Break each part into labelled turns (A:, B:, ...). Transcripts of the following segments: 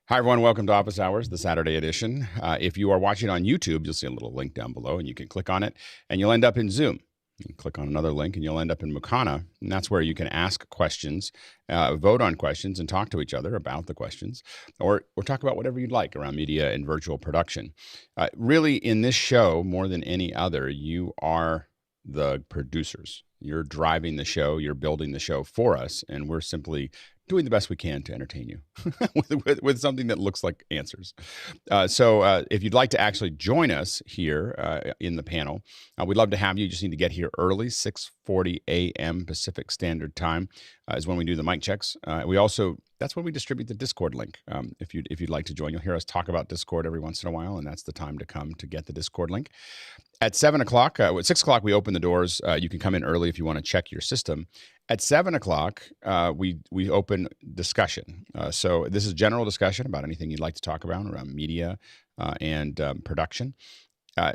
A: Hi, everyone. Welcome to Office Hours, the Saturday edition. If you are watching on YouTube, you'll see a little link down below, and you can click on it, and you'll end up in Zoom. You can click on another link, and you'll end up in Mukana, and that's where you can ask questions, vote on questions, and talk to each other about the questions, or talk about whatever you'd like around media and virtual production. Really, in this show, more than any other, you are the producers. You're driving the show, you're building the show for us, and we're simply doing the best we can to entertain you with something that looks like answers. So if you'd like to actually join us here in the panel, we'd love to have you. You just need to get here early. 6:40 a.m. Pacific Standard Time is when we do the mic checks. That's when we distribute the Discord link. If you'd like to join, you'll hear us talk about Discord every once in a while, and that's the time to come to get the Discord link. At 7 o'clock, at 6 o'clock, we open the doors. You can come in early if you want to check your system. At 7 o'clock, we open discussion. So this is general discussion about anything you'd like to talk about around media and production.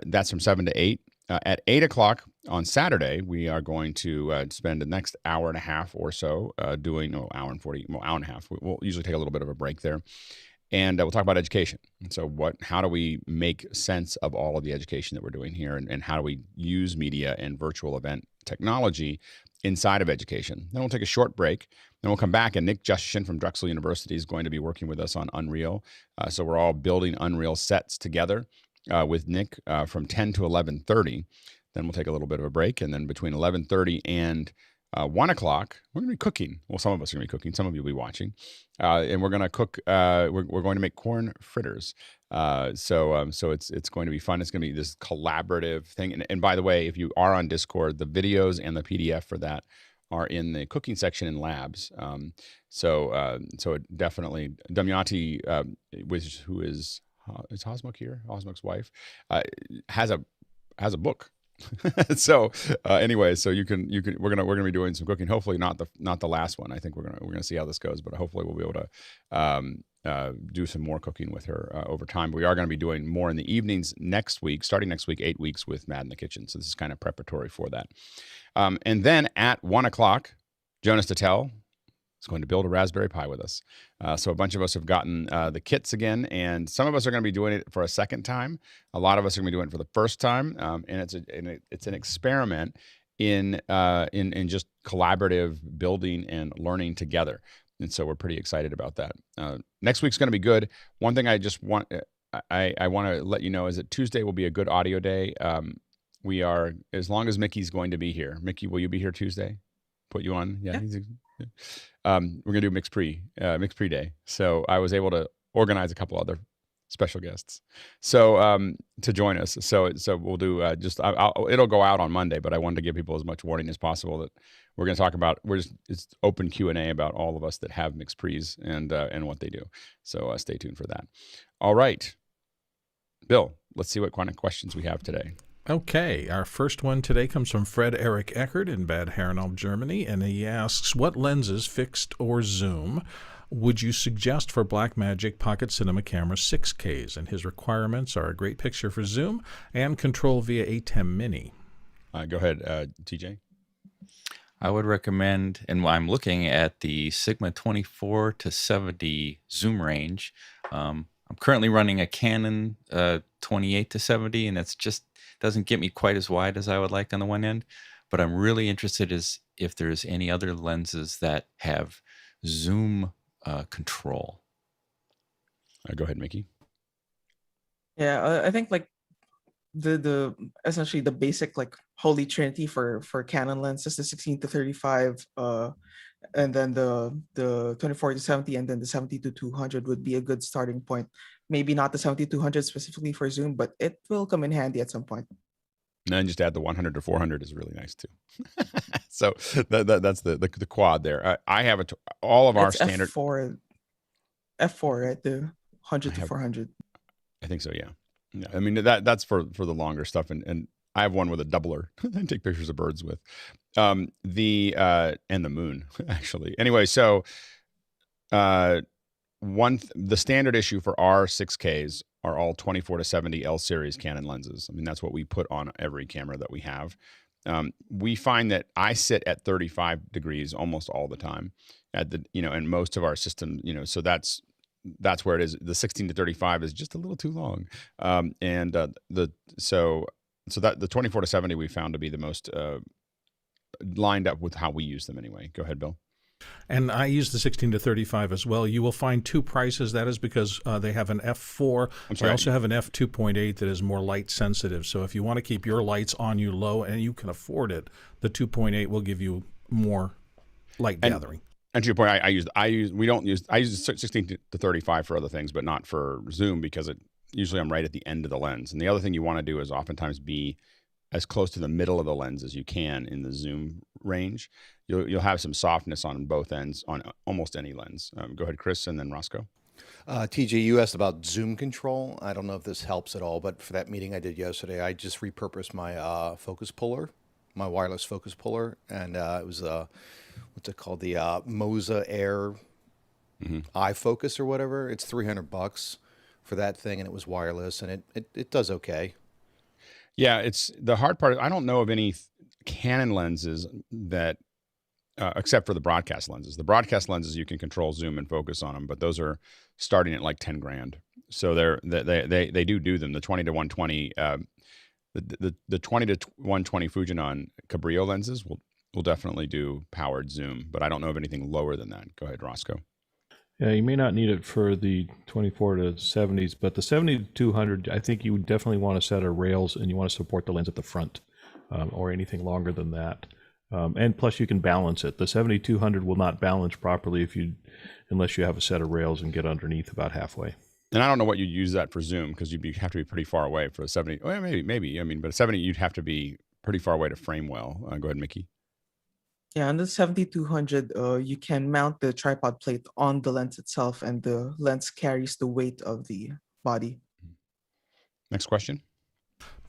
A: That's from 7 to 8. At 8 o'clock on Saturday, we are going to spend the next hour and a half or so doing hour and a half. We'll usually take a little bit of a break there. And we'll talk about education. And so how do we make sense of all of the education that we're doing here, and how do we use media and virtual event technology inside of education? Then we'll take a short break. Then we'll come back, and Nick Justin from Drexel University is going to be working with us on Unreal. So we're all building Unreal sets together with Nick from 10 to 11:30. Then we'll take a little bit of a break, and then between 11:30 and 1 o'clock, we're going to be cooking. Well, some of us are going to be cooking. Some of you will be watching. And we're going to cook. We're going to make corn fritters. So it's going to be fun. It's going to be this collaborative thing. And by the way, if you are on Discord, the videos and the PDF for that are in the cooking section in labs. So it definitely, Damyati, who is Hosmuk here, Hosmuk's wife, has a book. So anyway, so we're gonna be doing some cooking. Hopefully not the last one. I think we're gonna see how this goes, but hopefully we'll be able to do some more cooking with her over time. But we are going to be doing more in the evenings next week, starting next week, 8 weeks with Mad in the Kitchen. So this is kind of preparatory for that. And then at 1 o'clock, Jonas Tatel is going to build a Raspberry Pi with us. So a bunch of us have gotten the kits again, and some of us are going to be doing it for a second time. A lot of us are going to be doing it for the first time, and it's an experiment in just collaborative building and learning together. And so we're pretty excited about that. Next week's going to be good. One thing I just want I want to let you know is that Tuesday will be a good audio day. We are, as long as Mickey's going to be here. Mickey, will you be here Tuesday? Put you on? Yeah. We're gonna do mixed pre day. So I was able to organize a couple other special guests to join us. So we'll do it'll go out on Monday, but I wanted to give people as much warning as possible that we're going to talk about. It's open Q&A about all of us that have mixed pre's and what they do. So stay tuned for that. All right, Bill, let's see what kind of questions we have today.
B: Okay, our first one today comes from Fred Eric Eckert in Bad Herrenalb, Germany, and he asks, what lenses, fixed or zoom, would you suggest for Blackmagic Pocket Cinema Camera 6Ks? And his requirements are a great picture for zoom and control via Atem Mini.
A: Go ahead, TJ.
C: I would recommend, and I'm looking at the Sigma 24 to 70 zoom range. I'm currently running a Canon 28 to 70, and it's just doesn't get me quite as wide as I would like on the one end. But I'm really interested if there's any other lenses that have zoom control.
A: Go ahead, Mickey.
D: Yeah, I think like the essentially the basic like holy trinity for Canon lenses, the 16 to 35, and then the 24 to 70, and then the 70 to 200 would be a good starting point. Maybe not the 70 to 200 specifically for zoom, but it will come in handy at some point.
A: And then just add the 100 to 400 is really nice too. So that's the quad there. I have all of our standard
D: F4, right? The 100 to 400.
A: I think so. Yeah. I mean that's for the longer stuff, and I have one with a doubler. I take pictures of birds with, and the moon actually. Anyway, so the standard issue for our 6Ks are all 24 to 70 L series Canon lenses. I mean, that's what we put on every camera that we have. We find that I sit at 35 degrees almost all the time and most of our system, so that's that's where it is. The 16 to 35 is just a little too long. So that the 24 to 70 we found to be the most lined up with how we use them anyway. Go ahead, Bill.
B: And I use the 16 to 35 as well. You will find two prices. That is because they have an f4. They also have an f2.8 that is more light sensitive. So if you want to keep your lights on you low and you can afford it, the 2.8 will give you more light gathering. And
A: to your point, I use 16 to 35 for other things, but not for zoom because usually I'm right at the end of the lens. And the other thing you want to do is oftentimes be as close to the middle of the lens as you can in the zoom range. You'll have some softness on both ends on almost any lens. Go ahead, Chris, and then Roscoe.
E: TJ, you asked about zoom control. I don't know if this helps at all, but for that meeting I did yesterday, I just repurposed my focus puller, my wireless focus puller, and it was what's it called, the Moza Air iFocus or whatever. It's $300 for that thing, and it was wireless, and it does okay.
A: Yeah, it's the hard part. I don't know of any Canon lenses that, except for the broadcast lenses. The broadcast lenses you can control zoom and focus on them, but those are starting at like 10 grand. So they do them. The 20 to 120, the 20 to 120 Fujinon Cabrillo lenses will definitely do powered zoom, but I don't know of anything lower than that. Go ahead, Roscoe.
F: Yeah, you may not need it for the 24 to 70s, but the 70 to 200, I think you definitely want a set of rails and you want to support the lens at the front or anything longer than that. And plus you can balance it. The 7200 will not balance properly unless you have a set of rails and get underneath about halfway.
A: And I don't know what you'd use that for zoom because you'd have to be pretty far away for a 70. Well, maybe. I mean, but a 70 you'd have to be pretty far away to frame well. Go ahead, Mickey.
D: Yeah, on the 7200, you can mount the tripod plate on the lens itself, and the lens carries the weight of the body.
A: Next question.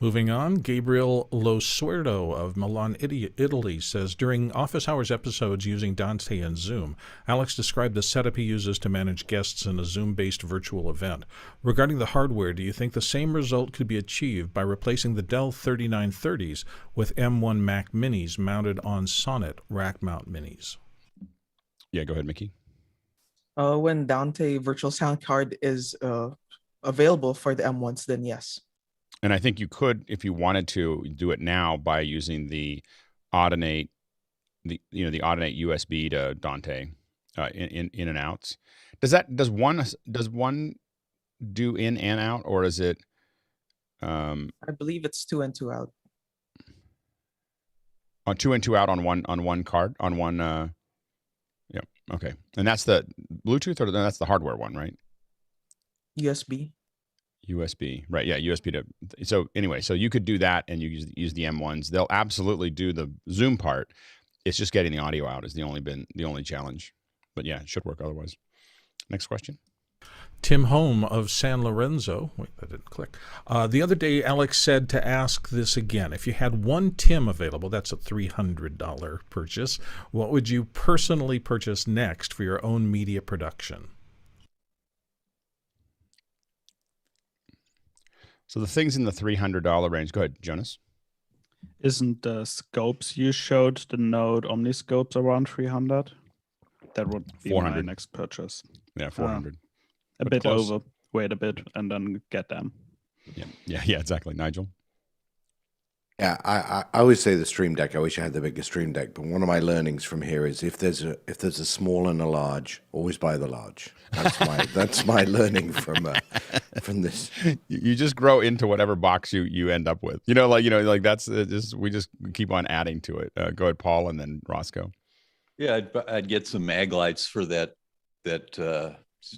B: Moving on, Gabriel Lo Suerdo of Milan, Italy says, during office hours episodes using Dante and Zoom, Alex described the setup he uses to manage guests in a Zoom-based virtual event. Regarding the hardware, do you think the same result could be achieved by replacing the Dell 3930s with M1 Mac Minis mounted on Sonnet RackMount Minis?
A: Yeah, go ahead, Mickey.
D: When Dante virtual sound card is available for the M1s, then yes.
A: And I think you could, if you wanted to, do it now by using the Audinate, the Audinate USB to Dante in and outs. Does one do in and out, or is it?
D: I believe it's 2 in 2 out.
A: On 2 in 2 out on one card on one. Yeah. Okay. And that's the Bluetooth, or that's the hardware one, right? USB, right? Yeah, USB to. So anyway, so you could do that, and you use the M1s. They'll absolutely do the zoom part. It's just getting the audio out is the only challenge. But yeah, it should work otherwise. Next question.
B: Tim Home of San Lorenzo. Wait, that didn't click. The other day, Alex said to ask this again. If you had one Tim available, that's a $300 purchase. What would you personally purchase next for your own media production?
A: So the things in the $300 range. Go ahead, Jonas.
G: Isn't the scopes you showed, the Node Omniscopes, around 300? That would be
A: 400.
G: my next purchase.
A: Yeah, 400.
G: A bit close. Over, wait a bit, and then get them.
A: Yeah, exactly. Nigel?
H: Yeah, I always say the Stream Deck. I wish I had the bigger Stream Deck, but one of my learnings from here is if there's a small and a large, always buy the large. That's my learning from this.
A: You just grow into whatever box you end up with. That's we just keep on adding to it. Go ahead, Paul, and then Roscoe.
I: Yeah, I'd get some mag lights for that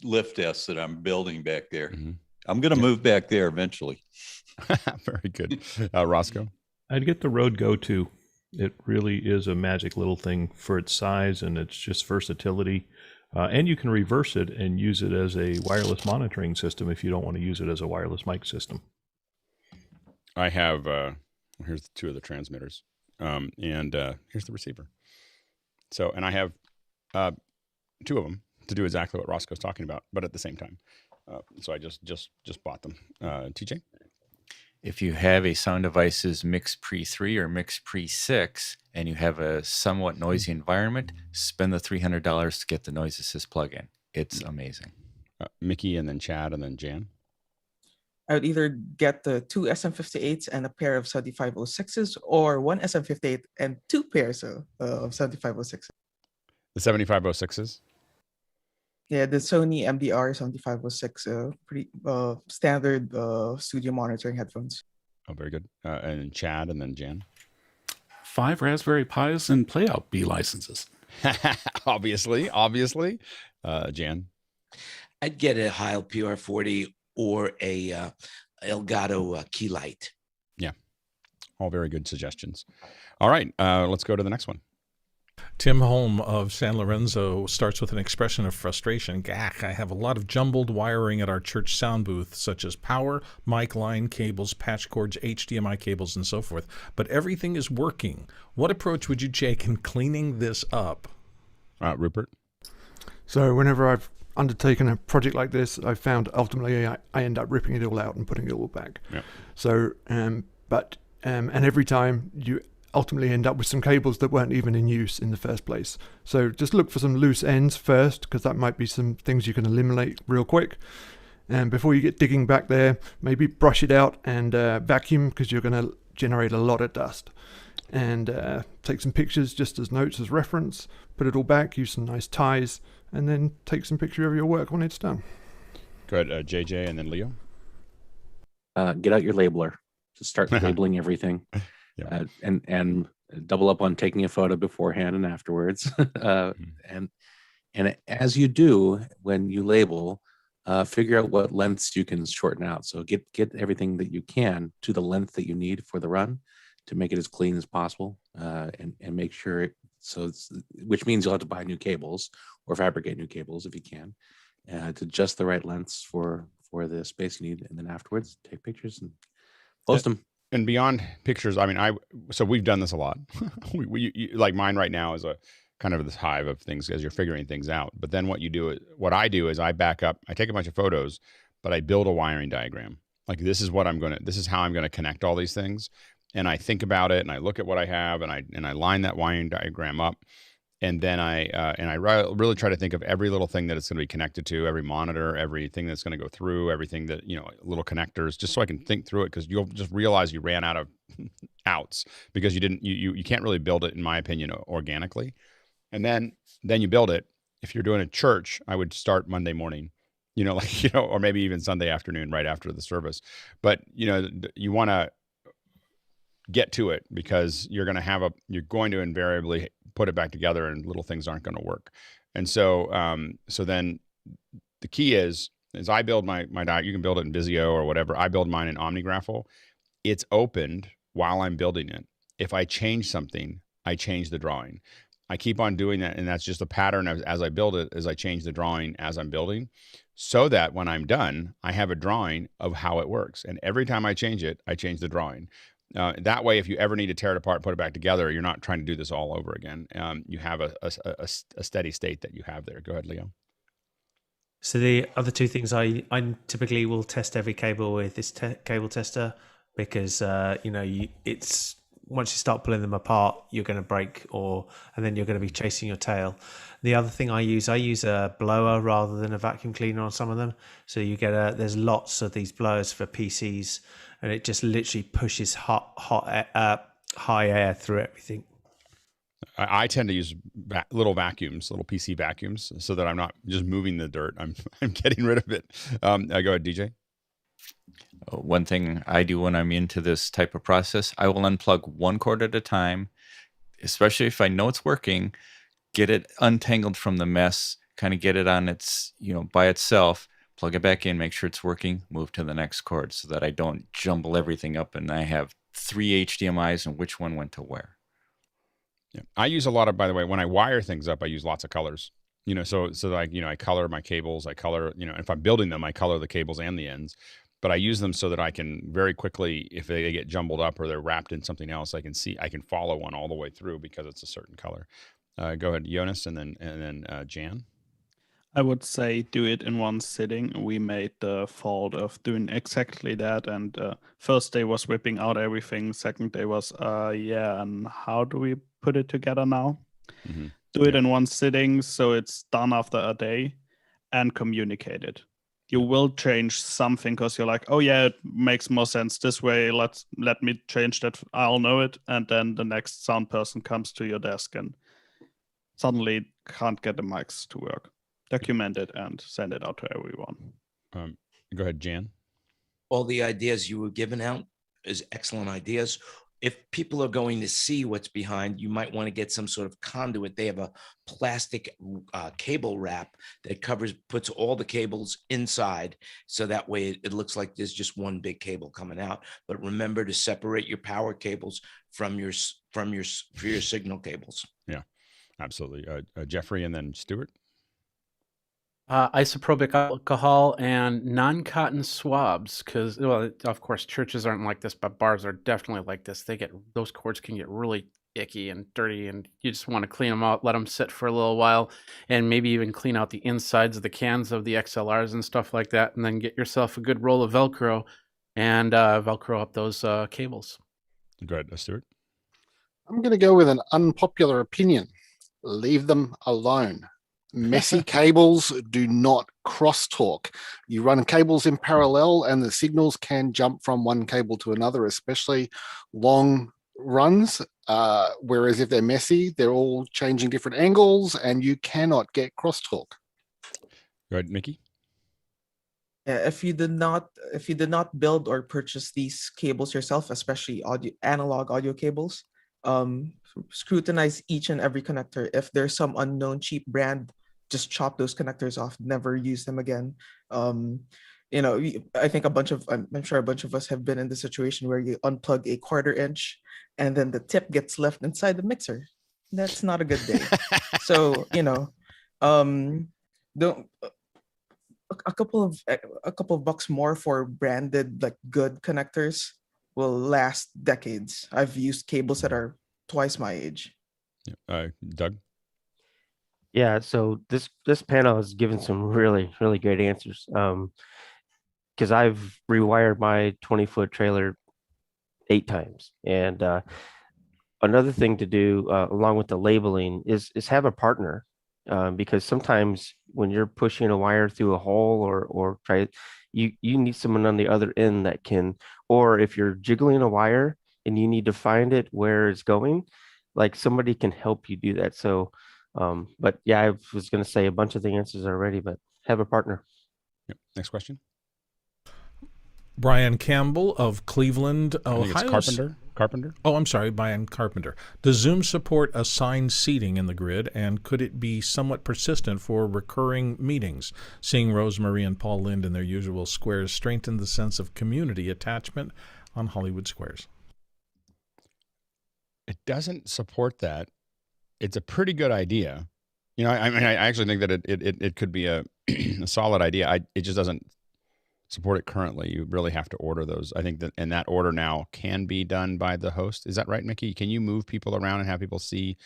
I: lift desk that I'm building back there. Mm-hmm. I'm going to move back there eventually.
A: Very good, Roscoe.
F: I'd get the Rode Go 2. It really is a magic little thing for its size and its just versatility. And you can reverse it and use it as a wireless monitoring system if you don't want to use it as a wireless mic system.
A: I have, here's two of the transmitters, and here's the receiver. So, and I have two of them to do exactly what Roscoe's talking about, but at the same time. So I just bought them. TJ?
C: If you have a Sound Devices Mix Pre 3 or Mix Pre 6 and you have a somewhat noisy environment, spend the $300 to get the Noise Assist plugin. It's amazing.
A: Mickey, and then Chad, and then Jan.
D: I would either get the 2 SM58s and a pair of 7506s, or one SM58 and 2 pairs of 7506s.
A: The 7506s?
D: Yeah, the Sony MDR 7506, pretty standard studio monitoring headphones.
A: Oh, very good. And Chad, and then Jan.
J: 5 Raspberry Pis and Playout B licenses.
A: obviously. Jan.
K: I'd get a Heil PR40 or a Elgato key light.
A: Yeah, all very good suggestions. All right, let's go to the next one.
B: Tim Holm of San Lorenzo starts with an expression of frustration. Gah, I have a lot of jumbled wiring at our church sound booth, such as power, mic line cables, patch cords, HDMI cables, and so forth. But everything is working. What approach would you take in cleaning this up?
A: Rupert?
L: So whenever I've undertaken a project like this, I've found ultimately I end up ripping it all out and putting it all back.
A: Yeah.
L: So, and every time you ultimately end up with some cables that weren't even in use in the first place. So just look for some loose ends first, because that might be some things you can eliminate real quick. And before you get digging back there, maybe brush it out and vacuum, because you're going to generate a lot of dust. And take some pictures just as notes, as reference, put it all back, use some nice ties, and then take some picture of your work when it's done.
A: Good. JJ, and then Leo.
J: Get out your labeler. Just start labeling everything.
A: Yeah.
J: And double up on taking a photo beforehand and afterwards. And as you do, when you label, figure out what lengths you can shorten out. So get everything that you can to the length that you need for the run to make it as clean as possible, and make sure which means you'll have to buy new cables or fabricate new cables if you can, to just the right lengths for the space you need. And then afterwards, take pictures and post them.
A: And beyond pictures, I mean, so we've done this a lot. Like mine right now is a kind of this hive of things as you're figuring things out. But then what I do is I back up, I take a bunch of photos, but I build a wiring diagram. Like this is how I'm gonna connect all these things. And I think about it, and I look at what I have, and I line that wiring diagram up. And then I really try to think of every little thing that it's going to be connected to, every monitor, everything that's going to go through, everything that, little connectors, just so I can think through it, because you'll just realize you ran out of outs because you can't really build it, in my opinion, organically. And then you build it. If you're doing a church, I would start Monday morning, or maybe even Sunday afternoon right after the service. But, you want to get to it, because you're going to invariably put it back together, and little things aren't going to work. And so then the key is I build my diet. You can build it in Visio or whatever. I build mine in OmniGraffle. It's opened while I'm building it. If I change something, I change the drawing. I keep on doing that, and that's just a pattern as I build it, as I change the drawing as I'm building, so that when I'm done, I have a drawing of how it works. And every time I change it, I change the drawing. That way, if you ever need to tear it apart, put it back together, you're not trying to do this all over again. You have a steady state that you have there. Go ahead, Leo.
M: So the other two things, I typically will test every cable with this cable tester, because it's once you start pulling them apart, you're going to break, and then you're going to be chasing your tail. The other thing I use a blower rather than a vacuum cleaner on some of them. So you get there's lots of these blowers for PCs, and it just literally pushes high air through everything.
A: I tend to use little vacuums, little PC vacuums, so that I'm not just moving the dirt. I'm getting rid of it. Go ahead, DJ.
C: One thing I do when I'm into this type of process, I will unplug one cord at a time, especially if I know it's working, get it untangled from the mess, kind of get it on its, by itself, plug it back in, make sure it's working, move to the next cord, so that I don't jumble everything up and I have 3 HDMIs and which one went to where.
A: Yeah. I use a lot of, by the way, when I wire things up, I use lots of colors. So that I color my cables, I color, if I'm building them, I color the cables and the ends. But I use them so that I can very quickly, if they get jumbled up or they're wrapped in something else, I can follow one all the way through because it's a certain color. Go ahead, Jonas, and then Jan.
G: I would say do it in one sitting. We made the fault of doing exactly that. And first day was ripping out everything. Second day was, and how do we put it together now? Mm-hmm. Do it in one sitting, so it's done after a day. and communicate it. You will change something because you're like, oh yeah, it makes more sense this way. Let me change that. I'll know it. And then the next sound person comes to your desk and suddenly can't get the mics to work. Document it and send it out to everyone.
A: Go ahead, Jan.
K: All the ideas you were giving out is excellent ideas. If people are going to see what's behind, you might want to get some sort of conduit. They have a plastic cable wrap that puts all the cables inside. So that way it looks like there's just one big cable coming out. But remember to separate your power cables from your signal cables.
A: Yeah, absolutely. Jeffrey and then Stuart.
N: Isopropyl alcohol and non-cotton swabs, because, well, of course, churches aren't like this, but bars are definitely like this. Those cords can get really icky and dirty, and you just want to clean them out, let them sit for a little while, and maybe even clean out the insides of the cans of the XLRs and stuff like that, and then get yourself a good roll of Velcro and Velcro up those cables.
A: Go ahead, Stuart.
O: I'm going to go with an unpopular opinion. Leave them alone. Messy cables do not crosstalk. You run cables in parallel and the signals can jump from one cable to another, especially long runs. Whereas if they're messy, they're all changing different angles and you cannot get crosstalk.
A: Go ahead, Mickey.
D: Yeah, if you did not build or purchase these cables yourself, especially analog audio cables, scrutinize each and every connector. If there's some unknown cheap brand, just chop those connectors off, never use them again. I think I'm sure a bunch of us have been in the situation where you unplug a 1/4 inch and then the tip gets left inside the mixer. That's not a good day. So, a couple of bucks more for branded, like, good connectors will last decades. I've used cables that are twice my age.
A: Doug?
P: Yeah, so this panel has given some really, really great answers. Because I've rewired my 20-foot trailer 8 times. And another thing to do along with the labeling is have a partner. Because sometimes when you're pushing a wire through a hole or you need someone on the other end that can, or if you're jiggling a wire and you need to find it where it's going, like, somebody can help you do that. So, but yeah, I was going to say a bunch of the answers already, but have a partner.
A: Yep. Next question.
B: Brian Campbell of Cleveland, Ohio.
A: Carpenter?
B: Oh, I'm sorry, Brian Carpenter. Does Zoom support assigned seating in the grid, and could it be somewhat persistent for recurring meetings? Seeing Rosemary and Paul Lind in their usual squares strengthened the sense of community attachment on Hollywood Squares.
A: It doesn't support that. It's a pretty good idea. I actually think that it could be a solid idea. It just doesn't support it currently. You really have to order those. I think that, and that order now can be done by the host. Is that right, Mickey? Can you move people around and have people see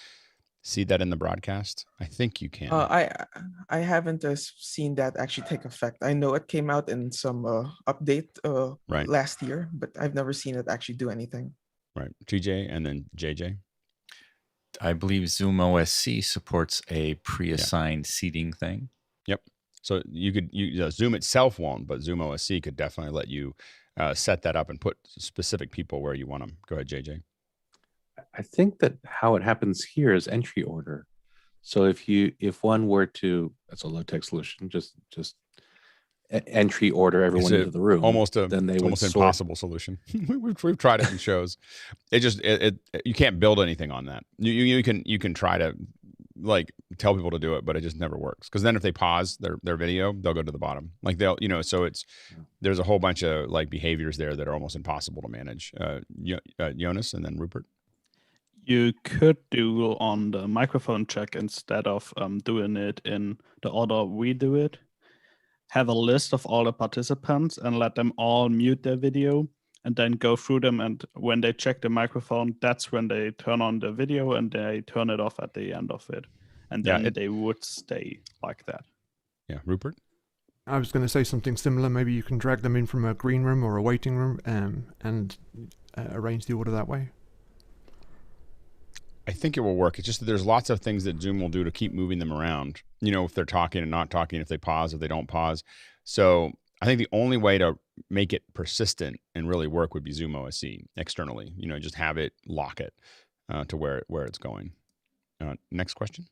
A: that in the broadcast? I think you can.
D: I haven't seen that actually take effect. I know it came out in some update last year, but I've never seen it actually do anything.
A: Right. TJ and then JJ.
C: I believe Zoom OSC supports a pre-assigned seating thing.
A: Yep. So Zoom itself won't, but Zoom OSC could definitely let you set that up and put specific people where you want them. Go ahead, JJ.
J: I think that how it happens here is entry order. So if one were to, that's a low-tech solution, just entry order everyone into the room.
A: Almost
J: almost
A: impossible solution. We've tried it in shows. You can't build anything on that. You can try to tell people to do it, but it just never works. Because then if they pause their video, they'll go to the bottom. So there's a whole bunch of behaviors there that are almost impossible to manage. Jonas and then Rupert.
G: You could do on the microphone check instead of doing it in the order we do it. Have a list of all the participants and let them all mute their video and then go through them. And when they check the microphone, that's when they turn on the video and they turn it off at the end of it. And then they would stay like that.
A: Yeah. Rupert?
L: I was going to say something similar. Maybe you can drag them in from a green room or a waiting room and arrange the order that way.
A: I think it will work. It's just that there's lots of things that Zoom will do to keep moving them around. You know, if they're talking and not talking, if they pause, if they don't pause. So I think the only way to make it persistent and really work would be Zoom OSC externally. You know, just have it, lock it to where it's going. Next question.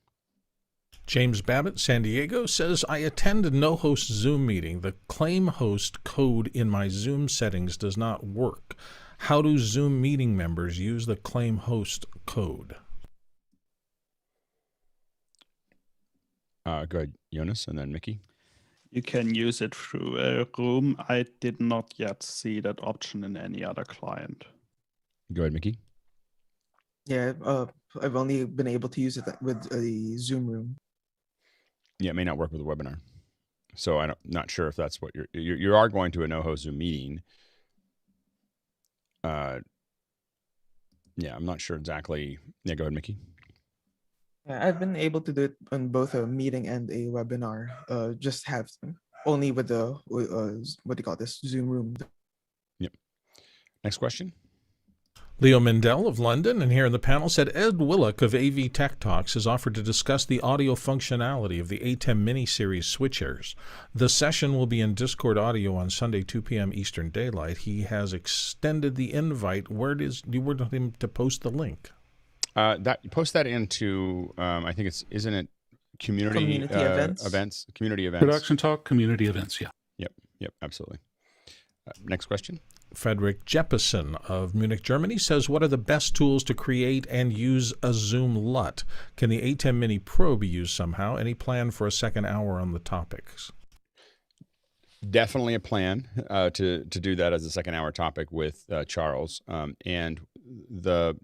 B: James Babbitt, San Diego, says, I attend a no-host Zoom meeting. The claim host code in my Zoom settings does not work. How do Zoom meeting members use the claim host code?
A: Go ahead, Jonas, and then Mickey.
G: You can use it through a room. I did not yet see that option in any other client.
A: Go ahead, Mickey.
D: Yeah, I've only been able to use it with a Zoom room.
A: Yeah, it may not work with a webinar. So I'm not sure if that's what you are going to a no-host Zoom meeting. Yeah, I'm not sure exactly. Yeah, go ahead, Mickey.
D: Yeah, I've been able to do it on both a meeting and a webinar. Just have only with the what do you call this, Zoom room.
A: Yep. Next question.
B: Leo Mindell of London, and here in the panel, said Ed Willock of AV Tech Talks has offered to discuss the audio functionality of the Atem Mini Series switchers. The session will be in Discord audio on Sunday, 2 p.m. Eastern Daylight. He has extended the invite. Where do you want him to post the link?
A: Post that into I think isn't it community events? Community events.
Q: Production talk, community events. Yeah.
A: Yep. Absolutely. Next question.
B: Frederick Jeppesen of Munich, Germany says, what are the best tools to create and use a Zoom LUT? Can the Atem Mini Pro be used somehow? Any plan for a second hour on the topics?
A: Definitely a plan to do that as a second hour topic with Charles. And the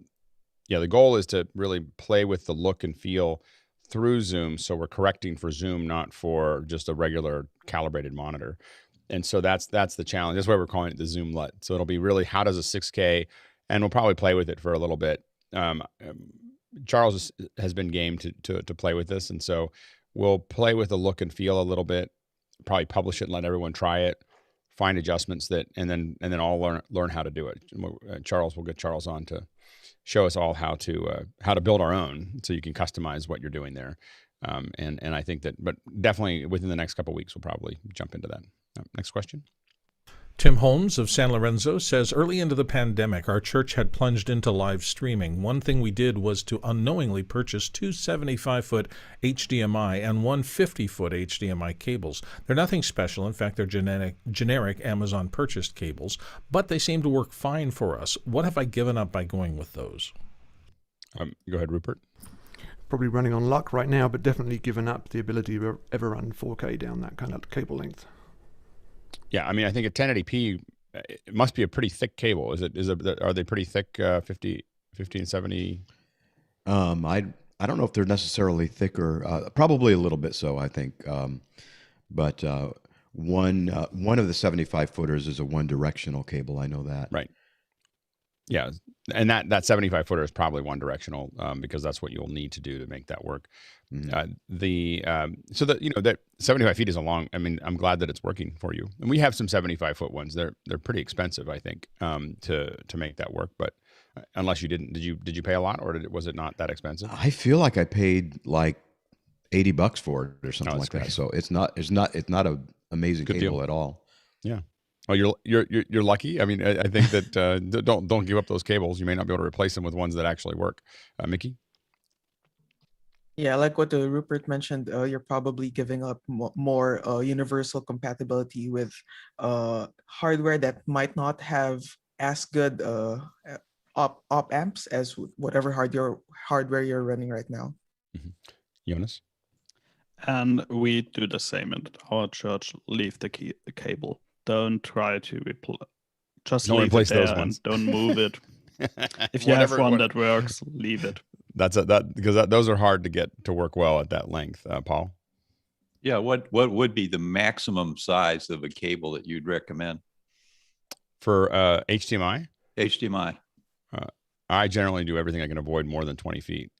A: goal is to really play with the look and feel through Zoom. So we're correcting for Zoom, not for just a regular calibrated monitor. And so that's the challenge. That's why we're calling it the Zoom LUT. So it'll be really, how does a 6K, and we'll probably play with it for a little bit. Charles has been game to play with this. And so we'll play with the look and feel a little bit, probably publish it and let everyone try it, find adjustments and then all learn how to do it. We'll get Charles on to show us all how to build our own, so you can customize what you're doing there. And I think that, but definitely within the next couple of weeks, we'll probably jump into that. Next question.
B: Tim Holmes of San Lorenzo says, early into the pandemic, our church had plunged into live streaming. One thing we did was to unknowingly purchase two 75-foot HDMI and one 50-foot HDMI cables. They're nothing special. In fact, they're generic Amazon purchased cables, but they seem to work fine for us. What have I given up by going with those?
A: Go ahead, Rupert.
L: Probably running on luck right now, but definitely given up the ability to ever run 4K down that kind of cable length.
A: Yeah, I mean, I think a 1080p, it must be a pretty thick cable. Are they pretty thick, 50 and 70?
R: I don't know if they're necessarily thicker. Probably a little bit so, I think. But one of the 75 footers is a one directional cable. I know that.
A: Right. Yeah, and that 75 footer is probably one directional because that's what you'll need to do to make that work. Mm-hmm. So that 75 feet is a long. I mean, I'm glad that it's working for you. And we have some 75 foot ones. They're pretty expensive, I think, to make that work. But unless you did you pay a lot, or was it not that expensive?
R: I feel like I paid like $80 for it or something like that. So it's not an amazing
A: Good
R: cable
A: deal.
R: at all.
A: Yeah. Oh, you're lucky. I mean, I think that don't give up those cables. You may not be able to replace them with ones that actually work. Mickey?
D: Yeah, like what Rupert mentioned, you're probably giving up more universal compatibility with hardware that might not have as good op amps as whatever hardware you're running right now.
A: Mm-hmm. Jonas?
G: And we do the same in our church. Leave the cable. Don't try to just
A: don't
G: leave
A: replace
G: it there
A: those ones.
G: Don't move it. If you have one that works, leave it.
A: Because those are hard to get to work well at that length. Paul?
I: Yeah, what would be the maximum size of a cable that you'd recommend?
A: For HDMI?
I: HDMI.
A: I generally do everything I can avoid more than 20 feet.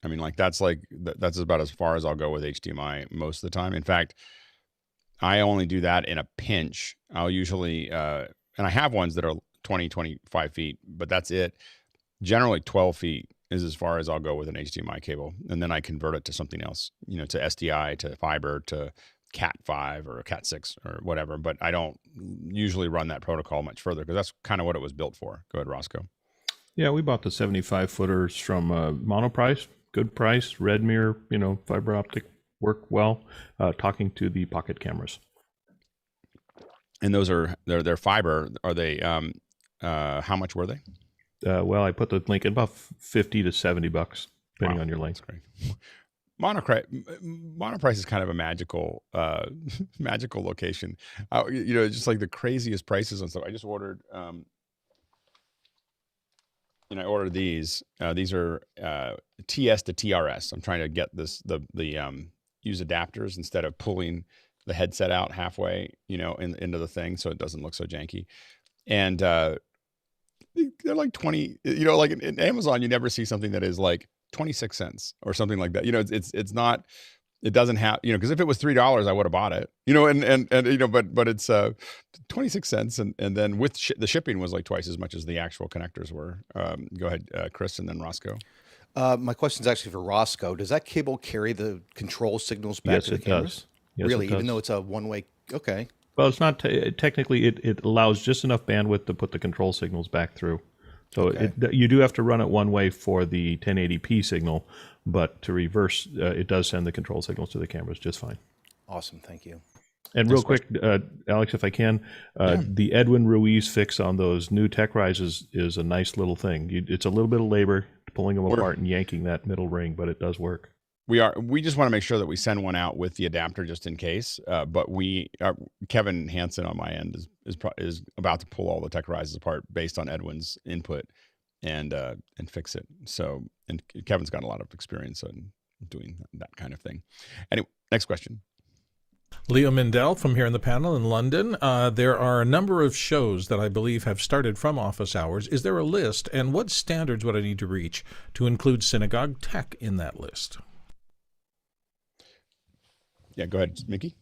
A: I mean, that's about as far as I'll go with HDMI most of the time. In fact, I only do that in a pinch. I'll usually, and I have ones that are 20, 25 feet, but that's it. Generally 12 feet is as far as I'll go with an HDMI cable, and then I convert it to something else, to SDI, to fiber, to Cat 5 or Cat 6 or whatever. But I don't usually run that protocol much further because that's kind of what it was built for. Go ahead, Roscoe.
F: Yeah, we bought the 75 footers from Monoprice, good price, red mirror, fiber optic, work well, talking to the pocket cameras.
A: And those they're fiber. Are they, how much were they?
F: Well, I put the link in about $50 to $70, depending on your length.
A: That's great. Monoprice is kind of a magical location. Just like the craziest prices on stuff. I just ordered, I ordered these. These are TS to TRS. I'm trying to get the use adapters instead of pulling the headset out halfway, into the thing, so it doesn't look so janky. And they're like 20. Like in Amazon, you never see something that is like 26 cents or something like that. It's not. It doesn't have, because if it was $3, I would have bought it. But it's 26 cents, and then with the shipping was like twice as much as the actual connectors were. Go ahead, Chris, and then Roscoe.
E: My question is actually for Roscoe. Does that cable carry the control signals back to the cameras?
F: Yes,
E: really,
F: it does.
E: even though it's a one-way. Okay.
F: Well, it's not technically. It allows just enough bandwidth to put the control signals back through. So you do have to run it one way for the 1080p signal, but to reverse, it does send the control signals to the cameras just fine.
E: Awesome, thank you.
F: And real quick, Alex, if I can, the Edwin Ruiz fix on those new Tech Rises is a nice little thing. It's a little bit of labor pulling them apart and yanking that middle ring, but it does work.
A: We just want to make sure that we send one out with the adapter just in case. But Kevin Hansen on my end is about to pull all the Tech Rises apart based on Edwin's input and fix it. So, and Kevin's got a lot of experience on doing that kind of thing. Anyway, next question.
B: Leo Mindell from here in the panel in London. There are a number of shows that I believe have started from office hours. Is there a list, and what standards would I need to reach to include Synagogue Tech in that list?
A: Yeah, go ahead, Mickey.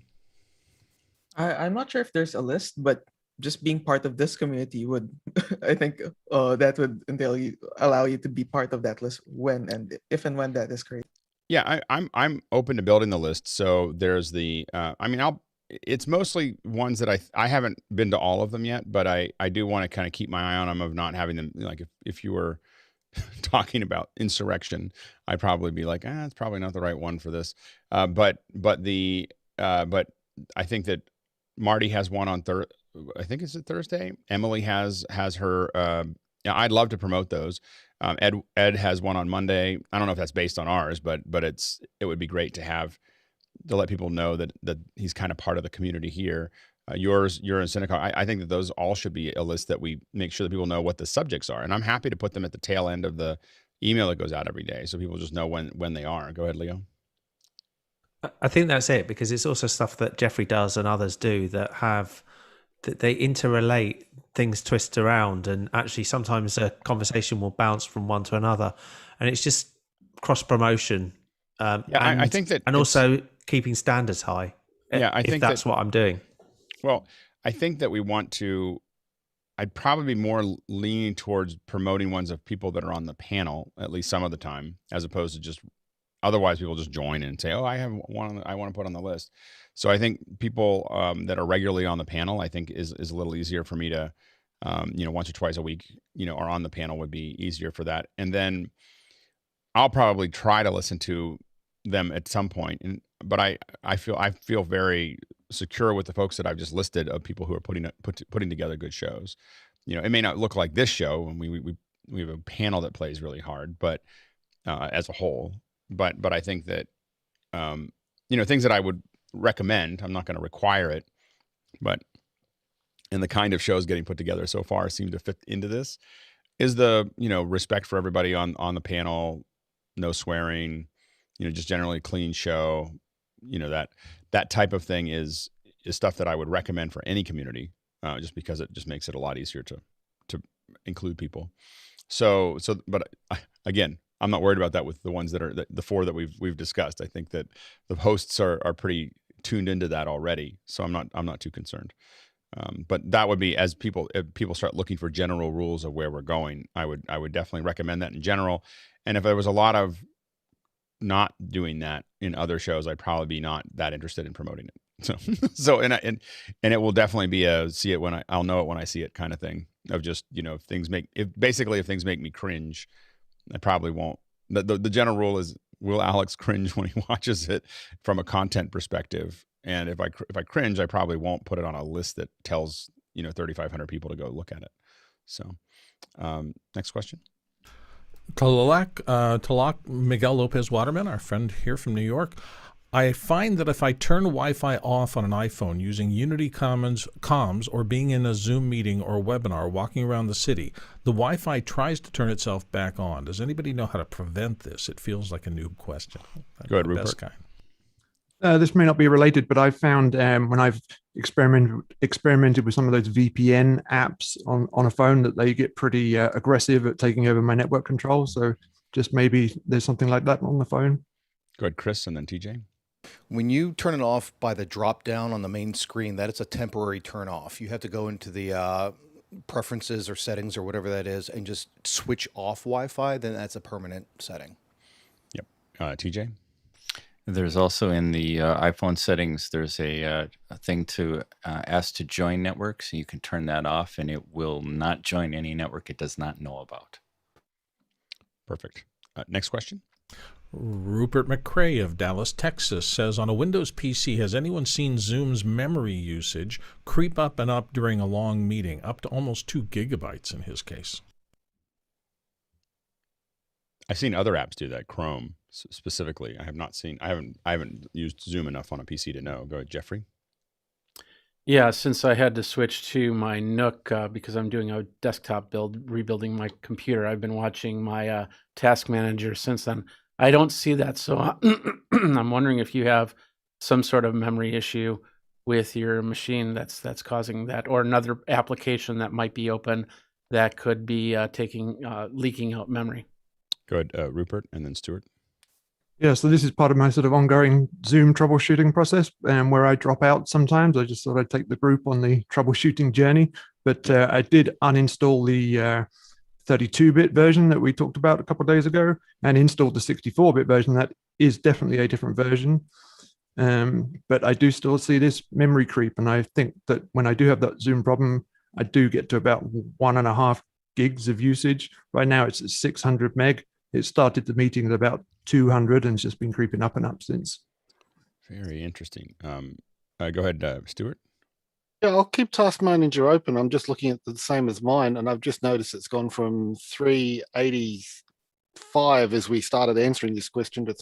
D: I'm not sure if there's a list, but just being part of this community would, I think, that would allow you to be part of that list if and when that is created.
A: Yeah, I'm open to building the list. So there's the, it's mostly ones that I haven't been to all of them yet, but I do want to kind of keep my eye on them of not having them, like if you were talking about insurrection, I'd probably be like, it's probably not the right one for this. But I think that Marty has one on I think it's Thursday. Emily has her. I'd love to promote those. Ed has one on Monday. I don't know if that's based on ours, but it would be great to let people know that he's kind of part of the community here. You're in Synagogue. I think that those all should be a list that we make sure that people know what the subjects are. And I'm happy to put them at the tail end of the email that goes out every day, so people just know when they are. Go ahead, Leo.
M: I think that's it, because it's also stuff that Jeffrey does and others do that they interrelate, things twist around, and actually sometimes a conversation will bounce from one to another, and it's just cross promotion.
A: I think that,
M: and also keeping standards high.
A: Yeah, I think
M: that's what I'm doing.
A: Well, I think that I'd probably be more leaning towards promoting ones of people that are on the panel, at least some of the time, as opposed to otherwise people just join in and say, I have one I want to put on the list. So I think people that are regularly on the panel, I think is a little easier for me to, once or twice a week, are on the panel would be easier for that. And then I'll probably try to listen to them at some point. But I feel very secure with the folks that I've just listed of people who are putting together good shows. It may not look like this show, and we have a panel that plays really hard, but as a whole. But I think that things that I would recommend, I'm not going to require it, but and the kind of shows getting put together so far seem to fit into this is the respect for everybody on the panel, no swearing, just generally clean show. That type of thing is stuff that I would recommend for any community, just because it just makes it a lot easier to include people. But again, I'm not worried about that with the ones that are the four that we've discussed. I think that the hosts are pretty tuned into that already, so I'm not too concerned. But that would be, as if people start looking for general rules of where we're going, I would definitely recommend that in general. And if there was a lot of not doing that in other shows, I'd probably be not that interested in promoting it. So and it will definitely be a see it when I'll know it when I see it kind of thing, of just, if things make me cringe, I probably won't. The general rule is, will Alex cringe when he watches it from a content perspective? And if I cringe, I probably won't put it on a list that tells 3,500 people to go look at it. So next question.
B: Talak Miguel Lopez Waterman, our friend here from New York. I find that if I turn Wi-Fi off on an iPhone using Unity comms or being in a Zoom meeting or webinar walking around the city, the Wi-Fi tries to turn itself back on. Does anybody know how to prevent this? It feels like a noob question.
A: Go ahead, Rupert.
L: This may not be related, but I've found when I've experimented with some of those VPN apps on a phone that they get pretty aggressive at taking over my network control. So just maybe there's something like that on the phone.
A: Go ahead, Chris, and then TJ.
E: When you turn it off by the drop down on the main screen, that is a temporary turn off. You have to go into the preferences or settings or whatever that is and just switch off Wi-Fi. Then that's a permanent setting.
A: Yep. TJ?
C: There's also in the iPhone settings, there's a thing to ask to join networks. You can turn that off and it will not join any network it does not know about.
A: Perfect. Next question.
B: Rupert McCrae of Dallas, Texas says, on a Windows PC, has anyone seen Zoom's memory usage creep up and up during a long meeting, up to almost 2 gigabytes in his case?
A: I've seen other apps do that. Chrome specifically. I haven't used Zoom enough on a PC to know. Go ahead, Jeffrey.
N: Yeah, since I had to switch to my Nook because I'm doing a desktop build, rebuilding my computer, I've been watching my task manager since then. I don't see that, so I'm wondering if you have some sort of memory issue with your machine that's causing that, or another application that might be open that could be leaking out memory.
A: Go ahead, Rupert, and then Stuart.
L: Yeah, so this is part of my sort of ongoing Zoom troubleshooting process, where I drop out sometimes. I just thought I'd take the group on the troubleshooting journey, but I did uninstall the 32-bit version that we talked about a couple of days ago and installed the 64-bit version. That is definitely a different version. But I do still see this memory creep. And I think that when I do have that Zoom problem, I do get to about 1.5 gigs of usage. Right now it's at 600 meg. It started the meeting at about 200 and it's just been creeping up and up since.
A: Very interesting. Go ahead, Stuart.
O: Yeah, I'll keep Task Manager open. I'm just looking at the same as mine, and I've just noticed it's gone from 385 as we started answering this question to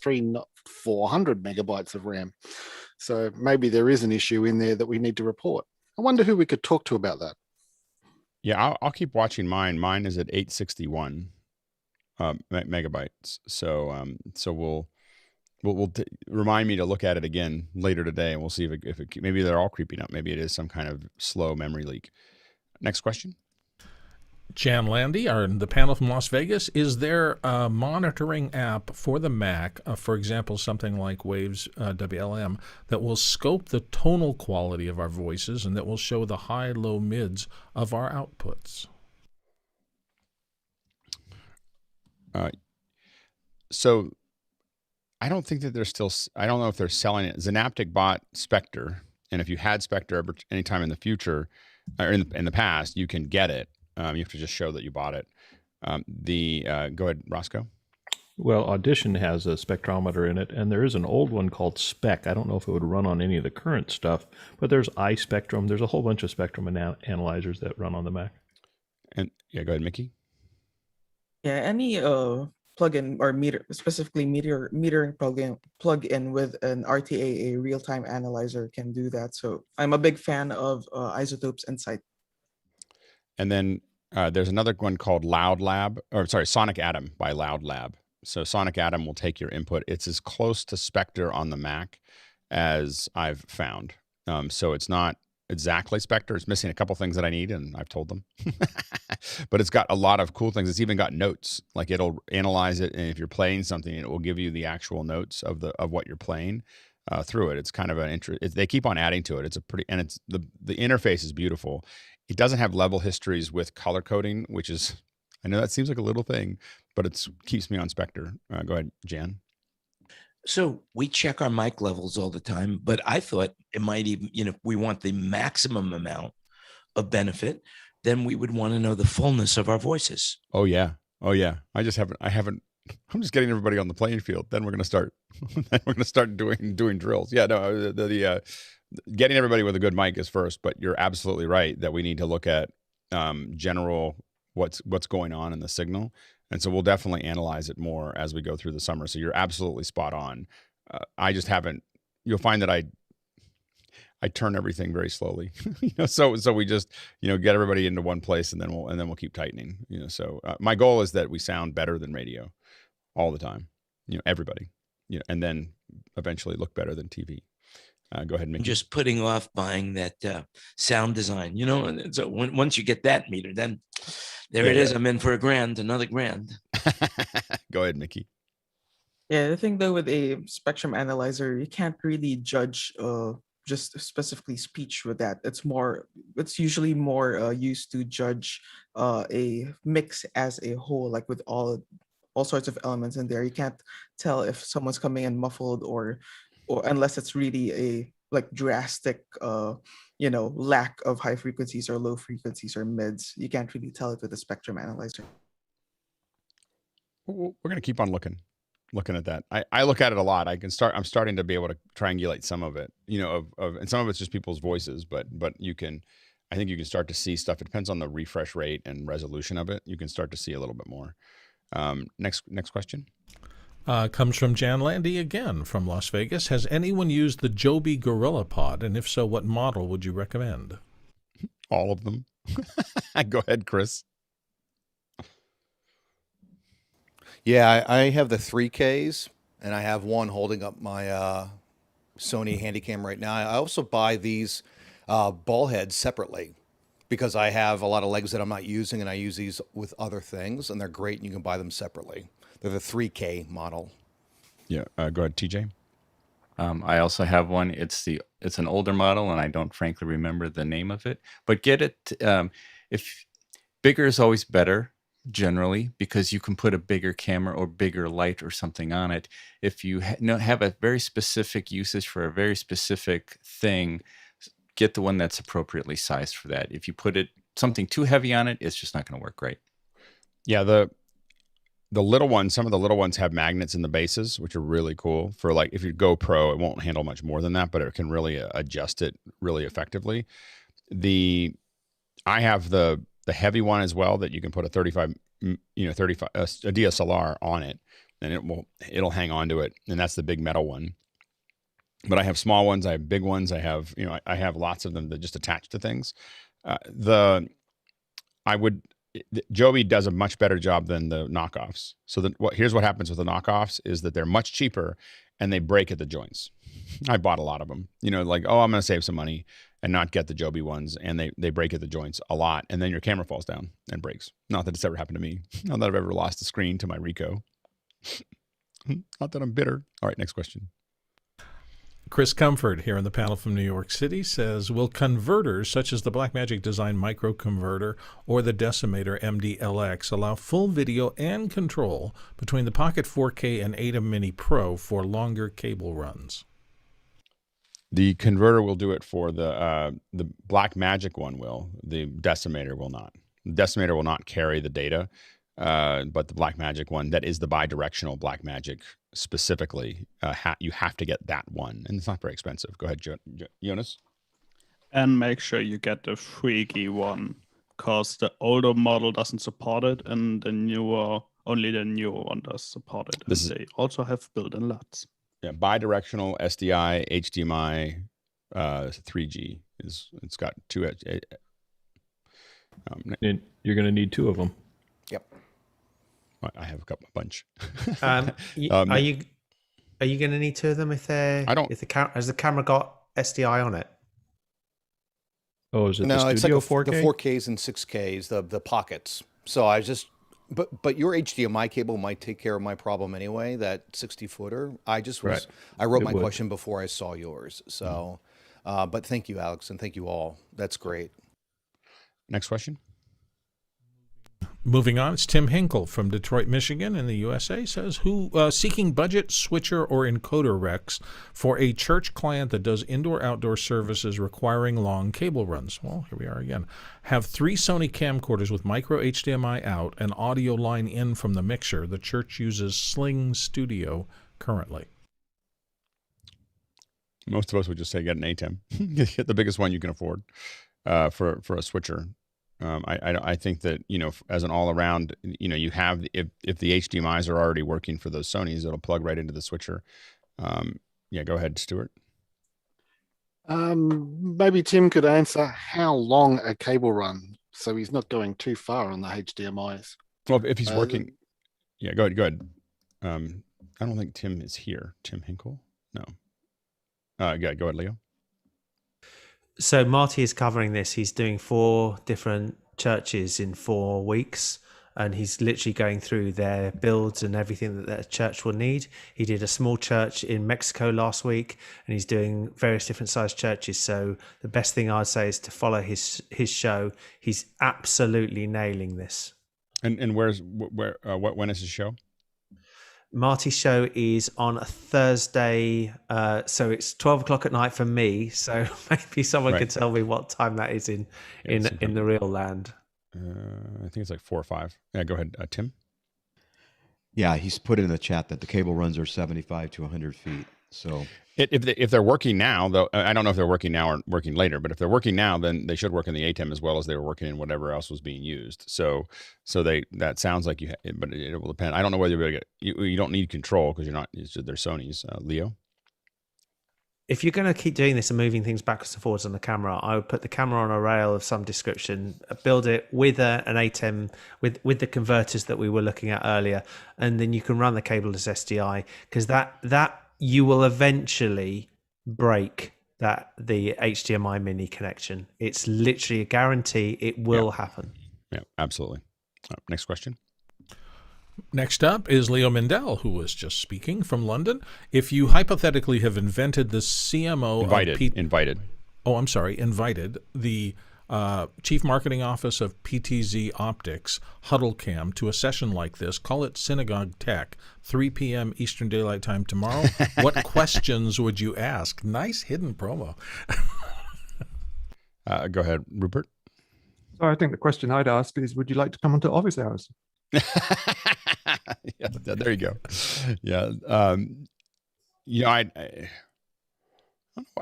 O: 400 megabytes of RAM. So maybe there is an issue in there that we need to report. I wonder who we could talk to about that.
A: Yeah, I'll keep watching mine. Mine is at 861 megabytes. So we'll remind me to look at it again later today, and we'll see if it maybe they're all creeping up. Maybe it is some kind of slow memory leak. Next question.
B: Jan Landy, the panel from Las Vegas. Is there a monitoring app for the Mac, for example, something like Waves WLM, that will scope the tonal quality of our voices and that will show the high, low, mids of our outputs?
A: So I don't think that I don't know if they're selling it. Synaptic bought Spectre, and if you had Spectre anytime in the future, or in the past, you can get it. You have to just show that you bought it. Go ahead, Roscoe.
F: Well, Audition has a spectrometer in it, and there is an old one called Spec. I don't know if it would run on any of the current stuff, but there's iSpectrum. There's a whole bunch of spectrum analyzers that run on the Mac.
A: And yeah, go ahead, Mickey.
D: Yeah, any plugin or specifically metering plugin with an RTAA real-time analyzer can do that. So I'm a big fan of Isotopes Insight.
A: And then there's another one called Sonic Atem by Loud Lab. So Sonic Atem will take your input. It's as close to Spectre on the Mac as I've found. So it's not exactly Spectre. It's missing a couple things that I need, and I've told them. But it's got a lot of cool things. It's even got notes. Like it'll analyze it, and if you're playing something, it will give you the actual notes of what you're playing. through it. It's kind of an interest. They keep on adding to it. It's a pretty, and it's the interface is beautiful. It doesn't have level histories with color coding, which is, I know that seems like a little thing, but it keeps me on Spectre. Go ahead, Jan.
K: So we check our mic levels all the time, but I thought it might even, if we want the maximum amount of benefit, then we would want to know the fullness of our voices.
A: Oh yeah. I haven't, I'm just getting everybody on the playing field. Then we're going to start doing drills. Yeah, no, getting everybody with a good mic is first, but you're absolutely right that we need to look at general what's going on in the signal. And so we'll definitely analyze it more as we go through the summer. So you're absolutely spot on. I just haven't, you'll find that I turn everything very slowly, so we just, get everybody into one place and then we'll keep tightening, so my goal is that we sound better than radio all the time, everybody, and then eventually look better than TV. Go ahead, Mickey.
K: Just putting off buying that sound design, and so once you get that meter, then there it is. I'm in for another grand.
A: Go ahead, Mickey.
D: Yeah, the thing though with a spectrum analyzer, you can't really judge just specifically speech with that. It's usually more used to judge a mix as a whole, like with all sorts of elements in there. You can't tell if someone's coming in muffled or unless it's really a drastic lack of high frequencies or low frequencies or mids. You can't really tell it with a spectrum analyzer.
A: We're going to keep on looking at that. I look at it a lot. I'm starting to be able to triangulate some of it, and some of it's just people's voices, but I think you can start to see stuff. It depends on the refresh rate and resolution of it. You can start to see a little bit more. Next question.
B: Comes from Jan Landy again from Las Vegas. Has anyone used the Joby GorillaPod? And if so, what model would you recommend?
A: All of them. Go ahead, Chris.
E: Yeah, I have the 3Ks, and I have one holding up my Sony Handycam right now. I also buy these ball heads separately because I have a lot of legs that I'm not using, and I use these with other things, and they're great, and you can buy them separately. They're the 3K model.
A: Yeah, go ahead, TJ.
C: I also have one. It's an older model, and I don't frankly remember the name of it. But get it. If bigger is always better, generally, because you can put a bigger camera or bigger light or something on it. If you have a very specific usage for a very specific thing, get the one that's appropriately sized for that. If you put something too heavy on it, it's just not going to work great.
A: Yeah, the little ones, some of the little ones have magnets in the bases, which are really cool for if you go pro, it won't handle much more than that, but it can really adjust it really effectively. I have the heavy one as well that you can put a 35 a DSLR on it, and it'll hang on to it, and that's the big metal one. But I have small ones, I have big ones, I have lots of them that just attach to things. Joby does a much better job than the knockoffs. So here's what happens with the knockoffs is that they're much cheaper and they break at the joints. I bought a lot of them, I'm going to save some money and not get the Joby ones. And they break at the joints a lot. And then your camera falls down and breaks. Not that it's ever happened to me. Not that I've ever lost a screen to my Ricoh. Not that I'm bitter. All right, next question.
B: Chris Comfort here on the panel from New York City says, will converters such as the Blackmagic Design Micro Converter or the Decimator MD-LX allow full video and control between the Pocket 4K and Atem Mini Pro for longer cable runs?
A: The converter will do it for the Blackmagic one will. The Decimator will not. The Decimator will not carry the data, but the Blackmagic one, that is the bidirectional Blackmagic specifically, you have to get that one, and it's not very expensive. Go ahead, Jonas.
G: And make sure you get the 3G one, because the older model doesn't support it, and only the newer one does support it. And they also have built-in LUTs.
A: Yeah, bidirectional SDI, HDMI, 3G it's got two.
F: And you're going to need two of them.
E: Yep.
A: I have a bunch.
M: Are you going to need two of them if they're? Has the camera got SDI on it?
F: Oh, is it
E: no?
F: The
E: It's
F: Studio
E: like
F: 4K?
E: The 4Ks and 6Ks, the pockets. So I just But your HDMI cable might take care of my problem anyway. That 60-footer. I just was.
F: Right.
E: I wrote
F: It
E: my
F: would.
E: question before I saw yours. So, but thank you, Alex, and thank you all. That's great.
A: Next question.
B: Moving on, it's Tim Hinkle from Detroit, Michigan in the USA says, who seeking budget switcher or encoder recs for a church client that does indoor-outdoor services requiring long cable runs. Well, here we are again. Have 3 Sony camcorders with micro HDMI out and audio line in from the mixer. The church uses Sling Studio currently.
A: Most of us would just say get an Atem. Get the biggest one you can afford for a switcher. I think that, as an all-around, you have, if the HDMIs are already working for those Sonys, it'll plug right into the switcher. Yeah, go ahead, Stuart.
O: Maybe Tim could answer how long a cable run, so he's not going too far on the HDMIs.
A: Well, if he's working, yeah, go ahead. I don't think Tim is here. Tim Hinkle? No. Yeah, go ahead, Leo.
M: So Marty is covering this. He's doing 4 different churches in 4 weeks, and he's literally going through their builds and everything that their church will need. He did a small church in Mexico last week, and he's doing various different sized churches. So the best thing I'd say is to follow his show. He's absolutely nailing this.
A: And when is his show?
M: Marty's show is on a Thursday, so it's 12 o'clock at night for me. So maybe someone could tell me what time that is in the real land.
A: I think it's like 4 or 5. Yeah, go ahead, Tim.
R: Yeah, he's put in the chat that the cable runs are 75 to 100 feet. So
A: if they're working now, though, I don't know if they're working now or working later, but if they're working now, then they should work in the Atem as well as they were working in whatever else was being used. So that sounds like but it will depend. I don't know whether you'll get you don't need control because they're Sony's. Leo.
M: If you're going to keep doing this and moving things backwards and forwards on the camera, I would put the camera on a rail of some description, build it with an Atem, with the converters that we were looking at earlier, and then you can run the cable as SDI, because that you will eventually break the HDMI mini connection. It's literally a guarantee it will happen.
A: Yeah, absolutely. Next question.
B: Next up is Leo Mindell, who was just speaking from London. If you hypothetically have invented the CMO
A: invited
B: the Chief Marketing Office of PTZoptics, Huddlecam, to a session like this, call it Synagogue Tech, 3 p.m. Eastern Daylight Time tomorrow. What questions would you ask? Nice hidden promo.
A: Go ahead, Rupert.
L: So I think the question I'd ask is, would you like to come onto office hours?
A: Yeah, there you go. Yeah. I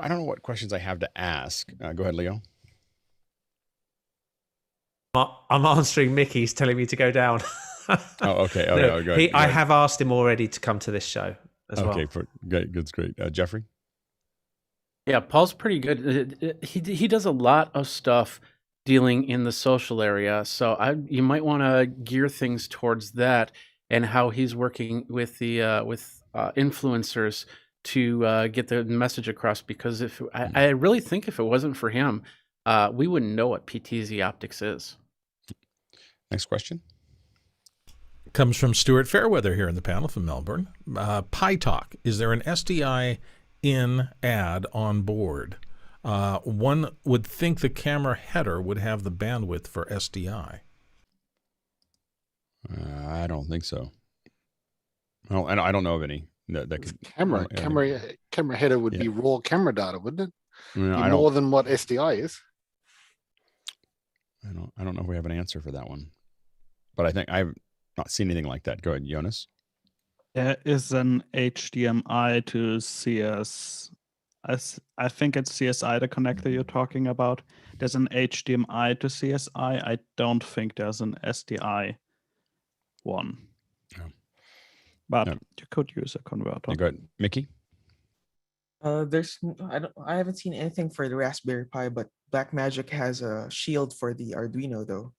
A: don't know what questions I have to ask. Go ahead, Leo.
M: I'm answering Mickey's telling me to go down.
A: Oh, okay. Oh,
M: No,
A: yeah, go ahead.
M: I have asked him already to come to this show as well.
A: Okay, that's great. Jeffrey?
N: Yeah, Paul's pretty good. He does a lot of stuff dealing in the social area, so you might want to gear things towards that and how he's working with the influencers to get the message across. Because I really think if it wasn't for him, we wouldn't know what PTZoptics is.
A: Next question.
B: Comes from Stuart Fairweather here in the panel from Melbourne. Pi Talk. Is there an SDI In ad on board? One would think the camera header would have the bandwidth for SDI.
A: I don't think so. I don't know of any that could.
O: Camera header would be raw camera data, wouldn't it?
A: No,
O: more than what SDI is.
A: I don't know if we have an answer for that one, but I think I've not seen anything like that. Go ahead, Jonas.
G: There is an HDMI to CS. I think it's CSI, the connector you're talking about. There's an HDMI to CSI. I don't think there's an SDI one.
A: Oh.
G: But you could use a converter.
A: Go ahead, Mickey.
D: I haven't seen anything for the Raspberry Pi, but Blackmagic has a shield for the Arduino though.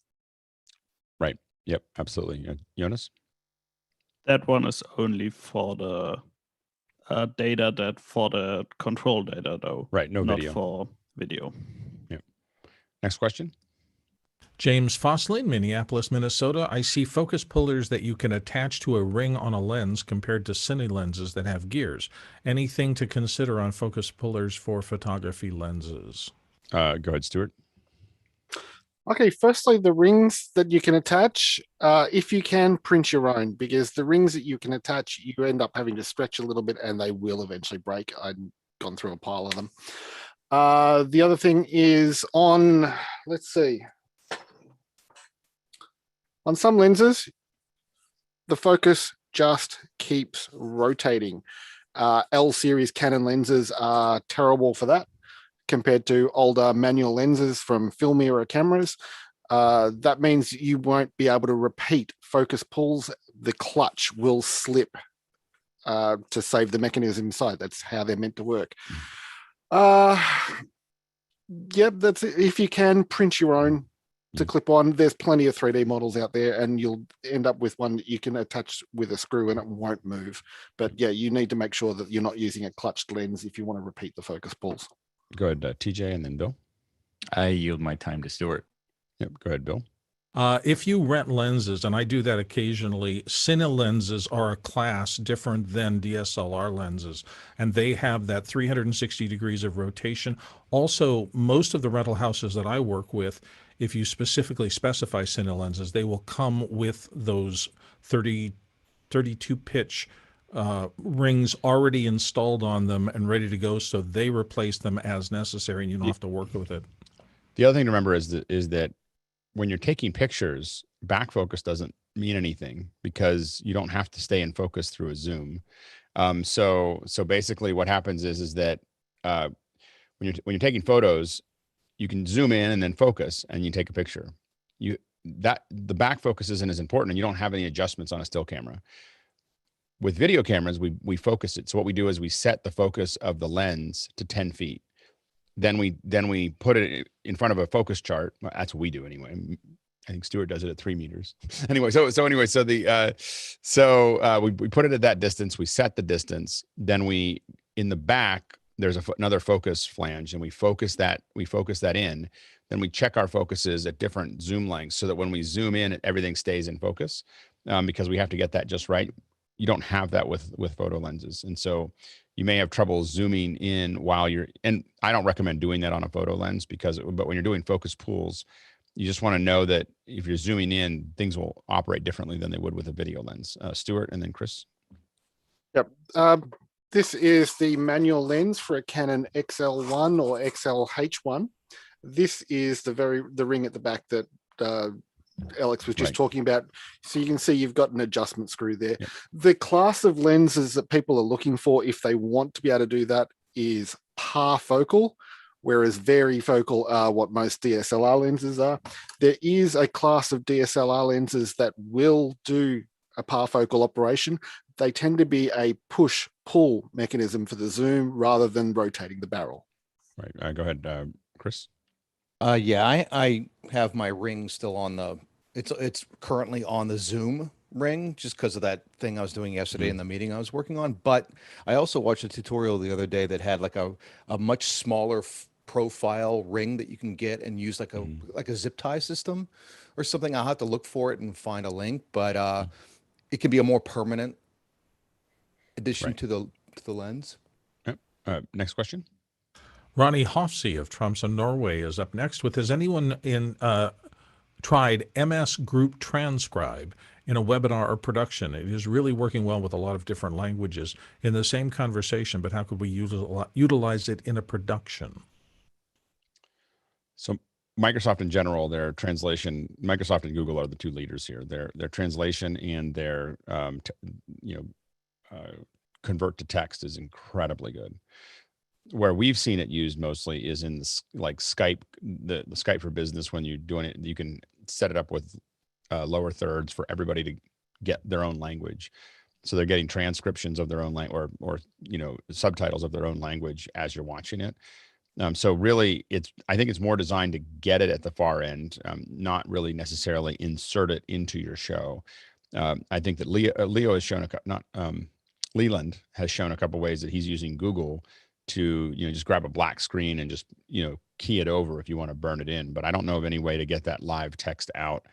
A: Right. Yep. Absolutely. Jonas.
G: That one is only for the data for the control data though.
A: Right. No
G: not
A: video.
G: for video.
A: Yep. Next question.
B: James Fosslin, Minneapolis, Minnesota. I see focus pullers that you can attach to a ring on a lens compared to cine lenses that have gears. Anything to consider on focus pullers for photography lenses?
A: Go ahead, Stuart.
O: Okay, firstly, the rings that you can attach, if you can, print your own, because the rings that you can attach, you end up having to stretch a little bit and they will eventually break. I've gone through a pile of them. The other thing is on, let's see, on some lenses, the focus just keeps rotating. L series Canon lenses are terrible for that, compared to older manual lenses from film era cameras. That means you won't be able to repeat focus pulls. The clutch will slip to save the mechanism inside. That's how they're meant to work. Yep, that's it. If you can, print your own to clip on. There's plenty of 3D models out there, and you'll end up with one that you can attach with a screw and it won't move. But yeah, you need to make sure that you're not using a clutched lens if you want to repeat the focus pulls.
A: Go ahead, TJ, and then Bill.
C: I yield my time to Stuart.
A: Yep, go ahead, Bill.
B: If you rent lenses, and I do that occasionally, cine lenses are a class different than DSLR lenses, and they have that 360 degrees of rotation. Also, most of the rental houses that I work with, if you specifically specify cine lenses, they will come with those 32 pitch rings already installed on them and ready to go, so they replace them as necessary, and you don't have to work with it.
A: The other thing to remember is that when you're taking pictures, back focus doesn't mean anything because you don't have to stay in focus through a zoom. So basically, what happens is that when you're taking photos, you can zoom in and then focus, and you take a picture. The back focus isn't as important, and you don't have any adjustments on a still camera. With video cameras, we focus it. So what we do is we set the focus of the lens to 10 feet. Then we put it in front of a focus chart. Well, that's what we do anyway. I think Stuart does it at 3 meters. Anyway, we put it at that distance. We set the distance. Then in the back there's another focus flange, and we focus that in. Then we check our focuses at different zoom lengths so that when we zoom in, everything stays in focus, because we have to get that just right. You don't have that with photo lenses, and so you may have trouble zooming in and I don't recommend doing that on a photo lens but when you're doing focus pulls, you just want to know that if you're zooming in, things will operate differently than they would with a video lens. Stuart, and then Chris.
O: Yep. This is the manual lens for a Canon XL1 or XLH1. This is the ring at the back that Alex was just talking about. So you can see you've got an adjustment screw there. Yep. The class of lenses that people are looking for, if they want to be able to do that, is parfocal, whereas varifocal are what most DSLR lenses are. There is a class of DSLR lenses that will do a parfocal operation. They tend to be a push-pull mechanism for the zoom rather than rotating the barrel.
A: Right. Go ahead, Chris.
E: Yeah, I have my ring still on it's currently on the zoom ring just because of that thing I was doing yesterday in the meeting I was working on. But I also watched a tutorial the other day that had like a much smaller profile ring that you can get and use like a zip tie system or something. I'll have to look for it and find a link, but it can be a more permanent addition to the lens.
A: Yep. Next question.
B: Ronnie Hofsey of Tromsø, Norway is up next with, has anyone tried MS Group Transcribe in a webinar or production? It is really working well with a lot of different languages in the same conversation, but how could we utilize it in a production?
A: So Microsoft in general, their translation, Microsoft and Google are the two leaders here. Their translation and their convert to text is incredibly good. Where we've seen it used mostly is in like Skype, the Skype for Business. When you're doing it, you can set it up with lower thirds for everybody to get their own language. So they're getting transcriptions of their own language or subtitles of their own language as you're watching it. So really, I think it's more designed to get it at the far end, not really necessarily insert it into your show. I think that Leo has shown Leland has shown a couple ways that he's using Google to just grab a black screen and just key it over if you want to burn it in, but I don't know of any way to get that live text out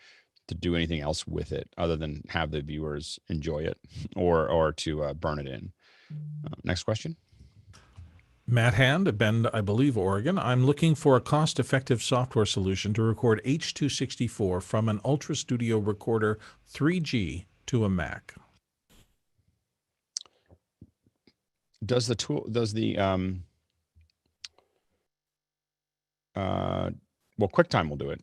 A: to do anything else with it other than have the viewers enjoy it or to burn it in. Next question.
B: Matt Hand, Bend, I believe, Oregon. I'm looking for a cost-effective software solution to record H.264 from an UltraStudio Recorder 3G to a Mac.
A: Does the tool, well, QuickTime will do it.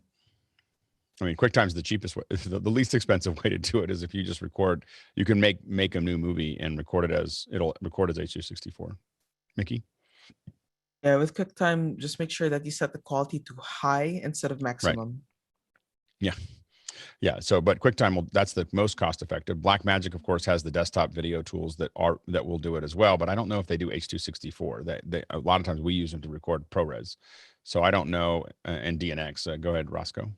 A: I mean, QuickTime's the cheapest way, the least expensive way to do it is if you just record, you can make a new movie and record it as, it'll record as H.264. Mickey?
D: Yeah, with QuickTime, just make sure that you set the quality to high instead of maximum.
A: Yeah. Yeah. So, but QuickTime that's the most cost effective. Blackmagic, of course, has the desktop video tools that will do it as well. But I don't know if they do H.264. A lot of times we use them to record ProRes. So I don't know. And DNX. Go ahead, Roscoe.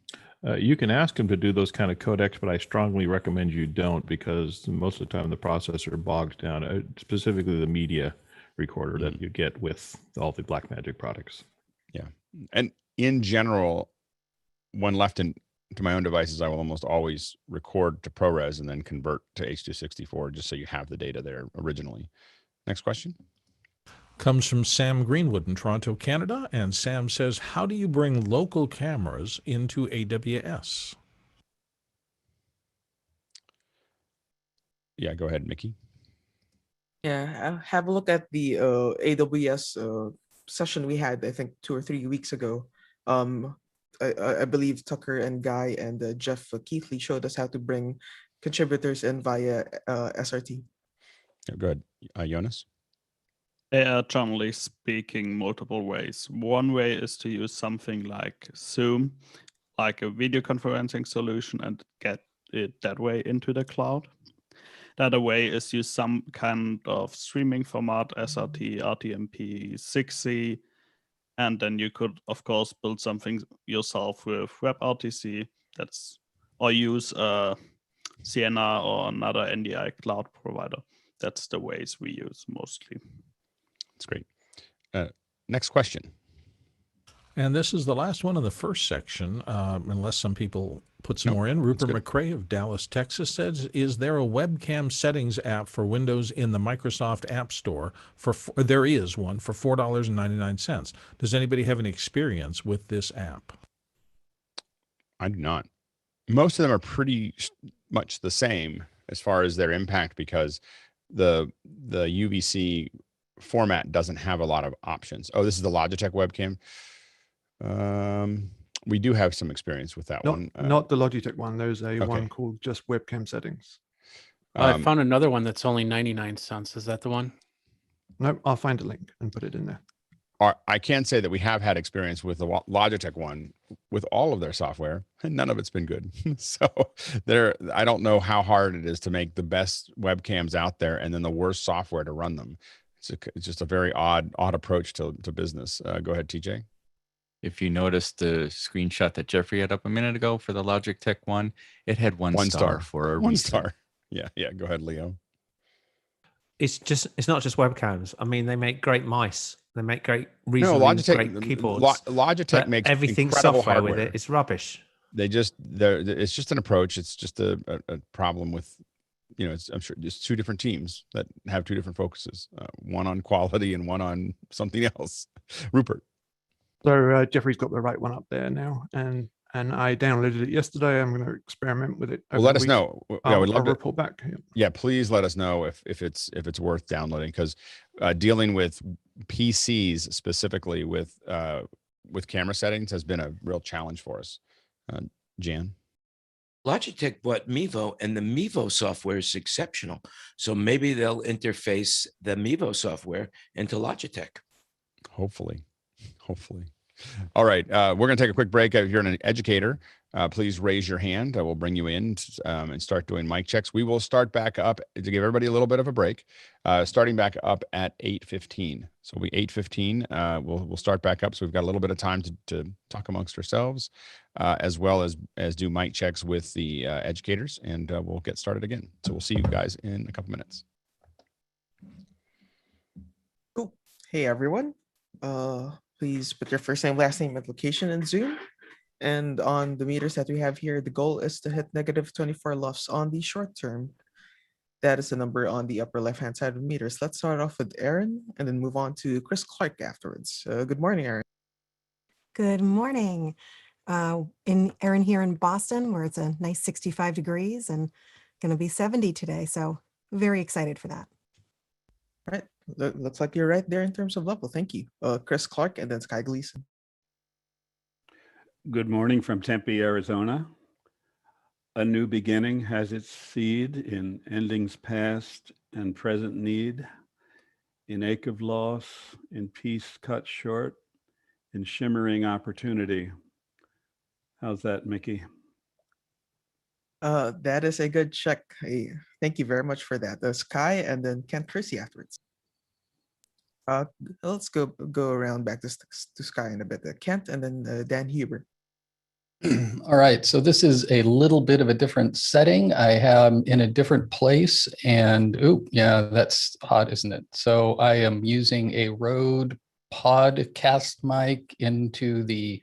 F: You can ask them to do those kind of codecs, but I strongly recommend you don't, because most of the time the processor bogs down, specifically the media recorder that you get with all the Blackmagic products.
A: Yeah. And in general, when left to my own devices, I will almost always record to ProRes and then convert to H.264 just so you have the data there originally. Next question.
B: Comes from Sam Greenwood in Toronto, Canada. And Sam says, how do you bring local cameras into AWS?
A: Yeah, go ahead, Mickey.
D: Yeah, have a look at the AWS session we had, I think 2 or 3 weeks ago. I believe Tucker and Guy and Jeff Keithley showed us how to bring contributors in via SRT.
A: Yeah, go ahead, Jonas.
G: There are, generally speaking, multiple ways. One way is to use something like Zoom, like a video conferencing solution, and get it that way into the cloud. The other way is use some kind of streaming format, SRT, RTMP, 6C, and then you could, of course, build something yourself with WebRTC. Or use CNR or another NDI cloud provider. That's the ways we use mostly.
A: That's great. Next question.
B: And this is the last one of the first section, unless some people put some more in. Rupert McRae of Dallas, Texas says, is there a webcam settings app for Windows in the Microsoft App Store? There is one for $4.99. Does anybody have any experience with this app?
A: I do not. Most of them are pretty much the same as far as their impact, because the UVC format doesn't have a lot of options. Oh, this is the Logitech webcam. We do have some experience with that one.
L: Not the Logitech one. There's a one called just Webcam Settings.
N: I found another one that's only 99 cents. Is that the one?
L: No, I'll find a link and put it in there.
A: I can say that we have had experience with the Logitech one with all of their software, and none of it's been good. So I don't know how hard it is to make the best webcams out there and then the worst software to run them. It's just a very odd approach to business. Go ahead, TJ.
C: If you noticed the screenshot that Jeffrey had up a minute ago for the Logitech one, it had one star for a
A: one
C: reason.
A: Star. Yeah. Go ahead, Leo.
M: It's not just webcams. I mean, they make great mice. They make great great keyboards.
A: Logitech makes
M: everything
A: incredible
M: software
A: hardware
M: with it. It's rubbish.
A: It's just an approach. It's just a problem with, I'm sure there's two different teams that have two different focuses, one on quality and one on something else. Rupert.
L: So Jeffrey's got the right one up there now, and I downloaded it yesterday. I'm going to experiment with it.
A: Well, let us know.
L: I'll
A: we'd love to
L: report back.
A: Yeah, please let us know if it's worth downloading, because dealing with PCs specifically with camera settings has been a real challenge for us. Jan.
K: Logitech bought Mevo, and the Mevo software is exceptional. So maybe they'll interface the Mevo software into Logitech.
A: Hopefully. All right. We're going to take a quick break. If you're an educator, please raise your hand. We'll bring you in and start doing mic checks. We will start back up to give everybody a little bit of a break, starting back up at 8:15. So we 8:15. We'll start back up. So we've got a little bit of time to talk amongst ourselves, as well as do mic checks with the educators, and we'll get started again. So we'll see you guys in a couple minutes.
D: Cool. Hey, everyone. Please put your first name, last name, and location in Zoom. And on the meters that we have here, the goal is to hit negative 24 LUFS on the short term. That is the number on the upper left-hand side of the meters. Let's start off with Aaron and then move on to Chris Clark afterwards. Good morning, Aaron.
S: Good morning. Aaron here in Boston, where it's a nice 65 degrees and going to be 70 today. So very excited for that.
D: All right. Looks like you're right there in terms of level. Thank you. Chris Clark and then Sky Gleason.
T: Good morning from Tempe, Arizona. A new beginning has its seed in endings past and present need, in ache of loss, in peace cut short, in shimmering opportunity. How's that, Mickey?
D: That is a good check. Hey, thank you very much for that. Sky and then Kent Chrissy afterwards. Let's go around back to Sky in a bit. Kent and then Dan Huber.
U: All right, so this is a little bit of a different setting. I am in a different place and, oh, yeah, that's hot, isn't it? So I am using a Rode podcast mic into the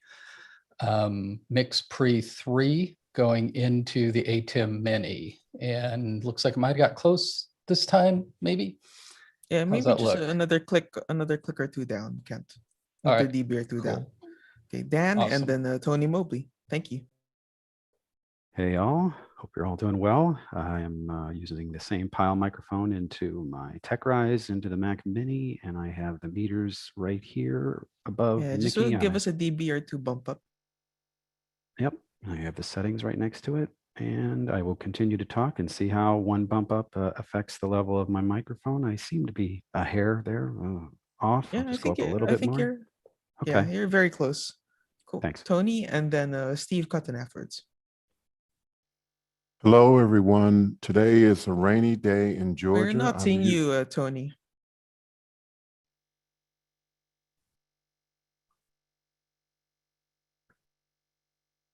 U: Mix Pre 3 going into the Atem Mini. And looks like I might have got close this time, maybe?
D: Yeah,
U: How's
D: maybe
U: that
D: just
U: look?
D: another click or two down, Kent.
U: All
D: Another
U: right,
D: dB or two
U: cool.
D: down. Okay, Dan and
U: Awesome.
D: then Tony Mobley. Thank you.
V: Hey all, hope you're all doing well. I am using the same pile microphone into my TechRise, into the Mac Mini, and I have the meters right here above
D: Yeah, just
V: Mickey.
D: give us a dB or two bump up.
V: Yep, I have the settings right next to it, and I will continue to talk and see how one bump up affects the level of my microphone. I seem to be a hair there off.
D: Yeah,
V: I'll just go up a little bit more.
D: you're
V: Okay,
D: yeah, you're very close. Cool.
V: thanks.
D: Tony and then Steve Cutton afterwards.
W: Hello, everyone. Today is a rainy day in Georgia.
D: We're not seeing you, Tony.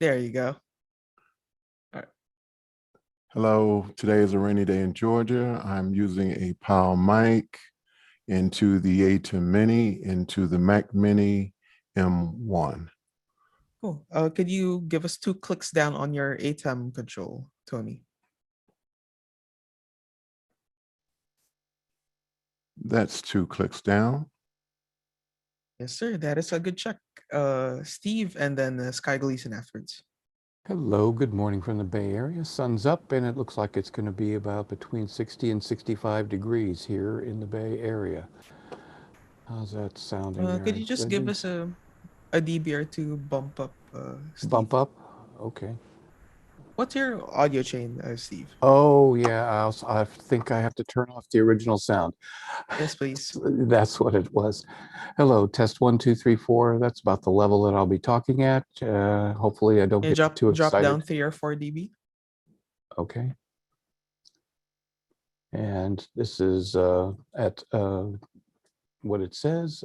D: There you go.
W: Hello, today is a rainy day in Georgia. I'm using a PAL mic into the Atem Mini, into the Mac Mini M1.
D: Cool. Could you give us 2 clicks down on your Atem control, Tony?
W: That's 2 clicks down.
D: Yes, sir. That is a good check. Steve and then Sky Gleason afterwards.
X: Hello, good morning from the Bay Area. Sun's up and it looks like it's going to be about between 60 and 65 degrees here in the Bay Area. How's that sounding there?
D: Could you just give us a dB or two bump up, Steve?
X: Bump up? Okay.
D: What's your audio chain, Steve?
X: Oh, yeah, I think I have to turn off the original sound.
D: Yes, please.
X: That's what it was. Hello, test 1, 2, 3, 4. That's about the level that I'll be talking at. Hopefully I don't get too excited.
D: Drop down 3 or 4 dB.
X: Okay. And this is at what it says.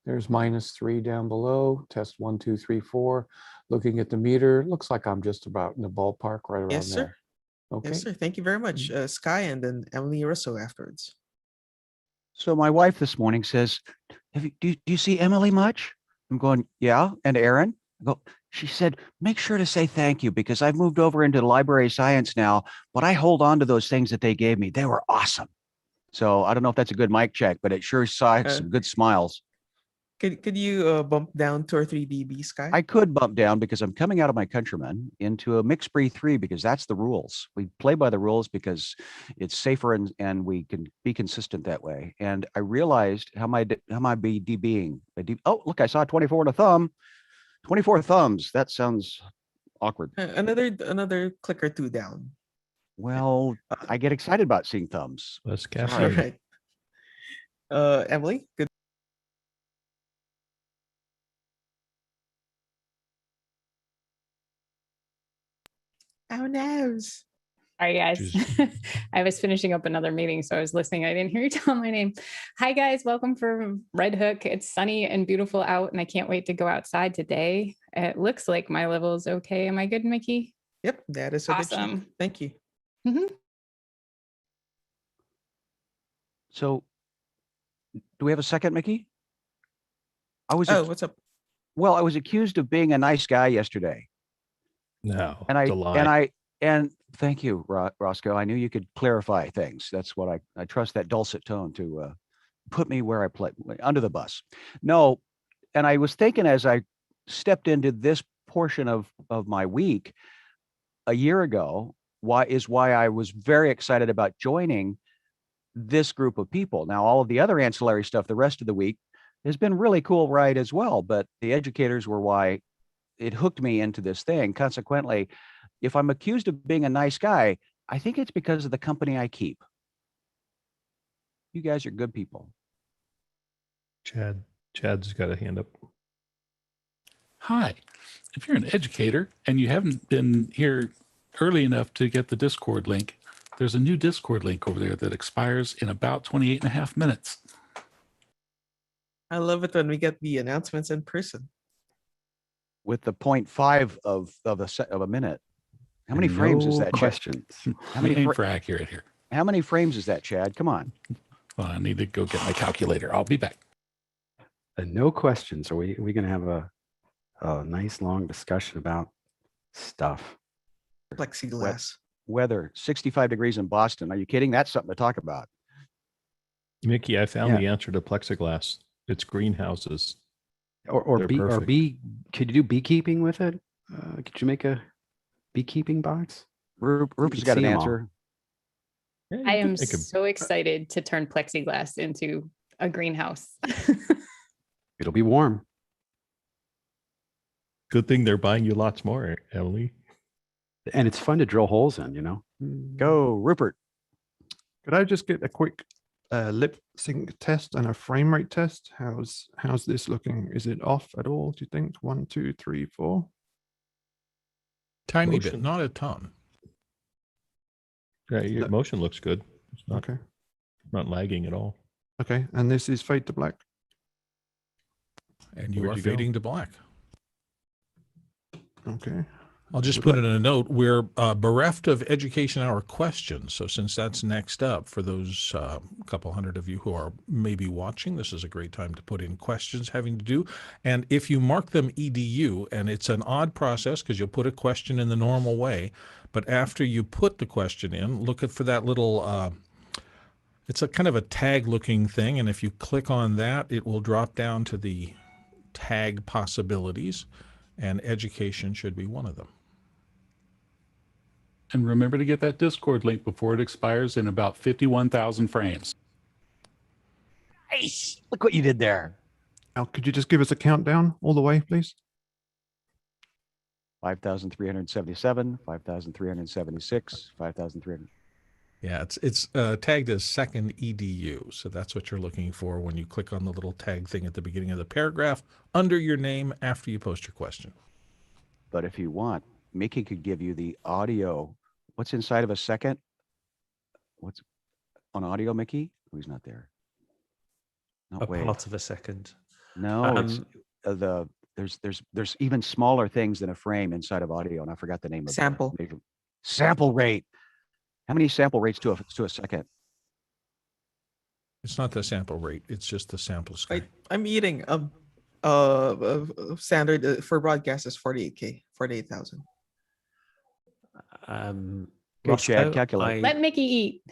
X: There's -3 down below. Test 1, 2, 3, 4. Looking at the meter, looks like I'm just about in the ballpark right around
D: Yes, sir.
X: there. Okay.
D: Yes, sir. Thank you very much. Sky and then Emily Russo afterwards.
Y: So my wife this morning says, do you see Emily much? I'm going, yeah. And Aaron? I go, she said, make sure to say thank you because I've moved over into library science now, but I hold on to those things that they gave me. They were awesome. So I don't know if that's a good mic check, but it sure saw some good smiles.
D: Could you bump down 2 or 3 dB, Sky?
Y: I could bump down because I'm coming out of my Countryman into a Mix Pre 3 because that's the rules. We play by the rules because it's safer and we can be consistent that way. And I realized how am I be DBing? Oh, look, I saw 24 and a thumb. 24 thumbs. That sounds awkward.
D: Another click or 2 down.
Y: Well, I get excited about seeing thumbs.
F: Let's
D: All right. Emily, good. Oh no.
Z: Sorry, guys. I was finishing up another meeting, so I was listening. I didn't hear you tell my name. Hi, guys. Welcome from Red Hook. It's sunny and beautiful out, and I can't wait to go outside today. It looks like my level is okay. Am I good, Mickey?
D: Yep, that is a good check.
Z: Awesome.
D: Thank you.
Y: So do we have a second, Mickey? I was
D: Oh, what's up?
Y: well, I was accused of being a nice guy yesterday.
F: No,
Y: And
F: it's a lie.
Y: and thank you, Roscoe. I knew you could clarify things. That's what I trust that dulcet tone to put me where I play under the bus. No, and I was thinking as I stepped into this portion of my week a year ago, why I was very excited about joining this group of people. Now, all of the other ancillary stuff the rest of the week has been really cool ride as well, but the educators were why it hooked me into this thing. Consequently, if I'm accused of being a nice guy, I think it's because of the company I keep. You guys are good people.
F: Chad's got a hand up.
H: Hi. If you're an educator and you haven't been here early enough to get the Discord link, there's a new Discord link over there that expires in about 28 and a half minutes.
D: I love it when we get the announcements in person.
Y: With the 0.5 of a minute. How many frames is that?
V: Questions.
H: How many aim for accurate here?
Y: How many frames is that, Chad? Come on.
H: Well, I need to go get my calculator. I'll be back.
V: No questions. Are we going to have a nice long discussion about stuff?
D: Plexiglass.
Y: Weather, 65 degrees in Boston. Are you kidding? That's something to talk about.
F: Mickey, I found the answer to plexiglass. It's greenhouses.
V: Or
F: They're
V: bee. Could you do beekeeping with it? Could you make a beekeeping box?
Y: Rupert's got an answer.
Z: I am so excited to turn plexiglass into a greenhouse.
V: It'll be warm.
F: Good thing they're buying you lots more, Emily.
V: And it's fun to drill holes in, you know?
Y: Go, Rupert.
L: Could I just get a quick lip sync test and a frame rate test? How's this looking? Is it off at all, do you think? 1, 2, 3, 4?
B: Tiny bit, not a ton.
F: Yeah, your motion looks good. It's not,
L: okay.
F: Not lagging at all.
L: Okay, and this is fade to black.
B: And you
F: Where'd
B: are
F: you go?
B: fading to black.
L: Okay.
B: I'll just put it in a note. We're bereft of education hour questions. So since that's next up, for those couple hundred of you who are maybe watching, this is a great time to put in questions having to do. And if you mark them EDU, and it's an odd process because you'll put a question in the normal way, but after you put the question in, look for that little, it's a kind of a tag looking thing. And if you click on that, it will drop down to the tag possibilities, and education should be one of them.
H: And remember to get that Discord link before it expires in about 51,000 frames.
Y: Nice. Look what you did there.
L: Now, could you just give us a countdown all the way, please?
Y: 5,377, 5,376, 5,300.
B: Yeah, it's tagged as second EDU. So that's what you're looking for when you click on the little tag thing at the beginning of the paragraph under your name after you post your question.
Y: But if you want, Mickey could give you the audio. What's inside of a second? What's on audio, Mickey? Who's not there?
M: A part of a second.
Y: No, it's there's even smaller things than a frame inside of audio, and I forgot the name of
D: sample.
Y: Sample rate. How many sample rates to a second?
B: It's not the sample rate. It's just the sample sky.
D: I'm eating standard for broadcast is 48K, 48,000.
Y: Go, Chad, calculate.
Z: Let Mickey eat.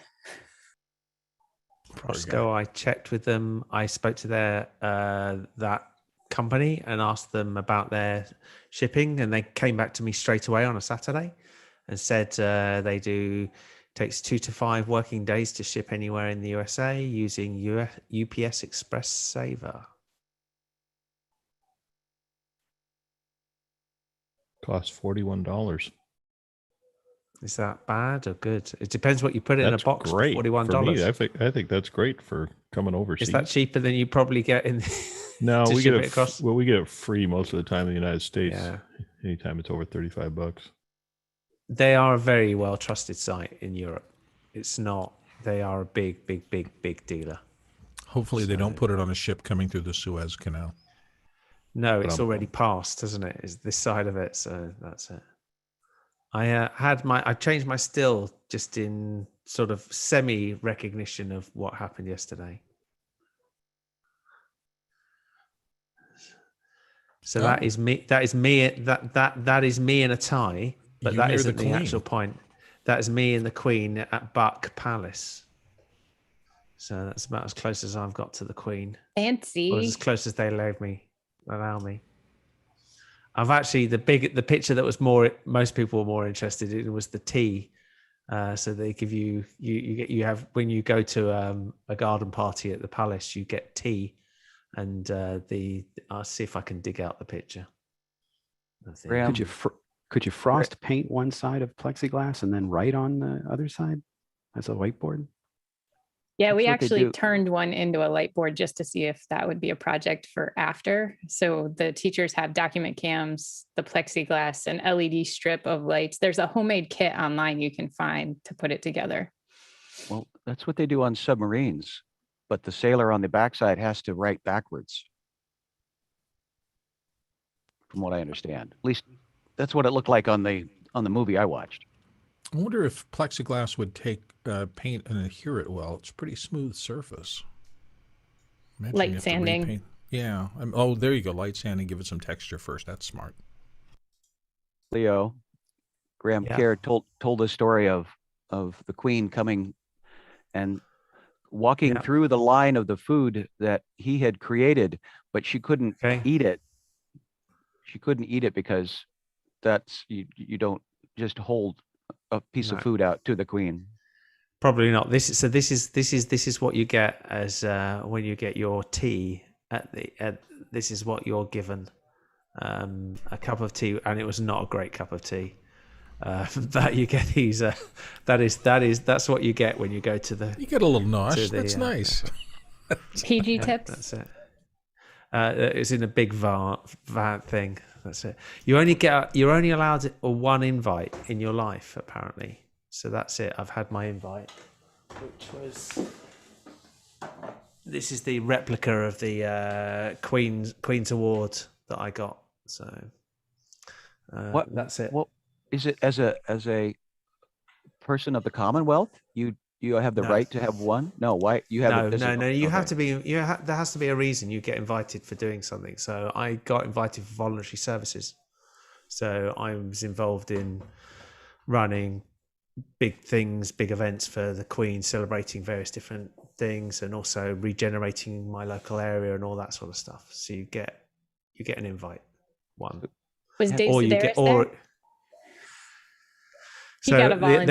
M: Roscoe, I checked with them. I spoke to their that company and asked them about their shipping, and they came back to me straight away on a Saturday and said takes 2 to 5 working days to ship anywhere in the USA using UPS Express Saver.
F: Costs $41.
M: Is that bad or good? It depends what you put in a box.
F: Great
M: for $41.
F: for me. I think that's great for coming overseas.
M: Is that cheaper than you probably get in?
F: No,
M: to
F: we
M: ship
F: get
M: it across?
F: we get it free most of the time in the United States.
M: Yeah.
F: Anytime it's over $35.
M: They are a very well trusted site in Europe. It's not. They are a big dealer.
B: Hopefully they don't put it on a ship coming through the Suez Canal.
M: No, it's already passed, isn't it? It's this side of it, so that's it. I changed my still just in sort of semi recognition of what happened yesterday. So that is me. That is me. That is me in a tie. But that isn't the actual point. That is me and the Queen at Buck Palace. So that's about as close as I've got to the Queen.
Z: Fancy.
M: Or as close as they allow me. I've actually the picture that was most people were more interested in was the tea. So they give you have when you go to a garden party at the palace, you get tea, and I'll see if I can dig out the picture.
V: Could you frost paint one side of plexiglass and then write on the other side as a whiteboard?
Z: Yeah, we actually turned one into a light board just to see if that would be a project for after. So the teachers have document cams, the plexiglass, an LED strip of lights. There's a homemade kit online you can find to put it together.
Y: Well, that's what they do on submarines, but the sailor on the backside has to write backwards. From what I understand, at least that's what it looked like on the movie I watched.
B: I wonder if plexiglass would take paint and adhere it well. It's a pretty smooth surface. Imagine you
Z: light
B: have to
Z: sanding.
B: repaint. Yeah. Oh, there you go. Light sanding. Give it some texture first. That's smart.
Y: Leo, Graham Kerr told the story of the Queen coming and walking through the line of the food that he had created, but she couldn't eat it. She couldn't eat it because that's you don't just hold a piece of food out to the Queen.
M: Probably not. This is what you get as when you get your tea this is what you're given, a cup of tea, and it was not a great cup of tea. But you get these. That's what you get when you go to the.
B: You get a little nosh. That's nice.
Z: PG tips.
M: That's it. It's in a big vat thing. That's it. You're only allowed one invite in your life, apparently. So that's it. I've had my invite, which was. This is the replica of the Queen's Award that I got. So. That's it.
Y: What is it as a person of the Commonwealth? You have the right to have one? No, why you have
M: no. You have to be. There has to be a reason you get invited for doing something. So I got invited for voluntary services. So I was involved in running big things, big events for the Queen, celebrating various different things, and also regenerating my local area and all that sort of stuff. So you get an invite. One.
Z: Was Dave Sedaris there? He got a volunteer.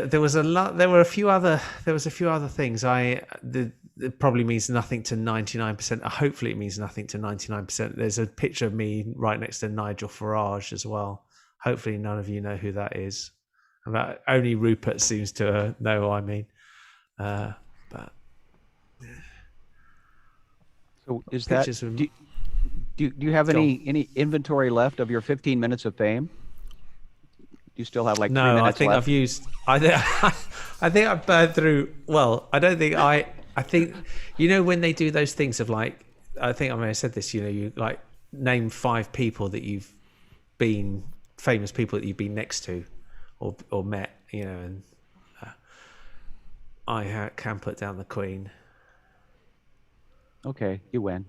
M: There was a lot. There was a few other things. It probably means nothing to 99%. Hopefully, it means nothing to 99%. There's a picture of me right next to Nigel Farage as well. Hopefully, none of you know who that is. Only Rupert seems to know who I mean. But
Y: so is that? Do you have any inventory left of your 15 minutes of fame? You still have like 3 minutes
M: I think
Y: left?
M: I've used. I think I've burned through. Well, I don't think I think when they do those things of like, I think I may have said this. You like name 5 people that you've been famous people that you've been next to, or met. And I can put down the Queen.
Y: Okay, you win.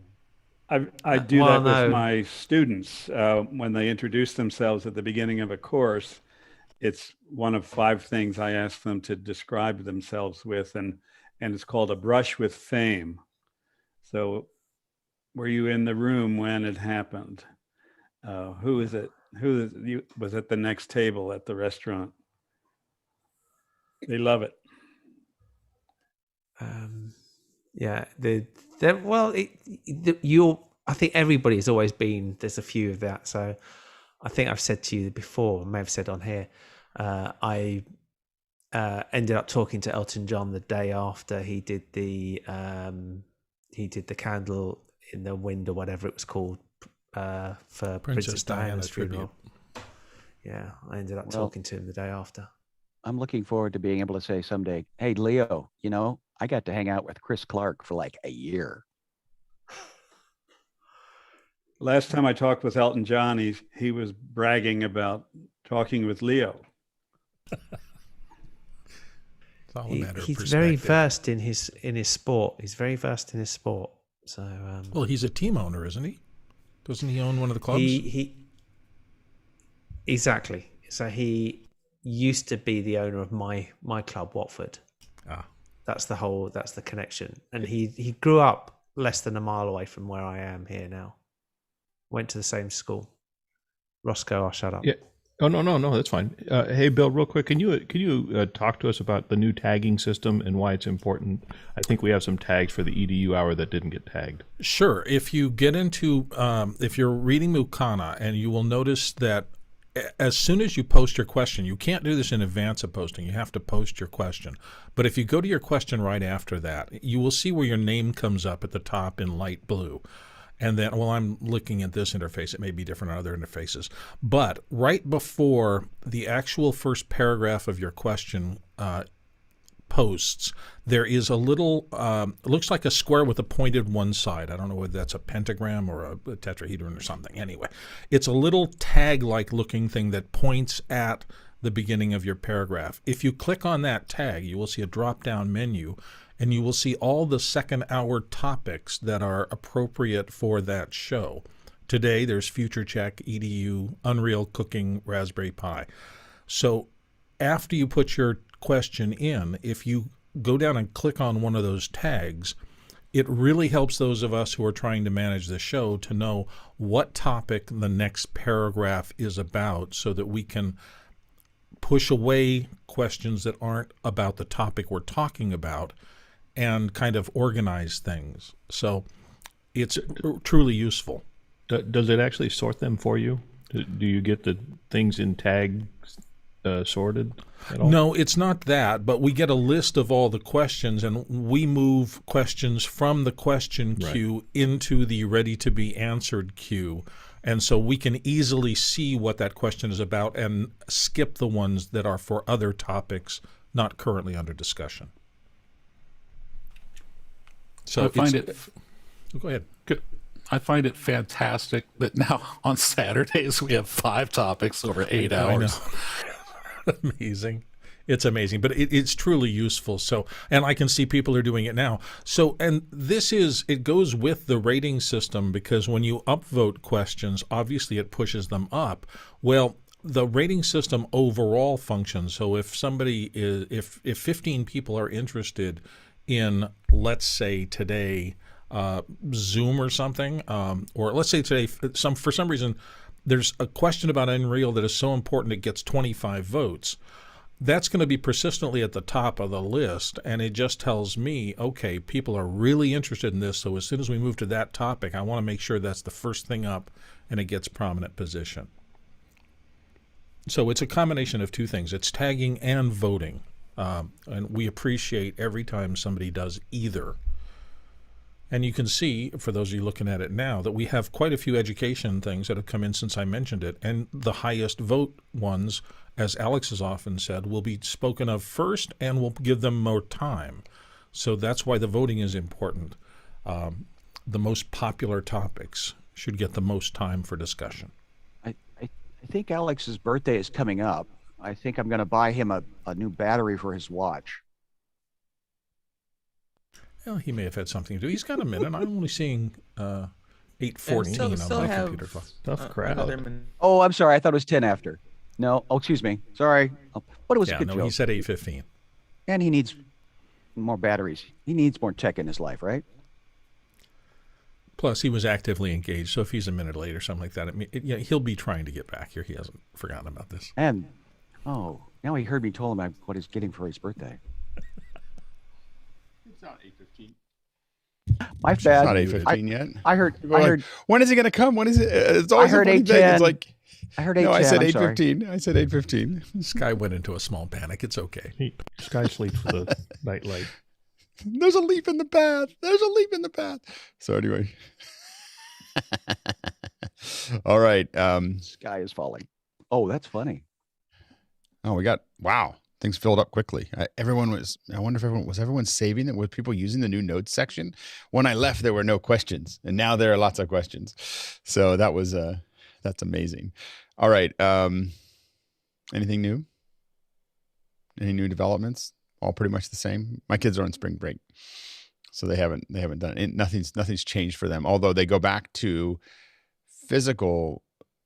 T: I do that with my students when they introduce themselves at the beginning of a course. It's one of 5 things I ask them to describe themselves with, and it's called a brush with fame. So, were you in the room when it happened? Who is it? Who was at the next table at the restaurant? They love it.
M: I think everybody's always been. There's a few of that. So, I think I've said to you before. I may have said on here. I ended up talking to Elton John the day after he did the candle in the wind or whatever it was called for Princess Diana's funeral. Yeah, I ended up talking to him the day after.
Y: I'm looking forward to being able to say someday, "Hey, Leo, I got to hang out with Chris Clark for like a year."
T: Last time I talked with Elton John, he was bragging about talking with Leo.
B: It's all a matter of
M: he's
B: perspective.
M: very versed in his sport. He's very versed in his sport. So
B: well, he's a team owner, isn't he? Doesn't he own one of the clubs?
M: He exactly. So he used to be the owner of my club, Watford. That's the connection. And he grew up less than a mile away from where I am here now. Went to the same school. Roscoe, I'll shut up.
F: Yeah. Oh, no, that's fine. Hey, Bill, real quick, can you talk to us about the new tagging system and why it's important? I think we have some tags for the EDU hour that didn't get tagged.
B: Sure. If you get into, if you're reading Mukana, and you will notice that as soon as you post your question, you can't do this in advance of posting. You have to post your question. But if you go to your question right after that, you will see where your name comes up at the top in light blue. And then, well, I'm looking at this interface. It may be different on other interfaces. But right before the actual first paragraph of your question posts, there is a little, it looks like a square with a pointed one side. I don't know whether that's a pentagram or a tetrahedron or something. Anyway, it's a little tag-like looking thing that points at the beginning of your paragraph. If you click on that tag, you will see a drop-down menu, and you will see all the second hour topics that are appropriate for that show. Today, there's Future Check, EDU, Unreal, Cooking, Raspberry Pi. So after you put your question in, if you go down and click on one of those tags, it really helps those of us who are trying to manage the show to know what topic the next paragraph is about, so that we can push away questions that aren't about the topic we're talking about and kind of organize things. So it's truly useful.
F: Does it actually sort them for you? Do you get the things in tags sorted at all?
B: No, it's not that, but we get a list of all the questions, and we move questions from the question queue into the ready to be answered queue. And so we can easily see what that question is about and skip the ones that are for other topics not currently under discussion. So
H: I find it.
B: Go ahead.
H: I find it fantastic that now on Saturdays we have 5 topics over 8 hours.
B: Amazing. It's amazing, but it's truly useful. So, and I can see people are doing it now. So, and it goes with the rating system, because when you upvote questions, obviously it pushes them up. Well, the rating system overall functions. So if somebody is, if 15 people are interested in, let's say today, Zoom or something, or let's say today, for some reason, there's a question about Unreal that is so important it gets 25 votes. That's going to be persistently at the top of the list, and it just tells me, okay, people are really interested in this, so as soon as we move to that topic, I want to make sure that's the first thing up and it gets prominent position. So it's a combination of two things. It's tagging and voting. And we appreciate every time somebody does either. And you can see, for those of you looking at it now, that we have quite a few education things that have come in since I mentioned it. And the highest vote ones, as Alex has often said, will be spoken of first, and we'll give them more time. So that's why the voting is important. The most popular topics should get the most time for discussion.
Y: I think Alex's birthday is coming up. I think I'm going to buy him a new battery for his watch.
B: Well, he may have had something to do. He's got a minute. I'm only seeing 8:14 on my computer clock.
F: Tough crowd.
Y: Oh, I'm sorry. I thought it was 10 after. No. Oh, excuse me. Sorry. But it was a good joke.
B: He said 8:15.
Y: And he needs more batteries. He needs more tech in his life, right?
B: Plus, he was actively engaged, so if he's a minute late or something like that, he'll be trying to get back here. He hasn't forgotten about this.
Y: And, now he heard me told him what he's getting for his birthday.
T: It's not 8:15.
Y: My bad.
A: It's not 8:15 yet.
Y: I heard.
A: When is he going to come? When is it? It's always
Y: I heard
A: a funny thing. It's like,
Y: I heard 8:10.
A: no, I said
Y: I'm
A: 8:15. I said 8:15.
B: This guy went into a small panic. It's okay.
F: Sky sleeps with a night light.
A: There's a leaf in the path. There's a leaf in the path. So anyway. All right.
Y: Sky is falling. Oh, that's funny.
A: Oh, wow. Things filled up quickly. I wonder if everyone saving it? Were people using the new notes section? When I left, there were no questions, and now there are lots of questions. So that's amazing. All right. Anything new? Any new developments? All pretty much the same. My kids are on spring break, so they haven't done it. Nothing's changed for them. Although they go back to physical,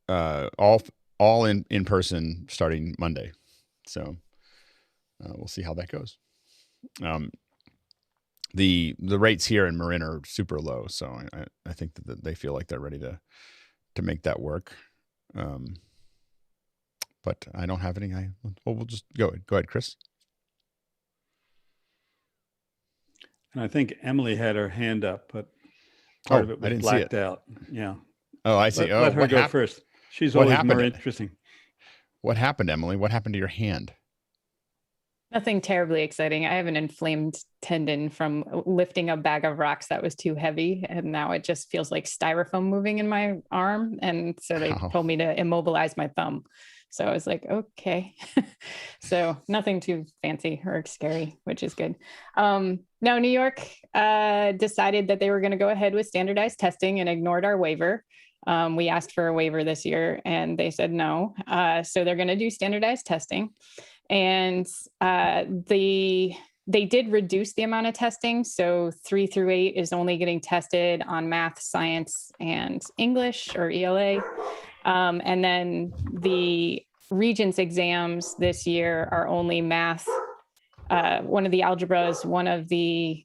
A: all in person starting Monday. So we'll see how that goes. The rates here in Marin are super low, so I think that they feel like they're ready to make that work. But I don't have any. We'll just go ahead, Chris.
T: And I think Emily had her hand up, but part of it was blacked out. Yeah.
A: Oh, I see.
T: Let her go first. She's always more interesting.
A: What happened, Emily? What happened to your hand?
Z: Nothing terribly exciting. I have an inflamed tendon from lifting a bag of rocks that was too heavy. And now it just feels like styrofoam moving in my arm. And so they told me to immobilize my thumb. So I was like, okay. So nothing too fancy or scary, which is good. No, New York decided that they were going to go ahead with standardized testing and ignored our waiver. We asked for a waiver this year and they said no. So they're going to do standardized testing. And they did reduce the amount of testing. So 3 through 8 is only getting tested on math, science, and English or ELA. And then the Regents exams this year are only math, one of the algebras, one of the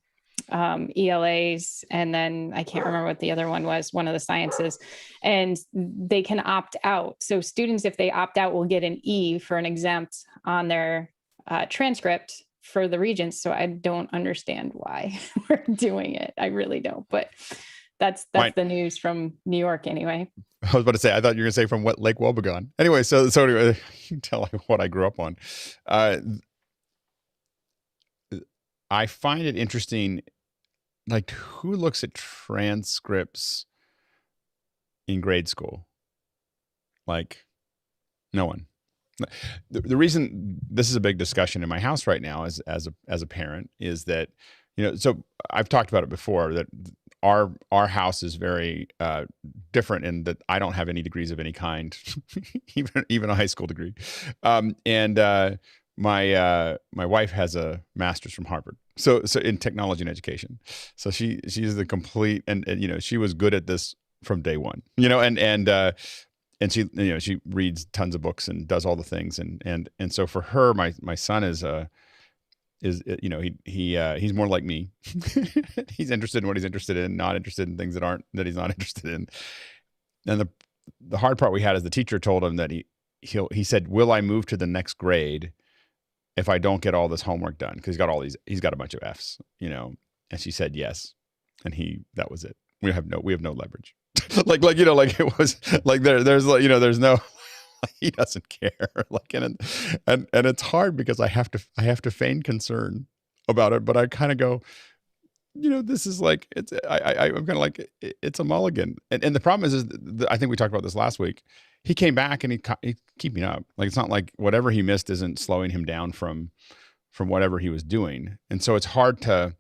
Z: ELAs, and then I can't remember what the other one was, one of the sciences, and they can opt out. So students, if they opt out, will get an E for an exempt on their transcript for the Regents. So I don't understand why we're doing it. I really don't, but that's the news from New York anyway.
A: I was about to say, I thought you were going to say from Lake Wobegon. Anyway, so anyway, you can tell what I grew up on. I find it interesting, like, who looks at transcripts in grade school? Like, no one. The reason this is a big discussion in my house right now as a parent is that, so I've talked about it before, that our house is very different in that I don't have any degrees of any kind, even a high school degree. My wife has a master's from Harvard, so in technology and education. So she's the complete, and she was good at this from day one. And she reads tons of books and does all the things, and so for her, my son is he's more like me. He's interested in what he's interested in, not interested in things that he's not interested in. And the hard part we had is the teacher told him that he said, "Will I move to the next grade if I don't get all this homework done?" Because he's got a bunch of Fs, and she said yes, and that was it. We have no leverage. like it was like there's no, he doesn't care. And it's hard because I have to feign concern about it, but I kind of go, this is like, I'm kind of like, it's a mulligan. And the problem is I think we talked about this last week. He came back and he's keeping up. Like, it's not like whatever he missed isn't slowing him down from whatever he was doing. And so it's hard to,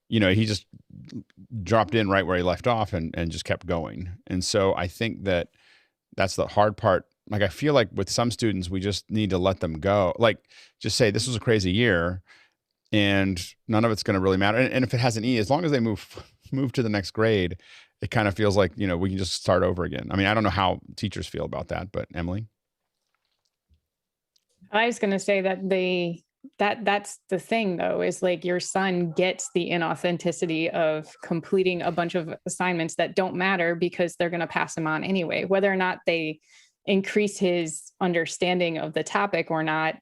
A: he just dropped in right where he left off and just kept going. And so I think that's the hard part. Like, I feel like with some students, we just need to let them go. Like, just say, this was a crazy year and none of it's going to really matter. And if it has an E, as long as they move to the next grade, it kind of feels like, we can just start over again. I mean, I don't know how teachers feel about that, but Emily?
Z: I was going to say that that's the thing, though, is like your son gets the inauthenticity of completing a bunch of assignments that don't matter because they're going to pass him on anyway. Whether or not they increase his understanding of the topic or not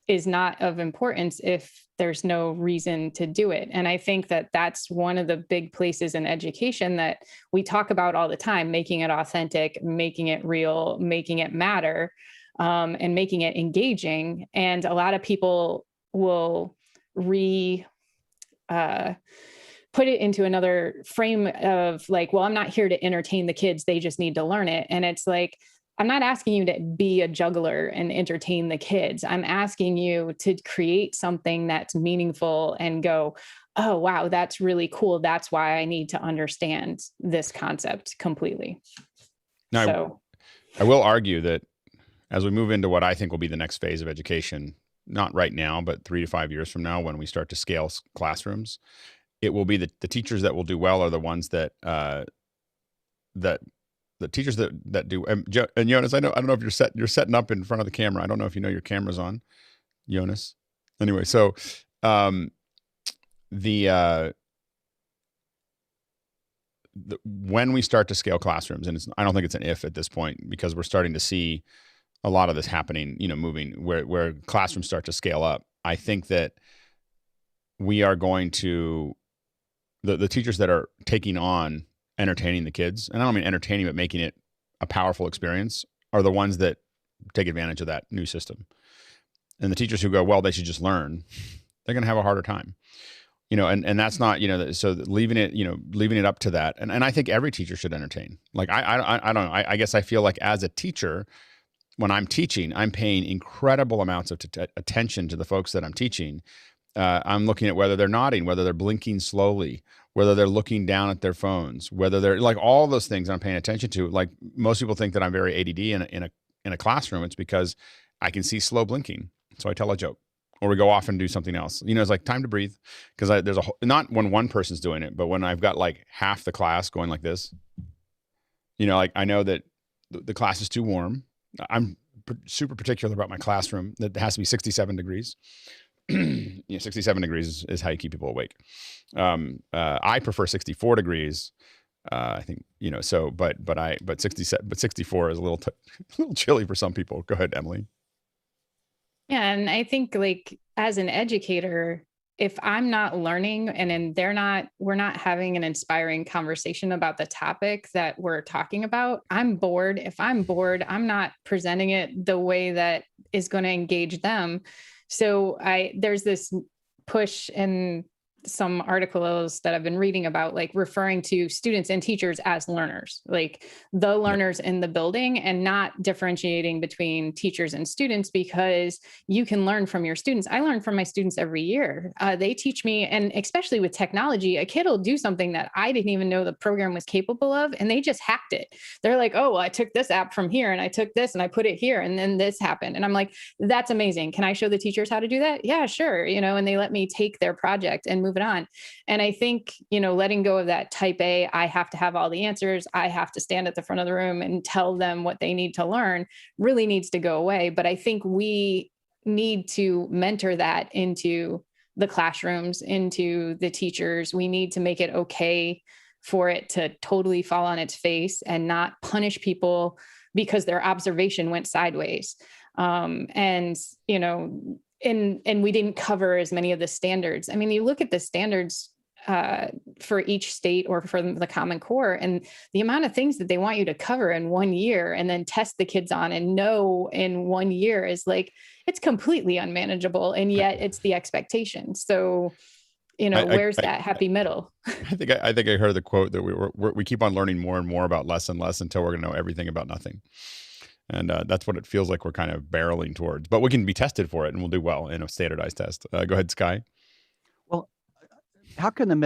Z: is not of importance if there's no reason to do it. And I think that that's one of the big places in education that we talk about all the time, making it authentic, making it real, making it matter, and making it engaging. And a lot of people will put it into another frame of like, well, I'm not here to entertain the kids. They just need to learn it. And it's like, I'm not asking you to be a juggler and entertain the kids. I'm asking you to create something that's meaningful and go, oh, wow, that's really cool. That's why I need to understand this concept completely.
A: Now, I will argue that as we move into what I think will be the next phase of education, not right now, but 3 to 5 years from now, when we start to scale classrooms, it will be the teachers that will do well are the ones that the teachers that do, and Jonas, I don't know if you're setting up in front of the camera. I don't know if you know your camera's on, Jonas. Anyway, so when we start to scale classrooms, and I don't think it's an if at this point, because we're starting to see a lot of this happening, moving where classrooms start to scale up. I think that we are going to, the teachers that are taking on entertaining the kids, and I don't mean entertaining, but making it a powerful experience, are the ones that take advantage of that new system. And the teachers who go, well, they should just learn, they're going to have a harder time. And that's not, so leaving it up to that. And I think every teacher should entertain. Like, I don't know. I guess I feel like as a teacher, when I'm teaching, I'm paying incredible amounts of attention to the folks that I'm teaching. I'm looking at whether they're nodding, whether they're blinking slowly, whether they're looking down at their phones, whether they're like all those things I'm paying attention to. Like, most people think that I'm very ADD in a classroom. It's because I can see slow blinking. So I tell a joke, or we go off and do something else. It's like time to breathe, because there's not when one person's doing it, but when I've got like half the class going like this, like I know that the class is too warm. I'm super particular about my classroom that it has to be 67 degrees. 67 degrees is how you keep people awake. I prefer 64 degrees. I think, but 64 is a little chilly for some people. Go ahead, Emily.
Z: Yeah. And I think, like, as an educator, if I'm not learning and we're not having an inspiring conversation about the topic that we're talking about, I'm bored. If I'm bored, I'm not presenting it the way that is going to engage them. So there's this push in some articles that I've been reading about, like, referring to students and teachers as learners, like the learners in the building, and not differentiating between teachers and students, because you can learn from your students. I learn from my students every year. They teach me, and especially with technology, a kid will do something that I didn't even know the program was capable of, and they just hacked it. They're like, oh, well, I took this app from here and I took this and I put it here, and then this happened. And I'm like, that's amazing. Can I show the teachers how to do that? Yeah, sure. And they let me take their project and move it on. And I think, letting go of that type A, I have to have all the answers, I have to stand at the front of the room and tell them what they need to learn, really needs to go away. But I think we need to mentor that into the classrooms, into the teachers. We need to make it okay for it to totally fall on its face and not punish people because their observation went sideways. And we didn't cover as many of the standards. I mean, you look at the standards for each state or for the Common Core, and the amount of things that they want you to cover in 1 year and then test the kids on and know in 1 year is like, it's completely unmanageable. And yet it's the expectation. So, where's that happy middle?
A: I think I heard the quote that we keep on learning more and more about less and less until we're going to know everything about nothing. And that's what it feels like we're kind of barreling towards. But we can be tested for it, and we'll do well in a standardized test. Go ahead, Sky.
Y: Well, how can the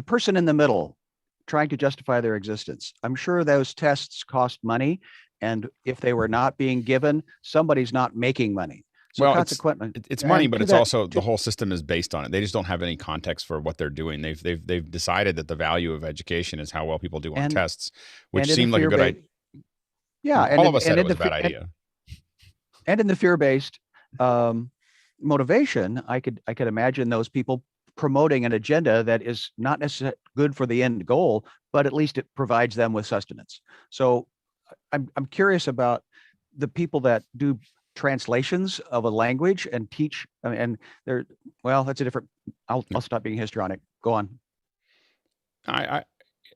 Y: person in the middle trying to justify their existence? I'm sure those tests cost money. And if they were not being given, somebody's not making money. So
A: well,
Y: consequently,
A: it's money, but it's also the whole system is based on it. They just don't have any context for what they're doing. They've decided that the value of education is how well people do on tests, which seemed like a good idea.
Y: Yeah,
A: all of us said it was a bad idea.
Y: And in the fear-based motivation, I could imagine those people promoting an agenda that is not necessarily good for the end goal, but at least it provides them with sustenance. So I'm curious about the people that do translations of a language and teach. And they're, well, that's a different. I'll stop being histrionic. Go on.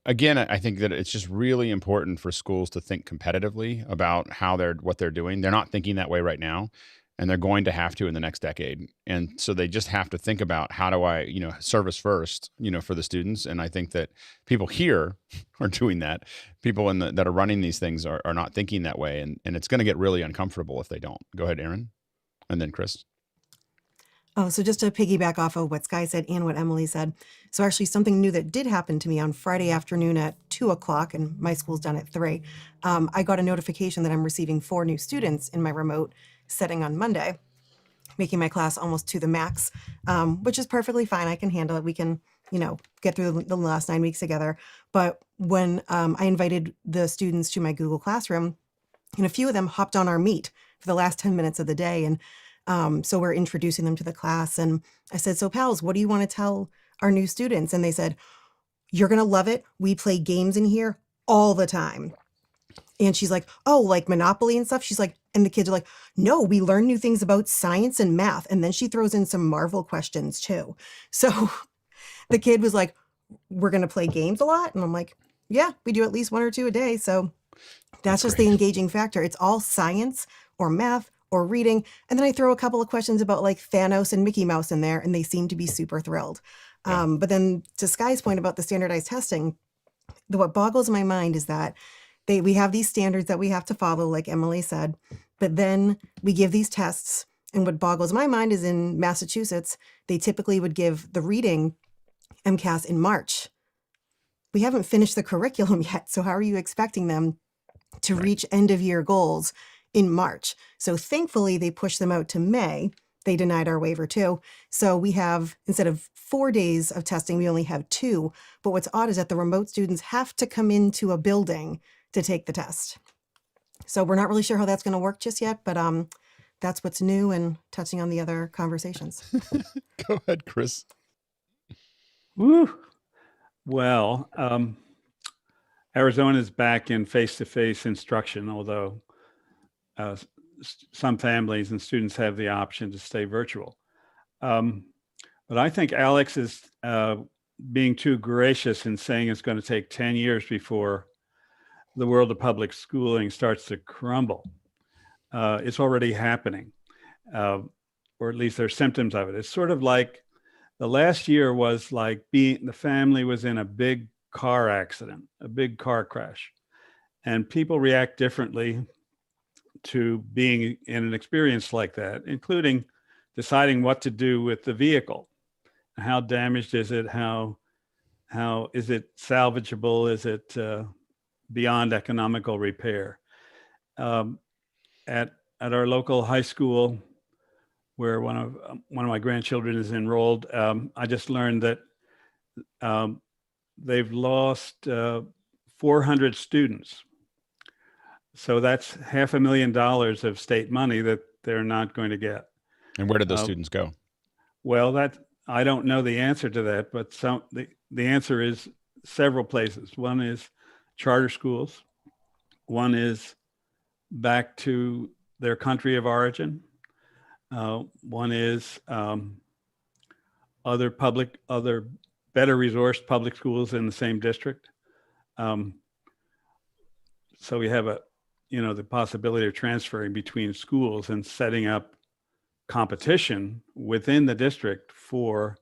A: Again, I think that it's just really important for schools to think competitively about what they're doing. They're not thinking that way right now, and they're going to have to in the next decade. And so they just have to think about, how do I, service first, for the students. And I think that people here are doing that. People that are running these things are not thinking that way. And it's going to get really uncomfortable if they don't. Go ahead, Aaron, and then Chris.
S: Oh, so just to piggyback off of what Sky said and what Emily said. So actually something new that did happen to me on Friday afternoon at 2:00, and my school's done at 3. I got a notification that I'm receiving 4 new students in my remote setting on Monday, making my class almost to the max, which is perfectly fine. I can handle it. We can, get through the last 9 weeks together. But when I invited the students to my Google Classroom, and a few of them hopped on our Meet for the last 10 minutes of the day. And so we're introducing them to the class. And I said, so pals, what do you want to tell our new students? And they said, you're going to love it. We play games in here all the time. And she's like, oh, like Monopoly and stuff. She's like, and the kids are like, no, we learn new things about science and math. And then she throws in some Marvel questions too. So the kid was like, we're going to play games a lot. And I'm like, yeah, we do at least 1 or 2 a day. So that's just the engaging factor. It's all science or math or reading. And then I throw a couple of questions about like Thanos and Mickey Mouse in there, and they seem to be super thrilled. But then to Sky's point about the standardized testing, what boggles my mind is that we have these standards that we have to follow, like Emily said, but then we give these tests. And what boggles my mind is in Massachusetts, they typically would give the reading MCAS in March. We haven't finished the curriculum yet. So how are you expecting them to reach end of year goals in March? So thankfully they pushed them out to May. They denied our waiver too. So we have, instead of 4 days of testing, we only have 2. But what's odd is that the remote students have to come into a building to take the test. So we're not really sure how that's going to work just yet, but that's what's new and touching on the other conversations.
A: Go ahead, Chris.
T: Woo. Well, Arizona's back in face-to-face instruction, although some families and students have the option to stay virtual. But I think Alex is being too gracious in saying it's going to take 10 years before the world of public schooling starts to crumble. It's already happening, or at least there's symptoms of it. It's sort of like the last year was like the family was in a big car accident, a big car crash, and people react differently to being in an experience like that, including deciding what to do with the vehicle. How damaged is it? How is it salvageable? Is it beyond economical repair? At our local high school, where one of my grandchildren is enrolled, I just learned that they've lost 400 students. So that's $500,000 of state money that they're not going to get.
A: And where did those students go?
T: Well, I don't know the answer to that, but the answer is several places. One is charter schools. One is back to their country of origin. One is other better resourced public schools in the same district. So we have the possibility of transferring between schools and setting up competition within the district for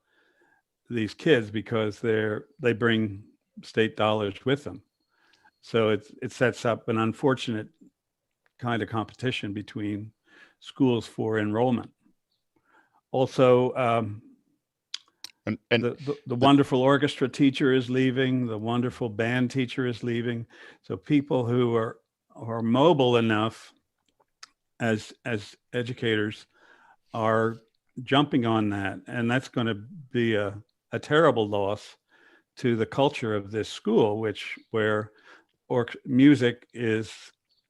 T: these kids because they bring state dollars with them. So it sets up an unfortunate kind of competition between schools for enrollment. Also, the wonderful orchestra teacher is leaving, the wonderful band teacher is leaving. So people who are mobile enough as educators are jumping on that, and that's going to be a terrible loss to the culture of this school, where music is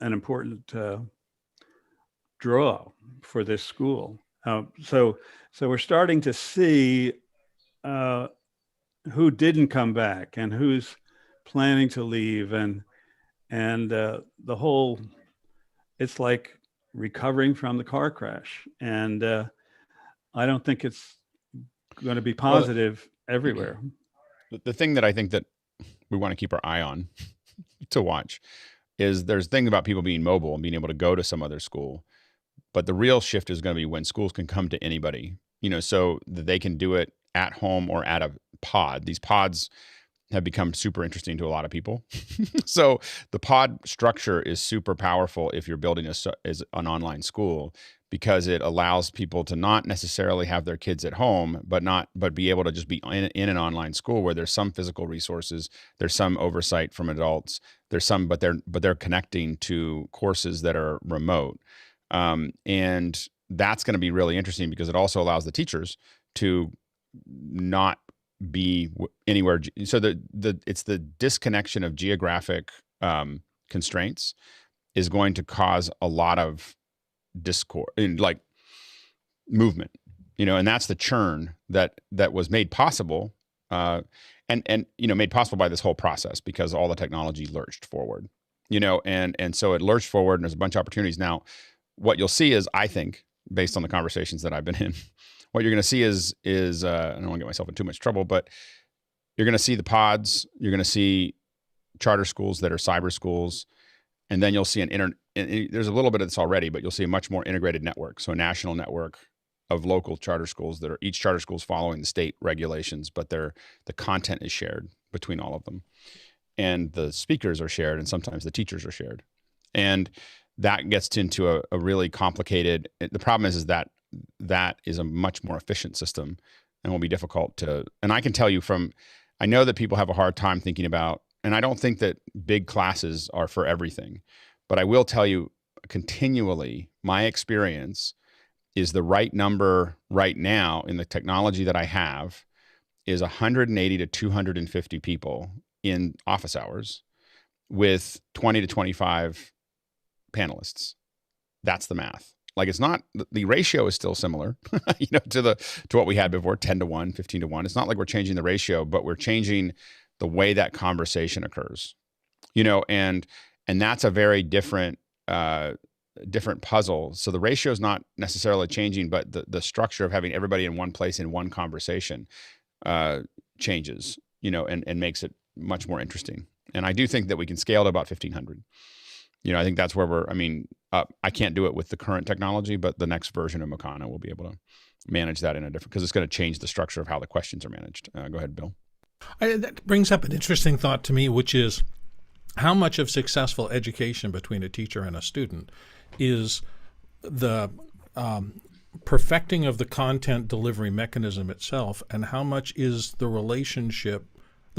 T: an important draw for this school. So we're starting to see who didn't come back and who's planning to leave, and the whole, it's like recovering from the car crash. And I don't think it's going to be positive everywhere.
A: The thing that I think that we want to keep our eye on to watch is there's things about people being mobile and being able to go to some other school. But the real shift is going to be when schools can come to anybody, so that they can do it at home or at a pod. These pods have become super interesting to a lot of people. So the pod structure is super powerful if you're building as an online school, because it allows people to not necessarily have their kids at home, but be able to just be in an online school where there's some physical resources, there's some oversight from adults, there's some, but they're connecting to courses that are remote. And that's going to be really interesting because it also allows the teachers to not be anywhere. So it's the disconnection of geographic constraints is going to cause a lot of discord, like movement, and that's the churn that was made possible, and made possible by this whole process because all the technology lurched forward, and so it lurched forward, and there's a bunch of opportunities. Now, what you'll see is, I think, based on the conversations that I've been in, what you're going to see is I don't want to get myself in too much trouble, but you're going to see the pods, you're going to see charter schools that are cyber schools, and then you'll see there's a little bit of this already, but you'll see a much more integrated network. So a national network of local charter schools that are each charter school is following the state regulations, but the content is shared between all of them. And the speakers are shared, and sometimes the teachers are shared. And that gets into a really complicated, the problem is that is a much more efficient system and will be difficult and I can tell you I know that people have a hard time thinking about, and I don't think that big classes are for everything, but I will tell you continually, my experience is the right number right now in the technology that I have is 180 to 250 people in office hours with 20 to 25 panelists. That's the math. Like, it's not, the ratio is still similar, to what we had before, 10 to 1, 15 to 1. It's not like we're changing the ratio, but we're changing the way that conversation occurs, and that's a very different puzzle. So the ratio is not necessarily changing, but the structure of having everybody in one place in one conversation changes, and makes it much more interesting. And I do think that we can scale to about 1,500. I think that's where I can't do it with the current technology, but the next version of Makana will be able to manage that in a different, because it's going to change the structure of how the questions are managed. Go ahead, Bill.
B: That brings up an interesting thought to me, which is how much of successful education between a teacher and a student is the perfecting of the content delivery mechanism itself, and how much is the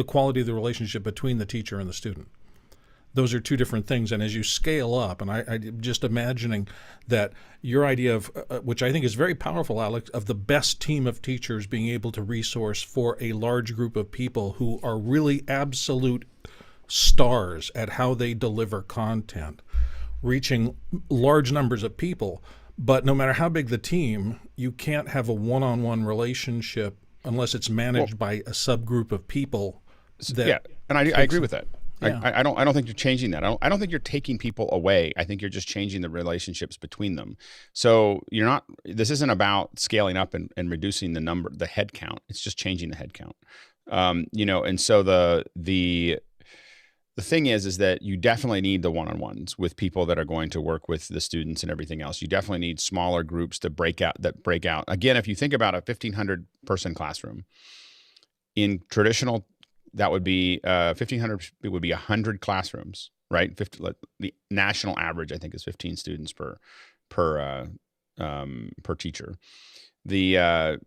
B: quality of the relationship between the teacher and the student. Those are two different things. And as you scale up, and I'm just imagining that your idea of, which I think is very powerful, Alex, of the best team of teachers being able to resource for a large group of people who are really absolute stars at how they deliver content, reaching large numbers of people. But no matter how big the team, you can't have a one-on-one relationship unless it's managed by a subgroup of people.
A: And I agree with that.
B: Yeah.
A: I don't think you're changing that. I don't think you're taking people away. I think you're just changing the relationships between them. So this isn't about scaling up and reducing the head count. It's just changing the head count. And so the thing is that you definitely need the one-on-ones with people that are going to work with the students and everything else. You definitely need smaller groups that break out. Again, if you think about a 1,500 person classroom in traditional, that would be 1,500. It would be 100 classrooms, right? The national average, I think, is 15 students per teacher.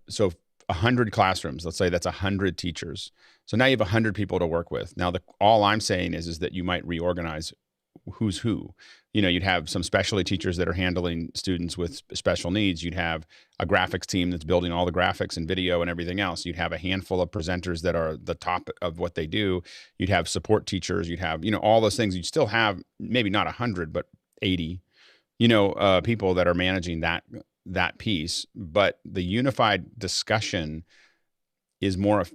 A: So 100 classrooms. Let's say that's 100 teachers. So now you have 100 people to work with. Now, all I'm saying is that you might reorganize who's who. You'd have some specialty teachers that are handling students with special needs. You'd have a graphics team that's building all the graphics and video and everything else. You'd have a handful of presenters that are the top of what they do. You'd have support teachers. You'd have, all those things. You'd still have maybe not 100, but 80, people that are managing that piece. But the unified discussion is more of,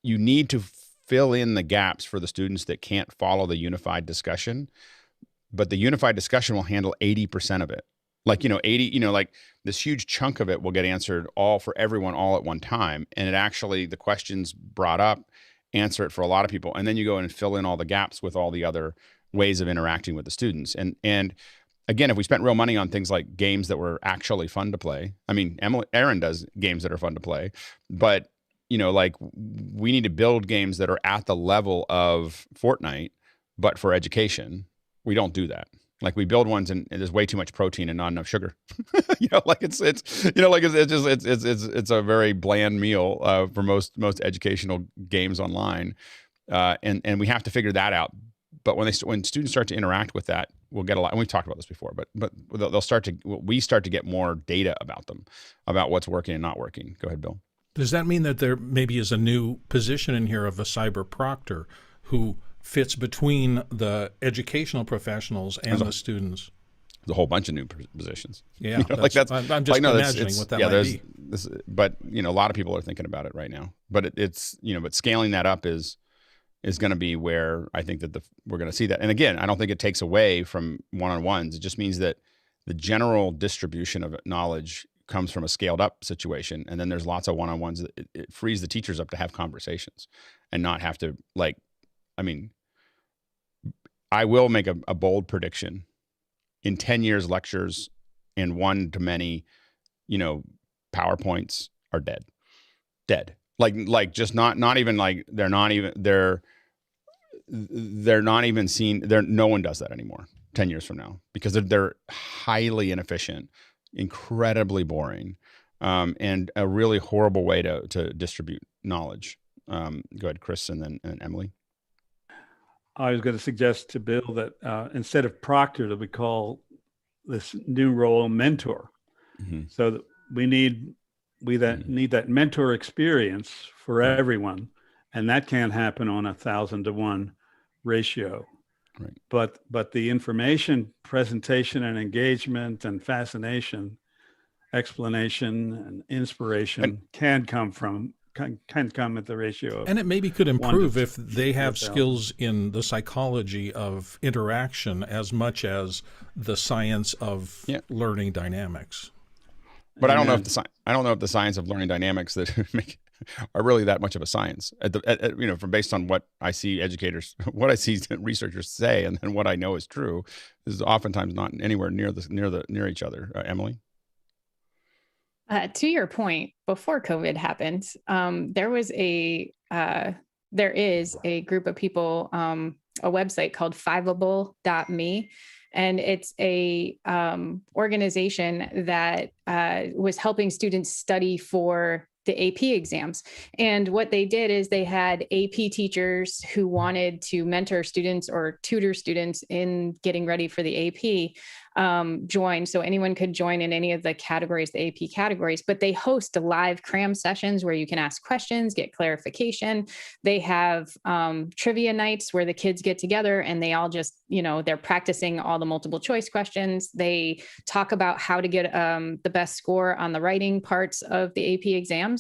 A: you need to fill in the gaps for the students that can't follow the unified discussion. But the unified discussion will handle 80% of it. Like, 80, like this huge chunk of it will get answered all for everyone all at one time. And it actually, the questions brought up, answer it for a lot of people. And then you go in and fill in all the gaps with all the other ways of interacting with the students. And again, if we spent real money on things like games that were actually fun to play, Aaron does games that are fun to play, but like we need to build games that are at the level of Fortnite, but for education. We don't do that. Like we build ones and there's way too much protein and not enough sugar. It's a very bland meal for most educational games online, and we have to figure that out. But when students start to interact with that, we'll get a lot. And we've talked about this before, but we start to get more data about them, about what's working and not working. Go ahead, Bill.
B: Does that mean that there maybe is a new position in here of a cyber proctor who fits between the educational professionals and the students?
A: There's a whole bunch of new positions.
B: Yeah,
A: You know, like that's.
B: I'm just imagining what that might be.
A: But you know, a lot of people are thinking about it right now. But it's but scaling that up is going to be where I think that we're going to see that. And again, I don't think it takes away from one-on-ones. It just means that the general distribution of knowledge comes from a scaled up situation, and then there's lots of one-on-ones. It frees the teachers up to have conversations and not have to I will make a bold prediction. In 10 years, lectures and one-to-many, PowerPoints are dead. Like just not even like they're not even seen. No one does that anymore 10 years from now because they're highly inefficient, incredibly boring, and a really horrible way to distribute knowledge. Go ahead, Chris, and then Emily.
T: I was going to suggest to Bill that instead of proctor, that we call this new role mentor. Mm-hmm. So that we need that mentor experience for everyone, and that can't happen on 1,000-to-1 ratio.
A: Right.
T: But the information presentation and engagement and fascination, explanation and inspiration can come at the ratio of,
B: and it maybe could improve if they have skills in the psychology of interaction as much as the science of learning dynamics.
A: But I don't know if the science of learning dynamics that are really that much of a science. From based on what I see researchers say, and then what I know is true, is oftentimes not anywhere near each other. Emily.
Z: To your point, before COVID happened, there is a group of people, a website called fiveable.me, and it's a organization that was helping students study for the AP exams. And what they did is they had AP teachers who wanted to mentor students or tutor students in getting ready for the AP join. So anyone could join in any of the categories, the AP categories, but they host live cram sessions where you can ask questions, get clarification. They have trivia nights where the kids get together and they all just, they're practicing all the multiple choice questions. They talk about how to get the best score on the writing parts of the AP exams.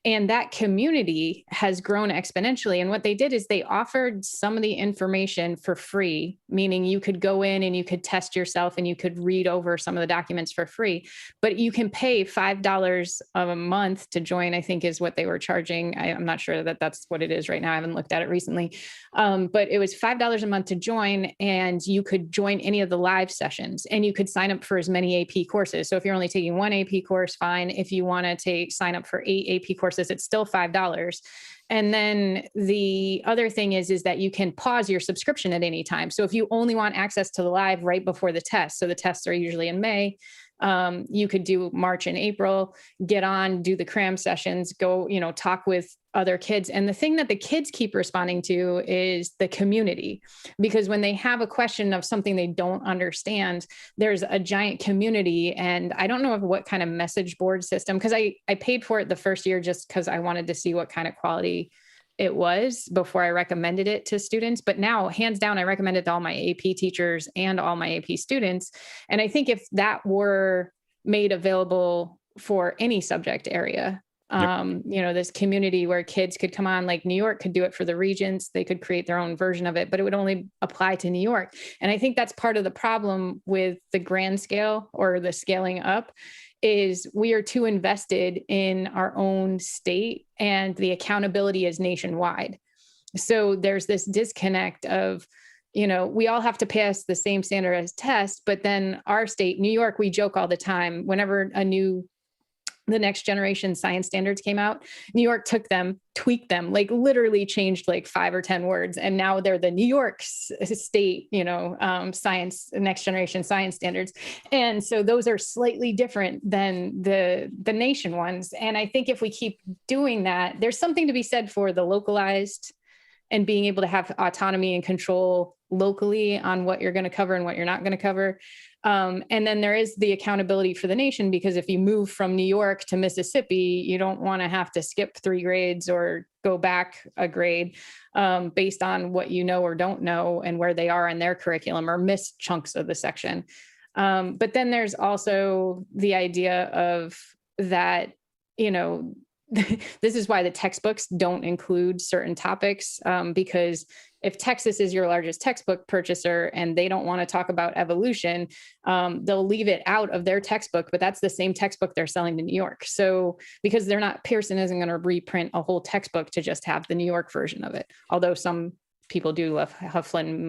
Z: And that community has grown exponentially. And what they did is they offered some of the information for free, meaning you could go in and you could test yourself and you could read over some of the documents for free. But you can pay $5 a month to join, I think is what they were charging. I'm not sure that that's what it is right now. I haven't looked at it recently. But it was $5 a month to join, and you could join any of the live sessions, and you could sign up for as many AP courses. So if you're only taking one AP course, fine. If you want to sign up for 8 AP courses, it's still $5. And then the other thing is that you can pause your subscription at any time. So if you only want access to the live right before the test, so the tests are usually in May, you could do March and April, get on, do the cram sessions, go, talk with other kids. And the thing that the kids keep responding to is the community, because when they have a question of something they don't understand, there's a giant community. And I don't know what kind of message board system, because I paid for it the first year just because I wanted to see what kind of quality it was before I recommended it to students. But now, hands down, I recommend it to all my AP teachers and all my AP students. And I think if that were made available for any subject area, this community where kids could come on, like New York could do it for the regents, they could create their own version of it, but it would only apply to New York. And I think that's part of the problem with the grand scale or the scaling up, is we are too invested in our own state and the accountability is nationwide. So there's this disconnect of, we all have to pass the same standardized test, but then our state, New York, we joke all the time, whenever the next generation science standards came out, New York took them, tweaked them, like literally changed like 5 or 10 words. And now they're the New York state, science, next generation science standards. And so those are slightly different than the nation ones. And I think if we keep doing that, there's something to be said for the localized and being able to have autonomy and control locally on what you're going to cover and what you're not going to cover. And then there is the accountability for the nation, because if you move from New York to Mississippi, you don't want to have to skip 3 grades or go back a grade based on what you know or don't know and where they are in their curriculum, or miss chunks of the section. But then there's also the idea of that, this is why the textbooks don't include certain topics, because if Texas is your largest textbook purchaser and they don't want to talk about evolution, they'll leave it out of their textbook, but that's the same textbook they're selling to New York. So because Pearson isn't going to reprint a whole textbook to just have the New York version of it. Although some people do love Hufflin,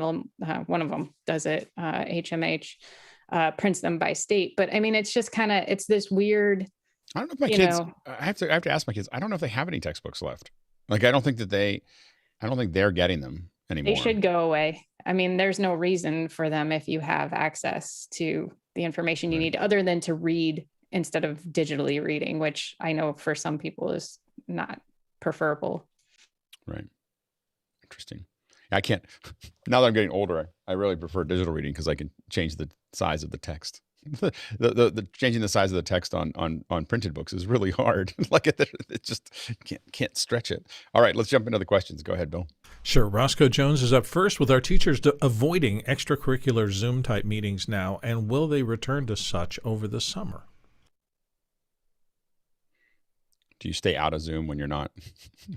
Z: one of them does it, HMH, prints them by state. But I mean, it's just it's this weird,
A: I don't know if my kids, I have to ask my kids, I don't know if they have any textbooks left. Like, I don't think they're getting them anymore.
Z: They should go away. I mean, there's no reason for them if you have access to the information you need, other than to read instead of digitally reading, which I know for some people is not preferable. Right.
A: Interesting. I can't, now that I'm getting older, I really prefer digital reading because I can change the size of the text. The changing the size of the text on printed books is really hard. Like it just can't stretch it. All right, let's jump into the questions. Go ahead, Bill.
B: Sure. Roscoe Jones is up first. With our teachers avoiding extracurricular Zoom type meetings now, and will they return to such over the summer?
A: Do you stay out of Zoom when you're not,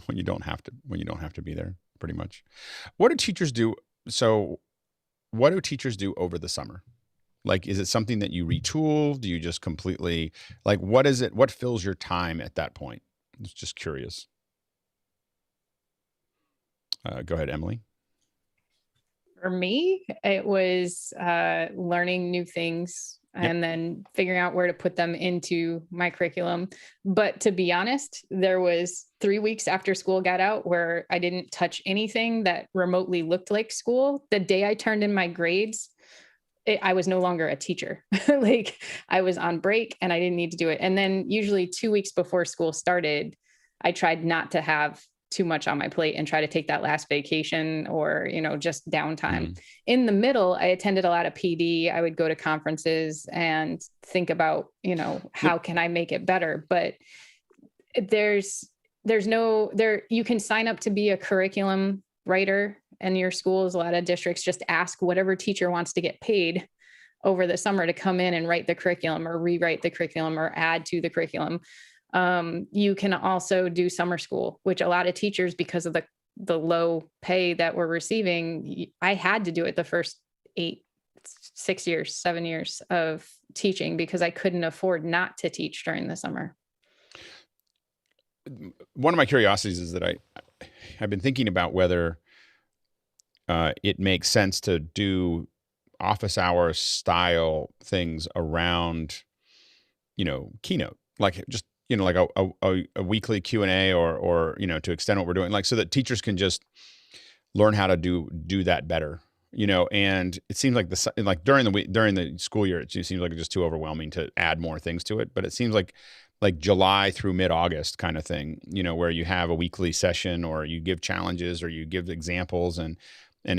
A: when you don't have to be there? Pretty much. What do teachers do? So, what do teachers do over the summer? Like, is it something that you retool? Do you just completely, like, what is it? What fills your time at that point? I was just curious. Go ahead, Emily.
Z: For me, it was learning new things and then figuring out where to put them into my curriculum. But to be honest, there was 3 weeks after school got out where I didn't touch anything that remotely looked like school. The day I turned in my grades, I was no longer a teacher. Like, I was on break and I didn't need to do it. And then usually 2 weeks before school started, I tried not to have too much on my plate and try to take that last vacation or, just downtime. In the middle, I attended a lot of PD. I would go to conferences and think about, how can I make it better? But you can sign up to be a curriculum writer in your schools. A lot of districts just ask whatever teacher wants to get paid over the summer to come in and write the curriculum or rewrite the curriculum or add to the curriculum. You can also do summer school, which a lot of teachers, because of the low pay that we're receiving, I had to do it the first 7 years of teaching because I couldn't afford not to teach during the summer.
A: One of my curiosities is that I've been thinking about whether it makes sense to do office hour style things around, Keynote, like just, like a weekly Q&A or, to extend what we're doing, like, so that teachers can just learn how to do that better, and it seems like during the school year, it seems like it's just too overwhelming to add more things to it. But it seems like July through mid-August kind of thing, where you have a weekly session or you give challenges or you give examples and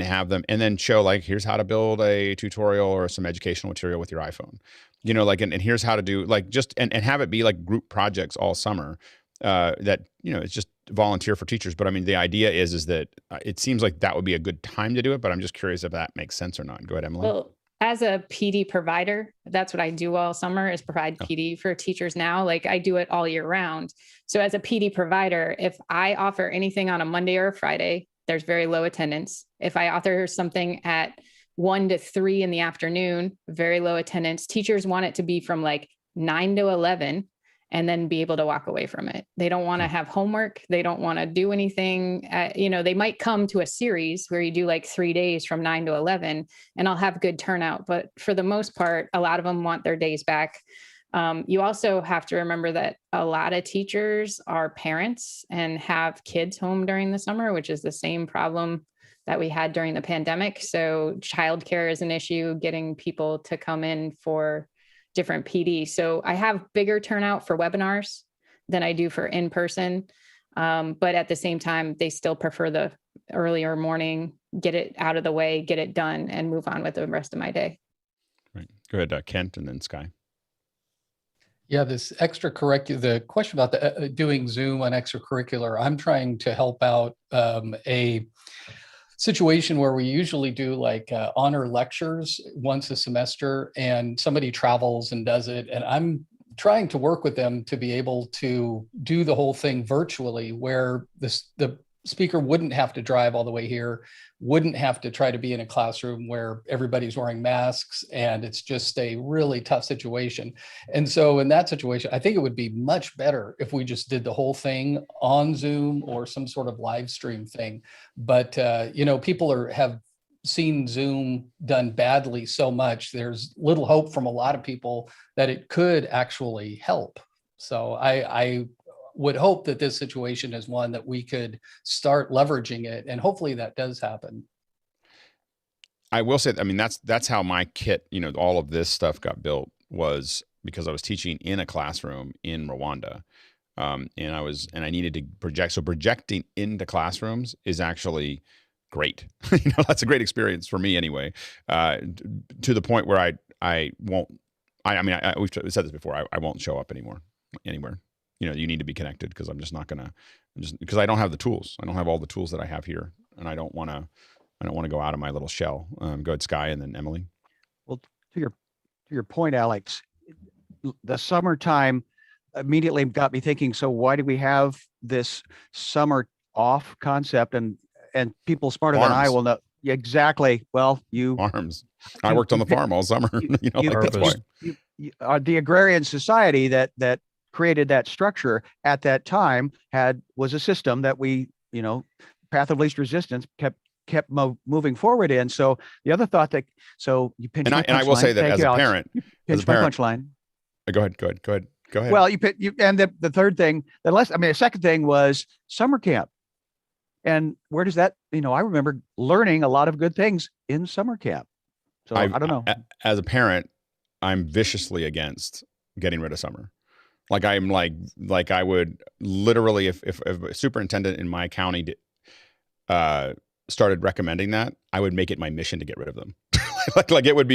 A: have them, and then show, like, here's how to build a tutorial or some educational material with your iPhone, and here's how to do, like, just, and have it be like group projects all summer, that, it's just volunteer for teachers. But I mean, the idea is that it seems like that would be a good time to do it, but I'm just curious if that makes sense or not. Go ahead, Emily.
Z: Well, as a PD provider, that's what I do all summer, is provide PD for teachers now. Like, I do it all year round. So as a PD provider, if I offer anything on a Monday or a Friday, there's very low attendance. If I author something at 1 to 3 in the afternoon, very low attendance. Teachers want it to be from like 9 to 11 and then be able to walk away from it. They don't want to have homework. They don't want to do anything. They might come to a series where you do like 3 days from 9 to 11 and I'll have good turnout. But for the most part, a lot of them want their days back. You also have to remember that a lot of teachers are parents and have kids home during the summer, which is the same problem that we had during the pandemic. So childcare is an issue, getting people to come in for different PD. So I have bigger turnout for webinars than I do for in-person. But at the same time, they still prefer the earlier morning, get it out of the way, get it done, and move on with the rest of my day.
A: Right. Go ahead, Kent, and then Sky.
U: Yeah, this extracurricular, the question about the doing Zoom on extracurricular, I'm trying to help out a situation where we usually do like honor lectures once a semester, and somebody travels and does it. And I'm trying to work with them to be able to do the whole thing virtually, where the speaker wouldn't have to drive all the way here, wouldn't have to try to be in a classroom where everybody's wearing masks, and it's just a really tough situation. And so in that situation, I think it would be much better if we just did the whole thing on Zoom or some sort of live stream thing. But people have seen Zoom done badly so much. There's little hope from a lot of people that it could actually help. So I would hope that this situation is one that we could start leveraging it, and hopefully that does happen.
A: I will say, I mean, that's how my kit, all of this stuff got built, was because I was teaching in a classroom in Rwanda. And I needed to project. So projecting into classrooms is actually great. That's a great experience for me anyway, to the point where we've said this before, I won't show up anymore, anywhere. You need to be connected, because I'm just not gonna, because I don't have the tools. I don't have all the tools that I have here, and I don't want to go out of my little shell. Go ahead, Sky, and then Emily.
Y: Well, to your point, Alex, the summertime immediately got me thinking. So why do we have this summer off concept? And people smarter than I will know exactly. Well,
A: farms. I worked on the farm all summer. That's why.
Y: The agrarian society that created that structure at that time was a system that we, path of least resistance kept moving forward in. So the other thought that, so you pinched my punchline.
A: And I will say that as a parent,
Y: pinched my punchline.
A: Go ahead.
Y: Well, and the third thing, the second thing was summer camp. And where does that, I remember learning a lot of good things in summer camp. So I don't know.
A: As a parent, I'm viciously against getting rid of summer. Like I'm like I would literally, if a superintendent in my county started recommending that, I would make it my mission to get rid of them. it would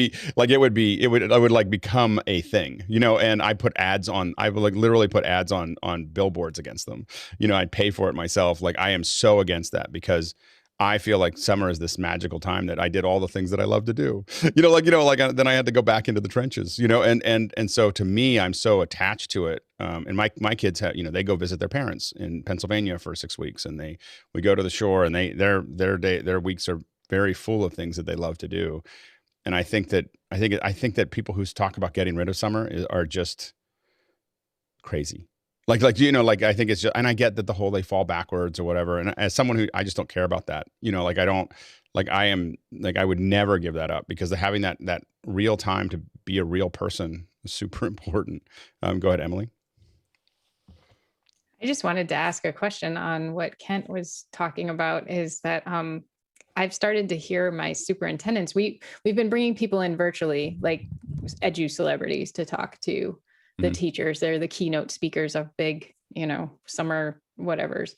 A: become a thing, and I would literally put ads on billboards against them. I'd pay for it myself. Like, I am so against that, because I feel like summer is this magical time that I did all the things that I love to do, then I had to go back into the trenches, and so to me, I'm so attached to it. And my kids have, they go visit their parents in Pennsylvania for 6 weeks, and we go to the shore, and their weeks are very full of things that they love to do. And I think that people who talk about getting rid of summer are just crazy. I think it's just, and I get that the whole, they fall backwards or whatever. And as someone who, I just don't care about that, I would never give that up, because having that real time to be a real person is super important. Go ahead, Emily.
Z: I just wanted to ask a question on what Kent was talking about, is that I've started to hear my superintendents, we've been bringing people in virtually, like edu celebrities, to talk to the teachers. They're the keynote speakers of big, summer whatevers.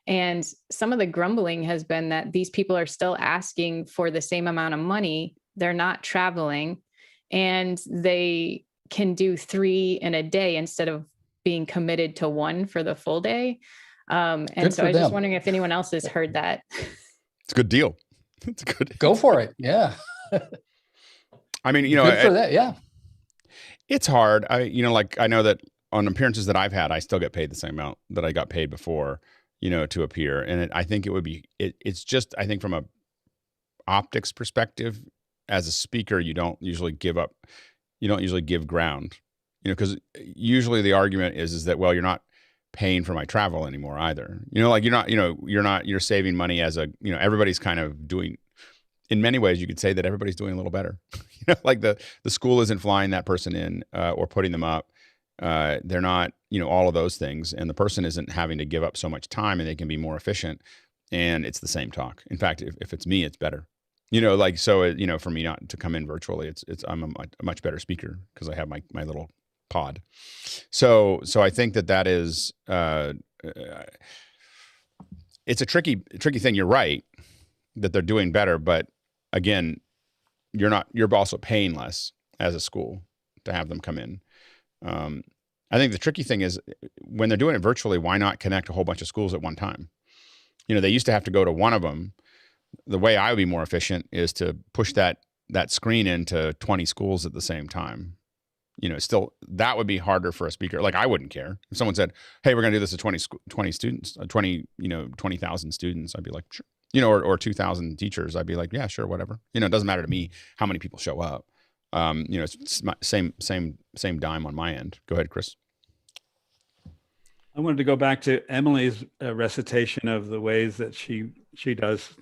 Z: And some of the grumbling has been that these people are still asking for the same amount of money. They're not traveling, and they can do 3 in a day instead of being committed to 1 for the full day. And so I was just wondering if anyone else has heard that.
A: It's a good deal. It's a good.
U: Go for it. Yeah.
A: I mean,
U: good for that. Yeah.
A: It's hard. I know that on appearances that I've had, I still get paid the same amount that I got paid before, to appear. And I think it would be, it's just, I think from a optics perspective, as a speaker, you don't usually give ground, because usually the argument is that, well, you're not paying for my travel anymore either. You're saving money as everybody's kind of doing, in many ways, you could say that everybody's doing a little better. Like the school isn't flying that person in or putting them up. They're not, all of those things. And the person isn't having to give up so much time, and they can be more efficient. And it's the same talk. In fact, if it's me, it's better. For me not to come in virtually, I'm a much better speaker because I have my little pod. So I think that is, it's a tricky thing. You're right that they're doing better, but again, you're also paying less as a school to have them come in. I think the tricky thing is when they're doing it virtually, why not connect a whole bunch of schools at one time? They used to have to go to one of them. The way I would be more efficient is to push that screen into 20 schools at the same time. Still, that would be harder for a speaker. Like, I wouldn't care if someone said, "Hey, we're going to do this to 20 students, 20,000 students." I'd be like, "Sure." Or 2,000 teachers. I'd be like, "Yeah, sure, whatever." It doesn't matter to me how many people show up. It's same dime on my end. Go ahead, Chris.
T: I wanted to go back to Emily's recitation of the ways that she does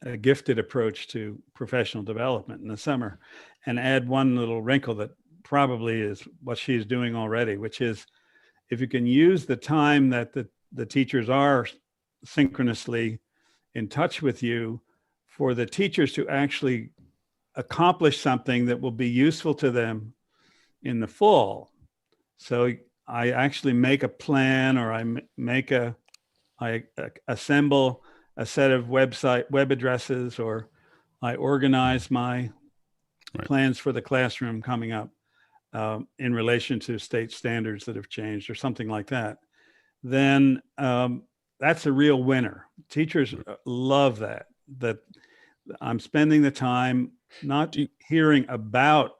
T: a gifted approach to professional development in the summer, and add one little wrinkle that probably is what she's doing already, which is if you can use the time that the teachers are synchronously in touch with you for the teachers to actually accomplish something that will be useful to them in the fall. So I actually make a plan, or I assemble a set of web addresses, or I organize my plans for the classroom coming up in relation to state standards that have changed or something like that. Then that's a real winner. Teachers love that I'm spending the time not hearing about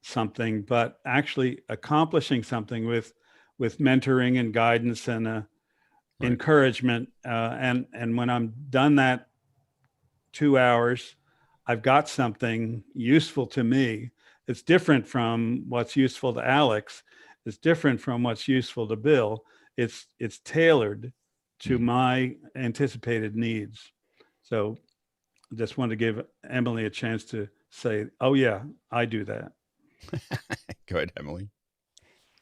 T: something, but actually accomplishing something with mentoring and guidance and encouragement. And when I'm done that 2 hours, I've got something useful to me. It's different from what's useful to Alex. It's different from what's useful to Bill. It's tailored to my anticipated needs. So I just wanted to give Emily a chance to say, "Oh yeah, I do that."
A: Go ahead, Emily.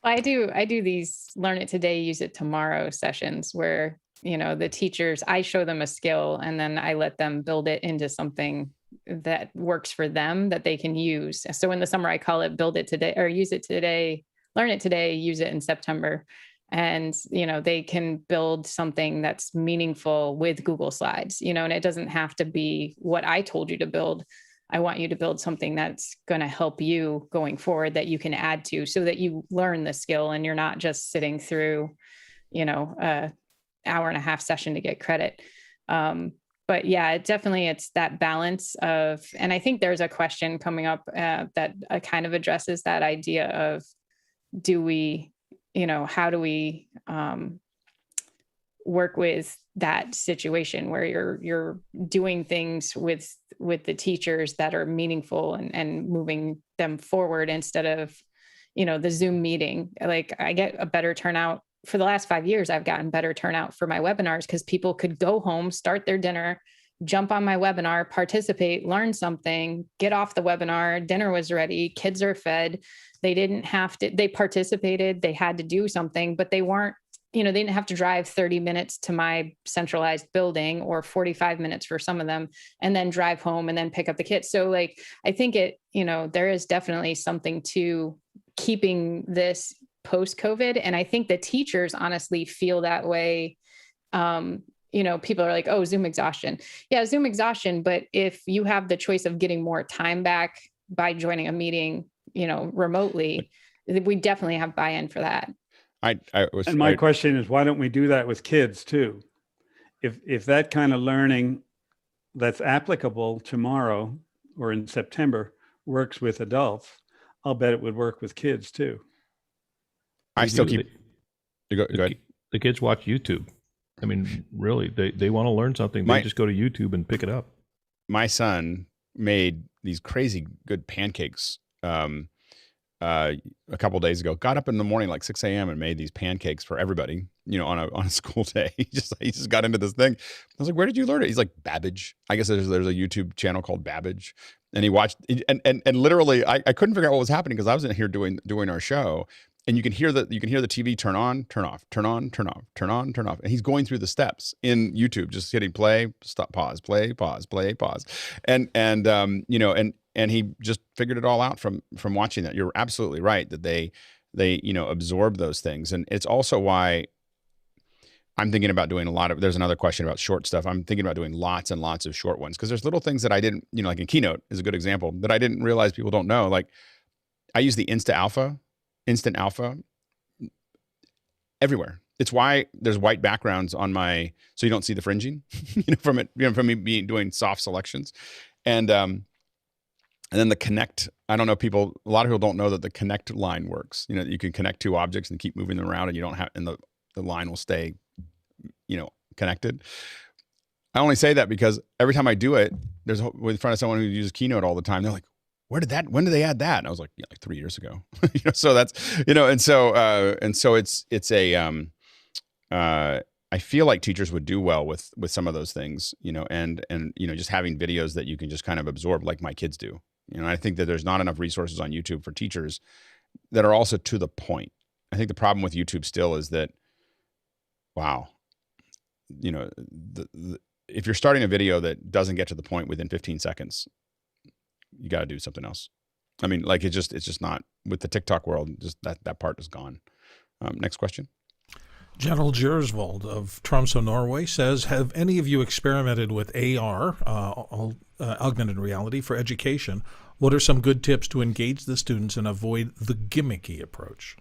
Z: I do these learn it today, use it tomorrow sessions where, the teachers, I show them a skill and then I let them build it into something that works for them that they can use. So in the summer, I call it build it today, or use it today, learn it today, use it in September. And, they can build something that's meaningful with Google Slides, and it doesn't have to be what I told you to build. I want you to build something that's going to help you going forward that you can add to, so that you learn the skill and you're not just sitting through, a hour and a half session to get credit. But yeah, it's that balance of, and I think there's a question coming up that kind of addresses that idea of, how do we work with that situation where you're doing things with the teachers that are meaningful and moving them forward instead of, the Zoom meeting. Like, I get a better turnout. For the last 5 years, I've gotten better turnout for my webinars because people could go home, start their dinner, jump on my webinar, participate, learn something, get off the webinar, dinner was ready, kids are fed. They didn't have to, they participated, they had to do something, but they weren't, they didn't have to drive 30 minutes to my centralized building, or 45 minutes for some of them, and then drive home and then pick up the kids. So like, I think there is definitely something to keeping this post-COVID. And I think the teachers honestly feel that way. People are like, "Oh, Zoom exhaustion." Yeah, Zoom exhaustion. But if you have the choice of getting more time back by joining a meeting, remotely, we definitely have buy-in for that.
T: My question is, why don't we do that with kids too? If that kind of learning that's applicable tomorrow or in September works with adults, I'll bet it would work with kids too.
A: I still keep. Go ahead.
F: The kids watch YouTube. I mean, really, they want to learn something. They just go to YouTube and pick it up.
A: My son made these crazy good pancakes a couple days ago. Got up in the morning like 6 a.m. and made these pancakes for everybody, on a school day. He just got into this thing. I was like, "Where did you learn it?" He's like, "Babbage." I guess there's a YouTube channel called Babbage. And he watched and literally I couldn't figure out what was happening because I was in here doing our show. And you can hear the TV turn on, turn off, turn on, turn off, turn on, turn off. And he's going through the steps in YouTube, just hitting play, stop, pause, play, pause, play, pause. And he just figured it all out from watching that. You're absolutely right that they absorb those things. And it's also why I'm thinking about doing there's another question about short stuff. I'm thinking about doing lots and lots of short ones because there's little things that I didn't, like in Keynote is a good example that I didn't realize people don't know. Like I use the instant alpha everywhere. It's why there's white backgrounds on so you don't see the fringing, from me doing soft selections. And then the connect, I don't know, a lot of people don't know that the connect line works. You can connect two objects and keep moving them around and you don't have, and the line will stay, connected. I only say that because every time I do it, there's in front of someone who uses Keynote all the time. They're like, when did they add that? And I was like, like 3 years ago. So that's, and so it's a, I feel like teachers would do well with some of those things, and just having videos that you can just kind of absorb like my kids do. I think that there's not enough resources on YouTube for teachers that are also to the point. I think the problem with YouTube still is that, wow, if you're starting a video that doesn't get to the point within 15 seconds, you got to do something else. I mean, like it's just not, with the TikTok world, just that part is gone. Next question.
B: Gerald Gersvold of Tromsø, Norway says, have any of you experimented with AR, augmented reality, for education? What are some good tips to engage the students and avoid the gimmicky approach?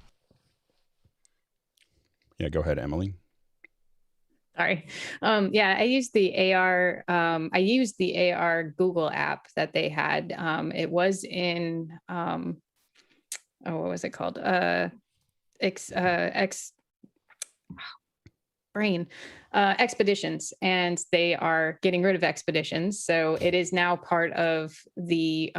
A: Yeah, go ahead, Emily.
Z: Sorry. I used the AR Google app that they had. It was in, what was it called? Expeditions, and they are getting rid of Expeditions. So it is now part of the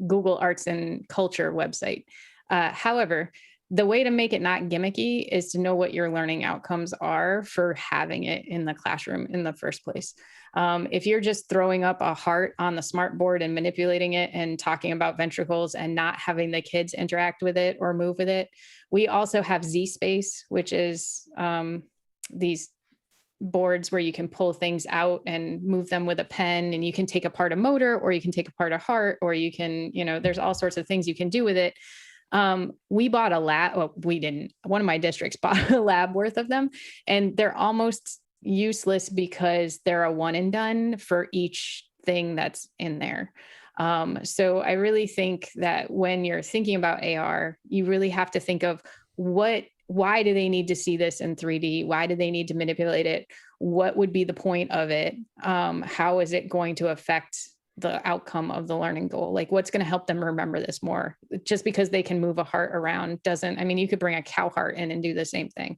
Z: Google Arts and Culture website. However, the way to make it not gimmicky is to know what your learning outcomes are for having it in the classroom in the first place. If you're just throwing up a heart on the smart board and manipulating it and talking about ventricles and not having the kids interact with it or move with it, we also have Z-Space, which is these boards where you can pull things out and move them with a pen, and you can take apart a motor, or you can take apart a heart, or you can, there's all sorts of things you can do with it. We bought a lab. Well, we didn't. One of my districts bought a lab worth of them, and they're almost useless because they're a one and done for each thing that's in there. So I really think that when you're thinking about AR, you really have to think of why do they need to see this in 3D? Why do they need to manipulate it? What would be the point of it? How is it going to affect the outcome of the learning goal? Like, what's going to help them remember this more? Just because they can move a heart around you could bring a cow heart in and do the same thing.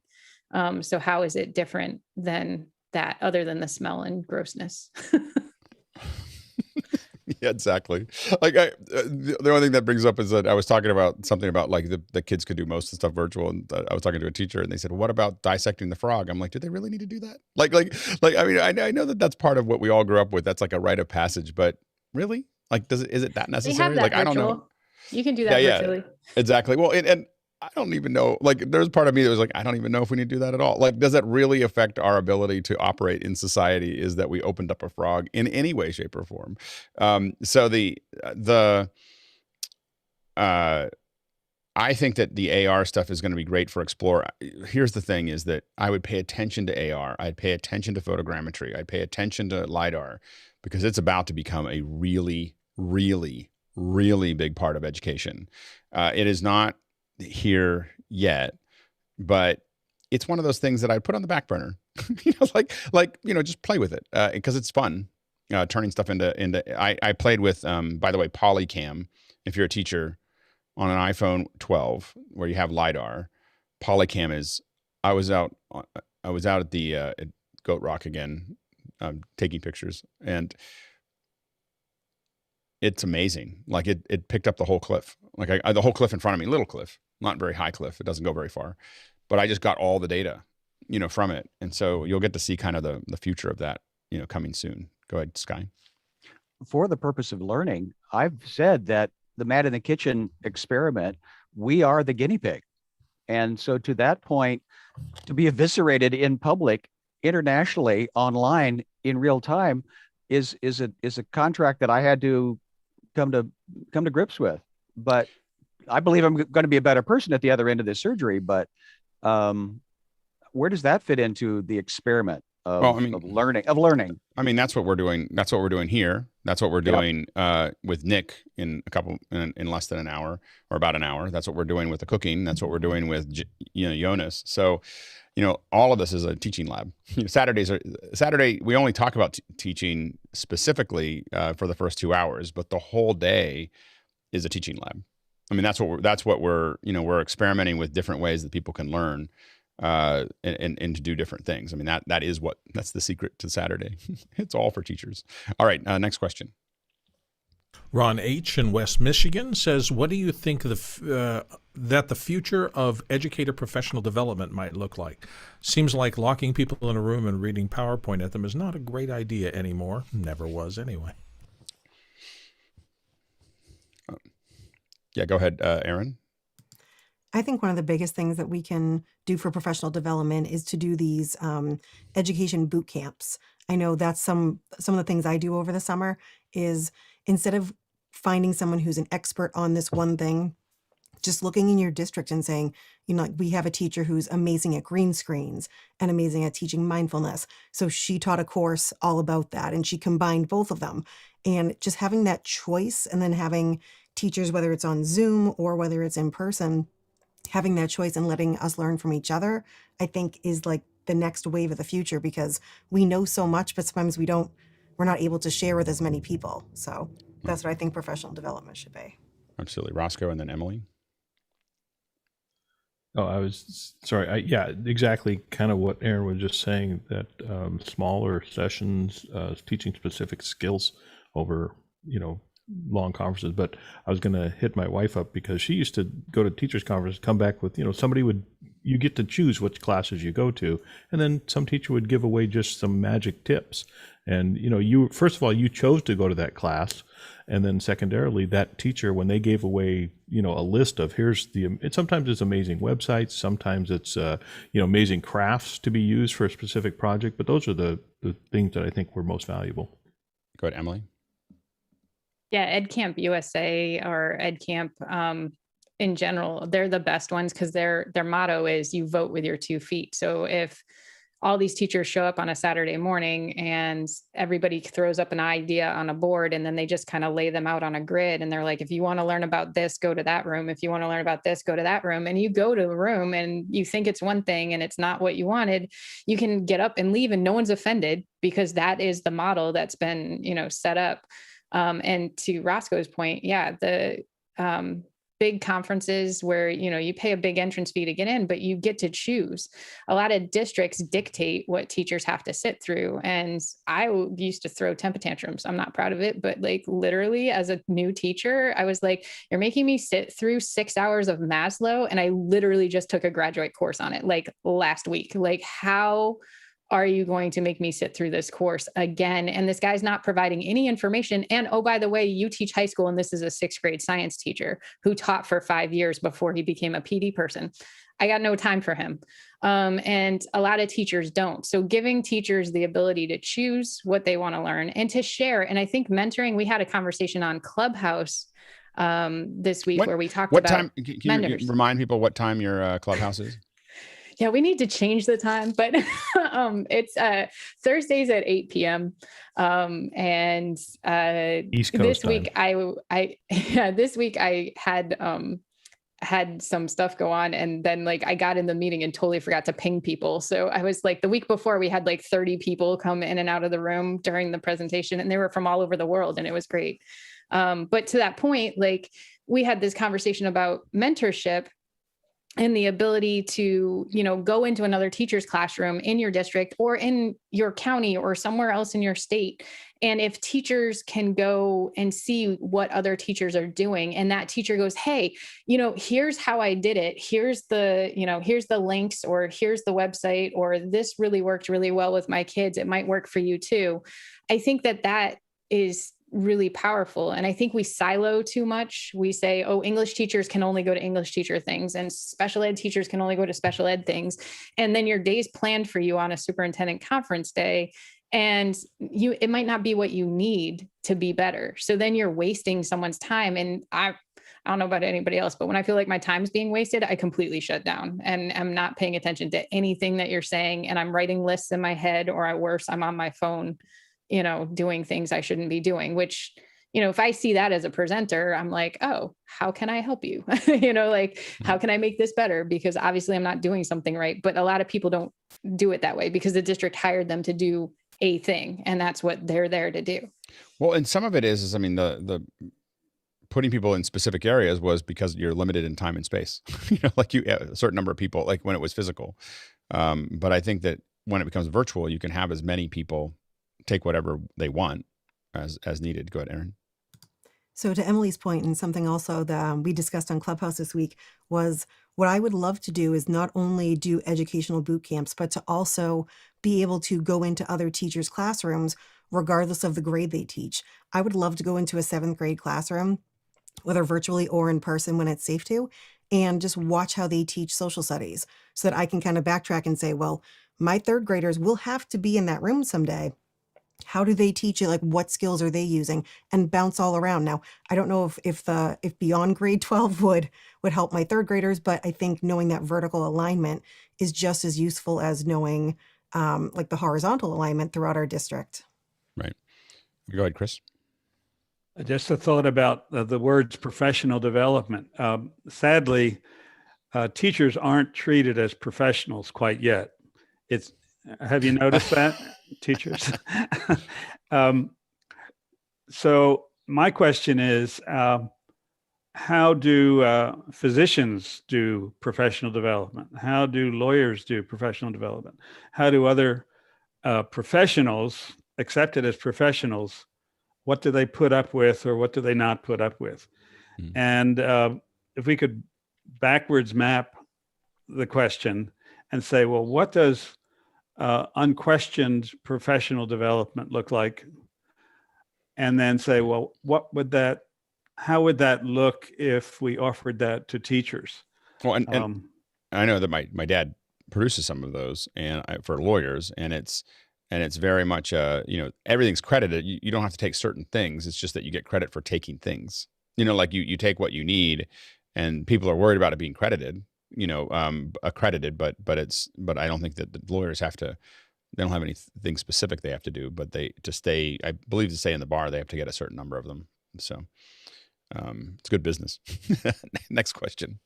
Z: So how is it different than that, other than the smell and grossness?
A: Yeah, exactly. Like the only thing that brings up is that I was talking about something about like the kids could do most of the stuff virtual, and I was talking to a teacher, and they said, well, "What about dissecting the frog?" I'm like, "Do they really need to do that?" Like I mean, I know that that's part of what we all grew up with. That's like a rite of passage, but really, like, is it that necessary? Like, virtual. I don't know.
Z: You can do that virtually.
A: Yeah, exactly. Well, and I don't even know, like, there's part of me that was like, I don't even know if we need to do that at all. Like, does that really affect our ability to operate in society, is that we opened up a frog in any way, shape, or form? So I think that the AR stuff is going to be great for Explore. Here's the thing, is that I would pay attention to AR. I'd pay attention to photogrammetry. I'd pay attention to LiDAR, because it's about to become a really, really, really big part of education. It is not here yet, but it's one of those things that I put on the back burner. Just play with it because it's fun. Turning stuff into. I played with, by the way, Polycam. If you're a teacher on an iPhone 12 where you have LiDAR, Polycam is. I was out at the at Goat Rock again, taking pictures, and it's amazing. Like it picked up the whole cliff, the whole cliff in front of me, little cliff, not very high cliff. It doesn't go very far, but I just got all the data, from it. And so you'll get to see kind of the future of that, coming soon. Go ahead, Sky.
Y: For the purpose of learning, I've said that the Mad in the Kitchen experiment, we are the guinea pig. And so to that point, to be eviscerated in public, internationally, online, in real time, is a contract that I had to come to grips with. But I believe I'm going to be a better person at the other end of this surgery. But where does that fit into the experiment of,
A: Well, I mean,
Y: of learning?
A: I mean, that's what we're doing. That's what we're doing here. That's what we're doing with Nick in in less than an hour or about an hour. That's what we're doing with the cooking. That's what we're doing with Jonas. So, all of this is a teaching lab. Saturday. We only talk about teaching specifically for the first 2 hours, but the whole day is a teaching lab. I mean, that's what we're experimenting with different ways that people can learn and to do different things. I mean, that's the secret to Saturday. It's all for teachers. All right, next question.
B: Ron H. in West Michigan says, what do you think that the future of educator professional development might look like? Seems like locking people in a room and reading PowerPoint at them is not a great idea anymore. Never was anyway.
A: Yeah, go ahead, Aaron.
S: I think one of the biggest things that we can do for professional development is to do these education boot camps. I know that's some of the things I do over the summer is instead of finding someone who's an expert on this one thing, just looking in your district and saying, we have a teacher who's amazing at green screens and amazing at teaching mindfulness. So she taught a course all about that and she combined both of them. And just having that choice and then having teachers, whether it's on Zoom or whether it's in person, having that choice and letting us learn from each other, I think is like the next wave of the future because we know so much, but sometimes we're not able to share with as many people. So that's what I think professional development should be.
A: Absolutely. Roscoe and then Emily.
F: Oh, I was sorry. Yeah, exactly. Kind of what Aaron was just saying, that smaller sessions, teaching specific skills over, long conferences. But I was going to hit my wife up because she used to go to teachers conference, come back with, you get to choose which classes you go to. And then some teacher would give away just some magic tips. And, first of all, you chose to go to that class. And then secondarily, that teacher, when they gave away, a list of sometimes it's amazing websites, sometimes it's, amazing crafts to be used for a specific project. But those are the things that I think were most valuable.
A: Go ahead, Emily.
Z: Yeah, EdCamp USA or EdCamp in general, they're the best ones because their motto is you vote with your 2 feet. So if all these teachers show up on a Saturday morning and everybody throws up an idea on a board and then they just kind of lay them out on a grid and they're like, if you want to learn about this, go to that room. If you want to learn about this, go to that room. And you go to the room and you think it's one thing and it's not what you wanted, you can get up and leave and no one's offended because that is the model that's been, set up. And to Roscoe's point, the big conferences where, you pay a big entrance fee to get in, but you get to choose. A lot of districts dictate what teachers have to sit through. And I used to throw temper tantrums. I'm not proud of it, but literally as a new teacher, I was like, you're making me sit through 6 hours of Maslow. And I literally just took a graduate course on it last week. How are you going to make me sit through this course again? And this guy's not providing any information. And oh, by the way, you teach high school and this is a 6th grade science teacher who taught for 5 years before he became a PD person. I got no time for him. And a lot of teachers don't. So giving teachers the ability to choose what they want to learn and to share. And I think mentoring, we had a conversation on Clubhouse this week where we talked about
A: time, can you remind people what time your Clubhouse is?
Z: Yeah, we need to change the time, but it's Thursdays at 8 p.m. And
F: East Coast
Z: this
F: time.
Z: week this week I had some stuff go on and then I got in the meeting and totally forgot to ping people. So I was the week before we had 30 people come in and out of the room during the presentation and they were from all over the world and it was great. But to that point, we had this conversation about mentorship and the ability to, go into another teacher's classroom in your district or in your county or somewhere else in your state. And if teachers can go and see what other teachers are doing and that teacher goes, hey, here's how I did it. Here's the links or here's the website or this really worked really well with my kids. It might work for you too. I think that is really powerful. And I think we silo too much. We say, oh, English teachers can only go to English teacher things and special ed teachers can only go to special ed things. And then your day's planned for you on a superintendent conference day. And it might not be what you need to be better. So then you're wasting someone's time. And I don't know about anybody else, but when I feel like my time's being wasted, I completely shut down and I'm not paying attention to anything that you're saying. And I'm writing lists in my head, or at worst, I'm on my phone, doing things I shouldn't be doing, which, if I see that as a presenter, I'm like, oh, how can I help you? How can I make this better? Because obviously I'm not doing something right. But a lot of people don't do it that way because the district hired them to do a thing. And that's what they're there to do.
A: Well, and some of it is I mean, the putting people in specific areas was because you're limited in time and space, like you a certain number of people, like when it was physical. But I think that when it becomes virtual, you can have as many people take whatever they want as needed. Go ahead, Aaron.
S: So to Emily's point, and something also that we discussed on Clubhouse this week, was what I would love to do is not only do educational boot camps, but to also be able to go into other teachers' classrooms, regardless of the grade they teach. I would love to go into a 7th grade classroom, whether virtually or in person when it's safe to, and just watch how they teach social studies so that I can kind of backtrack and say, well, my 3rd graders will have to be in that room someday. How do they teach it? Like, what skills are they using? And bounce all around. Now, I don't know if beyond grade 12 would help my 3rd graders, but I think knowing that vertical alignment is just as useful as knowing like the horizontal alignment throughout our district.
A: Right. Go ahead, Chris.
T: Just a thought about the words professional development. Sadly, teachers aren't treated as professionals quite yet. Have you noticed that, teachers? So my question is, how do physicians do professional development? How do lawyers do professional development? How do other professionals, accepted as professionals, what do they put up with or what do they not put up with? And if we could backwards map the question and say, well, what does unquestioned professional development look like? And then say, well, how would that look if we offered that to teachers?
A: Well, and I know that my dad produces some of those for lawyers, and it's very much everything's credited. You don't have to take certain things. It's just that you get credit for taking things. Like you take what you need, and people are worried about it being credited. Accredited, but I don't think that the lawyers they don't have anything specific they have to do, but I believe to stay in the bar, they have to get a certain number of them. So it's good business. Next question.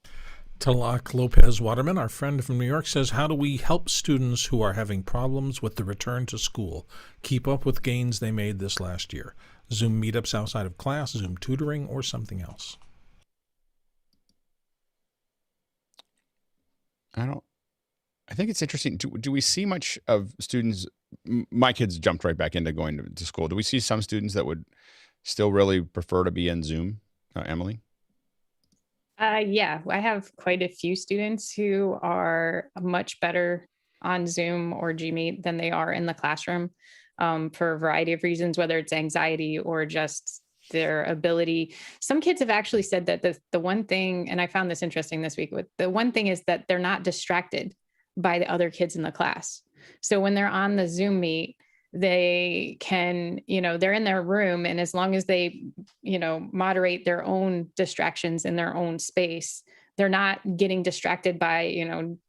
B: Talak Lopez Waterman, our friend from New York, says, how do we help students who are having problems with the return to school keep up with gains they made this last year? Zoom meetups outside of class, Zoom tutoring, or something else?
A: I think it's interesting. Do we see much of students? My kids jumped right back into going to school. Do we see some students that would still really prefer to be in Zoom? Emily?
Z: Yeah, I have quite a few students who are much better on Zoom or Gmeet than they are in the classroom for a variety of reasons, whether it's anxiety or just their ability. Some kids have actually said that the one thing, and I found this interesting this week, the one thing is that they're not distracted by the other kids in the class. So when they're on the Zoom meet, they can, they're in their room, and as long as they, moderate their own distractions in their own space, they're not getting distracted by,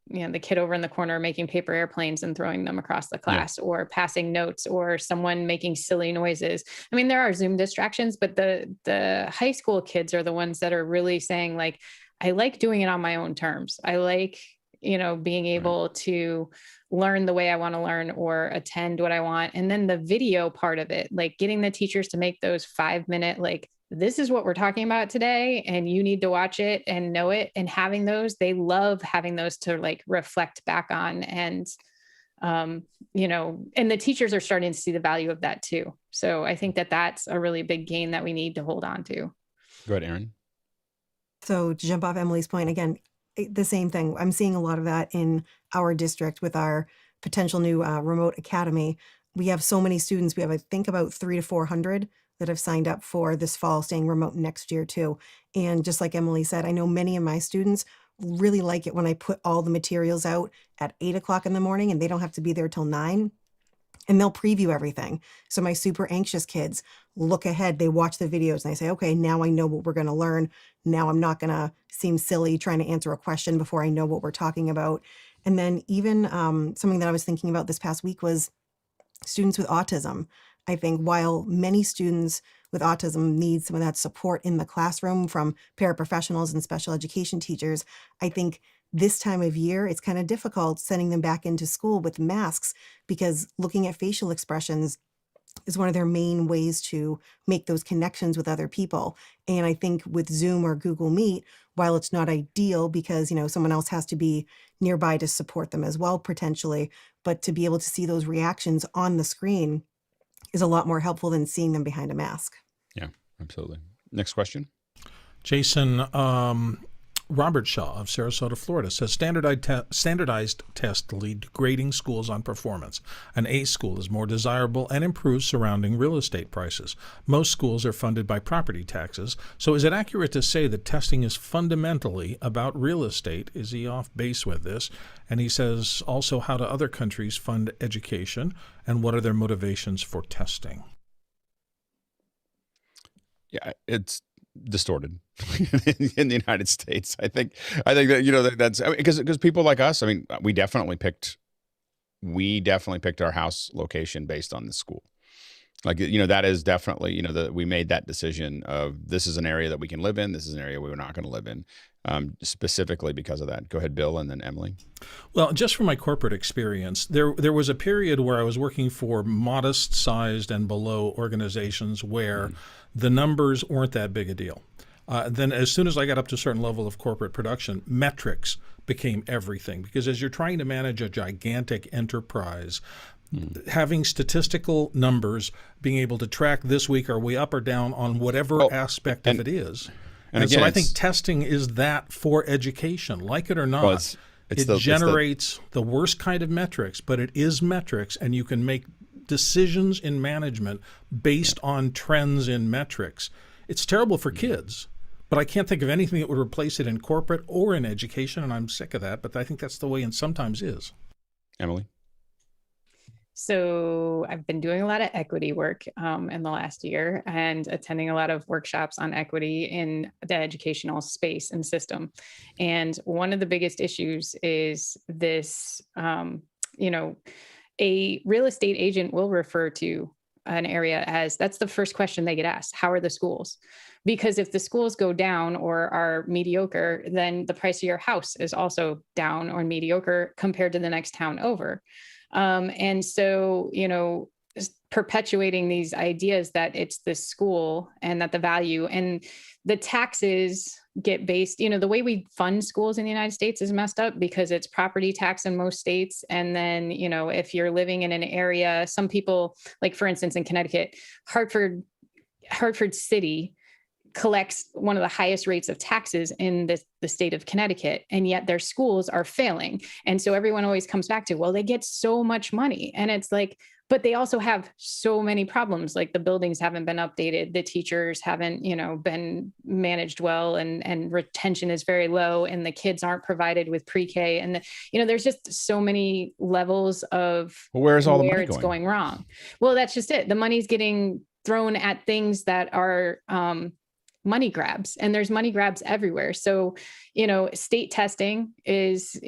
Z: the kid over in the corner making paper airplanes and throwing them across the class, or passing notes, or someone making silly noises. I mean, there are Zoom distractions, but the high school kids are the ones that are really saying, like, I like doing it on my own terms. I like, being able to learn the way I want to learn or attend what I want. And then the video part of it, like getting the teachers to make those 5-minute, like, this is what we're talking about today, and you need to watch it and know it. And having those, they love having those to like reflect back on. And, and the teachers are starting to see the value of that too. So I think that that's a really big gain that we need to hold on to.
A: Go ahead, Aaron.
S: So to jump off Emily's point again, the same thing. I'm seeing a lot of that in our district with our potential new remote academy. We have so many students. We have, I think, about 300 to 400 that have signed up for this fall, staying remote next year too. And just like Emily said, I know many of my students really like it when I put all the materials out at 8 o'clock in the morning and they don't have to be there till 9. and they'll preview everything. So my super anxious kids look ahead, they watch the videos and they say, okay, now I know what we're going to learn. Now I'm not going to seem silly trying to answer a question before I know what we're talking about. And then even something that I was thinking about this past week was students with autism. I think while many students with autism need some of that support in the classroom from paraprofessionals and special education teachers, I think this time of year, it's kind of difficult sending them back into school with masks, because looking at facial expressions is one of their main ways to make those connections with other people. And I think with Zoom or Google Meet, while it's not ideal because, someone else has to be nearby to support them as well, potentially, but to be able to see those reactions on the screen is a lot more helpful than seeing them behind a mask.
A: Yeah, absolutely. Next question.
B: Jason, Robert Shaw of Sarasota, Florida says standardized tests lead to grading schools on performance. An A school is more desirable and improves surrounding real estate prices. Most schools are funded by property taxes. So is it accurate to say that testing is fundamentally about real estate? Is he off base with this? And he says also, how do other countries fund education, and what are their motivations for testing?
A: Yeah, it's distorted in the United States. I think that that's because people like us. I mean, we definitely picked our house location based on the school. Like, that is definitely, we made that decision of this is an area that we can live in. This is an area we're not going to live in, specifically because of that. Go ahead, Bill, and then Emily.
B: Well, just from my corporate experience, there was a period where I was working for modest-sized and below organizations where the numbers weren't that big a deal. Then as soon as I got up to a certain level of corporate production, metrics became everything, because as you're trying to manage a gigantic enterprise, having statistical numbers, being able to track this week, are we up or down on whatever aspect of it is. And again, so I think testing is that for education, like it or not. It generates the worst kind of metrics, but it is metrics, and you can make decisions in management based on trends in metrics. It's terrible for kids, but I can't think of anything that would replace it in corporate or in education, and I'm sick of that, but I think that's the way it sometimes is.
A: Emily?
Z: So I've been doing a lot of equity work in the last year, and attending a lot of workshops on equity in the educational space and system. And one of the biggest issues is this, a real estate agent will refer to an area as, that's the first question they get asked: how are the schools? Because if the schools go down or are mediocre, then the price of your house is also down or mediocre compared to the next town over. And so, perpetuating these ideas that it's the school and that the value and the taxes get based, the way we fund schools in the United States is messed up, because it's property tax in most states. And then, if you're living in an area, some people, like for instance, in Connecticut, Hartford City collects one of the highest rates of taxes in the state of Connecticut, and yet their schools are failing. And so everyone always comes back to, well, they get so much money. And it's like, but they also have so many problems. Like the buildings haven't been updated, the teachers haven't, been managed well, and retention is very low, and the kids aren't provided with pre-K. And there's just so many levels of
A: where it's
Z: going wrong. Well, that's just it. The money's getting thrown at things that are money grabs, and there's money grabs everywhere. So, state testing is,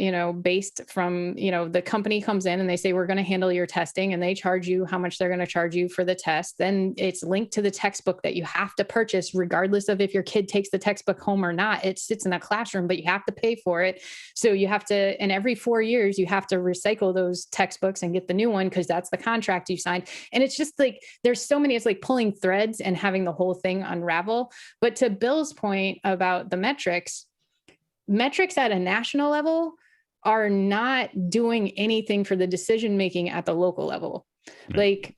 Z: based from, the company comes in and they say, we're going to handle your testing, and they charge you how much they're going to charge you for the test. Then it's linked to the textbook that you have to purchase, regardless of if your kid takes the textbook home or not. It sits in a classroom, but you have to pay for it. So you have to, and every 4 years, you have to recycle those textbooks and get the new one, because that's the contract you signed. And it's just like, there's so many, it's like pulling threads and having the whole thing unravel. But to Bill's point about the metrics at a national level are not doing anything for the decision-making at the local level. Right. Like,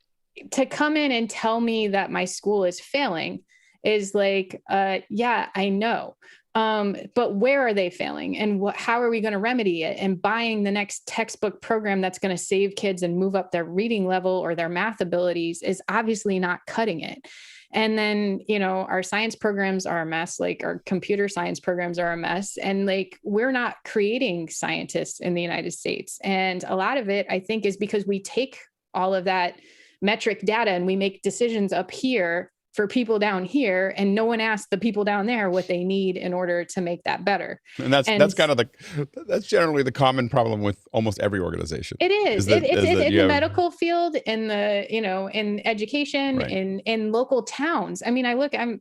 Z: to come in and tell me that my school is failing is like, yeah, I know. But where are they failing, and how are we going to remedy it? And buying the next textbook program that's going to save kids and move up their reading level or their math abilities is obviously not cutting it. And then, our science programs are a mess, like our computer science programs are a mess. And like, we're not creating scientists in the United States. And a lot of it, I think, is because we take all of that metric data and we make decisions up here for people down here, and no one asks the people down there what they need in order to make that better.
A: And that's kind of that's generally the common problem with almost every organization.
Z: It is. It's in the medical field, in the, in education,
A: Right.
Z: in local towns. I mean, I'm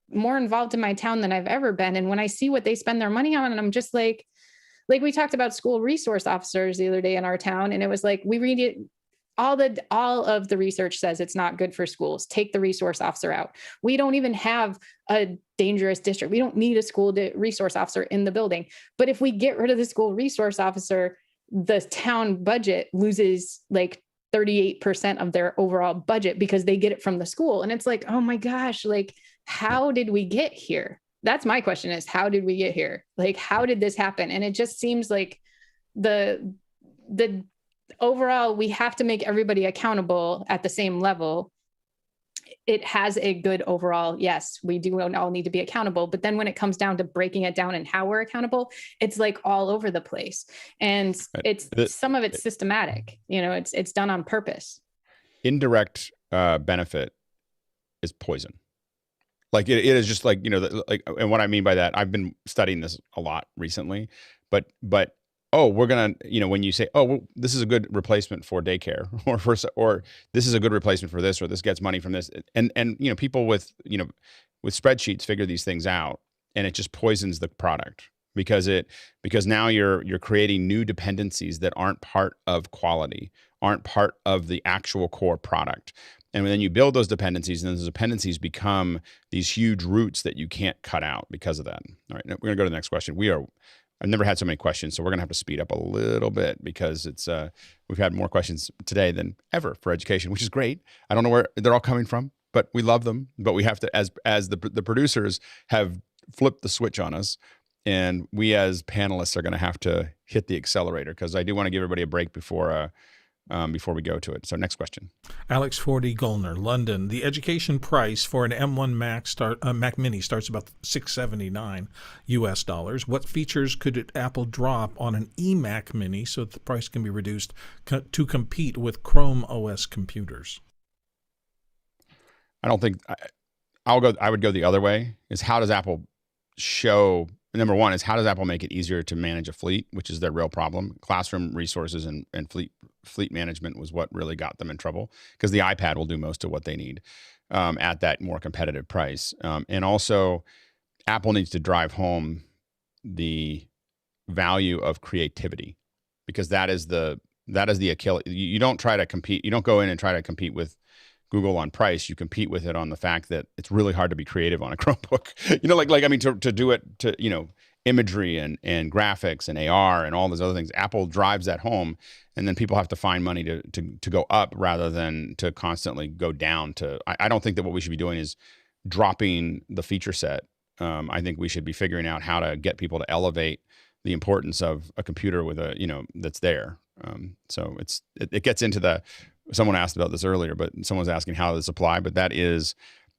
Z: more involved in my town than I've ever been. And when I see what they spend their money on, and I'm just like we talked about school resource officers the other day in our town, and it was like, we read it. All of the research says it's not good for schools. Take the resource officer out. We don't even have a dangerous district. We don't need a school resource officer in the building. But if we get rid of the school resource officer, the town budget loses like 38% of their overall budget because they get it from the school. And it's like, oh my gosh, like, how did we get here? That's my question, is how did we get here? Like, how did this happen? And it just seems like the overall, we have to make everybody accountable at the same level. It has a good overall, yes, we do all need to be accountable. But then when it comes down to breaking it down and how we're accountable, it's like all over the place. And some of it's systematic, it's done on purpose. Indirect
A: benefit is poison. Like it is just like, and what I mean by that, I've been studying this a lot recently, but oh, we're going to, when you say, oh, well, this is a good replacement for daycare, or this is a good replacement for this, or this gets money from this. And people with spreadsheets figure these things out, and it just poisons the product because now you're creating new dependencies that aren't part of quality, aren't part of the actual core product. And then you build those dependencies, and those dependencies become these huge roots that you can't cut out because of that. All right, we're going to go to the next question. I've never had so many questions, so we're going to have to speed up a little bit because we've had more questions today than ever for education, which is great. I don't know where they're all coming from, but we love them. But we have to, as the producers have flipped the switch on us, and we as panelists are going to have to hit the accelerator because I do want to give everybody a break before we go to it. So next question.
B: Alex Fordy Gollner, London. The education price for an M1 Mac Mini starts about $679 US. What features could Apple drop on an eMac Mini so that the price can be reduced to compete with Chrome OS computers?
A: I don't think I would go the other way. Is how does Apple show? Number one is how does Apple make it easier to manage a fleet, which is their real problem. Classroom resources and fleet management was what really got them in trouble because the iPad will do most of what they need at that more competitive price. And also, Apple needs to drive home the value of creativity because that is the Achilles. You don't try to compete. You don't go in and try to compete with Google on price. You compete with it on the fact that it's really hard to be creative on a Chromebook. To do it to imagery and graphics and AR and all those other things. Apple drives that home, and then people have to find money to go up rather than to constantly go down. I don't think that what we should be doing is dropping the feature set. I think we should be figuring out how to get people to elevate the importance of a computer with that's there. So it gets into someone asked about this earlier, but someone was asking how does this apply, but that is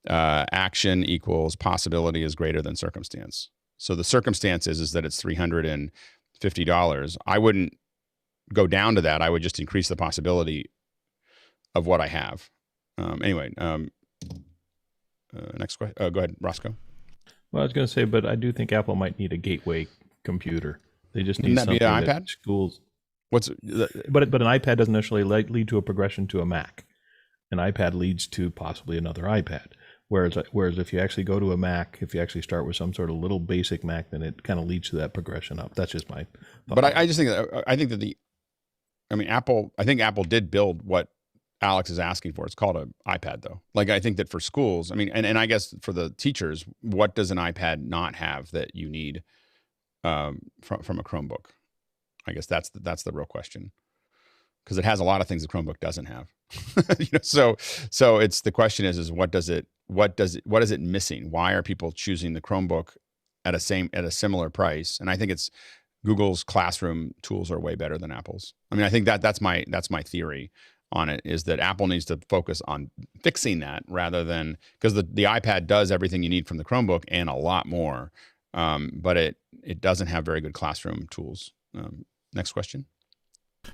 A: action equals possibility is greater than circumstance. So the circumstance is that it's $350. I wouldn't go down to that. I would just increase the possibility of what I have. Next question. Go ahead, Roscoe.
F: Well, I was going to say, but I do think Apple might need a gateway computer. They just need
A: Wouldn't that
F: something
A: be an iPad?
F: that schools.
A: But
F: an iPad doesn't necessarily lead to a progression to a Mac. An iPad leads to possibly another iPad. Whereas if you actually go to a Mac, if you actually start with some sort of little basic Mac, then it kind of leads to that progression up. That's just my thought.
A: But I think Apple did build what Alex is asking for. It's called an iPad, though. Like, I think that for schools, and I guess for the teachers, what does an iPad not have that you need from a Chromebook? I guess that's the real question, because it has a lot of things the Chromebook doesn't have. So it's the question is what is it missing? Why are people choosing the Chromebook at a similar price? And I think it's Google's classroom tools are way better than Apple's. I think that's my theory on it, is that Apple needs to focus on fixing that rather than, because the iPad does everything you need from the Chromebook and a lot more, but it doesn't have very good classroom tools. Next question.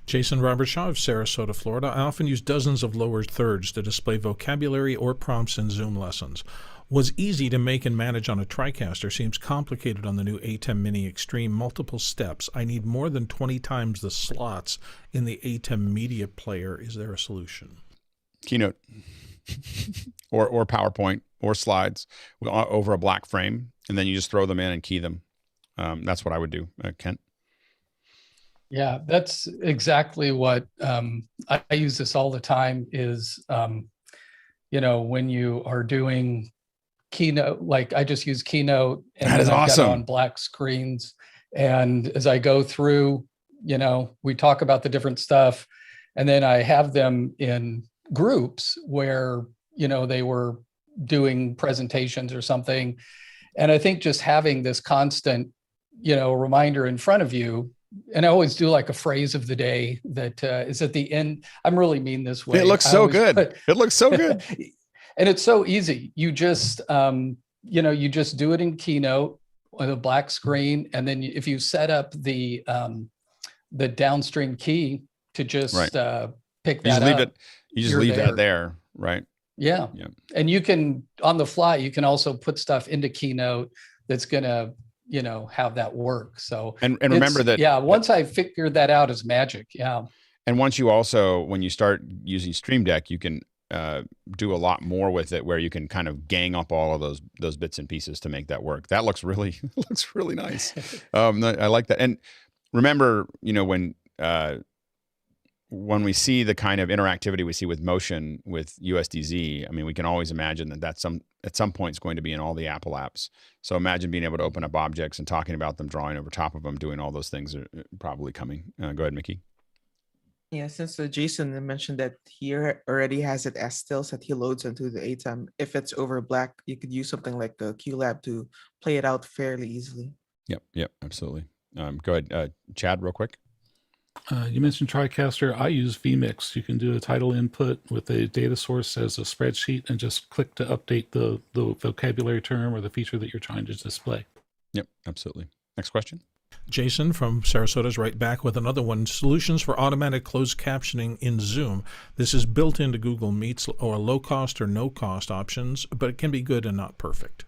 B: Jason Robert Shaw of Sarasota, Florida. I often use dozens of lower thirds to display vocabulary or prompts in Zoom lessons. Was easy to make and manage on a TriCaster seems complicated on the new Atem Mini Extreme. Multiple steps. I need more than 20 times the slots in the Atem Media Player. Is there a solution?
A: Keynote or PowerPoint or slides over a black frame, and then you just throw them in and key them. That's what I would do. Kent?
U: Yeah, that's exactly what I use this all the time is, when you are doing Keynote, like I just use Keynote and
A: that is
U: I've
A: awesome.
U: got it on black screens. And as I go through, we talk about the different stuff, and then I have them in groups where, they were doing presentations or something. And I think just having this constant, reminder in front of you, and I always do like a phrase of the day that is at the end. I'm really mean this way.
A: It looks so good. It looks so good.
U: And it's so easy. You just, you just do it in Keynote on a black screen. And then if you set up the downstream key to just pick that up.
A: You just leave that there, right?
U: Yeah. And you can, on the fly, you can also put stuff into Keynote that's going to, have that work. So,
A: and remember that.
U: Yeah. Once I figured that out, it's magic. Yeah.
A: And once you also, when you start using Stream Deck, you can do a lot more with it, where you can kind of gang up all of those bits and pieces to make that work. That looks really nice. I like that. And remember, when we see the kind of interactivity we see with motion with USDZ, I mean, we can always imagine that at some point is going to be in all the Apple apps. So imagine being able to open up objects and talking about them, drawing over top of them, doing all those things are probably coming. Go ahead, Mickey.
D: Yeah, since Jason mentioned that he already has it as stills that he loads into the Atem. If it's over black, you could use something like the QLab to play it out fairly easily.
A: Yep, absolutely. Go ahead, Chad, real quick.
H: You mentioned TriCaster. I use vMix. You can do a title input with a data source as a spreadsheet and just click to update the vocabulary term or the feature that you're trying to display.
A: Yep, absolutely. Next question.
B: Jason from Sarasota is right back with another one. Solutions for automatic closed captioning in Zoom. This is built into Google Meets or low cost or no cost options, but it can be good and not perfect.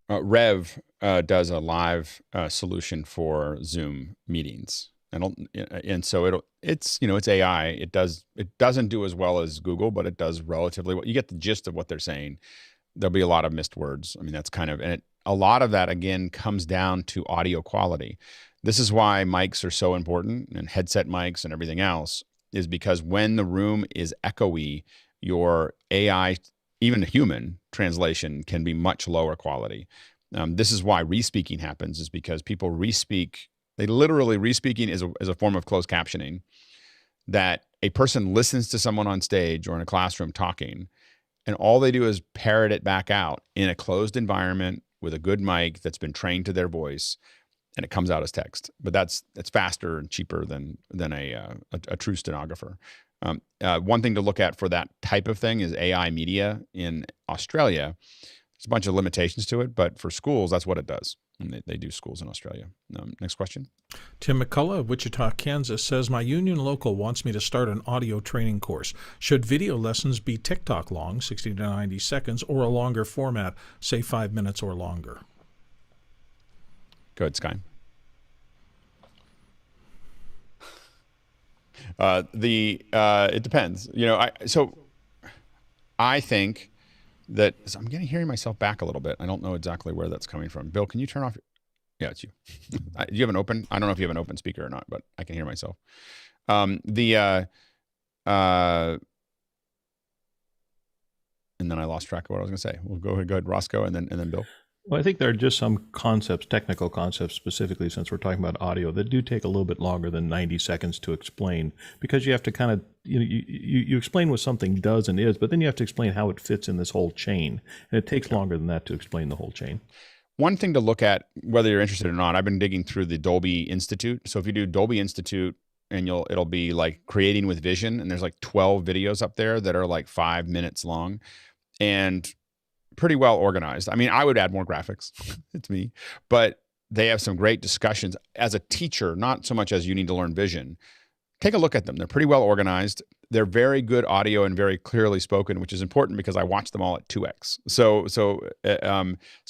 A: Rev does a live solution for Zoom meetings. And so it's AI. It doesn't do as well as Google, but it does relatively well. You get the gist of what they're saying. There'll be a lot of missed words. I mean, that's kind of, and a lot of that again comes down to audio quality. This is why mics are so important, and headset mics and everything else, is because when the room is echoey, your AI, even human translation, can be much lower quality. This is why re-speaking happens, is because people re-speak. They literally, re-speaking is a form of closed captioning, that a person listens to someone on stage or in a classroom talking, and all they do is parrot it back out in a closed environment with a good mic that's been trained to their voice, and it comes out as text. But it's faster and cheaper than a true stenographer. One thing to look at for that type of thing is AI media in Australia. There's a bunch of limitations to it, but for schools, that's what it does. And they do schools in Australia. Next question.
B: Tim McCullough of Wichita, Kansas says, my union local wants me to start an audio training course. Should video lessons be TikTok long, 60 to 90 seconds, or a longer format, say 5 minutes or longer?
A: Go ahead, Sky. It depends. I think that I'm hearing myself back a little bit. I don't know exactly where that's coming from. Bill, can you turn off? Yeah, it's you. Do you have an open? I don't know if you have an open speaker or not, but I can hear myself. And then I lost track of what I was going to say. We'll go ahead, Roscoe, and then Bill.
F: Well, I think there are just some concepts, technical concepts specifically, since we're talking about audio, that do take a little bit longer than 90 seconds to explain, because you have to kind of, you explain what something does and is, but then you have to explain how it fits in this whole chain. And it takes longer than that to explain the whole chain.
A: One thing to look at, whether you're interested or not, I've been digging through the Dolby Institute. So if you do Dolby Institute, and it'll be like creating with vision, and there's like 12 videos up there that are like 5 minutes long. And pretty well organized. I mean, I would add more graphics. It's me. But they have some great discussions as a teacher, not so much as you need to learn vision, take a look at them. They're pretty well organized. They're very good audio and very clearly spoken, which is important because I watch them all at 2x. So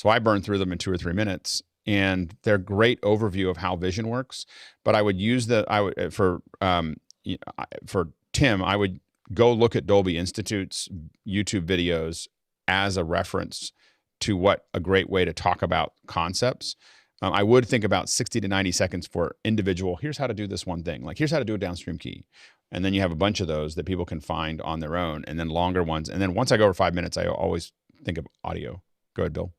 A: I burn through them in 2 or 3 minutes, and they're great overview of how vision works. But I would use for Tim, I would go look at Dolby Institute's YouTube videos as a reference to what a great way to talk about concepts. I would think about 60 to 90 seconds for individual. Here's how to do this one thing. Like, here's how to do a downstream key. And then you have a bunch of those that people can find on their own, and then longer ones. And then once I go over 5 minutes, I always think of audio. Go ahead, Bill.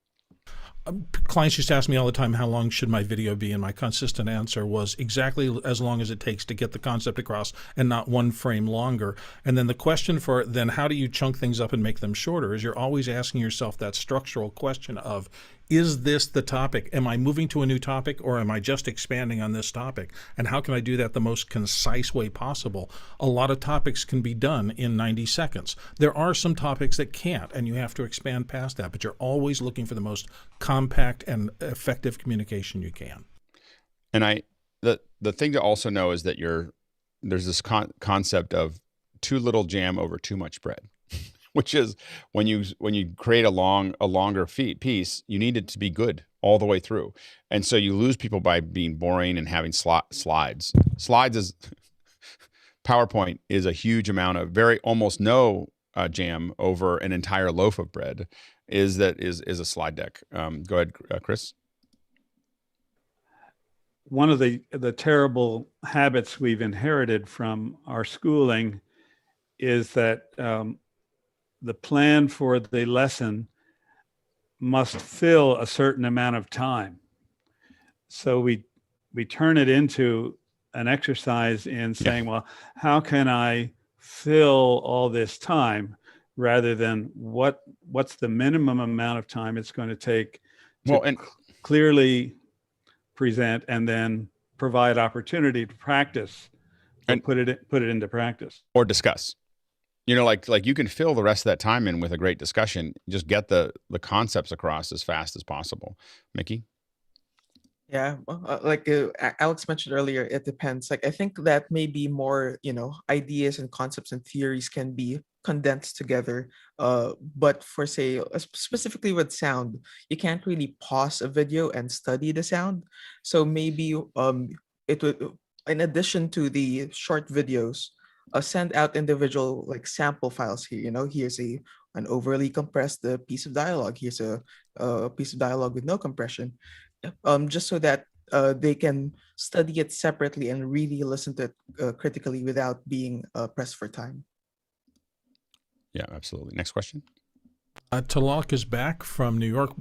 B: Clients used to ask me all the time, how long should my video be? And my consistent answer was exactly as long as it takes to get the concept across, and not 1 frame longer. And then the question for then how do you chunk things up and make them shorter is you're always asking yourself that structural question of, is this the topic? Am I moving to a new topic, or am I just expanding on this topic? And how can I do that the most concise way possible? A lot of topics can be done in 90 seconds. There are some topics that can't, and you have to expand past that, but you're always looking for the most compact and effective communication you can.
A: And the thing to also know is that there's this concept of too little jam over too much bread. Which is when you create a longer piece, you need it to be good all the way through, and so you lose people by being boring and having slides. Slides is PowerPoint is a huge amount of almost no jam over an entire loaf of bread. Is a slide deck. Go ahead, Chris.
T: One of the terrible habits we've inherited from our schooling is that the plan for the lesson must fill a certain amount of time. So we turn it into an exercise in saying, well, how can I fill all this time, rather than what's the minimum amount of time it's going to take to clearly present and then provide opportunity to practice and put it into practice
A: or discuss. Like you can fill the rest of that time in with a great discussion. Just get the concepts across as fast as possible. Mickey?
D: Yeah, like Alex mentioned earlier, it depends. Like, I think that maybe more, ideas and concepts and theories can be condensed together. But for, say, specifically with sound, you can't really pause a video and study the sound. So maybe it would, in addition to the short videos, send out individual like sample files here. Here's an overly compressed piece of dialogue. Here's a piece of dialogue with no compression. Just so that they can study it separately and really listen to it critically without being pressed for time.
A: Yeah, absolutely. Next question.
B: Talak is back from New York.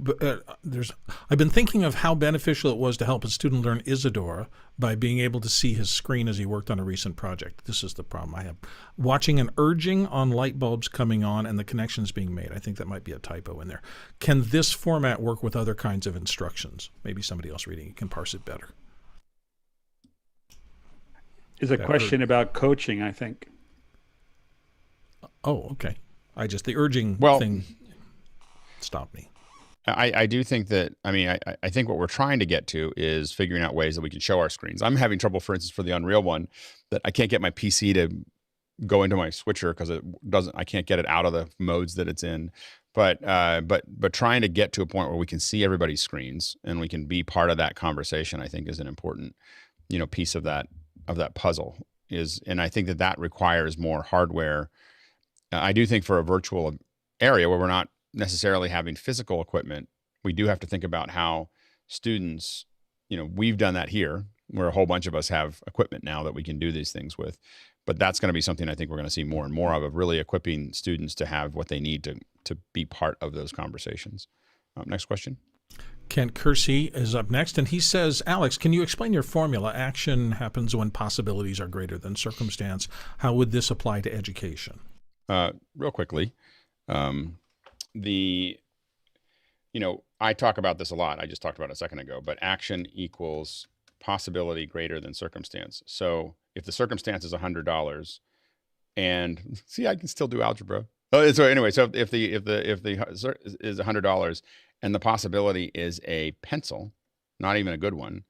B: I've been thinking of how beneficial it was to help a student learn Isadora by being able to see his screen as he worked on a recent project. This is the problem I have. Watching an urging on light bulbs coming on and the connections being made. I think that might be a typo in there. Can this format work with other kinds of instructions? Maybe somebody else reading it can parse it better.
T: Is a question about coaching, I think.
B: Oh, okay. The urging thing stopped me.
A: I do think that, I think what we're trying to get to is figuring out ways that we can show our screens. I'm having trouble, for instance, for the Unreal one, that I can't get my PC to go into my switcher because I can't get it out of the modes that it's in. But trying to get to a point where we can see everybody's screens and we can be part of that conversation, I think is an important, piece of that puzzle and I think that requires more hardware. I do think for a virtual area where we're not necessarily having physical equipment, we do have to think about how students, we've done that here, where a whole bunch of us have equipment now that we can do these things with. But that's going to be something I think we're going to see more and more of really equipping students to have what they need to be part of those conversations. Next question.
B: Kent Kersey is up next, and he says, Alex, can you explain your formula? Action happens when possibilities are greater than circumstance. How would this apply to education?
A: Real quickly, I talk about this a lot. I just talked about it a second ago, but action equals possibility greater than circumstance. So if the circumstance is $100, and see, I can still do algebra. So anyway, so if the is $100 and the possibility is a pencil, not even a good one,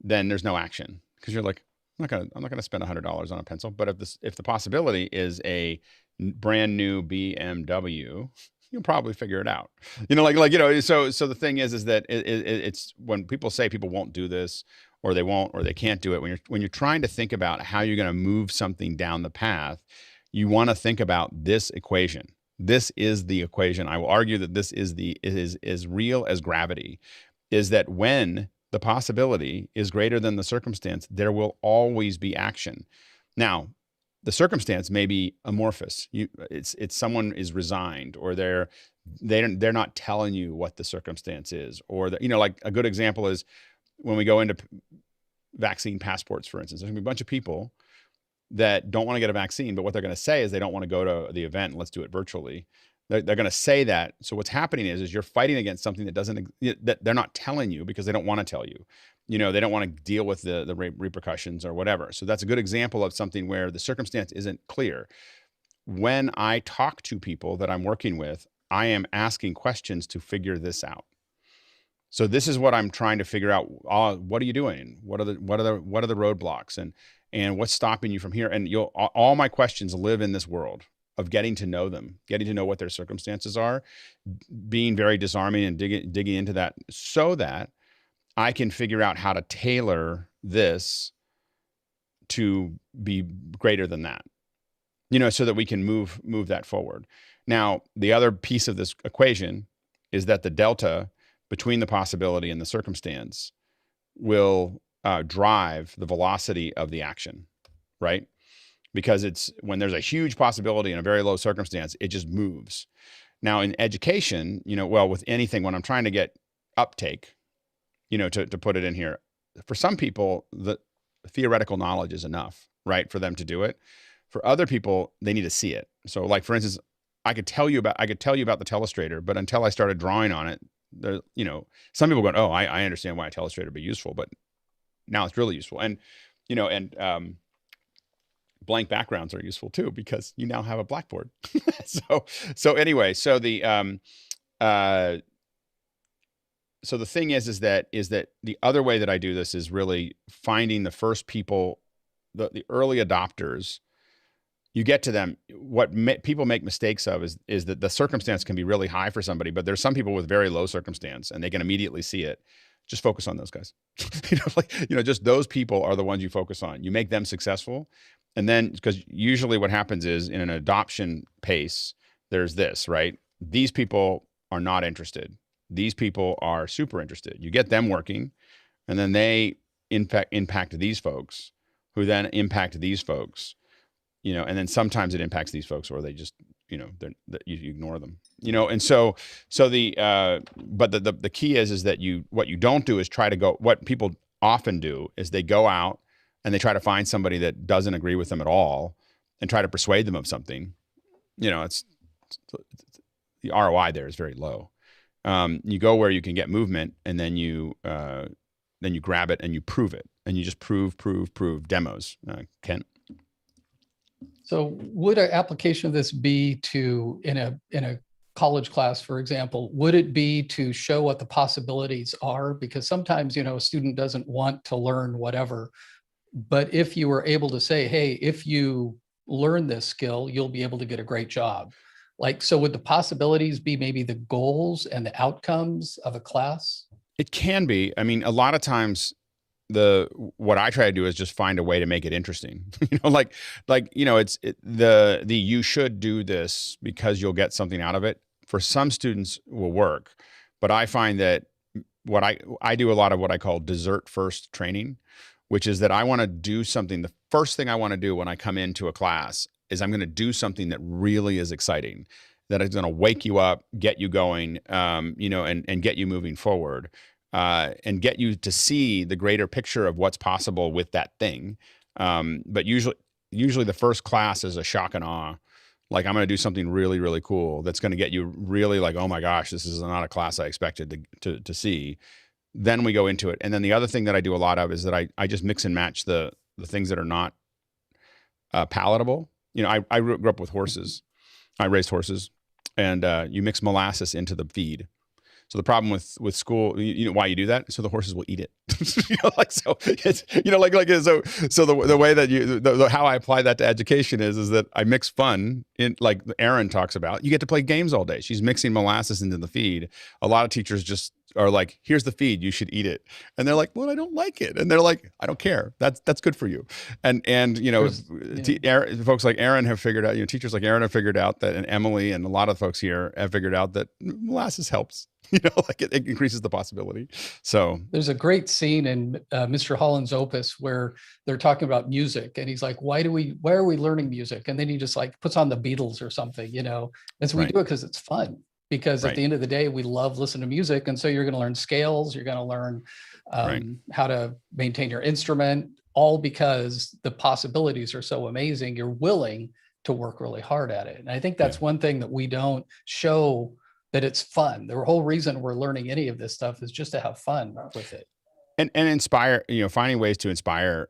A: then there's no action because you're like, I'm not gonna spend $100 on a pencil. But if the possibility is a brand new BMW, you'll probably figure it out. So the thing is that it's when people say people won't do this, or they won't, or they can't do it, when you're trying to think about how you're going to move something down the path, you want to think about this equation. This is the equation. I will argue that this is as real as gravity, is that when the possibility is greater than the circumstance, there will always be action. Now, the circumstance may be amorphous. It's someone is resigned, or they're not telling you what the circumstance is, or like a good example is when we go into vaccine passports, for instance. There's gonna be a bunch of people that don't want to get a vaccine, but what they're going to say is they don't want to go to the event. Let's do it virtually. They're going to say that. So what's happening is you're fighting against something that they're not telling you because they don't want to tell you. They don't want to deal with the repercussions or whatever. So that's a good example of something where the circumstance isn't clear. When I talk to people that I'm working with, I am asking questions to figure this out. So this is what I'm trying to figure out. What are you doing? What are the roadblocks, and what's stopping you from here? And all my questions live in this world of getting to know them, getting to know what their circumstances are, being very disarming and digging into that, so that I can figure out how to tailor this to be greater than that, so that we can move that forward. Now, the other piece of this equation is that the delta between the possibility and the circumstance will drive the velocity of the action, right? Because it's when there's a huge possibility and a very low circumstance, it just moves. Now in education, with anything, when I'm trying to get uptake, to put it in here, for some people, the theoretical knowledge is enough, right, for them to do it. For other people, they need to see it. So like, for instance, I could tell you about the telestrator, but until I started drawing on it, some people go, oh, I understand why a telestrator would be useful, but now it's really useful. And, blank backgrounds are useful too, because you now have a blackboard. so anyway, so the thing is that the other way that I do this is really finding the first people, the early adopters. You get to them. What people make mistakes of is that the circumstance can be really high for somebody, but there's some people with very low circumstance and they can immediately see it. Just focus on those guys. Just those people are the ones you focus on. You make them successful. And then, because usually what happens is in an adoption pace, there's this, right? These people are not interested. These people are super interested. You get them working, and then they impact these folks, who then impact these folks. And then sometimes it impacts these folks, or they just, you ignore them, and so the key is that what you don't do is try to go, what people often do is they go out and they try to find somebody that doesn't agree with them at all and try to persuade them of something. It's the ROI there is very low. You go where you can get movement, and then you grab it and you prove it, and you just prove demos. Kent?
U: So would an application of this be to, in a college class, for example, would it be to show what the possibilities are? Because sometimes, a student doesn't want to learn whatever, but if you were able to say, hey, if you learn this skill, you'll be able to get a great job. So would the possibilities be maybe the goals and the outcomes of a class?
A: It can be. I mean, a lot of times what I try to do is just find a way to make it interesting. You should do this because you'll get something out of it. For some students will work, but I find that what I do a lot of what I call dessert first training, which is that I want to do something. The first thing I want to do when I come into a class is I'm going to do something that really is exciting, that is going to wake you up, get you going, and get you moving forward. And get you to see the greater picture of what's possible with that thing. But usually the first class is a shock and awe. Like, I'm going to do something really, really cool that's going to get you really like, oh my gosh, this is not a class I expected to see. Then we go into it. And then the other thing that I do a lot of is that I just mix and match the things that are not palatable. I grew up with horses. I raised horses, and you mix molasses into the feed. So the problem with school, you know why you do that? So the horses will eat it. So it's, so the way that how I apply that to education is that I mix fun in, like Erin talks about. You get to play games all day. She's mixing molasses into the feed. A lot of teachers just are like, here's the feed, you should eat it. And they're like, well, I don't like it. And they're like, I don't care. That's good for you. And folks like Erin have figured out, teachers like Erin have figured out that, and Emily and a lot of folks here have figured out that molasses helps. It increases the possibility. So
U: there's a great scene in Mr. Holland's Opus where they're talking about music, and he's like, why are we learning music? And then he just like puts on the Beatles or something, and so we do it because it's fun. Because at the end of the day, we love listening to music. And so you're going to learn scales, you're going to learn how to maintain your instrument, all because the possibilities are so amazing. You're willing to work really hard at it. And I think that's one thing that we don't show, that it's fun. The whole reason we're learning any of this stuff is just to have fun with it.
A: And inspire, finding ways to inspire.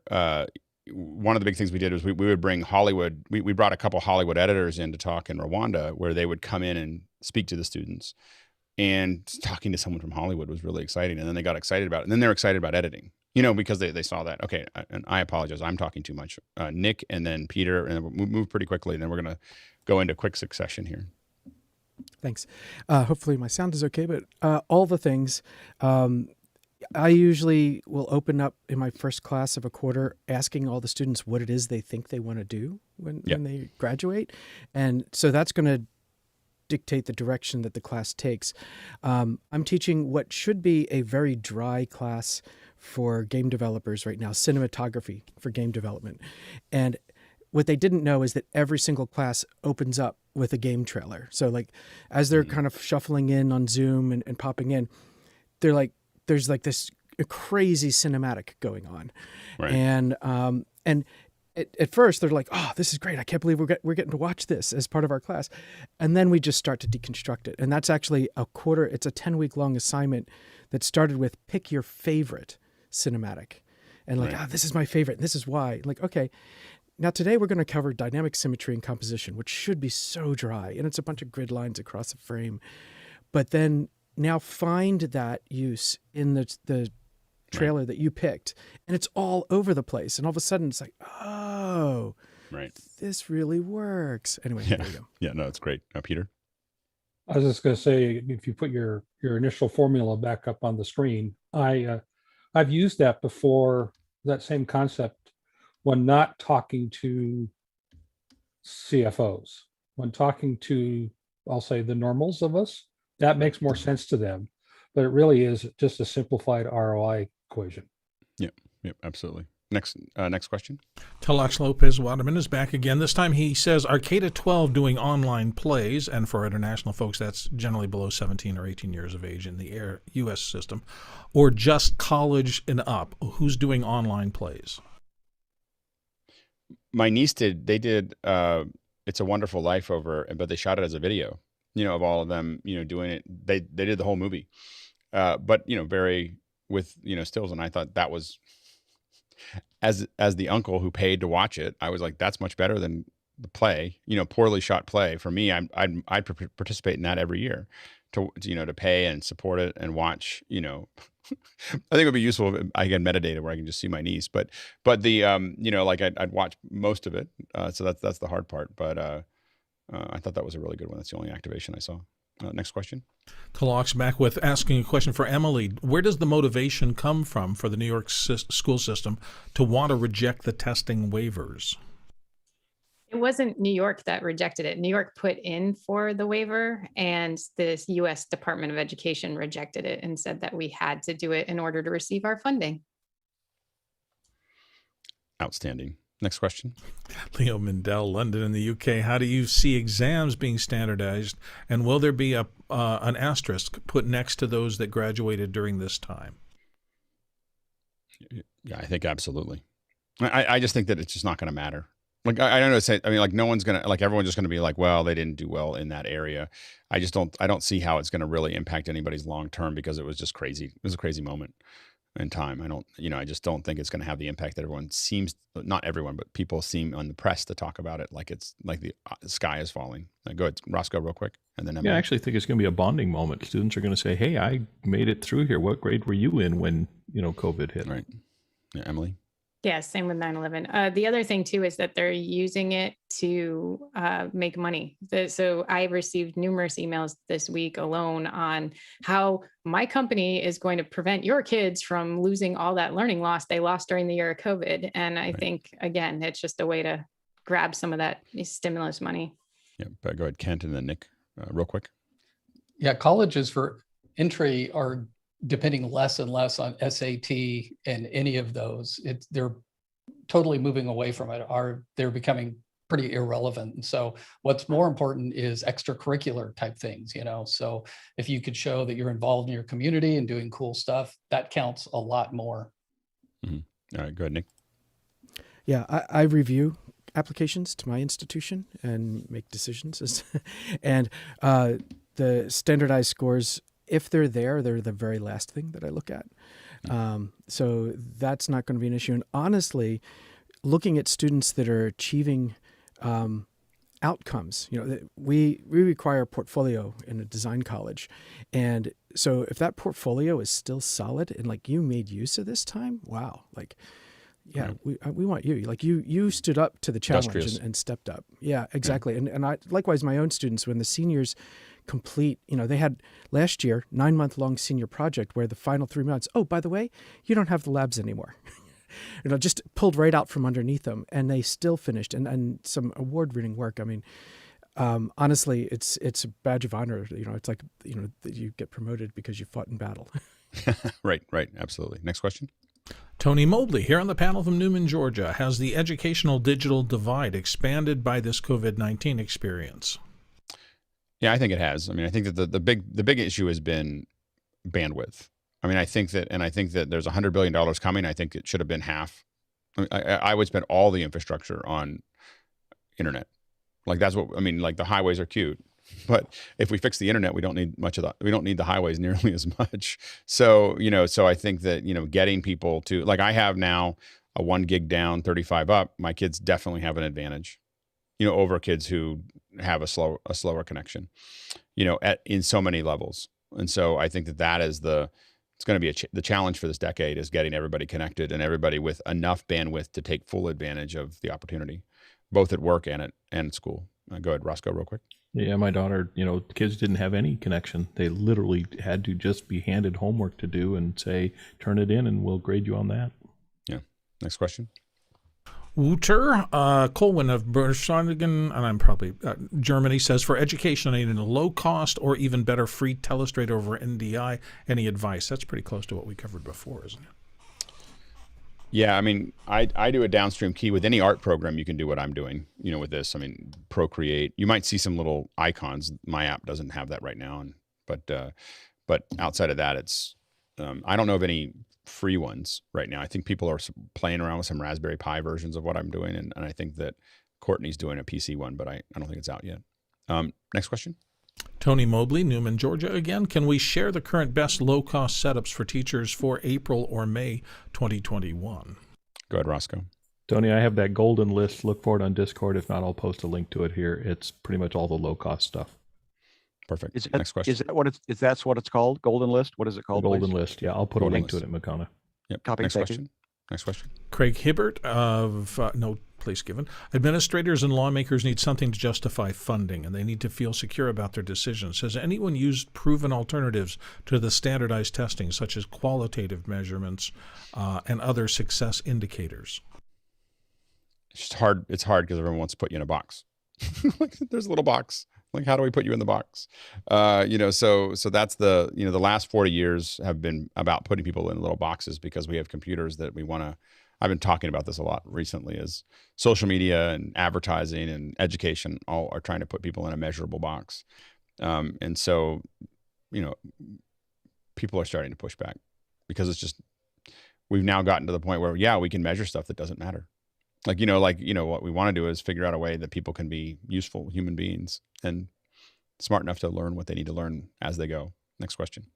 A: One of the big things we did was we would bring Hollywood. We brought a couple Hollywood editors in to talk in Rwanda, where they would come in and speak to the students. And talking to someone from Hollywood was really exciting. And then they got excited about it. And then they're excited about editing, because they saw that. Okay, and I apologize, I'm talking too much. Nick and then Peter, and we'll move pretty quickly. And then we're going to go into quick succession here.
I: Thanks. Hopefully my sound is okay, but all the things. I usually will open up in my first class of a quarter asking all the students what it is they think they want to do when they graduate. And so that's going to dictate the direction that the class takes. I'm teaching what should be a very dry class for game developers right now, cinematography for game development. And what they didn't know is that every single class opens up with a game trailer. So like as they're kind of shuffling in on Zoom and popping in, they're like, there's like this crazy cinematic going on. Right. And at first they're like, oh, this is great. I can't believe we're getting to watch this as part of our class. And then we just start to deconstruct it. And that's actually it's a 10-week long assignment that started with pick your favorite cinematic. And like, this is my favorite. And this is why. Like, okay, now today we're going to cover dynamic symmetry and composition, which should be so dry. And it's a bunch of grid lines across a frame. But then now find that use in the trailer that you picked, and it's all over the place. And all of a sudden it's like, oh, this really works. Anyway, there you go.
A: Yeah, no, it's great. Peter?
J: I was just going to say, if you put your initial formula back up on the screen, I've used that before, that same concept, when not talking to CFOs, when talking to, I'll say, the normals of us. That makes more sense to them, but it really is just a simplified ROI equation.
A: Yep, absolutely. Next question.
B: Talax Lopez Waterman is back again. This time he says Arcata 12 doing online plays, and for international folks, that's generally below 17 or 18 years of age in the U.S. system, or just college and up. Who's doing online plays?
A: My niece did. They did It's a Wonderful Life over, but they shot it as a video. Of all of them, doing it, they did the whole movie, but very with stills, and I thought that was, as the uncle who paid to watch it, I was like, that's much better than the play, poorly shot play. For me, I'd participate in that every year, to pay and support it and watch. I think it would be useful if I get metadata where I can just see my niece, but the I'd watch most of it, so that's the hard part, but. I thought that was a really good one. That's the only activation I saw. Next question.
B: Talax back with asking a question for Emily. Where does the motivation come from for the New York school system to want to reject the testing waivers?
Z: It wasn't New York that rejected it. New York put in for the waiver, and the U.S. Department of Education rejected it and said that we had to do it in order to receive our funding.
A: Outstanding. Next question.
B: Leo Mindell, London in the UK. How do you see exams being standardized, and will there be an asterisk put next to those that graduated during this time?
A: Yeah, I think absolutely. I just think that it's just not going to matter. Like, I don't know. Say, I mean, like, no one's going to, like, everyone's just going to be like, well, they didn't do well in that area. I don't see how it's going to really impact anybody's long term, because it was just crazy. It was a crazy moment. in time. I just don't think it's going to have the impact that everyone seems, not everyone, but people seem on the press to talk about it like it's like the sky is falling. Go ahead, Roscoe, real quick, and then Emily.
F: Yeah, I actually think it's going to be a bonding moment. Students are going to say, "Hey, I made it through here. What grade were you in when COVID hit?"
A: Right. Yeah, Emily.
Z: Yeah, same with 9/11. The other thing too is that they're using it to make money. So I received numerous emails this week alone on how my company is going to prevent your kids from losing all that learning loss they lost during the year of COVID. And I think, again, it's just a way to grab some of that stimulus money.
A: Yeah, but go ahead, Kent, and then Nick, real quick.
U: Yeah, colleges for entry are depending less and less on SAT and any of those. They're totally moving away from it. They're becoming pretty irrelevant. And so what's more important is extracurricular type things, So if you could show that you're involved in your community and doing cool stuff, that counts a lot more.
A: Mm-hmm. All right, go ahead, Nick.
I: Yeah, I review applications to my institution and make decisions. And the standardized scores, if they're there, they're the very last thing that I look at. So that's not going to be an issue. And honestly, looking at students that are achieving outcomes, we require a portfolio in a design college. And so if that portfolio is still solid and like you made use of this time, wow, like, yeah, we want you. Like you stood up to the challenge and stepped up. Yeah, exactly. Yeah. And I likewise, my own students, when the seniors complete, they had last year 9-month-long senior project where the final 3 months, oh, by the way, you don't have the labs anymore. Just pulled right out from underneath them, and they still finished and some award-winning work. I mean, honestly, it's a badge of honor. It's like that you get promoted because you fought in battle.
A: Right, absolutely. Next question.
B: Tony Mobley here on the panel from Newman, Georgia. Has the educational digital divide expanded by this COVID-19 experience?
A: Yeah, I think it has. I mean, I think that the big issue has been bandwidth. I mean, I think that there's $100 billion coming. I think it should have been half. I would spend all the infrastructure on internet. Like that's what I mean. Like the highways are cute, but if we fix the internet, we don't need much of that. We don't need the highways nearly as much. So so I think that getting people to, like, I have now a 1 gig down, 35 up. My kids definitely have an advantage, over kids who have a slower connection, in so many levels. And so I think that is it's going to be the challenge for this decade is getting everybody connected and everybody with enough bandwidth to take full advantage of the opportunity, both at work and at school. Go ahead, Roscoe, real quick.
F: Yeah, my daughter, kids didn't have any connection. They literally had to just be handed homework to do and say, turn it in and we'll grade you on that.
A: Yeah. Next question.
B: Wouter Colwyn of Berschanigen, and I'm probably Germany, says, for education, I need a low cost or even better free telestrate over NDI. Any advice? That's pretty close to what we covered before, isn't it?
A: Yeah, I mean, I do a downstream key with any art program. You can do what I'm doing, with this. I mean, Procreate. You might see some little icons. My app doesn't have that right now, but outside of that, it's I don't know of any free ones right now. I think people are playing around with some Raspberry Pi versions of what I'm doing, and I think that Courtney's doing a PC one, but I don't think it's out yet. Next question.
B: Tony Mobley, Newman, Georgia again. Can we share the current best low-cost setups for teachers for April or May 2021?
A: Go ahead, Roscoe.
F: Tony, I have that golden list. Look for it on Discord. If not, I'll post a link to it here. It's pretty much all the low-cost stuff.
A: Perfect. Next question.
E: Is that what it's called? Golden list? What is it called?
F: Golden list. Yeah, I'll put a link to it at Makana.
A: Yep.
E: Copy.
A: Next question. Next question.
B: Craig Hibbert of no place given. Administrators and lawmakers need something to justify funding, and they need to feel secure about their decisions. Has anyone used proven alternatives to the standardized testing, such as qualitative measurements and other success indicators?
A: It's just hard. It's hard because everyone wants to put you in a box. There's a little box. Like, how do we put you in the box? So that's the last 40 years have been about putting people in little boxes because we have computers that we want to. I've been talking about this a lot recently. Is social media and advertising and education all are trying to put people in a measurable box, and so people are starting to push back because it's just we've now gotten to the point where we can measure stuff that doesn't matter. What we want to do is figure out a way that people can be useful human beings and smart enough to learn what they need to learn as they go. Next question.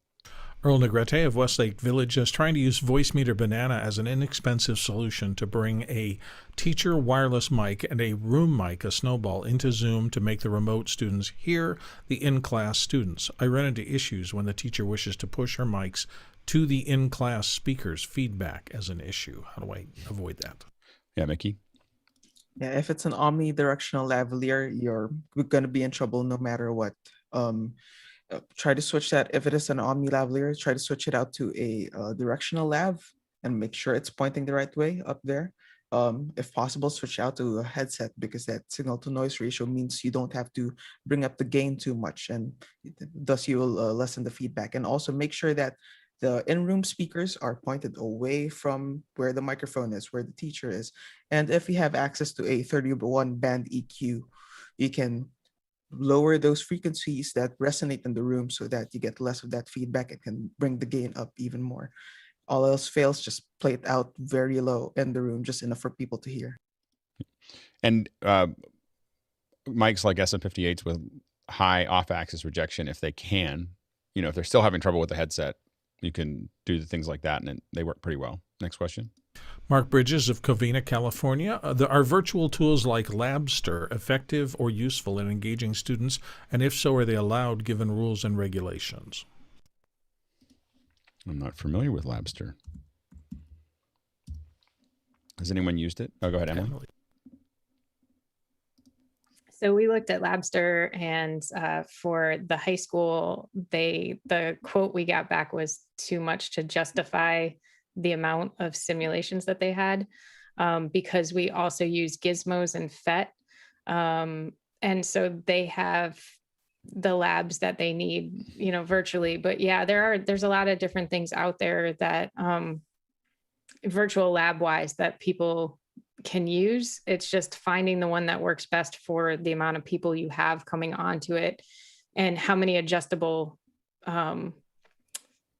B: Earl Negrete of Westlake Village is trying to use Voicemeeter Banana as an inexpensive solution to bring a teacher wireless mic and a room mic, a snowball, into Zoom to make the remote students hear the in-class students. I run into issues when the teacher wishes to push her mics to the in-class speakers. Feedback as an issue. How do I avoid that?
A: Yeah, Mickey?
D: Yeah, if it's an omnidirectional lavalier, you're going to be in trouble no matter what. Try to switch that. If it is an omni lavalier, try to switch it out to a directional lav and make sure it's pointing the right way up there. If possible, switch out to a headset, because that signal to noise ratio means you don't have to bring up the gain too much, and thus you will lessen the feedback. And also make sure that the in-room speakers are pointed away from where the microphone is, where the teacher is. And if you have access to a 31 band EQ, you can lower those frequencies that resonate in the room so that you get less of that feedback and can bring the gain up even more. All else fails, just play it out very low in the room, just enough for people to hear.
A: And mics like SM58s with high off-axis rejection, if they can, if they're still having trouble with the headset, you can do things like that, and they work pretty well. Next question.
B: Mark Bridges of Covina, California. Are virtual tools like Labster effective or useful in engaging students? And if so, are they allowed given rules and regulations?
A: I'm not familiar with Labster. Has anyone used it? Oh, go ahead, Emily.
Z: So we looked at Labster, and for the high school, the quote we got back was too much to justify the amount of simulations that they had, because we also use gizmos and FET. And so they have the labs that they need, virtually. But yeah, there's a lot of different things out there that virtual lab wise that people can use. It's just finding the one that works best for the amount of people you have coming onto it and how many adjustable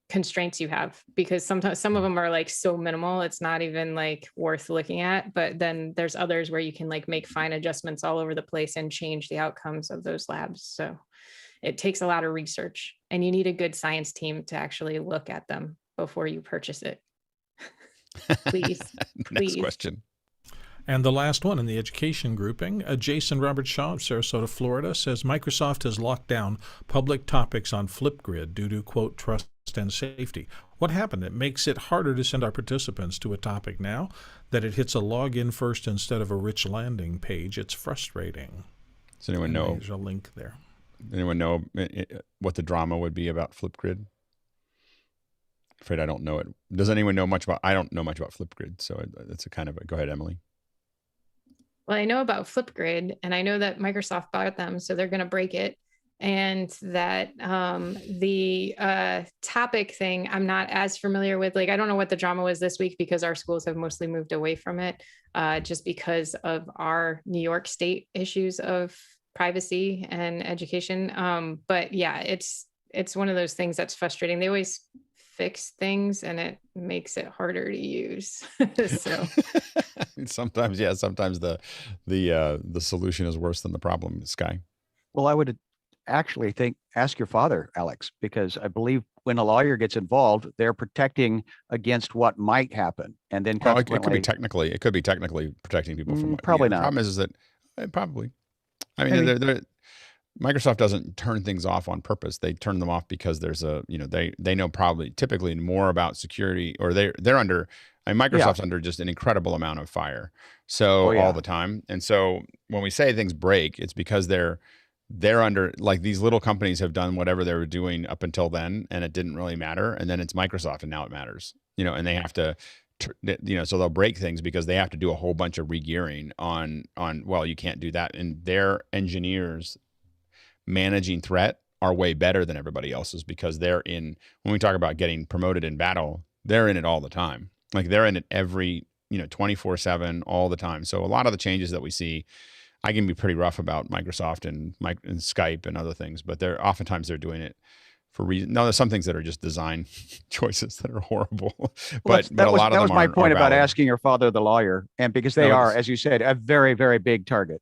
Z: constraints you have, because sometimes some of them are like so minimal it's not even like worth looking at, but then there's others where you can like make fine adjustments all over the place and change the outcomes of those labs. So it takes a lot of research, and you need a good science team to actually look at them before you purchase it. Please.
A: Next question.
B: And the last one in the education grouping, Jason Robert Shaw of Sarasota, Florida, says Microsoft has locked down public topics on Flipgrid due to, quote, trust and safety. What happened? It makes it harder to send our participants to a topic now that it hits a login first instead of a rich landing page. It's frustrating.
A: Does anyone know?
B: There's a link there.
A: Anyone know what the drama would be about Flipgrid? Afraid I don't know it. Does anyone know much about? I don't know much about Flipgrid, so it's a kind of a. Go ahead, Emily.
Z: Well, I know about Flipgrid, and I know that Microsoft bought them, so they're going to break it. And that the topic thing, I'm not as familiar with. Like, I don't know what the drama was this week because our schools have mostly moved away from it, just because of our New York State issues of privacy and education. But yeah, it's one of those things that's frustrating. They always fix things, and it makes it harder to use. So
A: sometimes the solution is worse than the problem. Sky.
Y: Well, I would actually ask your father, Alex, because I believe when a lawyer gets involved, they're protecting against what might happen, and then
A: it could be technically protecting people from
Y: probably not.
A: The problem is that probably. I mean, Microsoft doesn't turn things off on purpose. They turn them off because there's they know typically more about security, or they're under. Microsoft's under just an incredible amount of fire, all the time. And so when we say things break, it's because they're under, like, these little companies have done whatever they were doing up until then, and it didn't really matter. And then it's Microsoft, and now it matters. And they have to. So they'll break things because they have to do a whole bunch of regearing on. Well, you can't do that, and their engineers managing threat are way better than everybody else's, because when we talk about getting promoted in battle, they're in it all the time. Like, they're in it every 24/7 all the time. So a lot of the changes that we see, I can be pretty rough about Microsoft and Skype and other things, but oftentimes they're doing it for reason. No, there's some things that are just design choices that are horrible. But a lot of them
Y: that was my point about
A: valid.
Y: asking your father, the lawyer, and because they are, as you said, a very, very big target.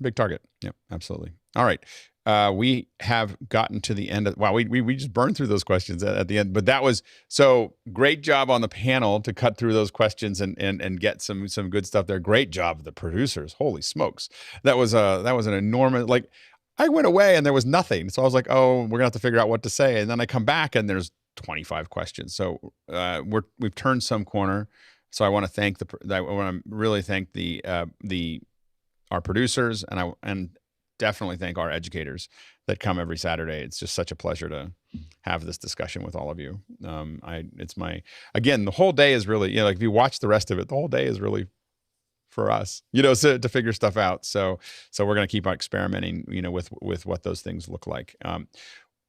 A: Big target. Yeah, absolutely. All right. we have gotten to the end of, wow, we just burned through those questions at the end, but that was, so great job on the panel to cut through those questions and get some good stuff there. Great job, the producers. Holy smokes. That was an enormous, like, I went away and there was nothing. So I was like, oh, we're gonna have to figure out what to say. And then I come back and there's 25 questions. So we've turned some corner. So I want to thank I want to really thank our producers, and definitely thank our educators that come every Saturday. It's just such a pleasure to have this discussion with all of you. Again, the whole day is really, like if you watch the rest of it, the whole day is really for us, so to figure stuff out. So we're going to keep on experimenting, with what those things look like.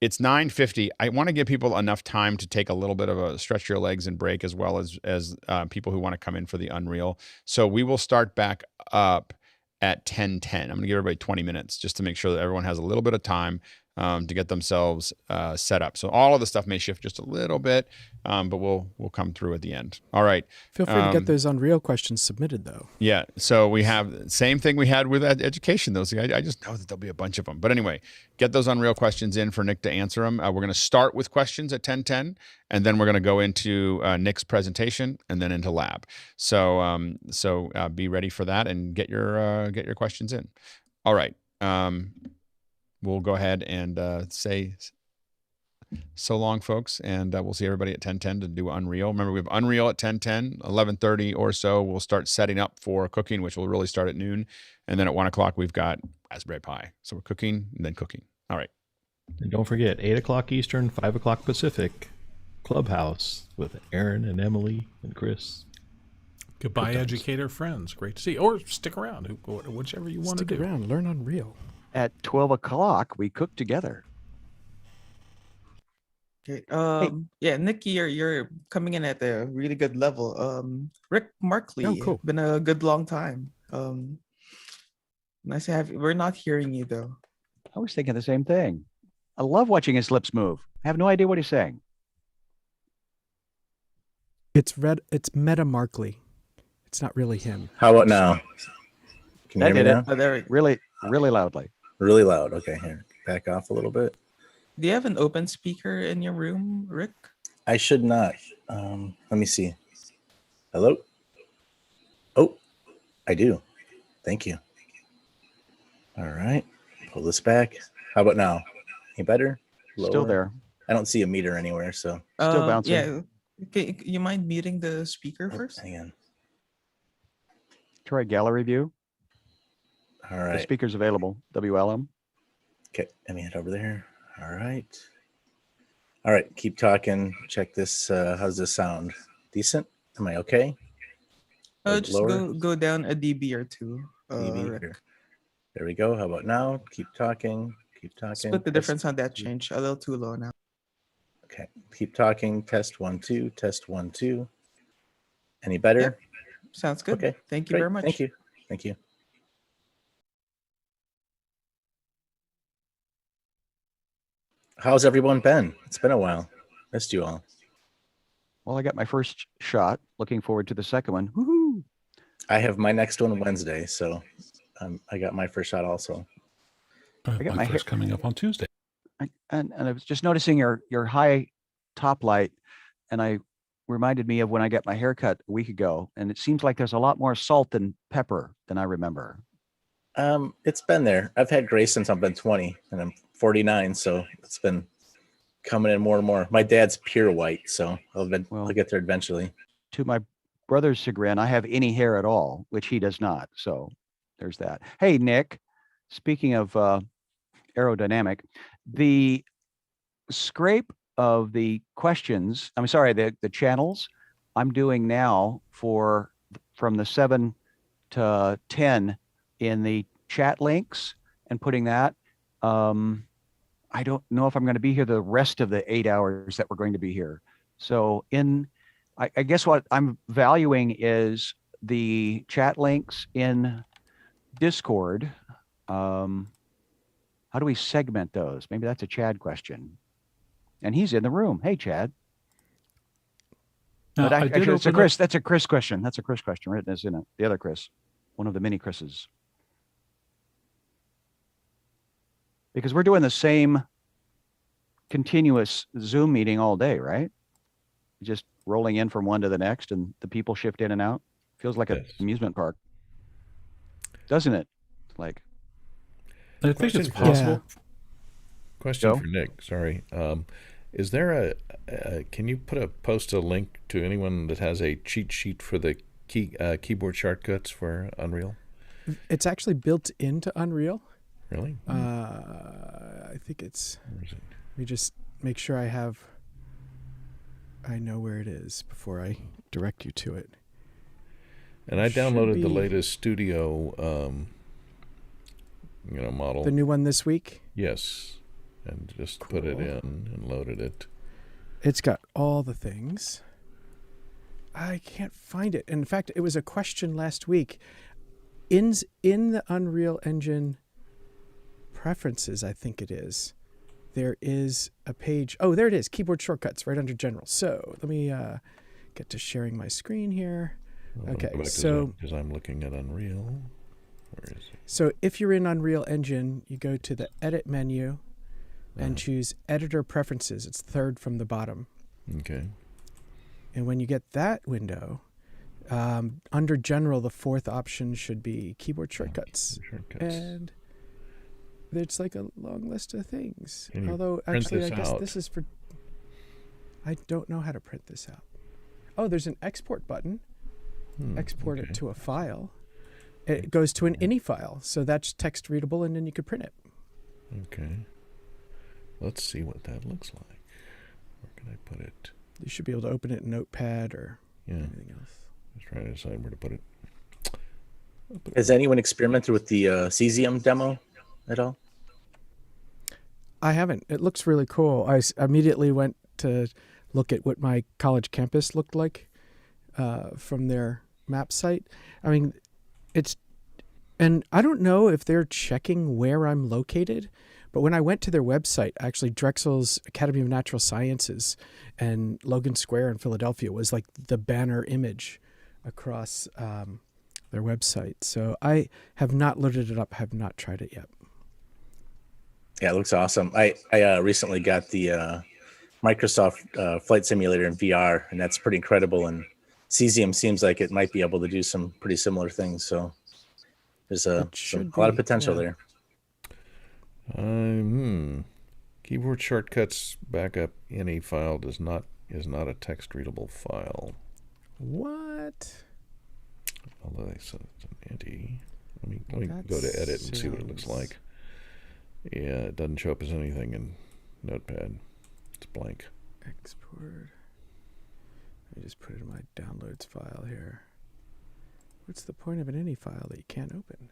A: It's 9:50. I want to give people enough time to take a little bit of a stretch your legs and break, as well as people who want to come in for the Unreal. So we will start back up at 10:10. I'm going to give everybody 20 minutes just to make sure that everyone has a little bit of time to get themselves set up. So all of the stuff may shift just a little bit, but we'll come through at the end. All right.
I: Feel free to get those Unreal questions submitted, though. Yeah.
A: So we have the same thing we had with education, though. So I just know that there'll be a bunch of them. But anyway, get those Unreal questions in for Nick to answer them. We're going to start with questions at 10:10, and then we're going to go into Nick's presentation and then into lab. So be ready for that and get your questions in. All right. We'll go ahead and say so long, folks, and we'll see everybody at 10:10 to do Unreal. Remember, we have Unreal at 10:10, 11:30 or so. We'll start setting up for cooking, which will really start at noon, and then at 1 o'clock we've got Raspberry Pi. So we're cooking and then cooking. All right.
F: And don't forget, 8 o'clock Eastern, 5 o'clock Pacific, Clubhouse with Aaron and Emily and Chris.
B: Goodbye, educator friends. Great to see you. Or stick around, whichever you want to do.
I: Stick around, learn Unreal.
Y: At 12 o'clock, we cook together.
D: Okay. Yeah, Nikki, you're coming in at a really good level. Rick Markley,
I: cool.
D: Been a good long time. Nice to have you. We're not hearing you though.
Y: I was thinking the same thing. I love watching his lips move. I have no idea what he's saying.
I: It's Meta Markley. It's not really him.
G: How about now? Can you hear me now?
D: Oh, there.
Y: Really loudly.
G: Really loud. Okay, here. Back off a little bit.
D: Do you have an open speaker in your room, Rick?
G: I should not. Let me see. Hello? Oh, I do. Thank you. All right. Pull this back. How about now? Any better? Lower?
Y: Still there.
G: I don't see a meter anywhere, so.
Y: Still bouncing.
D: Yeah. Okay, you mind muting the speaker first?
G: Hang on.
Y: Try gallery view.
G: All right.
Y: The speaker's available. WLM.
G: Okay, let me head over there. All right. All right, keep talking. Check this. How's this sound? Decent? Am I okay?
D: Just go down a dB or two.
G: dB here. There we go. How about now? Keep talking. Keep talking.
D: Split the difference on that change. A little too low now.
G: Okay. Keep talking. Test 1 2. Test 1 2. Any better?
D: Yep. Sounds good.
G: Okay.
D: Thank you very much.
G: Thank you. Thank you. How's everyone been? It's been a while. Missed you all.
Y: Well, I got my first shot. Looking forward to the second one. Woohoo!
G: I have my next one Wednesday, so I got my first shot also.
H: I got my first coming up on Tuesday.
Y: And I was just noticing your high top light, and I reminded me of when I got my haircut a week ago, and it seems like there's a lot more salt and pepper than I remember.
G: It's been there. I've had gray since I've been 20, and I'm 49, so it's been coming in more and more. My dad's pure white, so I'll get there eventually.
Y: To my brother's chagrin, I have any hair at all, which he does not. So there's that. Hey, Nick, speaking of aerodynamic, the scrape of the questions, I'm sorry, the channels I'm doing now from the 7 to 10 in the chat links and putting that. I don't know if I'm going to be here the rest of the 8 hours that we're going to be here. So I guess what I'm valuing is the chat links in Discord. How do we segment those? Maybe that's a Chad question. And he's in the room. Hey, Chad.
H: Now,
Y: But actually, it's a Chris. That's a Chris question. That's a Chris question written as in it. The other Chris, one of the many Chris's. Because we're doing the same continuous Zoom meeting all day, right? Just rolling in from one to the next, and the people shift in and out. Feels like an amusement park, doesn't it? Like,
B: I think it's possible. Question for Nick. Sorry, is there can you post a link to anyone that has a cheat sheet for the keyboard shortcuts for Unreal?
I: It's actually built into Unreal.
B: Really?
I: I think it's. Let me just make sure I know where it is before I direct you to it.
B: And I downloaded the latest Studio, model.
I: The new one this week?
B: Yes. And just put it in and loaded it.
I: It's got all the things. I can't find it. In fact, it was a question last week. In the Unreal Engine preferences, I think it is, there is a page. Oh, there it is. Keyboard shortcuts right under General. So let me get to sharing my screen here. Okay, so
B: because I'm looking at Unreal. Where is it?
I: So if you're in Unreal Engine, you go to the Edit menu and choose Editor Preferences. It's third from the bottom.
B: Okay. And
I: when you get that window, under General, the fourth option should be Keyboard Shortcuts. And it's like a long list of things. Although, actually, I guess this is for... I don't know how to print this out. Oh, there's an export button. Export it to a file. It goes to an INI file, so that's text readable, and then you could print it.
B: Okay. Let's see what that looks like. Where can I put it?
I: You should be able to open it in Notepad or anything else.
B: Just trying to decide where to put it.
G: Has anyone experimented with the cesium demo at all?
I: I haven't. It looks really cool. I immediately went to look at what my college campus looked like from their map site. I mean, and I don't know if they're checking where I'm located, but when I went to their website, actually Drexel's Academy of Natural Sciences and Logan Square in Philadelphia was like the banner image across their website. So I have not loaded it up, have not tried it yet.
G: Yeah, it looks awesome. I recently got the Microsoft Flight Simulator in VR, and that's pretty incredible. And cesium seems like it might be able to do some pretty similar things. So there's a lot of potential there.
B: Keyboard shortcuts backup INI file is not a text readable file.
I: What?
B: Although they said it's an INI. Let me go to edit and see what it looks like. Yeah, it doesn't show up as anything in Notepad. It's blank.
I: Export. Let me just put it in my downloads file here. What's the point of an INI file that you can't open?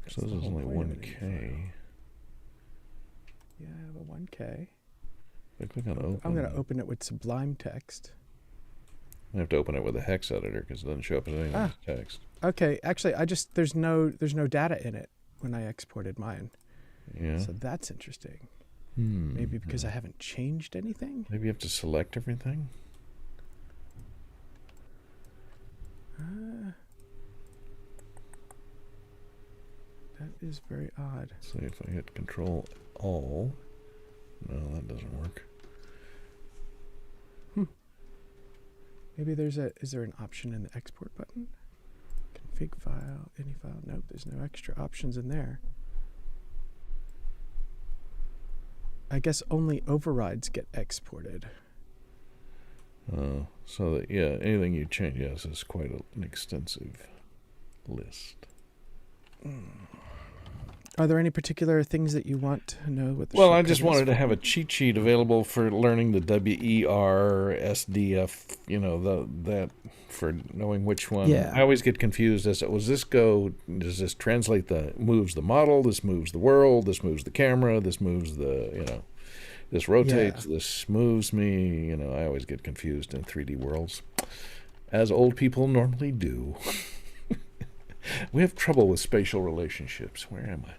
B: So this is only 1K.
I: Yeah, I have a 1K.
B: I click on open.
I: I'm going to open it with Sublime Text.
B: I have to open it with a hex editor because it doesn't show up as anything as text.
I: Okay, actually, there's no data in it when I exported mine.
B: Yeah.
I: So that's interesting. Maybe because I haven't changed anything?
B: Maybe you have to select everything?
I: That is very odd.
B: See if I hit Control All. No, that doesn't work.
I: Maybe is there an option in the export button? Config file, any file. Nope, there's no extra options in there. I guess only overrides get exported.
B: So that, yeah, anything you change, yes, is quite an extensive list.
I: Are there any particular things that you want to know? What the
B: well, I just wanted to have a cheat sheet available for learning the WER, SDF, that for knowing which one.
I: Yeah.
B: I always get confused as to, does this translate moves the model, this moves the world, this moves the camera, this moves this rotates, this moves me, I always get confused in 3D worlds, as old people normally do. We have trouble with spatial relationships. Where am I?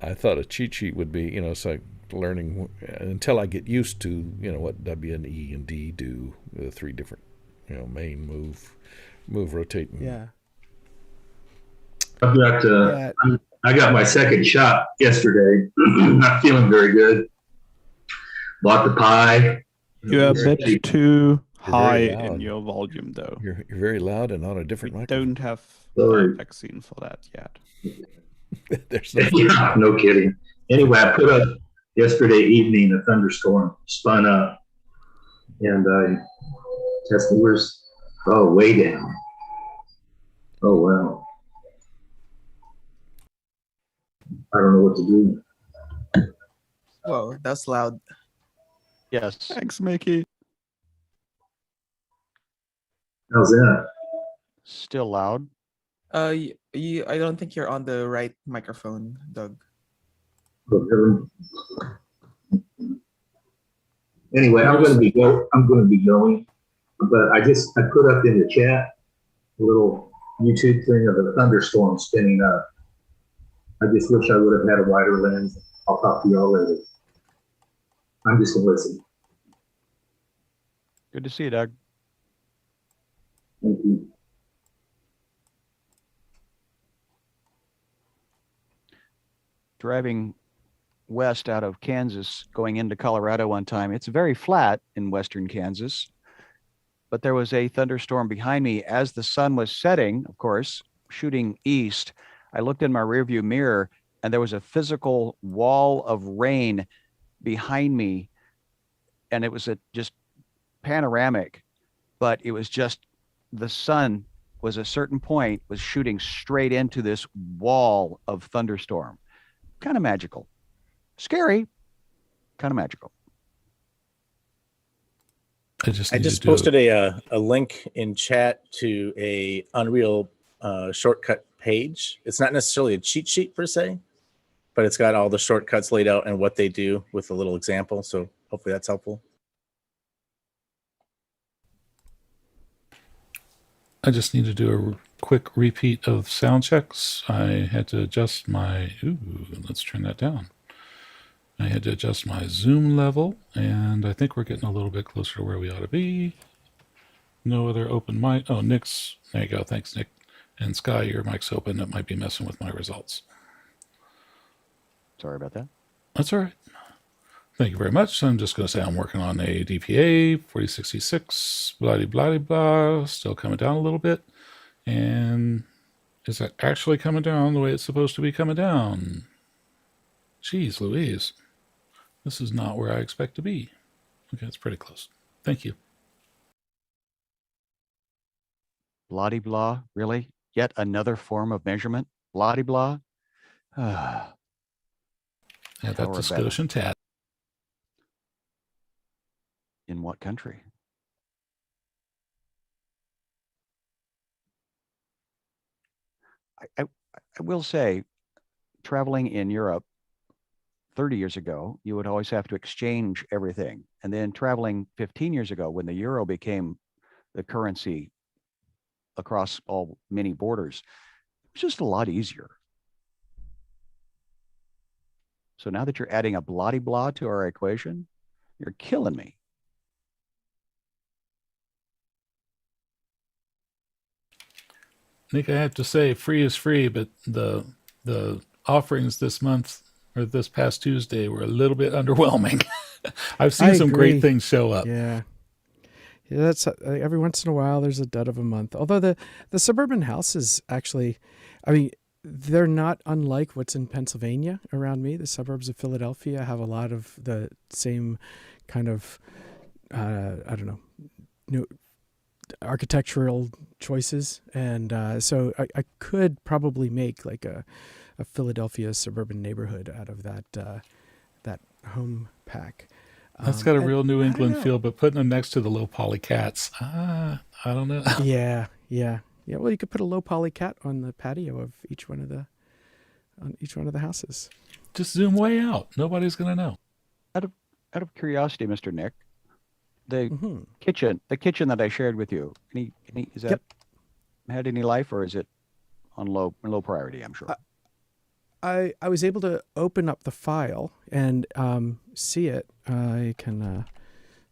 B: I thought a cheat sheet would be, it's like learning until I get used to, what W and E and D do, the three different, main move, rotate, and
C: I got my second shot yesterday. Not feeling very good. Bought the pie.
E: You're a bit too high
N: very
E: in
N: loud.
E: your volume, though.
N: You're very loud and on a different
E: We
N: microphone.
E: don't have a
C: Sorry.
E: vaccine for that yet.
N: There's
C: Yeah, no kidding. Anyway, I put up yesterday evening a thunderstorm spun up, and I tested where's way down. Oh wow. I don't know what to do.
D: Whoa, that's loud.
Y: Yes.
E: Thanks, Mickey.
C: How's that?
Y: Still loud.
D: I don't think you're on the right microphone, Doug.
C: Anyway, I'm going to be going, but I put up in the chat a little YouTube thing of a thunderstorm spinning up. I just wish I would have had a wider lens. I'll talk to y'all later. I'm just going to listen.
Y: Good to see you, Doug.
C: Thank you.
Y: Driving west out of Kansas, going into Colorado one time. It's very flat in western Kansas, but there was a thunderstorm behind me as the sun was setting, of course, shooting east. I looked in my rearview mirror and there was a physical wall of rain behind me, and it was just panoramic, but it was just the sun was a certain point was shooting straight into this wall of thunderstorm. Kind of magical. Scary, kind of magical.
F: I just
G: posted a link in chat to a Unreal shortcut page. It's not necessarily a cheat sheet per se, but it's got all the shortcuts laid out and what they do with a little example. So hopefully that's helpful.
H: I just need to do a quick repeat of sound checks. I had to adjust my, let's turn that down. I had to adjust my zoom level, and I think we're getting a little bit closer to where we ought to be. No other open mic. Oh, Nick's, there you go. Thanks, Nick. And Sky, your mic's open. That might be messing with my results.
Y: Sorry about that.
H: That's all right. Thank you very much. I'm just going to say I'm working on a DPA 4066, blah, blah, blah, still coming down a little bit. And is that actually coming down the way it's supposed to be coming down? Jeez Louise. This is not where I expect to be. Okay, it's pretty close. Thank you.
Y: Blah-de-blah, really? Yet another form of measurement? Blah-de-blah?
H: Yeah, that's a Scotian tat.
Y: In what country? I will say, traveling in Europe 30 years ago, you would always have to exchange everything. And then traveling 15 years ago, when the euro became the currency across all many borders, it was just a lot easier. So now that you're adding a blah-de-blah to our equation, you're killing me.
H: Nick, I have to say, free is free, but the offerings this month or this past Tuesday were a little bit underwhelming. I've seen some great things show up.
I: Yeah, that's every once in a while there's a dud of a month. Although the suburban houses actually, I mean, they're not unlike what's in Pennsylvania around me. The suburbs of Philadelphia have a lot of the same kind of, I don't know, new architectural choices. And so I could probably make like a Philadelphia suburban neighborhood out of that home pack.
H: That's got a real New England feel, but putting them next to the low poly cats, I don't know.
I: Yeah. Well, you could put a low poly cat on the patio of each one of the houses.
H: Just zoom way out. Nobody's gonna know.
Y: Out of curiosity, Mr. Nick, the kitchen that I shared with you, is that had any life, or is it on low priority? I'm sure.
I: I was able to open up the file and see it. I can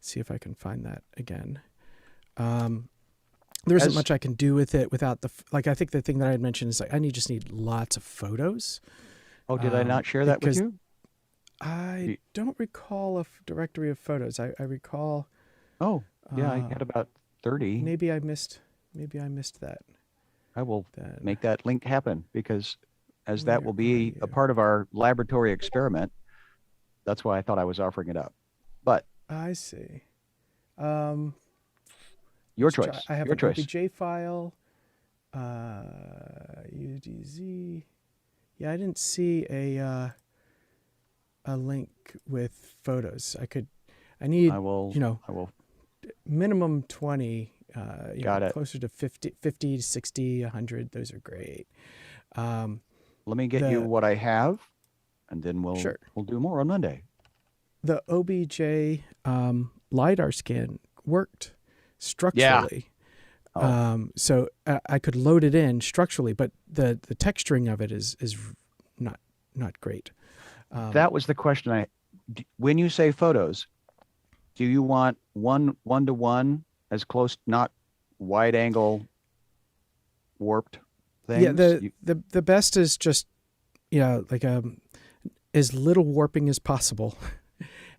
I: see if I can find that again. there isn't much I can do with it without I think the thing that I had mentioned is like, just need lots of photos.
Y: Oh, did I not share that with you?
I: I don't recall a directory of photos. I recall.
Y: Oh, yeah, I had about 30.
I: Maybe I missed that.
Y: I will make that link happen because as that will be a part of our laboratory experiment, that's why I thought I was offering it up. But
I: I see.
Y: Your choice.
I: I have
Y: your
I: an
Y: choice.
I: OBJ file, UDZ. Yeah, I didn't see a link with photos. I need,
Y: I will
I: minimum 20,
Y: Got it.
I: closer to 50 to 60, 100. Those are great.
Y: Let me get you what I have, and then we'll do more on Monday.
I: The OBJ LiDAR scan worked structurally.
Y: Yeah.
I: So I could load it in structurally, but the texturing of it is not great.
Y: That was the question when you say photos, do you want one-to-one as close, not wide angle warped things?
I: Yeah, the best is just like as little warping as possible,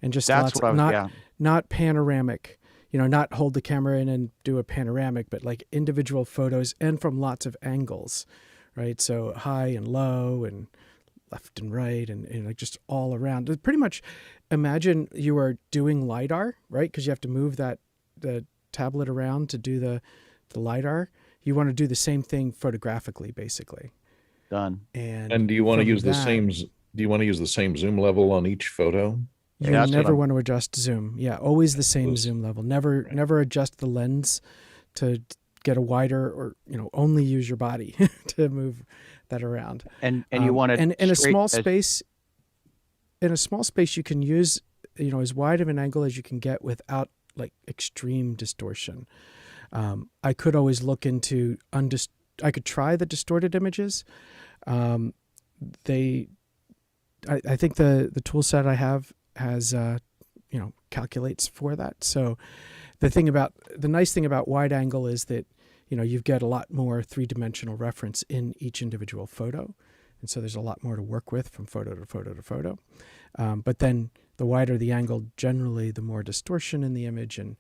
I: and just not panoramic. Not hold the camera in and do a panoramic, but like individual photos and from lots of angles, right? So high and low and left and right and like just all around. Pretty much imagine you are doing LiDAR, right? Because you have to move the tablet around to do the LiDAR. You want to do the same thing photographically, basically.
Y: Done.
F: And do you want to use the same? Do you want to use the same zoom level on each photo?
I: You never want to adjust zoom. Yeah, always the same zoom level. Never adjust the lens to get a wider, or only use your body to move that around.
Y: And you want it
I: in a small space. In a small space, you can use as wide of an angle as you can get without like extreme distortion. I could always look into I could try the distorted images. I think the tool set I have has calculates for that. So the nice thing about wide angle is that you get a lot more three-dimensional reference in each individual photo, and so there's a lot more to work with from photo to photo to photo. But then the wider the angle, generally the more distortion in the image, and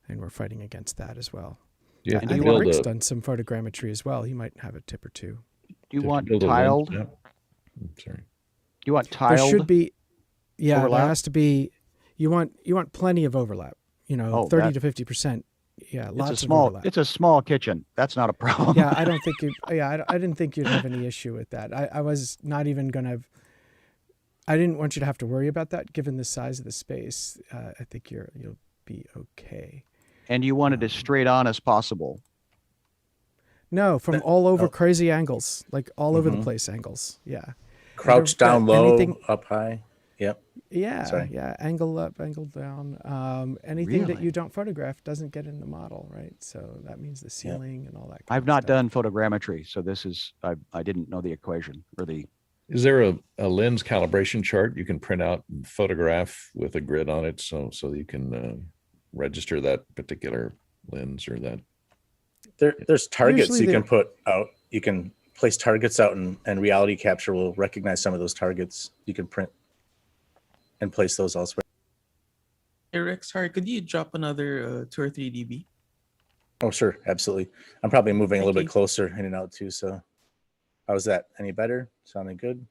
I: we're fighting against that as well.
F: Yeah,
I: I think Rick's done some photogrammetry as well. He might have a tip or two.
Y: Do you want tiled?
F: Sorry.
Y: You want tiled?
I: There should be. Yeah,
Y: overlap?
I: there has to be. You want plenty of overlap. 30 to 50%. Yeah, lots of overlap.
Y: It's a small kitchen. That's not a problem.
I: Yeah, I don't think you. Yeah, I didn't think you'd have any issue with that. I was not even gonna. I didn't want you to have to worry about that, given the size of the space. I think you'll be okay.
Y: And you want it as straight on as possible.
I: No, from all over crazy angles, like all over the place angles. Yeah.
G: Crouch down low, up high. Yep.
I: Yeah.
G: Sorry.
I: Yeah. Angle up, angle down. Anything that you don't photograph doesn't get in the model, right? So that means the ceiling and all that.
Y: I've not done photogrammetry, so this is I didn't know the equation or the.
F: Is there a lens calibration chart you can print out and photograph with a grid on it, so you can register that particular lens or that?
G: There's targets
I: Usually
G: you can put out. You can place targets out, and reality capture will recognize some of those targets. You can print and place those elsewhere.
D: Eric, sorry, could you drop another 2 or 3 dB?
G: Oh, sure, absolutely. I'm probably moving a little bit closer in and out too. So, how's that? Any better? Sounding good?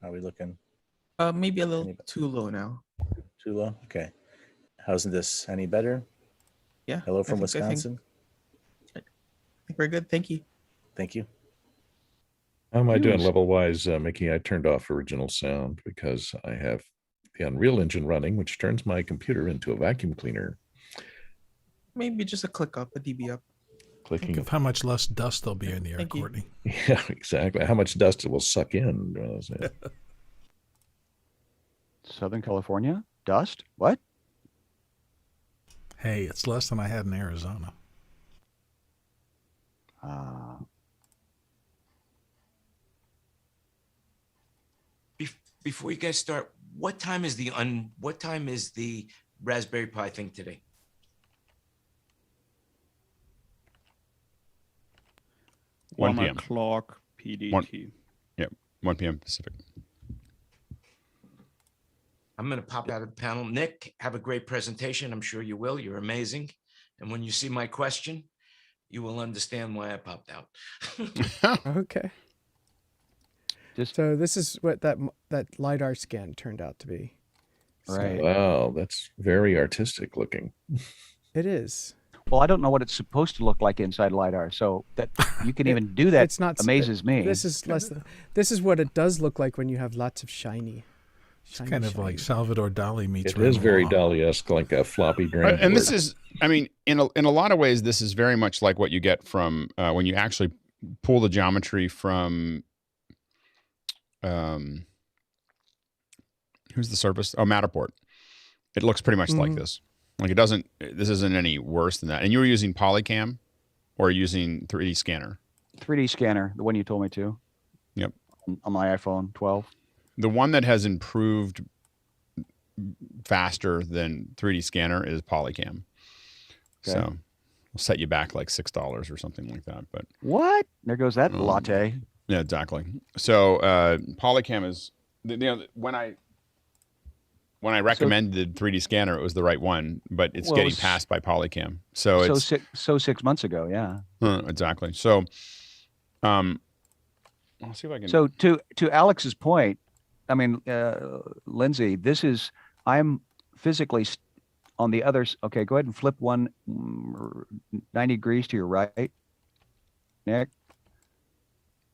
G: How are we looking?
D: Maybe a little too low now.
G: Too low? Okay. How's this? Any better?
D: Yeah.
G: Hello from Wisconsin.
D: I think we're good. Thank you.
G: Thank you.
F: How am I doing level-wise, Mickey? I turned off original sound because I have the Unreal Engine running, which turns my computer into a vacuum cleaner.
D: Maybe just a click up, a dB up.
F: Clicking.
B: Think of how much less dust there'll be in the air, Courtney.
F: Yeah, exactly. How much dust it will suck in.
Y: Southern California? Dust? What?
B: Hey, it's less than I had in Arizona.
K: Before you guys start, what time is the Raspberry Pi thing today?
A: 1
E: 1
A: p.m.
E: o'clock PDT.
A: 1 p.m. Pacific.
K: I'm going to pop out of the panel. Nick, have a great presentation. I'm sure you will. You're amazing. And when you see my question, you will understand why I popped out.
I: Okay. So this is what that LiDAR scan turned out to be.
Y: Right.
N: Wow, that's very artistic looking.
I: It is.
Y: Well, I don't know what it's supposed to look like inside LiDAR, so that you can even do that
I: It's not
Y: amazes me.
I: This is less. This is what it does look like when you have lots of shiny.
B: It's kind of like Salvador Dali meets.
N: It is very Dali-esque, like a floppy drain.
A: And this is, I mean, in a lot of ways, this is very much like what you get from when you actually pull the geometry from. Who's the surface? Oh, Matterport. It looks pretty much like this. Like it doesn't. This isn't any worse than that. And you were using Polycam, or using 3D scanner.
Y: 3D scanner, the one you told me to.
A: Yep.
Y: On my iPhone 12.
A: The one that has improved faster than 3D scanner is Polycam.
Y: Okay.
A: So we'll set you back like $6 or something like that. But
Y: What? There goes that latte.
A: yeah, exactly. So Polycam is when I recommended 3D scanner, it was the right one, but it's getting passed by Polycam. So it's
Y: 6 months ago, yeah.
A: Exactly. So I'll see if I can.
Y: So to Alex's point, I mean, Lindsay, I'm physically on the other. Okay, go ahead and flip 90 degrees to your right, Nick.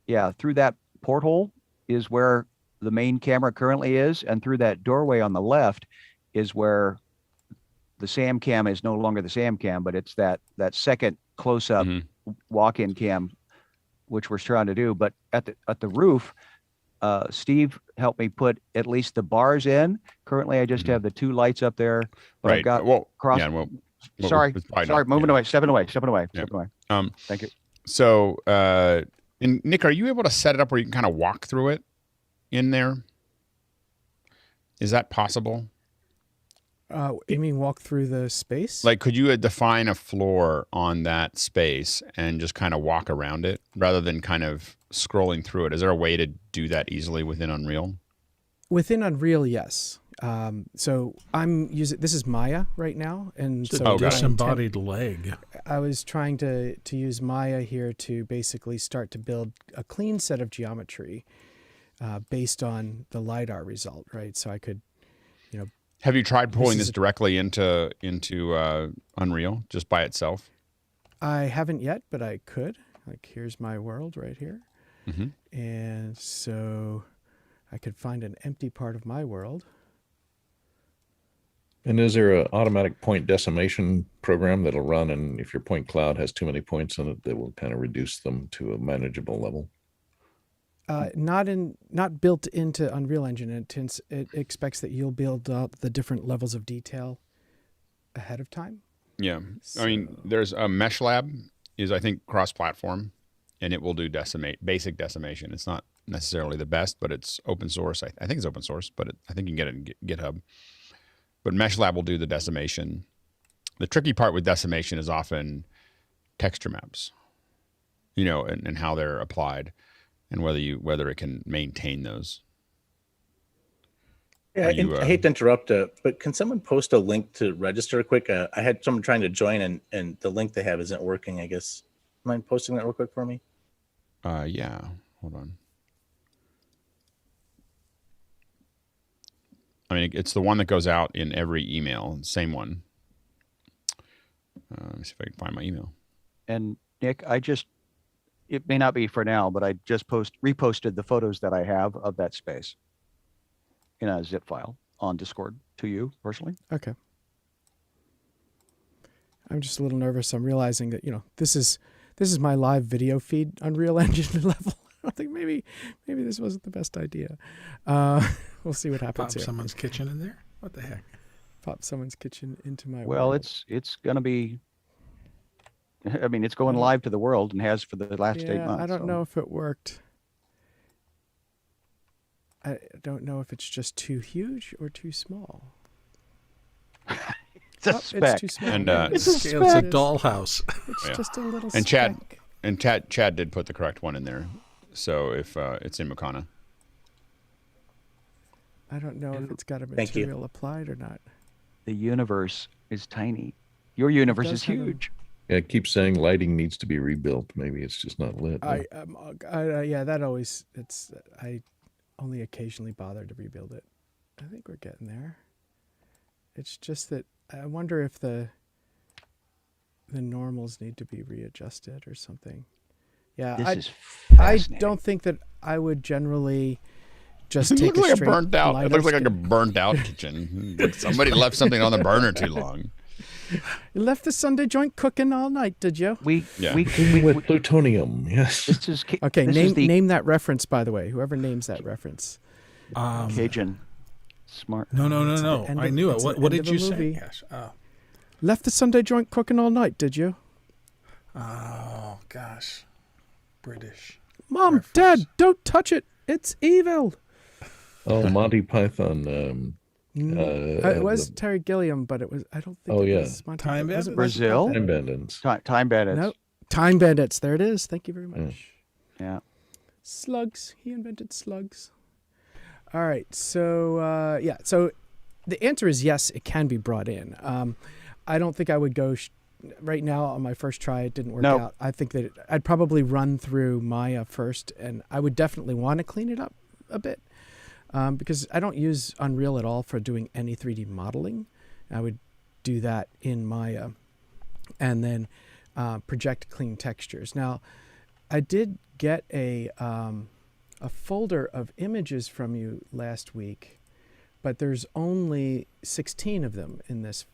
Y: Yeah, through that porthole is where the main camera currently is, and through that doorway on the left is where the SAM cam is no longer the SAM cam, but it's that second close-up walk-in cam, which we're trying to do. But at the roof, Steve helped me put at least the bars in. Currently, I just have the two lights up there. But I've got sorry, moving away, stepping away. Thank you.
A: So, and Nick, are you able to set it up where you can kind of walk through it in there? Is that possible?
I: You mean walk through the space?
A: Like, could you define a floor on that space and just kind of walk around it rather than kind of scrolling through it? Is there a way to do that easily within Unreal?
I: Within Unreal, yes. So I'm using, this is Maya right now. And
B: it's
I: so
B: a disembodied leg.
I: I was trying to use Maya here to basically start to build a clean set of geometry based on the LiDAR result, right? So I could,
A: Have you tried pulling this directly into Unreal just by itself?
I: I haven't yet, but I could. Like, here's my world right here. And so I could find an empty part of my world.
N: And is there an automatic point decimation program that'll run, and if your point cloud has too many points in it, that will kind of reduce them to a manageable level?
I: Not built into Unreal Engine. It expects that you'll build up the different levels of detail ahead of time.
A: Yeah. I mean, there's a Mesh Lab is, I think, cross-platform, and it will do basic decimation. It's not necessarily the best, but it's open source. I think it's open source, but I think you can get it in GitHub. But Mesh Lab will do the decimation. The tricky part with decimation is often texture maps, and how they're applied, and whether it can maintain those.
G: Yeah, I hate to interrupt, but can someone post a link to register quick? I had someone trying to join, and the link they have isn't working, I guess. Mind posting that real quick for me?
A: Yeah, hold on. I mean, it's the one that goes out in every email, same one. Let me see if I can find my email.
Y: And Nick, it may not be for now, but I just reposted the photos that I have of that space in a zip file on Discord to you personally.
I: Okay. I'm just a little nervous. I'm realizing that, this is my live video feed Unreal Engine level. I think maybe this wasn't the best idea. We'll see what happens.
B: Pop someone's kitchen in there? What the heck?
I: Pop someone's kitchen into my
Y: Well,
I: world.
Y: it's going to be, I mean, it's going live to the world and has for the last 8 months.
I: I don't know if it worked. I don't know if it's just too huge or too small.
Y: It's a speck.
I: It's too small.
A: And
B: it's a dollhouse.
I: It's just a little
A: And Chad, And Chad did put the correct one in there. So if it's in Makana.
I: I don't know if it's got a
G: Thank you.
I: material applied or not.
Y: The universe is tiny. Your universe
I: does
Y: is
I: have a-
Y: huge.
N: Yeah, it keeps saying lighting needs to be rebuilt. Maybe it's just not lit.
I: Yeah, that always, I only occasionally bother to rebuild it. I think we're getting there. It's just that I wonder if the normals need to be readjusted or something. Yeah,
Y: This is
I: I
Y: fascinating.
I: don't think that I would generally just
A: It
I: take
A: looks like a
I: straight
A: burnt out.
I: line
A: It looks
I: of
A: like a burnt out kitchen. Like somebody left something on the burner too long.
I: You left the Sunday joint cooking all night, did you?
N: With plutonium. Yes.
Y: This is
I: Okay,
Y: this is the
I: name that reference, by the way. Whoever names that reference.
Y: Cajun. Smart.
B: No.
I: end
B: I
I: of-
B: knew it.
I: it's the
B: What
I: end
B: did
I: of
B: you
I: a
B: say?
I: movie.
B: Gosh. Oh.
I: Left the Sunday joint cooking all night, did you?
B: Oh, gosh. British.
I: Mom, Dad, don't touch it. It's evil.
N: Oh, Monty Python.
I: It was Terry Gilliam, but it was, I don't think
N: Oh,
I: it
N: yeah.
I: was Monty
B: Time
I: was it
B: Bandits?
I: Monty
Y: Brazil?
I: Python?
N: Time Bandits.
Y: Time bandits.
I: No, Time Bandits. There it is. Thank you very much.
Y: Yeah.
I: Slugs. He invented slugs. All right. So, yeah. So the answer is yes, it can be brought in. I don't think I would go right now on my first try. It didn't work
Y: Nope.
I: out. I think that I'd probably run through Maya first, and I would definitely want to clean it up a bit because I don't use Unreal at all for doing any 3D modeling. I would do that in Maya and then project clean textures. Now, I did get a folder of images from you last week, but there's only 16 of them in this.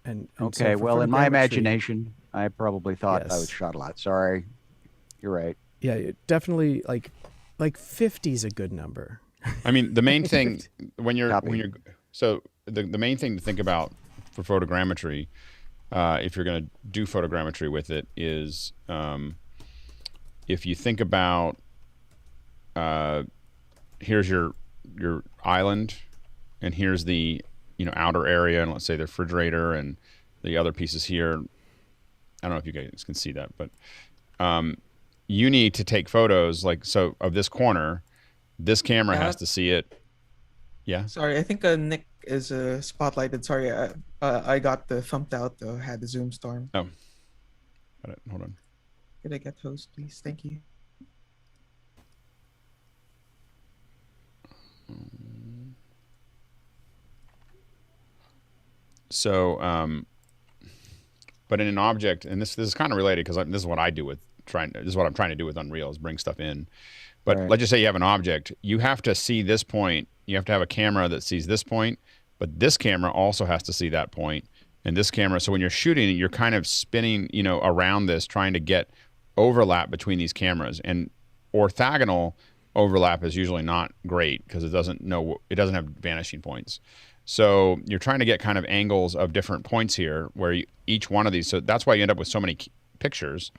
I: And so
Y: Okay.
I: for
Y: Well, in my
I: photogrammetry-
Y: imagination, I probably thought I
I: Yes.
Y: was shot a lot. Sorry. You're right.
I: Yeah, definitely like 50 is a good number.
A: I mean, the main thing when you're so the main thing to think about for photogrammetry, if you're going to do photogrammetry with it, is if you think about here's your island, and here's the outer area, and let's say the refrigerator and the other pieces here. I don't know if you guys can see that, but you need to take photos of this corner. This camera has to see it. Yeah.
D: Sorry, I think Nick is spotlighted. Sorry, I got the thumped out. Had the Zoom storm.
A: Oh. Hold on.
D: Could I get host, please? Thank you.
A: So, but in an object, and this is kind of related because this is what I do with this is what I'm trying to do with Unreal is bring stuff in. But
Y: Right.
A: let's just say you have an object, you have to see this point. You have to have a camera that sees this point, but this camera also has to see that point, and this camera. So when you're shooting, you're kind of spinning, around this, trying to get overlap between these cameras. And orthogonal overlap is usually not great because it doesn't have vanishing points. So you're trying to get kind of angles of different points here where each one of these, so that's why you end up with so many pictures,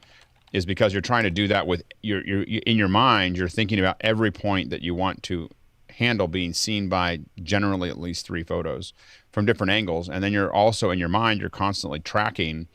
A: is because you're trying to do that with in your mind, you're thinking about every point that you want to handle being seen by generally at least 3 photos from different angles. And then you're also in your mind, you're constantly tracking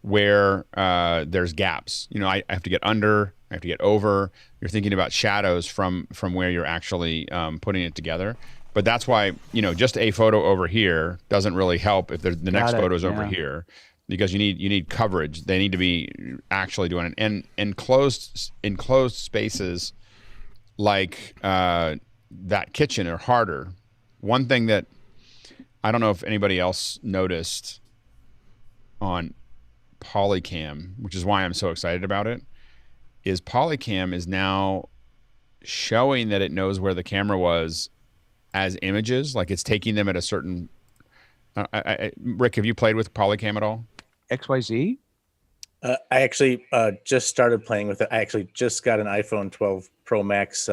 A: where there's gaps. I have to get under, I have to get over. You're thinking about shadows from where you're actually putting it together. But that's why, just a photo over here doesn't really help if the next photo's over here, because you need coverage. They need to be actually doing it. And enclosed spaces like that kitchen are harder. One thing that I don't know if anybody else noticed on Polycam, which is why I'm so excited about it, is Polycam is now showing that it knows where the camera was as images, like it's taking them at a certain. Rick, have you played with Polycam at all?
Y: XYZ?
G: I actually just started playing with it. I actually just got an iPhone 12 Pro Max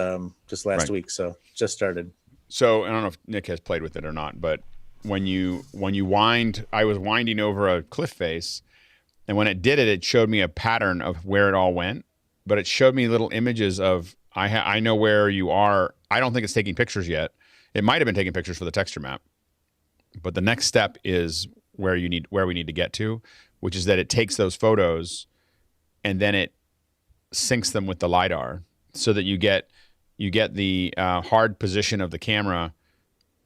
G: just last week, so just started.
A: So I don't know if Nick has played with it or not, but when you wind, I was winding over a cliff face, and when it did it, it showed me a pattern of where it all went, but it showed me little images of I know where you are. I don't think it's taking pictures yet. It might have been taking pictures for the texture map, but the next step is where we need to get to, which is that it takes those photos and then it syncs them with the LiDAR so that you get the hard position of the camera,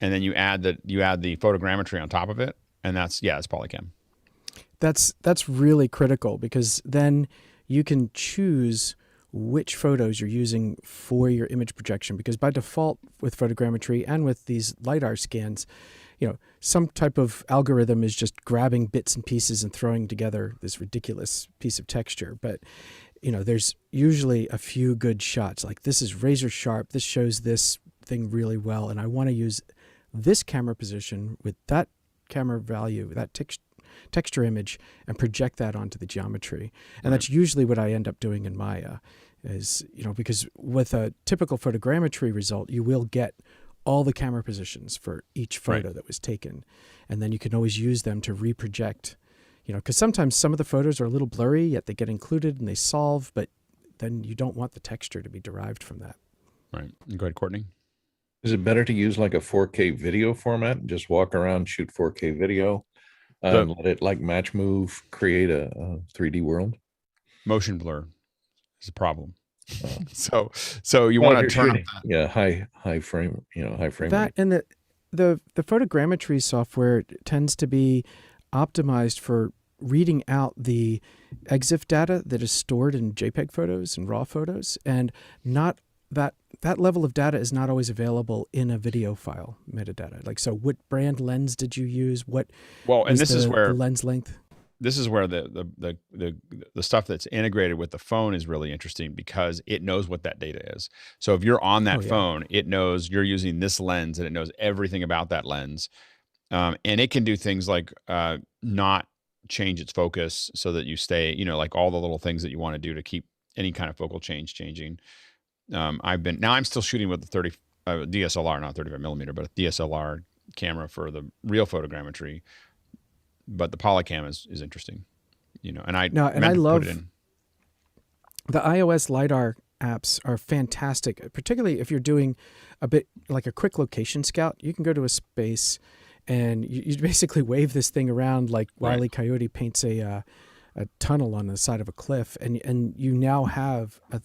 A: and then you add the photogrammetry on top of it, and it's Polycam.
I: That's really critical, because then you can choose which photos you're using for your image projection, because by default with photogrammetry and with these LiDAR scans, some type of algorithm is just grabbing bits and pieces and throwing together this ridiculous piece of texture. But, there's usually a few good shots. Like, this is razor sharp. This shows this thing really well. And I want to use this camera position with that camera value, that texture image, and project that onto the geometry. And that's usually what I end up doing in Maya because with a typical photogrammetry result, you will get all the camera positions for each photo that was taken. And then you can always use them to reproject, because sometimes some of the photos are a little blurry, yet they get included and they solve, but then you don't want the texture to be derived from that.
A: Right. Go ahead, Courtney.
N: Is it better to use like a 4K video format and just walk around, shoot 4K video, and let it like match move, create a 3D world?
A: Motion blur is a problem. So you want to turn up
N: high frame, high frame
I: that
N: rate.
I: And the photogrammetry software tends to be optimized for reading out the EXIF data that is stored in JPEG photos and RAW photos, and not that level of data is not always available in a video file metadata. Like, so what brand lens did you use?
A: This is where
I: the lens length.
A: This is where the stuff that's integrated with the phone is really interesting, because it knows what that data is. So if you're on that phone, it knows you're using this lens, and it knows everything about that lens. And it can do things like not change its focus so that you stay, like all the little things that you want to do to keep any kind of focal changing. I'm still shooting with the DSLR, not 35 millimeter, but a DSLR camera for the real photogrammetry. But the Polycam is interesting, and I
I: love the iOS LiDAR apps are fantastic, particularly if you're doing a bit like a quick location scout. You can go to a space and you basically wave this thing around like Wile E. Coyote paints a tunnel on the side of a cliff, and you now have a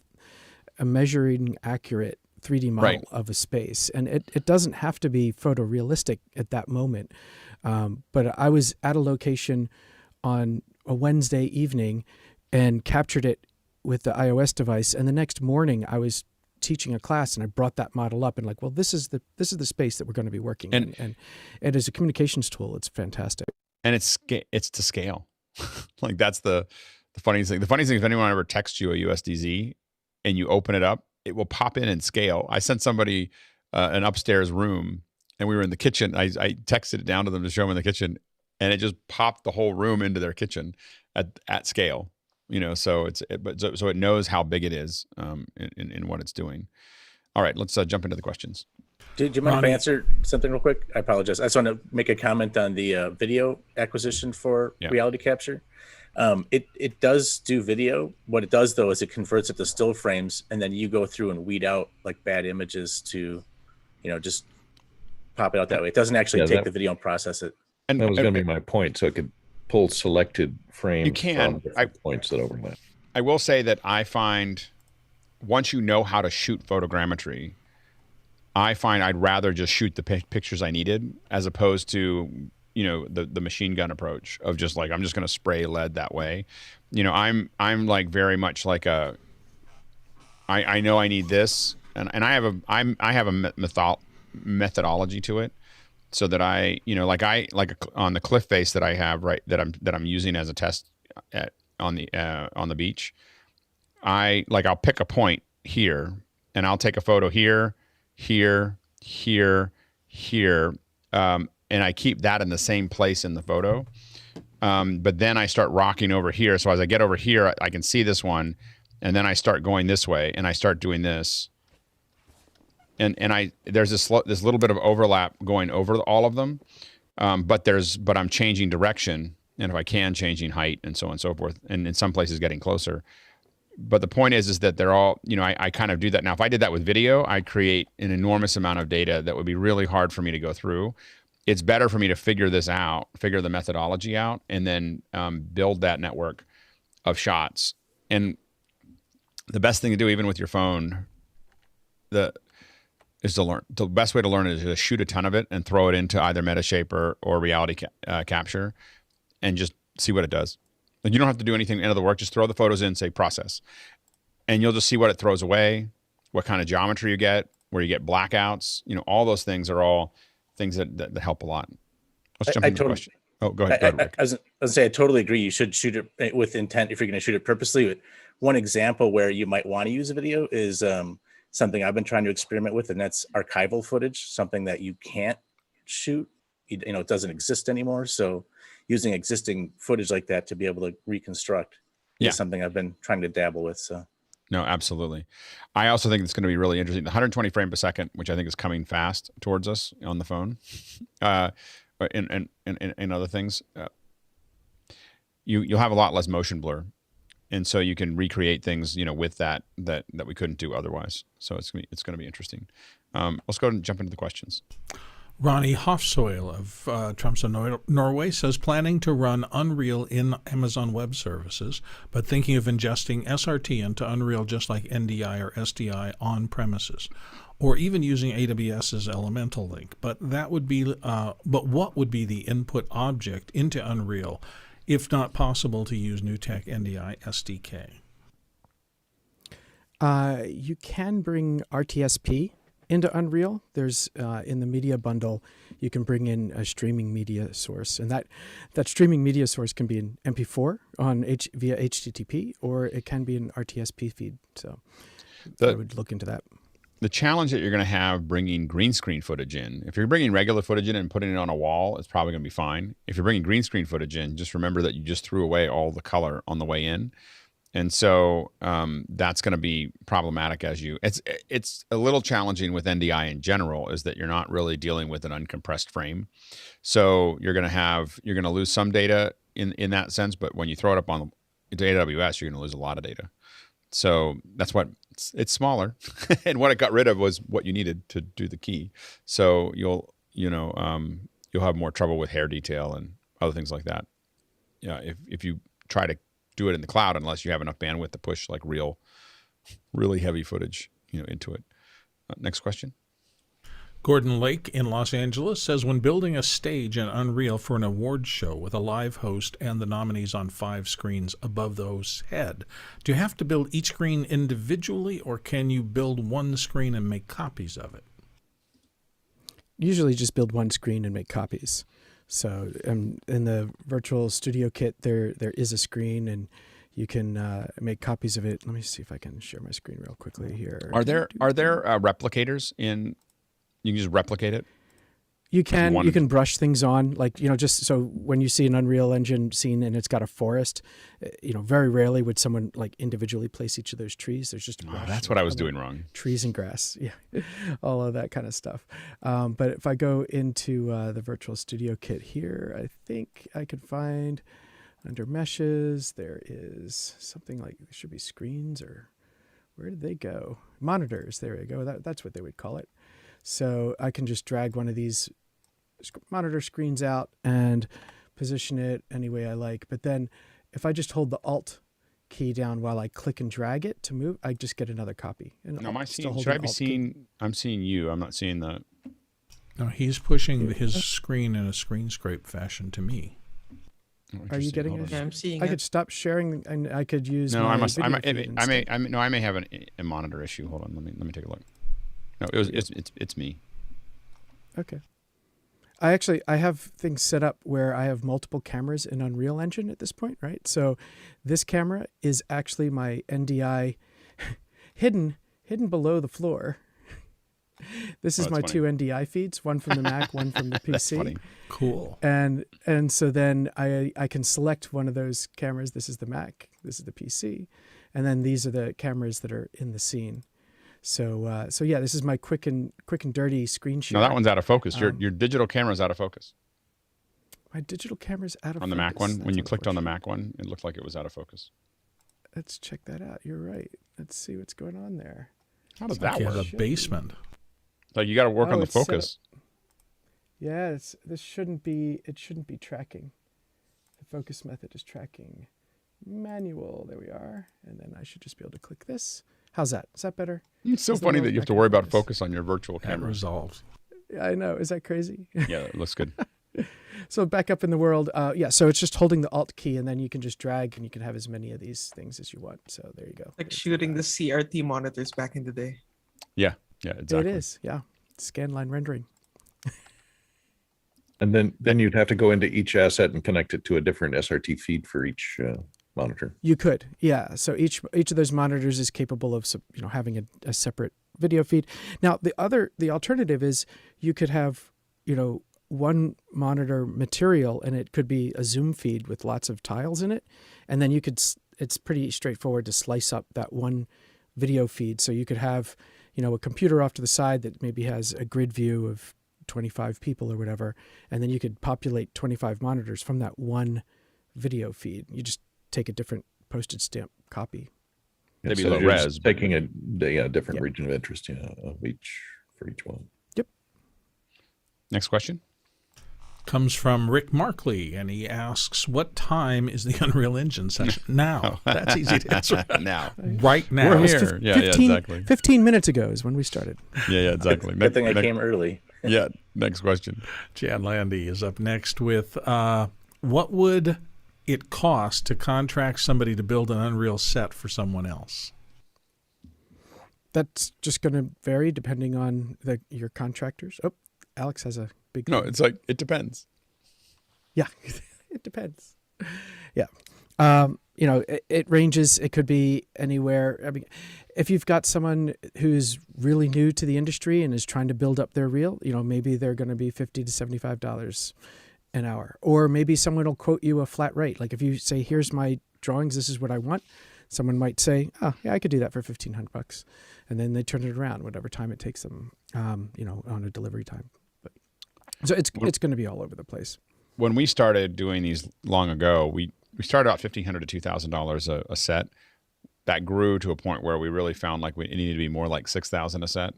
I: measuring accurate 3D model of a space. And it doesn't have to be photorealistic at that moment. But I was at a location on a Wednesday evening and captured it with the iOS device. And the next morning I was teaching a class and I brought that model up and like, well, this is the space that we're going to be working in. And as a communications tool, it's fantastic.
A: And it's to scale. Like, that's the funniest thing. The funniest thing is, if anyone ever texts you a USDZ and you open it up, it will pop in and scale. I sent somebody an upstairs room, and we were in the kitchen. I texted it down to them to show them in the kitchen, and it just popped the whole room into their kitchen at scale. So so it knows how big it is in what it's doing. All right, let's jump into the questions.
G: Do you mind if I answer something real quick? I apologize. I just want to make a comment on the video acquisition for reality capture. It does do video. What it does, though, is it converts it to still frames, and then you go through and weed out like bad images to, just pop it out that way. It doesn't actually take the video and process it.
N: And that was going to be my point. So it could pull selected frames from different points that overlap.
A: I will say that I find once you know how to shoot photogrammetry, I find I'd rather just shoot the pictures I needed as opposed to the machine gun approach of just like, I'm just going to spray lead that way. I'm like very much like I know I need this, and I have a methodology to it, so that on the cliff face that I have that I'm using as a test on the beach. I'll pick a point here, and I'll take a photo here, and I keep that in the same place in the photo. But then I start rocking over here. So as I get over here, I can see this one, and then I start going this way, and I start doing this. And there's this little bit of overlap going over all of them, but I'm changing direction, and if I can, changing height, and so on and so forth, and in some places getting closer. But the point is that they're all, I kind of do that now. If I did that with video, I'd create an enormous amount of data that would be really hard for me to go through. It's better for me to figure the methodology out, and then build that network of shots. And the best thing to do, even with your phone, is to learn. The best way to learn is to shoot a ton of it and throw it into either Metashape or Reality Capture, and just see what it does. And you don't have to do anything end of the work. Just throw the photos in, say process, and you'll just see what it throws away, what kind of geometry you get, where you get blackouts. All those things are all things that help a lot. Let's jump into the question. Oh, go ahead. Rick.
G: I was going to say, I totally agree. You should shoot it with intent if you're going to shoot it purposely. But one example where you might want to use a video is something I've been trying to experiment with, and that's archival footage, something that you can't shoot. It doesn't exist anymore. So using existing footage like that to be able to reconstruct is something I've been trying to dabble with. So.
A: No, absolutely. I also think it's going to be really interesting. The 120 frame per second, which I think is coming fast towards us on the phone, and other things, you'll have a lot less motion blur, and so you can recreate things, with that we couldn't do otherwise. So it's going to be interesting. Let's go and jump into the questions.
B: Ronnie Hofsoil of Tromsø, Norway says, planning to run Unreal in Amazon Web Services, but thinking of ingesting SRT into Unreal just like NDI or SDI on premises, or even using AWS's Elemental Link. But what would be the input object into Unreal, if not possible to use NewTek NDI SDK?
I: You can bring RTSP into Unreal. There's in the media bundle, you can bring in a streaming media source, and that streaming media source can be an MP4 via HTTP, or it can be an RTSP feed. So I would look into that.
A: The challenge that you're going to have bringing green screen footage in, if you're bringing regular footage in and putting it on a wall, it's probably going to be fine. If you're bringing green screen footage in, just remember that you just threw away all the color on the way in. And so that's going to be problematic it's a little challenging with NDI in general, is that you're not really dealing with an uncompressed frame. So you're going to lose some data in that sense, but when you throw it up on AWS, you're going to lose a lot of data. So that's what it's smaller, and what it got rid of was what you needed to do the key. So you'll have more trouble with hair detail and other things like that. If you try to do it in the cloud, unless you have enough bandwidth to push like really heavy footage, into it. Next question.
B: Gordon Lake in Los Angeles says, when building a stage in Unreal for an awards show with a live host and the nominees on 5 screens above the host's head, do you have to build each screen individually, or can you build one screen and make copies of it?
I: Usually just build one screen and make copies. So in the virtual studio kit, there is a screen, and you can make copies of it. Let me see if I can share my screen real quickly here.
A: Are there replicators in? You can just replicate it.
I: You can brush things on, just so when you see an Unreal Engine scene and it's got a forest, very rarely would someone individually place each of those trees. There's just a brush.
A: That's what I was doing wrong.
I: Trees and grass, yeah, all of that kind of stuff. But if I go into the Virtual Studio Kit here, I think I can find under meshes, there is something there should be screens, or where did they go? Monitors, there we go. That's what they would call it. So I can just drag one of these monitor screens out and position it any way I like. But then if I just hold the Alt key down while I click and drag it to move, I just get another copy. And
A: am I seeing? Should I be seeing? I'm seeing you. I'm not seeing the.
B: No, he's pushing his screen in a screen scrape fashion to me.
I: Are you getting it?
D: Yeah, I'm seeing
I: I
D: it.
I: could stop sharing, and I could use.
A: No,
I: my
A: I must.
I: video
A: I
I: feed
A: may have a monitor issue. Hold on. Let me take a look. No, it's me.
I: Okay. I have things set up where I have multiple cameras in Unreal Engine at this point, right? So this camera is actually my NDI hidden below the floor. This is my funny. 2 NDI feeds, one from the Mac, one from the PC.
A: That's funny.
B: Cool.
I: And so then I can select one of those cameras. This is the Mac, this is the PC, and then these are the cameras that are in the scene. So yeah, this is my quick and dirty screen share.
A: No, that one's out of focus. Your digital camera's out of focus.
I: My digital camera's out of focus.
A: On the Mac one, when you clicked on the Mac one, it looked like it was out of focus.
I: Let's check that out. You're right. Let's see what's going on there.
A: How does that work?
B: The basement.
A: So you got to work on the focus.
I: Yeah, this shouldn't be. It shouldn't be tracking. The focus method is tracking. manual. There we are. And then I should just be able to click this. How's that? Is that better?
A: It's so
I: Is the
A: funny
I: world
A: that you have
I: back
A: to
I: in
A: worry about
I: focus?
A: focus on your virtual
B: That
A: camera.
B: resolves.
I: I know. Is that crazy?
A: Yeah, it looks good.
I: So back up in the world. Yeah, so it's just holding the Alt key, and then you can just drag, and you can have as many of these things as you want. So there you go.
D: Like shooting the CRT monitors back in the day.
A: Yeah, exactly.
I: It is, yeah. Scanline rendering.
N: And then you'd have to go into each asset and connect it to a different SRT feed for each monitor.
I: You could, yeah. So each of those monitors is capable of having a separate video feed. Now the alternative is you could have one monitor material, and it could be a zoom feed with lots of tiles in it, and then it's pretty straightforward to slice up that one video feed. So you could have a computer off to the side that maybe has a grid view of 25 people or whatever, and then you could populate 25 monitors from that one video feed. You just take a different postage stamp copy.
A: Maybe
N: So
A: low
N: you're
A: res,
N: just
A: but-
N: taking a different region of interest, of each for each one.
I: Yep.
A: Next question.
B: Comes from Rick Markley, and he asks, what time is the Unreal Engine session? Now. That's easy to answer.
A: Now.
B: Right now.
I: We're
A: here. Yeah,
I: 15,
A: exactly.
I: 15 minutes ago is when we started.
A: Yeah, exactly.
G: Good thing I came early.
A: Yeah, next question.
B: Jan Landy is up next with, what would it cost to contract somebody to build an Unreal set for someone else?
I: That's just going to vary depending on your contractors. Oh, Alex has a big...
A: No, it's like, it depends.
I: Yeah, it depends. Yeah. It ranges. It could be anywhere. I mean, if you've got someone who's really new to the industry and is trying to build up their reel, maybe they're going to be $50 to $75 an hour. Or maybe someone will quote you a flat rate. Like if you say, here's my drawings, this is what I want. Someone might say, oh, yeah, I could do that for $1,500. And then they turn it around, whatever time it takes them, on a delivery time. But, so it's going to be all over the place.
A: When we started doing these long ago, we started out $1,500 to $2,000 a set. That grew to a point where we really found like it needed to be more like $6,000 a set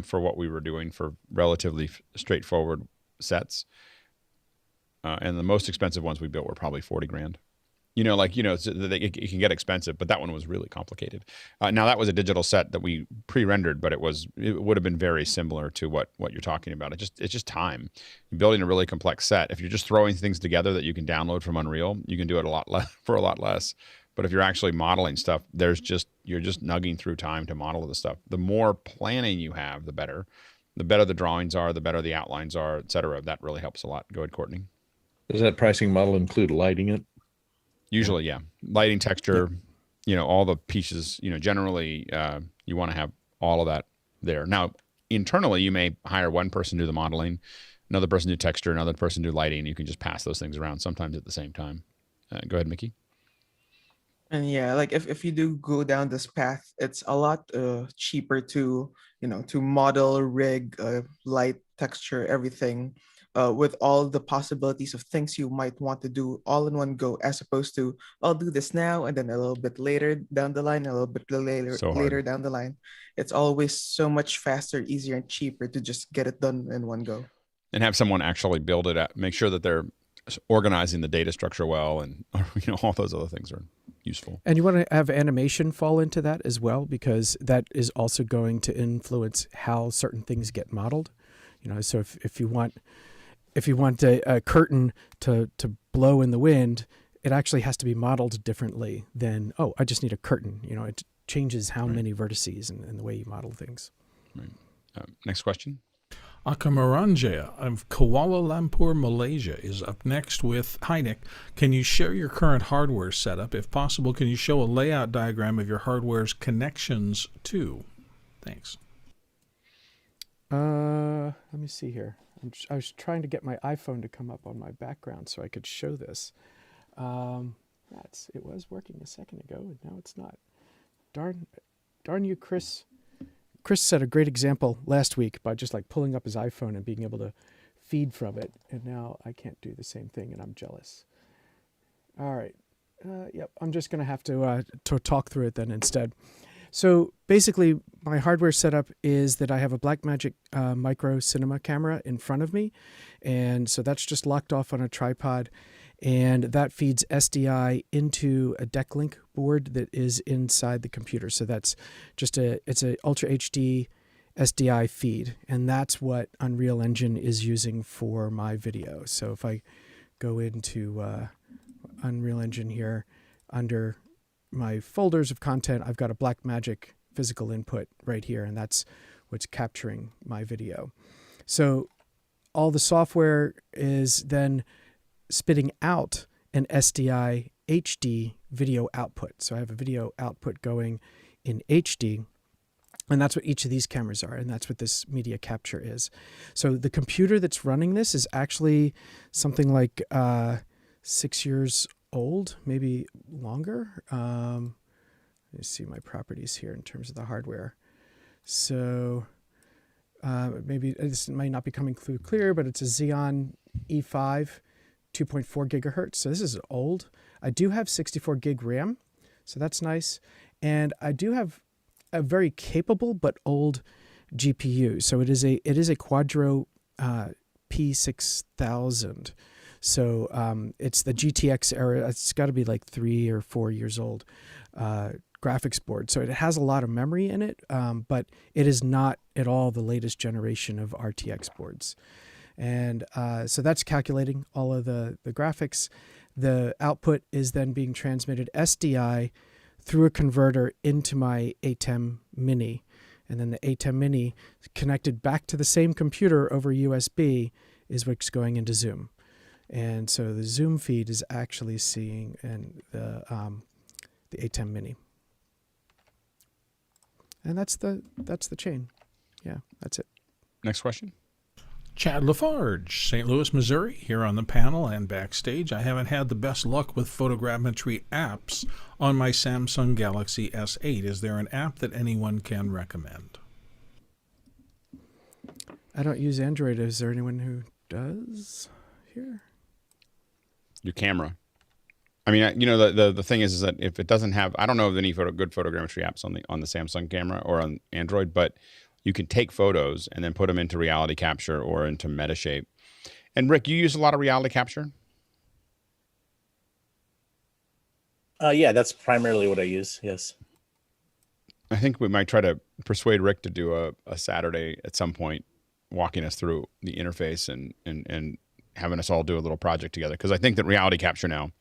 A: for what we were doing for relatively straightforward sets. And the most expensive ones we built were probably 40 grand. It can get expensive, but that one was really complicated. Now that was a digital set that we pre-rendered, but it would have been very similar to what you're talking about. It's just time. Building a really complex set. If you're just throwing things together that you can download from Unreal, you can do it for a lot less. But if you're actually modeling stuff, you're just nugging through time to model the stuff. The more planning you have, the better. The better the drawings are, the better the outlines are, et cetera. That really helps a lot. Go ahead, Courtney.
N: Does that pricing model include lighting it?
A: Usually, yeah. Lighting, texture, all the pieces, generally you want to have all of that there. Now, internally, you may hire one person to do the modeling, another person do texture, another person do lighting. You can just pass those things around sometimes at the same time. Go ahead, Mickey.
D: And yeah, like if you do go down this path, it's a lot cheaper to model, rig, light, texture, everything. With all the possibilities of things you might want to do all in one go, as opposed to I'll do this now and then a little bit later down the line, a little bit later down the line. It's always so much faster, easier, and cheaper to just get it done in one go.
A: And have someone actually build it, make sure that they're organizing the data structure well, and all those other things are useful.
I: And you want to have animation fall into that as well, because that is also going to influence how certain things get modeled. So if you want a curtain to blow in the wind, it actually has to be modeled differently than, I just need a curtain. It changes how many vertices and the way you model things.
A: Right. Next question.
B: Akamaranja of Kuala Lumpur, Malaysia is up next with, hi Nick, can you share your current hardware setup? If possible, can you show a layout diagram of your hardware's connections too? Thanks.
I: Let me see here. I was trying to get my iPhone to come up on my background so I could show this. It was working a second ago, and now it's not. Darn you, Chris. Chris set a great example last week by just like pulling up his iPhone and being able to feed from it, and now I can't do the same thing, and I'm jealous. All right. Yep, I'm just going to have to talk through it then instead. So basically, my hardware setup is that I have a Blackmagic Micro cinema camera in front of me, and so that's just locked off on a tripod. and that feeds SDI into a deck link board that is inside the computer. So that's just it's a Ultra HD SDI feed, and that's what Unreal Engine is using for my video. So if I go into Unreal Engine here, under my folders of content, I've got a Blackmagic physical input right here, and that's what's capturing my video. So all the software is then spitting out an SDI HD video output. So I have a video output going in HD, and that's what each of these cameras are, and that's what this media capture is. So the computer that's running this is actually something like 6 years old, maybe longer. Let me see my properties here in terms of the hardware. So maybe this might not be coming through clear, but it's a Xeon E5, 2.4 gigahertz. So this is old. I do have 64 gig RAM, so that's nice. And I do have a very capable but old GPU. So it is a Quadro P6000. So it's the GTX era. It's got to be like 3 or 4 years old graphics board. So it has a lot of memory in it, but it is not at all the latest generation of RTX boards. And so that's calculating all of the graphics. The output is then being transmitted SDI through a converter into my Atem Mini. And then the Atem Mini connected back to the same computer over USB is what's going into Zoom. And so the Zoom feed is actually seeing the Atem Mini. And that's the chain. Yeah, that's it.
A: Next question.
B: Chad Lafarge, St. Louis, Missouri, here on the panel and backstage. I haven't had the best luck with photogrammetry apps on my Samsung Galaxy S8. Is there an app that anyone can recommend?
I: I don't use Android. Is there anyone who does here?
A: Your camera. I mean, you know, the thing is that if it doesn't have, I don't know of any good photogrammetry apps on the Samsung camera or on Android, but you can take photos and then put them into reality capture or into Metashape. And Rick, you use a lot of reality capture?
G: Yeah, that's primarily what I use. Yes.
A: I think we might try to persuade Rick to do a Saturday at some point, walking us through the interface and having us all do a little project together. Because I think that reality capture now,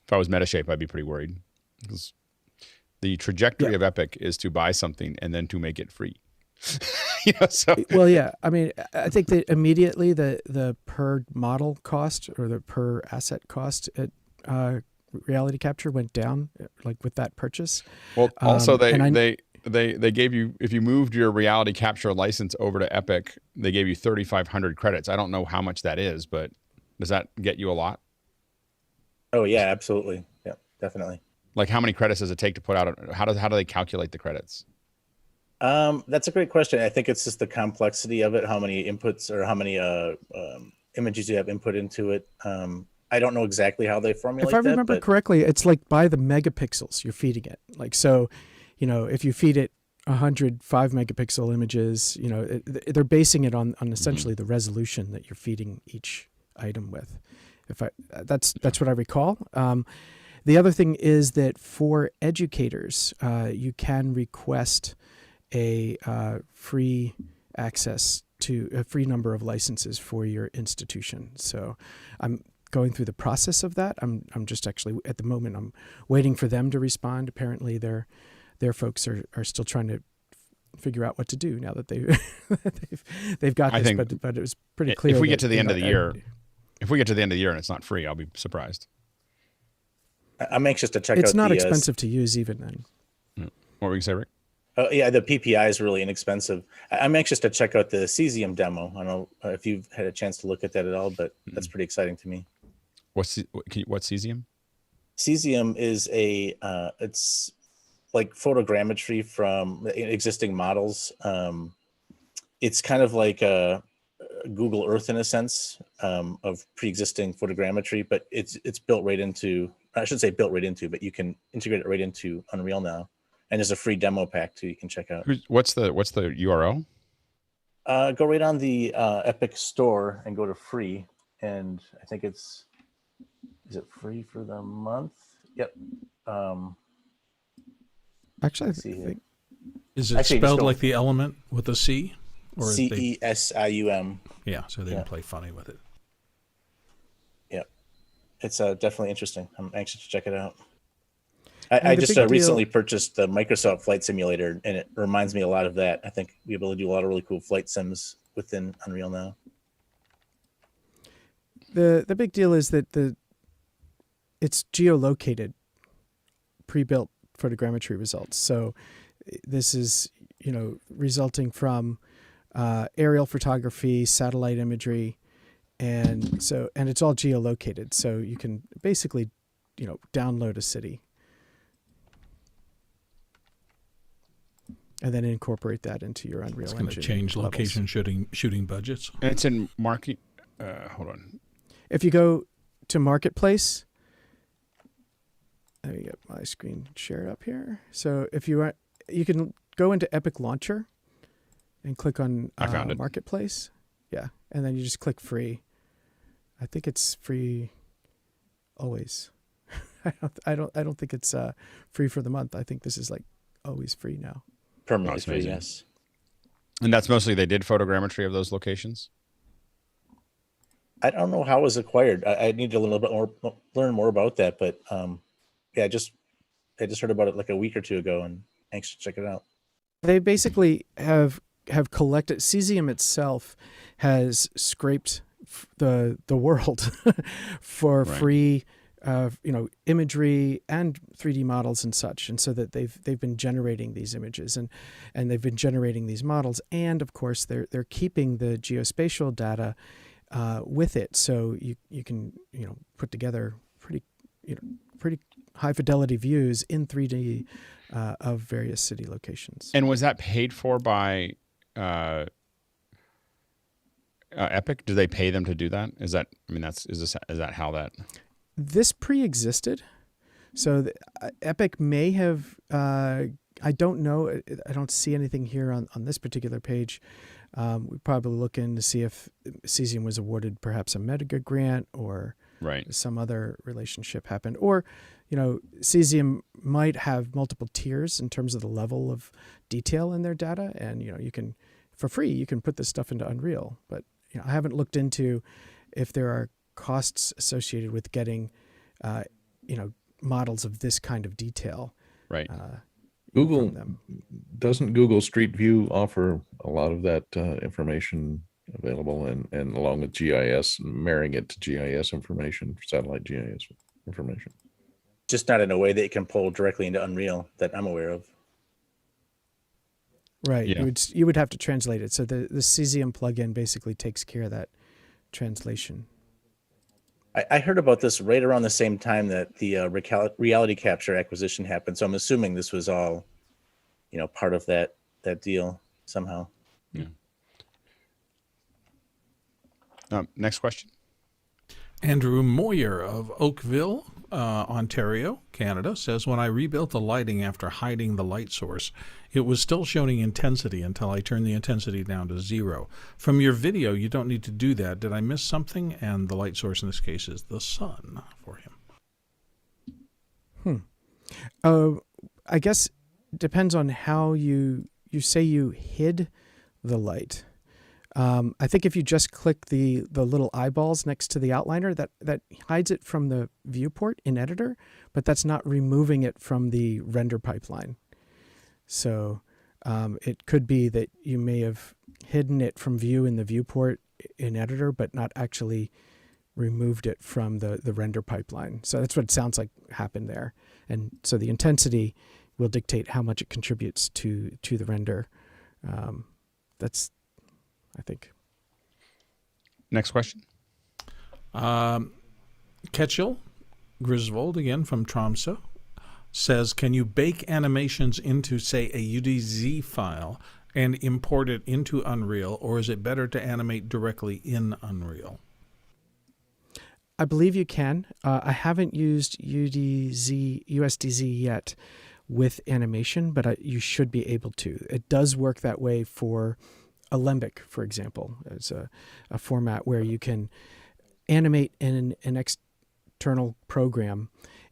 A: if I was Metashape, I'd be pretty worried. Because the trajectory of Epic is to buy something and then to make it free. You know, so.
I: Well, yeah. I mean, I think that immediately the per model cost or the per asset cost at reality capture went down, like with that purchase.
A: Well, also they gave you, if you moved your reality capture license over to Epic, they gave you 3,500 credits. I don't know how much that is, but does that get you a lot?
G: Oh yeah, absolutely. Yeah, definitely.
A: Like how many credits does it take to put out? How do they calculate the credits?
G: That's a great question. I think it's just the complexity of it, how many inputs or how many images you have input into it. I don't know exactly how they formulate that.
I: If I remember correctly, it's like by the megapixels you're feeding it. Like, so, you know, if you feed it 105 megapixel images, you know, they're basing it on essentially the resolution that you're feeding each item with. That's what I recall. The other thing is that for educators, you can request a free access to a free number of licenses for your institution. So I'm going through the process of that. I'm just actually at the moment I'm waiting for them to respond. Apparently their folks are still trying to figure out what to do now that they've got this. But it was pretty clear.
A: If we get to the end of the year, and it's not free, I'll be surprised.
G: I'm anxious to check out.
I: It's not expensive to use even then.
A: What were you say, Rick?
G: Yeah, the PPI is really inexpensive. I'm anxious to check out the Cesium demo. I don't know if you've had a chance to look at that at all, but that's pretty exciting to me.
A: What's Cesium?
G: Cesium is it's like photogrammetry from existing models. It's kind of like a Google Earth in a sense of pre-existing photogrammetry, but it's built right into, I should say built right into, but you can integrate it right into Unreal now. And there's a free demo pack too you can check out.
A: What's the URL?
G: Go right on the Epic store and go to free. And I think it's Is it free for the month? Yep.
I: Actually, I
G: see here.
I: think
B: Is it spelled like the element with a C? Or
G: CESIUM.
B: Yeah, so they didn't play funny with it.
G: Yep. It's definitely interesting. I'm anxious to check it out. I just recently purchased the Microsoft Flight Simulator, and it reminds me a lot of that. I think we'll be able to do a lot of really cool flight sims within Unreal now.
I: The big deal is that it's geolocated, pre-built photogrammetry results. So this is, resulting from aerial photography, satellite imagery, and it's all geolocated. So you can basically, download a city and then incorporate that into your Unreal Engine.
B: It's going to change location shooting budgets.
A: And it's in market. Hold on.
I: If you go to Marketplace, let me get my screen shared up here. So if you can go into Epic Launcher and click on
A: I found it.
I: Marketplace. Yeah, and then you just click free. I think it's free always. I don't think it's free for the month. I think this is like always free now.
G: Permanently free, yes.
A: And that's mostly they did photogrammetry of those locations?
G: I don't know how it was acquired. I need to learn more about that. But yeah, I just heard about it like a week or two ago and anxious to check it out.
I: They basically have collected. Cesium itself has scraped the world for free. Imagery and 3D models and such, and so that they've been generating these images and they've been generating these models, and of course they're keeping the geospatial data with it, so you can put together pretty high fidelity views in 3D of various city locations.
A: And was that paid for by Epic? Do they pay them to do that? Is that how that?
I: This pre-existed, so Epic may have. I don't know. I don't see anything here on this particular page. We probably look in to see if Cesium was awarded perhaps a Medica grant or some other relationship happened, or Cesium might have multiple tiers in terms of the level of detail in their data, and you can, for free, you can put this stuff into Unreal. But I haven't looked into if there are costs associated with getting, models of this kind of detail.
A: Right.
N: Doesn't Google Street View offer a lot of that information available, and along with GIS, marrying it to GIS information, satellite GIS information?
G: Just not in a way that it can pull directly into Unreal that I'm aware of.
I: Right.
A: Yeah.
I: You would have to translate it. So the Cesium plugin basically takes care of that translation.
G: I heard about this right around the same time that the reality capture acquisition happened. So I'm assuming this was all, part of that deal somehow.
A: Yeah. Next question.
B: Andrew Moyer of Oakville, Ontario, Canada, says, when I rebuilt the lighting after hiding the light source, it was still showing intensity until I turned the intensity down to 0. From your video, you don't need to do that. Did I miss something? And the light source in this case is the sun for him.
I: I guess it depends on how you say you hid the light. I think if you just click the little eyeballs next to the outliner, that hides it from the viewport in Editor, but that's not removing it from the render pipeline. So it could be that you may have hidden it from view in the viewport in Editor, but not actually removed it from the render pipeline. So that's what it sounds like happened there. And so the intensity will dictate how much it contributes to the render. That's, I think.
A: Next question.
B: Ketchel Griswold, again from Tromsø, says, can you bake animations into, say, a UDZ file and import it into Unreal, or is it better to animate directly in Unreal?
I: I believe you can. I haven't used USDZ yet with animation, but you should be able to. It does work that way for Alembic, for example, as a format where you can animate in an internal program,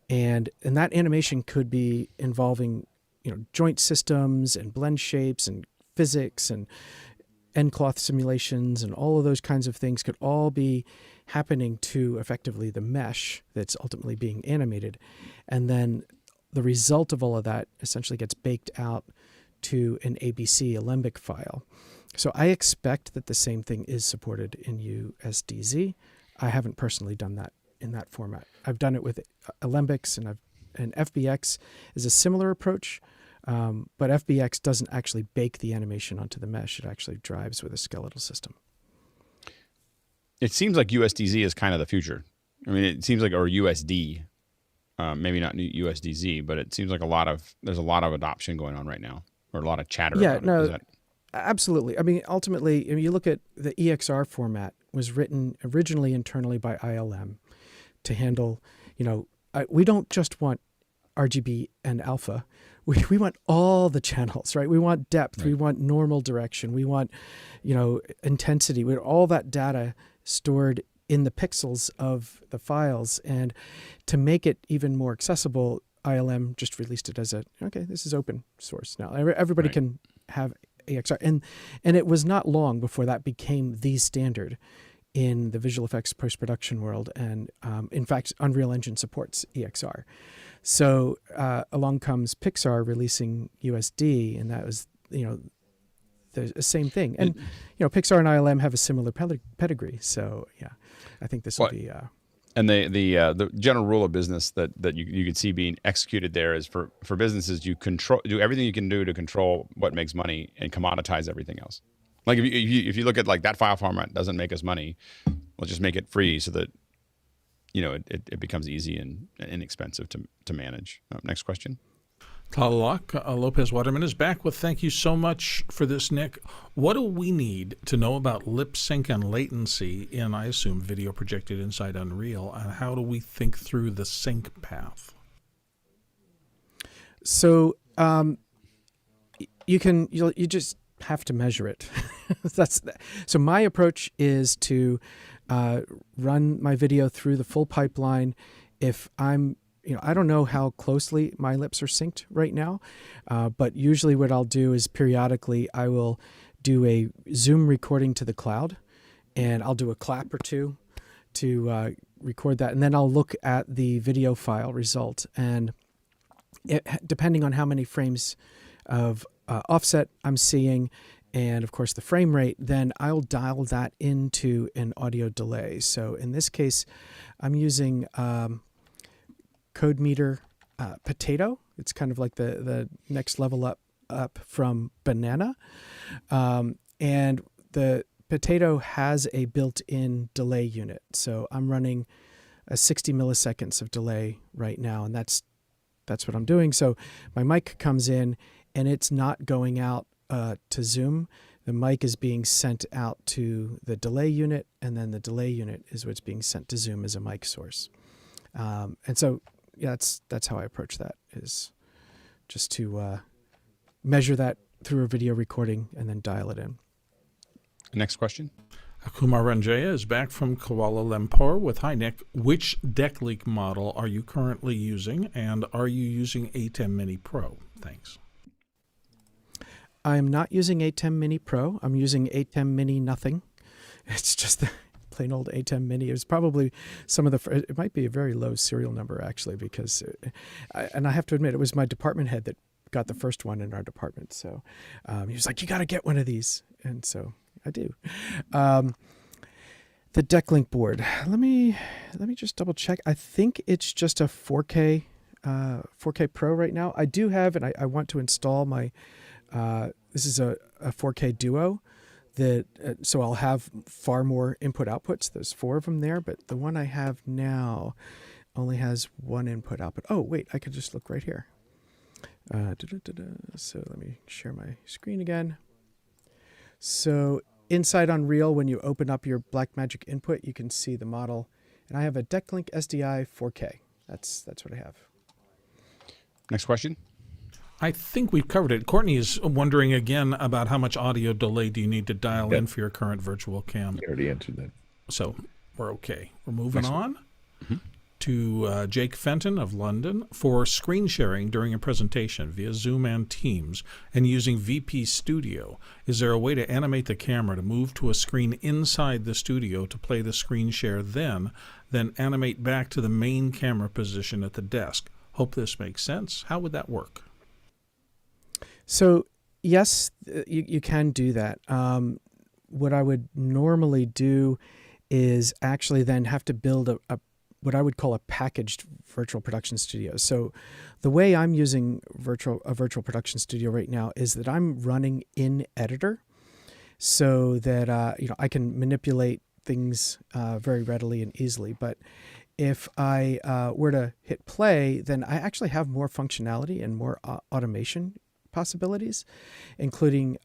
I: and that animation could be involving, joint systems and blend shapes and physics and end cloth simulations, and all of those kinds of things could all be happening to effectively the mesh that's ultimately being animated. And then the result of all of that essentially gets baked out to an ABC Alembic file. So I expect that the same thing is supported in USDZ. I haven't personally done that in that format. I've done it with Alembics, and FBX is a similar approach, but FBX doesn't actually bake the animation onto the mesh. It actually drives with a skeletal system.
A: It seems like USDZ is kind of the future. I mean, it seems like, or USD, maybe not USDZ, but it seems like there's a lot of adoption going on right now, or a lot of chatter.
I: Yeah,
A: about
I: no,
A: it.
I: absolutely. I mean, ultimately, if you look at the EXR format, was written originally internally by ILM to handle, we don't just want RGB and alpha. We want all the channels, right? We want depth. Right. We want normal direction. We want, intensity. We want all that data stored in the pixels of the files. And to make it even more accessible, ILM just released it as this is open source now. Everybody can have EXR. And it was not long before that became the standard in the visual effects post-production world. And in fact, Unreal Engine supports EXR. So along comes Pixar releasing USD, and that was, the same thing. And, Pixar and ILM have a similar pedigree. So, yeah, I think this will be...
A: And the general rule of business that you could see being executed there is for businesses, you do everything you can do to control what makes money and commoditize everything else. Like if you look at like that file format doesn't make us money, we'll just make it free so that it becomes easy and inexpensive to manage. Next question.
B: Tlaloc Lopez Waterman is back with thank you so much for this, Nick. What do we need to know about lip sync and latency in, I assume, video projected inside Unreal, and how do we think through the sync path?
I: So you just have to measure it. So my approach is to run my video through the full pipeline. If I'm I don't know how closely my lips are synced right now, but usually what I'll do is periodically I will do a Zoom recording to the cloud, and I'll do a clap or two to record that, and then I'll look at the video file result. And depending on how many frames of offset I'm seeing, and of course the frame rate, then I'll dial that into an audio delay. So in this case, I'm using Code Meter Potato. It's kind of like the next level up from Banana. And the Potato has a built-in delay unit. So I'm running a 60 milliseconds of delay right now, and that's what I'm doing. So my mic comes in, and it's not going out to Zoom. The mic is being sent out to the delay unit, and then the delay unit is what's being sent to Zoom as a mic source. And so that's how I approach that, is just to measure that through a video recording and then dial it in.
A: Next question.
B: Kumar Ranjaya is back from Kuala Lumpur with, hi Nick, which deck leak model are you currently using, and are you using Atem Mini Pro? Thanks.
I: I'm not using Atem Mini Pro. I'm using Atem Mini nothing. It's just the plain old Atem Mini. It was probably it might be a very low serial number actually, because, and I have to admit, it was my department head that got the first one in our department. So he was like, you got to get one of these. And so I do. The deck link board. Let me just double check. I think it's just a 4K Pro right now. I do have, and I want to install my, this is a 4K Duo. So I'll have far more input outputs. There's 4 of them there, but the one I have now only has 1 input output. Oh, wait, I could just look right here. So let me share my screen again. So inside Unreal, when you open up your Blackmagic input, you can see the model. And I have a DeckLink SDI 4K. That's what I have.
A: Next question.
B: I think we've covered it. Courtney is wondering again about how much audio delay do you need to dial in for your current virtual cam.
N: You already answered that.
B: So we're okay. We're moving on. to Jake Fenton of London for screen sharing during a presentation via Zoom and Teams and using VP Studio. Is there a way to animate the camera to move to a screen inside the studio to play the screen share, then animate back to the main camera position at the desk? Hope this makes sense. How would that work?
I: So yes, you can do that. What I would normally do is actually then have to build a what I would call a packaged virtual production studio. So the way I'm using a virtual production studio right now is that I'm running in editor so that I can manipulate things very readily and easily. But if I were to hit play, then I actually have more functionality and more automation possibilities, including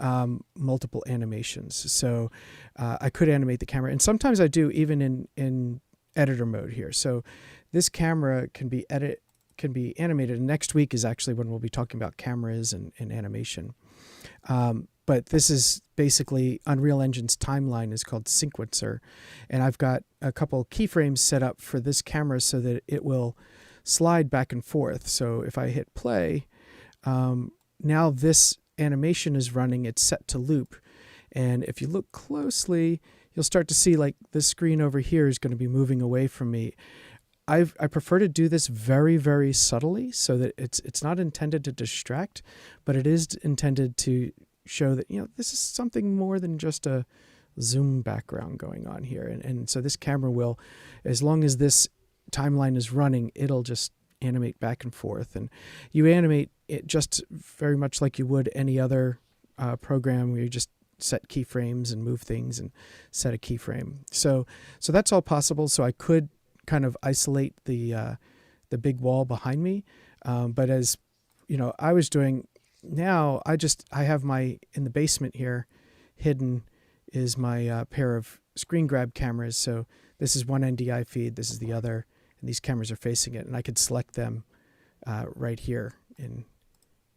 I: multiple animations. So I could animate the camera, and sometimes I do even in editor mode here. So this camera can be animated, and next week is actually when we'll be talking about cameras and animation. But this is basically Unreal Engine's timeline is called Sequencer, and I've got a couple keyframes set up for this camera so that it will slide back and forth. So if I hit play, now this animation is running, it's set to loop. And if you look closely, you'll start to see like this screen over here is going to be moving away from me. I prefer to do this very, very subtly so that it's not intended to distract, but it is intended to show that, this is something more than just a Zoom background going on here. And so this camera will, as long as this timeline is running, it'll just animate back and forth. And you animate it just very much like you would any other program where you just set keyframes and move things and set a keyframe. So that's all possible. So I could kind of isolate the big wall behind me. But as I was doing now, I have in the basement here hidden is my pair of screen grab cameras. So this is one NDI feed, this is the other, and these cameras are facing it. And I could select them right here in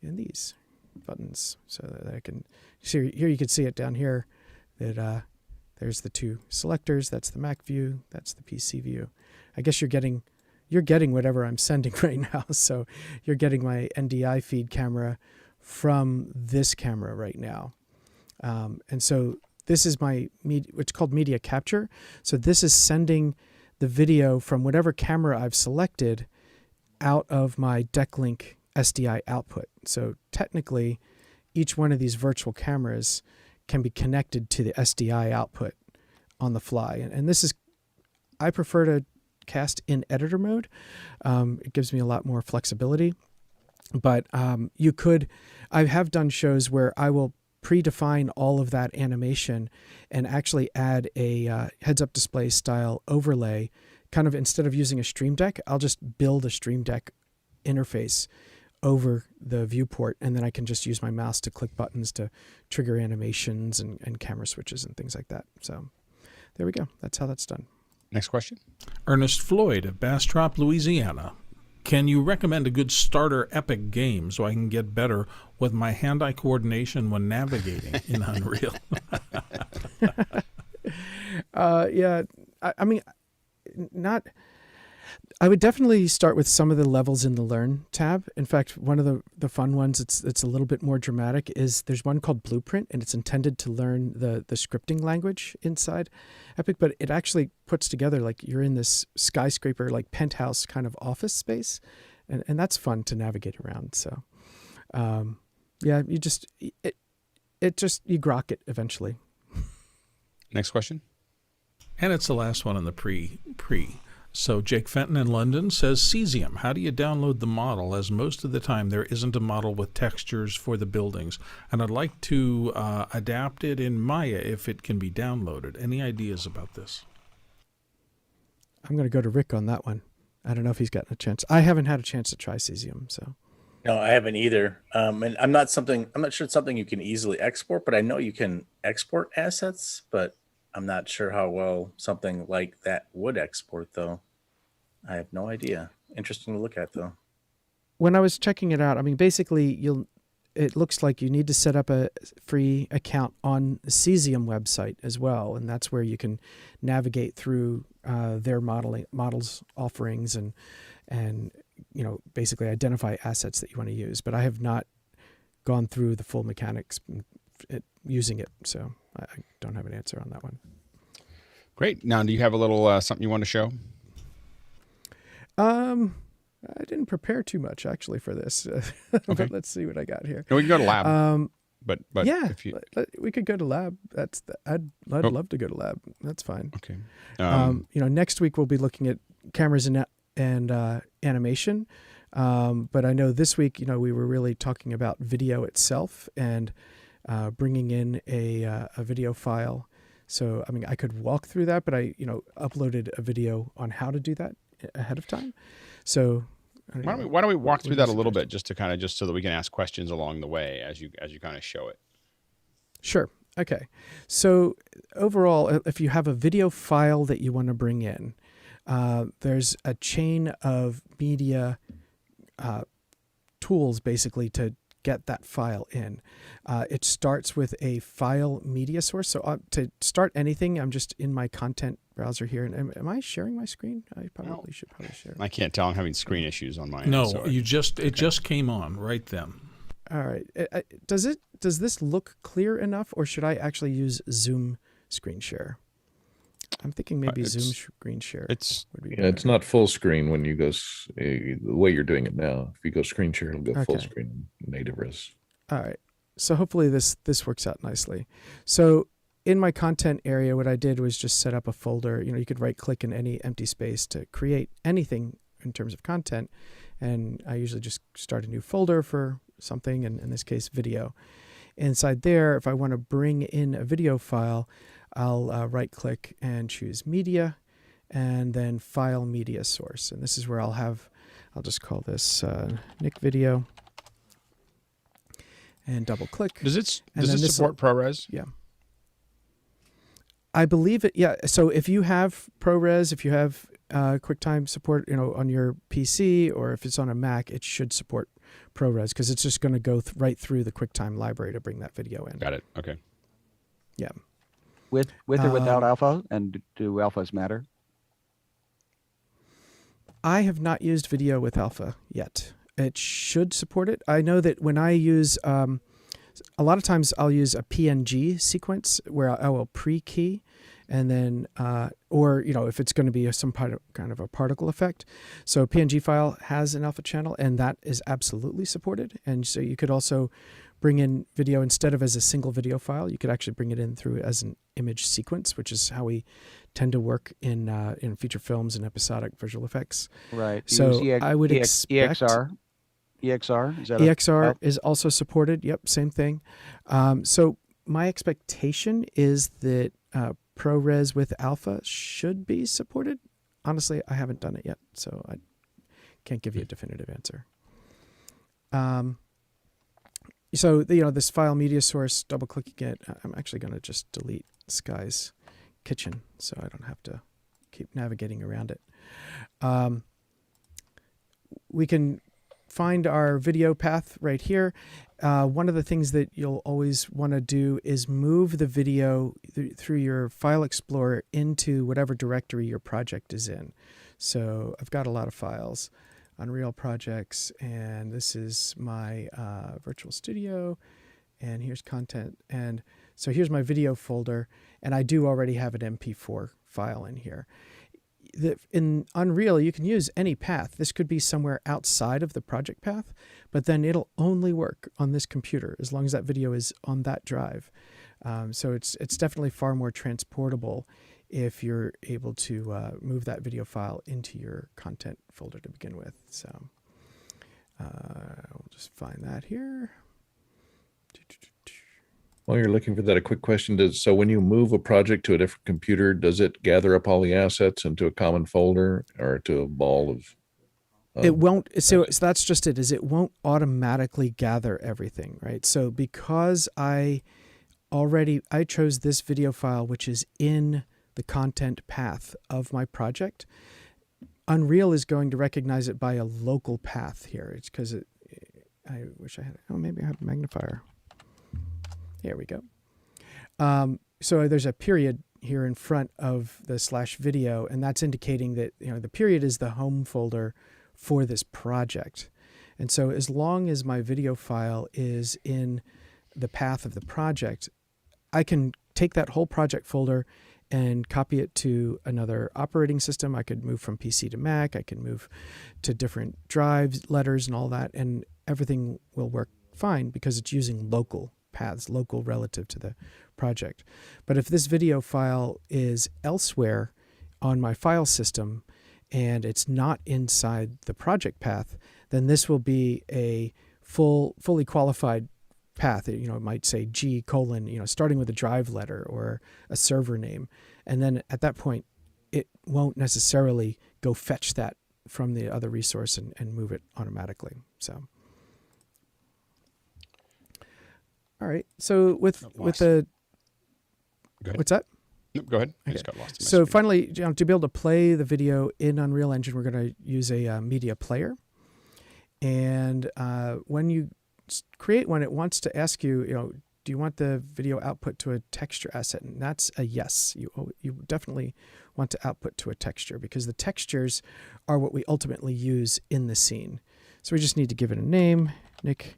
I: these buttons so that I can see here. You can see it down here that there's the two selectors. That's the Mac view. That's the PC view. I guess you're getting whatever I'm sending right now. So you're getting my NDI feed camera from this camera right now. And so this is my what's called media capture. So this is sending the video from whatever camera I've selected out of my DeckLink SDI output. So technically, each one of these virtual cameras can be connected to the SDI output on the fly. And this is, I prefer to cast in editor mode. It gives me a lot more flexibility. But I have done shows where I will predefine all of that animation and actually add a heads-up display style overlay. Kind of instead of using a Stream Deck, I'll just build a Stream Deck interface over the viewport, and then I can just use my mouse to click buttons to trigger animations and camera switches and things like that. So there we go. That's how that's done.
A: Next question.
B: Ernest Floyd of Bastrop, Louisiana. Can you recommend a good starter epic game so I can get better with my hand-eye coordination when navigating in Unreal?
I: Yeah, I mean, I would definitely start with some of the levels in the Learn tab. In fact, one of the fun ones, it's a little bit more dramatic, is there's one called Blueprint, and it's intended to learn the scripting language inside Epic, but it actually puts together like you're in this skyscraper, like penthouse kind of office space, and that's fun to navigate around. So, yeah, you grok it eventually.
A: Next question.
B: And it's the last one on the pre. So Jake Fenton in London says, Cesium, how do you download the model, as most of the time there isn't a model with textures for the buildings? And I'd like to adapt it in Maya if it can be downloaded. Any ideas about this?
I: I'm going to go to Rick on that one. I don't know if he's gotten a chance. I haven't had a chance to try Cesium, so.
G: No, I haven't either. And I'm not sure it's something you can easily export, but I know you can export assets, but I'm not sure how well something like that would export, though. I have no idea. Interesting to look at, though.
I: When I was checking it out, I mean, basically, it looks like you need to set up a free account on the Cesium website as well, and that's where you can navigate through their models offerings and basically identify assets that you want to use. But I have not gone through the full mechanics using it, so I don't have an answer on that one.
A: Great. Now, do you have a little something you want to show?
I: I didn't prepare too much actually for this, but let's see what I got here.
A: No, we can go to lab. But
I: yeah,
A: if you...
I: we could go to lab. I'd love to go to lab. That's fine.
A: Okay.
I: Next week we'll be looking at cameras and animation. But I know this week, we were really talking about video itself and bringing in a video file. So, I mean, I could walk through that, but I, uploaded a video on how to do that ahead of time. So
A: why don't we walk through that a little bit just so that we can ask questions along the way as you kind of show it.
I: Sure. Okay. So overall, if you have a video file that you want to bring in, there's a chain of media tools basically to get that file in. It starts with a file media source. So to start anything, I'm just in my content browser here. And am I sharing my screen? I probably should share.
A: I can't tell. I'm having screen issues on my end.
B: No,
A: so
B: it just came on right then.
I: All right. Does this look clear enough, or should I actually use Zoom screen share? I'm thinking maybe Zoom screen share.
N: Would be better. It's not full screen when you go the way you're doing it now. If you go screen share, it'll go full screen native res.
I: All right. So hopefully this works out nicely. So in my content area, what I did was just set up a folder. You could right click in any empty space to create anything in terms of content. And I usually just start a new folder for something, and in this case, video. Inside there, if I want to bring in a video file, I'll right click and choose media and then file media source. And this is where I'll just call this Nick video and double click.
A: Does it support ProRes?
I: Yeah. I believe it. Yeah. So if you have ProRes, if you have QuickTime support, on your PC, or if it's on a Mac, it should support ProRes because it's just going to go right through the QuickTime library to bring that video in.
A: Got it. Okay.
I: Yeah.
Y: With or without alpha, and do alphas matter?
I: I have not used video with alpha yet. It should support it. I know that when I use, a lot of times I'll use a PNG sequence where I will pre-key, and then, or if it's going to be some kind of a particle effect. So PNG file has an alpha channel, and that is absolutely supported. And so you could also bring in video instead of as a single video file. You could actually bring it in through as an image sequence, which is how we tend to work in feature films and episodic visual effects.
Y: Right.
I: So I would expect
Y: EXR. EXR is that
I: EXR is also supported. Yep, same thing. So my expectation is that ProRes with alpha should be supported. Honestly, I haven't done it yet, so I can't give you a definitive answer. So this file media source, double clicking it, I'm actually going to just delete Sky's Kitchen so I don't have to keep navigating around it. We can find our video path right here. One of the things that you'll always want to do is move the video through your file explorer into whatever directory your project is in. So I've got a lot of files. Unreal projects, and this is my virtual studio, and here's content, and so here's my video folder, and I do already have an MP4 file in here. In Unreal, you can use any path. This could be somewhere outside of the project path, but then it'll only work on this computer as long as that video is on that drive. So it's definitely far more transportable if you're able to move that video file into your content folder to begin with. So we'll just find that here.
N: While you're looking for that, a quick question. So when you move a project to a different computer, does it gather up all the assets into a common folder or to a ball of?
I: It won't. So that's just it. It won't automatically gather everything, right? So because I chose this video file, which is in the content path of my project, Unreal is going to recognize it by a local path here. It's because I wish I had, oh, maybe I have a magnifier. There we go. So there's a period here in front of the /video, and that's indicating that, the period is the home folder for this project. And so as long as my video file is in the path of the project, I can take that whole project folder and copy it to another operating system. I could move from PC to Mac. I can move to different drives, letters, and all that, and everything will work fine because it's using local paths, local relative to the project. But if this video file is elsewhere on my file system and it's not inside the project path, then this will be a fully qualified path. It might say G:, starting with a drive letter or a server name. And then at that point, it won't necessarily go fetch that from the other resource and move it automatically. So, all right. So with the, what's that?
A: Nope, go ahead. I
I: Okay.
A: just got lost in my
I: So
A: screen.
I: finally, to be able to play the video in Unreal Engine, we're going to use a media player. And when you create one, it wants to ask you, do you want the video output to a texture asset? And that's a yes. You definitely want to output to a texture because the textures are what we ultimately use in the scene. So we just need to give it a name, Nick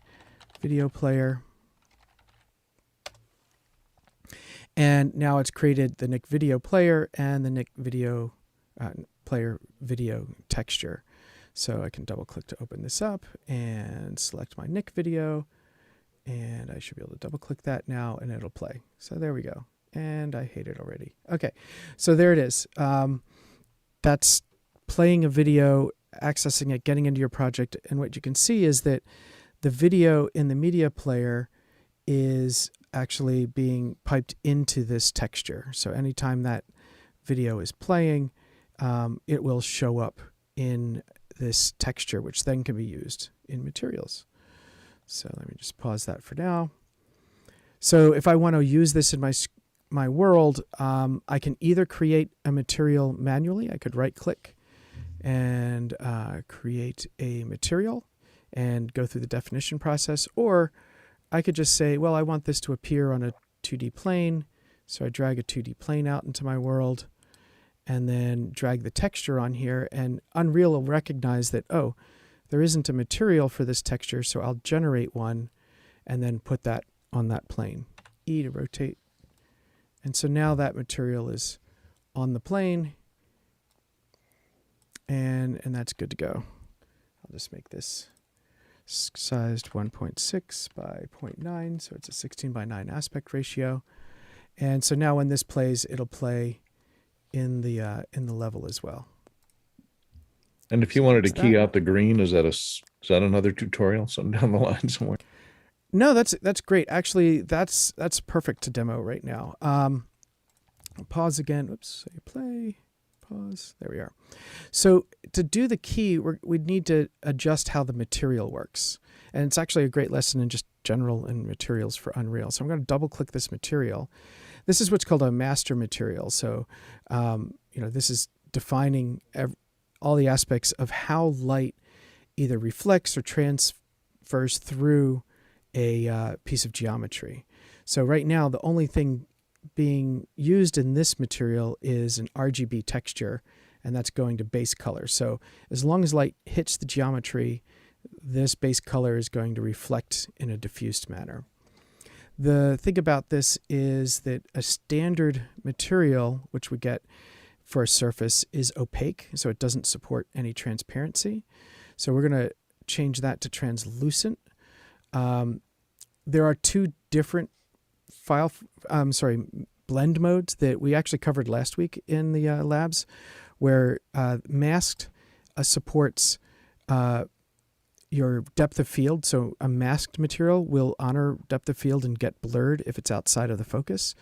I: Video Player. And now it's created the Nick Video Player and the Nick Video Player video texture. So I can double click to open this up and select my Nick video. And I should be able to double click that now and it'll play. So there we go. And I hate it already. Okay, so there it is. That's playing a video, accessing it, getting into your project. And what you can see is that the video in the media player is actually being piped into this texture. So anytime that video is playing, it will show up in this texture, which then can be used in materials. So let me just pause that for now. So if I want to use this in my world, I can either create a material manually. I could right click and create a material and go through the definition process, or I could just say, well, I want this to appear on a 2D plane. So I drag a 2D plane out into my world and then drag the texture on here, and Unreal will recognize that, oh, there isn't a material for this texture, so I'll generate one and then put that on that plane. E to rotate. And so now that material is on the plane, and that's good to go. I'll just make this sized 1.6 by 0.9, so it's a 16 by 9 aspect ratio. And so now when this plays, it'll play in the level as well.
N: And if you wanted to key out the green, is that another tutorial, something down the line somewhere?
I: No, that's great. Actually, that's perfect to demo right now. I'll pause again. Oops, say play, pause. There we are. So to do the key, we'd need to adjust how the material works. And it's actually a great lesson in just general in materials for Unreal. So I'm going to double click this material. This is what's called a master material. So, this is defining all the aspects of how light either reflects or transfers through a piece of geometry. So right now, the only thing being used in this material is an RGB texture, and that's going to base color. So as long as light hits the geometry, this base color is going to reflect in a diffused manner. The thing about this is that a standard material, which we get for a surface, is opaque, so it doesn't support any transparency. So we're going to change that to translucent. There are two different blend modes that we actually covered last week in the labs, where masked supports your depth of field. So a masked material will honor depth of field and get blurred if it's outside of the focus.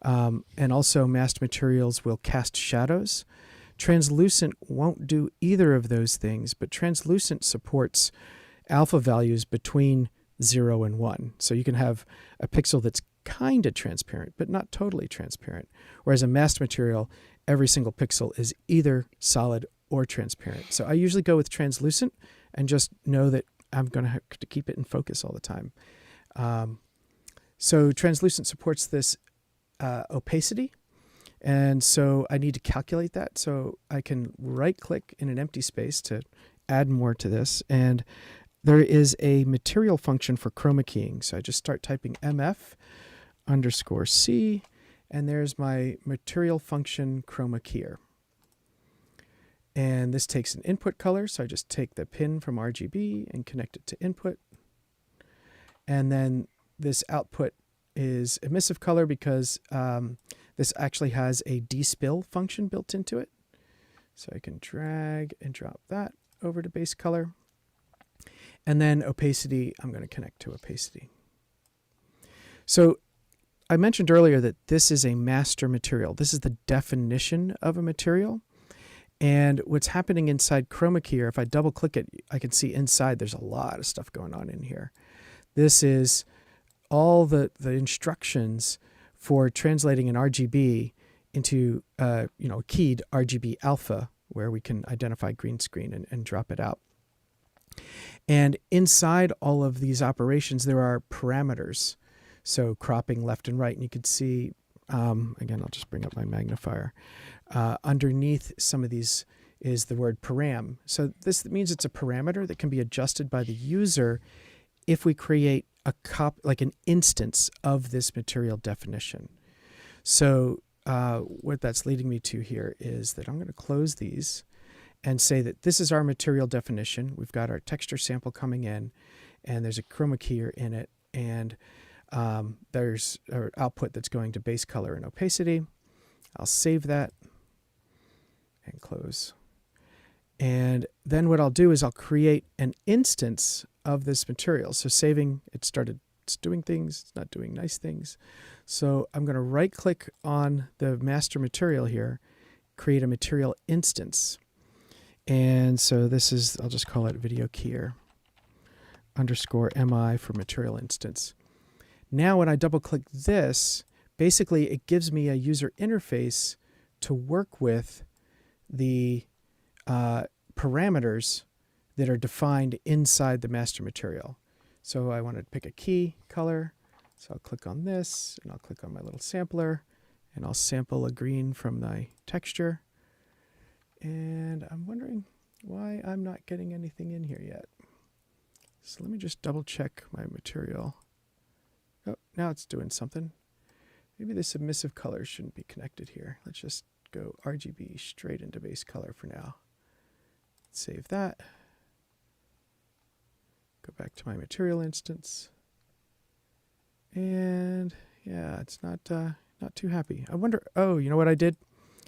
I: And also masked materials will cast shadows. Translucent won't do either of those things, but translucent supports alpha values between 0 and 1. So you can have a pixel that's kind of transparent, but not totally transparent. Whereas a masked material, every single pixel is either solid or transparent. So I usually go with translucent and just know that I'm going to have to keep it in focus all the time. So translucent supports this opacity. And so I need to calculate that. So I can right click in an empty space to add more to this. And there is a material function for chroma keying. So I just start typing MF_C, and there's my material function chroma keyer. And this takes an input color. So I just take the pin from RGB and connect it to input. And then this output is emissive color because this actually has a despill function built into it. So I can drag and drop that over to base color. And then opacity, I'm going to connect to opacity. So I mentioned earlier that this is a master material. This is the definition of a material. And what's happening inside chroma keyer, if I double click it, I can see inside there's a lot of stuff going on in here. This is all the instructions for translating an RGB into keyed RGB alpha, where we can identify green screen and drop it out. And inside all of these operations, there are parameters. So cropping left and right, and you can see, again, I'll just bring up my magnifier. Underneath some of these is the word param. So this means it's a parameter that can be adjusted by the user if we create like an instance of this material definition. So what that's leading me to here is that I'm going to close these and say that this is our material definition. We've got our texture sample coming in, and there's a chroma keyer in it, and there's our output that's going to base color and opacity. I'll save that and close. And then what I'll do is I'll create an instance of this material. So saving, it's doing things, it's not doing nice things. So I'm going to right click on the master material here, create a material instance. And so this is, I'll just call it video keyer _MI for material instance. Now when I double click this, basically it gives me a user interface to work with the parameters that are defined inside the master material. So I want to pick a key color. So I'll click on this, and I'll click on my little sampler, and I'll sample a green from my texture. And I'm wondering why I'm not getting anything in here yet. So let me just double check my material. Oh, now it's doing something. Maybe the emissive color shouldn't be connected here. Let's just go RGB straight into base color for now. Save that. Go back to my material instance. And yeah, it's not too happy. I wonder, oh, you know what I did?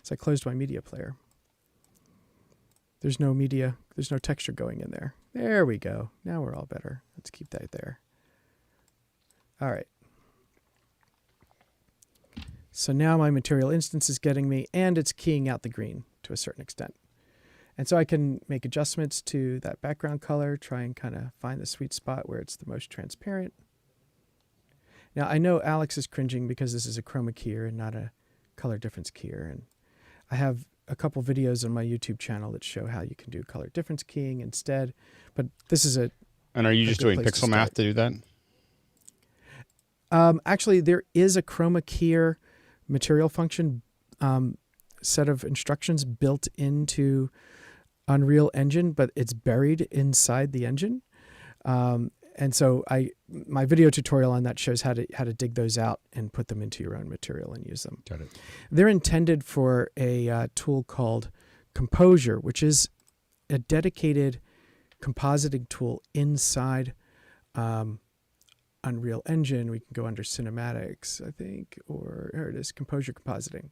I: Is I closed my media player. There's no media, there's no texture going in there. There we go. Now we're all better. Let's keep that there. All right. So now my material instance is getting me, and it's keying out the green to a certain extent. And so I can make adjustments to that background color, try and kind of find the sweet spot where it's the most transparent. Now I know Alex is cringing because this is a chroma keyer and not a color difference keyer. And I have a couple videos on my YouTube channel that show how you can do color difference keying instead. But this is a...
A: And are you just doing pixel math to do that?
I: Actually, there is a chroma keyer material function set of instructions built into Unreal Engine, but it's buried inside the engine. And so my video tutorial on that shows how to dig those out and put them into your own material and use them.
A: Got it.
I: They're intended for a tool called Composure, which is a dedicated compositing tool inside Unreal Engine. We can go under Cinematics, I think, or here it is, Composure Compositing.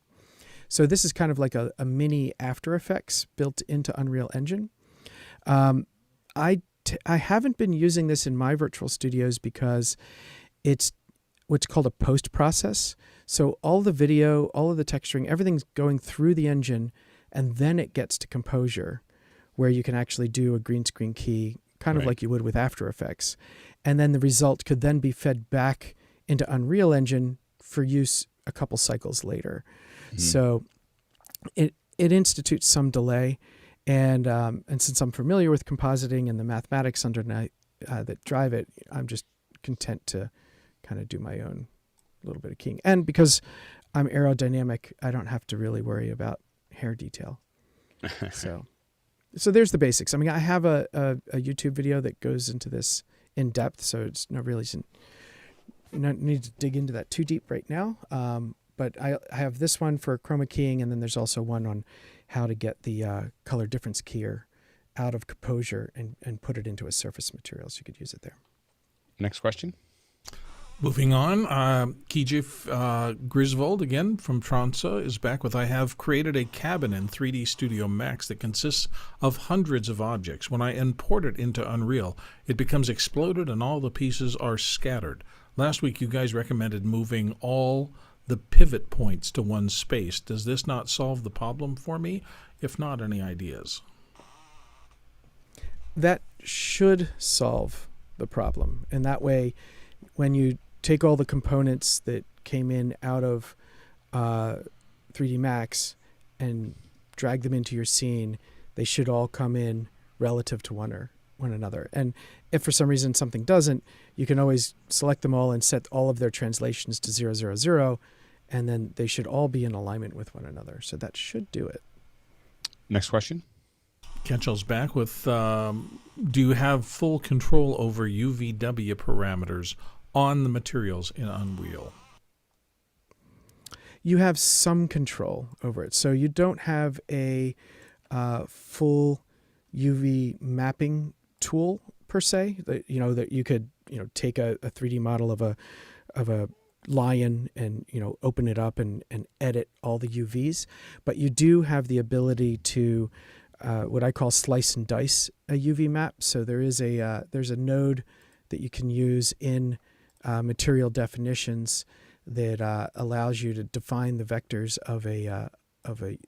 I: So this is kind of like a mini After Effects built into Unreal Engine. I haven't been using this in my virtual studios because it's what's called a post process. So all the video, all of the texturing, everything's going through the engine, and then it gets to Composure, where you can actually do a green screen key, kind of like you would with After Effects. And then the result could then be fed back into Unreal Engine for use a couple cycles later. Mm-hmm. So it institutes some delay. And since I'm familiar with compositing and the mathematics that drive it, I'm just content to kind of do my own little bit of keying. And because I'm aerodynamic, I don't have to really worry about hair detail. So there's the basics. I mean, I have a YouTube video that goes into this in depth, so it's no reason, no need to dig into that too deep right now. But I have this one for chroma keying, and then there's also one on how to get the color difference keyer out of composure and put it into a surface material, so you could use it there.
A: Next question.
B: Moving on, Kijif Griswold again from Transa is back with, I have created a cabin in 3D Studio Max that consists of hundreds of objects. When I import it into Unreal, it becomes exploded and all the pieces are scattered. Last week you guys recommended moving all the pivot points to one space. Does this not solve the problem for me? If not, any ideas?
I: That should solve the problem. And that way, when you take all the components that came in out of 3D Max and drag them into your scene, they should all come in relative to one another. And if for some reason something doesn't, you can always select them all and set all of their translations to 0, 0, 0, and then they should all be in alignment with one another. So that should do it.
A: Next question.
B: Ketchel's back with, do you have full control over UVW parameters on the materials in Unreal?
I: You have some control over it. So you don't have a full UV mapping tool per se, that you could take a 3D model of a lion and open it up and edit all the UVs, but you do have the ability to what I call slice and dice a UV map. So there's a node that you can use in material definitions that allows you to define the vectors of the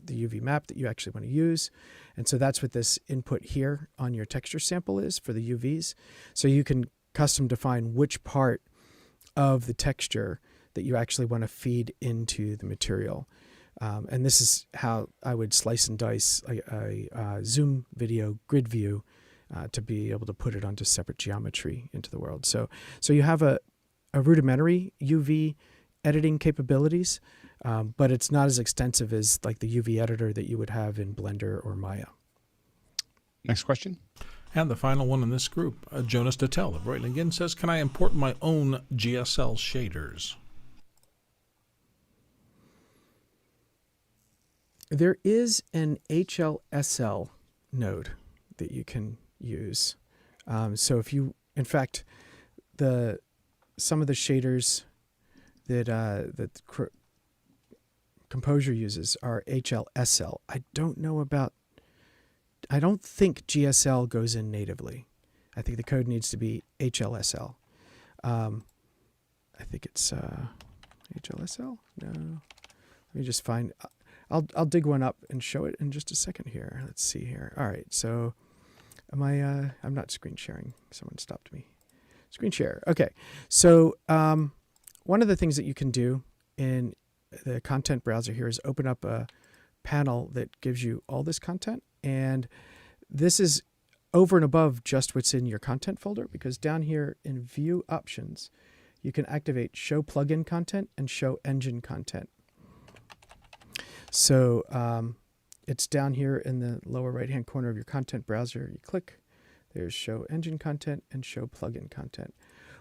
I: UV map that you actually want to use. And so that's what this input here on your texture sample is for the UVs. So you can custom define which part of the texture that you actually want to feed into the material. And this is how I would slice and dice a Zoom video grid view to be able to put it onto separate geometry into the world. So you have a rudimentary UV editing capabilities, but it's not as extensive as like the UV editor that you would have in Blender or Maya.
A: Next question.
B: And the final one in this group, Jonas Dattel of Reutling says, can I import my own GSL shaders?
I: There is an HLSL node that you can use. So if you, in fact, some of the shaders that Composure uses are HLSL. I don't think GSL goes in natively. I think the code needs to be HLSL. I think it's HLSL. No, let me just find. I'll dig one up and show it in just a second here. Let's see here. All right, so I'm not screen sharing. Someone stopped me. Screen share. Okay, so one of the things that you can do in the content browser here is open up a panel that gives you all this content, and this is over and above just what's in your content folder, because down here in View Options, you can activate Show Plugin Content and Show Engine Content. So it's down here in the lower right-hand corner of your content browser. You click, there's Show Engine Content and Show Plugin Content.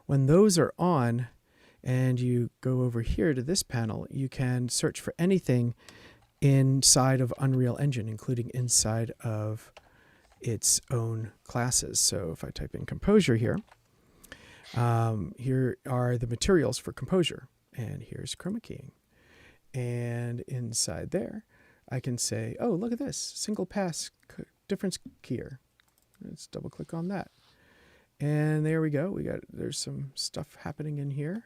I: When those are on and you go over here to this panel, you can search for anything inside of Unreal Engine, including inside of its own classes. So if I type in Composure here, here are the materials for Composure, and here's chroma keying. And inside there, I can say, oh, look at this, single pass difference keyer. Let's double click on that. And there we go. There's some stuff happening in here.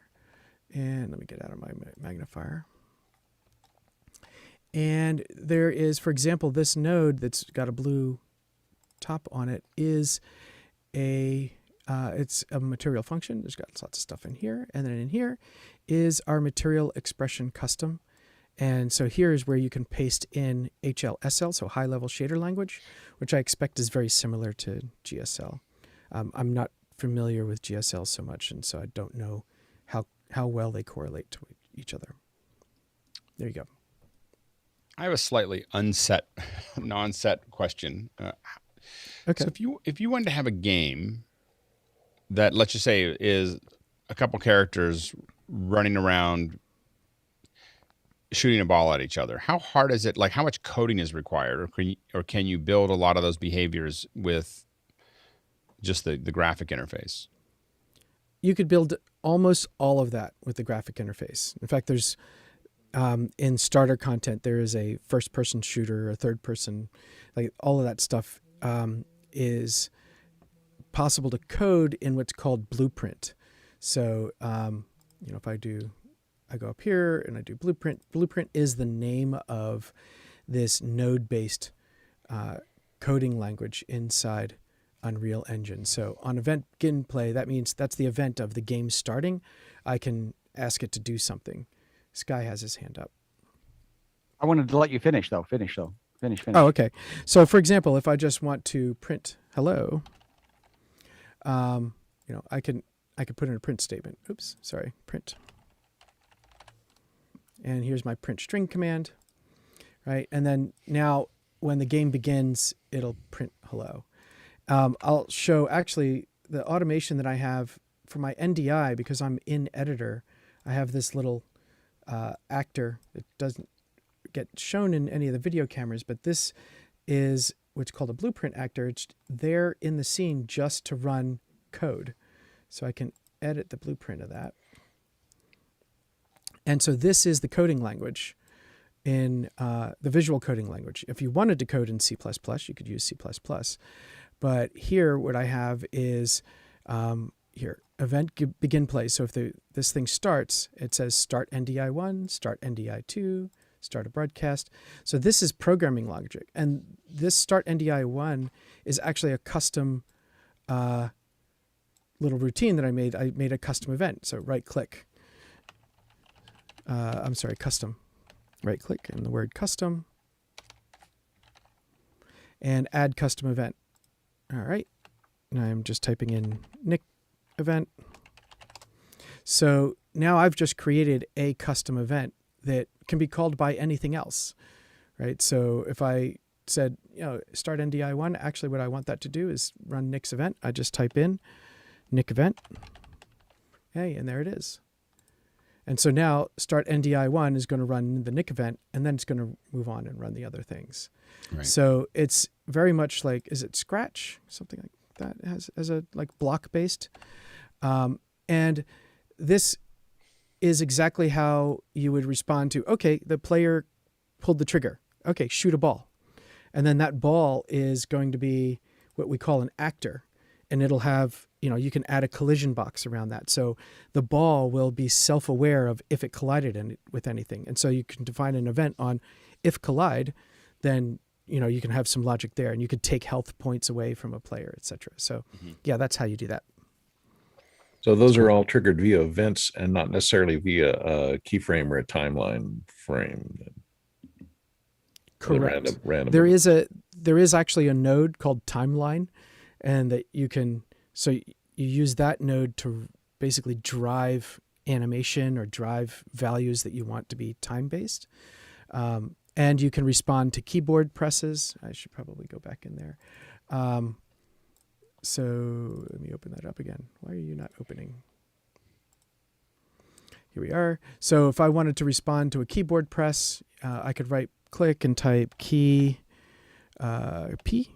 I: And let me get out of my magnifier. And there is, for example, this node that's got a blue top on it is it's a material function. There's got lots of stuff in here. And then in here is our material expression custom. And so here is where you can paste in HLSL, so high-level shader language, which I expect is very similar to GSL. I'm not familiar with GSL so much, and so I don't know how well they correlate to each other. There you go.
A: I have a slightly non-set question.
I: Okay.
A: So if you wanted to have a game that, let's just say, is a couple characters running around shooting a ball at each other, how hard is it? Like, how much coding is required, or can you build a lot of those behaviors with just the graphic interface?
I: You could build almost all of that with the graphic interface. In fact, there's in starter content, there is a first-person shooter, a third-person, like all of that stuff is possible to code in what's called Blueprint. So, if I go up here and I do Blueprint. Blueprint is the name of this node-based coding language inside Unreal Engine. So on event begin play, that means that's the event of the game starting. I can ask it to do something. Sky has his hand up.
Y: I wanted to let you finish though. Finish.
I: Oh, okay. So for example, if I just want to print hello, I could put in a print statement. Oops, sorry, print. And here's my print string command, right? And then now when the game begins, it'll print hello. I'll show actually the automation that I have for my NDI, because I'm in editor. I have this little actor that doesn't get shown in any of the video cameras, but this is what's called a blueprint actor. It's there in the scene just to run code. So I can edit the blueprint of that. And so this is the coding language in the visual coding language. If you wanted to code in C++, you could use C++. But here, what I have is here, event begin play. So if this thing starts, it says start NDI1, start NDI2, start a broadcast. So this is programming logic. And this start NDI1 is actually a custom little routine that I made. I made a custom event. So right click. Custom. Right click in the word custom. And add custom event. All right. And I'm just typing in Nick event. So now I've just created a custom event that can be called by anything else, right? So if I said, start NDI1, actually what I want that to do is run Nick's event. I just type in Nick event. Hey, and there it is. And so now start NDI1 is going to run the Nick event, and then it's going to move on and run the other things. Right. So it's very much like, is it Scratch? Something like that as a like block based. And this is exactly how you would respond to, okay, the player pulled the trigger. Okay, shoot a ball. And then that ball is going to be what we call an actor. And it'll have, you can add a collision box around that. So the ball will be self-aware of if it collided with anything. And so you can define an event on if collide, then, you can have some logic there, and you could take health points away from a player, etc. So yeah, that's how you do that.
N: So those are all triggered via events and not necessarily via a keyframe or a timeline frame.
I: Correct.
N: Random.
I: There is actually a node called timeline, and that you use that node to basically drive animation or drive values that you want to be time-based. And you can respond to keyboard presses. I should probably go back in there. So let me open that up again. Why are you not opening? Here we are. So if I wanted to respond to a keyboard press, I could right click and type key P,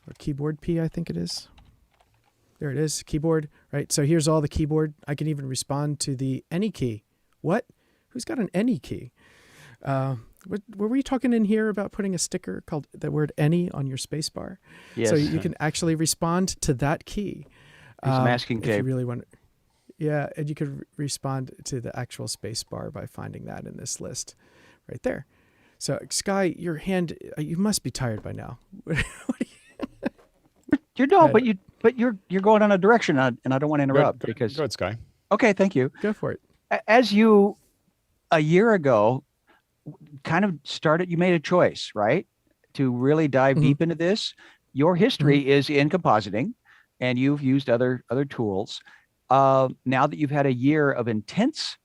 I: or keyboard P, I think it is. There it is, keyboard, right? So here's all the keyboard. I can even respond to the any key. What? Who's got an any key? Were we talking in here about putting a sticker called the word any on your space bar?
Y: Yes.
I: So you can actually respond to that key.
Y: Some masking tape.
I: If you really want. Yeah, and you could respond to the actual space bar by finding that in this list right there. So Sky, your hand, you must be tired by now.
Y: You're going on a direction, and I don't want to interrupt because.
A: Go ahead, Sky.
Y: Okay, thank you.
I: Go for it.
Y: As you, a year ago, kind of started, you made a choice, right, to really dive deep into this. Your history is in compositing. and you've used other tools. Now that you've had a year of intense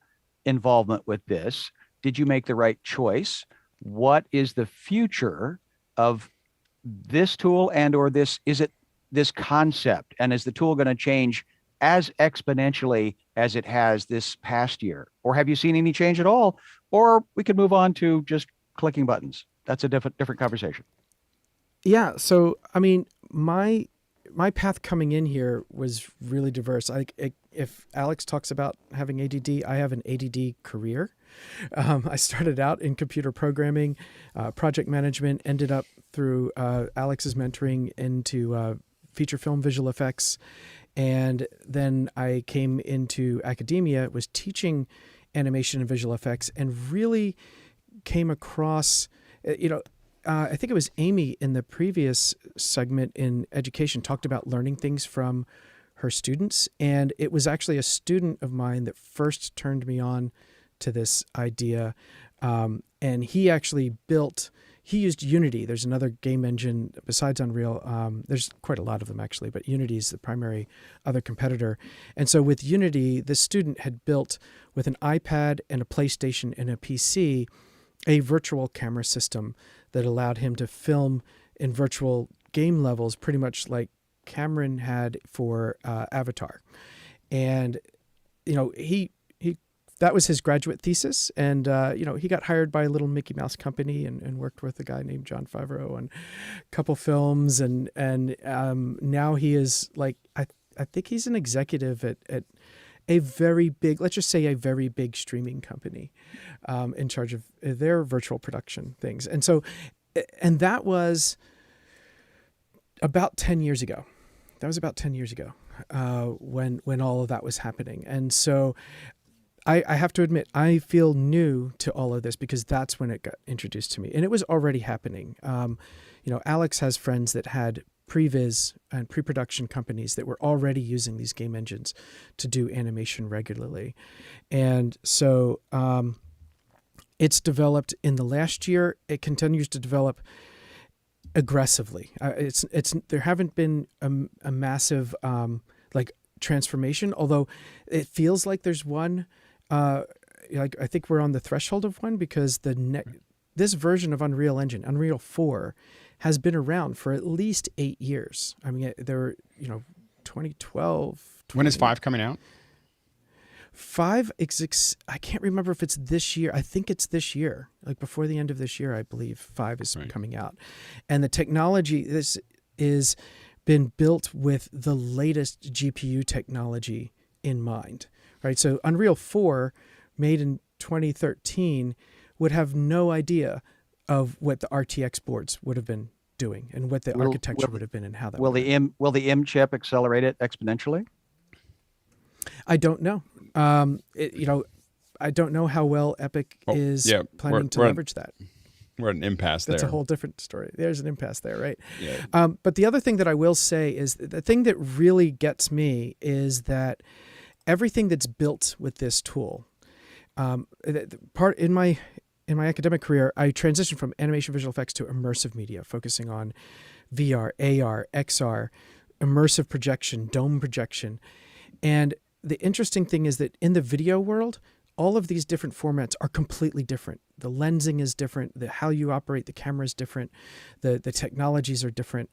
Y: involvement with this, did you make the right choice? What is the future of this tool or this concept? And is the tool going to change as exponentially as it has this past year? Or have you seen any change at all? Or we could move on to just clicking buttons. That's a different conversation.
I: Yeah. So, I mean, my path coming in here was really diverse. If Alex talks about having ADD, I have an ADD career. I started out in computer programming, project management, ended up through Alex's mentoring into feature film visual effects. And then I came into academia, was teaching animation and visual effects, and really came across, I think it was Amy in the previous segment in education talked about learning things from her students. And it was actually a student of mine that first turned me on to this idea. And he actually he used Unity. There's another game engine besides Unreal. There's quite a lot of them actually, but Unity is the primary other competitor. And so with Unity, this student had built with an iPad and a PlayStation and a PC, a virtual camera system that allowed him to film in virtual game levels, pretty much like Cameron had for Avatar. And, that was his graduate thesis. And, he got hired by a little Mickey Mouse company and worked with a guy named Jon Favreau on a couple films. And now he is I think he's an executive at a very big, let's just say a very big streaming company in charge of their virtual production things. And so, and that was about 10 years ago. That was about 10 years ago when all of that was happening. And so I have to admit, I feel new to all of this because that's when it got introduced to me. And it was already happening. Alex has friends that had previs and pre-production companies that were already using these game engines to do animation regularly. And so it's developed in the last year. It continues to develop aggressively. There haven't been a massive transformation, although it feels like there's one. I think we're on the threshold of one because this version of Unreal Engine, Unreal 4, has been around for at least 8 years. I mean, there were 2012.
A: When is 5 coming out?
I: 5, I can't remember if it's this year. I think it's this year, like before the end of this year, I believe 5 is coming out. And the technology, this is been built with the latest GPU technology in mind, right? So Unreal 4, made in 2013, would have no idea of what the RTX boards would have been doing and what the architecture would have been and how that
Y: will the M chip accelerate it exponentially?
I: I don't know. I don't know how well Epic is planning to leverage that.
A: We're at an impasse there.
I: That's a whole different story. There's an impasse there, right? Yeah. But the other thing that I will say is the thing that really gets me is that everything that's built with this tool, part in my academic career, I transitioned from animation visual effects to immersive media, focusing on VR, AR, XR, immersive projection, dome projection. And the interesting thing is that in the video world, all of these different formats are completely different. The lensing is different. How you operate the camera is different. The technologies are different.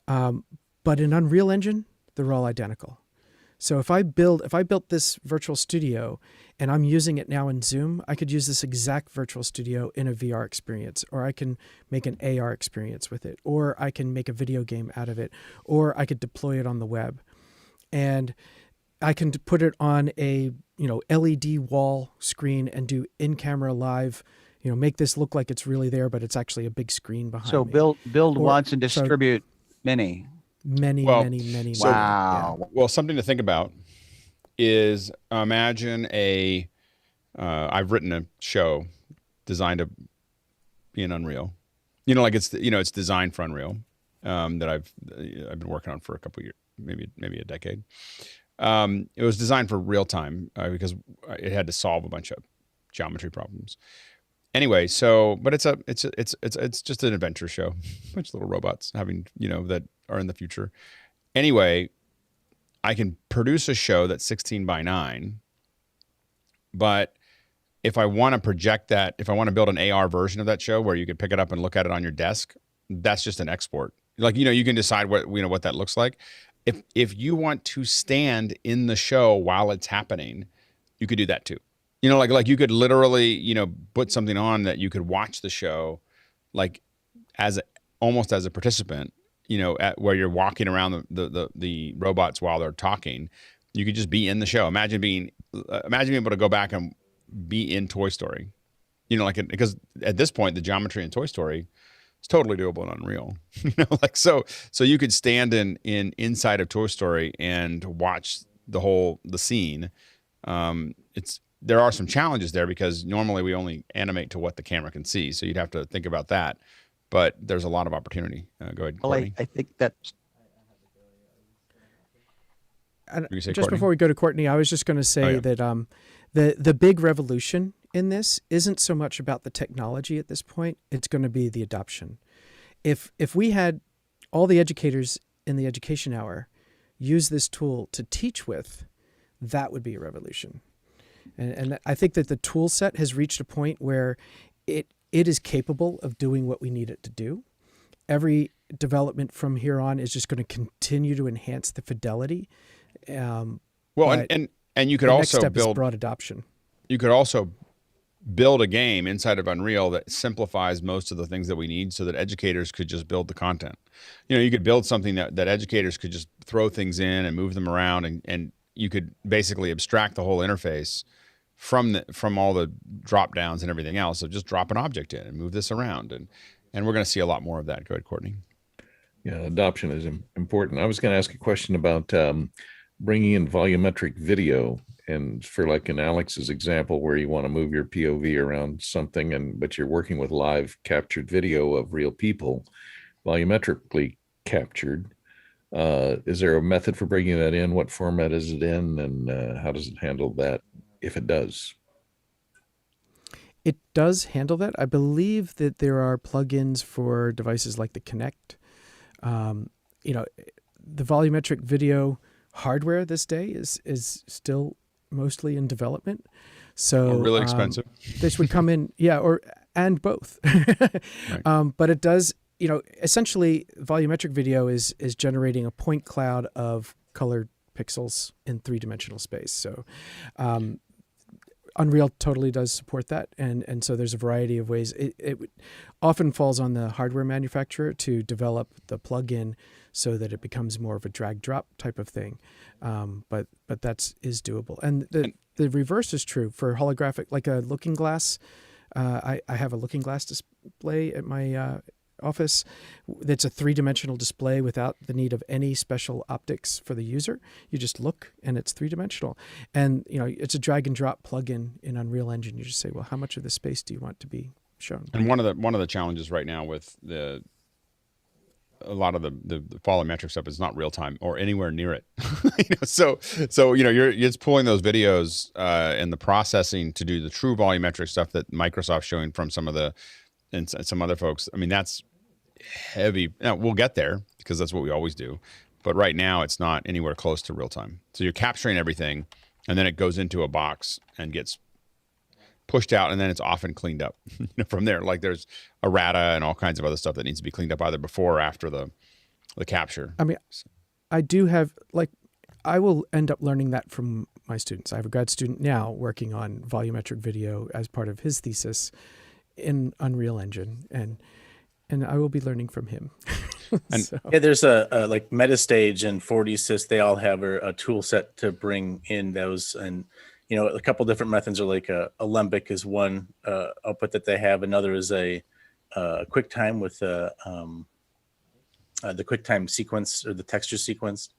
I: But in Unreal Engine, they're all identical. So if I built this virtual studio and I'm using it now in Zoom, I could use this exact virtual studio in a VR experience, or I can make an AR experience with it, or I can make a video game out of it, or I could deploy it on the web. And I can put it on a LED wall screen and do in-camera live, make this look like it's really there, but it's actually a big screen behind me.
Y: So build once and distribute many.
I: Many.
Y: Wow.
A: Yeah. Well, something to think about is imagine I've written a show designed to be in Unreal. It's designed for Unreal that I've been working on for a couple of years, maybe a decade. It was designed for real time because it had to solve a bunch of geometry problems. Anyway, but it's just an adventure show, a bunch of little robots having that are in the future. Anyway, I can produce a show that's 16 by 9, but if I want to project that, if I want to build an AR version of that show where you could pick it up and look at it on your desk, that's just an export. Like, you can decide what that looks like. If you want to stand in the show while it's happening, you could do that too. Like you could literally, put something on that you could watch the show, like almost as a participant, where you're walking around the robots while they're talking. You could just be in the show. Imagine being able to go back and be in Toy Story, because at this point the geometry in Toy Story is totally doable in Unreal. So you could stand inside of Toy Story and watch the scene. There are some challenges there because normally we only animate to what the camera can see, so you'd have to think about that. But there's a lot of opportunity. Go ahead, Courtney.
Y: I think that's.
I: Just before we go to Courtney, I was just going to say that the big revolution in this isn't so much about the technology at this point. It's going to be the adoption. If we had all the educators in the education hour use this tool to teach with, that would be a revolution. And I think that the tool set has reached a point where it is capable of doing what we need it to do. Every development from here on is just going to continue to enhance the fidelity.
A: And you could
I: the
A: also
I: next step
A: build
I: is broad adoption.
A: You could also build a game inside of Unreal that simplifies most of the things that we need, so that educators could just build the content. You could build something that educators could just throw things in and move them around, and you could basically abstract the whole interface from all the drop downs and everything else. So just drop an object in and move this around, and we're going to see a lot more of that. Go ahead, Courtney.
N: Yeah, adoption is important. I was going to ask a question about bringing in volumetric video, and for like in Alex's example, where you want to move your POV around something, but you're working with live captured video of real people, volumetrically captured. Is there a method for bringing that in? What format is it in, and how does it handle that, if it does?
I: It does handle that. I believe that there are plugins for devices like the Kinect. The volumetric video hardware this day is still mostly in development. So
A: really expensive.
I: This would come in, and both. Right. But it does, essentially volumetric video is generating a point cloud of colored pixels in 3-dimensional space. So Unreal totally does support that, and so there's a variety of ways. It often falls on the hardware manufacturer to develop the plugin so that it becomes more of a drag drop type of thing, but that is doable. And the reverse is true for holographic, like a looking glass. I have a looking glass display at my office that's a 3-dimensional display without the need of any special optics for the user. You just look and it's 3-dimensional, and it's a drag and drop plugin in Unreal Engine. You just say, well, how much of the space do you want to be shown? And
A: one of the challenges right now with a lot of the volumetric stuff is not real time or anywhere near it. So you're just pulling those videos and the processing to do the true volumetric stuff that Microsoft's showing from some other folks. I mean, that's heavy. Now, we'll get there because that's what we always do. But right now, it's not anywhere close to real time. So you're capturing everything, and then it goes into a box and gets pushed out, and then it's often cleaned up from there. Like there's errata and all kinds of other stuff that needs to be cleaned up either before or after the capture.
I: I mean, I do have, I will end up learning that from my students. I have a grad student now working on volumetric video as part of his thesis in Unreal Engine, and I will be learning from him.
G: Yeah, there's a like Metastage and 4DSys. They all have a tool set to bring in those, and a couple different methods are like Alembic is one output that they have. Another is a QuickTime with the QuickTime sequence or the texture sequence.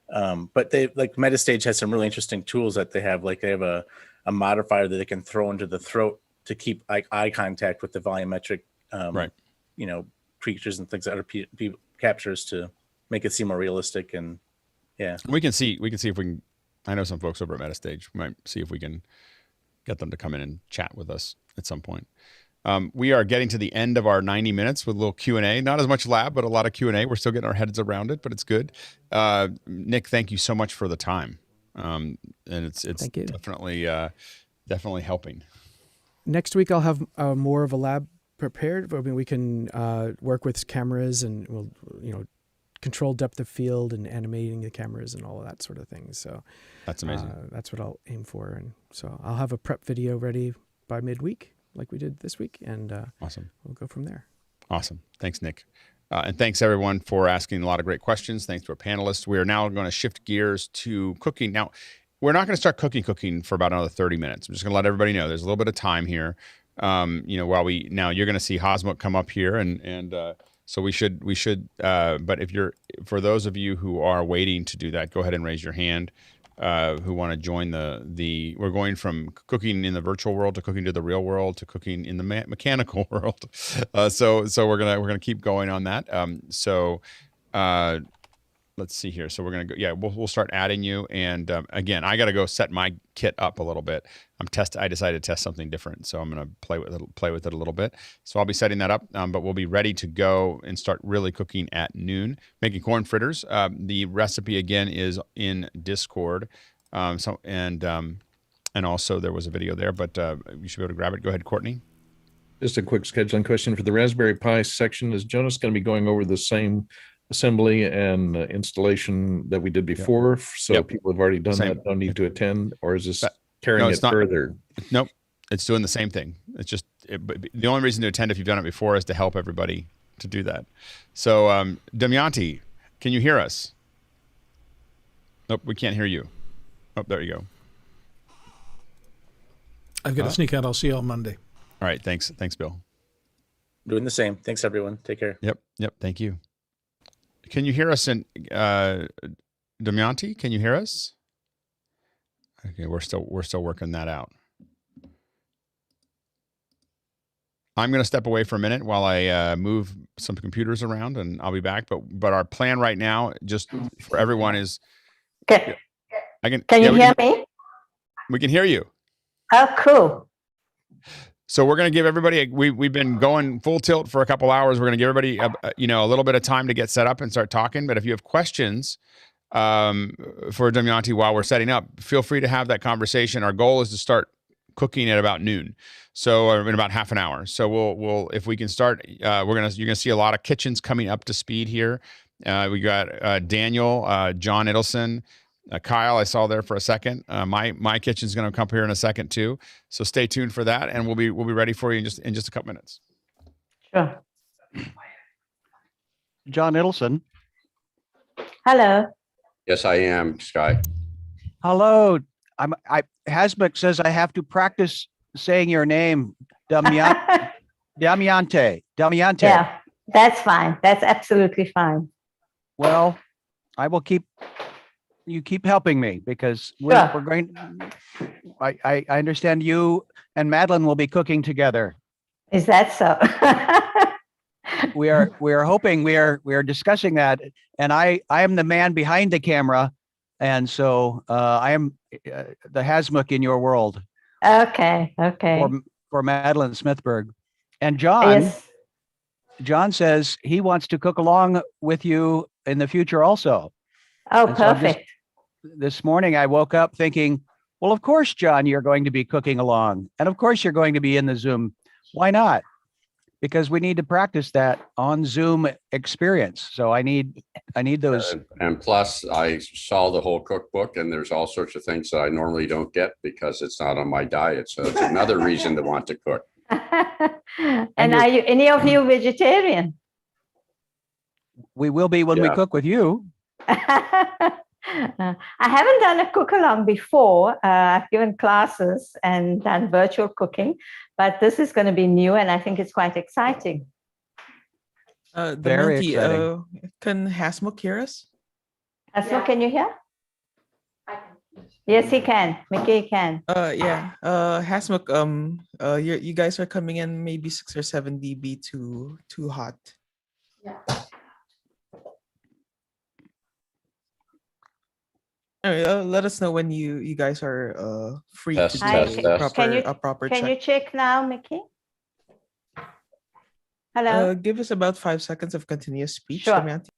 G: But they like Metastage has some really interesting tools that they have. Like they have a modifier that they can throw into the throat to keep eye contact with the volumetric, creatures and things that are captures to make it seem more realistic. And
A: we can see if we can. I know some folks over at Metastage. We might see if we can get them to come in and chat with us at some point. We are getting to the end of our 90 minutes with a little Q&A. Not as much lab, but a lot of Q&A. We're still getting our heads around it, but it's good. Nick, thank you so much for the time. And it's definitely helping.
I: Next week, I'll have more of a lab prepared. I mean, we can work with cameras and we'll, control depth of field and animating the cameras and all of that sort of thing. So
A: that's amazing.
I: That's what I'll aim for. And so I'll have a prep video ready by midweek, like we did this week. And
A: awesome.
I: We'll go from there.
A: Awesome. Thanks, Nick. And thanks everyone for asking a lot of great questions. Thanks to our panelists. We are now going to shift gears to cooking. Now, we're not going to start cooking for about another 30 minutes. I'm just going to let everybody know there's a little bit of time here. While now you're going to see Hosmuk come up here and so we should, but for those of you who are waiting to do that, go ahead and raise your hand, who want to join we're going from cooking in the virtual world to cooking to the real world to cooking in the mechanical world. So we're going to keep going on that. Let's see here. So we're going to go, we'll start adding you. And again, I got to go set my kit up a little bit. I decided to test something different. So I'm going to play with it a little bit. So I'll be setting that up, but we'll be ready to go and start really cooking at noon, making corn fritters. The recipe again is in Discord. And also there was a video there, but you should be able to grab it. Go ahead, Courtney.
N: Just a quick scheduling question for the Raspberry Pi section. Is Jonas going to be going over the same assembly and installation that we did before? So people have already done that, don't need to attend, or is this carrying it further?
A: Nope, it's doing the same thing. It's just the only reason to attend if you've done it before is to help everybody to do that. So Damayanti, can you hear us? Nope, we can't hear you. Oh, there you go.
B: I've got to sneak out. I'll see you on Monday.
A: All right, thanks Bill.
G: Doing the same. Thanks everyone. Take care.
A: Yep, thank you. Can you hear us in Damayanti? Can you hear us? Okay, we're still working that out. I'm going to step away for a minute while I move some computers around, and I'll be back. But our plan right now, just for everyone, is
O: can you hear me?
A: We can hear you.
O: Oh, cool.
A: So we're going to give everybody, we've been going full tilt for a couple hours. We're going to give everybody, a little bit of time to get set up and start talking. But if you have questions for Damayanti while we're setting up, feel free to have that conversation. Our goal is to start cooking at about noon. So in about half an hour. So we'll if we can start, you're going to see a lot of kitchens coming up to speed here. We got Daniel, John Idelson, Kyle, I saw there for a second. My kitchen's going to come here in a second too. So stay tuned for that, and we'll be ready for you in just a couple minutes.
O: Sure.
Y: John Idelson.
O: Hello.
P: Yes, I am, Sky.
Y: Hello. Hasmuk says I have to practice saying your name, Damiante.
O: Yeah, that's fine. That's absolutely fine.
Y: Well, I will keep helping me because we're going. I understand you and Madeline will be cooking together.
O: Is that so?
Y: we are hoping we are discussing that, and I am the man behind the camera, and so I am the Hasmuk in your world.
O: Okay.
Y: For Madeline Smithberg, and John. Yes. John says he wants to cook along with you in the future also.
O: Oh, and perfect.
Y: So this morning I woke up thinking, well, of course, John, you're going to be cooking along. And of course, you're going to be in the Zoom. Why not? Because we need to practice that on Zoom experience. So I need those.
P: And plus, I saw the whole cookbook, and there's all sorts of things that I normally don't get because it's not on my diet. So it's another reason to want to cook.
O: And are you any of you vegetarian?
Y: We will be when we cook with you.
O: I haven't done a cook along before. I've given classes and done virtual cooking, but this is going to be new, and I think it's quite exciting.
Y: Very exciting.
D: Can Hasmuk hear us?
O: Hasmuk, can you hear? Yes, he can. Mickey can.
D: Hasmuk, you guys are coming in maybe 6 or 7 dB too hot.
O: Yeah.
D: Anyway, let us know when you guys are free
P: Test,
D: to do
P: test.
D: proper
O: Can you
D: check.
O: check now, Mickey? Hello.
D: Give us about 5 seconds of continuous speech.
O: Sure.
D: Damiante.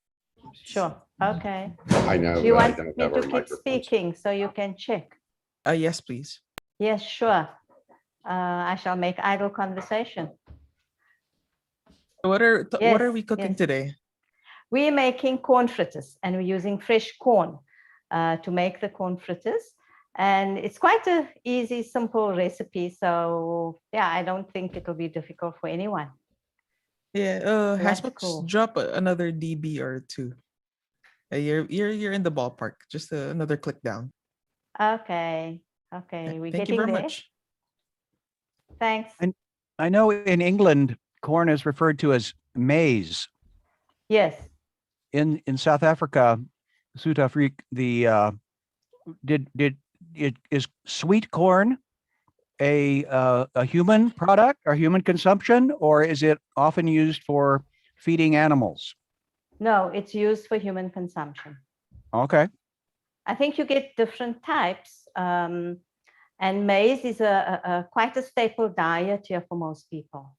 O: Sure. Okay.
P: I know.
O: Do you
P: but I
O: want
P: don't
O: me
P: have
O: to
P: our
O: keep
P: microphones.
O: speaking so you can check?
D: Yes, please.
O: Yes, sure. I shall make idle conversation.
D: What are
O: Yes,
D: we cooking
O: yes.
D: today?
O: We're making corn fritters, and we're using fresh corn to make the corn fritters. And it's quite a easy, simple recipe. So yeah, I don't think it'll be difficult for anyone.
D: Yeah.
O: That's
D: Hasmux,
O: cool.
D: drop another DB or two. You're in the ballpark. Just another click down.
O: Okay. Okay. We're
D: Thank you
O: getting
D: very
O: there.
D: much.
O: Thanks.
Y: And I know in England, corn is referred to as maize.
O: Yes.
Y: In South Africa, is sweet corn a human product or human consumption, or is it often used for feeding animals?
O: No, it's used for human consumption.
Y: Okay.
O: I think you get different types. And maize is quite a staple diet here for most people.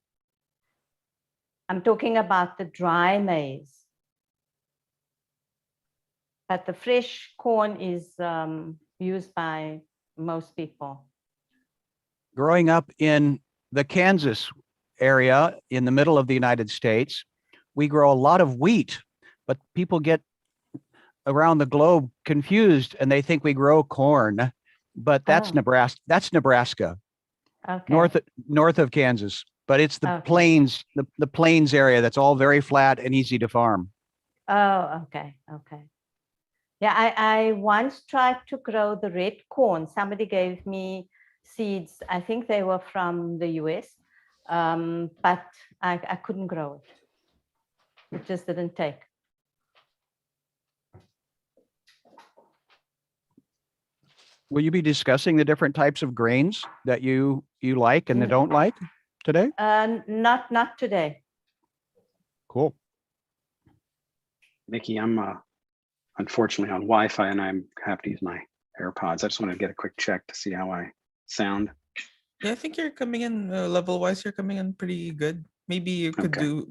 O: I'm talking about the dry maize. But the fresh corn is used by most people.
Y: Growing up in the Kansas area in the middle of the United States, we grow a lot of wheat, but people get around the globe confused and they think we grow corn, but that's Nebraska. That's Nebraska,
O: Okay.
Y: north of Kansas, but it's the
O: Okay.
Y: plains, the plains area that's all very flat and easy to farm.
O: Oh, okay, okay. Yeah, I once tried to grow the red corn. Somebody gave me seeds. I think they were from the US, but I couldn't grow it. It just didn't take.
Y: Will you be discussing the different types of grains that you like and that don't like today?
O: Not today.
Y: Cool.
L: Mickey, I'm unfortunately on Wi-Fi and I'm have to use my AirPods. I just want to get a quick check to see how I sound.
D: Yeah, I think you're coming in level wise. You're coming in pretty good. Maybe you could do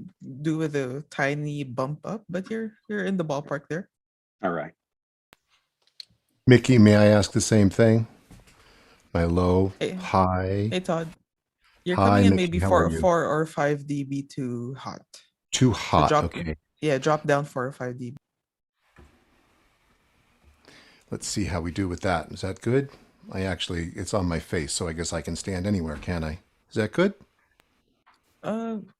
D: with a tiny bump up, but you're in the ballpark there.
L: All right.
Q: Mickey, may I ask the same thing? My low,
D: Hey.
Q: high.
D: Hey Todd, you're
Q: Hi,
D: coming in
Q: Mickey,
D: maybe
Q: how
D: four
Q: are you?
D: or 5 dB too hot.
Q: Too
D: So
Q: hot.
D: drop,
Q: Okay.
D: Yeah, drop down 4 or 5 dB.
Q: Let's see how we do with that. Is that good? It's on my face, so I guess I can stand anywhere, can I? Is that good?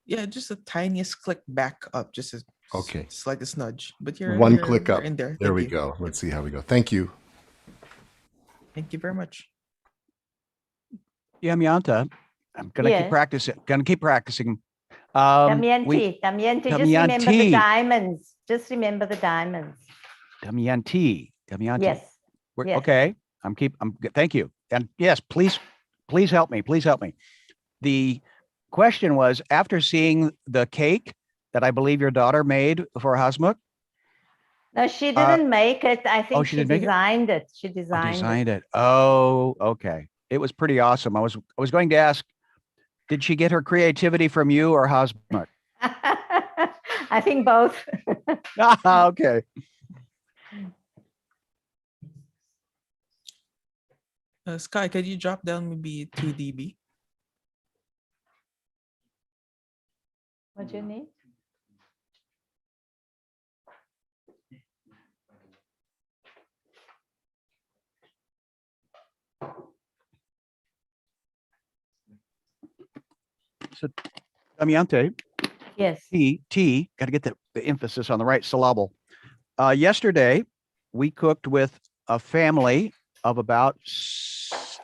D: Yeah, just the tiniest click back up, just a
Q: Okay.
D: slightest nudge. But
Q: One click
D: you're
Q: up.
D: in there.
Q: There
D: Thank
Q: we
D: you.
Q: go. Let's see how we go. Thank you.
D: Thank you very much.
Y: Yamianta, I'm gonna keep
O: Yes.
Y: practicing.
O: Damiante, just remember the
Y: Damiante.
O: diamonds. Just remember the diamonds.
Y: Damiante.
O: Yes. Yes.
Y: Okay. Thank you. And yes, please help me. Please help me. The question was, after seeing the cake that I believe your daughter made for Hasmukh.
O: No, she didn't make it. I think
Y: she
O: she
Y: didn't make it?
O: designed it. She designed it.
Y: Oh, okay. It was pretty awesome. I was going to ask, did she get her creativity from you or Hasmukh?
O: I think both.
Y: Okay.
D: Sky, could you drop down maybe 2 dB?
O: What do you need?
Y: So, Damiante.
O: Yes.
Y: T, got to get the emphasis on the right syllable. Yesterday, we cooked with a family of about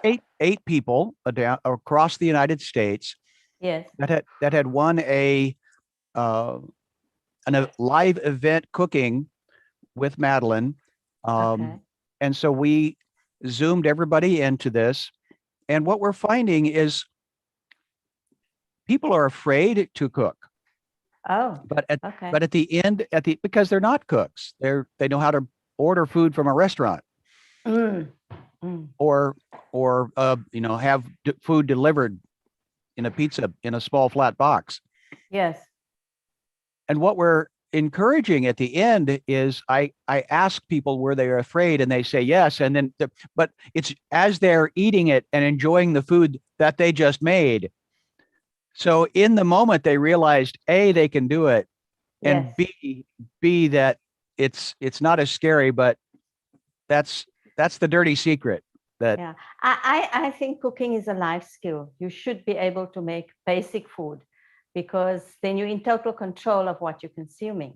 Y: eight people across the United States.
O: Yes.
Y: That had won a live event cooking with Madeline.
O: Okay.
Y: And so we zoomed everybody into this. And what we're finding is people are afraid to cook.
O: Oh,
Y: but at
O: okay.
Y: the end, because they're not cooks, they know how to order food from a restaurant or have food delivered in a small flat box.
O: Yes.
Y: and what we're encouraging at the end is I ask people were they afraid, and they say yes, and then but it's as they're eating it and enjoying the food that they just made. So in the moment they realized A, they can do it, and B that it's not as scary, but that's the dirty secret. That
O: yeah, I think cooking is a life skill. You should be able to make basic food, because then you're in total control of what you're consuming.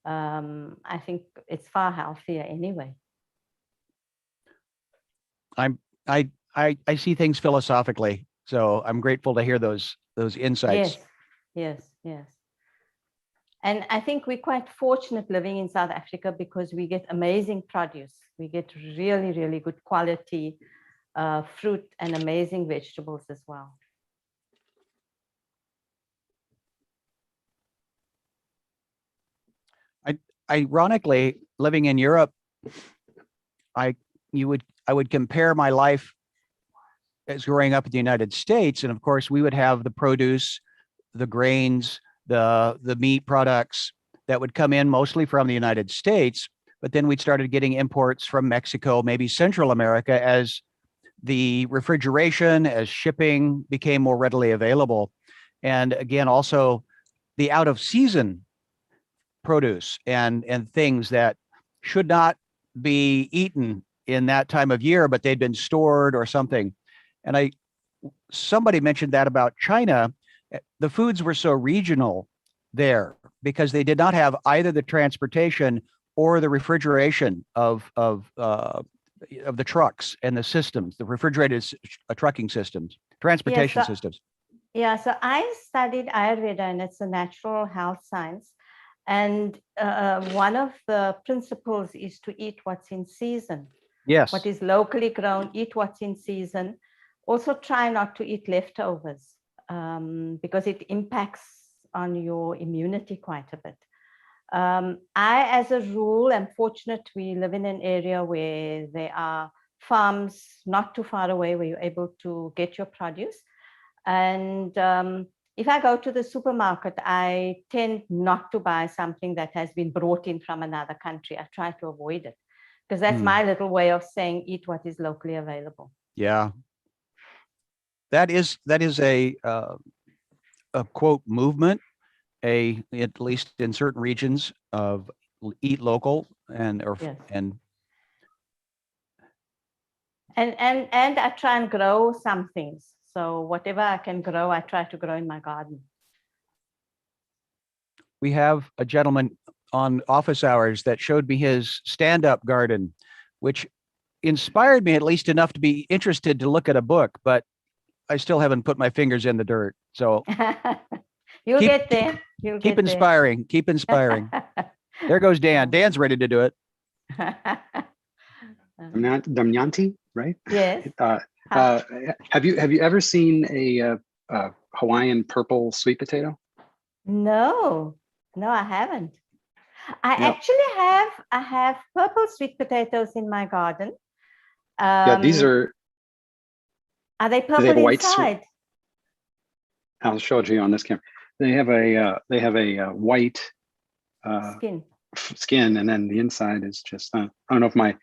O: I think it's far healthier anyway.
Y: I see things philosophically, so I'm grateful to hear those insights.
O: Yes. And I think we're quite fortunate living in South Africa, because we get amazing produce. We get really, really good quality fruit and amazing vegetables as well.
Y: Ironically, living in Europe, I would compare my life as growing up in the United States, and of course we would have the produce, the grains, the meat products that would come in mostly from the United States, but then we started getting imports from Mexico, maybe Central America, as the refrigeration, as shipping became more readily available. And again, also the out of season produce and things that should not be eaten in that time of year, but they'd been stored or something. And somebody mentioned that about China. The foods were so regional there because they did not have either the transportation or the refrigeration of the trucks and the systems, the refrigerated trucking systems, transportation systems.
O: Yeah, so I studied Ayurveda, and it's a natural health science. And one of the principles is to eat what's in season.
Y: Yes.
O: What is locally grown, eat what's in season. Also try not to eat leftovers, because it impacts on your immunity quite a bit. I, as a rule, am fortunate we live in an area where there are farms not too far away where you're able to get your produce. And if I go to the supermarket, I tend not to buy something that has been brought in from another country. I try to avoid it, because that's my little way of saying eat what is locally available.
Y: Yeah. That is a quote movement, at least in certain regions, of eat local and
O: I try and grow some things. So whatever I can grow, I try to grow in my garden.
Y: We have a gentleman on office hours that showed me his stand-up garden, which inspired me at least enough to be interested to look at a book, but I still haven't put my fingers in the dirt. So
O: You'll get there.
Y: Keep inspiring. Keep inspiring. There goes Dan. Dan's ready to do it.
L: Damyanti, right?
O: Yes.
L: Have you ever seen a Hawaiian purple sweet potato?
O: No, I haven't. I have purple sweet potatoes in my garden.
L: Yeah, these are.
O: Are they purple inside?
L: I'll show it to you on this camera. They have a white skin, and then the inside is just. I don't know if my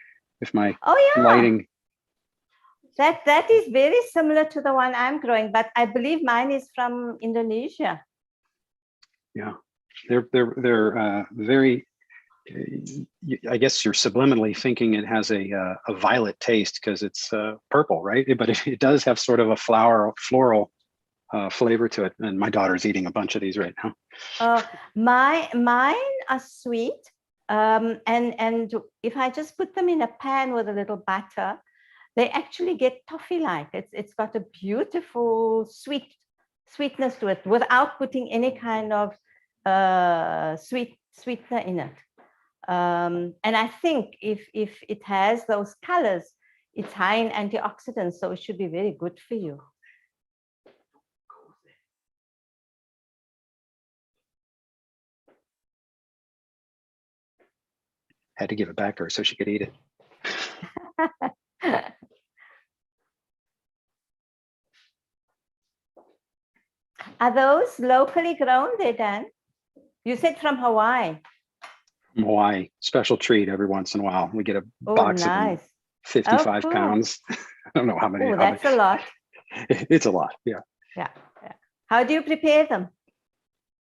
L: lighting.
O: That is very similar to the one I'm growing, but I believe mine is from Indonesia.
L: Yeah, they're very. I guess you're subliminally thinking it has a violet taste because it's purple, right? But it does have sort of a floral flavor to it. And my daughter's eating a bunch of these right now.
O: Mine are sweet, and if I just put them in a pan with a little butter, they actually get toffee-like. It's got a beautiful sweetness to it without putting any kind of sweetener in it. And I think if it has those colors, it's high in antioxidants, so it should be very good for you.
L: Had to give it back to her so she could eat it.
O: Are those locally grown there, Dan? You said from Hawaii.
L: Hawaii, special treat every once in a while. We get a
O: Oh,
L: box of them,
O: nice.
L: 55
O: cool.
L: pounds. I don't know how many.
O: Oh, that's a lot.
L: It's a lot. Yeah.
O: Yeah. How do you prepare them?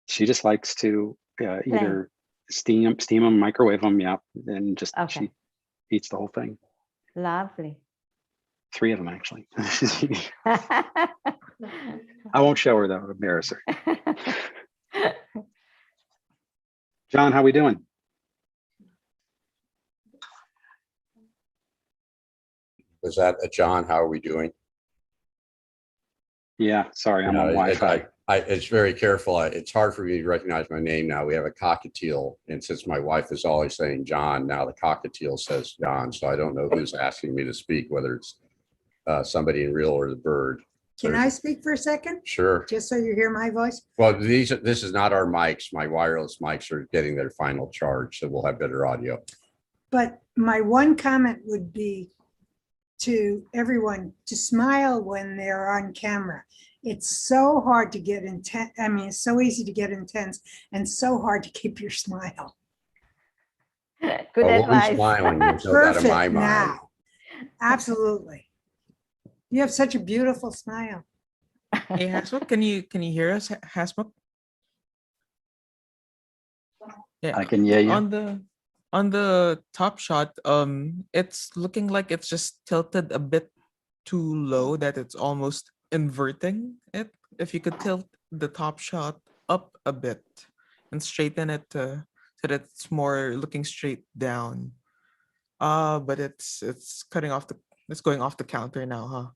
L: She just likes to either steam them, microwave them. Yeah. And just she eats the whole thing.
O: Lovely.
L: 3 of them, actually. I won't show her though, embarrass her. John, how we doing?
P: Was that a John? How are we doing?
L: Yeah, sorry, I'm on Wi-Fi.
P: It's very careful. It's hard for me to recognize my name now. We have a cockatiel, and since my wife is always saying John, now the cockatiel says John. So I don't know who's asking me to speak, whether it's somebody in real or the bird.
M: Can I speak for a second?
P: Sure.
M: Just so you hear my voice?
P: Well, this is not our mics. My wireless mics are getting their final charge, so we'll have better audio.
M: But my one comment would be to everyone to smile when they're on camera. It's so hard to get intense. I mean, it's so easy to get intense and so hard to keep your smile.
O: Good advice.
P: Smiling,
M: Perfect my mind. Now. Absolutely. You have such a beautiful smile.
D: Hey, Hasmukh, can you hear us, Hasmukh? Yeah,
Y: I can hear you.
D: On the top shot, it's looking like it's just tilted a bit too low, that it's almost inverting it. If you could tilt the top shot up a bit and straighten it so that it's more looking straight down. But it's going off the counter now, huh?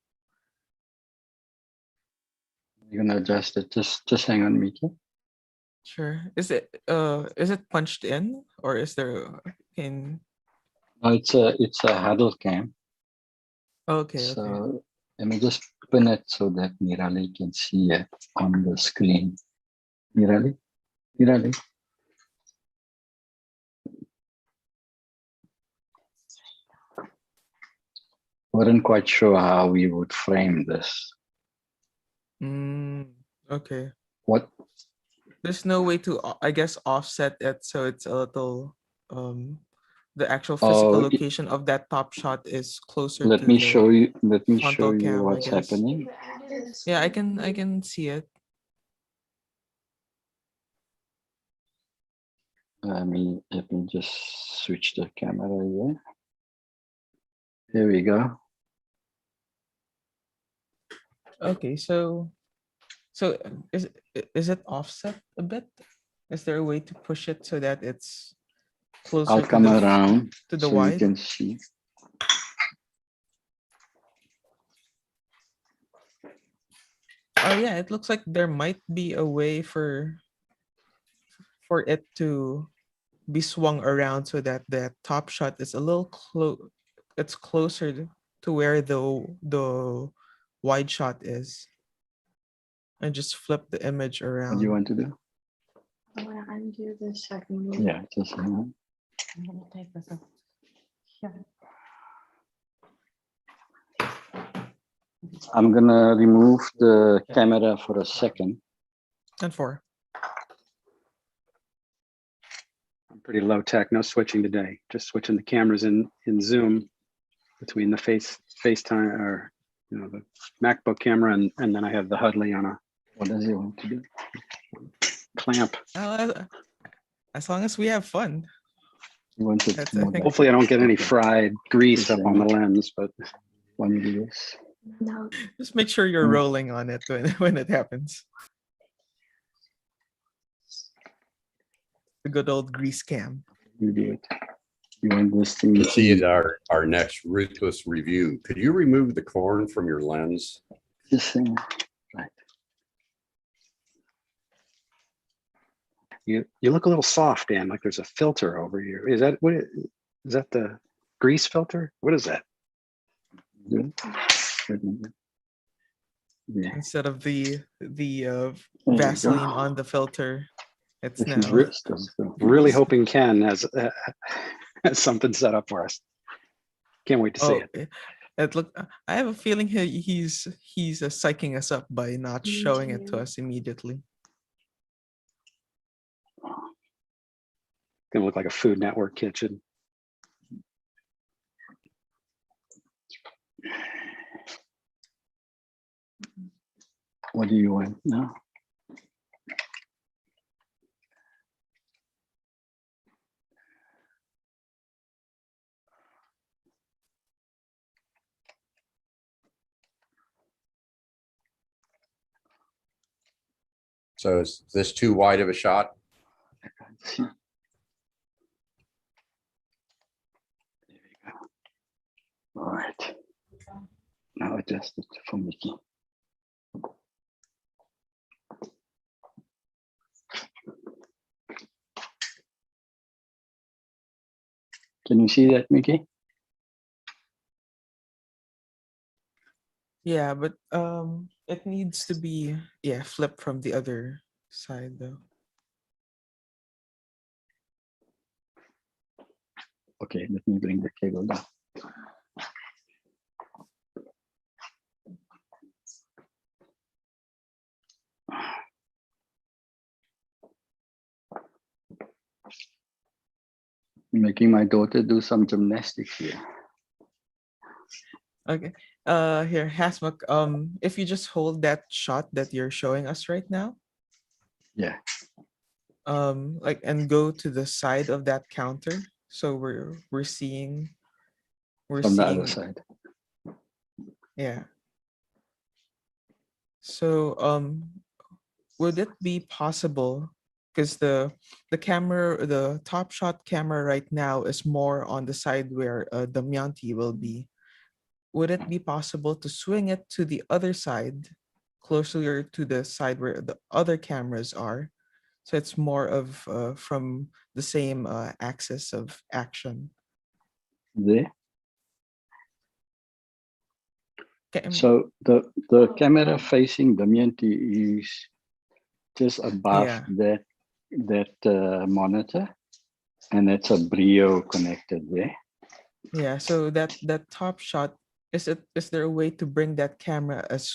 Y: You're gonna adjust it. Just hang on, Miki.
D: Sure. Is it punched in, or is there in?
Y: No, it's a Huddlecam.
D: Okay.
Y: So let me just open it so that Nirali can see it on the screen. Nirali. Wasn't quite sure how we would frame this.
D: Okay.
Y: What?
D: There's no way to, I guess, offset it so it's a little, the actual physical location of that top shot is closer.
Y: Let me show you
D: cam,
Y: what's happening.
D: Yeah, I can see it.
Y: Let me just switch the camera here. Here we go.
D: Okay, so is it offset a bit? Is there a way to push it so that it's closer?
Y: I'll come around
D: to the
Y: so
D: wide.
Y: you can see.
D: Oh yeah, it looks like there might be a way for it to be swung around so that the top shot is a little it's closer to where the wide shot is. And just flip the image around.
Y: What do you want to do?
R: I want to undo the second move.
Y: Yeah, just hang on.
R: I'm going to take this off. Here.
Y: I'm gonna remove the camera for a second.
D: And for.
L: I'm pretty low tech, no switching today. Just switching the cameras in Zoom between the FaceTime or the MacBook camera and then I have the Huddly on a.
Y: What does he want to do?
L: Clamp.
D: As long as we have fun.
Y: You want to
L: hopefully I don't get any fried grease up on the lens, but
Y: want to do this?
R: No.
D: Just make sure you're rolling on it when it happens. The good old grease cam.
Y: You do it. You want this thing?
P: Let's see it, our next ruthless review. Could you remove the corn from your lens?
Y: This thing. Right.
L: You look a little soft, Dan, like there's a filter over you. Is that the grease filter? What is that?
Y: Yeah.
D: Instead of the Vaseline on the filter, it's now.
L: Really hoping Ken has something set up for us. Can't wait to see it.
D: I have a feeling he's psyching us up by not showing it to us immediately.
L: Gonna look like a Food Network kitchen. What do you want now?
P: So is this too wide of a shot?
L: All right. Now adjust it for Mickey. Can you see that, Mickey?
D: Yeah, but it needs to be flipped from the other side though.
L: Okay, let me bring the cable down. Making my daughter do some gymnastics here.
D: Okay. Here, Hasmuk, if you just hold that shot that you're showing us right now.
L: Yeah.
D: Like, and go to the side of that counter. So we're seeing
L: From the other side.
D: Yeah. So would it be possible, because the camera, the top shot camera right now is more on the side where Damayanti will be. Would it be possible to swing it to the other side, closer to the side where the other cameras are, so it's more of from the same axis of action?
L: There.
D: Okay.
L: So the camera facing Damayanti is just above that monitor, and it's a Brio connected there.
D: Yeah. So that top shot, is there a way to bring that camera as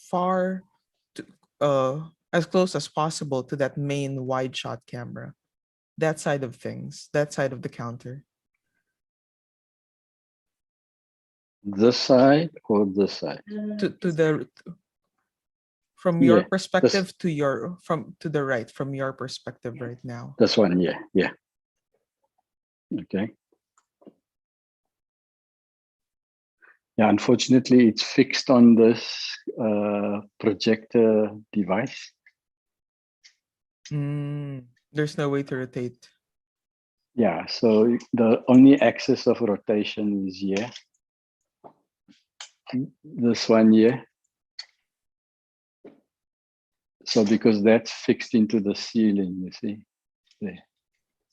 D: far to as close as possible to that main wide shot camera, that side of things, that side of the counter?
L: This side or this side?
D: To the from your perspective to your to the right, from your perspective right now.
L: This one, yeah. Okay. Yeah, unfortunately, it's fixed on this projector device.
D: There's no way to rotate.
L: Yeah, so the only axis of rotation is here. This one here. So because that's fixed into the ceiling, you see. There.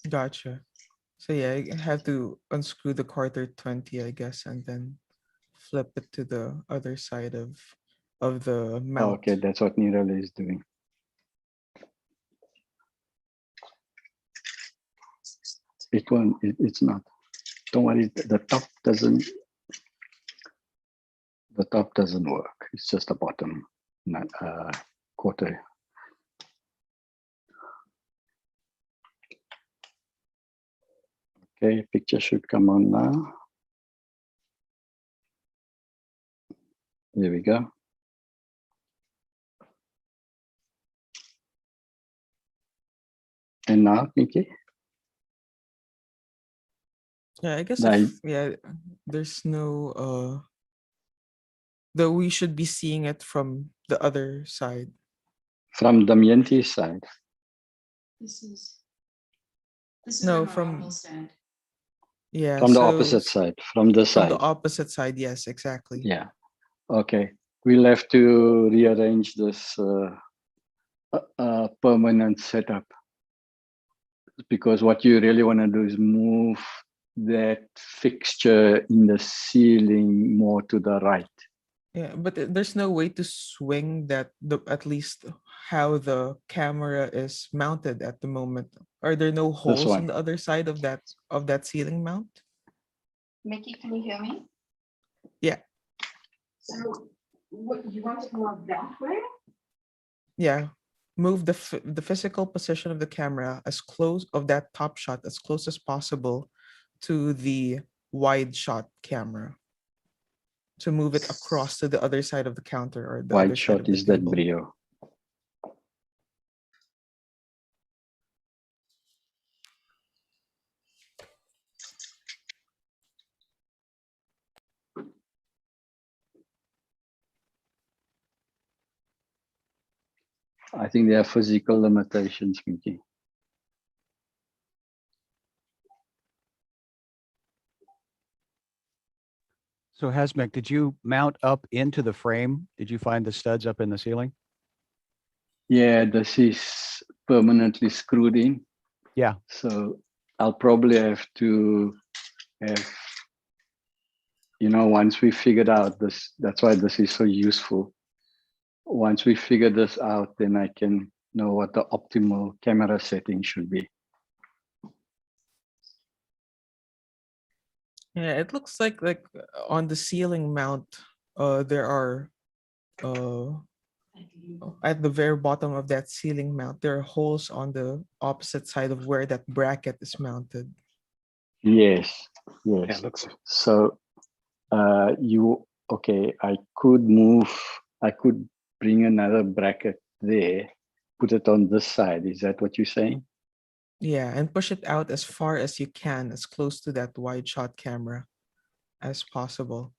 D: Gotcha. So yeah, I have to unscrew the quarter 20, I guess, and then flip it to the other side of the mount.
L: Okay, that's what Nirali is doing. It's not. Don't worry, the top doesn't work. It's just the bottom quarter. Okay, picture should come on now. There we go. And now, Mickey?
D: Yeah, I guess there's no though we should be seeing it from the other side.
L: From Damayanti's side.
R: This is
D: No,
R: where my
D: from
R: will stand.
D: Yeah,
L: from the opposite side, from the side.
D: From the opposite side, yes, exactly.
L: Yeah. Okay. We'll have to rearrange this permanent setup, because what you really want to do is move that fixture in the ceiling more to the right.
D: Yeah, but there's no way to swing that, at least how the camera is mounted at the moment. Are there no holes on the other side of that ceiling mount?
R: Mickey, can you hear me?
D: Yeah.
R: So what you want to go that way?
D: Yeah. move the physical position of the camera as close of that top shot as close as possible to the wide shot camera, to move it across to the other side of the counter or the other
J: Wide
D: side
J: shot
D: of the
J: is that
D: table.
J: Brio. I think there are physical limitations, Mickey.
Y: So Hasmek, did you mount up into the frame? Did you find the studs up in the ceiling?
J: Yeah, this is permanently screwed in.
Y: Yeah.
J: So I'll probably have to have, once we figured out this, that's why this is so useful. Once we figure this out, then I can know what the optimal camera setting should be.
D: Yeah, it looks like on the ceiling mount, there are at the very bottom of that ceiling mount, there are holes on the opposite side of where that bracket is mounted.
J: Yes, yes.
L: Yeah, it looks.
J: So I could bring another bracket there, put it on this side. Is that what you're saying?
D: Yeah, and push it out as far as you can, as close to that wide shot camera as possible.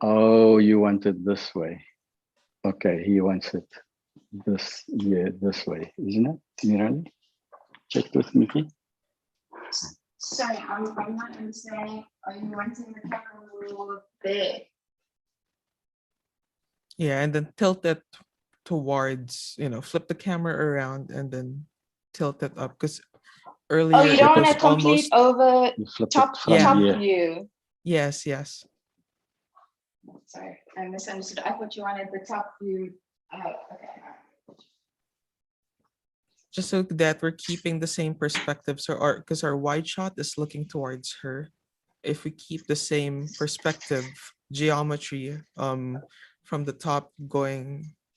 J: Oh, you want it this way. Okay, he wants it this way, isn't it? Mirani? Check with Mickey.
R: Sorry, I'm not understanding. Are you wanting the camera a little big?
D: Yeah, and then tilt it towards, flip the camera around and then tilt it up, because earlier
R: Oh, you don't
D: it
R: want
D: was
R: to complete
D: almost
R: over top
D: yeah.
R: view.
D: Yes.
R: Sorry, I misunderstood. I thought you wanted the top view out. Okay.
D: Just so that we're keeping the same perspective. So because our wide shot is looking towards her, if we keep the same perspective geometry from the top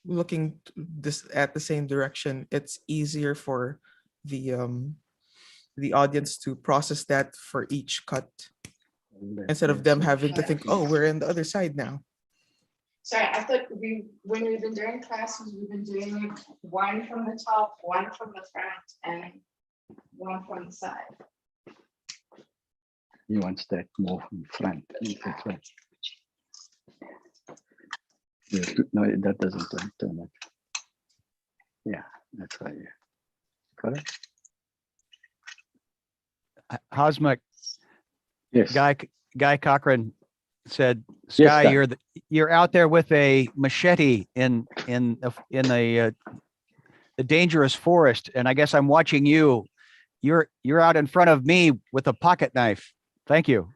D: looking at the same direction, it's easier for the audience to process that for each cut, instead of them having to think, oh, we're in the other side now.
R: Sorry, I thought when we've been doing classes, we've been doing one from the top, one from the front, and one from the side.
J: He wants that more from front. No, that doesn't turn it. Yeah, that's right. Got it?
Y: Hasmek.
J: Yes.
Y: Guy Cochran said, Sky,
J: yes,
Y: you're out there with a machete in the dangerous forest, and I guess I'm watching you. You're out in front of me with a pocket knife. Thank you.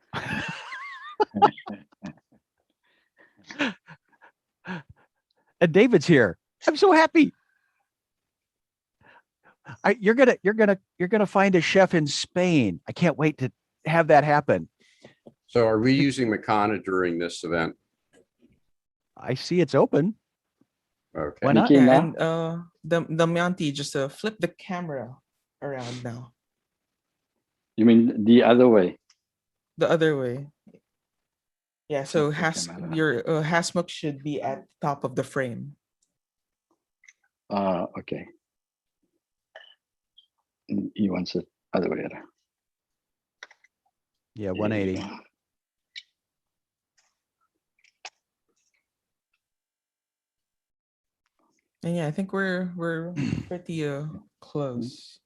Y: And David's here. I'm so happy. You're gonna find a chef in Spain. I can't wait to have that happen.
P: So are we using Makana during this event?
Y: I see it's open.
P: Okay.
Y: Why not?
D: Yeah, and the Damayanti, just flip the camera around now.
J: You mean the other way?
D: The other way. Yeah, so your Hasmuk should be at the top of the frame.
J: Okay. He wants it other way around.
Y: Yeah, 180.
D: And yeah, I think we're pretty close.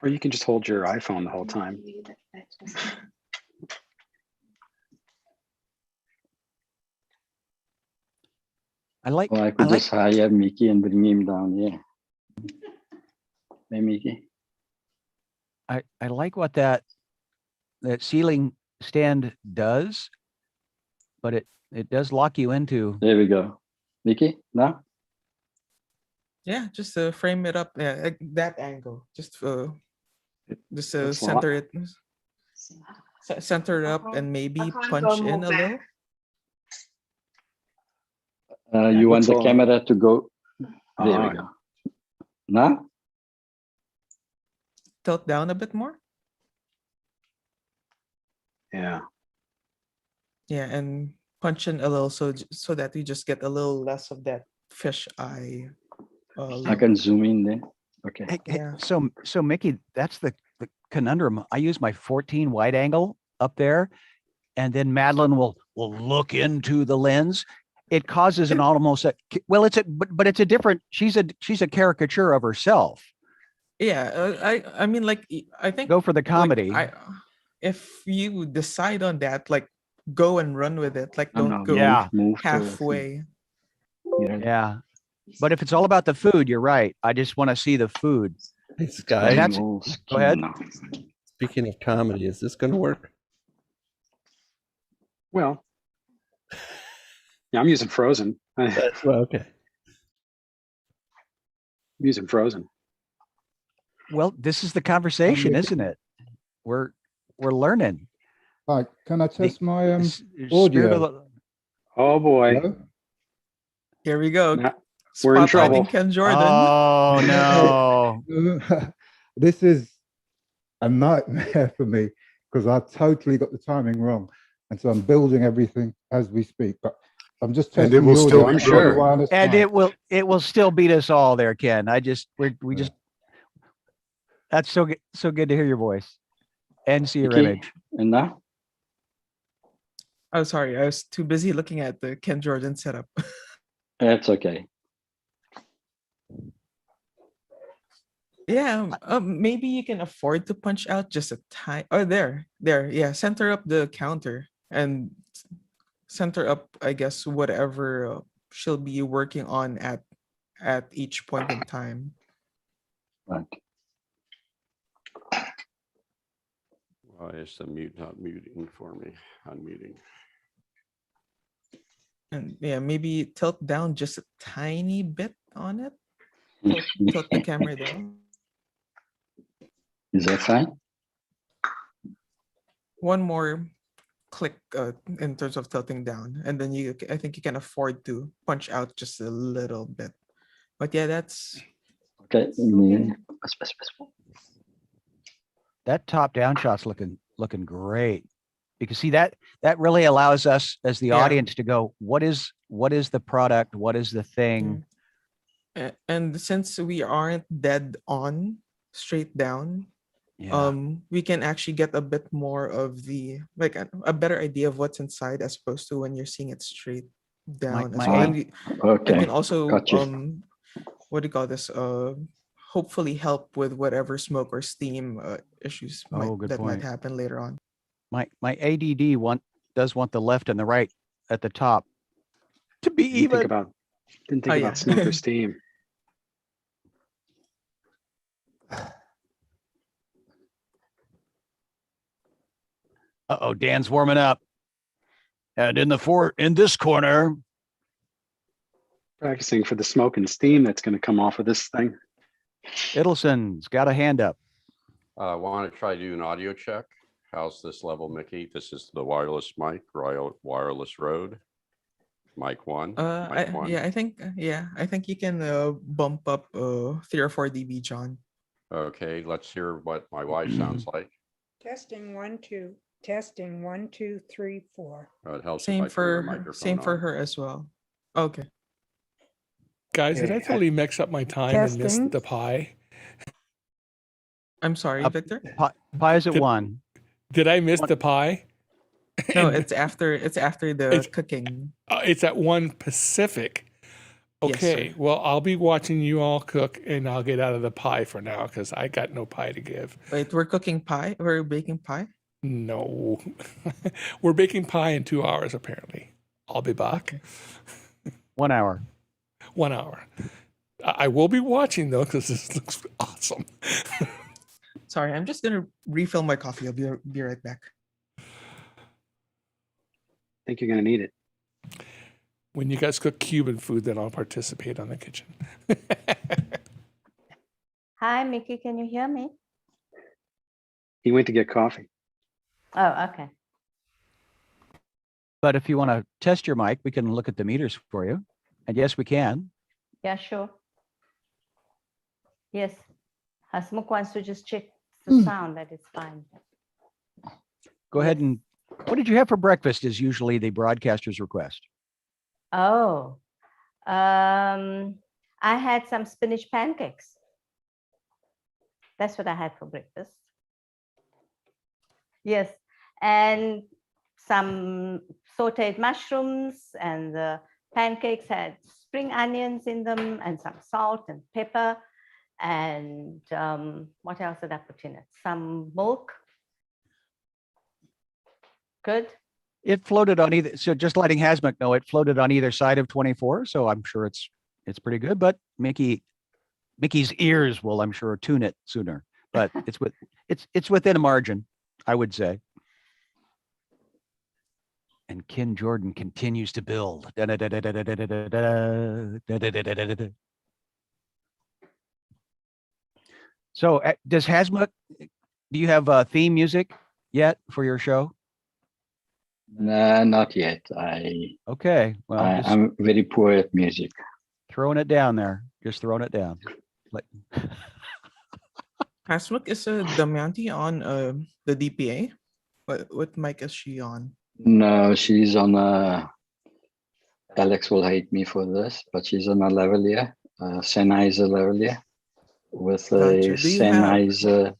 L: Or you can just hold your iPhone the whole time.
J: Well, I could just hire Mickey and bring him down here. Hey, Mickey.
Y: I like what that ceiling stand does, but it does lock you into.
J: There we go. Mickey, now?
D: Yeah, just frame it up at that angle. Just center it. Center it up and maybe punch in a little.
J: You want the camera to go. There we go. Now?
D: Tilt down a bit more.
L: Yeah.
D: Yeah, and punch in a little so that you just get a little less of that fish eye.
J: I
D: Look.
J: can zoom in there. Okay.
D: Yeah.
Y: So Mickey, that's the conundrum. I use my 14 wide angle up there, and then Madeline will look into the lens. It causes an almost but it's a different. She's a caricature of herself.
D: Yeah, I mean, like, I think
Y: Go for the comedy.
D: If you decide on that, like, go and run with it. Like, don't go
Y: move
D: halfway.
Y: Yeah, but if it's all about the food, you're right. I just want to see the food.
S: Hey, Sky.
Y: Go ahead.
S: Speaking of comedy, is this going to work?
L: Well, yeah, I'm using Frozen.
S: That's well, okay.
L: I'm using Frozen.
Y: Well, this is the conversation, isn't it? We're learning.
T: Hi, can I test my
Y: spirit
T: audio?
L: Oh boy.
T: Hello?
D: Here we go.
L: We're in trouble.
D: Spotlighting Ken Jordan.
Y: Oh no.
T: This is a nightmare for me because I totally got the timing wrong. And so I'm building everything as we speak. But I'm just testing
Q: it will
T: the
Q: still
T: audio.
Q: be sure.
Y: And it will still beat us all there, Ken. We just that's so good to hear your voice and see your image.
J: And now?
D: Oh, sorry. I was too busy looking at the Ken Jordan setup.
J: That's okay.
D: Yeah, maybe you can afford to punch out just a tiny. Oh, there. Yeah, center up the counter and center up, I guess, whatever she'll be working on at each point in time.
J: Right.
P: Why is the mute not muting for me? Unmuting.
D: And yeah, maybe tilt down just a tiny bit on it. Tilt the camera down.
J: Is that fine?
D: One more click in terms of tilting down, and then I think you can afford to punch out just a little bit. But yeah, that's
J: okay.
Y: That top down shot's looking great, because see that really allows us as the audience to go, what is the product, what is the thing.
D: And since we aren't dead on straight down, we can actually get a bit more of the a better idea of what's inside as opposed to when you're seeing it straight down.
J: Okay.
D: It can also what do you call this? Hopefully help with whatever smoke or steam issues might happen later on.
Y: My ADD does want the left and the right at the top to be even.
L: Didn't think about smoke or steam.
Y: Uh-oh, Dan's warming up. And in this corner.
L: Practicing for the smoke and steam that's going to come off of this thing.
Y: Iddleson's got a hand up.
P: I want to try to do an audio check. How's this level, Mickey? This is the wireless mic, wireless Rode. Mic one. Mic one.
D: I think you can bump up 3 or 4 dB, John.
P: Okay, let's hear what my wife sounds like.
M: Testing 1 2. Testing 1 2 3 4.
P: It helps.
D: Same for her as well. Okay.
U: Guys, did I totally mix up my time and missed the pie?
D: I'm sorry, Victor.
Y: Pie is at 1.
U: Did I miss the pie?
D: No, it's after the cooking.
U: It's at 1 Pacific. Okay,
D: yes,
U: well, I'll be watching you all cook, and I'll get out of the pie for now because I got no pie to give.
D: Wait, we're cooking pie? We're baking pie?
U: No, we're baking pie in 2 hours. Apparently, I'll be back.
Y: Okay. 1 hour.
U: 1 hour. I will be watching though because this looks awesome.
D: Sorry, I'm just gonna refill my coffee. I'll be right back.
L: I think you're gonna need it.
U: When you guys cook Cuban food, then I'll participate on the kitchen.
O: Hi, Mickey. Can you hear me?
L: He went to get coffee.
O: Oh, okay.
Y: But if you want to test your mic, we can look at the meters for you. And yes, we can.
O: Yeah, sure. Yes. Hasmukh wants to just check the sound that it's fine.
Y: Go ahead and what did you have for breakfast is usually the broadcaster's request.
O: Oh, I had some spinach pancakes. That's what I had for breakfast. Yes, and some sauteed mushrooms, and the pancakes had spring onions in them and some salt and pepper. And what else did I put in it? Some milk. Good.
Y: It floated on either. So just letting Hasmukh know, it floated on either side of 24. So I'm sure it's pretty good. But Mickey's ears will, I'm sure, tune it sooner. But it's within a margin, I would say. And Ken Jordan continues to build. So does Hasmukh, do you have theme music yet for your show?
J: Nah, not yet.
Y: Okay. Well,
J: I'm very poor at music.
Y: Throwing it down there. Just throwing it down.
D: Hasmukh, is Damayanti on the DPA? What mic is she on?
J: No, she's on a. Alex will hate me for this, but she's on a lavalier, Sennheiser lavalier, with a Sennheiser.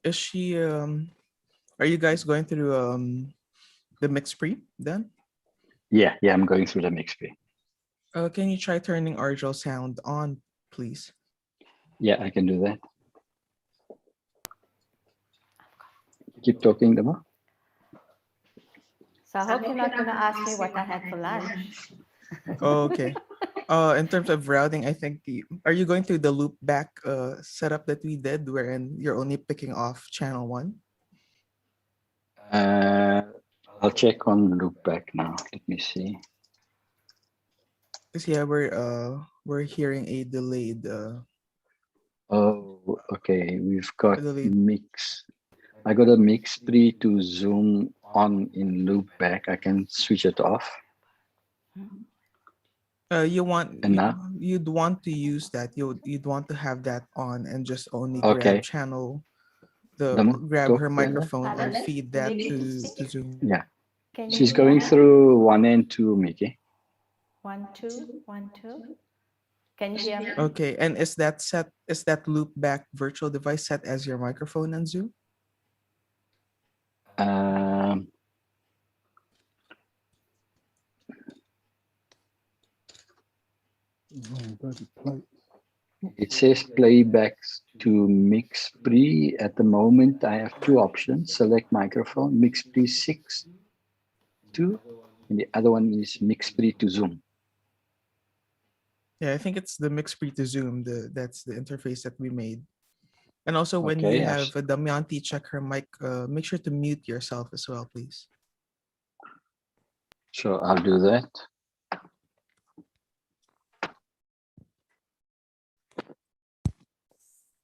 D: Is she? Are you guys going through the mix pre then?
J: Yeah, I'm going through the mix pre.
D: Can you try turning Arjo sound on, please?
J: Yeah, I can do that. Keep talking, Dama.
O: So I hope you're not going to ask me what I had for lunch.
D: Okay. In terms of routing, I think are you going through the loop back setup that we did, wherein you're only picking off channel 1?
J: I'll check on loopback now. Let me see.
D: Because yeah, we're hearing a delayed.
J: Oh, okay. We've got mix. I got a mix pre to zoom on in loopback. I can switch it off.
D: You'd want to use that. You'd want to have that on and just only grab channel. Grab her microphone and feed that to Zoom.
J: Yeah. She's going through 1 and 2, Mickey.
O: 1, 2, 1, 2. Can you hear me?
D: Okay, and is that loop back virtual device set as your microphone on Zoom?
J: It says playbacks to mix pre. At the moment, I have 2 options. Select microphone, mix pre 6 to, and the other one is mix pre to Zoom.
D: Yeah, I think it's the mix pre to Zoom. That's the interface that we made. And also when you have Damayanti check her mic, make sure to mute yourself as well, please.
J: Sure, I'll do that.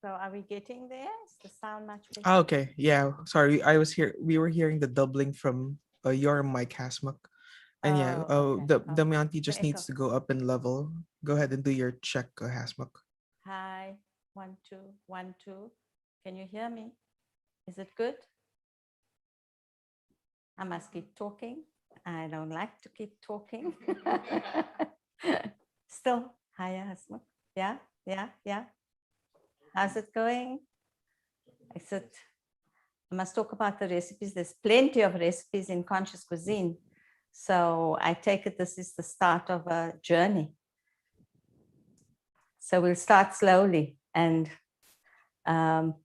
O: So are we getting there? Is the sound much better?
D: Oh, okay, yeah. Sorry, I was here. We were hearing the doubling from your mic, Hasmukh. And Damayanti just needs to go up in level. Go ahead and do your check, Hasmukh.
O: Hi, 1, 2, 1, 2. Can you hear me? Is it good? I must keep talking. I don't like to keep talking. Still, hi, Hasmukh. Yeah. How's it going? I must talk about the recipes. There's plenty of recipes in conscious cuisine. So I take it this is the start of a journey. So we'll start slowly and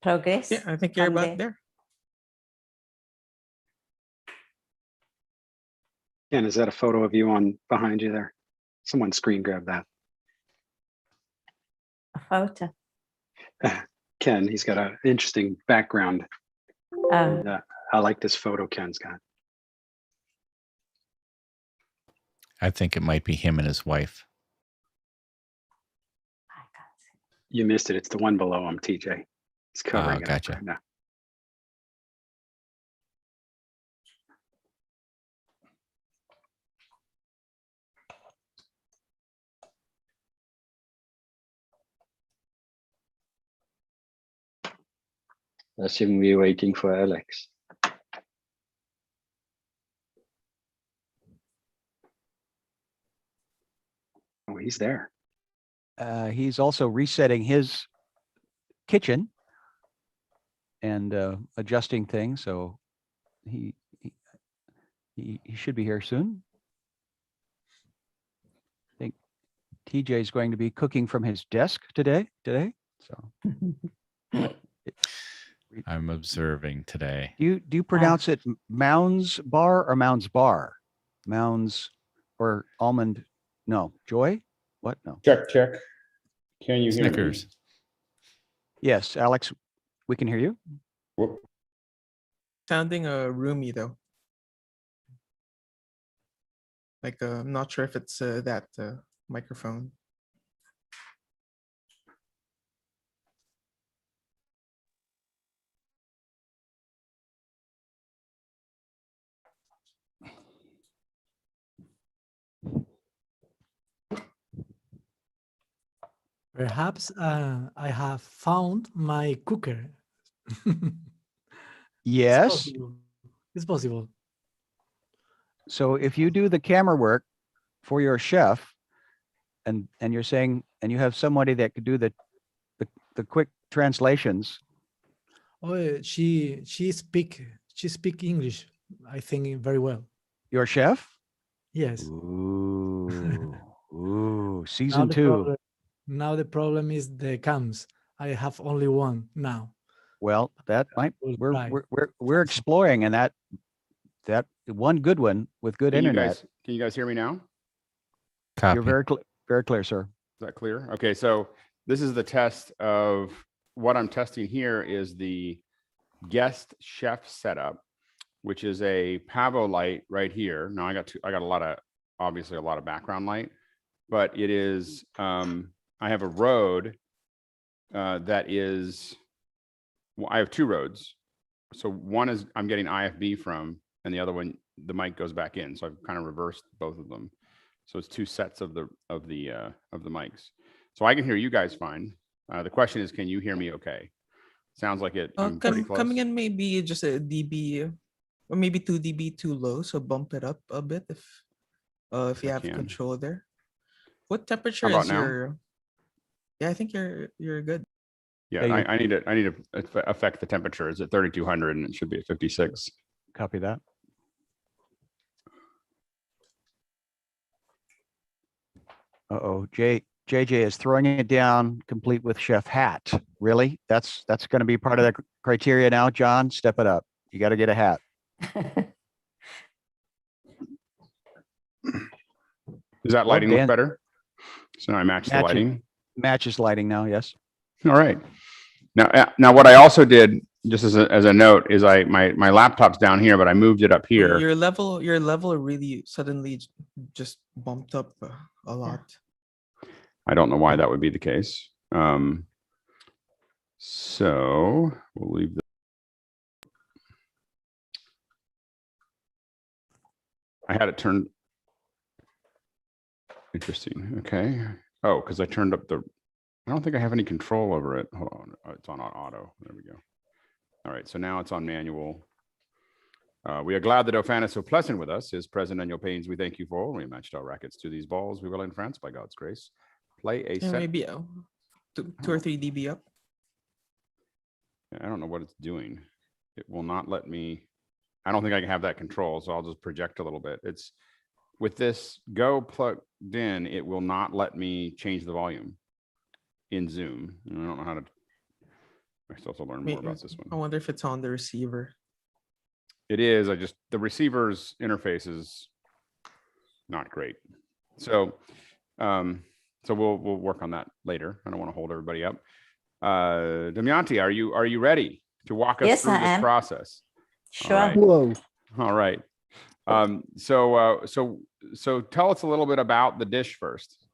O: progress.
D: Yeah, I think you're about there.
L: Ken, is that a photo of you on behind you there? Someone screen grab that.
O: A photo.
L: Ken, he's got an interesting background. And, I like this photo Ken's got.
C: I think it might be him and his wife.
L: You missed it. It's the one below him, TJ. He's covering it up right now.
J: I assume we're waiting for Alex.
L: Oh, he's there.
Y: He's also resetting his kitchen and adjusting things, so he should be here soon. I think TJ is going to be cooking from his desk today. So
C: I'm observing today.
Y: do you pronounce it Mounds Bar or Mounds Bar? Mounds or almond? No, Joy? What? No.
A: Check. Can you hear me?
C: Snickers.
Y: Yes, Alex, we can hear you.
A: Whoop.
D: Sounding roomy though. Like I'm not sure if it's that microphone.
F: Perhaps I have found my cooker.
Y: Yes.
F: It's possible.
Y: So if you do the camera work for your chef, and you're saying, and you have somebody that could do the quick translations.
F: Oh, she speak English, I think, very well.
Y: Your chef?
F: Yes.
Y: Ooh, season 2.
F: Now the problem is the cams. I have only one now.
Y: Well, that might we're exploring, and that one good one with good internet.
A: Can you guys hear me now?
C: Copy.
Y: You're very clear, sir.
A: Is that clear? Okay, so this is the test of what I'm testing here is the guest chef setup, which is a Pavo light right here. Now I got obviously a lot of background light, but it is I have a Rode that is, well, I have 2 Rodes. So one is I'm getting IFB from, and the other one, the mic goes back in. So I've kind of reversed both of them. So it's 2 sets of the mics. So I can hear you guys fine. The question is, can you hear me okay? Sounds like it. I'm pretty close.
D: Coming in maybe just a dB or maybe 2 dB too low. So bump it up a bit if you have control there. What temperature is your? Yeah, I think you're good.
A: Yeah, I need to affect the temperature. It's at 3200 and it should be at 56.
Y: Copy that. Uh-oh, JJ is throwing it down, complete with chef hat. Really? That's going to be part of the criteria now, John. Step it up. You got to get a hat.
A: Does that lighting look better? So now I match the lighting.
Y: Matches lighting now. Yes.
A: All right. Now what I also did, just as a note, is my laptop's down here, but I moved it up here.
D: Your level really suddenly just bumped up a lot.
A: I don't know why that would be the case. So we'll leave the. I had it turned. Interesting. Okay. Oh, because I turned up the. I don't think I have any control over it. Hold on. Oh, it's on auto. There we go. All right. So now it's on manual. We are glad that Dauphin is so pleasant with us. His present annual pains we thank you for. We matched our rackets to these balls. We will in France by God's grace. Play a set.
D: Maybe 2 or 3 dB up.
A: I don't know what it's doing. It will not let me. I don't think I can have that control, so I'll just project a little bit. It's with this Go plugged in, it will not let me change the volume in Zoom. I don't know how to. I still have to learn more about this one.
D: I wonder if it's on the receiver.
A: It is. The receiver's interface is not great. So, we'll work on that later. I don't want to hold everybody up. Damayanti, are you ready to walk us through this process?
O: Sure.
A: All right.
T: Whoa.
A: All right. So tell us a little bit about the dish first.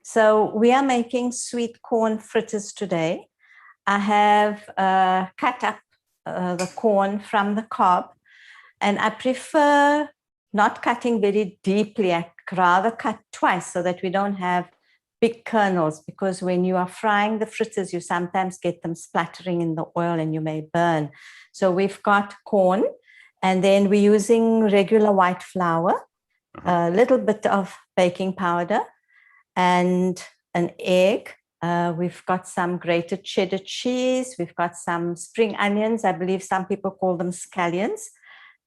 O: So we are making sweet corn fritters today. I have cut up the corn from the cob, and I prefer not cutting very deeply. I rather cut twice so that we don't have big kernels, because when you are frying the fritters, you sometimes get them splattering in the oil and you may burn. So we've got corn, and then we're using regular white flour, a little bit of baking powder, and an egg. We've got some grated cheddar cheese. We've got some spring onions. I believe some people call them scallions,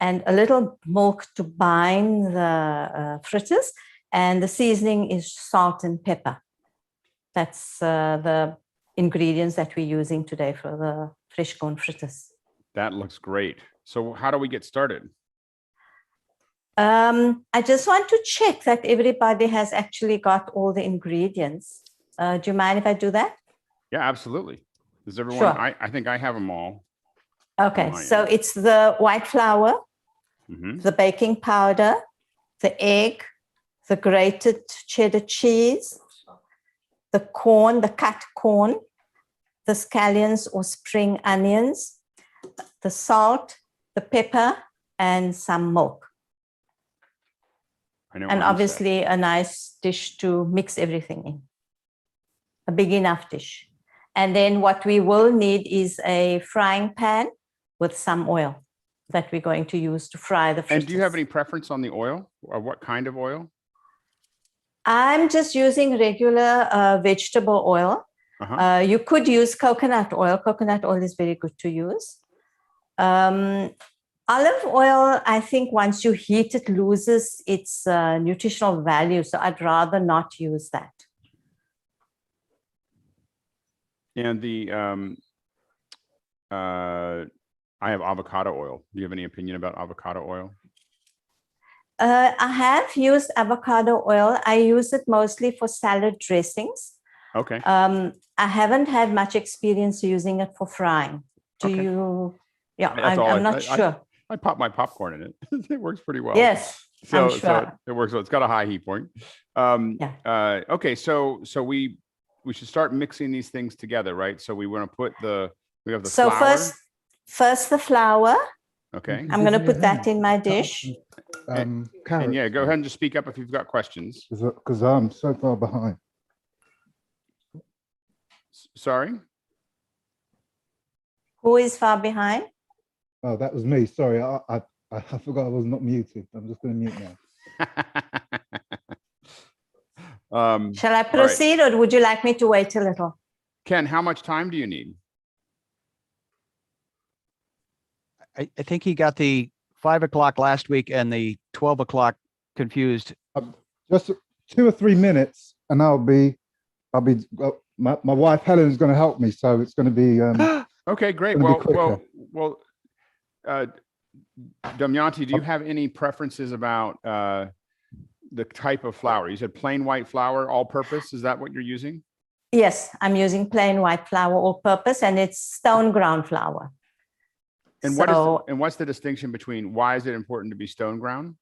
O: and a little milk to bind the fritters. And the seasoning is salt and pepper. That's the ingredients that we're using today for the fresh corn fritters.
A: That looks great. So how do we get started?
O: I just want to check that everybody has actually got all the ingredients. Do you mind if I do that?
A: Yeah, absolutely. Does everyone?
O: Sure.
A: I think I have them all.
O: Okay, so it's the white flour, the baking powder, the egg, the grated cheddar cheese, the corn, the cut corn, the scallions or spring onions, the salt, the pepper, and some milk. And obviously a nice dish to mix everything in, a big enough dish. And then what we will need is a frying pan with some oil that we're going to use to fry the fritters.
A: And do you have any preference on the oil, or what kind of oil?
O: I'm just using regular vegetable oil. You could use coconut oil. Coconut oil is very good to use. Olive oil, I think once you heat it, loses its nutritional value. So I'd rather not use that.
A: And the I have avocado oil. Do you have any opinion about avocado oil?
O: I have used avocado oil. I use it mostly for salad dressings.
A: Okay.
O: I haven't had much experience using it for frying. Do you? Yeah, I'm not sure.
A: I pop my popcorn in it. It works pretty well.
O: Yes,
A: so,
O: I'm sure.
A: So it works well. It's got a high heat point. Okay, so we should start mixing these things together, right? So we want to put we have the
O: so
A: flour.
O: First the flour.
A: Okay.
O: I'm going to put that in my dish.
A: And yeah, go ahead and just speak up if you've got questions.
T: Because I'm so far behind.
A: Sorry?
T: Who
O: is far behind?
T: Oh, that was me. Sorry, I forgot I was not muted. I'm just going to mute now.
O: Shall I proceed, or would you like me to wait a little?
A: Ken, how much time do you need?
Y: I think he got the 5 o'clock last week and the 12 o'clock confused.
T: Just 2 or 3 minutes, and I'll be. My wife Helen's going to help me, so it's going to be.
A: Okay, great. Well, Damayanti, do you have any preferences about the type of flour? You said plain white flour, all-purpose. Is that what you're using?
O: Yes, I'm using plain white flour, all-purpose, and it's stone ground flour.
A: And what's the distinction between why is it important to be stone ground?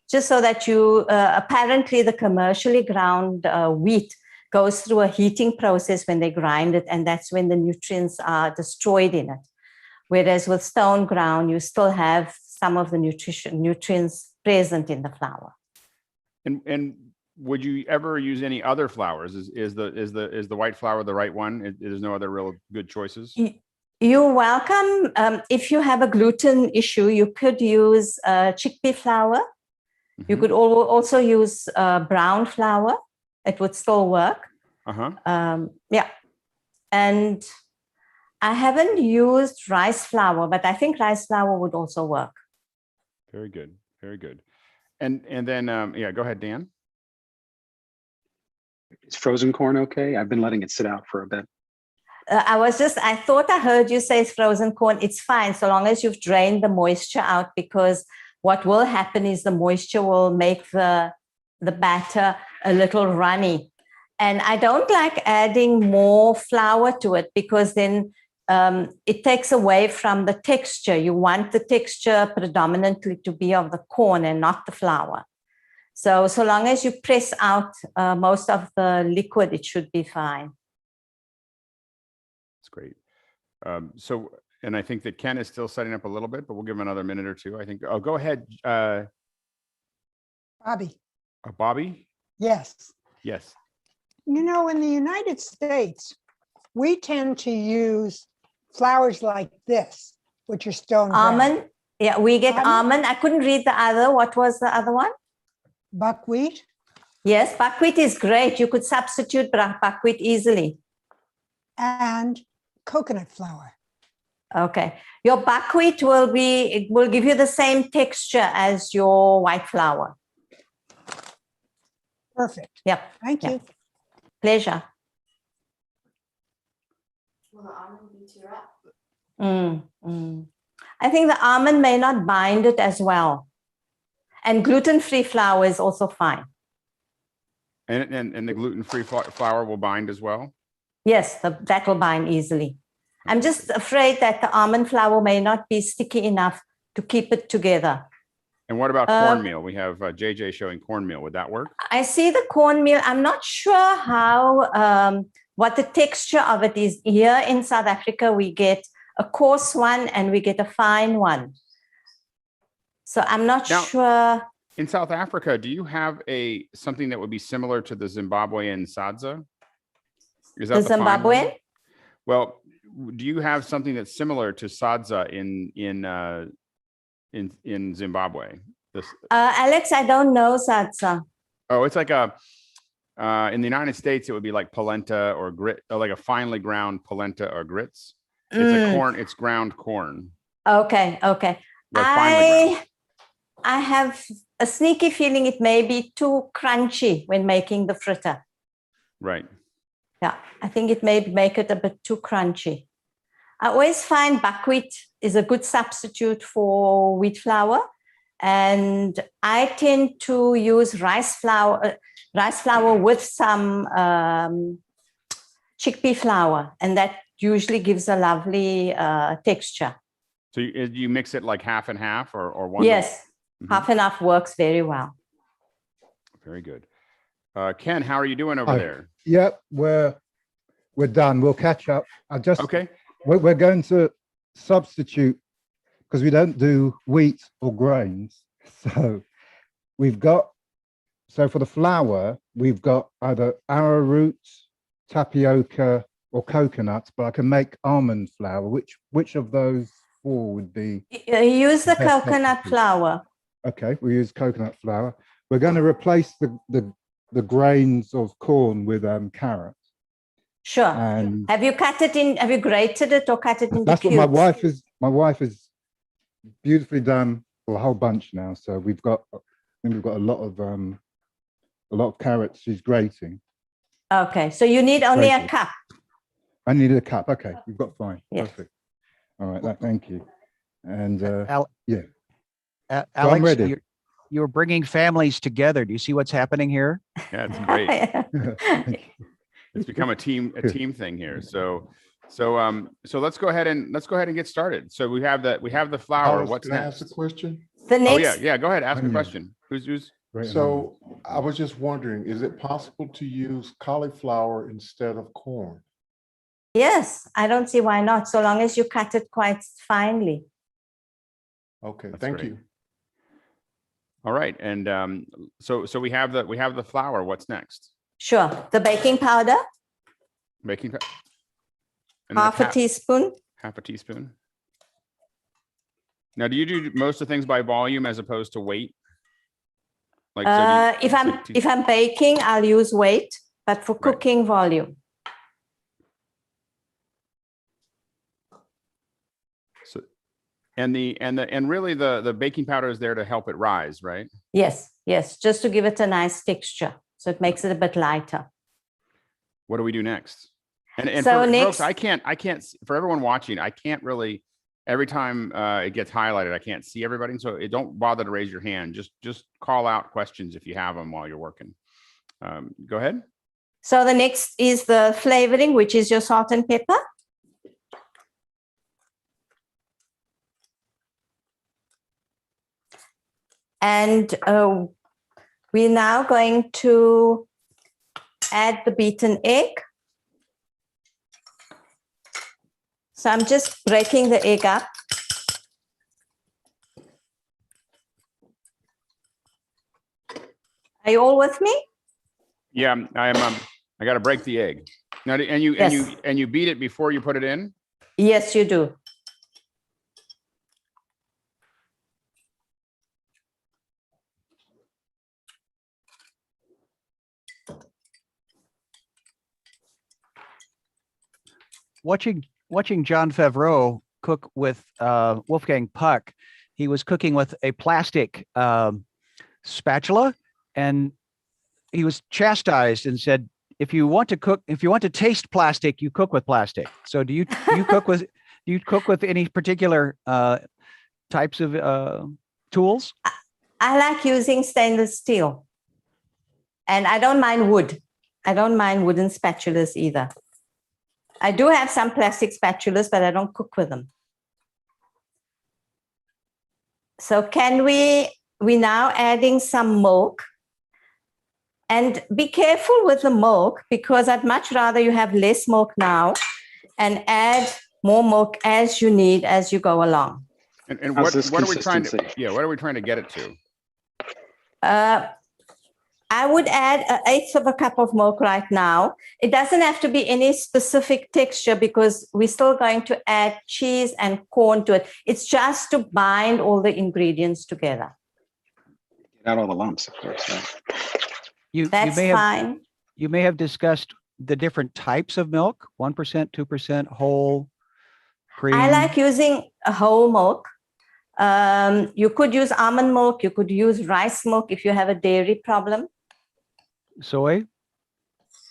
O: Just so that you apparently the commercially ground wheat goes through a heating process when they grind it, and that's when the nutrients are destroyed in it. Whereas with stone ground, you still have some of the nutrients present in the flour.
A: And would you ever use any other flours? Is the white flour the right one? There's no other real good choices?
O: You're welcome. If you have a gluten issue, you could use chickpea flour. You could also use brown flour. It would still work. Yeah. And I haven't used rice flour, but I think rice flour would also work.
A: Very good. Very good. And then, yeah, go ahead, Dan.
L: Is frozen corn okay? I've been letting it sit out for a bit.
O: I thought I heard you say it's frozen corn. It's fine so long as you've drained the moisture out, because what will happen is the moisture will make the batter a little runny. And I don't like adding more flour to it, because then it takes away from the texture. You want the texture predominantly to be of the corn and not the flour. So long as you press out most of the liquid, it should be fine.
A: That's great. And I think that Ken is still setting up a little bit, but we'll give him another minute or two. I think. Oh, go ahead.
E: Bobby.
A: Bobby?
E: Yes.
A: Yes.
M: You know, in the United States, we tend to use flowers like this, which are stone brown.
O: Almond. Yeah, we get almond. I couldn't read the other. What was the other one?
M: Buckwheat.
O: Yes, buckwheat is great. You could substitute buckwheat easily.
M: And coconut flour.
O: Okay. Your buckwheat will give you the same texture as your white flour.
M: Perfect.
O: Yep.
M: Thank you.
O: Pleasure.
R: Will the almond be too rough?
O: I think the almond may not bind it as well. And gluten-free flour is also fine.
A: And the gluten-free flour will bind as well?
O: Yes, that will bind easily. I'm just afraid that the almond flour may not be sticky enough to keep it together.
A: And what about cornmeal? We have JJ showing cornmeal. Would that work?
O: I see the cornmeal. I'm not sure how, what the texture of it is. Here in South Africa, we get a coarse one and we get a fine one. So I'm not sure.
A: In South Africa, do you have something that would be similar to the Zimbabwean sadza? Is that
O: the Zimbabwean?
A: Well, do you have something that's similar to sadza in Zimbabwe?
O: Alex, I don't know sadza.
A: Oh, it's like in the United States, it would be like polenta or grit, or like a finely ground polenta or grits. It's a corn. It's ground corn.
O: Okay.
A: Like finely ground.
O: I have a sneaky feeling it may be too crunchy when making the fritter.
A: Right.
O: Yeah, I think it may make it a bit too crunchy. I always find buckwheat is a good substitute for wheat flour. And I tend to use rice flour with some chickpea flour. And that usually gives a lovely texture.
A: So you mix it like half and half or one?
O: Yes, half and half works very well.
A: Very good. Ken, how are you doing over there?
T: Yep, we're done. We'll catch up.
A: Okay.
T: We're going to substitute because we don't do wheat or grains. So for the flour, we've got either arrowroot, tapioca, or coconuts, but I can make almond flour. Which of those four would be?
O: Use the coconut flour.
T: Okay, we use coconut flour. We're going to replace the grains of corn with carrot.
O: Sure.
T: And
O: have you cut it in? Have you grated it or cut it into
T: that's
O: cubes?
T: what my wife has beautifully done for a whole bunch now. So we've got a lot of carrots she's grating.
O: Okay, so you need only a cup.
T: I needed a cup. Okay, you've got fine.
O: Yes.
T: Perfect. All right, thank you. And
Y: Alex,
T: so I'm ready.
Y: You're bringing families together. Do you see what's happening here?
A: Yeah, it's great. It's become a team thing here. So let's go ahead and get started. So we have the flour. What's
E: can I
A: next?
E: ask a question?
O: The next.
A: Oh yeah. Go ahead. Ask a question. Who's?
E: So I was just wondering, is it possible to use cauliflower instead of corn?
O: Yes, I don't see why not. So long as you cut it quite finely.
E: Okay,
A: That's
E: thank
A: great.
E: you.
A: All right, and so we have the flour. What's next?
O: Sure. The baking powder.
A: Baking powder.
O: Half a teaspoon.
A: Half a teaspoon. Now, do you do most of the things by volume as opposed to weight? Like
O: if I'm baking, I'll use weight, but for cooking, volume.
A: So, and really the baking powder is there to help it rise, right?
O: Yes, just to give it a nice texture, so it makes it a bit lighter.
A: What do we do next? And
O: so
A: for
O: next,
A: folks, I can't for everyone watching, I can't really. Every time it gets highlighted, I can't see everybody. So don't bother to raise your hand. Just call out questions if you have them while you're working. Go ahead.
O: So the next is the flavoring, which is your salt and pepper. And we're now going to add the beaten egg. So I'm just breaking the egg up. Are you all with me?
A: Yeah, I am. I got to break the egg. Now, and you beat it before you put it in?
O: Yes, you do.
Y: Watching John Favreau cook with Wolfgang Puck, he was cooking with a plastic spatula, and he was chastised and said, if you want to taste plastic, you cook with plastic. So do you cook with any particular types of tools?
O: I like using stainless steel, and I don't mind wood. I don't mind wooden spatulas either. I do have some plastic spatulas, but I don't cook with them. So we're now adding some milk. And be careful with the milk, because I'd much rather you have less milk now and add more milk as you need as you go along.
A: And what are we trying to? Yeah, what are we trying to get it to?
O: I would add 1/8 of a cup of milk right now. It doesn't have to be any specific texture, because we're still going to add cheese and corn to it. It's just to bind all the ingredients together.
L: Get out all the lumps, of course. Right?
O: That's fine.
Y: You may have discussed the different types of milk: 1%, 2%, whole, cream.
O: I like using a whole milk. You could use almond milk. You could use rice milk if you have a dairy problem.
Y: Soy?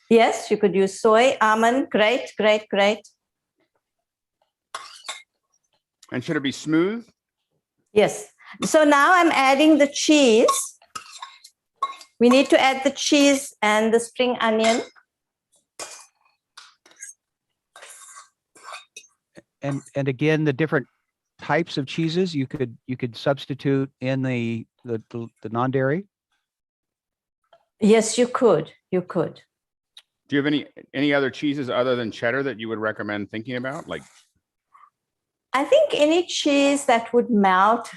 O: Yes, you could use soy, almond. Great, great, great.
A: And should it be smooth?
O: Yes. So now I'm adding the cheese. We need to add the cheese and the spring onion.
Y: And again, the different types of cheeses you could substitute in the non-dairy.
O: Yes, you could. You could.
A: Do you have any other cheeses other than cheddar that you would recommend thinking about? Like,
O: I think any cheese that would melt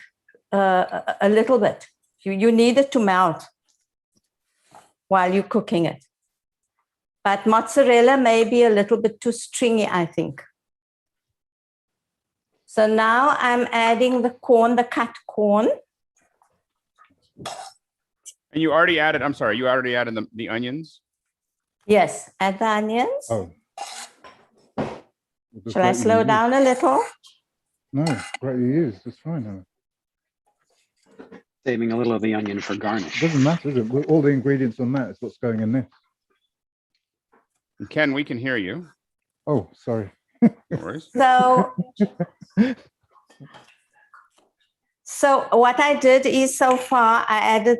O: a little bit. You need it to melt while you're cooking it. But mozzarella may be a little bit too stringy, I think. So now I'm adding the corn, the cut corn.
A: and you already added, I'm sorry, you already added the onions?
O: Yes, add the onions.
T: Oh.
O: Shall I slow down a little?
T: No, great you use. It's fine.
L: Saving a little of the onion for garnish.
T: Doesn't matter, does it? All the ingredients on that is what's going in this.
A: Ken, we can hear you.
T: Oh, sorry.
A: No worries.
O: So what I did is, so far I added,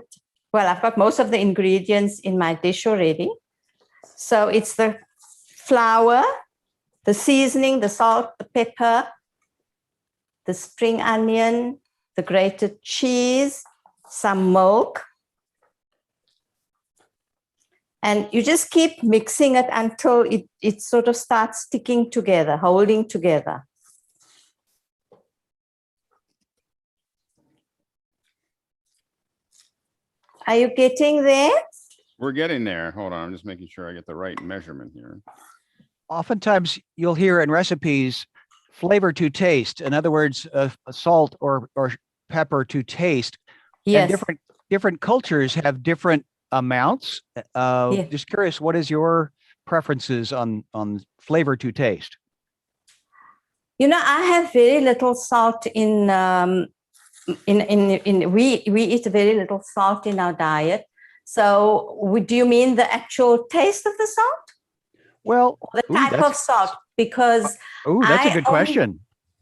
O: well, I've got most of the ingredients in my dish already. So it's the flour, the seasoning, the salt, the pepper, the spring onion, the grated cheese, some milk. And you just keep mixing it until it sort of starts sticking together, holding together. Are you getting there?
A: We're getting there. Hold on, I'm just making sure I get the right measurement here.
Y: Oftentimes you'll hear in recipes, flavor to taste. In other words, salt or pepper to taste.
O: Yes.
Y: And different cultures have different amounts. Just curious, what is your preferences on flavor to taste?
O: You know, I have very little salt in we eat very little salt in our diet. So do you mean the actual taste of the salt?
Y: Well,
O: the type of salt, because
Y: that's a good question.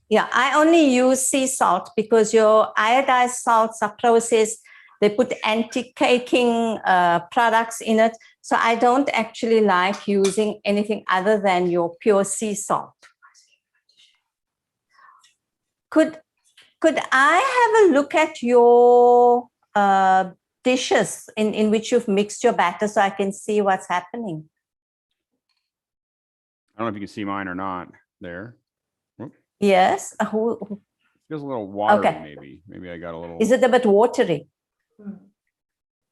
O: Yeah, I only use sea salt because your iodized salts are processed. They put anti-caking products in it. So I don't actually like using anything other than your pure sea salt. Could I have a look at your dishes in which you've mixed your batter so I can see what's happening?
A: I don't know if you can see mine or not there. Whoop.
O: Yes.
A: Feels a little watery,
O: Okay.
A: Maybe I got a little.
O: Is it a bit watery?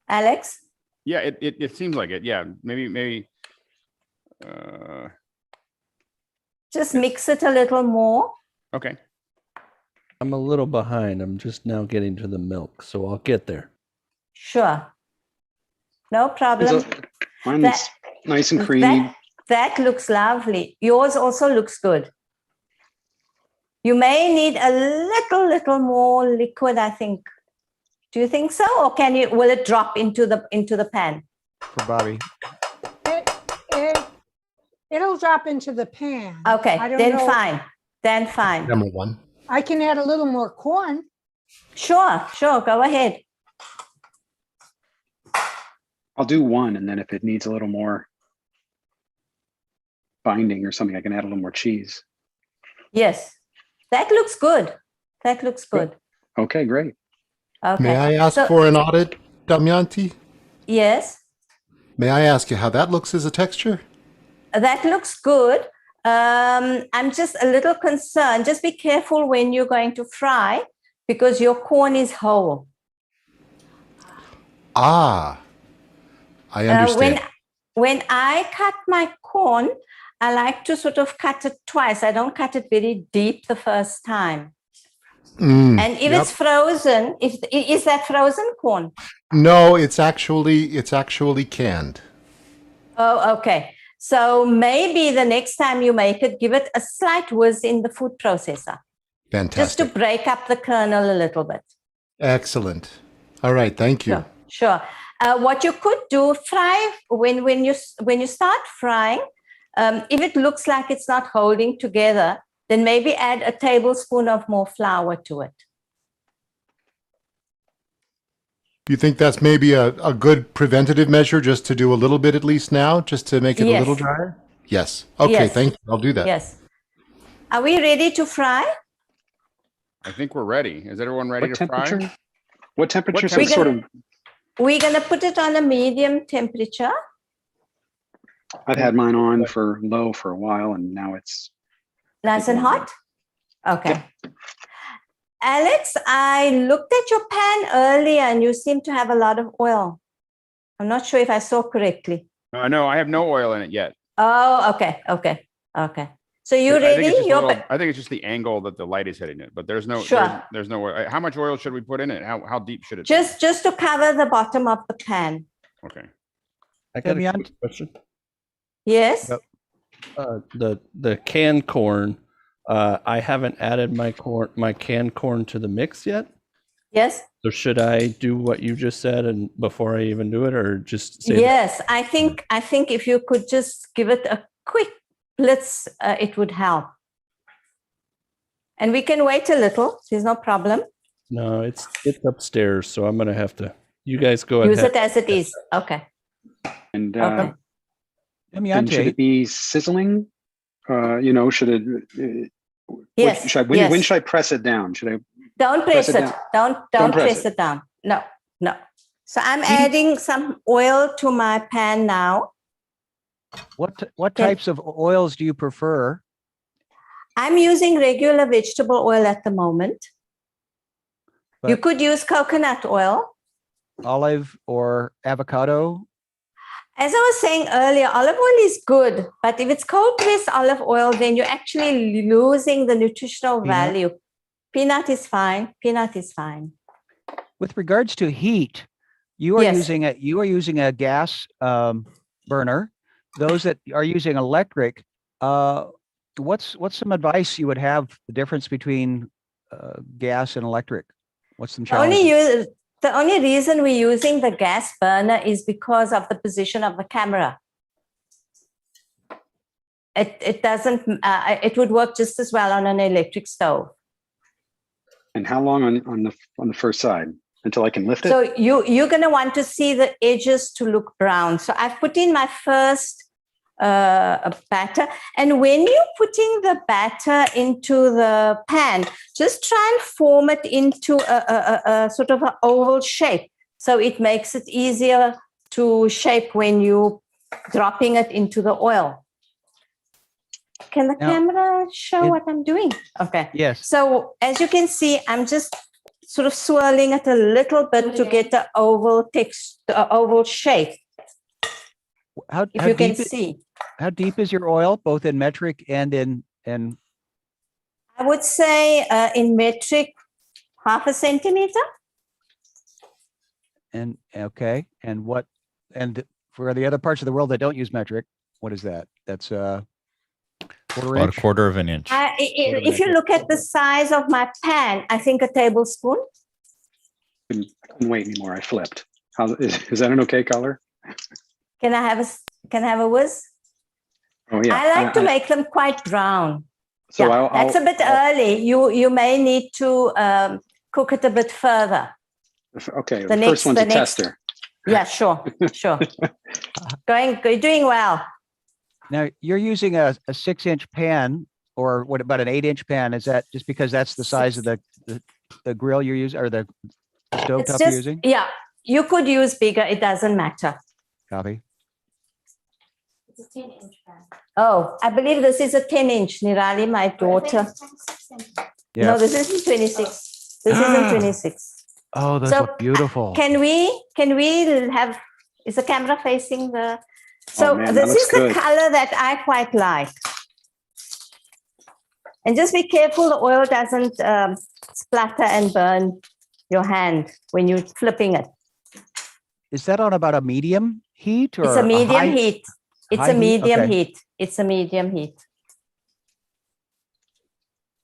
O: Alex?
A: Yeah, it seems like it. Yeah, maybe
O: Just mix it a little more.
A: Okay.
S: I'm a little behind. I'm just now getting to the milk, so I'll get there.
O: Sure. No problem.
L: Mine's nice and creamy.
O: That looks lovely. Yours also looks good. You may need a little more liquid, I think. Do you think so, or will it drop into the pan?
Y: For Bobby.
M: It'll drop into the pan.
O: Okay,
M: I don't
O: then
M: know.
O: fine. Then fine.
Q: Number one.
M: I can add a little more corn.
O: Sure, go ahead.
L: I'll do one, and then if it needs a little more binding or something, I can add a little more cheese.
O: Yes, that looks good. That looks good.
L: Okay, great.
O: Okay.
Q: May I ask for an audit, Damayanti?
O: Yes.
Q: May I ask you how that looks as a texture?
O: That looks good. I'm just a little concerned. Just be careful when you're going to fry because your corn is whole.
Q: Ah, I understand.
O: When I cut my corn, I like to sort of cut it twice. I don't cut it very deep the first time. And if it's frozen, is that frozen corn?
Q: No, it's actually canned.
O: Oh, okay. So maybe the next time you make it, give it a slight whiz in the food processor.
Q: Fantastic.
O: Just to break up the kernel a little bit.
Q: Excellent. All right, thank you.
O: Sure. What you could do, fry when you start frying, if it looks like it's not holding together, then maybe add a tablespoon of more flour to it.
Q: You think that's maybe a good preventative measure, just to do a little bit at least now, just to make it a little drier? Yes. Okay,
O: Yes.
Q: thank you. I'll do that.
O: Yes. Are we ready to fry?
A: I think we're ready. Is everyone ready to fry?
L: What temperature?
O: We're going to put it on a medium temperature.
L: I've had mine on for low for a while, and now it's
O: Nice and hot? Okay. Alex, I looked at your pan earlier and you seem to have a lot of oil. I'm not sure if I saw correctly.
A: No, I have no oil in it yet.
O: Oh, okay. So you ready?
A: I think it's just the angle that the light is hitting it, but there's no there's no oil. How much oil should we put in it? How deep should it
O: just to cover the bottom of the pan.
A: Okay.
S: I got a quick question.
O: Yes.
S: The canned corn. I haven't added my canned corn to the mix yet.
O: Yes.
S: So should I do what you just said and before I even do it, or just say
O: Yes, I think if you could just give it a quick blitz, it would help. And we can wait a little. There's no problem.
S: No, it's upstairs, so I'm gonna have to. You guys go ahead.
O: Use it as it is. Okay.
L: And
O: Okay.
L: and should it be sizzling? Should it?
O: Yes.
L: When should I press it down? Should I?
O: Don't press it. Don't press
L: it
O: it down. No. So I'm adding some oil to my pan now.
Y: What types of oils do you prefer?
O: I'm using regular vegetable oil at the moment. You could use coconut oil.
Y: Olive or avocado?
O: As I was saying earlier, olive oil is good, but if it's cold pressed olive oil, then you're actually losing the nutritional value. Peanut is fine.
Y: With regards to heat, you are using a gas burner. Those that are using electric, what's some advice you would have? The difference between gas and electric? What's some challenges?
O: The only reason we're using the gas burner is because of the position of the camera. It doesn't. It would work just as well on an electric stove.
L: And how long on the first side until I can lift it?
O: So you're going to want to see the edges to look brown. So I've put in my first batter, and when you're putting the batter into the pan, just try and form it into a sort of an oval shape, so it makes it easier to shape when you're dropping it into the oil. Can the camera show what I'm doing? Okay.
Y: Yes.
O: So as you can see, I'm just sort of swirling it a little bit to get the oval shape. If you can see.
Y: deep is your oil, both in metric and in
O: I would say in metric, 0.5 centimeter.
Y: and okay, and what? And for the other parts of the world that don't use metric, what is that? That's quarter
C: About
Y: inch.
C: a quarter of an inch.
O: If you look at the size of my pan, I think a tablespoon.
L: I couldn't wait anymore. I flipped. How is that an okay color?
O: Can I have a whiz?
L: Oh yeah.
O: I like to make them quite brown.
L: So
O: yeah, that's a bit early. You may need to cook it a bit further.
L: Okay, the first one's a tester.
O: Yeah, sure. You're doing well.
Y: Now you're using a 6-inch pan, or what about an 8-inch pan? Is that just because that's the size of the grill you're using, or the stovetop you're using?
O: Yeah, you could use bigger. It doesn't matter.
Y: Copy.
O: It's a 10-inch pan. Oh, I believe this is a 10-inch. Nirali, my daughter.
Y: Yeah.
O: No, this isn't 26. This isn't 26.
Y: Oh, those
O: So,
Y: look beautiful.
O: Can we have? Is the camera facing the? So
Y: Oh, man, that
O: this
Y: looks
O: is the
Y: good.
O: color that I quite like. And just be careful the oil doesn't splatter and burn your hand when you're flipping it.
Y: Is that on about a medium heat, or
O: It's a medium
Y: high-
O: heat. It's
Y: high
O: a medium
Y: Okay.
O: heat. It's a medium heat.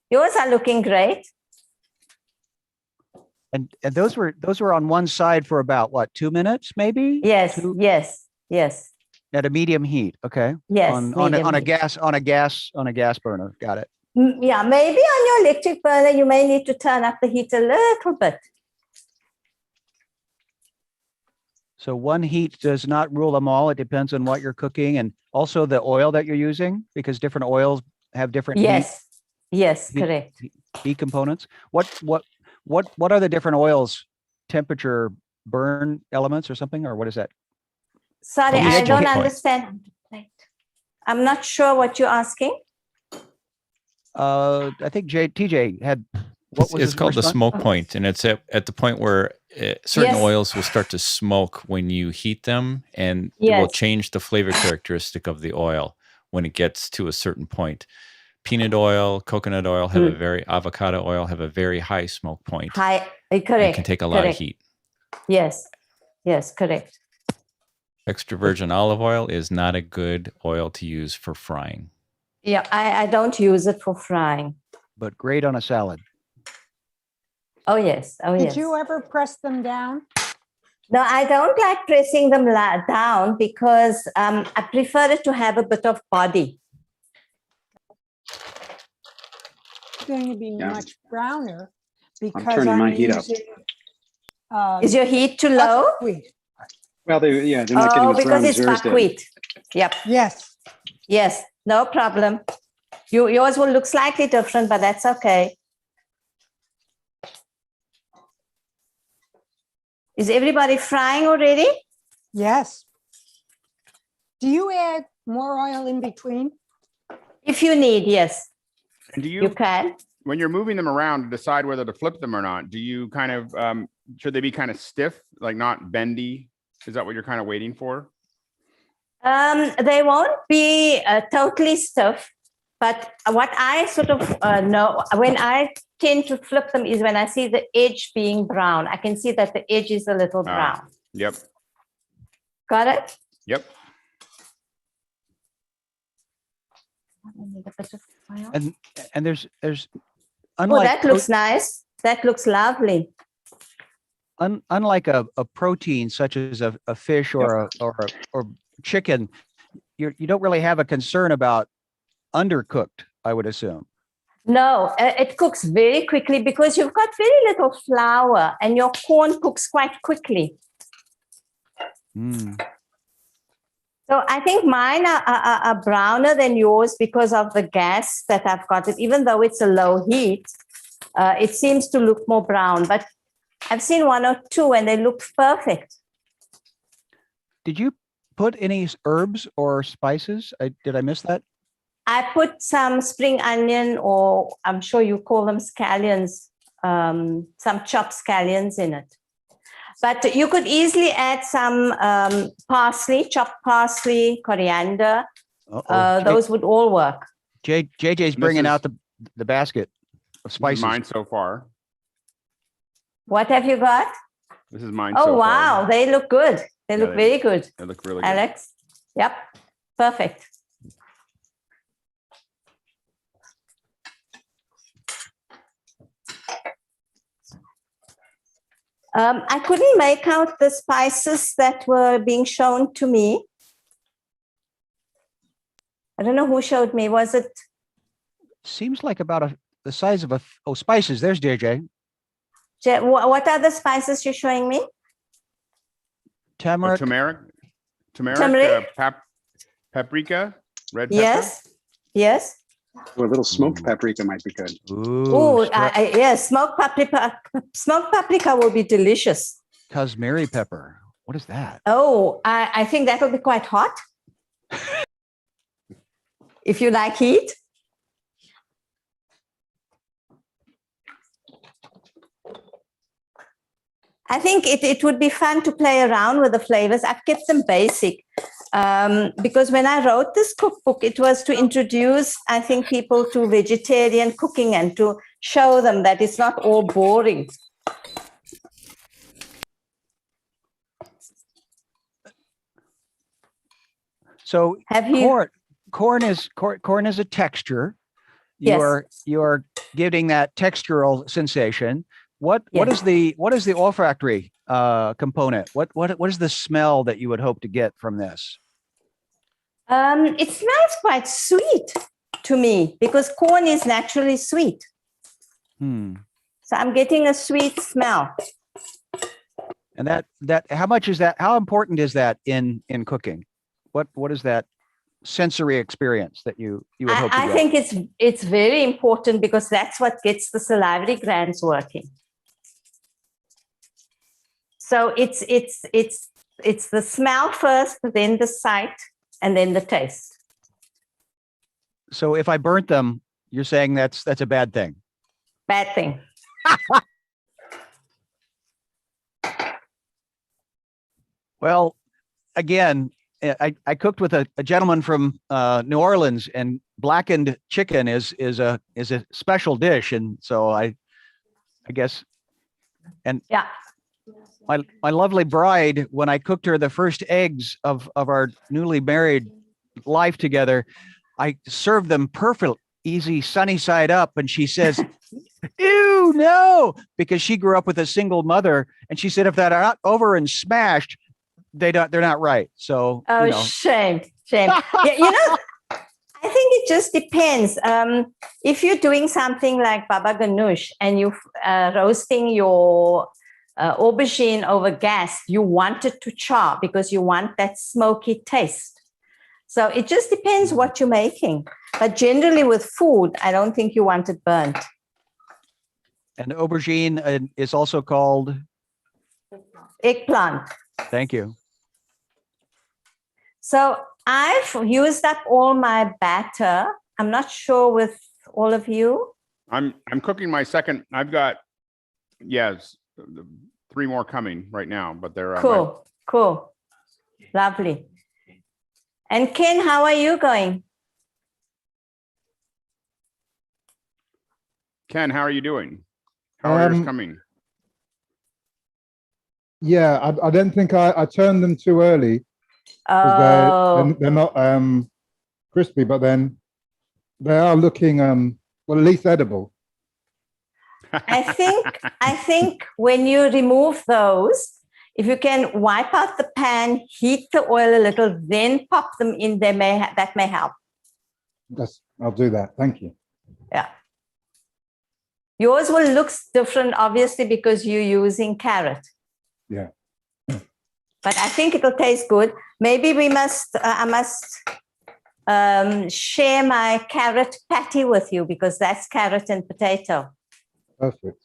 O: Yours are looking great.
Y: And those were on one side for about what, 2 minutes, maybe?
O: Yes, yes.
Y: At a medium heat. Okay.
O: Yes,
Y: On
O: medium
Y: a
O: heat.
Y: gas burner. Got it.
O: Yeah, maybe on your electric burner, you may need to turn up the heat a little bit.
Y: So one heat does not rule them all. It depends on what you're cooking, and also the oil that you're using, because different oils have different
O: Yes, correct.
Y: heat components. What are the different oils? Temperature, burn elements, or something, or what is that?
O: Sorry,
Y: Oh,
O: I
Y: yeah,
O: don't
Y: point.
O: understand. I'm not sure what you're asking.
Y: I think TJ had.
C: It's called the smoke point, and it's at the point where certain
O: Yes.
C: oils will start to smoke when you heat them, and it will
O: Yes.
C: change the flavor characteristic of the oil when it gets to a certain point. Peanut oil, coconut oil have a very avocado oil have a very high smoke point.
O: High, correct.
C: And can take a lot of
O: correct.
C: heat.
O: Yes, correct.
C: Extra virgin olive oil is not a good oil to use for frying.
O: Yeah, I don't use it for frying.
Y: But great on a salad.
O: Oh, yes. Oh,
H: Did
O: yes.
H: you ever press them down?
O: No, I don't like pressing them down because I prefer it to have a bit of body.
H: It's going to be
L: Yeah.
H: much browner because
L: turning my heat up.
H: using,
O: Is your heat too low?
H: buckwheat.
L: Well, they're not getting as brown
O: because
L: as
O: it's
L: yours did.
O: buckwheat. Yep.
H: Yes.
O: Yes, no problem. Yours will look slightly different, but that's okay. Is everybody frying already?
H: Yes. Do you add more oil in between?
O: If you need, yes.
A: And do
O: You can.
A: when you're moving them around to decide whether to flip them or not, do you kind of should they be kind of stiff, like not bendy? Is that what you're kind of waiting for?
O: They won't be totally stiff, but what I sort of know when I tend to flip them is when I see the edge being brown. I can see that the edge is a little brown.
A: Yep.
O: Got it?
A: Yep.
Y: And there's
O: Oh,
Y: unlike
O: that looks nice. That looks lovely.
Y: unlike a protein such as a fish or or chicken, you don't really have a concern about undercooked, I would assume.
O: No, it cooks very quickly because you've got very little flour and your corn cooks quite quickly.
Y: Mm.
O: So I think mine are browner than yours because of the gas that I've got. It, even though it's a low heat, it seems to look more brown. But I've seen one or two and they look perfect.
Y: Did you put any herbs or spices? Did I miss that?
O: I put some spring onion, or I'm sure you call them scallions, some chopped scallions in it. But you could easily add some parsley, chopped parsley, coriander, Those would all work.
C: This
Y: JJ's bringing
C: is-
Y: out the basket of
A: This is
Y: spices.
A: mine so far.
O: What have you got?
A: This is mine
O: Oh,
A: so
O: wow.
A: far.
O: They look good. They
A: Yeah,
O: look very good.
A: They look really good.
O: Alex. Yep. Perfect. I couldn't make out the spices that were being shown to me. I don't know who showed me. Was it?
Y: Seems like about the size of spices. There's JJ.
O: What are the spices you're showing me?
Y: Turmeric.
O: Turmeric?
A: Paprika, red pepper.
O: Yes. Yes.
L: Or a little smoked paprika might be good.
O: Oh, yes. Smoked paprika. Smoked paprika will be delicious.
Y: Cosmere pepper. What is that?
O: Oh, I think that will be quite hot. If you like heat. I think it would be fun to play around with the flavors. I've kept them basic because when I wrote this cookbook, it was to introduce, I think, people to vegetarian cooking and to show them that it's not all boring.
Y: So corn is a texture.
O: Yes.
Y: You are getting that textural sensation. What is the olfactory component? What is the smell that you would hope to get from this?
O: It smells quite sweet to me because corn is naturally sweet. So I'm getting a sweet smell.
Y: And that how much is that? How important is that in cooking? What is that sensory experience that you would hope to get?
O: I think it's very important because that's what gets the salivary glands working. So it's the smell first, then the sight, and then the taste.
Y: So if I burnt them, you're saying that's a bad thing.
O: Bad thing.
Y: Well, again, I cooked with a gentleman from New Orleans, and blackened chicken is a special dish, and so I guess, and
O: yeah.
Y: My lovely bride, when I cooked her the first eggs of our newly married life together, I served them perfect, easy, sunny side up, and she says, "Ew, no," because she grew up with a single mother, and she said if they're not over and smashed, they're not right. So
O: shame. Yeah, I think it just depends. If you're doing something like baba ganoush and you're roasting your aubergine over gas, you want it to char because you want that smoky taste. So it just depends what you're making. But generally with food, I don't think you want it burnt.
Y: And aubergine is also called?
O: Eggplant.
Y: Thank you.
O: So I've used up all my batter. I'm not sure with all of you.
A: I'm cooking my second. I've got, yes, 3 more coming right now, but they're
O: cool. Lovely. And Ken, how are you going?
A: Ken, how are you doing? How are yours coming?
T: Yeah, I don't think I turned them too early. They're not crispy, but then they are looking well, at least edible.
O: I think when you remove those, if you can wipe out the pan, heat the oil a little, then pop them in there, that may help.
T: I'll do that. Thank you.
O: Yeah. Yours will look different, obviously, because you're using carrot.
T: Yeah.
O: But I think it'll taste good. Maybe I must share my carrot patty with you because that's carrot and potato.
T: Perfect.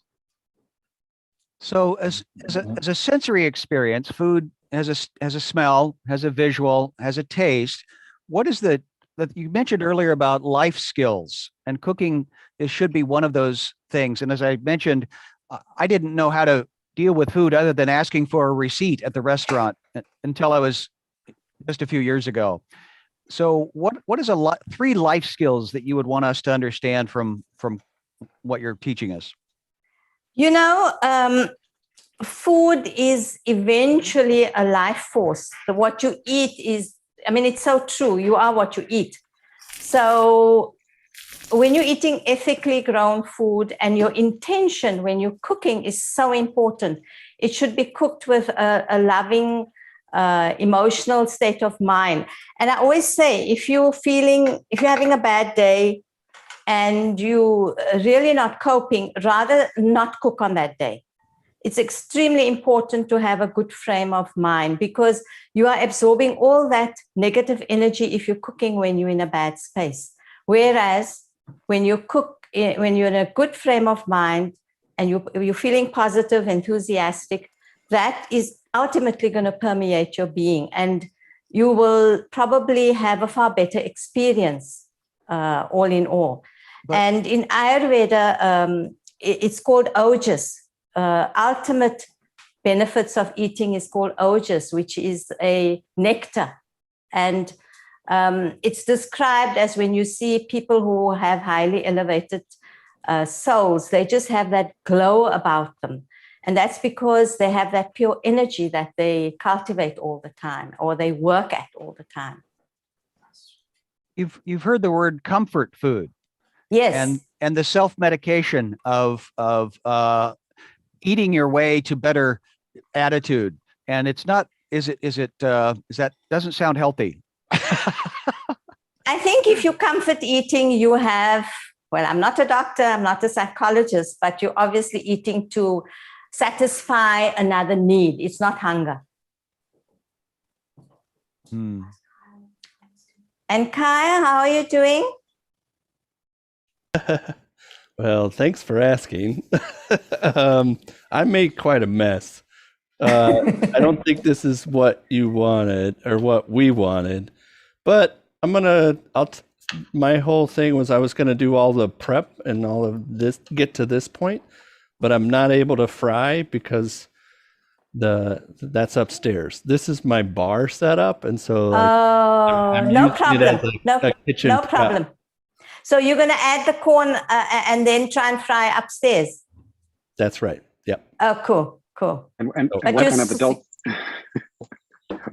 Y: So as a sensory experience, food has a smell, has a visual, has a taste. What is that you mentioned earlier about life skills, and cooking should be one of those things. And as I mentioned, I didn't know how to deal with food other than asking for a receipt at the restaurant until I was just a few years ago. So what is three life skills that you would want us to understand from what you're teaching us?
O: You know, food is eventually a life force. What you eat is, I mean, it's so true. You are what you eat. So when you're eating ethically grown food, and your intention when you're cooking is so important. It should be cooked with a loving, emotional state of mind. And I always say, if you're having a bad day and you really not coping, rather not cook on that day. It's extremely important to have a good frame of mind, because you are absorbing all that negative energy if you're cooking when you're in a bad space. Whereas when you cook, when you're in a good frame of mind and you're feeling positive, enthusiastic, that is ultimately going to permeate your being, and you will probably have a far better experience, all in all. And in Ayurveda, it's called ojas. Ultimate benefits of eating is called ojas, which is a nectar. And it's described as when you see people who have highly elevated souls, they just have that glow about them. And that's because they have that pure energy that they cultivate all the time, or they work at all the time.
Y: You've heard the word comfort food.
O: Yes.
Y: And the self-medication of eating your way to better attitude. And it's not, is that doesn't sound healthy.
O: I think if you comfort eating, you have, well, I'm not a doctor, I'm not a psychologist, but you're obviously eating to satisfy another need. It's not hunger. And Kaya, how are you doing?
S: Well, thanks for asking. I made quite a mess. I don't think this is what you wanted or what we wanted, but my whole thing was I was going to do all the prep and all of this, get to this point, but I'm not able to fry because that's upstairs. This is my bar setup. And so I'm
O: no
S: using
O: problem.
S: it as a kitchen
O: No
S: prep.
O: problem. So you're going to add the corn and then try and fry upstairs.
S: That's right. Yep.
O: Oh, cool.
L: And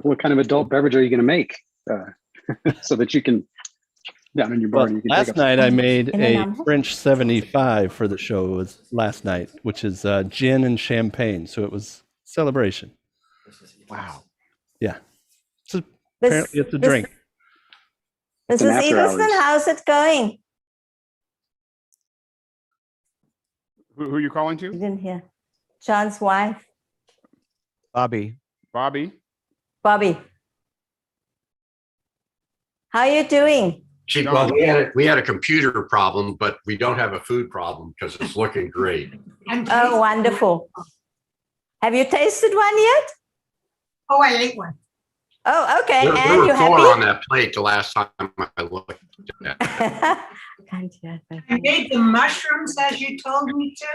L: what kind of adult beverage are you going to make so that you can down in your bar?
S: Well, last night I made a French 75 for the show. It was last night, which is gin and champagne. So it was celebration.
L: Wow.
S: Yeah. Apparently it's a drink.
O: Mrs. Edelson, how's it going?
A: Who are you calling to?
O: I didn't hear. John's wife.
Y: Bobby.
O: How are you doing?
P: Well, we had a computer problem, but we don't have a food problem because it's looking great.
O: Oh, wonderful. Have you tasted one yet?
M: Oh, I ate one.
O: Oh, okay.
P: There
O: And
P: were
O: you
P: four
O: happy?
P: on that plate the last time I looked at it.
M: I made the mushrooms as you told me to,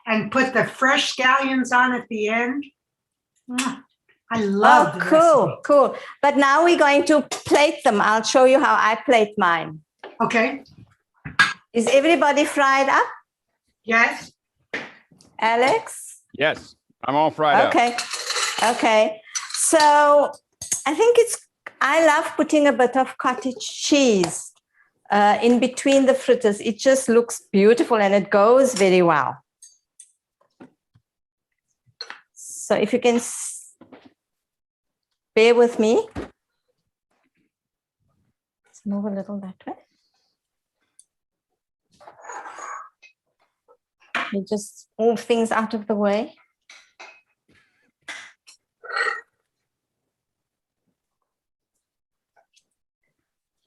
M: and put the fresh scallions on at the end. I love the recipe.
O: Cool. But now we're going to plate them. I'll show you how I plate mine.
M: Okay.
O: Is everybody fried up?
M: Yes.
O: Alex?
A: Yes, I'm all fried up.
O: Okay. So I think I love putting a bit of cottage cheese in between the fritters. It just looks beautiful and it goes very well. So if you can bear with me. Let's move a little that way. You just move things out of the way.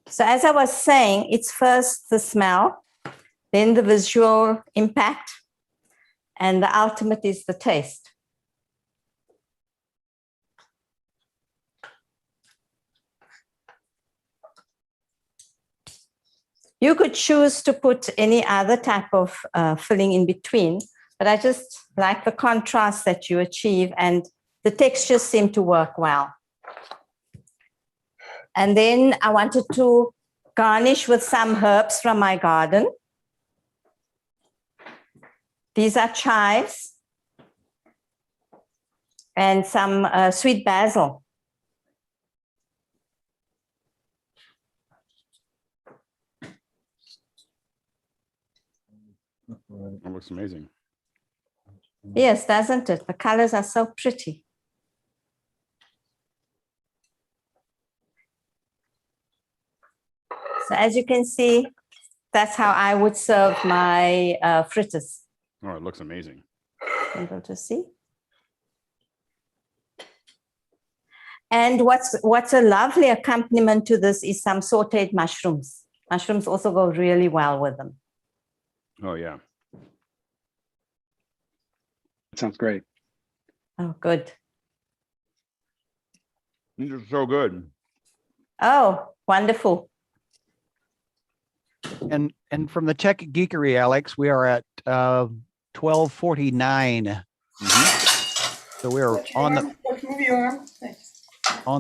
O: So as I was saying, it's first the smell, then the visual impact, and the ultimate is the taste. You could choose to put any other type of filling in between, but I just like the contrast that you achieve, and the textures seem to work well. And then I wanted to garnish with some herbs from my garden. These are chives and some sweet basil.
A: That looks amazing.
O: Yes, doesn't it? The colors are so pretty. So as you can see, that's how I would serve my fritters.
A: Oh, it looks amazing.
O: Able to see. And what's a lovely accompaniment to this is some sauteed mushrooms. Mushrooms also go really well with them.
A: Oh, yeah.
L: That sounds great.
O: Oh, good.
A: These are so good.
O: Oh, wonderful.
Y: And from the tech geekery, Alex, we are at 12:49. So we're on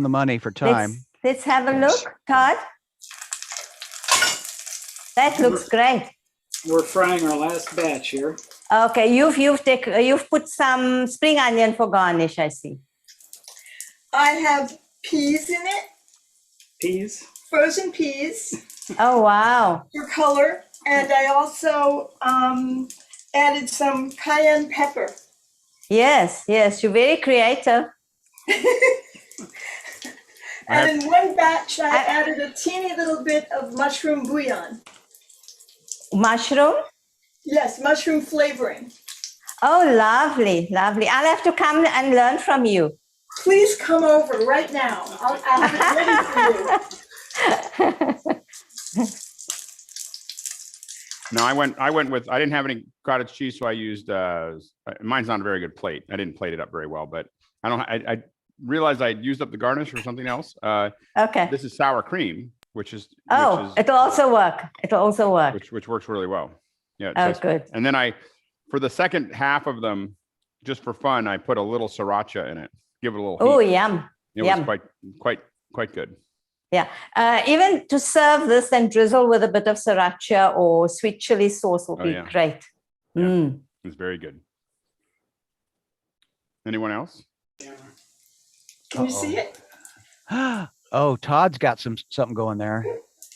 Y: the money for time.
O: Let's have a look, Todd. That looks great.
I: We're frying our last batch here.
O: Okay, you've put some spring onion for garnish, I see.
K: I have peas in it.
I: Peas?
K: Frozen peas.
O: Oh, wow.
K: For color. And I also added some cayenne pepper.
O: Yes, yes, you're very creative.
K: And in one batch, I added a teeny little bit of mushroom bouillon.
O: Mushroom?
K: Yes, mushroom flavoring.
O: Oh, lovely, lovely. I'll have to come and learn from you.
K: Please come over right now. I'll have it ready for you.
A: No, I didn't have any cottage cheese, so I used, mine's not a very good plate. I didn't plate it up very well, but I realized I'd used up the garnish for something else.
O: Okay.
A: This is sour cream,
O: it'll also work. It'll also work.
A: Which works really well. Yeah.
O: Oh, good.
A: And then for the second half of them, just for fun, I put a little sriracha in it. Give it a little heat.
O: Oh, yum.
A: It
O: yum.
A: was quite good.
O: Yeah. Even to serve this and drizzle with a bit of sriracha or sweet chili sauce will be great.
A: Yeah.
O: Mm.
A: It's very good. Anyone else?
K: Can you see it?
Y: Oh, Todd's got something going there.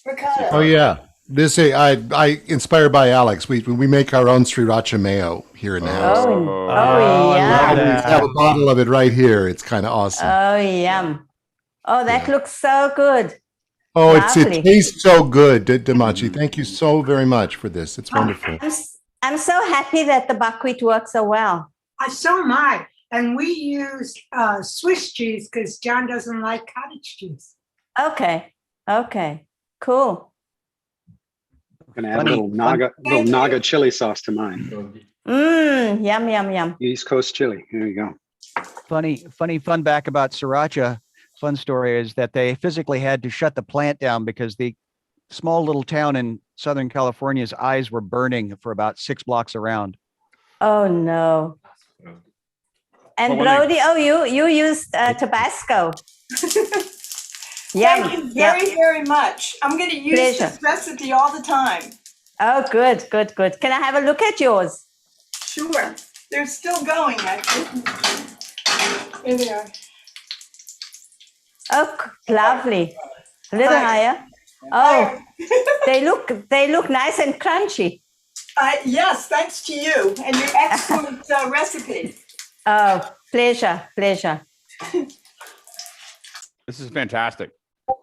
K: Ricotta.
Q: Oh yeah, this I inspired by Alex. We make our own sriracha mayo here in the house.
O: Yeah.
Q: We have a bottle of it right here. It's kind of awesome.
O: Oh, yum. Oh, that looks so good.
Q: Oh, it tastes so good, Damachi. Thank you so very much for this. It's wonderful.
O: I'm so happy that the buckwheat works so well.
M: So am I. And we use Swiss cheese because John doesn't like cottage cheese.
O: Okay. Okay. Cool.
L: I'm gonna add a little naga chili sauce to mine.
O: Yum, yum, yum.
L: East Coast chili. There you go.
Y: Funny fun back about sriracha. Fun story is that they physically had to shut the plant down because the small little town in Southern California's eyes were burning for about 6 blocks around.
O: Oh no. And Brody, you used Tabasco.
K: Thank you very much. I'm going to use this recipe all the time.
O: Oh, good, good, good. Can I have a look at yours?
K: Sure. They're still going, actually. Here they are.
O: Oh, lovely. A little higher. Oh, they look nice and crunchy.
K: Yes, thanks to you and your excellent recipe.
O: Oh, pleasure, pleasure.
A: This is fantastic.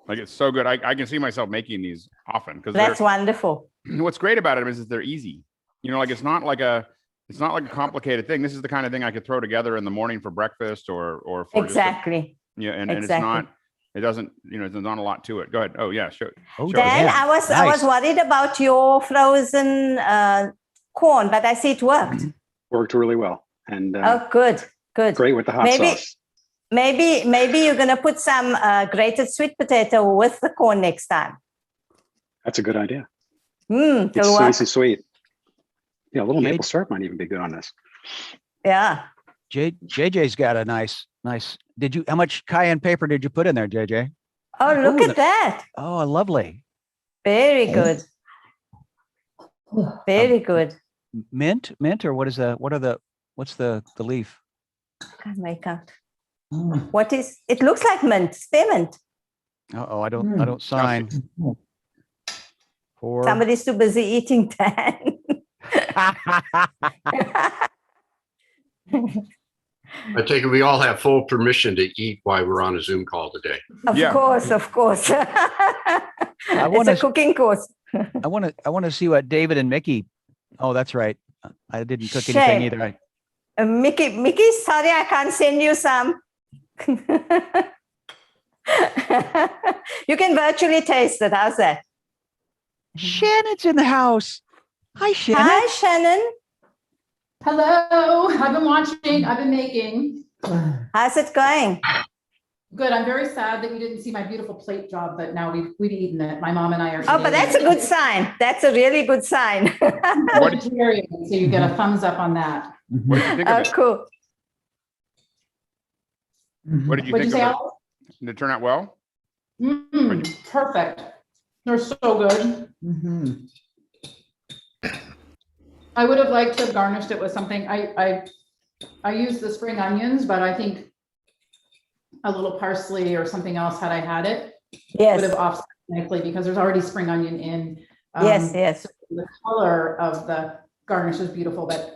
A: Like, it's so good. I can see myself making these often because
O: that's wonderful.
A: What's great about it is they're easy. You know, like it's not like a complicated thing. This is the kind of thing I could throw together in the morning for breakfast or for
O: exactly.
A: And it's not. It doesn't. There's not a lot to it. Go ahead. Oh yeah, show.
O: Dan, I was worried about your frozen corn, but I see it worked.
L: Worked really well. And
O: oh, good.
L: Great with the hot sauce.
O: Maybe you're gonna put some grated sweet potato with the corn next time.
L: That's a good idea.
O: It's
L: nice and sweet. Yeah, a little maple syrup might even be good on this.
O: Yeah.
Y: JJ's got a nice. How much cayenne pepper did you put in there, JJ?
O: Oh, look
Y: Ooh,
O: at that.
Y: Oh, lovely.
O: Very good. Very good.
Y: Mint, or what's the leaf?
O: Can't make out. What is, it looks like mint, spearmint.
Y: I don't sign. Four.
O: Somebody's too busy eating tan.
P: I take it we all have full permission to eat while we're on a Zoom call today.
O: Of course. It's a cooking course.
Y: I want to see what David and Mickey. Oh, that's right. I didn't cook anything either.
O: Mickey, sorry, I can't send you some. You can virtually taste it. How's that?
Y: Shannon's in the house. Hi, Shannon.
O: Hi, Shannon.
B: Hello. I've been watching. I've been making.
O: How's it going?
B: Good. I'm very sad that you didn't see my beautiful plate job, but now we've eaten it. My mom and I are.
O: Oh, but that's a good sign. That's a really good sign.
B: So you get a thumbs up on that.
A: What did you think of it?
O: Cool.
A: What did you
B: What'd
A: think
B: you say,
A: of it? Did it turn out well?
B: Perfect. They're so good. I would have liked to have garnished it with something. I used the spring onions, but I think a little parsley or something else, had I had it, would have offset nicely, because there's already spring onion in.
O: Yes.
B: So the color of the garnish was beautiful, but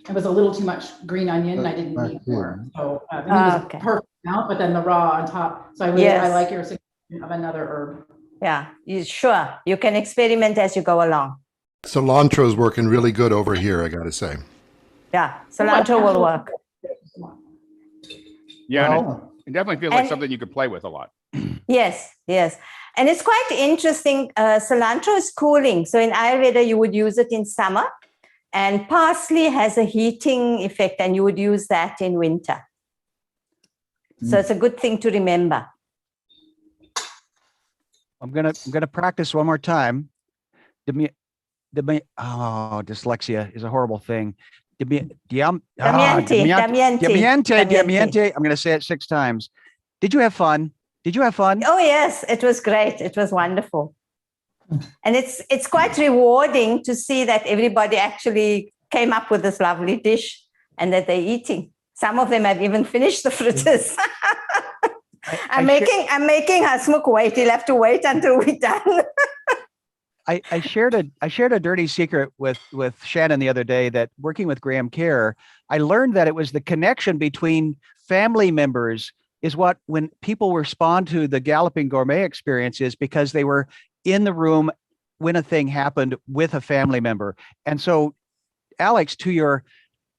B: it was a little too much green onion. And I didn't need more. So it was a perfect amount, but then the raw on top. So I like your suggestion of another herb.
O: Yeah, sure. You can experiment as you go along.
Q: Cilantro is working really good over here, I got to say.
O: Yeah, cilantro will work.
A: Yeah, and it definitely feels like something you could play with a lot.
O: Yes. And it's quite interesting. Cilantro is cooling. So in Ayurveda, you would use it in summer. And parsley has a heating effect, and you would use that in winter. So it's a good thing to remember.
Y: I'm gonna practice one more time. Dyslexia is a horrible thing. Damiente. I'm gonna say it 6 times. Did you have fun?
O: Oh yes, it was great. It was wonderful. And it's quite rewarding to see that everybody actually came up with this lovely dish and that they're eating. Some of them have even finished the fritters. I'm making Hasmukh wait. He'll have to wait until we're done.
Y: I shared a dirty secret with Shannon the other day, that working with Graham Kerr, I learned that it was the connection between family members is what, when people respond to the Galloping Gourmet experiences, because they were in the room when a thing happened with a family member. And so, Alex, to your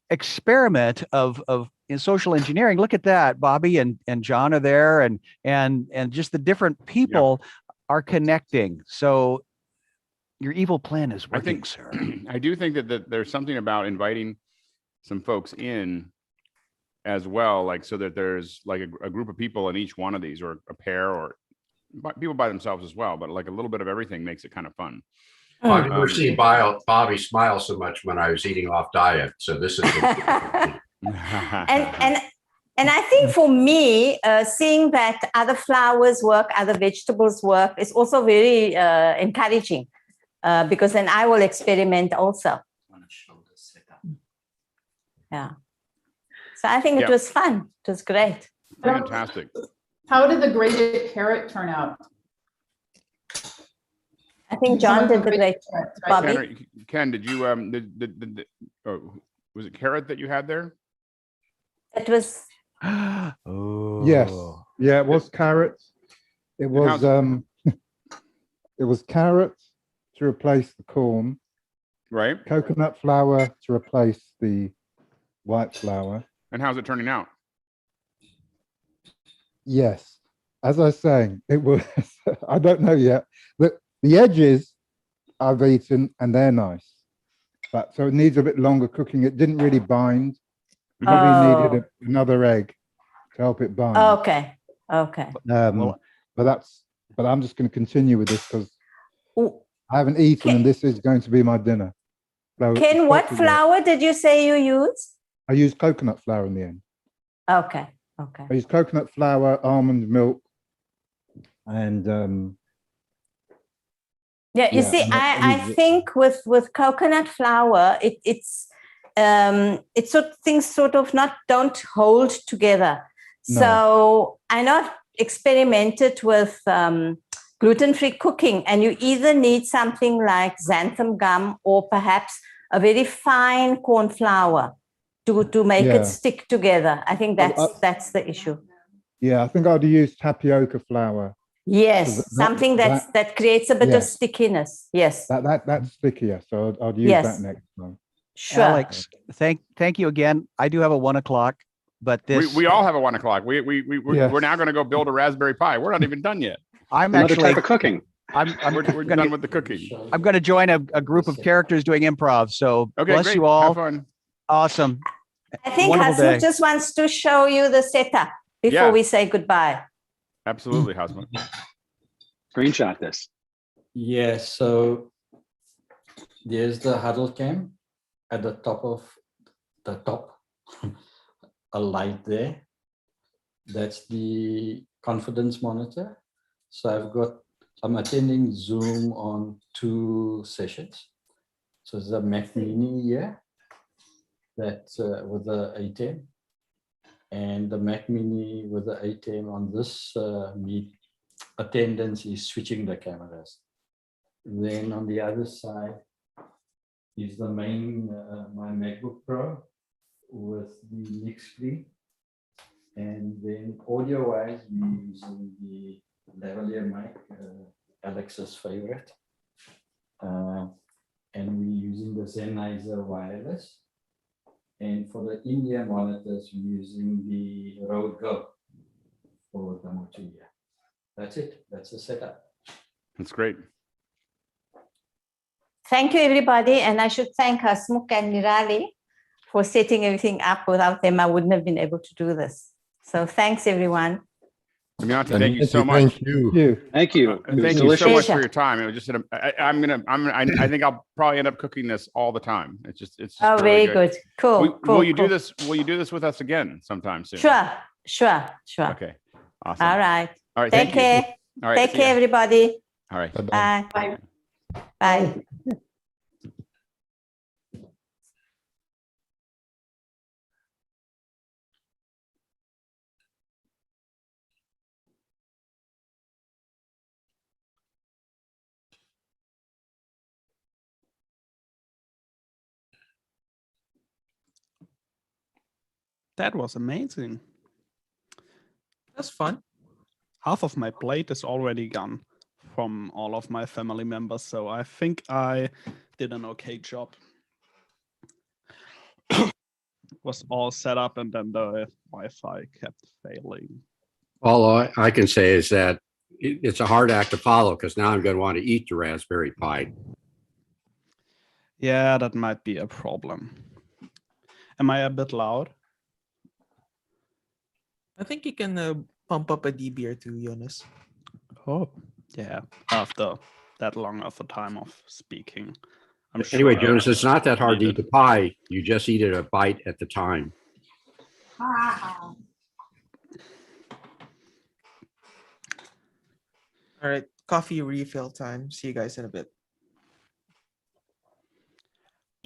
Y: experiment of in social engineering, look at that. Bobby and John are there, and just the different people are connecting. So your evil plan is working, sir.
A: I do think that there's something about inviting some folks in as well, like so that there's like a group of people in each one of these, or a pair, or people by themselves as well. But like a little bit of everything makes it kind of fun.
P: I've never seen Bobby smile so much when I was eating off diet. So this is.
O: And I think for me, seeing that other flowers work, other vegetables work, is also very encouraging, because then I will experiment also. Yeah. So I think it was fun. It was great.
A: Fantastic.
B: How did the grated carrot turn out?
O: I think John did the great. Bobby?
A: Ken, did you was it carrot that you had there?
O: It was.
T: Yes. Yeah, it was carrots. It was it was carrots to replace the corn.
A: Right.
T: Coconut flour to replace the white flour.
A: And how's it turning out?
T: Yes. As I was saying, it was I don't know yet. The edges I've eaten and they're nice. But so it needs a bit longer cooking. It didn't really bind. Probably needed another egg to help it bind.
O: Okay.
T: But I'm just going to continue with this because I haven't eaten, and this is going to be my dinner. So
O: Ken, what flour did you say you used?
T: I used coconut flour in the end.
O: Okay.
T: I used coconut flour, almond milk, And
O: Yeah, you
T: yeah,
O: see,
T: and
O: I think with coconut flour, it's things sort of don't hold together.
T: No.
O: So I not experimented with gluten-free cooking, and you either need something like xanthan gum or perhaps a very fine corn flour to make
T: Yeah.
O: it stick together. I think that's the issue.
T: yeah, I think I'd use tapioca flour.
O: Yes, something that creates a bit of stickiness. Yes.
T: That's stickier, so I'd use that next time.
O: Sure.
Y: Alex, thank you again. I do have a 1 o'clock, but this
A: we all have a 1 o'clock. We're now going to go build a Raspberry Pi. We're not even done yet.
Y: I'm
L: Another
Y: actually
L: type of cooking.
A: We're done with the cooking.
Y: I'm going to join a group of characters doing improv. So
A: Okay,
Y: bless
A: great.
Y: you all.
A: Have fun.
Y: Awesome.
O: I think
Y: Wonderful
O: Hasmukh
Y: day.
O: just wants to show you the setup before we say goodbye.
A: Absolutely, Hasmukh.
L: Screenshot this.
G: Yes, so there's the Huddlecam at the top of the top, a light there. That's the confidence monitor. So I'm attending Zoom on 2 sessions. So there's a Mac Mini here that's with the Atem, and the Mac Mini with the Atem on this meet attendance is switching the cameras. Then on the other side is the main my MacBook Pro with the mix screen, and then audio wise we're using the lavalier mic, Alex's favorite, and we're using the Sennheiser wireless, and for the in-ear monitors we're using the Rode Go for the multi-ear. That's it. That's the setup.
A: That's great.
O: Thank you, everybody. And I should thank Hasmukh and Nirali for setting everything up. Without them, I wouldn't have been able to do this. So thanks, everyone.
A: Dante, thank you so much.
T: Thank you.
L: Thank you.
A: And thank you so much for your time. It was just I think I'll probably end up cooking this all the time. It's just
O: oh,
A: really
O: very good. Cool.
A: Will you do this? Will you do this with us again sometime soon?
O: Sure.
A: Okay. Awesome.
O: All right.
A: All right.
O: Take care.
A: All right.
O: Take care, everybody.
A: All right.
O: Bye. Bye. Bye.
N: That was amazing.
D: That's fun.
N: Half of my plate is already gone from all of my family members, so I think I did an okay job. Was all set up and then the Wi-Fi kept failing.
P: All I can say is that it's a hard act to follow because now I'm going to want to eat the Raspberry Pi.
N: Yeah, that might be a problem. Am I a bit loud?
D: I think you can pump up a dB or 2, Jonas.
N: Oh, yeah. After that long of a time of speaking.
P: Anyway, Jonas, it's not that hard to eat the pie. You just eat it a bite at the time.
D: All right, coffee refill time. See you guys in a bit.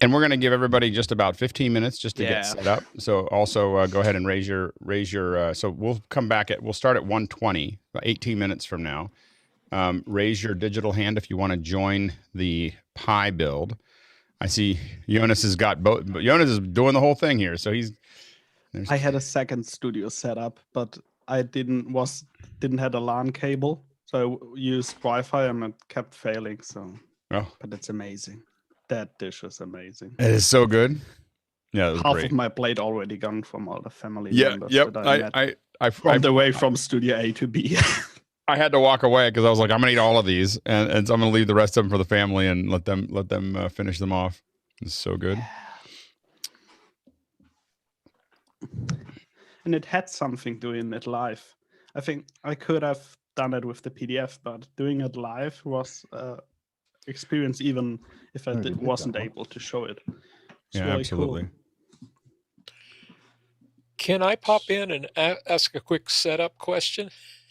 A: And we're going to give everybody just about 15 minutes just to get set up. So also go ahead and raise your. So we'll come back we'll start at 1:20, about 18 minutes from now. Raise your digital hand if you want to join the Pi build. I see Jonas has got both. Jonas is doing the whole thing here, so
N: I had a second studio set up, but I didn't have a LAN cable, so I used Wi-Fi and it kept failing. So, but it's amazing. That dish is amazing.
A: It is so good. Yeah, it was
N: half
A: great.
N: of my plate already gone from all the family members
A: Yep.
N: that I met from the way from Studio A to B.
A: I had to walk away because I was like, I'm gonna eat all of these, and so I'm gonna leave the rest of them for the family and let them finish them off. It's so good.
N: And it had something doing it live. I think I could have done it with the PDF, but doing it live was experience, even if I wasn't able to show it. It's
A: yeah,
N: really
A: absolutely.
N: Cool.
V: Can I pop in and ask a quick setup question?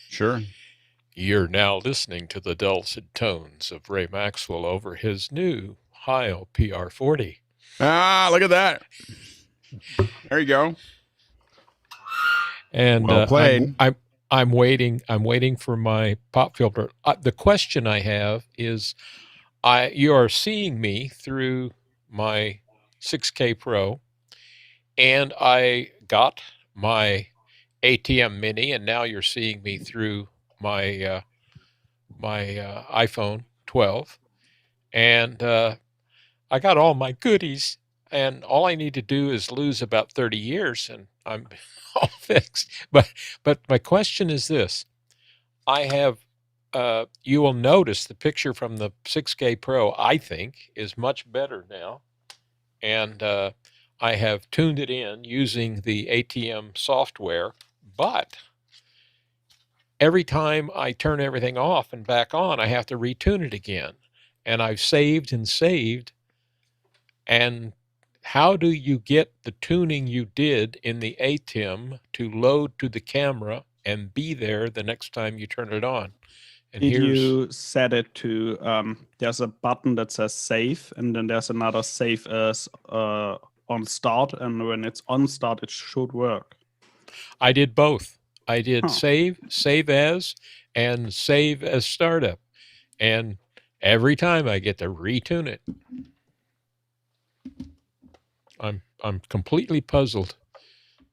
A: Sure.
J: You're now listening to the dulcet tones of Ray Maxwell over his new Heil PR40.
A: Ah, look at that. There you go.
J: And
A: well played.
J: I'm waiting for my pop filter. The question I have is, you are seeing me through my 6K Pro, and I got my Atem Mini, and now you're seeing me through my iPhone 12, and I got all my goodies, and all I need to do is lose about 30 years, and I'm all fixed. But my question is this: I have. You will notice the picture from the 6K Pro, I think, is much better now. And I have tuned it in using the ATM software, but every time I turn everything off and back on, I have to retune it again. And I've saved and saved. And how do you get the tuning you did in the ATEM to load to the camera and be there the next time you turn it on? And
N: Did you set it to, there's a button that says save, and then there's another save as on start, and when it's on start, it should work.
J: I did both. I did save as, and save as startup. And every time I get to retune it. I'm completely puzzled.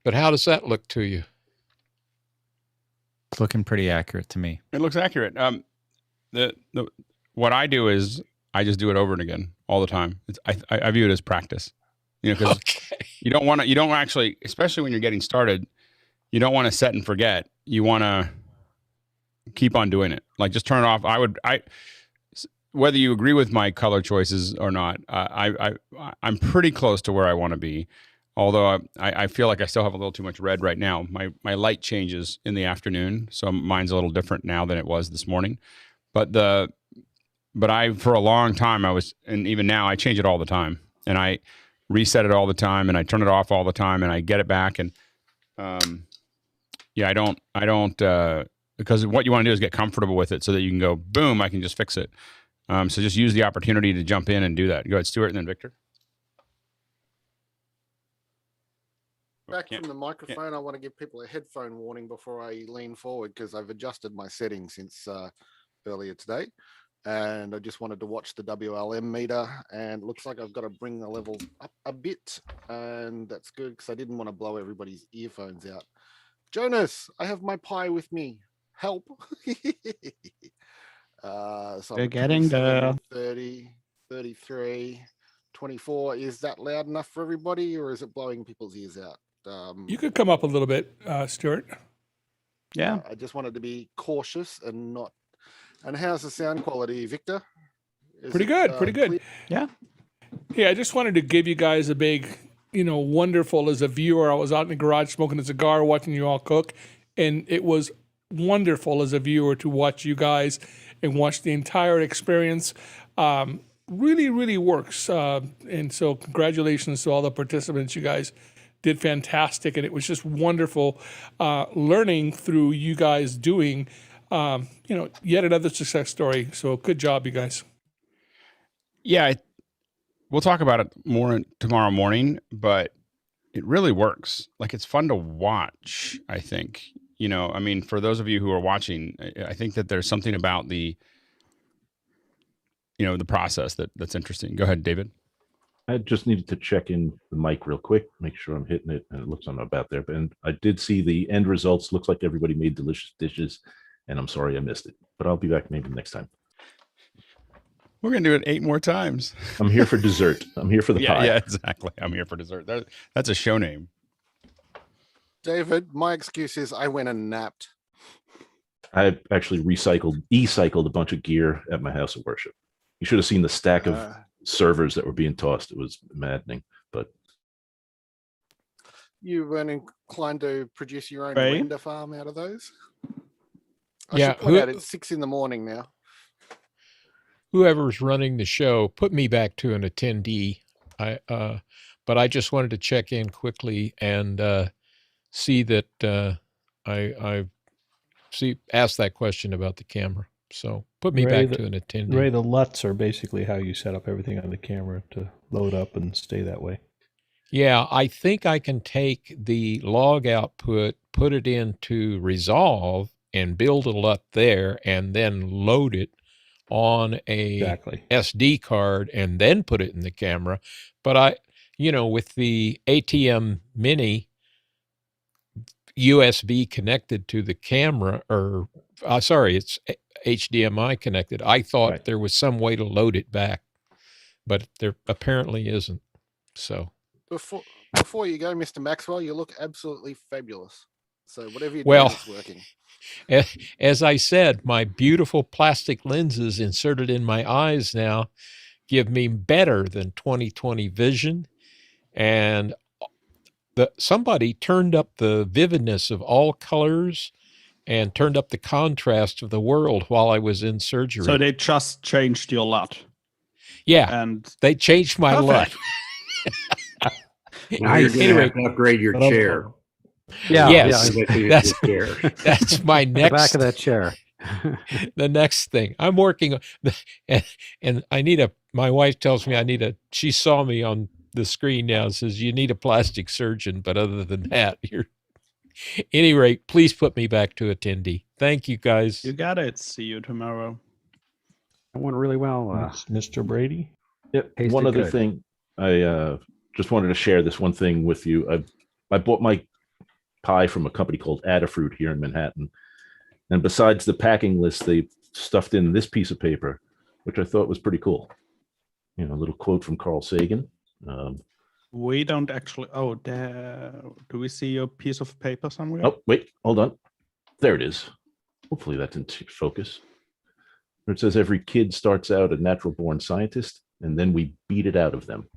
J: But how does that look to you?
C: It's looking pretty accurate to me.
A: It looks accurate. What I do is I just do it over and again all the time. I view it as practice, because you don't actually, especially when you're getting started, you don't want to set and forget. You want to keep on doing it. Like, just turn it off. Whether you agree with my color choices or not, I'm pretty close to where I want to be. Although I feel like I still have a little too much red right now. My light changes in the afternoon, so mine's a little different now than it was this morning. But for a long time and even now I change it all the time, and I reset it all the time, and I turn it off all the time, and I get it back. And I don't because what you want to do is get comfortable with it so that you can go, boom, I can just fix it. So just use the opportunity to jump in and do that. Go ahead, Stuart, and then Victor.
U: Back from the microphone, I want to give people a headphone warning before I lean forward, because I've adjusted my settings since earlier today. And I just wanted to watch the WLM meter, and it looks like I've got to bring the levels up a bit. And that's good, because I didn't want to blow everybody's earphones out. Jonas, I have my Pi with me. Help. So
N: We're getting there.
U: 30, 33, 24. Is that loud enough for everybody, or is it blowing people's ears out?
V: You could come up a little bit, Stuart.
N: Yeah.
U: I just wanted to be cautious and not. And how's the sound quality, Victor?
V: Pretty good.
U: Clear?
N: Yeah.
V: Yeah, I just wanted to give you guys a big, wonderful as a viewer. I was out in the garage smoking a cigar, watching you all cook, and it was wonderful as a viewer to watch you guys and watch the entire experience. Really, really works. And so congratulations to all the participants. You guys did fantastic, and it was just wonderful learning through you guys doing, yet another success story. So good job, you guys.
A: Yeah, we'll talk about it more tomorrow morning, but it really works. Like, it's fun to watch, I think. For those of you who are watching, I think that there's something about the process that's interesting. Go ahead, David.
W: I just needed to check in the mic real quick, make sure I'm hitting it, and it looks I'm about there. And I did see the end results. Looks like everybody made delicious dishes, and I'm sorry I missed it, but I'll be back maybe next time.
A: We're going to do it 8 more times.
W: I'm here for dessert. I'm here for the pie.
A: Yeah, exactly. I'm here for dessert. That's a show name.
U: David, my excuse is I went and napped.
W: I actually e-cycled a bunch of gear at my house of worship. You should have seen the stack of servers that were being tossed. It was maddening, but
U: you weren't inclined to produce your own
N: Right.
U: render farm out of those? I
J: Yeah,
U: should point out it's 6 a.m. now.
J: Whoever's running the show, put me back to an attendee. But I just wanted to check in quickly and see that I ask that question about the camera. So put me back to an attendee.
E: Ray, the LUTs are basically how you set up everything on the camera to load up and stay that way.
J: Yeah, I think I can take the log output, put it into Resolve, and build a LUT there, and then load it on a SD card, and then put it in the camera. But with the Atem Mini USB connected to the camera, or it's HDMI connected. I thought there was some way to load it back, but there apparently isn't. So
U: before you go, Mr. Maxwell, you look absolutely fabulous. So whatever you're doing is working.
J: As I said, my beautiful plastic lenses inserted in my eyes now give me better than 20/20 vision, and somebody turned up the vividness of all colors and turned up the contrast of the world while I was in surgery.
N: So they just changed your LUT.
J: Yeah,
N: and
J: they changed my LUT.
P: Now you're going to have to upgrade your chair.
F: Yeah,
J: yes,
F: yeah.
J: that's my next.
F: The back of that chair.
J: The next thing I'm working on, and I need my wife tells me she saw me on the screen now, says you need a plastic surgeon, but other than that, any rate, please put me back to attendee. Thank you, guys.
N: You got it. See you tomorrow.
F: That went really well.
E: Mr. Brady?
W: Yep. One other thing, I just wanted to share this one thing with you. I bought my pie from a company called Adafruit here in Manhattan. And besides the packing list, they stuffed in this piece of paper, which I thought was pretty cool. A little quote from Carl Sagan.
N: We don't actually. Oh, do we see your piece of paper somewhere?
W: Oh, wait, hold on. There it is. Hopefully that's in focus. It says every kid starts out a natural-born scientist, and then we beat it out of them.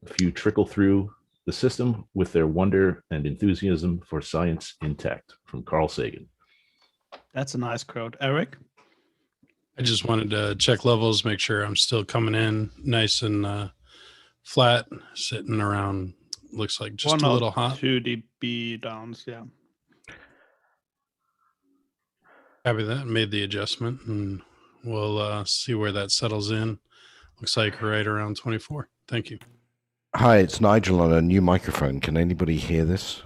W: A few trickle through the system with their wonder and enthusiasm for science intact. From Carl Sagan.
N: That's a nice quote. Eric?
H: I just wanted to check levels, make sure I'm still coming in nice and flat, sitting around, looks like just a little hot.
N: 2 dB downs, yeah.
H: Happy that made the adjustment, and we'll see where that settles in. Looks like right around 24. Thank you.
R: Hi, it's Nigel on a new microphone. Can anybody hear this?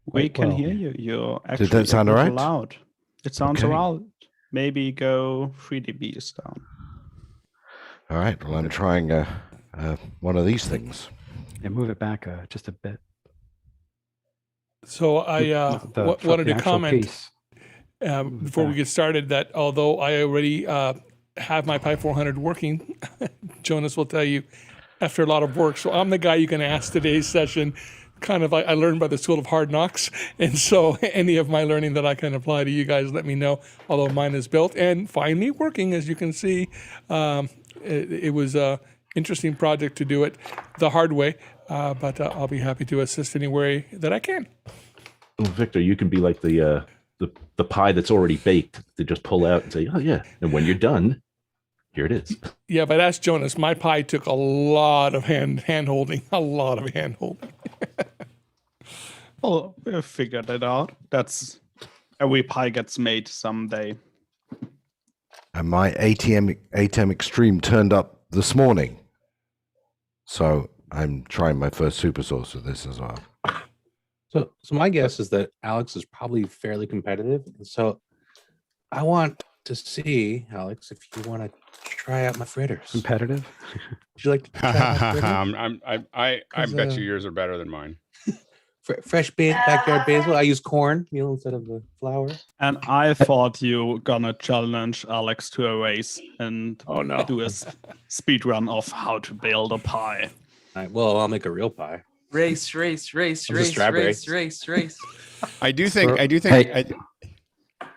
N: We can hear you. You're actually
R: Did that sound all right?
N: loud. It sounds
R: Okay.
N: loud. Maybe go 3 dBs down.
R: All right. Well, I'm trying one of these things.
F: Yeah, move it back just a bit.
V: So I wanted to comment
F: piece.
V: before we get started that although I already have my Pi 400 working, Jonas will tell you after a lot of work. So I'm the guy you can ask today's session. Kind of, I learned by the School of Hard Knocks. And so any of my learning that I can apply to you guys, let me know. Although mine is built and finally working, as you can see. It was an interesting project to do it the hard way, but I'll be happy to assist any way that I can.
W: Well, Victor, you can be like the pie that's already baked to just pull out and say, oh yeah. And when you're done, here it is.
V: Yeah, but ask Jonas. My pie took a lot of hand holding, a lot of hand holding.
N: Well, we figured it out. That's every pie gets made someday.
R: And my ATEM Extreme turned up this morning. So I'm trying my first super source with this as well.
X: So my guess is that Alex is probably fairly competitive. And so I want to see, Alex, if you want to try out my fritters.
F: Competitive?
X: Would you like to try out my fritters?
A: I bet you yours are better than mine.
X: Fresh backyard basil. I use corn meal instead of the flour.
N: And I thought you were gonna challenge Alex to a race and do a speed run of how to build a pie.
X: All right, well, I'll make a real pie.
D: Race.
X: I
A: do think.
T: Hey.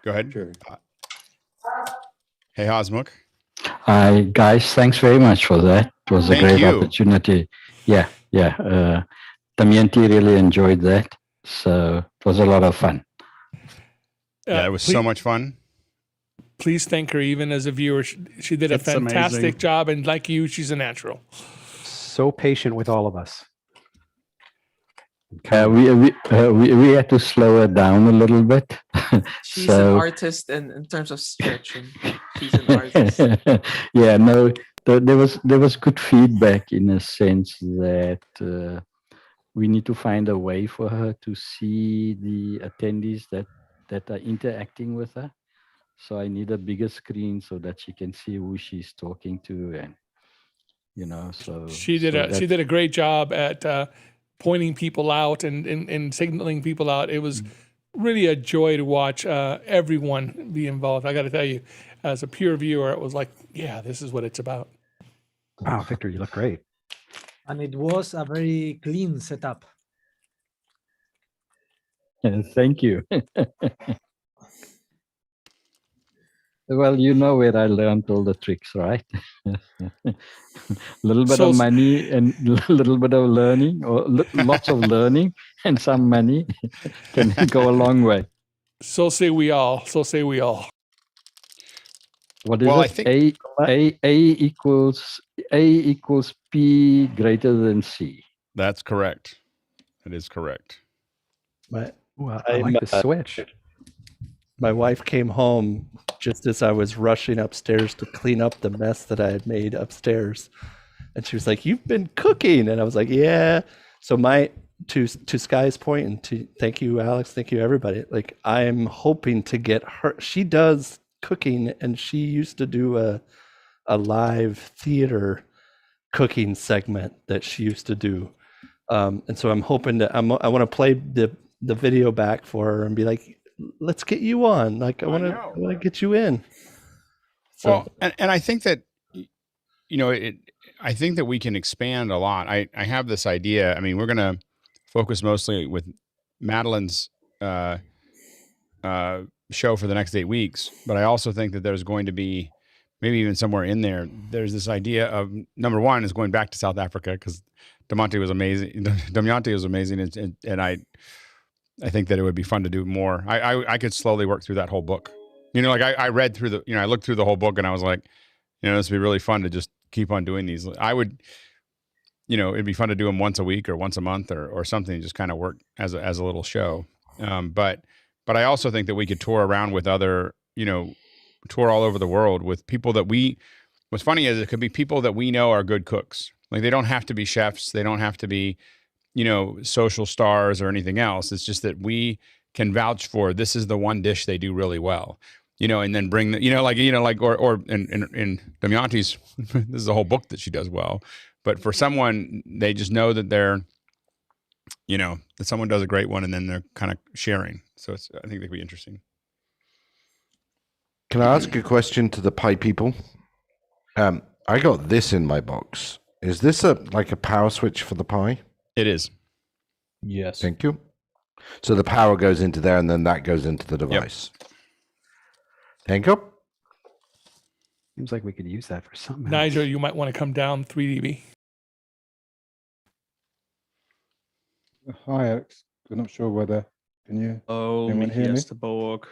A: Go ahead. Sure. Hey, Hosmuk.
T: Hi, guys. Thanks very much for that. It was a
A: Thank
T: great
A: you.
T: opportunity. Yeah. Damianti really enjoyed that. So it was a lot of fun.
A: Yeah, it was so much fun.
V: Please thank her, even as a viewer. She did a
N: It's
V: fantastic
N: amazing.
V: job, and like you, she's a natural.
F: So patient with all of us.
I: We had to slow her down a little bit.
D: She's an artist in terms of stretching. She's an artist.
I: Yeah, no, there was good feedback in a sense that we need to find a way for her to see the attendees that are interacting with her. So I need a bigger screen so that she can see who she's talking to, and so
V: she did a great job at pointing people out and signaling people out. It was really a joy to watch everyone be involved. I got to tell you, as a pure viewer, it was like, yeah, this is what it's about.
F: Wow, Victor, you look great.
K: And it was a very clean setup.
I: Thank you. Well, you know where I learned all the tricks, right? A little bit of money and a little bit of learning, or lots of learning and some money can go a long way.
V: So say we all. So say we all.
I: What is it? I think A equals P greater than C.
A: That's correct. That is correct.
F: I like the switch.
E: My wife came home just as I was rushing upstairs to clean up the mess that I had made upstairs. And she was like, "You've been cooking." And I was like, "Yeah." So to Sky's point, and to thank you, Alex, thank you, everybody. Like, I'm hoping to get her. She does cooking, and she used to do a live theater cooking segment that she used to do. And so I'm hoping that I want to play the video back for her and be like, let's get you on. Like, I want to get you in. So,
A: well, and I think that, I think that we can expand a lot. I have this idea. I mean, we're going to focus mostly with Madeline's show for the next 8 weeks, but I also think that there's going to be, maybe even somewhere in there, there's this idea of, number one is going back to South Africa, because Damayanti was amazing. And I think that it would be fun to do more. I could slowly work through that whole book. I read through I looked through the whole book, and I was like, this would be really fun to just keep on doing these. I would, it'd be fun to do them once a week or once a month or something, just kind of work as a little show. But I also think that we could tour around with other, tour all over the world with people that what's funny is it could be people that we know are good cooks. Like, they don't have to be chefs. They don't have to be, social stars or anything else. It's just that we can vouch for, this is the one dish they do really well, and then bring the, or in Damayanti's, this is a whole book that she does well, but for someone, they just know that they're, that someone does a great one, and then they're kind of sharing. So I think that could be interesting.
R: Can I ask a question to the Pi people? I got this in my box. Is this like a power switch for the Pi?
A: It is.
E: Yes.
R: Thank you. So the power goes into there, and then that goes into the device. Yep. Thank you.
F: Seems like we could use that for something.
V: Nigel, you might want to come down 3 dB.
T: Hi, Alex. I'm not sure whether can you.
N: Oh,
T: anyone hear me?
N: Mr. Borg.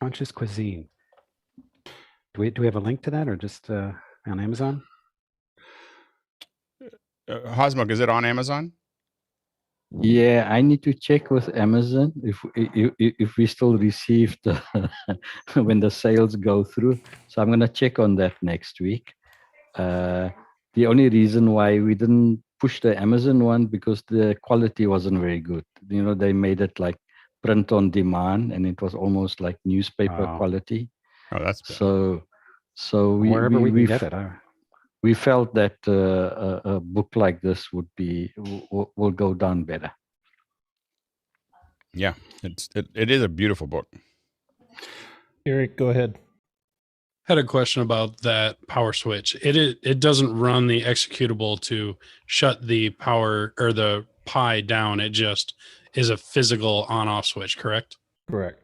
F: Conscious cuisine. Do we have a link to that, or just on Amazon?
A: Hosmuk, is it on Amazon?
I: Yeah, I need to check with Amazon if we still receive the when the sales go through. So I'm gonna check on that next week. The only reason why we didn't push the Amazon one, because the quality wasn't very good. They made it like print on demand, and it was almost like newspaper quality.
A: Oh, that's bad.
I: So
F: wherever we can get it.
I: We felt that a book like this will go down better.
A: Yeah, it is a beautiful book.
E: Eric, go ahead.
H: Had a question about that power switch. It doesn't run the executable to shut the power or the Pi down. It just is a physical on-off switch, correct?
E: Correct.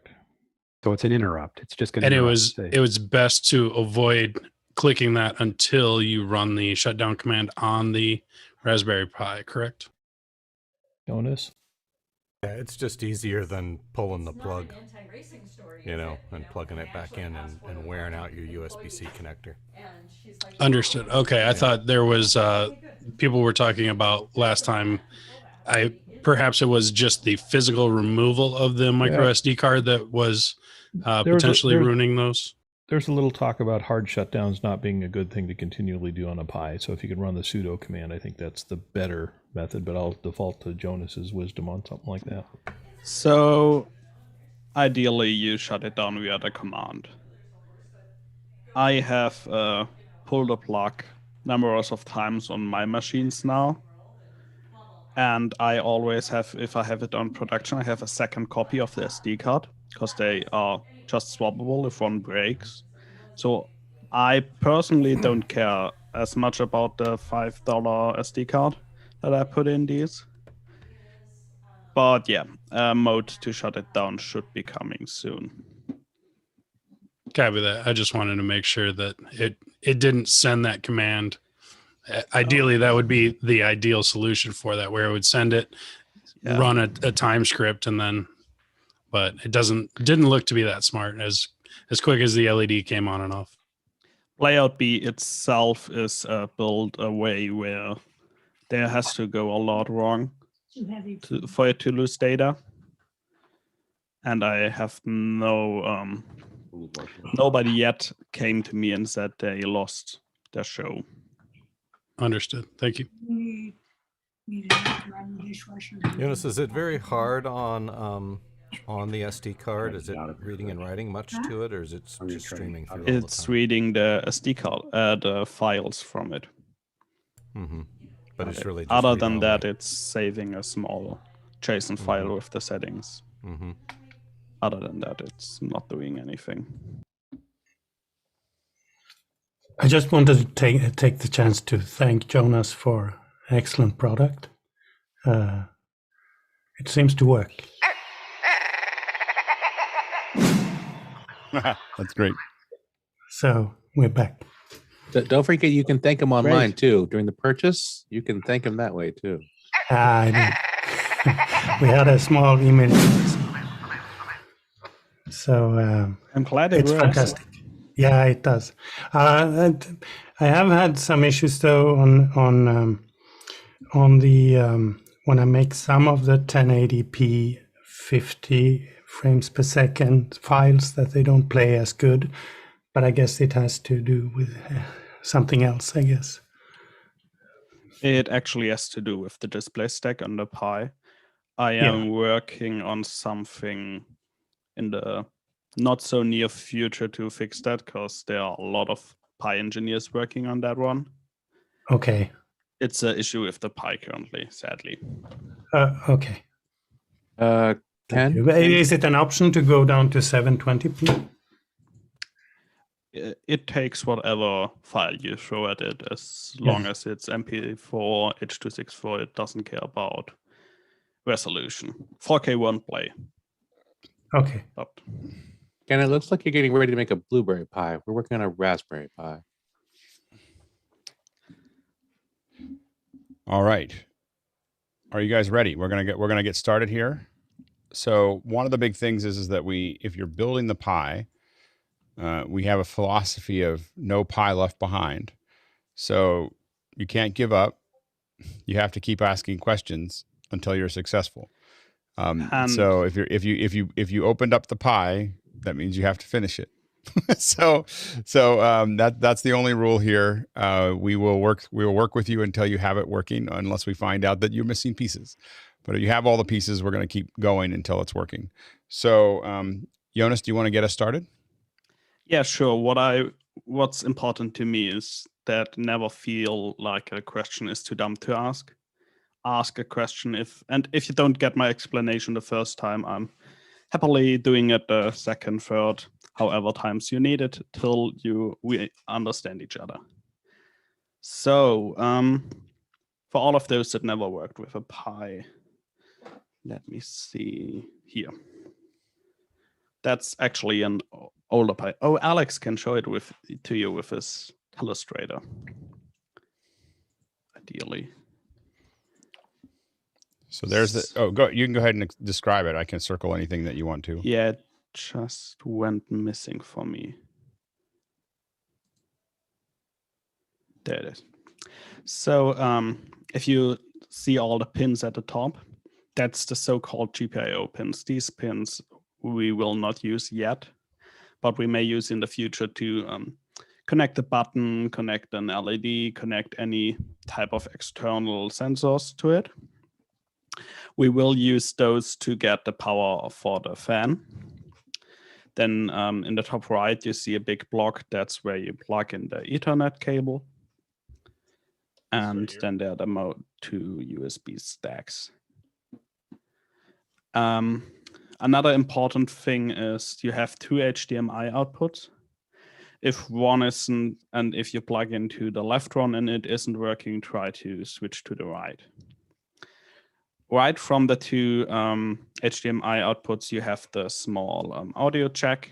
F: So it's an interrupt. It's just going to.
H: And it was best to avoid clicking that until you run the shutdown command on the Raspberry Pi, correct?
E: Jonas?
M: Yeah, it's just easier than pulling the plug.
B: you know, and plugging it back in and wearing out your USB-C connector.
H: Understood. Okay, I thought there was people were talking about last time. Perhaps it was just the physical removal of the micro SD card that was potentially ruining those.
M: There's a little talk about hard shutdowns not being a good thing to continually do on a Pi. So if you could run the sudo command, I think that's the better method, but I'll default to Jonas's wisdom on something like that.
N: So ideally you shut it down via the command. I have pulled the plug numerous of times on my machines now. And I always have, if I have it on production, I have a second copy of the SD card because they are just swappable if one breaks. So I personally don't care as much about the $5 SD card that I put in these. But yeah, a mode to shut it down should be coming soon.
H: Copy that. I just wanted to make sure that it didn't send that command. Ideally, that would be the ideal solution for that, where it would send it, run a time script, and then, but it didn't look to be that smart as quick as the LED came on and off.
N: Layout B itself is built a way where there has to go a lot wrong for it to lose data. And I have nobody yet came to me and said they lost their show.
H: Understood. Thank you.
B: Jonas, is it very hard on the SD card? Is it reading and writing much to it, or is it just streaming through all the
N: It's
B: time?
N: reading the SD card, the files from it.
B: Mm-hmm. But it's really just
N: other
B: reading
N: than
B: only.
N: that, it's saving a small JSON file with the settings.
B: Mm-hmm.
N: Other than that, it's not doing anything.
Q: I just wanted to take the chance to thank Jonas for an excellent product. It seems to work.
A: That's great.
Q: So we're back.
X: Don't forget, you can thank him online too. During the purchase, you can thank him that way too.
Q: I know. We had a small email. So
N: I'm glad
Q: it's
N: works.
Q: fantastic. Yeah, it does. And I have had some issues though on the when I make some of the 1080p 50 frames per second files that they don't play as good, but I guess it has to do with something else, I guess.
N: It actually has to do with the display stack on the Pi. I am working on something in the not so near future to fix that, because there are a lot of Pi engineers working on that one.
Q: Okay.
N: It's an issue with the Pi currently, sadly.
Q: Okay.
X: Ken?
Q: Is it an option to go down to 720p?
N: It takes whatever file you throw at it, as long as it's MP4, H.264. It doesn't care about resolution. 4K won't play.
Q: Okay.
N: But
X: Ken, it looks like you're getting ready to make a Blueberry Pi. We're working on a Raspberry Pi.
A: All right. Are you guys ready? We're gonna get started here. So one of the big things is that if you're building the Pi, we have a philosophy of no Pi left behind. So you can't give up. You have to keep asking questions until you're success's so if you opened up the Pi, that means you have to finish it. so that's the only rule here. We will work with you until you have it working, unless we find out that you're missing pieces. But if you have all the pieces, we're going to keep going until it's working. So Jonas, do you want to get us started?
N: yeah, sure. What's important to me is that never feel like a question is too dumb to ask. Ask a question if you don't get my explanation the first time, I'm happily doing it the second, third, however times you need it, till we understand each other. So for all of those that never worked with a Pi, let me see here. That's actually an older Pi. Oh, Alex can show it to you with his Illustrator. Ideally.
A: So there's you can go ahead and describe it. I can circle anything that you want to.
N: Yeah, just went missing for me. There it is. So if you see all the pins at the top, that's the so-called GPIO pins. These pins we will not use yet, but we may use in the future to connect the button, connect an LED, connect any type of external sensors to it. We will use those to get the power for the fan. Then in the top right, you see a big block. That's where you plug in the Ethernet cable. And then there are the two USB stacks. Another important thing is you have two HDMI outputs. If one isn't, and if you plug into the left one and it isn't working, try to switch to the right. Right from the two HDMI outputs, you have the small audio jack.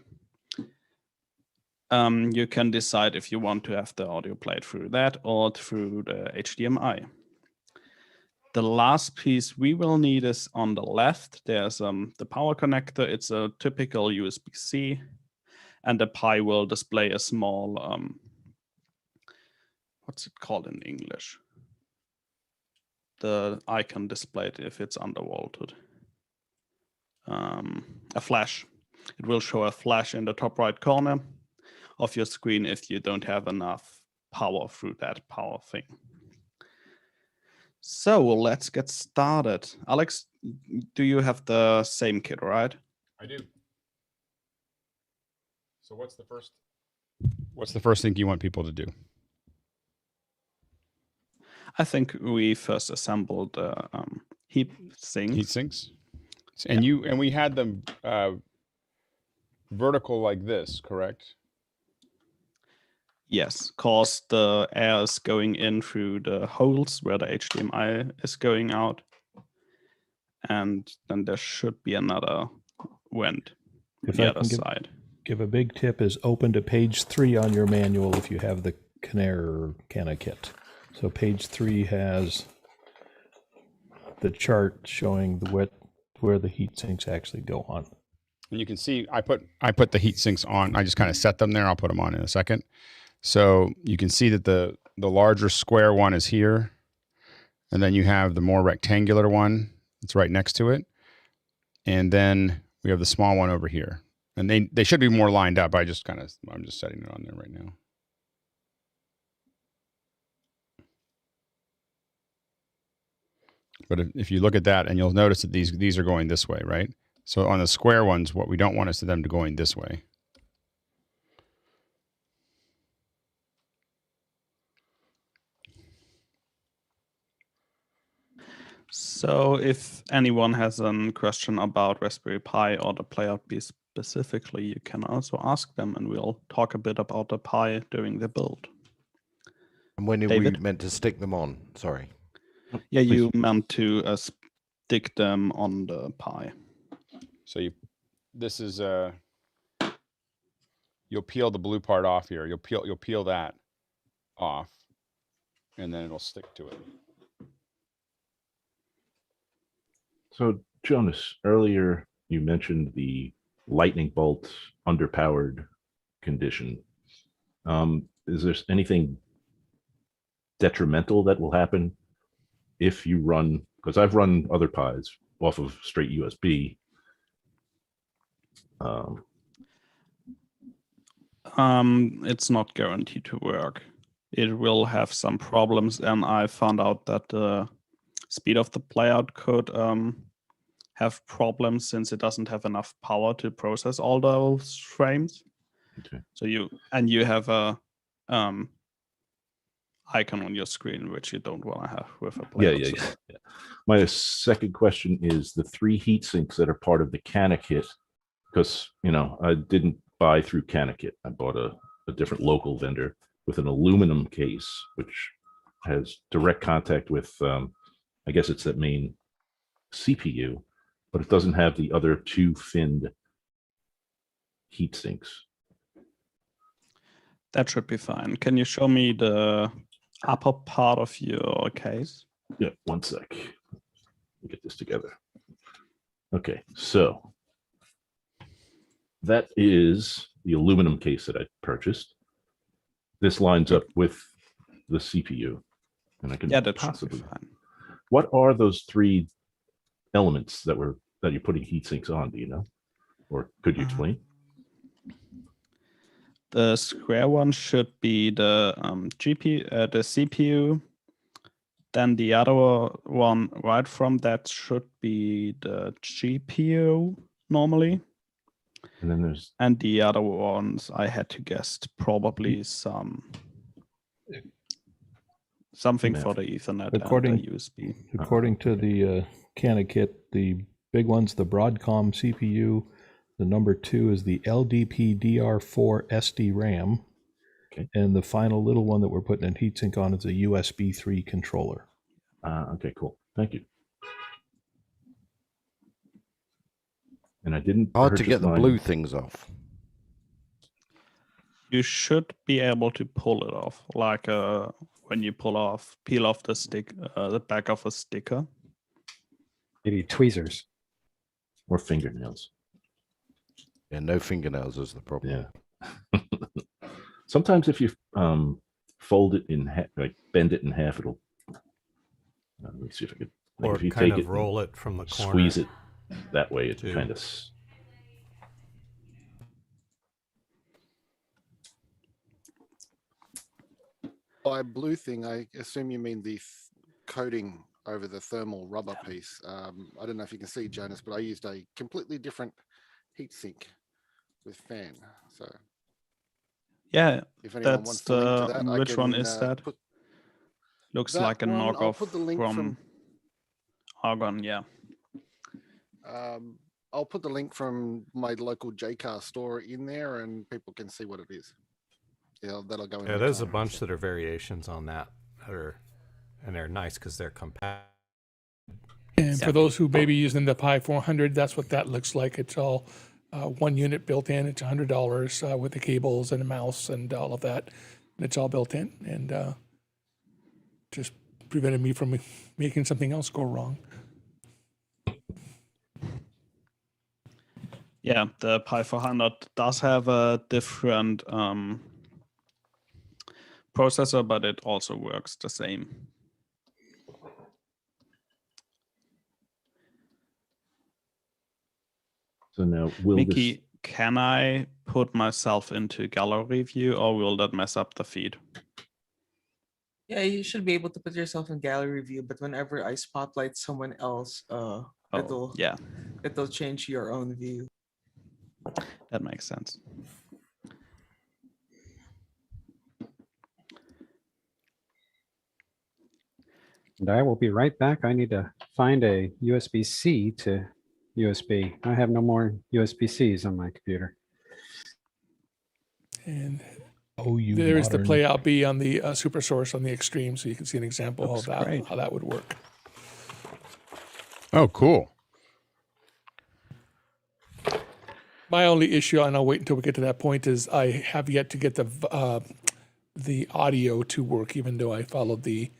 N: You can decide if you want to have the audio played through that or through the HDMI. The last piece we will need is on the left. There's the power connector. It's a typical USB-C, and the Pi will display a small, what's it called in English? The icon displayed if it's undervolted. A flash. It will show a flash in the top right corner of your screen if you don't have enough power through that power thing. So let's get started. Alex, do you have the same kit, right?
A: I do. So what's the first thing you want people to do?
N: I think we first assembled heat sinks.
A: Heat sinks? And we had them vertical like this, correct?
N: Yes, because the air is going in through the holes where the HDMI is going out. And then there should be another vent on the other side.
M: Give a big tip is open to page 3 on your manual if you have the Cana kit. So page 3 has the chart showing where the heat sinks actually go on.
A: And you can see I put the heat sinks on. I just kind of set them there. I'll put them on in a second. So you can see that the larger square one is here, and then you have the more rectangular one that's right next to it, and then we have the small one over here. And they should be more lined up. I'm just setting it on there right now. But if you look at that, and you'll notice that these are going this way, right? So on the square ones, what we don't want is them to going this way.
N: So if anyone has a question about Raspberry Pi or the Playout B specifically, you can also ask them, and we'll talk a bit about the Pi during the build.
R: And when are we meant to stick them on? Sorry.
N: Yeah, you meant to stick them on the Pi.
A: So you'll peel the blue part off here. You'll peel that off, and then it'll stick to it.
W: So, Jonas, earlier you mentioned the lightning bolt underpowered condition. Is there anything detrimental that will happen if you run, because I've run other Pis off of straight USB.
N: It's not guaranteed to work. It will have some problems, and I found out that the speed of the playout could have problems since it doesn't have enough power to process all those frames.
W: Okay.
N: So you have a icon on your screen which you don't want to have with a playout.
W: Yeah. My second question is the 3 heat sinks that are part of the Cana kit, because I didn't buy through Cana kit. I bought a different local vendor with an aluminum case which has direct contact with I guess it's that main CPU, but it doesn't have the other 2 finned heat sinks.
N: That should be fine. Can you show me the upper part of your case?
W: Yeah, one sec. Let me get this together. Okay, so that is the aluminum case that I purchased. This lines up with the CPU, and I can
N: Yeah, that
W: possibly.
N: should be fine.
W: What are those three elements that you're putting heat sinks on? Do you know, or could you explain?
N: The square one should be the the CPU. Then the other one right from that should be the GPU normally.
W: And then there's
N: the other ones I had to guess probably something for the Ethernet and the USB.
M: According to the Cana kit, the big one's the Broadcom CPU. The number 2 is the LDPDR4 SD RAM.
W: Okay.
M: And the final little one that we're putting a heatsink on is a USB 3 controller.
W: Okay, cool. Thank you. And I didn't
R: hard to get the blue things off.
N: You should be able to pull it off, like when you peel off the back of a sticker.
F: Maybe tweezers
W: or fingernails.
R: Yeah, no fingernails is the problem.
W: Yeah. Sometimes if you fold it in half, like bend it in half, it'll. Let me see if I could.
B: Or
W: if you
B: kind
W: take
B: of roll it from the corner.
W: Squeeze it that way. It
B: too.
W: kind of.
U: By blue thing, I assume you mean the coating over the thermal rubber piece. I don't know if you can see, Jonas, but I used a completely different heatsink with fan. So
N: yeah,
U: if anyone
N: that's
U: wants to link to that,
N: which one is that? Looks
U: that
N: like a
U: one,
N: knockoff
U: I'll put the link
N: from Argon. Yeah.
U: I'll put the link from my local JCar store in there, and people can see what it is. Yeah, that'll go in.
B: Yeah, there's a bunch that are variations on that, and they're nice because they're compact.
V: And for those who may be using the Pi 400, that's what that looks like. It's all one unit built in. It's $100 with the cables and the mouse and all of that. And it's all built in, and just prevented me from making something else go wrong.
N: Yeah, the Pi 400 does have a different processor, but it also works the same.
W: So now, will
N: Mickey, can I put myself into gallery view, or will that mess up the feed?
D: Yeah, you should be able to put yourself in gallery view, but whenever I spotlight someone else, it'll change your own view.
N: That makes sense.
F: And I will be right back. I need to find a USB-C to USB. I have no more USB-Cs on my computer.
V: And
M: you
V: there's the
M: modern-
V: playout B on the super source on the extreme, so you can see an example
N: Looks
V: of that,
N: great.
V: how that would work.
A: Oh, cool.
V: My only issue, and I'll wait until we get to that point, is I have yet to get the audio to work, even though I followed the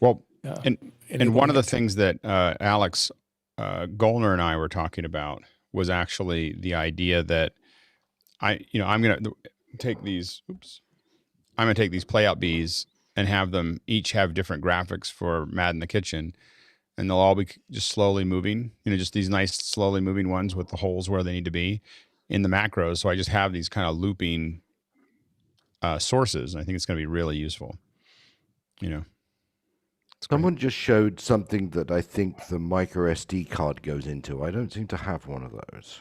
A: and one of the things that Alex Gollner and I were talking about was actually the idea that I'm going to take these. I'm going to take these playout Bs and have them each have different graphics for Mad in the Kitchen, and they'll all be just slowly moving. Just these nice slowly moving ones with the holes where they need to be in the macros. So I just have these kind of looping sources. And I think it's going to be really useful.
R: Someone just showed something that I think the micro SD card goes into. I don't seem to have one of those.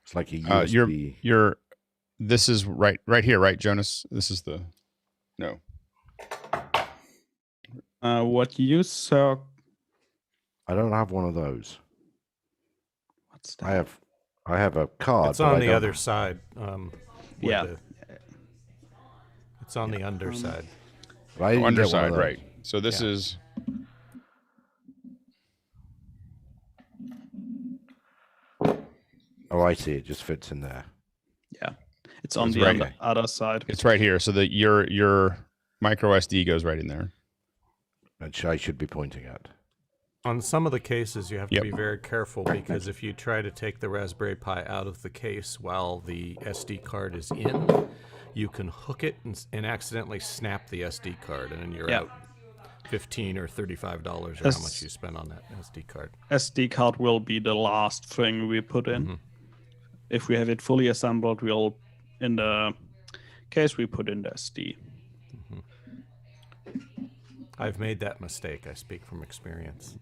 R: It's like a USB.
A: This is right here, right, Jonas? This is the no.
N: What you saw?
R: I don't have one of those.
N: What's that?
R: I have a card.
B: It's on the other side.
N: Yeah.
B: It's on the underside.
A: Underside, right. So this is.
R: Oh, I see. It just fits in there.
N: Yeah, it's on the other side.
A: It's right here. So that your micro SD goes right in there.
R: Which I should be pointing at.
B: On some of the cases, you have to
A: Yep.
B: be very careful because if you try to take the Raspberry Pi out of the case while the SD card is in, you can hook it and accidentally snap the SD card, and then you're out $15 or $35 or how much you spend on that SD card.
N: SD card will be the last thing we put in. If we have it fully assembled, we'll in the case we put in the SD.
B: I've made that mistake. I speak from experience.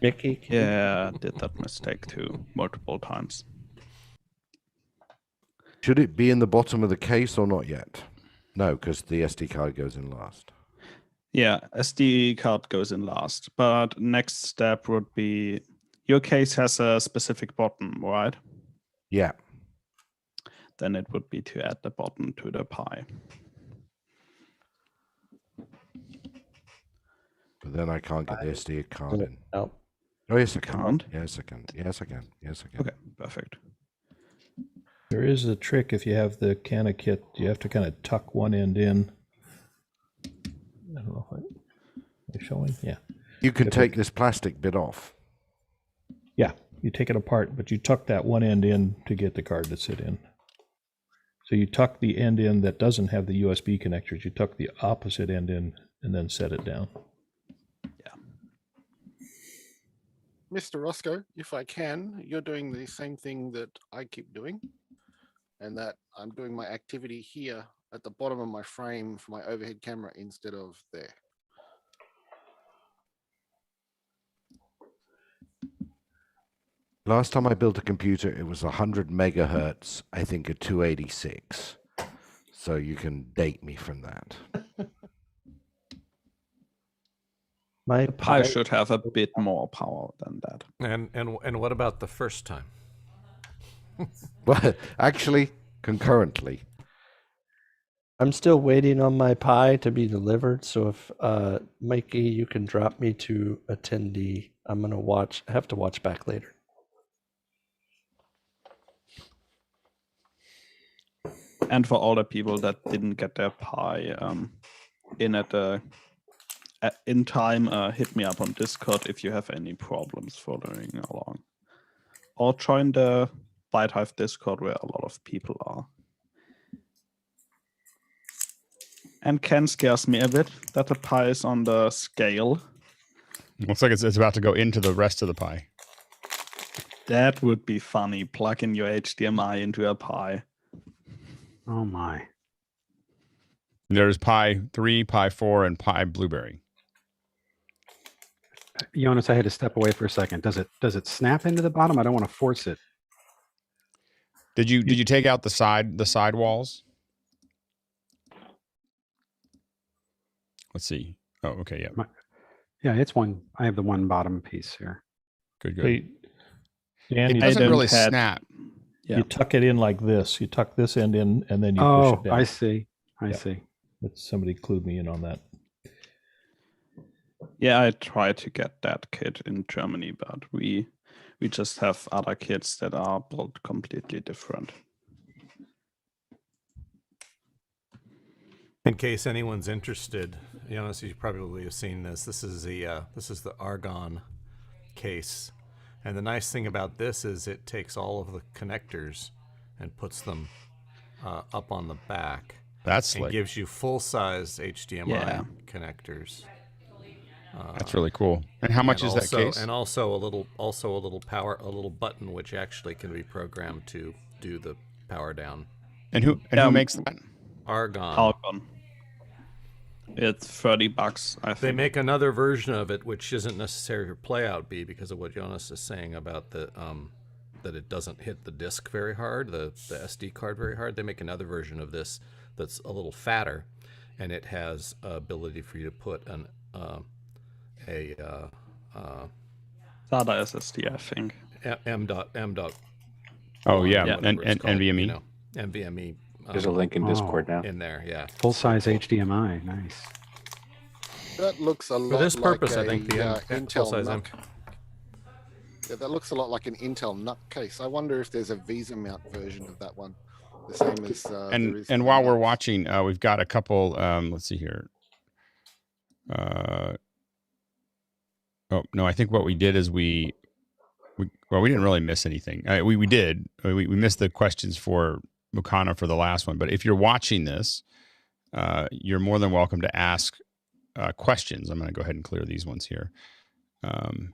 E: Mickey?
N: Yeah, did that mistake too, multiple times.
R: Should it be in the bottom of the case or not yet? No, because the SD card goes in last.
N: Yeah, SD card goes in last. But next step would be, your case has a specific button, right?
R: Yeah.
N: Then it would be to add the button to the Pi.
R: But then I can't get the SD card in.
E: No.
R: Oh, yes, I can.
N: Can't?
R: Yes, I can. Yes, I can. Yes, I can.
N: Okay, perfect.
M: There is a trick if you have the Cana kit. You have to kind of tuck one end in. I don't know if I'm showing. Yeah.
R: You can take this plastic bit off.
M: Yeah, you take it apart, but you tuck that one end in to get the card to sit in. So you tuck the end in that doesn't have the USB connectors. You tuck the opposite end in and then set it down.
U: Mr. Roscoe, if I can, you're doing the same thing that I keep doing, and that I'm doing my activity here at the bottom of my frame for my overhead camera instead of there.
R: Last time I built a computer, it was 100 megahertz, I think a 286. So you can date me from that.
E: My
N: Pi should have a bit more power than that.
B: And what about the first time?
R: Well, actually, concurrently.
E: I'm still waiting on my Pi to be delivered. So if Mikey, you can drop me to attendee. I'm gonna have to watch back later.
N: And for all the people that didn't get their Pi in time, hit me up on Discord if you have any problems following along. Or join the ByteHive Discord where a lot of people are. And Ken scares me a bit that the Pi is on the scale.
A: Looks like it's about to go into the rest of the Pi.
N: That would be funny. Plug in your HDMI into a Pi.
F: Oh my.
A: There's Pi 3, Pi 4, and Pi Blueberry.
F: Jonas, I had to step away for a second. Does it snap into the bottom? I don't want to force it.
A: Did you take out the side walls? Let's see. Oh, okay, yeah.
F: Yeah, it's one. I have the one bottom piece here.
A: Good.
M: Hey, Dan,
A: It doesn't really snap.
M: You tuck it in like this. You tuck this end in, and then you
F: Oh,
M: push it down.
F: I see. I see.
M: But somebody clued me in on that.
N: Yeah, I tried to get that kit in Germany, but we just have other kits that are built completely different.
B: In case anyone's interested, Jonas, you probably have seen this. This is the Argon case, and the nice thing about this is it takes all of the connectors and puts them up on the back.
A: That's
B: and
A: slick.
B: gives you full-size HDMI
N: Yeah.
B: connectors.
A: That's really cool. And how much is that case?
B: And also a little button which actually can be programmed to do the power down.
A: And who makes that?
B: Argon.
N: It's $30, I think.
B: They make another version of it, which isn't necessary for playout B because of what Jonas is saying about the that it doesn't hit the disk very hard, the SD card very hard. They make another version of this that's a little fatter, and it has ability for you to put an
N: SATA SSD, I think.
B: M.
A: Oh yeah, and NVMe.
B: You know, NVMe.
X: There's a link in Discord now.
B: In there, yeah.
F: Full-size HDMI, nice.
U: That looks a lot
B: For this purpose,
U: like
B: I think the
U: Intel
B: full-size
U: NUC. Yeah, that looks a lot like an Intel NUC case. I wonder if there's a Visa mount version of that one, the same as there is
A: and
U: for
A: while
U: the
A: we're
U: NUCs.
A: watching, we've got a couple. Let's see here. Oh no, I think what we did is we didn't really miss anything. We did. We missed the questions for Mukana for the last one. But if you're watching this, you're more than welcome to ask questions. I'm going to go ahead and clear these ones here. Let's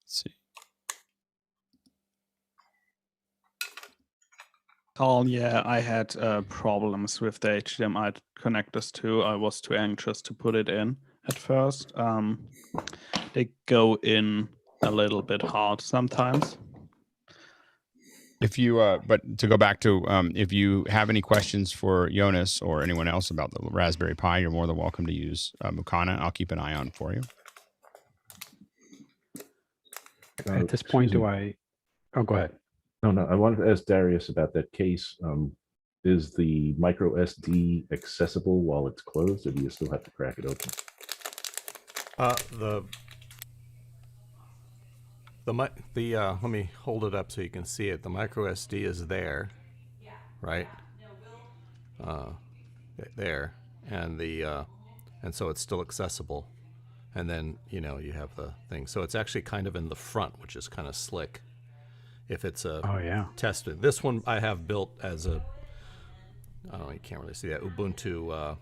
A: see.
N: Carl, yeah, I had problems with the HDMI connectors too. I was too anxious to put it in at first. They go in a little bit hard sometimes.
A: If you, but to go back to, if you have any questions for Jonas or anyone else about the Raspberry Pi, you're more than welcome to use Mukana. I'll keep an eye on for you.
F: At this point, do I? Oh, go ahead.
W: No. I wanted to ask Darius about that case. Is the micro SD accessible while it's closed, or do you still have to crack it open?
B: Let me hold it up so you can see it. The micro SD is there, right? There, and and so it's still accessible. And then you have the thing. So it's actually kind of in the front, which is kind of slick. If it's a tested, this one I have built as a, I don't know, you can't really see that, Ubuntu.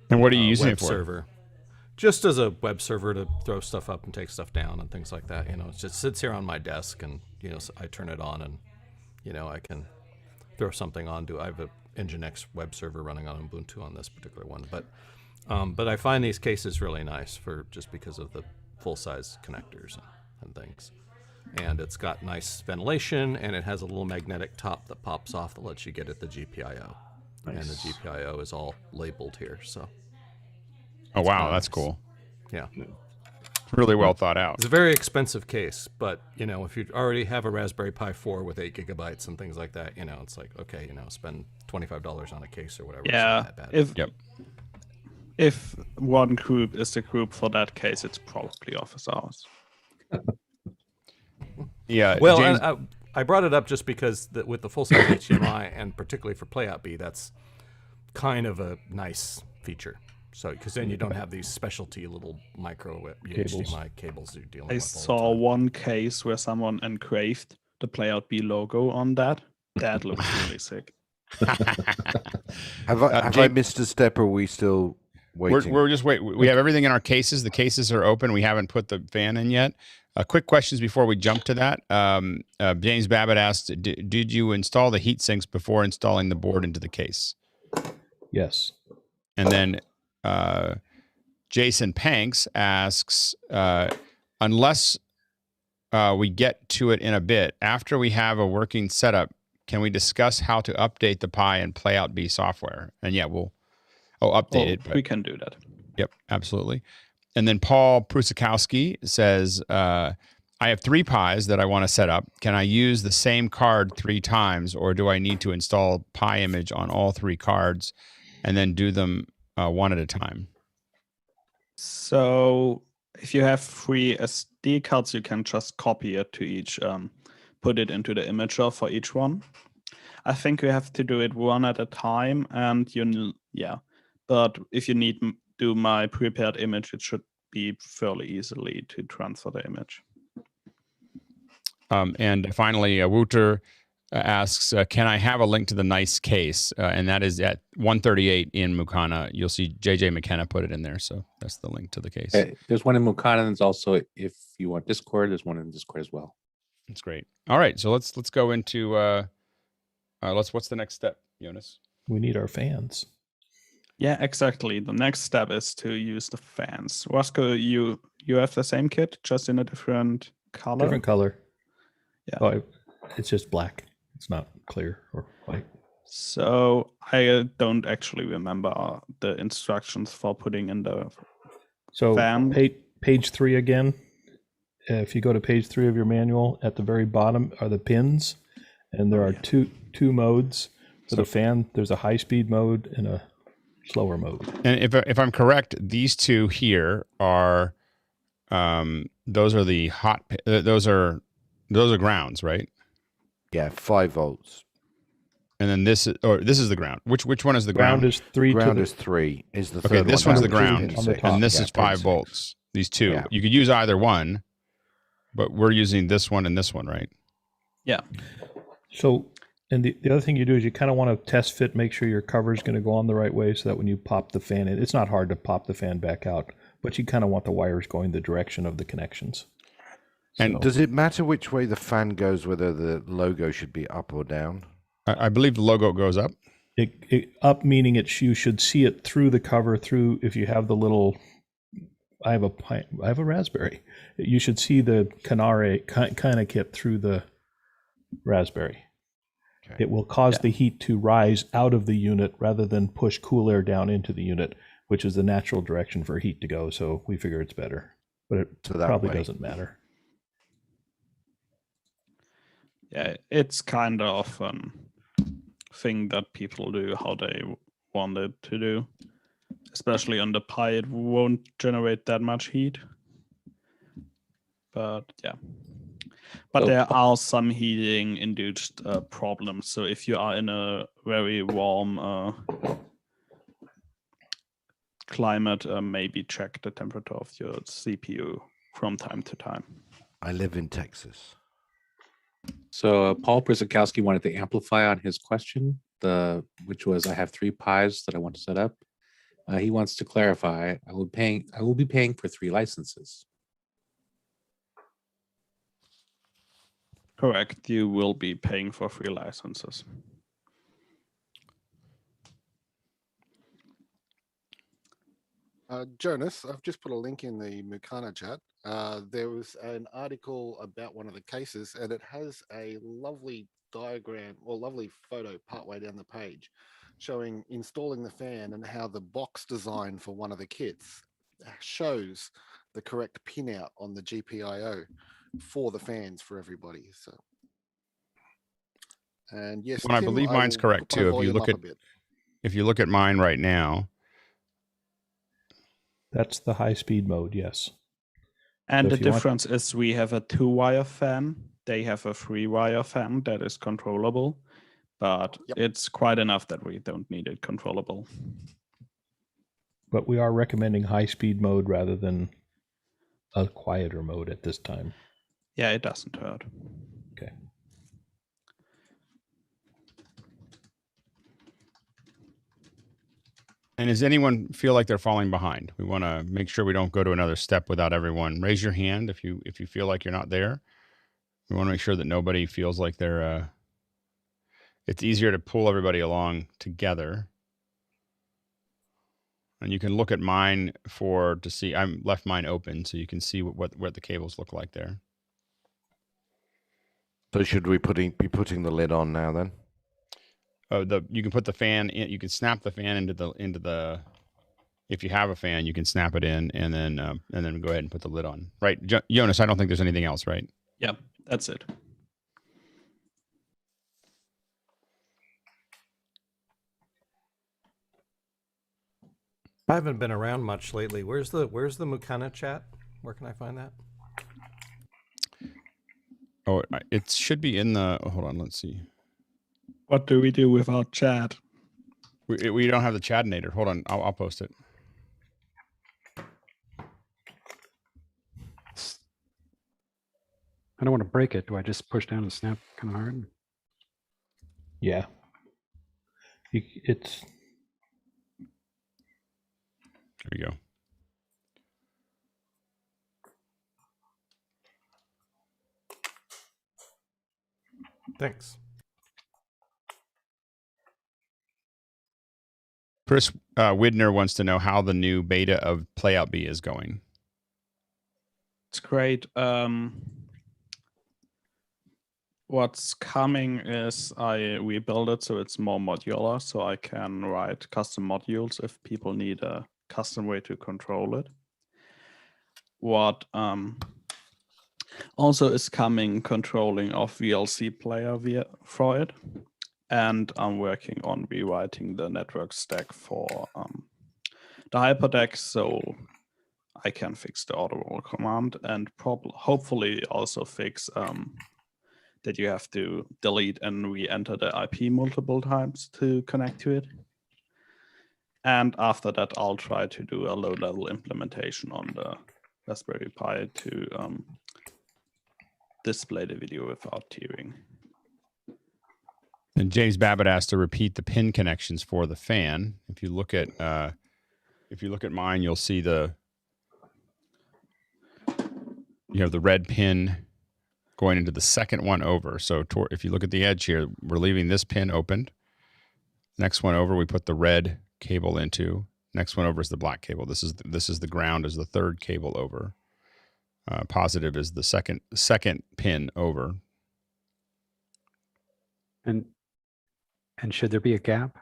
A: And what are you using it for?
B: Server. Just as a web server to throw stuff up and take stuff down and things like that. It just sits here on my desk, and so I turn it on, and I can throw something on. I have an Nginx web server running on Ubuntu on this particular one, but I find these cases really nice just because of the full size connectors and things. And it's got nice ventilation, and it has a little magnetic top that pops off that lets you get at the GPIO. Nice. And the GPIO is all labeled here, so.
A: Oh, wow, that's cool.
B: Yeah.
A: Really well thought out.
B: It's a very expensive case, but, if you already have a Raspberry Pi 4 with 8 gigabytes and things like that, it's like, okay, spend $25 on a case or whatever.
N: Yeah,
B: it's not that bad.
N: If one group is the group for that case, it's probably office hours.
A: Yeah.
B: Well,
A: James,
B: I brought it up just because with the full-size HDMI, and particularly for Playout B, that's kind of a nice feature. So, because then you don't have these specialty little micro HDMI cables you're dealing with.
N: I saw one case where someone engraved the Playout B logo on that. That looks really sick.
R: Have I missed a step, or are we still waiting?
A: We're just waiting. We have everything in our cases. The cases are open. We haven't put the fan in yet. Quick questions before we jump to that. James Babbitt asked, did you install the heat sinks before installing the board into the case?
M: Yes.
A: And then Jason Panks asks, unless we get to it in a bit, after we have a working setup, can we discuss how to update the Pi and Playout B software? And yeah, we'll update it. But,
N: we can do that.
A: Yep, absolutely. And then Paul Prusakowski says, I have 3 Pis that I want to set up. Can I use the same card 3 times, or do I need to install Pi image on all 3 cards and then do them one at a time?
N: So if you have 3 SD cards, you can just copy it to each, put it into the imager for each one. I think you have to do it one at a time, and but if you need do my prepared image, it should be fairly easily to transfer the image.
A: And finally, Wouter asks, can I have a link to the nice case? And that is at 138 in Mukana. You'll see JJ McKenna put it in there. So that's the link to the case.
X: There's one in Mukana, and there's also, if you want Discord, there's one in Discord as well.
A: That's great. All right. So let's go into, what's the next step, Jonas?
M: We need our fans.
N: Yeah, exactly. The next step is to use the fans. Roscoe, you have the same kit, just in a different color?
M: Different color.
N: Yeah.
M: Oh, it's just black. It's not clear or white.
N: So I don't actually remember the instructions for putting in the fan.
M: Page 3 again. If you go to page 3 of your manual, at the very bottom are the pins, and there are two modes for the fan. There's a high-speed mode and a slower mode.
A: And if I'm correct, these 2 here are those are the those are grounds, right?
R: Yeah, 5 volts.
A: and then this is the ground. Which one is the ground?
M: Ground is 3.
R: Ground is 3. Is the third
A: okay? This
R: one
A: one's the
R: down,
A: ground,
R: pin 6.
A: and this
R: Yeah,
A: is
R: pin
A: 5
R: 6.
A: volts. These two.
R: Yeah.
A: You could use either one, but we're using this one and this one, right?
D: Yeah.
M: So, and the other thing you do is you kind of want to test fit, make sure your cover is going to go on the right way so that when you pop the fan in, it's not hard to pop the fan back out, but you kind of want the wires going the direction of the connections.
R: And
M: So-
R: does it matter which way the fan goes, whether the logo should be up or down?
A: I believe the logo goes up.
M: It up meaning you should see it through the cover, through, if you have the little, I have a Raspberry. You should see the Canare kind of kit through the Raspberry.
R: Okay.
M: It will cause the heat to rise out of the unit rather than push cool air down into the unit, which is the natural direction for heat to go. So we figure it's better, but it probably doesn't matter.
N: Yeah, it's kind of thing that people do how they want it to do. Especially on the Pi, it won't generate that much heat. But yeah. But
X: So-
N: there are some heating induced problems. So if you are in a very warm climate, maybe check the temperature of your CPU from time to time.
R: I live in Texas.
X: So Paul Przykowski wanted to amplify on his question, which was, I have 3 Pis that I want to set up. He wants to clarify, I will be paying for 3 licenses.
N: Correct. You will be paying for 3 licenses.
U: Jonas, I've just put a link in the Mukana chat. There was an article about one of the cases, and it has a lovely diagram or lovely photo partway down the page showing installing the fan and how the box design for one of the kits shows the correct pinout on the GPIO for the fans for everybody. So, and yes,
A: Well, I
U: Tim,
A: believe mine's
U: will
A: correct
U: put my
A: too.
U: volume up a bit.
A: If you look at mine right now,
M: That's the high speed mode, yes.
N: And
M: So
N: the
M: if you want-
N: difference is we have a 2-wire fan. They have a 3-wire fan that is controllable, but it's quite enough that we don't need it controllable.
M: But we are recommending high speed mode rather than a quieter mode at this time.
N: Yeah, it doesn't hurt.
M: Okay.
A: and does anyone feel like they're falling behind? We want to make sure we don't go to another step without everyone. Raise your hand if you feel like you're not there. We want to make sure that nobody feels like they're. It's easier to pull everybody along together. And you can look at mine to see. I'm left mine open, so you can see what the cables look like there.
R: So should we be putting the lid on now then?
A: Oh, you can put the fan in. You can snap the fan into the. If you have a fan, you can snap it in, and then go ahead and put the lid on. Right, Jonas? I don't think there's anything else, right?
N: Yeah, that's it.
B: I haven't been around much lately. Where's the Mukana chat? Where can I find that?
A: Oh, it should be in the. Oh, hold on, let's see.
N: What do we do without chat?
A: We don't have the chatinator. Hold on, I'll post it.
F: I don't want to break it. Do I just push down and snap kind of hard?
M: Yeah. It's.
A: There you go.
B: Thanks.
A: Chris Widner wants to know how the new beta of Playout B is going.
N: It's great. What's coming is we build it so it's more modular, so I can write custom modules if people need a custom way to control it. What also is coming, controlling of VLC player for it. And I'm working on rewriting the network stack for the hyperdeck so I can fix the auto roll command and hopefully also fix that you have to delete and re-enter the IP multiple times to connect to it. And after that, I'll try to do a low-level implementation on the Raspberry Pi to display the video without tearing.
A: And James Babbitt asked to repeat the pin connections for the fan. If you look at mine, you'll see you have the red pin going into the second one over. So if you look at the edge here, we're leaving this pin opened. Next one over, we put the red cable into. Next one over is the black cable. This is the ground is the third cable over. Positive is the second pin over.
F: And should there be a gap?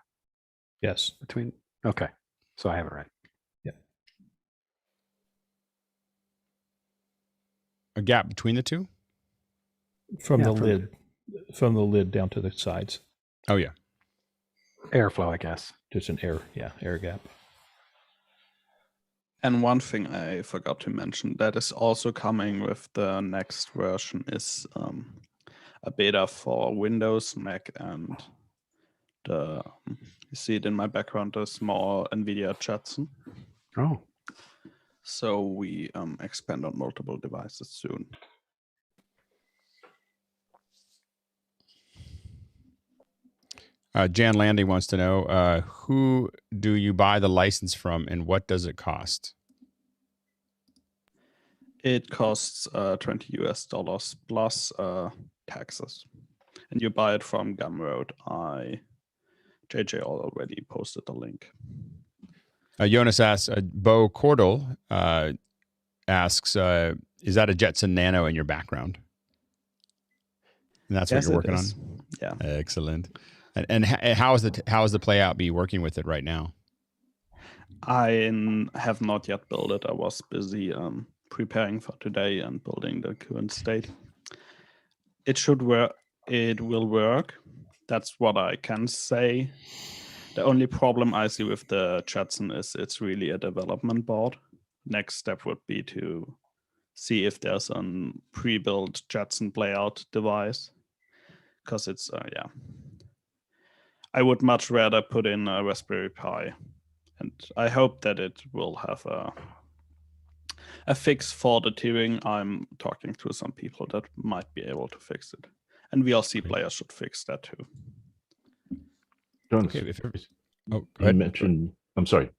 M: Yes.
F: Between. Okay, so I have it right.
M: Yeah.
A: A gap between the two?
M: From the lid down to the sides.
A: Oh yeah.
F: Airflow, I guess.
M: Just an air gap.
N: And one thing I forgot to mention that is also coming with the next version is a beta for Windows, Mac, and you see it in my background, the small NVIDIA Jetson.
F: Oh.
N: So we expand on multiple devices soon.
A: Jan Landy wants to know, who do you buy the license from and what does it cost?
N: It costs $20 US plus taxes. And you buy it from Gumroad. JJ already posted the link.
A: Jonas asks, Bo Cordell asks, is that a Jetson Nano in your background? And that's what you're working on?
N: Yeah.
A: Excellent. And how is the playout be working with it right now?
N: I have not yet built it. I was busy preparing for today and building the current state. It should work. It will work. That's what I can say. The only problem I see with the Jetson is it's really a development board. Next step would be to see if there's a pre-built Jetson playout device, because it's I would much rather put in a Raspberry Pi, and I hope that it will have a fix for the tearing. I'm talking to some people that might be able to fix it, and VLC players should fix that too.
W: Jonas, you mentioned, I'm sorry,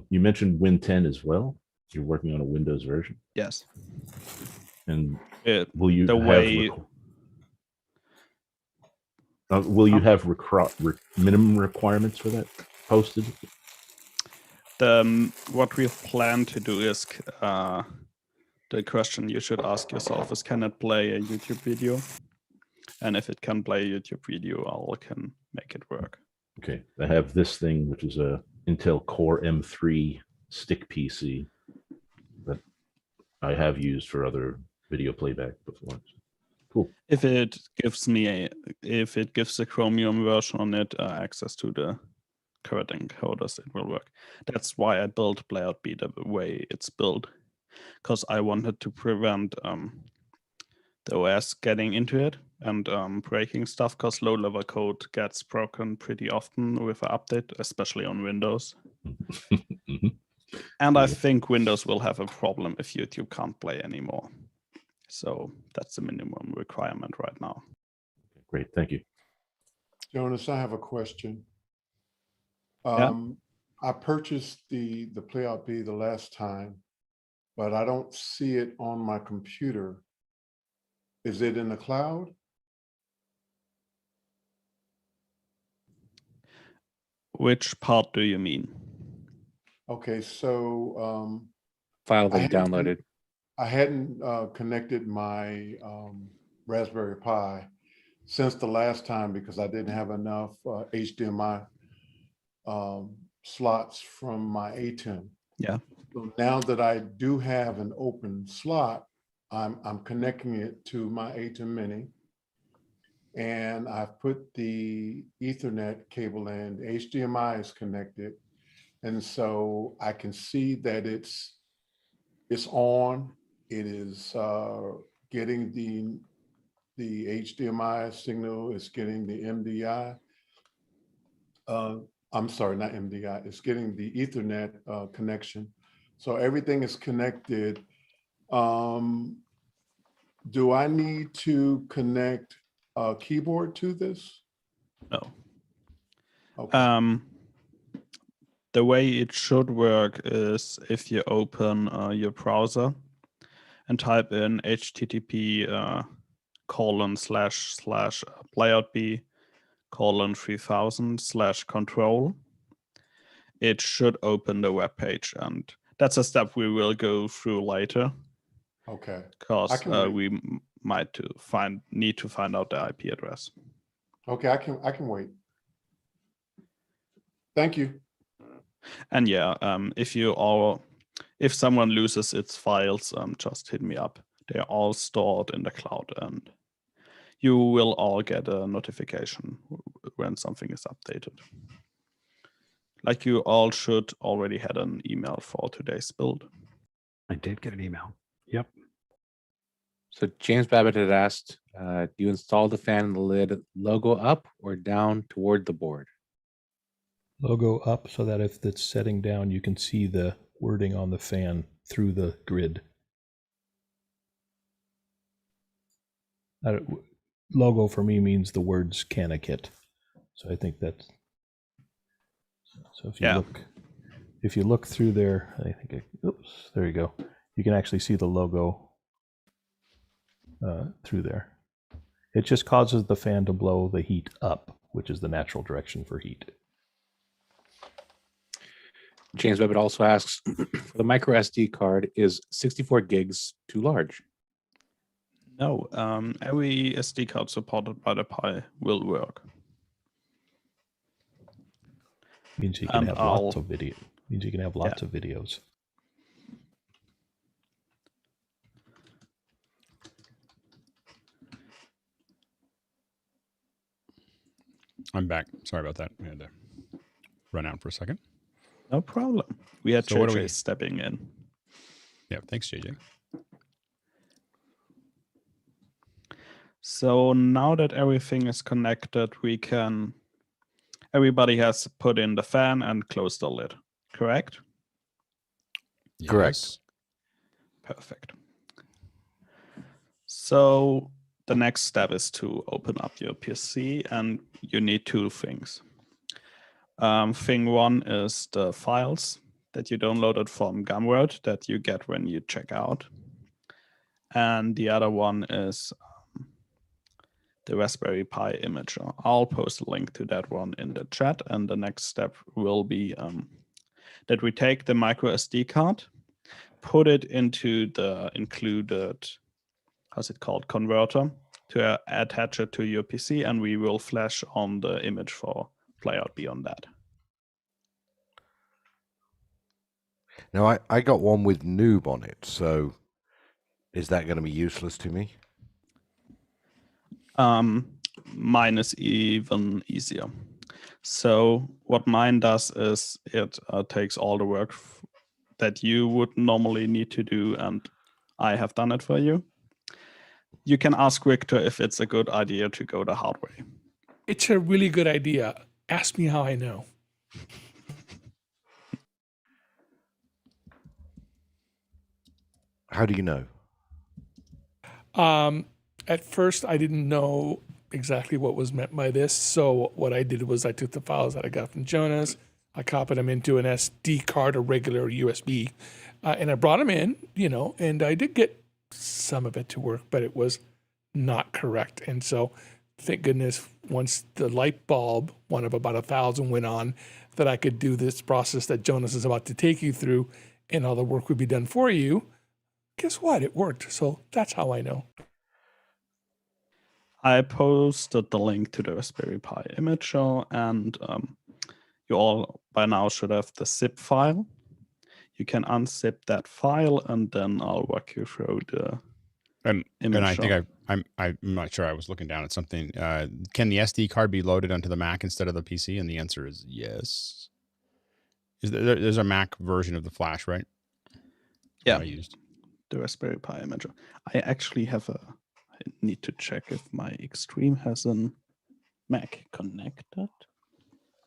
W: you mentioned Win 10 as well. You're working on a Windows version.
N: Yes.
W: And will you have minimum requirements for that posted?
N: What we've planned to do is the question you should ask yourself is, can it play a YouTube video? And if it can play a YouTube video, I can make it work.
W: Okay, I have this thing, which is a Intel Core M3 stick PC that I have used for other video playback before. Cool.
N: If it gives the Chromium version on it access to the current encoders, it will work. That's why I built Playout B the way it's built, because I wanted to prevent the OS getting into it and breaking stuff, because low-level code gets broken pretty often with an update, especially on Windows. And I think Windows will have a problem if YouTube can't play anymore. So that's the minimum requirement right now.
W: Great, thank you.
G: Jonas, I have a question. I purchased the Playout B the last time, but I don't see it on my computer. Is it in the cloud?
N: Which part do you mean?
G: Okay, so
X: file they downloaded.
G: I hadn't connected my Raspberry Pi since the last time because I didn't have enough HDMI slots from my Atem.
N: Yeah.
G: So now that I do have an open slot, I'm connecting it to my Atem Mini, and I've put the Ethernet cable in. HDMI is connected, and so I can see that it's on. It is getting the HDMI signal, it's getting the MDI. I'm sorry, not MDI, it's getting the Ethernet connection. So everything is connected. Do I need to connect a keyboard to this?
N: No.
G: Okay.
N: The way it should work is if you open your browser and type in http://playoutb:3000/control, it should open the web page, and that's a step we will go through later.
G: Okay.
N: Because we might need to find out the IP address.
G: Okay, I can wait. Thank you.
N: And yeah, if someone loses its files, just hit me up. They're all stored in the cloud, and you will all get a notification when something is updated. Like you all should already had an email for today's build.
F: I did get an email. Yep.
X: So James Babbitt had asked, do you install the fan and the lid logo up or down toward the board?
M: Logo up so that if it's setting down, you can see the wording on the fan through the grid. Logo for me means the words CanaKit. So I think that's, so if you look through there, I think, oops, there you go. You can actually see the logo through there. It just causes the fan to blow the heat up, which is the natural direction for heat.
X: James Babbitt also asks, for the micro SD card, is 64 gigs too large?
N: No, every SD card supported by the Pi will work.
M: Means you can have lots of video. Means you can have lots of videos.
A: I'm back. Sorry about that. We had to run out for a second.
N: No problem. We had JJ stepping in.
A: Yeah, thanks, JJ.
N: So now that everything is connected, everybody has put in the fan and closed the lid, correct?
A: Yes.
R: Correct.
N: Perfect. So the next step is to open up your PC, and you need two things. Thing one is the files that you downloaded from Gumroad that you get when you check out. And the other one is the Raspberry Pi image. I'll post a link to that one in the chat. And the next step will be that we take the micro SD card, put it into the included, how's it called, converter to attach it to your PC, and we will flash on the image for playout beyond that.
R: Now, I got one with noob on it, so is that going to be useless to me?
N: Mine is even easier. So what mine does is it takes all the work that you would normally need to do, and I have done it for you. You can ask Victor if it's a good idea to go the hard way.
V: It's a really good idea. Ask me how I know.
R: How do you know?
V: At first, I didn't know exactly what was meant by this. So what I did was I took the files that I got from Jonas, I copied them into an SD card, a regular USB, and I brought them in, and I did get some of it to work, but it was not correct. And so thank goodness once the light bulb, one of about 1,000 went on, that I could do this process that Jonas is about to take you through, and all the work would be done for you. Guess what? It worked. So that's how I know.
N: I posted the link to the Raspberry Pi image, and you all by now should have the zip file. You can unzip that file, and then I'll walk you through the image.
A: And I think I'm not sure. I was looking down at something. Can the SD card be loaded onto the Mac instead of the PC? And the answer is yes. There's a Mac version of the Flash, right?
N: Yeah.
A: I used
N: the Raspberry Pi image. I actually have need to check if my Extreme has an Mac connected.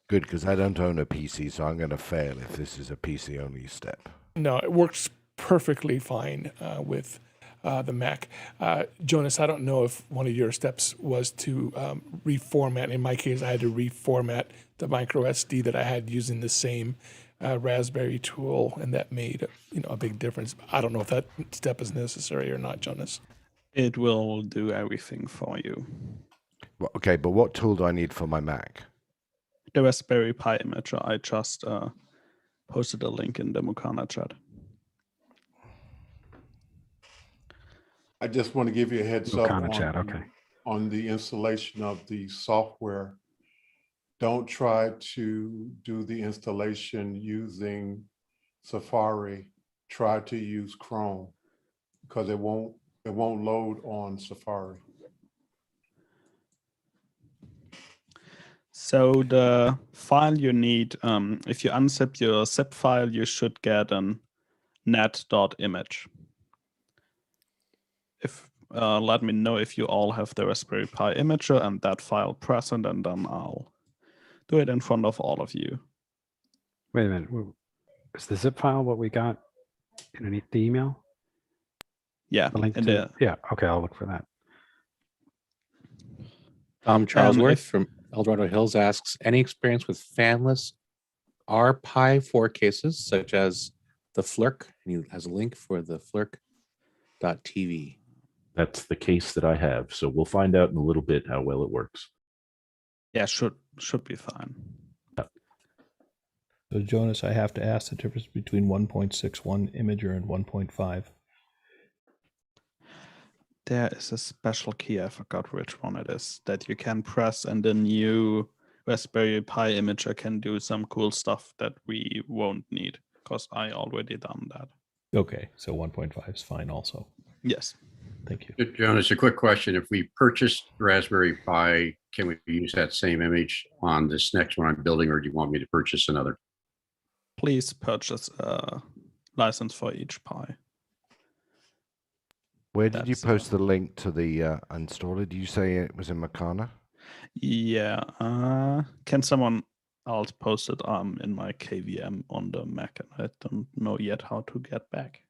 R: Good, because I don't own a PC, so I'm going to fail if this is a PC only step.
V: No, it works perfectly fine with the Mac. Jonas, I don't know if one of your steps was to reformat. In my case, I had to reformat the micro SD that I had using the same Raspberry tool, and that made a big difference. I don't know if that step is necessary or not, Jonas.
N: It will do everything for you.
R: Well, okay, but what tool do I need for my Mac?
N: The Raspberry Pi imager. I just posted a link in the Mukana chat.
G: I just want to give you a heads up
F: Mukana chat, okay.
G: on the installation of the software. Don't try to do the installation using Safari. Try to use Chrome because it won't load on Safari.
N: So the file you need, if you unzip your zip file, you should get an net.image. Let me know if you all have the Raspberry Pi imager and that file present, and then I'll do it in front of all of you.
F: Wait a minute. Is the zip file what we got in the email?
N: Yeah.
F: The link to, yeah. Okay, I'll look for that.
X: Charlesworth from Eldorado Hills asks, any experience with fanless RPi 4 cases, such as the Flirk? And he has a link for the Flirk.tv.
W: That's the case that I have. So we'll find out in a little bit how well it works.
N: Yeah, should be fine.
M: So Jonas, I have to ask the difference between 1.61 imager and 1.5.
N: There is a special key, I forgot which one it is, that you can press, and the new Raspberry Pi imager can do some cool stuff that we won't need, because I already done that.
M: Okay, so 1.5 is fine also.
N: Yes.
M: Thank you.
P: Jonas, a quick question. If we purchased Raspberry Pi, can we use that same image on this next one I'm building, or do you want me to purchase another?
N: Please purchase a license for each Pi.
R: Where did you post the link to the installer? Did you say it was in Mukana?
N: Yeah. Can someone else post it in my KVM on the Mac? And I don't know yet how to get back.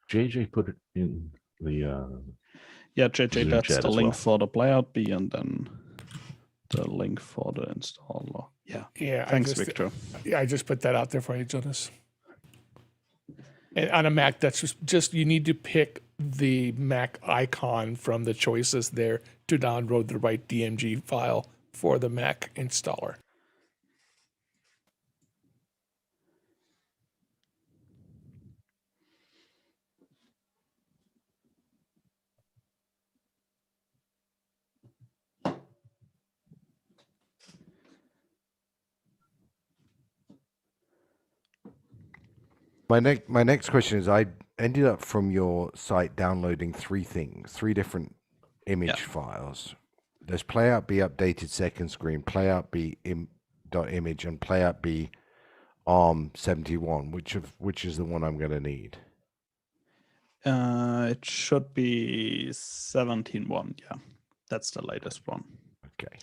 W: JJ put it in the
N: yeah, JJ,
W: Zoom
N: that's
W: chat
N: the
W: as
N: link
W: well.
N: for the playout B, and then the link for the installer. Yeah.
V: Yeah.
N: Thanks, Victor.
V: Yeah, I just put that out there for you, Jonas. And on a Mac, that's just you need to pick the Mac icon from the choices there to download the right DMG file for the Mac installer.
R: My next question is, I ended up from your site downloading three different image files. There's playout B updated second screen, playout B .image, and playout B ARM71. Which is the one I'm going to need?
N: It should be 17.1. Yeah, that's the latest one.
R: Okay.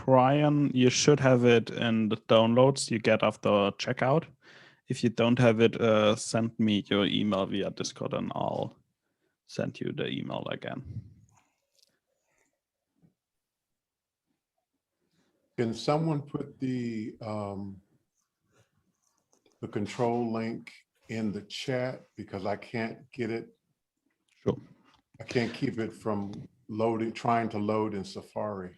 N: Brian, you should have it in the downloads you get after checkout. If you don't have it, send me your email via Discord and I'll send you the email again.
G: Can someone put the control link in the chat, because I can't get it?
N: Sure.
G: I can't keep it from trying to load in Safari.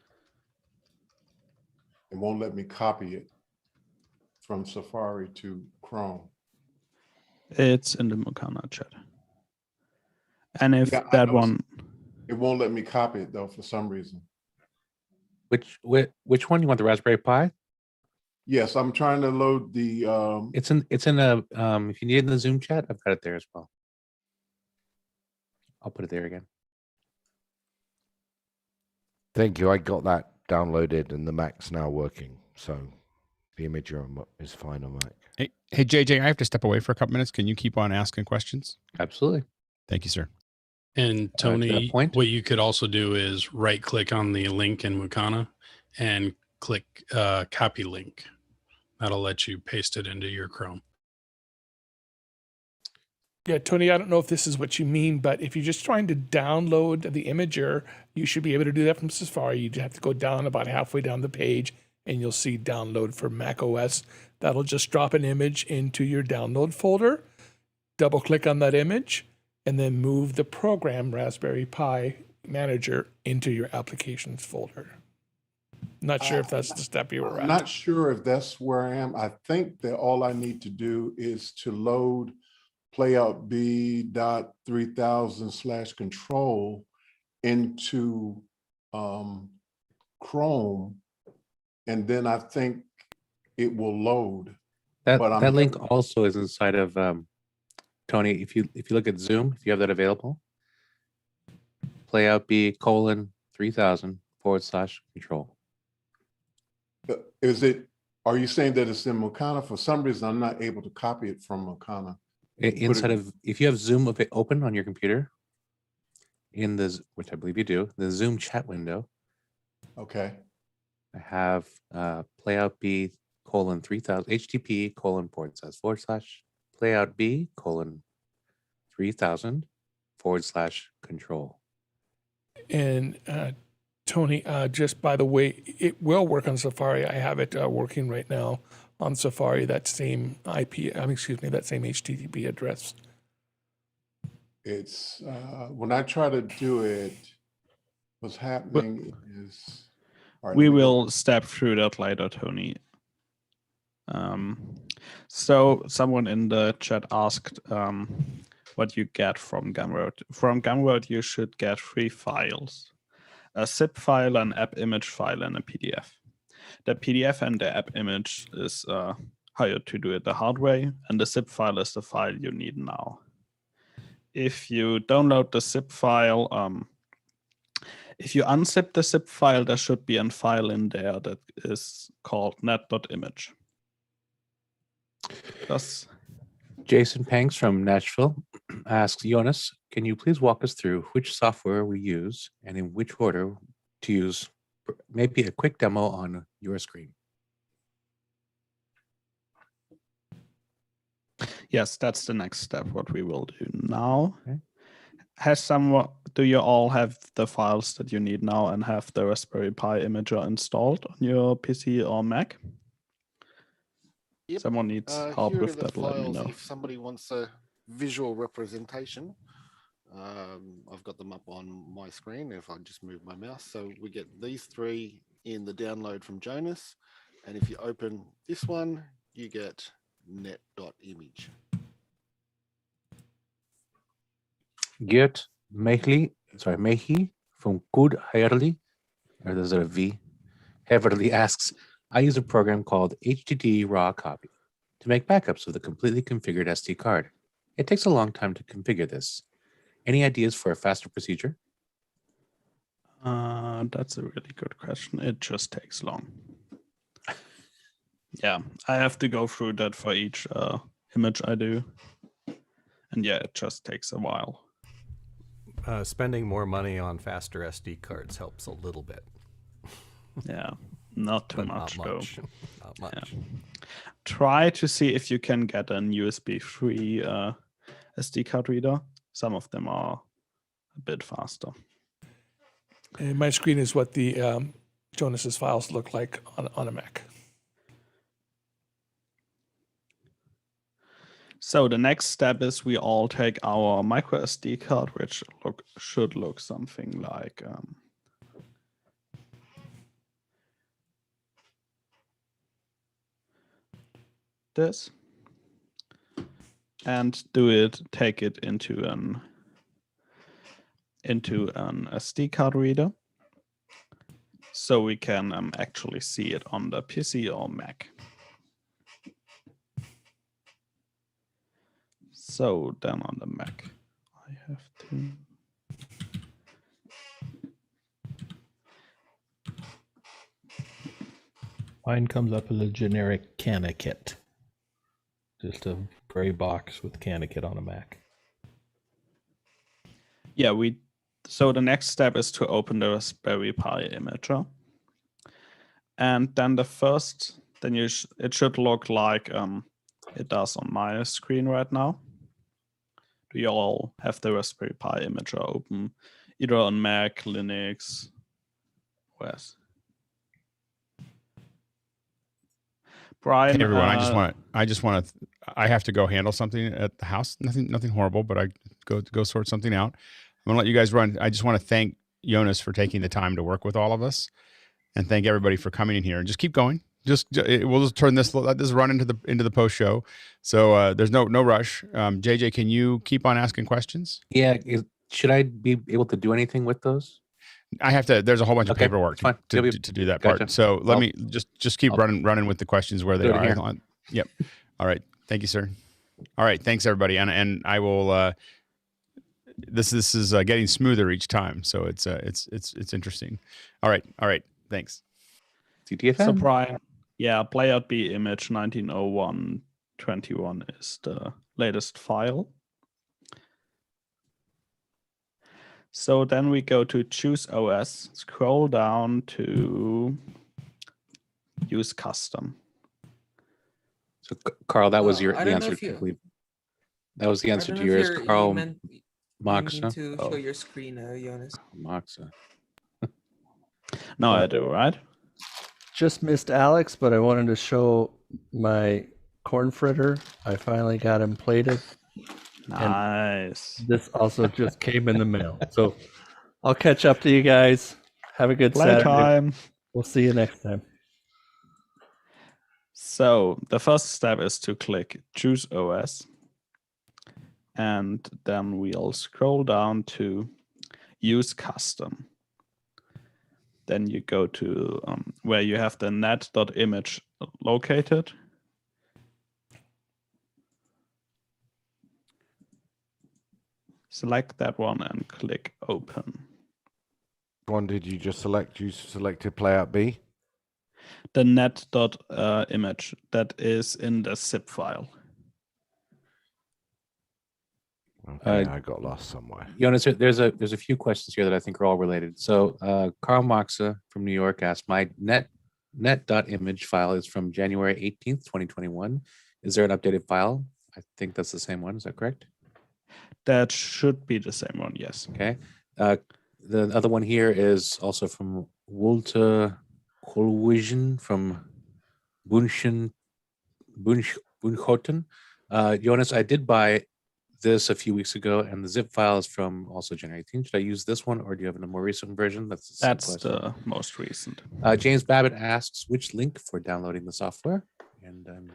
G: It won't let me copy it from Safari to Chrome.
N: It's in the Mukana chat. And if
G: Yeah,
N: that one,
G: it won't let me copy it though for some reason.
X: Which one? You want the Raspberry Pi?
G: Yes, I'm trying to load the.
X: It's in a if you need it in the Zoom chat, I've got it there as well. I'll put it there again.
R: Thank you. I got that downloaded and the Mac's now working. So the imager is fine on Mac.
A: Hey, JJ, I have to step away for a couple minutes. Can you keep on asking questions?
X: Absolutely.
A: Thank you, sir.
W: to
H: And
W: that
H: Tony,
W: point?
H: what you could also do is right click on the link in Mukana and click copy link. That'll let you paste it into your Chrome.
V: Yeah, Tony, I don't know if this is what you mean, but if you're just trying to download the imager, you should be able to do that from Safari. You just have to go down about halfway down the page and you'll see download for Mac OS. That'll just drop an image into your download folder, double click on that image, and then move the program Raspberry Pi Manager into your applications folder. Not sure if that's the step you were at.
G: I'm not sure if that's where I am. I think that all I need to do is to load playoutb.3000/control into Chrome, and then I think it will load.
X: That link also is inside of Tony. If you look at Zoom, if you have that available, playoutb:3000/control.
G: Are you saying that it's in Mukana? For some reason, I'm not able to copy it from Mukana.
X: Inside of, if you have Zoom open on your computer, in the, which I believe you do, the Zoom chat window.
G: Okay.
X: I have playoutb:3000 http://playoutb:3000/control.
V: And Tony, just by the way, it will work on Safari. I have it working right now on Safari, that same that same HTTP address.
G: It's when I try to do it, what's happening is
N: we will step through that later, Tony. So someone in the chat asked what you get from Gumroad. From Gumroad, you should get 3 files: a zip file, an app image file, and a PDF. The PDF and the app image is how to do it the hard way, and the zip file is the file you need now. If you download the zip file, if you unzip the zip file, there should be a file in there that is called net.image. That's
X: Jason Panks from Nashville asks, Jonas, can you please walk us through which software we use and in which order to use, maybe a quick demo on your screen?
N: Yes, that's the next step, what we will do now. Okay. Do you all have the files that you need now and have the Raspberry Pi imager installed on your PC or Mac?
U: Yep.
N: Someone needs help with that, let me know.
U: If somebody wants a visual representation, I've got them up on my screen if I just move my mouse. So we get these 3 in the download from Jonas. And if you open this one, you get net.image.
X: Geert Mehi from Good Heverly, or there's a V, Heverly asks, I use a program called HDD Raw Copy to make backups with a completely configured SD card. It takes a long time to configure this. Any ideas for a faster procedure?
N: That's a really good question. It just takes long. Yeah, I have to go through that for each image I do. And yeah, it just takes a while.
B: Spending more money on faster SD cards helps a little bit.
N: Yeah, not too much,
B: not
N: though.
B: much. Not much.
N: Yeah. Try to see if you can get an USB 3 SD card reader. Some of them are a bit faster.
V: And my screen is what the Jonas's files look like on a Mac.
N: So the next step is we all take our micro SD card, which should look something like this, and take it into an SD card reader, so we can actually see it on the PC or Mac. So then on the Mac, I have to.
M: Mine comes up as a generic CanaKit. Just a gray box with CanaKit on a Mac.
N: Yeah, so the next step is to open the Raspberry Pi imager. And then it should look like it does on my screen right now. Do you all have the Raspberry Pi imager open, either on Mac, Linux, OS? Brian,
A: hey everyone, I have to go handle something at the house. Nothing horrible, but I go sort something out. I'm gonna let you guys run. I just want to thank Jonas for taking the time to work with all of us, and thank everybody for coming in here. And just keep going. We'll just turn this run into the post show. So there's no rush. JJ, can you keep on asking questions?
X: Yeah. Should I be able to do anything with those?
A: I have to. There's a whole bunch of paperwork to do that
X: Gotcha.
A: part. So let me just keep running with the questions where they are. Yep. All right. Thank you, sir. All right. Thanks, everybody. And I will. This is getting smoother each time, so it's interesting. All right. Thanks.
N: So Brian, yeah, playout B image 190121 is the latest file. So then we go to choose OS, scroll down to use custom.
X: So Carl, that was the
D: I don't know
X: answer.
D: if you-
X: That was the
D: I
X: answer
D: don't
X: to
D: know if
X: yours,
D: you're-
X: Carl.
D: you meant-
X: Moxa.
D: You need to show your screen, Jonas.
X: Moxa.
N: No, I do, right?
E: Just missed Alex, but I wanted to show my corn fritter. I finally got him plated.
N: Nice.
E: And this also just came in the mail. So I'll catch up to you guys. Have a good Saturday.
N: Playtime.
E: We'll see you next time.
N: So the first step is to click choose OS. And then we'll scroll down to use custom. Then you go to where you have the net.image located. Select that one and click open.
R: One did you just select? You selected playout B?
N: The net.image that is in the zip file.
R: Okay, I got lost somewhere.
X: Jonas, there's a few questions here that I think are all related. So Carl Moxa from New York asked, my net.image file is from January 18th, 2021. Is there an updated file? I think that's the same one. Is that correct?
N: That should be the same one, yes.
X: Okay. The other one here is also from Walter Kolwision from Bunschoten. Jonas, I did buy this a few weeks ago, and the zip file is from also January 18th. Should I use this one, or do you have a more recent version? That's
N: the most recent.
X: James Babbitt asks, which link for downloading the software? And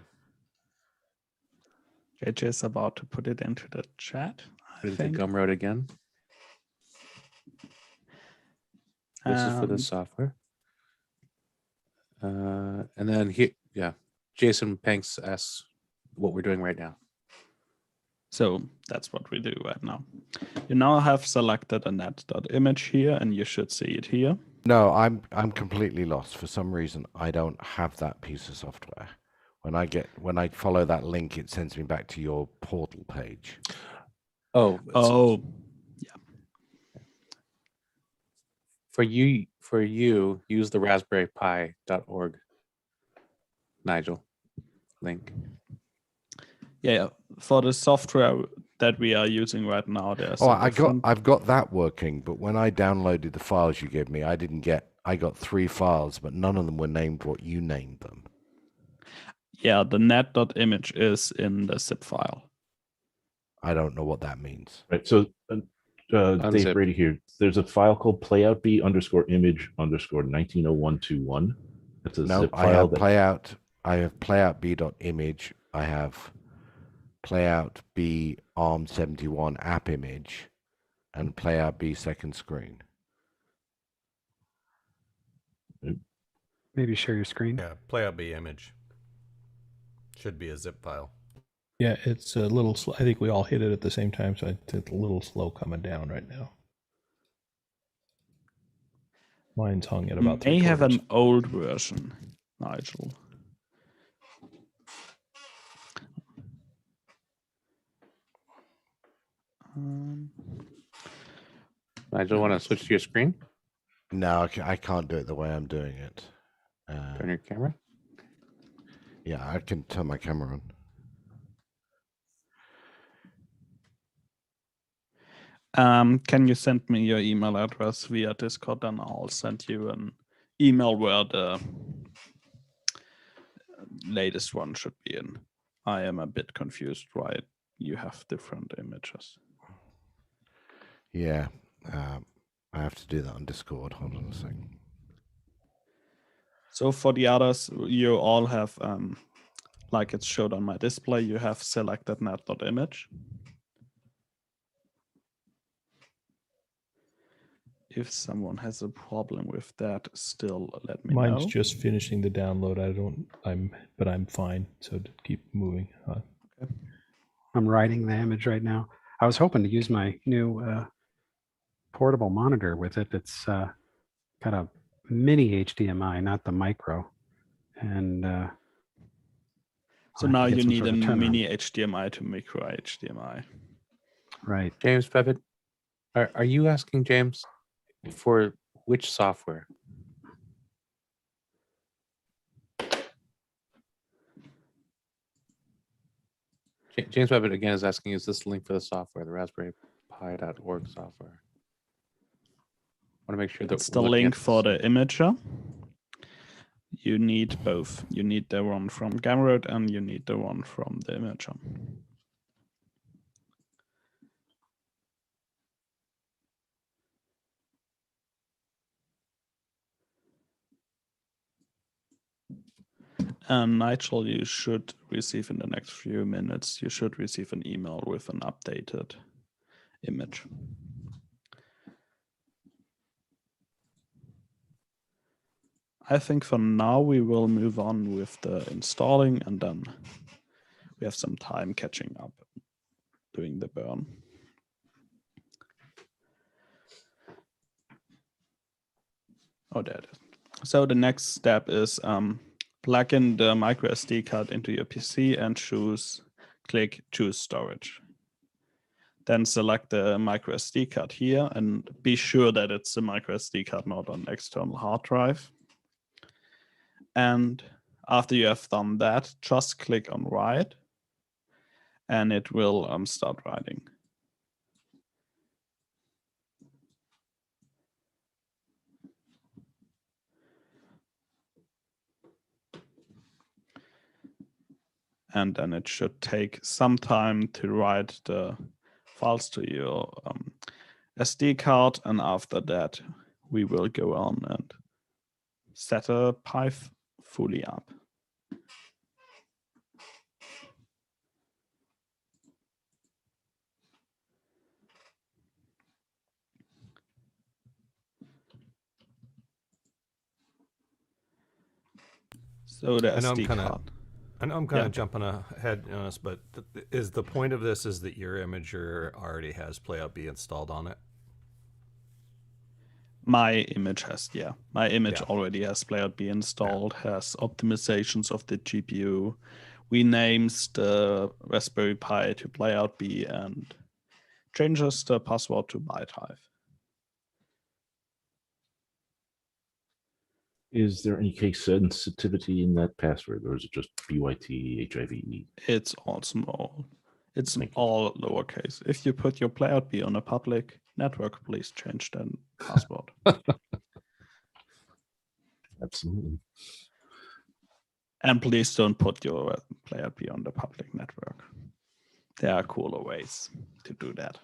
N: JJ is about to put it into the chat.
X: put it into Gumroad again. This is for the software. And then here, Jason Panks asks what we're doing right now.
N: So that's what we do right now. You now have selected a net.image here, and you should see it here.
R: No, I'm completely lost. For some reason, I don't have that piece of software. When I follow that link, it sends me back to your portal page.
X: Yeah. For you, use the raspberrypi.org, Nigel, link.
N: Yeah, for the software that we are using right now, there's
R: I've got that working, but when I downloaded the files you gave me, I got 3 files, but none of them were named what you named them.
N: Yeah, the net.image is in the zip file.
R: I don't know what that means.
W: Right. So Dave Brady here. There's a file called playoutb_image_190121. That's a zip file.
R: I have playoutb.image. I have playout B ARM71 app image and playout B second screen.
F: Maybe share your screen.
B: Yeah, playout B image should be a zip file.
M: Yeah, it's a little slow. I think we all hit it at the same time, so it's a little slow coming down right now. Mine's hung at about 3/4.
N: May have an old version, Nigel.
X: I don't want to switch to your screen.
R: No, I can't do it the way I'm doing it.
X: Turn your camera.
R: Yeah, I can turn my camera on.
N: Can you send me your email address via Discord, and I'll send you an email where the latest one should be in. I am a bit confused why you have different images.
R: Yeah, I have to do that on Discord. Hold on a second.
N: So for the others, you all have, like it's showed on my display, you have selected net.image. If someone has a problem with that, still let me know.
M: Mine's just finishing the download. But I'm fine. So to keep moving.
F: Okay. I'm writing the image right now. I was hoping to use my new portable monitor with it. It's got a mini HDMI, not the micro. And
N: so now you need a mini HDMI to micro HDMI.
F: Right.
X: James Bevitt, are you asking James for which software? James Bevitt again is asking, is this the link for the software, the Raspberry Pi.org software? I want to make sure that
N: it's the link for the imager. You need both. You need the one from Gamroad and you need the one from the imager. And Nigel, you should receive in the next few minutes, you should receive an email with an updated image. I think for now we will move on with the installing, and then we have some time catching up doing the burn. Oh, there it is. So the next step is plug in the micro SD card into your PC and click choose storage. Then select the micro SD card here and be sure that it's a micro SD card, not an external hard drive. And after you have done that, just click on write and it will start writing. And then it should take some time to write the files to your SD card. And after that, we will go on and set a Pi fully up. So the SD card.
B: I know I'm kind of jumping ahead on this, but is the point of this is that your imager already has Playout B installed on it?
N: My image has, my image already has Playout B installed, has optimizations of the GPU, renames the Raspberry Pi to Playout B, and changes the password to ByteHive.
W: Is there any case sensitivity in that password, or is it just BYT HIVE?
N: It's all small. It's all lowercase. If you put your Playout B on a public network, please change the password.
W: Absolutely.
N: And please don't put your Playout B on the public network. There are cooler ways to do that.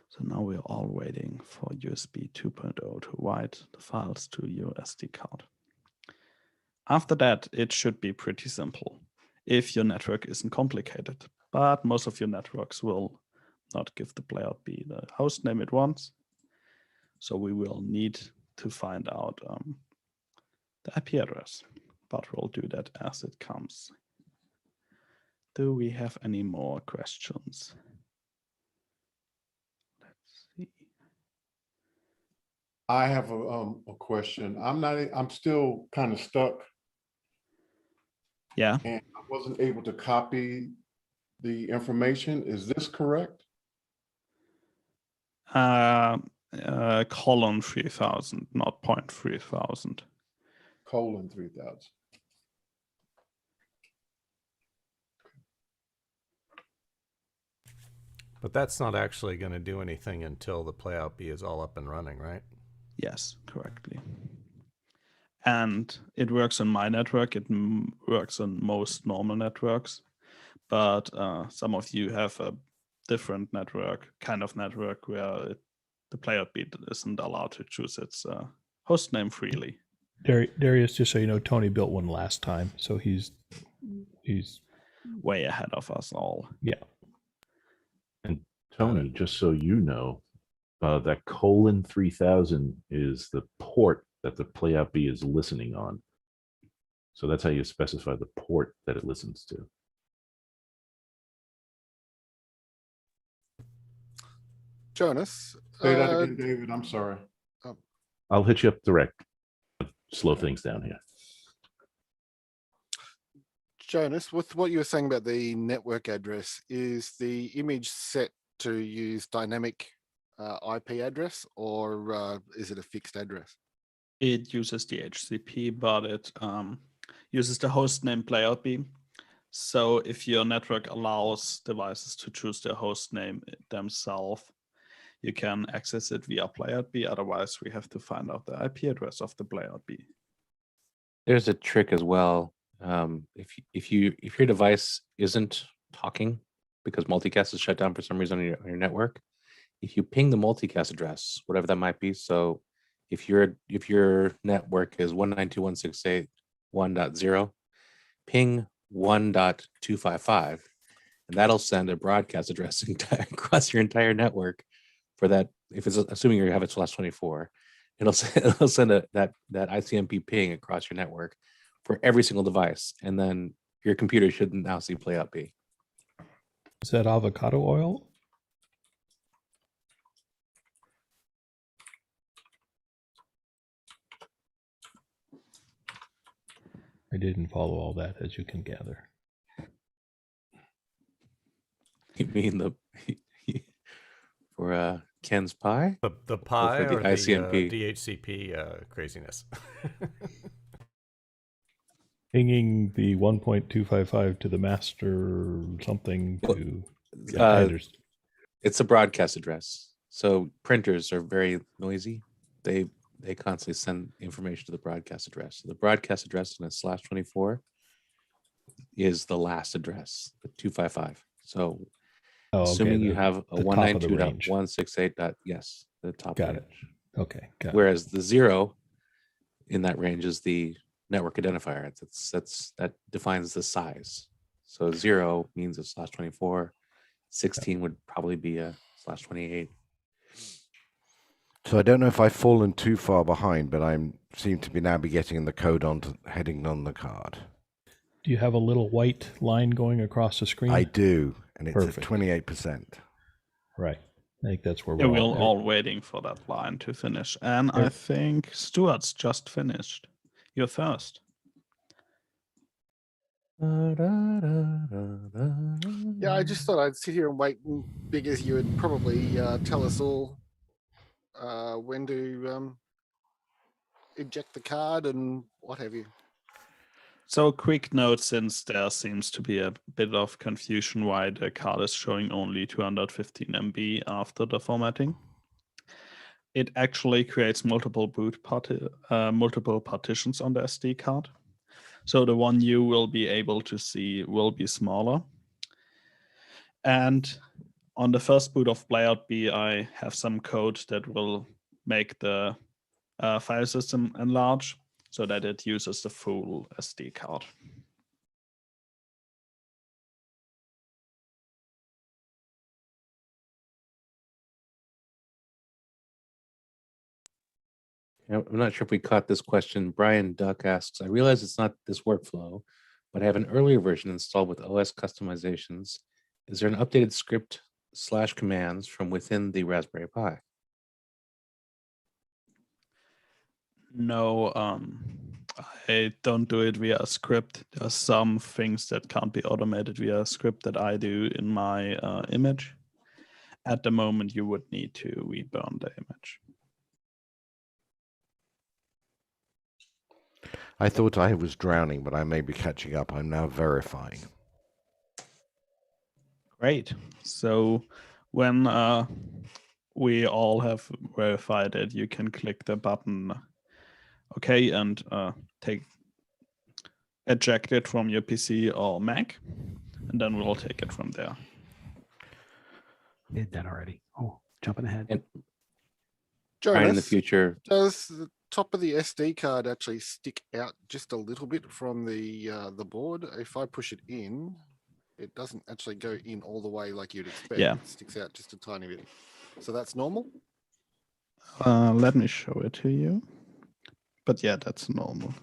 N: So now we're all waiting for USB 2.0 to write the files to your SD card. After that, it should be pretty simple if your network isn't complicated, but most of your networks will not give the Playout B the host name it wants. So we will need to find out the IP address, but we'll do that as it comes. Do we have any more questions?
G: I have a question. I'm still kind of stuck
N: Yeah.
G: And I wasn't able to copy the information. Is this correct?
N: Colon 3000, not 0.3000.
G: Colon 3000.
B: But that's not actually going to do anything until the playout B is all up and running, right?
N: Yes, correctly. And it works on my network. It works on most normal networks. But some of you have a different network, kind of network, where the playout B isn't allowed to choose its host name freely.
M: Darius, just so you know, Tony built one last time, so he's
N: way ahead of us all.
M: Yeah.
W: And Tony, just so you know, that colon 3000 is the port that the playout B is listening on. So that's how you specify the port that it listens to.
U: Jonas.
G: Say that again, David. I'm sorry.
W: I'll hit you up direct. Slow things down here.
U: Jonas, with what you were saying about the network address, is the image set to use dynamic IP address, or is it a fixed address?
N: It uses the HCP, but it uses the host name playout B. So if your network allows devices to choose their host name themselves, you can access it via playout B. Otherwise, we have to find out the IP address of the playout B.
X: There's a trick as well. If your device isn't talking because multicast is shut down for some reason on your network, if you ping the multicast address, whatever that might be, so if your network is 192.168.1.0, ping 1.255, and that'll send a broadcast address across your entire network for that. If it's assuming you have it /24, it'll send that ICMP ping across your network for every single device, and then your computer should now see playout B.
M: Is that avocado oil? I didn't follow all that, as you can gather.
X: You mean for Ken's pie?
B: The pie
X: or
B: or
X: the ICMP?
B: DHCP craziness?
M: Pinging the 1.255 to the master something to
X: it's a broadcast address. So printers are very noisy. They constantly send information to the broadcast address. So the broadcast address in a /24 is the last address, the 255. So assuming you have a 192.168. Yes, the top
M: got
X: range.
M: it. Okay, got
X: Whereas the 0 in that range is the network identifier. That defines the size. So 0 means a /24. 16 would probably be a /28.
R: So I don't know if I've fallen too far behind, but I seem to be now getting the code heading on the card.
M: Do you have a little white line going across the screen?
R: I do, and it's
M: Perfect.
R: at 28%.
M: Right. I think that's where
N: we're
M: we're
N: all waiting for that line to finish. And I think Stuart's just finished. You're first.
U: Yeah, I just thought I'd sit here and wait, because you would probably tell us all when to eject the card and what have you.
N: So quick note, since there seems to be a bit of confusion why the card is showing only 215 MB after the formatting. It actually creates multiple multiple partitions on the SD card. So the one you will be able to see will be smaller. And on the first boot of playout B, I have some code that will make the file system enlarge so that it uses the full SD card.
X: I'm not sure if we caught this question. Brian Duck asks, I realize it's not this workflow, but I have an earlier version installed with OS customizations. Is there an updated script / commands from within the Raspberry Pi?
N: No, I don't do it via a script. There are some things that can't be automated via a script that I do in my image. At the moment, you would need to reburn the image.
R: I thought I was drowning, but I may be catching up. I'm now verifying.
N: Great. So when we all have verified it, you can click the button OK and eject it from your PC or Mac, and then we'll take it from there.
F: Did that already. Oh, jumping ahead.
X: And
U: Jonas,
X: in the future,
U: does the top of the SD card actually stick out just a little bit from the board? If I push it in, it doesn't actually go in all the way like you'd expect.
N: Yeah.
U: It sticks out just a tiny bit. So that's normal?
N: Let me show it to you. But yeah, that's normal.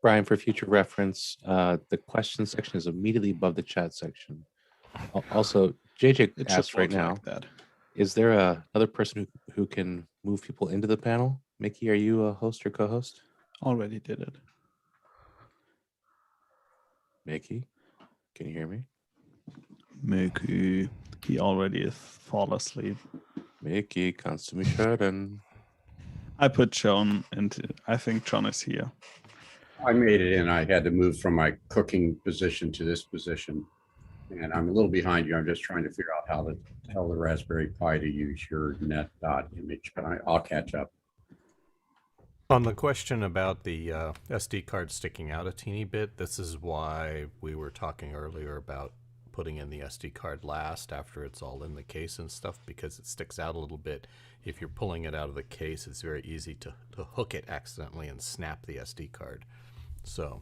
X: Brian, for future reference, the question section is immediately above the chat section. Also, JJ
N: It
X: asked
N: should
X: right
N: look
X: now,
N: like that.
X: is there another person who can move people into the panel? Mickey, are you a host or co-host?
N: Already did it.
X: Mickey, can you hear me?
N: Mickey, he already fall asleep.
X: Mickey, kannst du mich hören?
N: I put John into, I think John is here.
P: I made it in. I had to move from my cooking position to this position. And I'm a little behind you. I'm just trying to figure out how to tell the Raspberry Pi to use your net.image, but I'll catch up.
B: On the question about the SD card sticking out a teeny bit, this is why we were talking earlier about putting in the SD card last after it's all in the case and stuff, because it sticks out a little bit. If you're pulling it out of the case, it's very easy to hook it accidentally and snap the SD card. So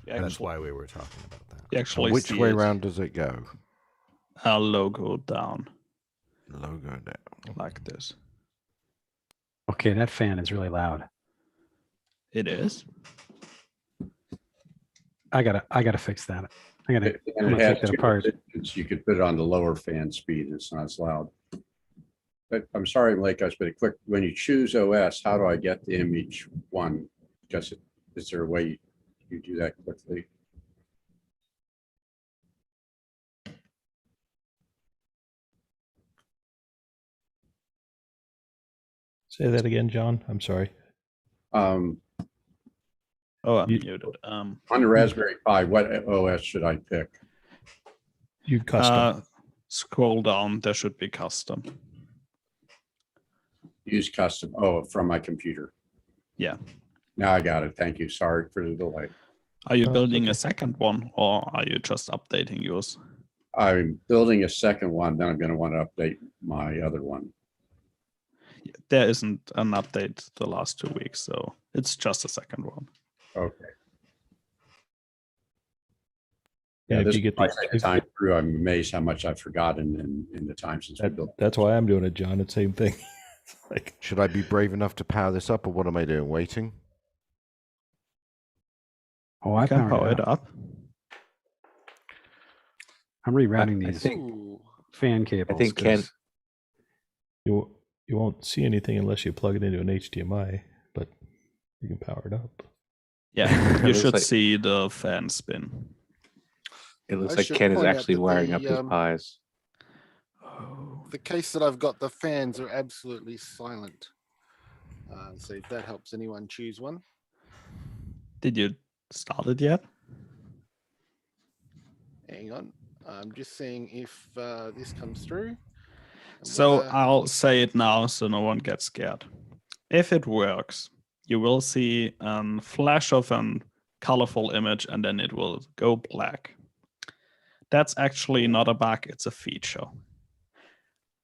B: that's why we were talking about that.
R: And which way round does it go?
N: Logo down.
R: Logo down.
N: Like this.
F: Okay, that fan is really loud.
N: It is.
F: I gotta fix that. I'm
P: And
F: gonna
P: it has
F: take that
P: two
F: apart.
P: positions. You could put it on the lower fan speed. It's not as loud. But I'm sorry, Blake, I was pretty quick. When you choose OS, how do I get the image one? Because is there a way you do that quickly?
M: Say that again, John. I'm sorry.
N: Oh, I'm muted.
P: On the Raspberry Pi, what OS should I pick?
M: You custom.
N: Scroll down. There should be custom.
P: Use custom. Oh, from my computer.
N: Yeah.
P: Now I got it. Thank you. Sorry for the delay.
N: Are you building a second one, or are you just updating yours?
P: I'm building a second one. Then I'm going to want to update my other one.
N: There isn't an update the last 2 weeks, so it's just a second one.
P: Okay.
M: Yeah,
P: Yeah,
M: if
P: this
M: you get
P: is my
M: the-
P: second time through. I'm amazed how much I've forgotten in the time since we built.
M: That's why I'm doing it, John. It's the same thing. Like,
R: should I be brave enough to power this up, or what am I doing? Waiting?
F: Oh, I
N: can
F: powered
N: power it up.
F: I'm rerouting
X: I
F: these
X: think-
F: fan cables.
X: I think Ken.
F: 'cause
M: you won't see anything unless you plug it into an HDMI, but you can power it up.
N: Yeah,
X: It
N: you
X: looks
N: should
X: like-
N: see the fan spin.
X: It looks
U: I
X: like
U: should
X: Ken is
U: point out
X: actually
U: that
X: wiring
U: the,
X: up his pies.
U: The case that I've got, the fans are absolutely silent. So if that helps anyone choose one.
N: Did you start it yet?
U: Hang on. I'm just seeing if this comes through.
N: So I'll say it now so no one gets scared. If it works, you will see a flash of a colorful image and then it will go black. That's actually not a bug, it's a feature.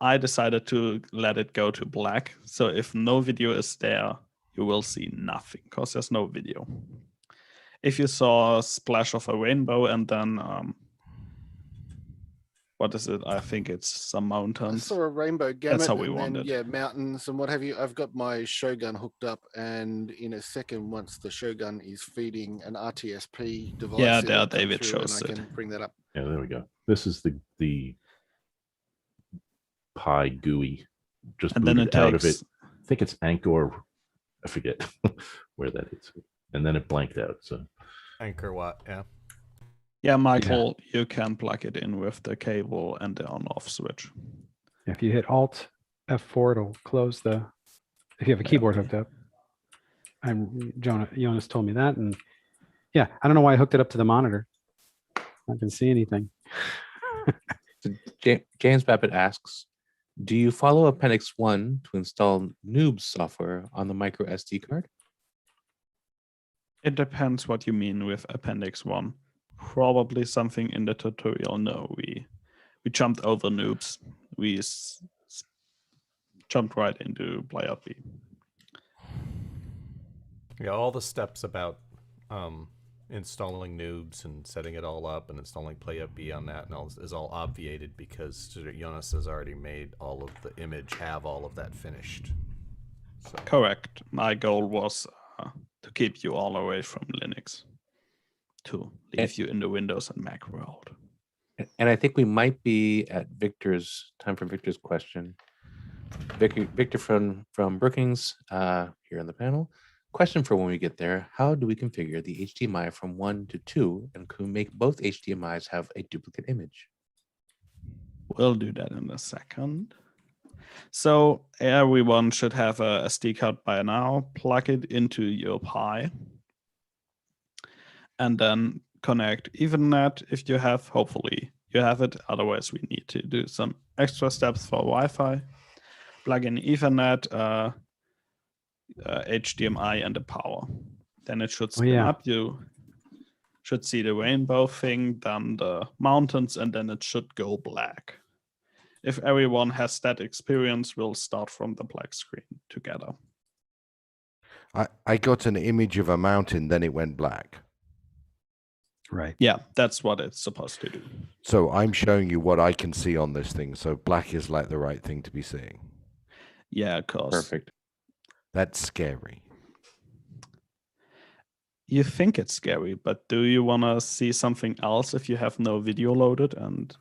N: I decided to let it go to black. So if no video is there, you will see nothing because there's no video. If you saw a splash of a rainbow and then what is it? I think it's some
U: I
N: mountains.
U: saw a rainbow gamut.
N: That's how we
U: and
N: want
U: then,
N: it.
U: yeah, mountains and what have you. I've got my Shogun hooked up, and in a second, once the Shogun is feeding an RTSP device,
N: Yeah,
U: it'll
N: there
U: come
N: David
U: through
N: shows
U: and I
N: it.
U: can bring that up.
W: Yeah, there we go. This is the Pi GUI just
N: And then
W: booted
N: it
W: out of it.
N: takes-
W: I think it's Anchor. I forget where that is. And then it blanked out. So
B: Anchor what? Yeah.
N: Yeah, Michael, you can plug it in with the cable and the on-off switch.
F: If you hit Alt F4, it'll close the. If you have a keyboard hooked up. Jonas told me that, and yeah, I don't know why I hooked it up to the monitor. I can see anything.
X: James Babbitt asks, do you follow Appendix 1 to install noob software on the micro SD card?
N: It depends what you mean with Appendix 1. Probably something in the tutorial. No, we jumped over noobs. We jumped right into player B.
B: Yeah, all the steps about installing noobs and setting it all up and installing player B on that and all is all obviated because Jonas has already made all of the image, have all of that finished. So.
N: Correct. My goal was to keep you all away from Linux, to leave you in the Windows and Mac world.
X: And I think we might be at time for Victor's question. Victor from Brookings here on the panel. Question for when we get there: how do we configure the HDMI from 1 to 2, and can we make both HDMIs have a duplicate image?
N: We'll do that in a second. So everyone should have a SD card by now. Plug it into your Pi, and then connect Ethernet if you have. Hopefully you have it. Otherwise, we need to do some extra steps for Wi-Fi. Plug in Ethernet, HDMI, and the power. Then it should spin up. You should see the rainbow thing, then the mountains, and then it should go black. If everyone has that experience, we'll start from the black screen together.
R: I got an image of a mountain, then it went black.
F: Right.
N: Yeah, that's what it's supposed to do.
R: So I'm showing you what I can see on this thing. So black is like the right thing to be seeing.
N: Yeah, of course.
X: Perfect.
R: That's scary.
N: You think it's scary, but do you want to see something else if you have no video loaded and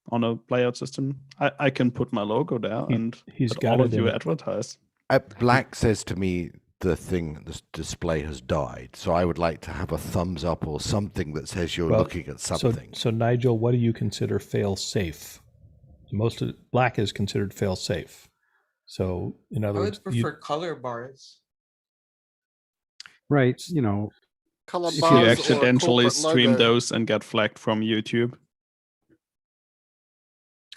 N: on a playout system? I can put my logo there and all of you advertise.
R: Black says to me the display has died. So I would like to have a thumbs up or something that says you're looking at something.
M: So Nigel, what do you consider fail safe? Most of black is considered fail safe. So in other words,
D: I would prefer color bars.
F: Right, you know,
N: Color if you accidentally stream those and get flagged from YouTube.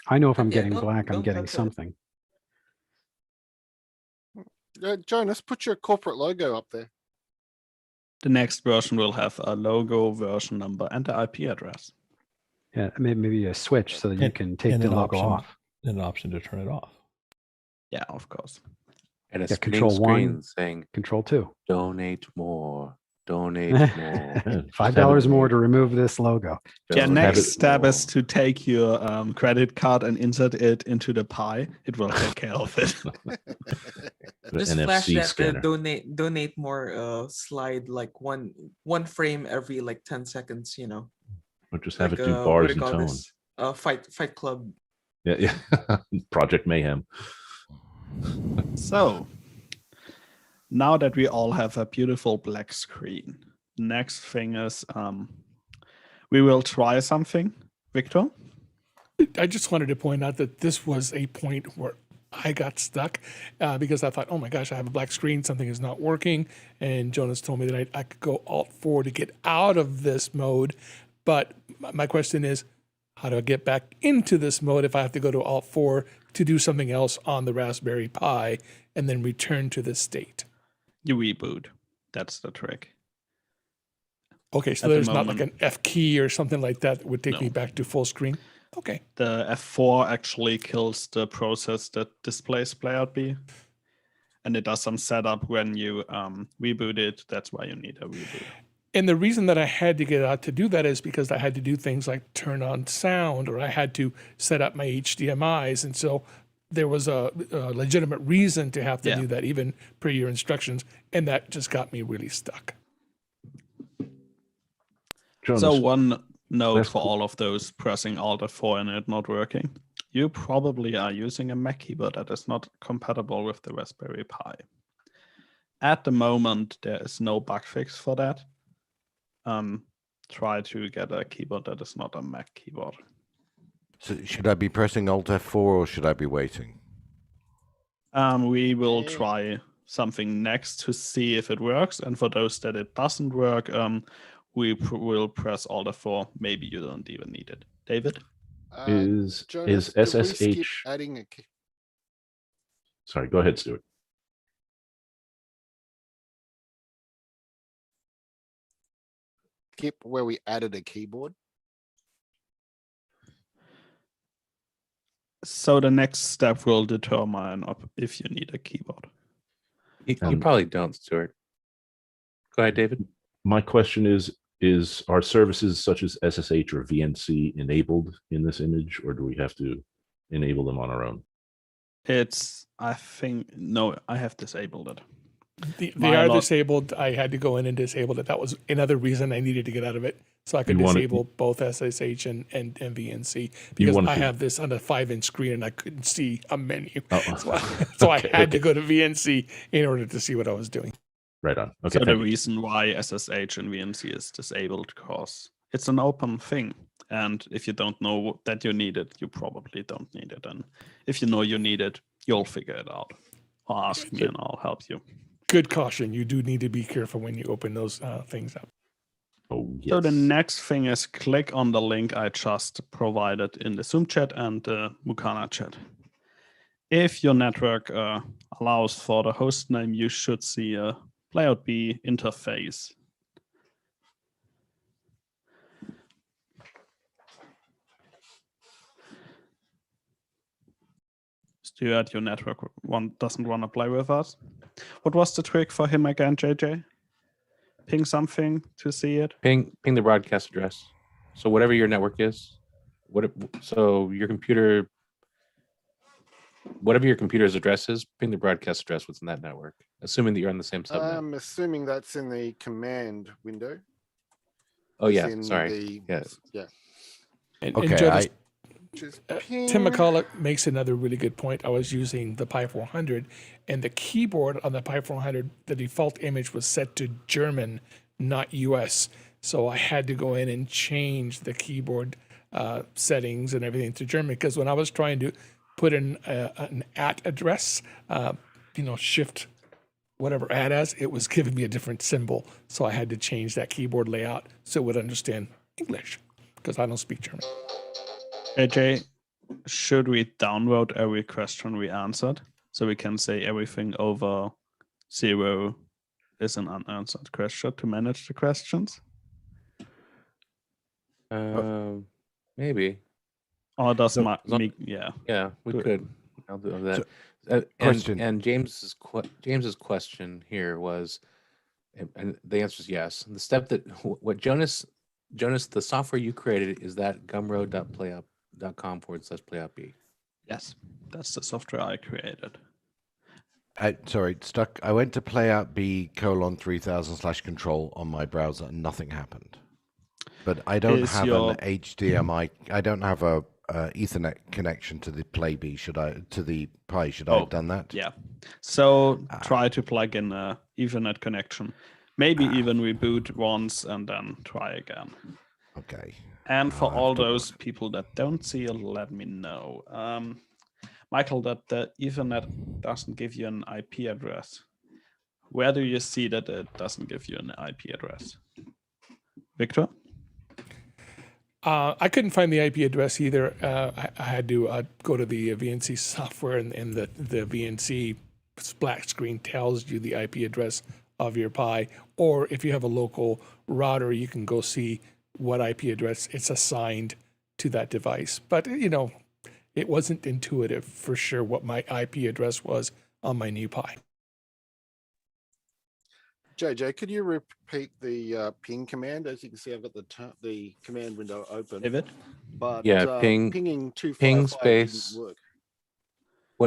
F: I know if I'm getting black, I'm getting something.
U: Jonas, put your corporate logo up there.
N: The next version will have a logo, version number, and the IP address.
F: Yeah, maybe a switch so that you can take the option off.
M: And an option to turn it off.
N: Yeah, of course.
X: And a
F: control
X: screen
F: 1,
X: saying
F: control 2.
X: Donate more. Donate more.
F: $5 more to remove this logo.
N: Yeah, next step is to take your credit card and insert it into the Pi. It will take care of it.
D: Just flash that donate more slide like one frame every like 10 seconds, you know.
W: Or just have
D: like,
W: it do bars and tone.
D: this? Fight Club.
W: Yeah. Project Mayhem.
N: So now that we all have a beautiful black screen, next thing is we will try something. Victor?
V: I just wanted to point out that this was a point where I got stuck because I thought, oh my gosh, I have a black screen, something is not working. And Jonas told me that I could go Alt-4 to get out of this mode. But my question is, how do I get back into this mode if I have to go to Alt-4 to do something else on the Raspberry Pi and then return to this state?
N: You reboot. That's the trick.
V: Okay, so there's not like an F key or something like that would take me back to full screen? Okay.
N: The F4 actually kills the process that displays playout B. And it does some setup when you reboot it. That's why you need a reboot.
V: And the reason that I had to get out to do that is because I had to do things like turn on sound, or I had to set up my HDMIs. And so there was a legitimate reason to have to do that, even per your instructions. And that just got me really stuck.
N: So one note for all of those pressing Alt F4 and it not working. you probably are using a Mac keyboard that is not compatible with the Raspberry Pi. At the moment, there is no bug fix for that. Try to get a keyboard that is not a Mac keyboard.
R: So should I be pressing Alt F4 or should I be waiting?
N: We will try something next to see if it works. And for those that it doesn't work, we will press Alt F4. Maybe you don't even need it. David?
W: Is
U: Jonas, did we skip
W: SSH?
U: adding a key?
W: Sorry, go ahead, Stuart.
U: Skip where we added a keyboard?
N: So the next step will determine if you need a keyboard.
X: You probably don't, Stuart. Go ahead, David.
W: My question is are services such as SSH or VNC enabled in this image, or do we have to enable them on our own?
N: I think, no, I have disabled it.
V: They are disabled. I had to go in and disable it. That was another reason I needed to get out of it. So I could disable both SSH and VNC because I have this on a 5-inch screen and I couldn't see a menu. So I had to go to VNC in order to see what I was doing.
W: Right on. Okay.
N: So the reason why SSH and VNC is disabled, because it's an open thing. And if you don't know that you need it, you probably don't need it. And if you know you need it, you'll figure it out. Or ask me and I'll help you.
V: Good caution. You do need to be careful when you open those things up.
W: Oh, yes.
N: So the next thing is click on the link I just provided in the Zoom chat and the Mukana chat. If your network allows for the host name, you should see a Playout B interface. Stuart, your network doesn't want to play with us. What was the trick for him again, JJ? Ping something to see it?
X: Ping the broadcast address. So whatever your network is, so your computer, whatever your computer's address is, ping the broadcast address within that network, assuming that you're on the same subnet.
U: I'm assuming that's in the command window.
X: Oh yeah, sorry.
U: Yeah.
V: And
R: Okay,
V: Tim McCulloch makes another really good point. I was using the Pi 400, and the keyboard on the Pi 400, the default image was set to German, not US. So I had to go in and change the keyboard settings and everything to German, because when I was trying to put in an @ address, shift whatever @ as, it was giving me a different symbol. So I had to change that keyboard layout so it would understand English, because I don't speak German.
N: AJ, should we download every question we answered so we can say everything over 0 is an unanswered question to manage the questions?
X: Maybe.
N: Or does
X: yeah, we could. I'll do that. And James's question here was, and the answer is yes. The step that what Jonas, the software you created, is that gumroad.playout.com/playoutb.
N: Yes, that's the software I created.
R: Sorry, stuck. I went to playoutb:3000/control on my browser and nothing happened. But I don't have an HDMI. I don't have a Ethernet connection to the Play-B. To the Pi? Should I have done that?
N: Yeah. So try to plug in a Ethernet connection. Maybe even reboot once and then try again.
R: Okay.
N: And for all those people that don't see it, let me know. Michael, that the Ethernet doesn't give you an IP address. Where do you see that it doesn't give you an IP address? Victor?
V: I couldn't find the IP address either. I had to go to the VNC software, and the VNC splash screen tells you the IP address of your Pi. Or if you have a local router, you can go see what IP address it's assigned to that device. But, it wasn't intuitive for sure what my IP address was on my new Pi.
U: JJ, could you repeat the ping command? As you can see, I've got the command window open.
N: David?
U: But
X: pinging
U: 255
X: space.
U: didn't work.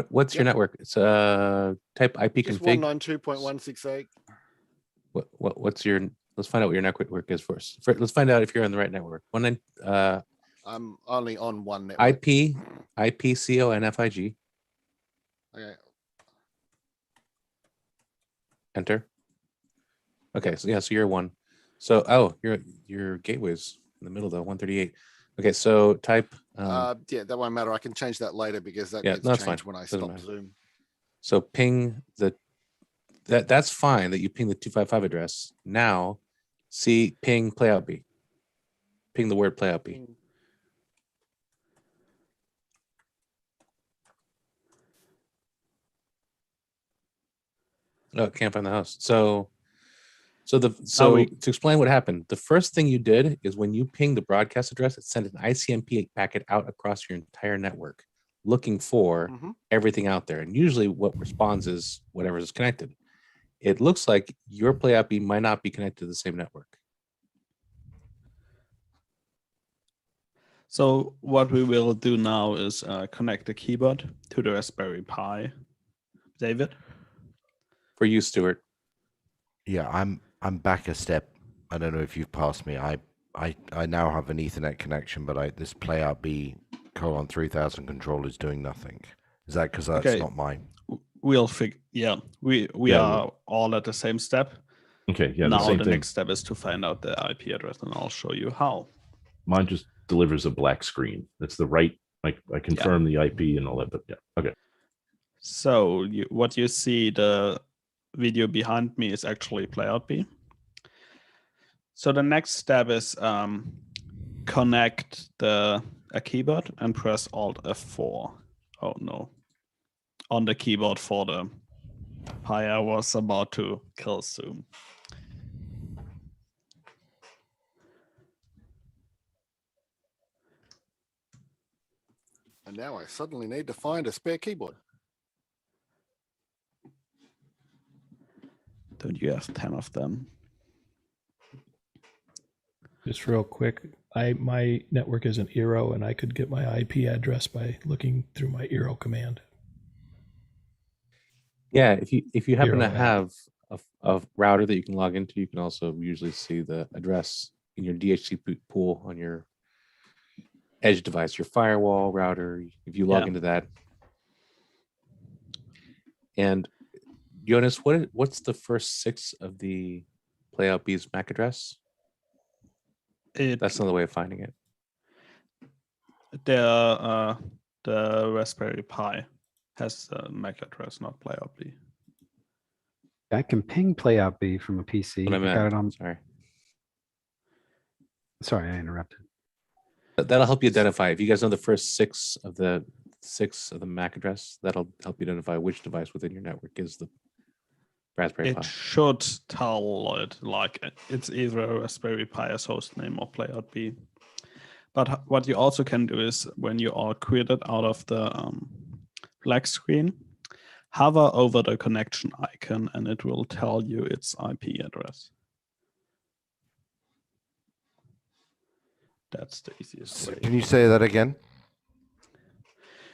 X: What's your network? It's type IP
U: Just
X: config.
U: 192.168.
X: What's your? Let's find out what your network is first. Let's find out if you're on the right network.
U: I'm only on one network.
X: IP, CONFIG.
U: Okay.
X: Enter. Okay, so yeah, so you're one. So your gateway's in the middle though, 138. Okay, so type.
U: Yeah, that won't matter. I can change that later because that
X: Yeah,
U: gets
X: no, that's
U: changed
X: fine.
U: when I
X: Doesn't
U: stop
X: matter.
U: Zoom.
X: So ping that's fine that you ping the 255 address. Now, see ping playout B. Ping the word playout B. No, can't find the host. So to explain what happened, the first thing you did is when you pinged the broadcast address, it sent an ICMP packet out across your entire network, looking for everything out there. And usually, what responds is whatever is connected. It looks like your playout B might not be connected to the same network.
N: So what we will do now is connect the keyboard to the Raspberry Pi. David?
X: For you, Stuart.
R: Yeah, I'm back a step. I don't know if you've passed me. I now have an Ethernet connection, but this playout B colon 3000 controller is doing nothing. Is that because that's not mine?
N: We'll figure. Yeah, we are all at the same step.
W: Okay, yeah.
N: Now
W: the
N: the next step is to find out the IP address, and I'll show you how.
W: Mine just delivers a black screen. That's the right. I confirm the IP and all that. But yeah, okay.
N: So what you see, the video behind me is actually playout B. So the next step is connect a keyboard and press Alt F4. Oh no. On the keyboard for the Pi. I was about to kill Zoom.
U: And now I suddenly need to find a spare keyboard.
N: Don't you have 10 of them?
M: Just real quick, my network is an Eero, and I could get my IP address by looking through my Eero command.
X: Yeah, if you happen to
M: Eero
X: have a router that you can log into, you can also usually see the address in your DHC pool on your edge device, your firewall router. If you log into that, and Jonas, what's the first 6 of the playout B's MAC address? That's another way of finding it.
N: The Raspberry Pi has a MAC address, not playout B.
F: I can ping playout B from a PC.
X: What I meant.
F: Got it on.
X: Sorry,
F: I interrupted.
X: That'll help you identify. If you guys know the first 6 of the MAC address, that'll help you identify which device within your network is the Raspberry Pi.
N: It should tell it like it's either a Raspberry Pi as host name or playout B. But what you also can do is when you are quitted out of the black screen, hover over the connection icon and it will tell you its IP address. That's the easiest way.
R: Can you say that again?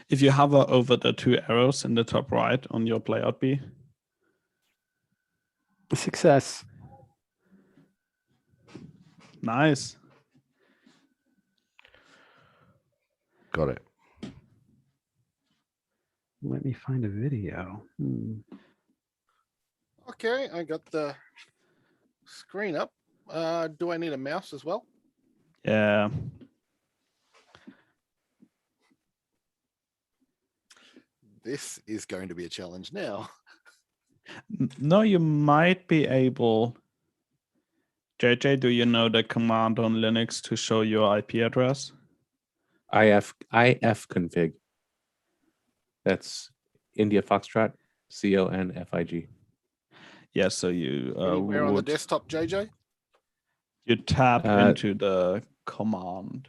N: If you hover over the 2 arrows in the top right on your playout B.
F: Success.
N: Nice.
R: Got it.
F: Let me find a video.
U: Okay, I got the screen up. Do I need a mouse as well?
N: Yeah.
U: This is going to be a challenge now.
N: No, you might be able. JJ, do you know the command on Linux to show your IP address?
X: IF config. That's India Foxtrot, CONFIG.
N: Yeah, so you
U: Anywhere on the desktop, JJ?
N: You tap into the command.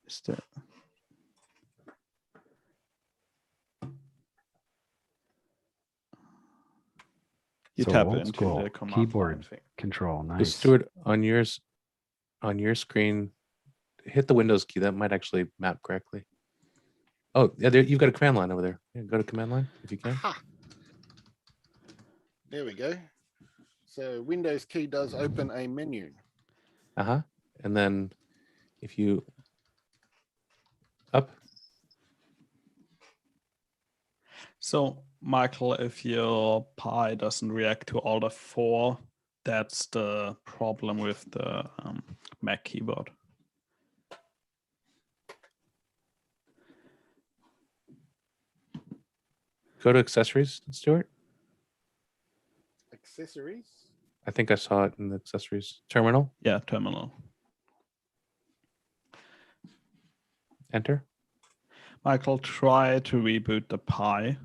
N: Is that... You
F: So
N: tap
F: old
N: into
F: school
N: the command
F: keyboard
N: line.
F: control.
X: So
F: Nice.
X: Stuart, on your screen, hit the Windows key. That might actually map correctly. Oh, yeah, you've got a command line over there. Yeah, go to command line if you can.
U: Aha. There we go. So Windows key does open a menu.
X: And then if you Up.
N: So, Michael, if your Pi doesn't react to Alt F4, that's the problem with the Mac keyboard.
X: Go to accessories, Stuart.
U: Accessories?
X: I think I saw it in the accessories terminal.
N: Yeah, terminal.
X: Enter.
N: Michael, try to reboot the Pi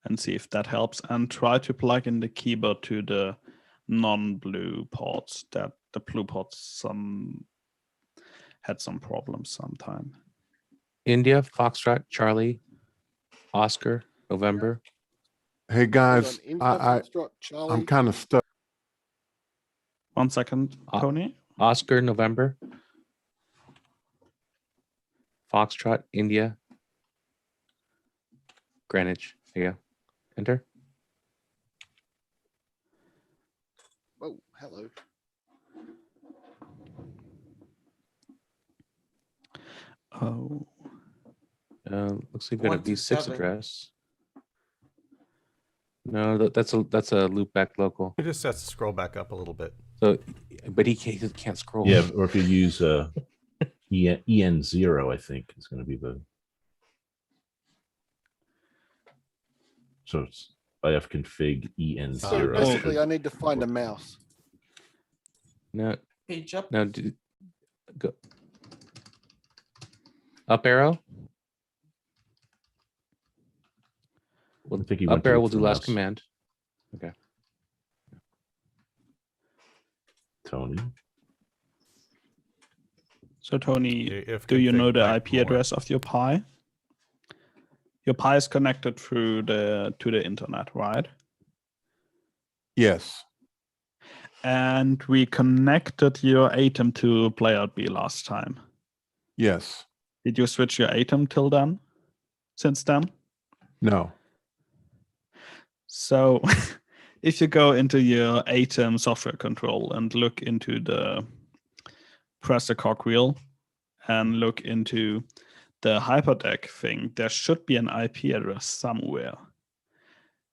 N: and see if that helps, and try to plug in the keyboard to the non-blue ports. That the blue ports had some problems sometime.
X: India, Foxtrot, Charlie, Oscar, November.
G: Hey guys,
U: India, Foxtrot,
G: I'm kind of stuck.
N: 1 second, Tony.
X: Oscar, November. Foxtrot, India. Greenwich. There you go. Enter.
U: Oh, hello.
N: Oh.
X: Looks like you got a V6 address. No, that's a loopback local.
B: He just has to scroll back up a little bit.
X: So, but he can't scroll.
W: Yeah, or if you use EN0, I think is going to be the. So it's ifconfig EN0.
U: So basically, I need to find a mouse.
X: No.
D: Page up.
X: No. Go. Up arrow.
W: Well, I think he
X: up
W: went to
X: arrow
W: look
X: will
W: for
X: do last
W: mouse.
X: command. Okay.
W: Tony.
N: So Tony, do you know the IP address of your Pi? Your Pi is connected through to the internet, right?
G: Yes.
N: And we connected your Atem to Playout B last time.
G: Yes.
N: Did you switch your Atem till then? Since then?
G: No.
N: So if you go into your Atem software control and look into press the cogwheel and look into the hyperdeck thing, there should be an IP address somewhere.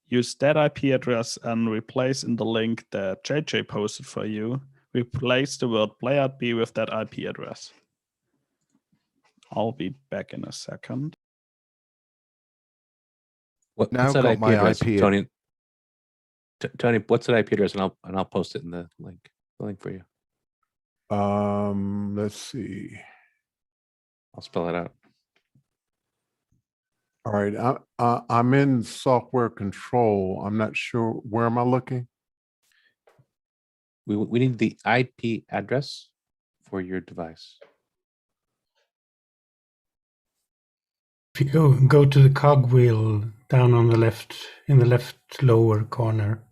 N: Use that IP address and replace in the link that JJ posted for you, replace the word playout B with that IP address. I'll be back in a second.
X: What's
R: Now
X: that
R: got
X: IP
R: my
X: address,
R: IP
X: Tony? Tony, what's that IP address? And I'll post it in the link for you.
G: Let's see.
X: I'll spell it out.
G: All right, I'm in software control. I'm not sure. Where am I looking?
X: We need the IP address for your device.
Q: If you go to the cogwheel down on the left, in the left lower corner.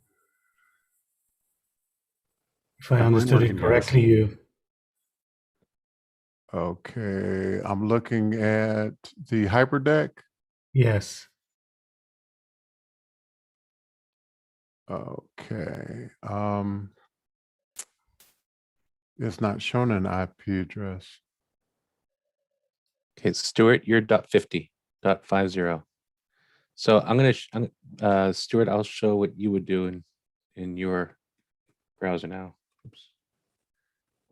Q: If I understood it correctly, you.
G: Okay, I'm looking at the hyperdeck.
Q: Yes.
G: Okay. It's not showing an IP address.
X: Okay, Stuart, you're .50. So I'm gonna, Stuart, I'll show what you would do in your browser now. Oops.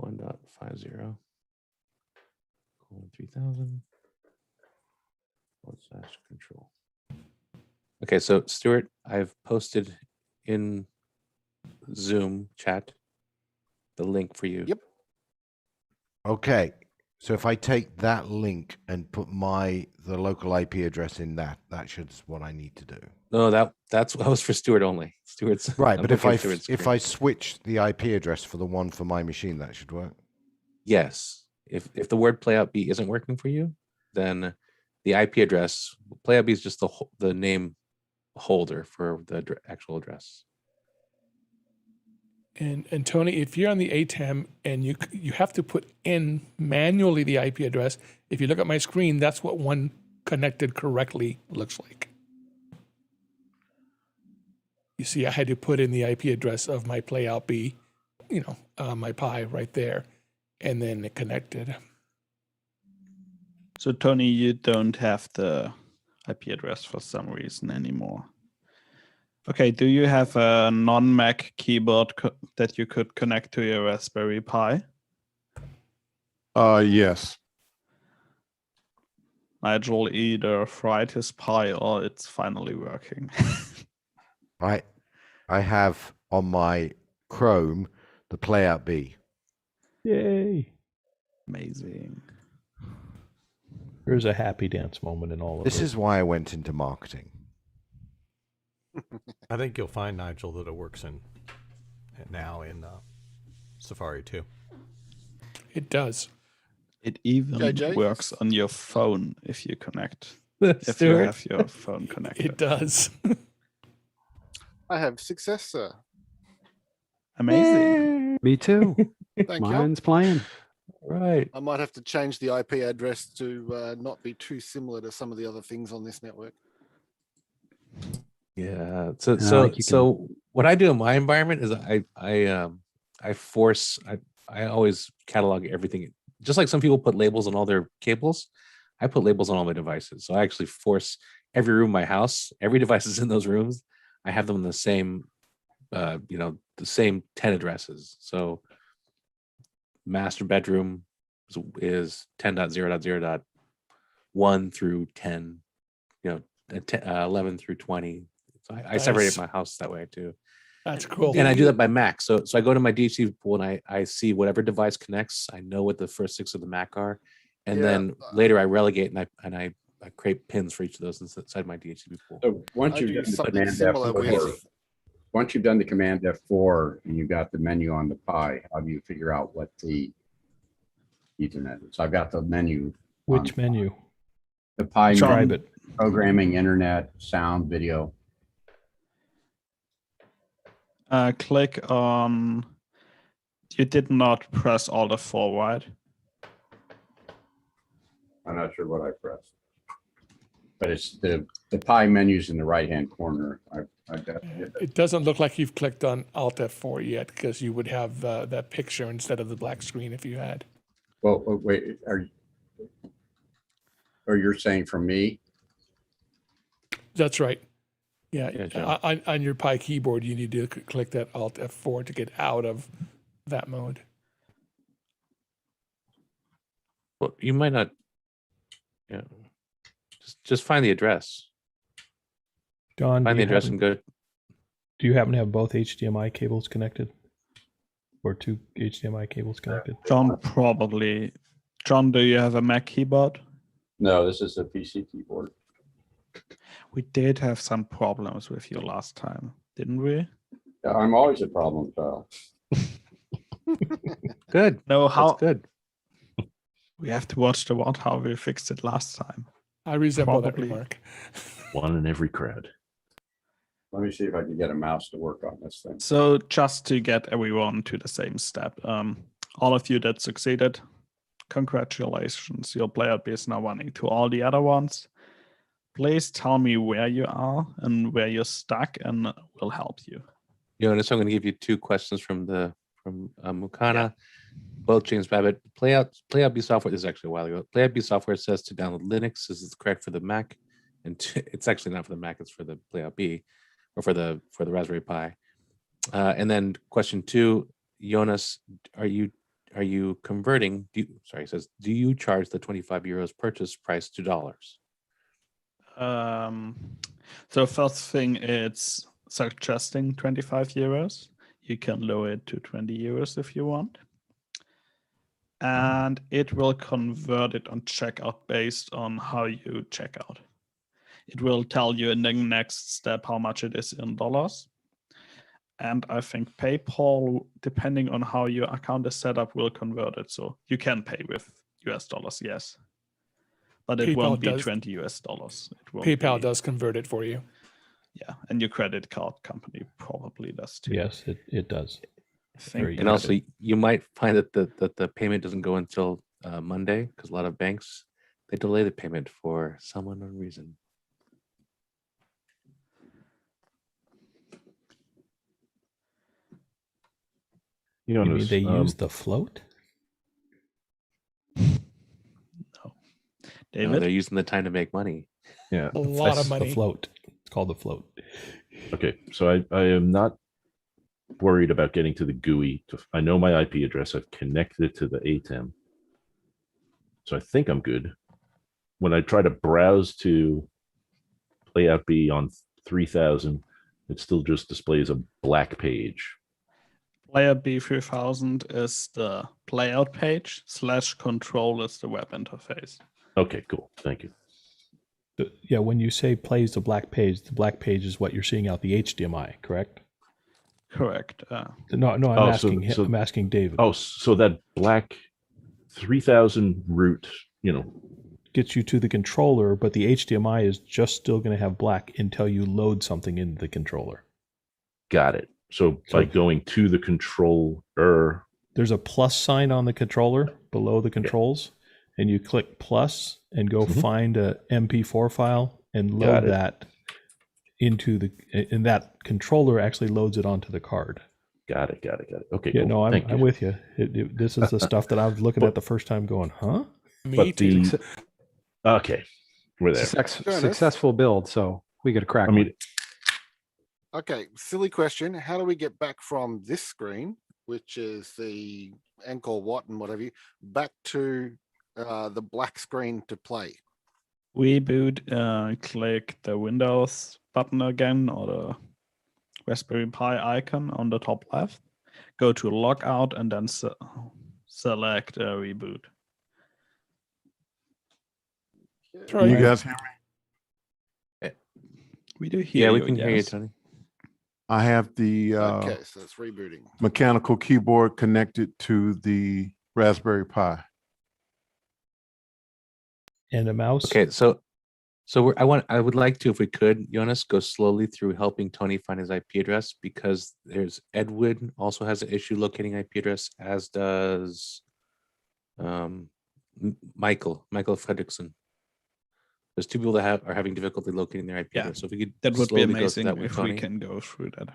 X: 1.50. 3000. /control. Okay, so Stuart, I've posted in Zoom chat the link for you.
U: Yep.
R: Okay. So if I take that link and put the local IP address in that should what I need to do.
X: No, that was for Stuart only. Stuart's
R: right,
X: I'm
R: but if
X: looking
R: I switch the IP address for the one for my machine, that should work.
X: Yes. If the word playout B isn't working for you, then the IP address, playout B is just the name holder for the actual address.
V: And Tony, if you're on the Atem and you have to put in manually the IP address, if you look at my screen, that's what one connected correctly looks like. You see, I had to put in the IP address of my playout B, my Pi right there, and then it connected.
N: So Tony, you don't have the IP address for some reason anymore. Okay, do you have a non-Mac keyboard that you could connect to your Raspberry Pi?
G: Yes.
N: Nigel either fried his pie or it's finally working.
R: I have on my Chrome the Playout B.
M: Yay.
N: Amazing.
M: There's a happy dance moment in all of
R: This
M: it.
R: is why I went into marketing.
B: I think you'll find, Nigel, that it works now in Safari too.
V: It does.
N: It even
U: JJ?
N: works on your phone if you connect.
E: If
N: you
E: Stuart?
N: have your phone connected.
V: It does.
U: I have success, sir.
N: Amazing.
F: Me too.
U: Thank you.
F: Mine's playing.
E: Right.
U: I might have to change the IP address to not be too similar to some of the other things on this network.
X: Yeah.
F: like you
X: So what I do in my environment is I always catalog everything. Just like some people put labels on all their cables, I put labels on all my devices. So I actually force every room in my house, every device is in those rooms. I have them in the same, the same 10 addresses. So master bedroom is 10.0.0.1 through 10, 11 through 20. So I separated my house that way too.
V: That's cool.
X: And I do that by Mac. So I go to my DHCP pool and I see whatever device connects. I know what the first 6 of the Mac are, and then later I relegate and I create pins for each of those inside my DHCP pool.
P: So once you've done the Command F4, once you've done the Command F4 and you've got the menu on the Pi, how do you figure out what the Ethernet is? So I've got the menu.
M: Which menu?
P: The Pi
M: Describe
P: menu,
M: it.
P: programming, internet, sound, video.
N: Click on. You did not press Alt F4, right?
P: I'm not sure what I pressed, but it's the Pi menu's in the right hand corner. I've got
V: It doesn't look like you've clicked on Alt F4 yet, because you would have that picture instead of the black screen if you had.
P: Well, wait, or you're saying from me?
V: That's right. Yeah, on your Pi keyboard, you need to click that Alt F4 to get out of that mode.
X: Well, you might not. Yeah. Just find the address.
M: John,
X: Find the address and go.
M: Do you happen to have both HDMI cables connected? Or 2 HDMI cables connected?
N: John, probably. John, do you have a Mac keyboard?
P: No, this is a PC keyboard.
N: We did have some problems with you last time, didn't we?
P: Yeah, I'm always a problem child.
X: Good.
N: No, how
X: That's good.
N: We have to watch the one how we fixed it last time.
V: I resemble
N: Probably.
V: that remark.
W: One in every crowd.
P: Let me see if I can get a mouse to work on this thing.
N: So just to get everyone to the same step, all of you that succeeded, congratulations. Your player base is now running. To all the other ones, please tell me where you are and where you're stuck, and we'll help you.
X: Jonas, I'm going to give you 2 questions from Mukana. Both James Babbitt. Playout B software. This is actually a while ago. Playout B software says to download Linux. This is correct for the Mac, and it's actually not for the Mac. It's for the Playout B, or for the Raspberry Pi. And then question 2, Jonas, are you converting? It says, do you charge the €25 purchase price to dollars?
N: So first thing, it's suggesting €25. You can lower it to €20 if you want. And it will convert it on checkout based on how you check out. It will tell you in the next step how much it is in dollars. And I think PayPal, depending on how your account is set up, will convert it. So you can pay with US dollars, yes. But it won't be $20. It won't
V: PayPal does convert it for you.
N: Yeah, and your credit card company probably does too.
M: Yes, it does.
X: And also, you might find that the payment doesn't go until Monday, because a lot of banks, they delay the payment for some unknown reason.
M: You mean they use the float?
X: No,
N: David?
X: they're using the time to make money.
W: Yeah,
V: A lot of
W: that's
V: money.
M: The float. It's called the float.
W: Okay, so I am not worried about getting to the GUI. I know my IP address. I've connected it to the Atem. So I think I'm good. When I try to browse to Playout B on 3000, it still just displays a black page.
N: Player B3000 is the playout page / control is the web interface.
W: Okay, cool. Thank you.
M: Yeah, when you say plays the black page is what you're seeing out the HDMI, correct?
N: Correct.
M: No, I'm asking him. I'm asking David.
W: Oh, so that black 3000 route,
M: gets you to the controller, but the HDMI is just still going to have black until you load something into the controller.
W: Got it. So by going to the controller,
M: there's a plus sign on the controller below the controls, and you click plus and go find a MP4 file and load that into the, and that controller actually loads it onto the card.
W: Got it. Okay,
M: yeah,
W: cool.
M: no, I'm with you. This is the stuff that I was looking at the first time going, huh?
W: Me too. Okay, we're there.
F: Successful build, so we get a crack.
U: Okay, silly question. How do we get back from this screen, which is the Encore Watt and whatever, back to the black screen to play?
N: Reboot, click the Windows button again or the Raspberry Pi icon on the top left. Go to Logout and then select Reboot.
G: Can you guys hear me?
N: We do hear you.
X: Yeah, we can hear you, Tony.
G: I have the
U: Okay, so it's rebooting.
G: mechanical keyboard connected to the Raspberry Pi.
M: And a mouse.
X: Okay, so I would like to, if we could, Jonas, go slowly through helping Tony find his IP address, because there's Edwin also has an issue locating IP address, as does Michael Fredrickson. There's two people that are having difficulty locating their IP address. So if we could,
N: that would be amazing if we can go through that.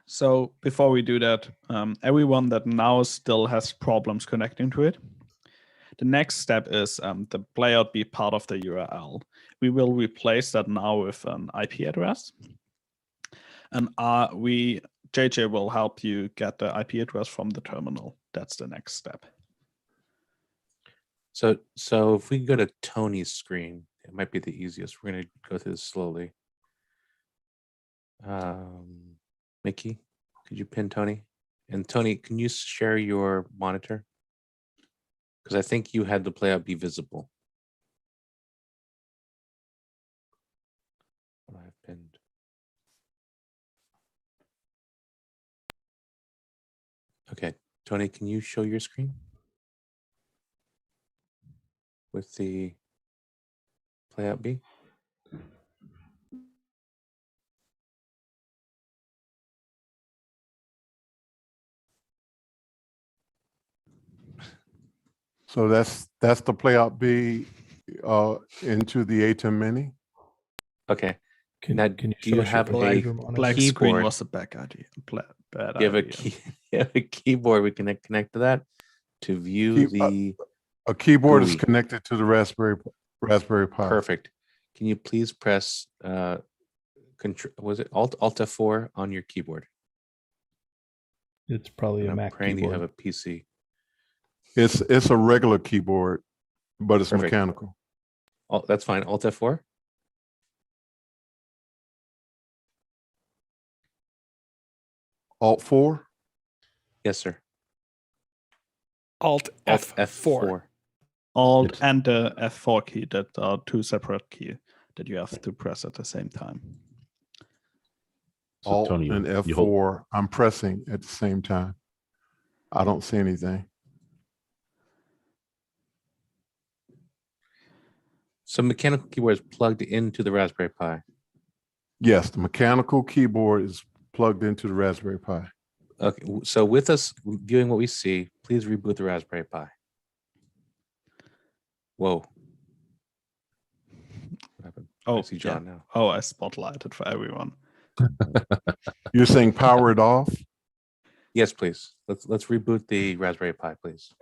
N: So before we do that, everyone that now still has problems connecting to it, the next step is the playout be part of the URL. We will replace that now with an IP address, and JJ will help you get the IP address from the terminal. That's the next step.
X: So if we go to Tony's screen, it might be the easiest. We're going to go through this slowly. Mickey, could you pin Tony? And Tony, can you share your monitor? Because I think you had the playout be visible. I've pinned. Okay, Tony, can you show your screen with the playout B?
G: So that's the playout B into the Atem Mini.
X: Okay.
M: Can
X: do you have a
N: black
X: keyboard?
N: screen was a bad idea. Bad
X: You have
N: idea.
X: you have a keyboard we can connect to that to view
G: A keyboard is
X: GUI.
G: connected to the Raspberry Pi.
X: Perfect. Can you please press was it Alt F4 on your keyboard?
M: It's probably a
X: I'm
M: Mac
X: praying
M: keyboard.
X: you have a PC.
G: It's a regular keyboard, but it's
X: Perfect.
G: mechanical.
X: Oh, that's fine. Alt F4.
G: Alt 4?
X: Yes, sir.
V: Alt F4.
N: Alt and the F4 key, that are two separate keys that you have to press at the same time.
W: So
G: Alt
W: Tony,
G: and
W: you hold-
G: F4. I'm pressing at the same time. I don't see anything.
X: So mechanical keyboard is plugged into the Raspberry Pi.
G: Yes, the mechanical keyboard is plugged into the Raspberry Pi.
X: Okay, so with us viewing what we see, please reboot the Raspberry Pi. Whoa. What happened?
N: Oh,
X: I see John now.
N: Oh, I spotlighted for everyone.
G: You're saying power it off?
X: Yes, please. Let's reboot the Raspberry Pi, please.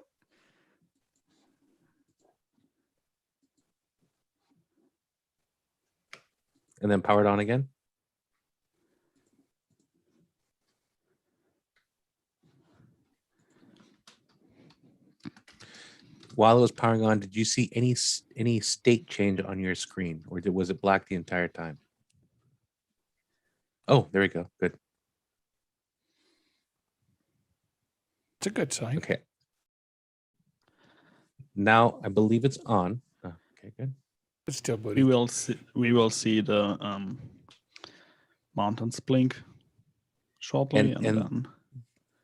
X: and then power it on again. While it was powering on, did you see any state change on your screen, or was it black the entire time? Oh, there we go. Good.
V: It's a good sign.
X: Okay. Now I believe it's on. Oh, okay, good.
V: It's still booting.
N: We will see the mountains blink shortly, and then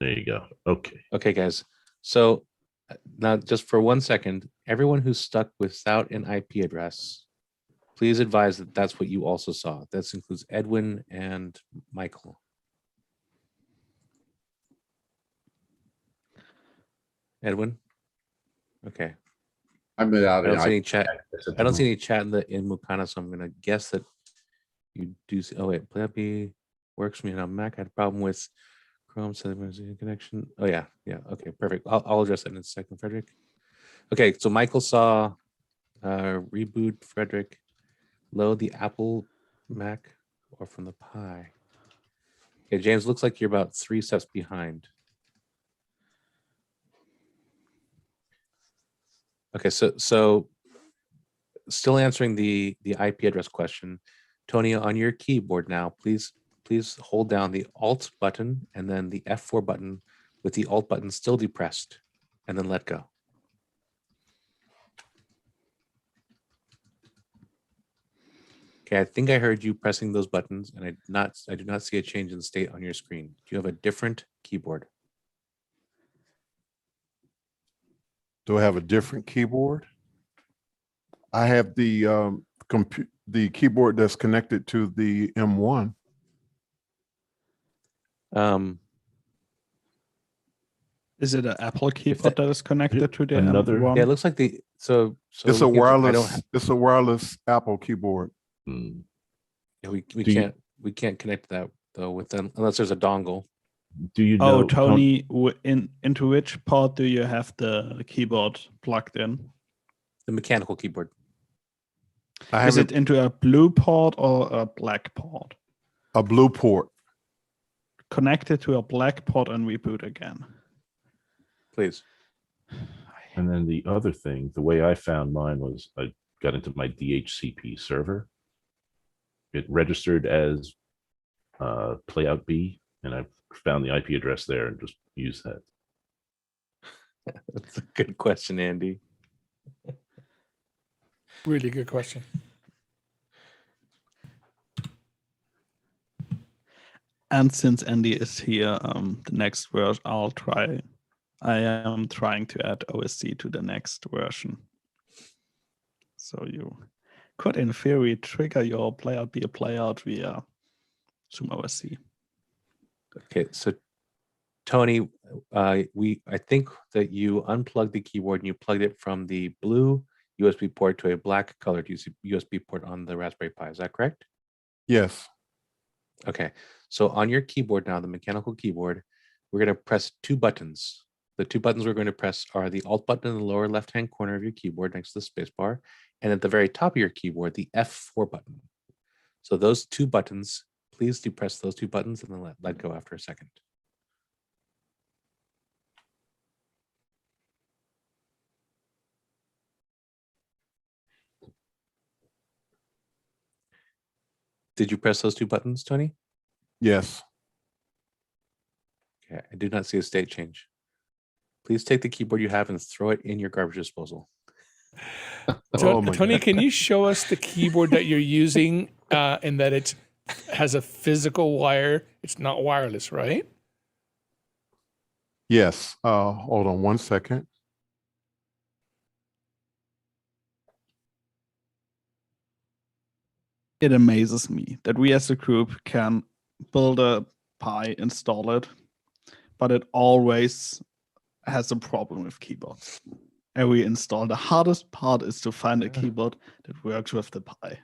W: there you go. Okay.
X: Okay, guys. So now, just for 1 second, everyone who's stuck without an IP address, please advise that that's what you also saw. This includes Edwin and Michael. Edwin? Okay.
P: I'm without
X: I don't
P: an
X: see any
P: IP
X: chat.
P: address at
X: I don't
P: the
X: see any chat in Mukana, so I'm gonna guess that you do see. Oh wait, PlayUp works for me on Mac. I had a problem with Chrome, so there's a connection. Oh yeah, yeah. Okay, perfect. I'll address that in a second, Frederick. Okay, so Michael saw reboot Frederick, load the Apple Mac or from the Pi. Okay, James, looks like you're about 3 steps behind. Okay, so still answering the IP address question. Tony, on your keyboard now, please hold down the Alt button and then the F4 button with the Alt button still depressed, and then let go. Okay, I think I heard you pressing those buttons, and I do not see a change in state on your screen. Do you have a different keyboard?
G: Do I have a different keyboard? I have the keyboard that's connected to the M1.
N: is it an Apple keyboard that is connected to the
W: another-
N: M1?
X: Yeah, it looks like the so
G: It's a
X: we can't- I don't
G: wireless. It's a wireless Apple keyboard.
X: Yeah, we
W: Do you-
X: can't connect that though with them unless there's a dongle.
W: Do you
N: Oh,
W: know,
N: Tony, into which port do you have the keyboard plugged in?
X: The mechanical keyboard.
N: Is it into a blue port or a black port?
G: A blue port.
N: Connect it to a black port and reboot again.
X: Please.
W: And then the other thing, the way I found mine was I got into my DHCP server. It registered as Playout B, and I found the IP address there and just used that.
X: That's a good question, Andy.
V: Really good question.
N: And since Andy is here, the next version I am trying to add OSC to the next version. So you could, in theory, trigger your playout be a playout via Zoom OSC.
X: Okay, so Tony, I think that you unplugged the keyboard and you plugged it from the blue USB port to a black colored USB port on the Raspberry Pi. Is that correct?
G: Yes.
X: Okay, so on your keyboard now, the mechanical keyboard, we're going to press 2 buttons. The 2 buttons we're going to press are the Alt button in the lower left-hand corner of your keyboard next to the space bar, and at the very top of your keyboard, the F4 button. So those 2 buttons, please depress those 2 buttons and then let go after a second. Did you press those 2 buttons, Tony?
G: Yes.
X: Okay, I do not see a state change. Please take the keyboard you have and throw it in your garbage disposal.
V: Tony, can you show us the keyboard that you're using and that it has a physical wire? It's not wireless, right?
G: Yes. Hold on 1 second.
N: It amazes me that we as a group can build a Pi, install it, but it always has a problem with keyboards. And we install. The hardest part is to find a keyboard that works with the Pi.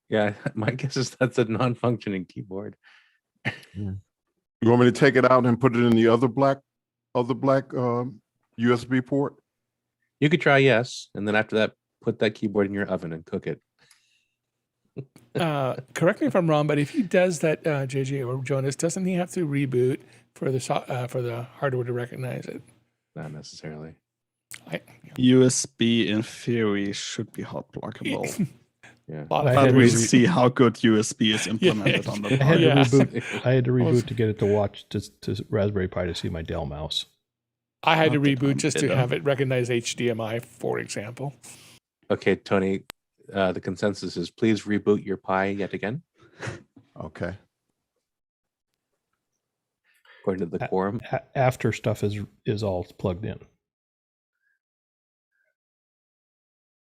X: Yeah, my guess is that's a non-functioning keyboard.
G: You want me to take it out and put it in the other black USB port?
X: You could try yes, and then after that, put that keyboard in your oven and cook it.
V: Correct me if I'm wrong, but if he does that, JJ or Jonas, doesn't he have to reboot for the hardware to recognize it?
X: Not necessarily.
N: USB in theory should be hot blockable.
X: Yeah,
N: but we'll see how good USB is implemented on the
M: I had
N: part.
M: to reboot. I had to reboot to get it to watch to Raspberry Pi to see my Dell mouse.
V: I had to reboot just to have it recognize HDMI, for example.
X: Okay, Tony. The consensus is please reboot your Pi yet again.
G: Okay.
X: According to the quorum.
M: After stuff is all plugged in.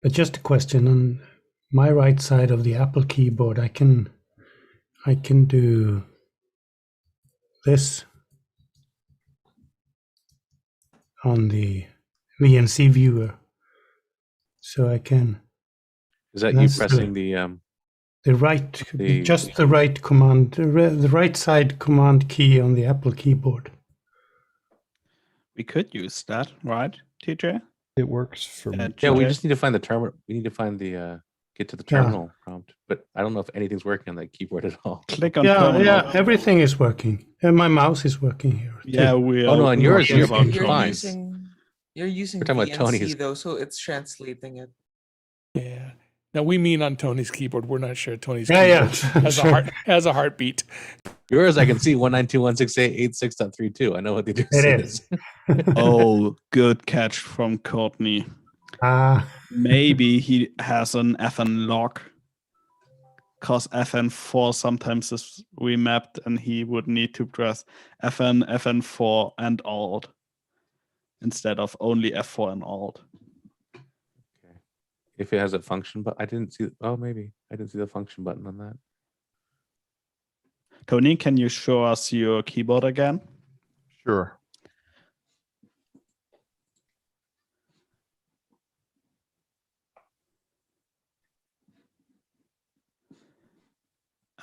Q: But just a question on my right side of the Apple keyboard, I can do this on the VNC viewer, so I can.
X: Is that you pressing the
Q: right command, the right side command key on the Apple keyboard?
N: We could use that, right, TJ?
M: It works for me.
X: Yeah, we just need to find the terminal. We need to find the get to the terminal prompt. But I don't know if anything's working on that keyboard at all.
N: Click on
Q: terminal. Yeah, everything is working. And my mouse is working here.
N: Yeah, we.
X: Oh no, on yours you're fine.
D: You're using
X: We're talking about
D: VNC
X: Tony's.
D: though, so it's translating it.
V: Yeah. Now we mean on Tony's keyboard. We're not sure Tony's
Q: keyboard
V: has a heartbeat.
X: Yours, I can see 192.168.86.32. I know what the difference is.
N: Oh, good catch from Courtney. Maybe he has an FN lock, because FN4 sometimes is remapped, and he would need to press FN, FN4, and Alt instead of only F4 and Alt.
X: Okay. If it has a function, but I didn't see. Oh, maybe I didn't see the function button on that.
N: Tony, can you show us your keyboard again?
G: Sure.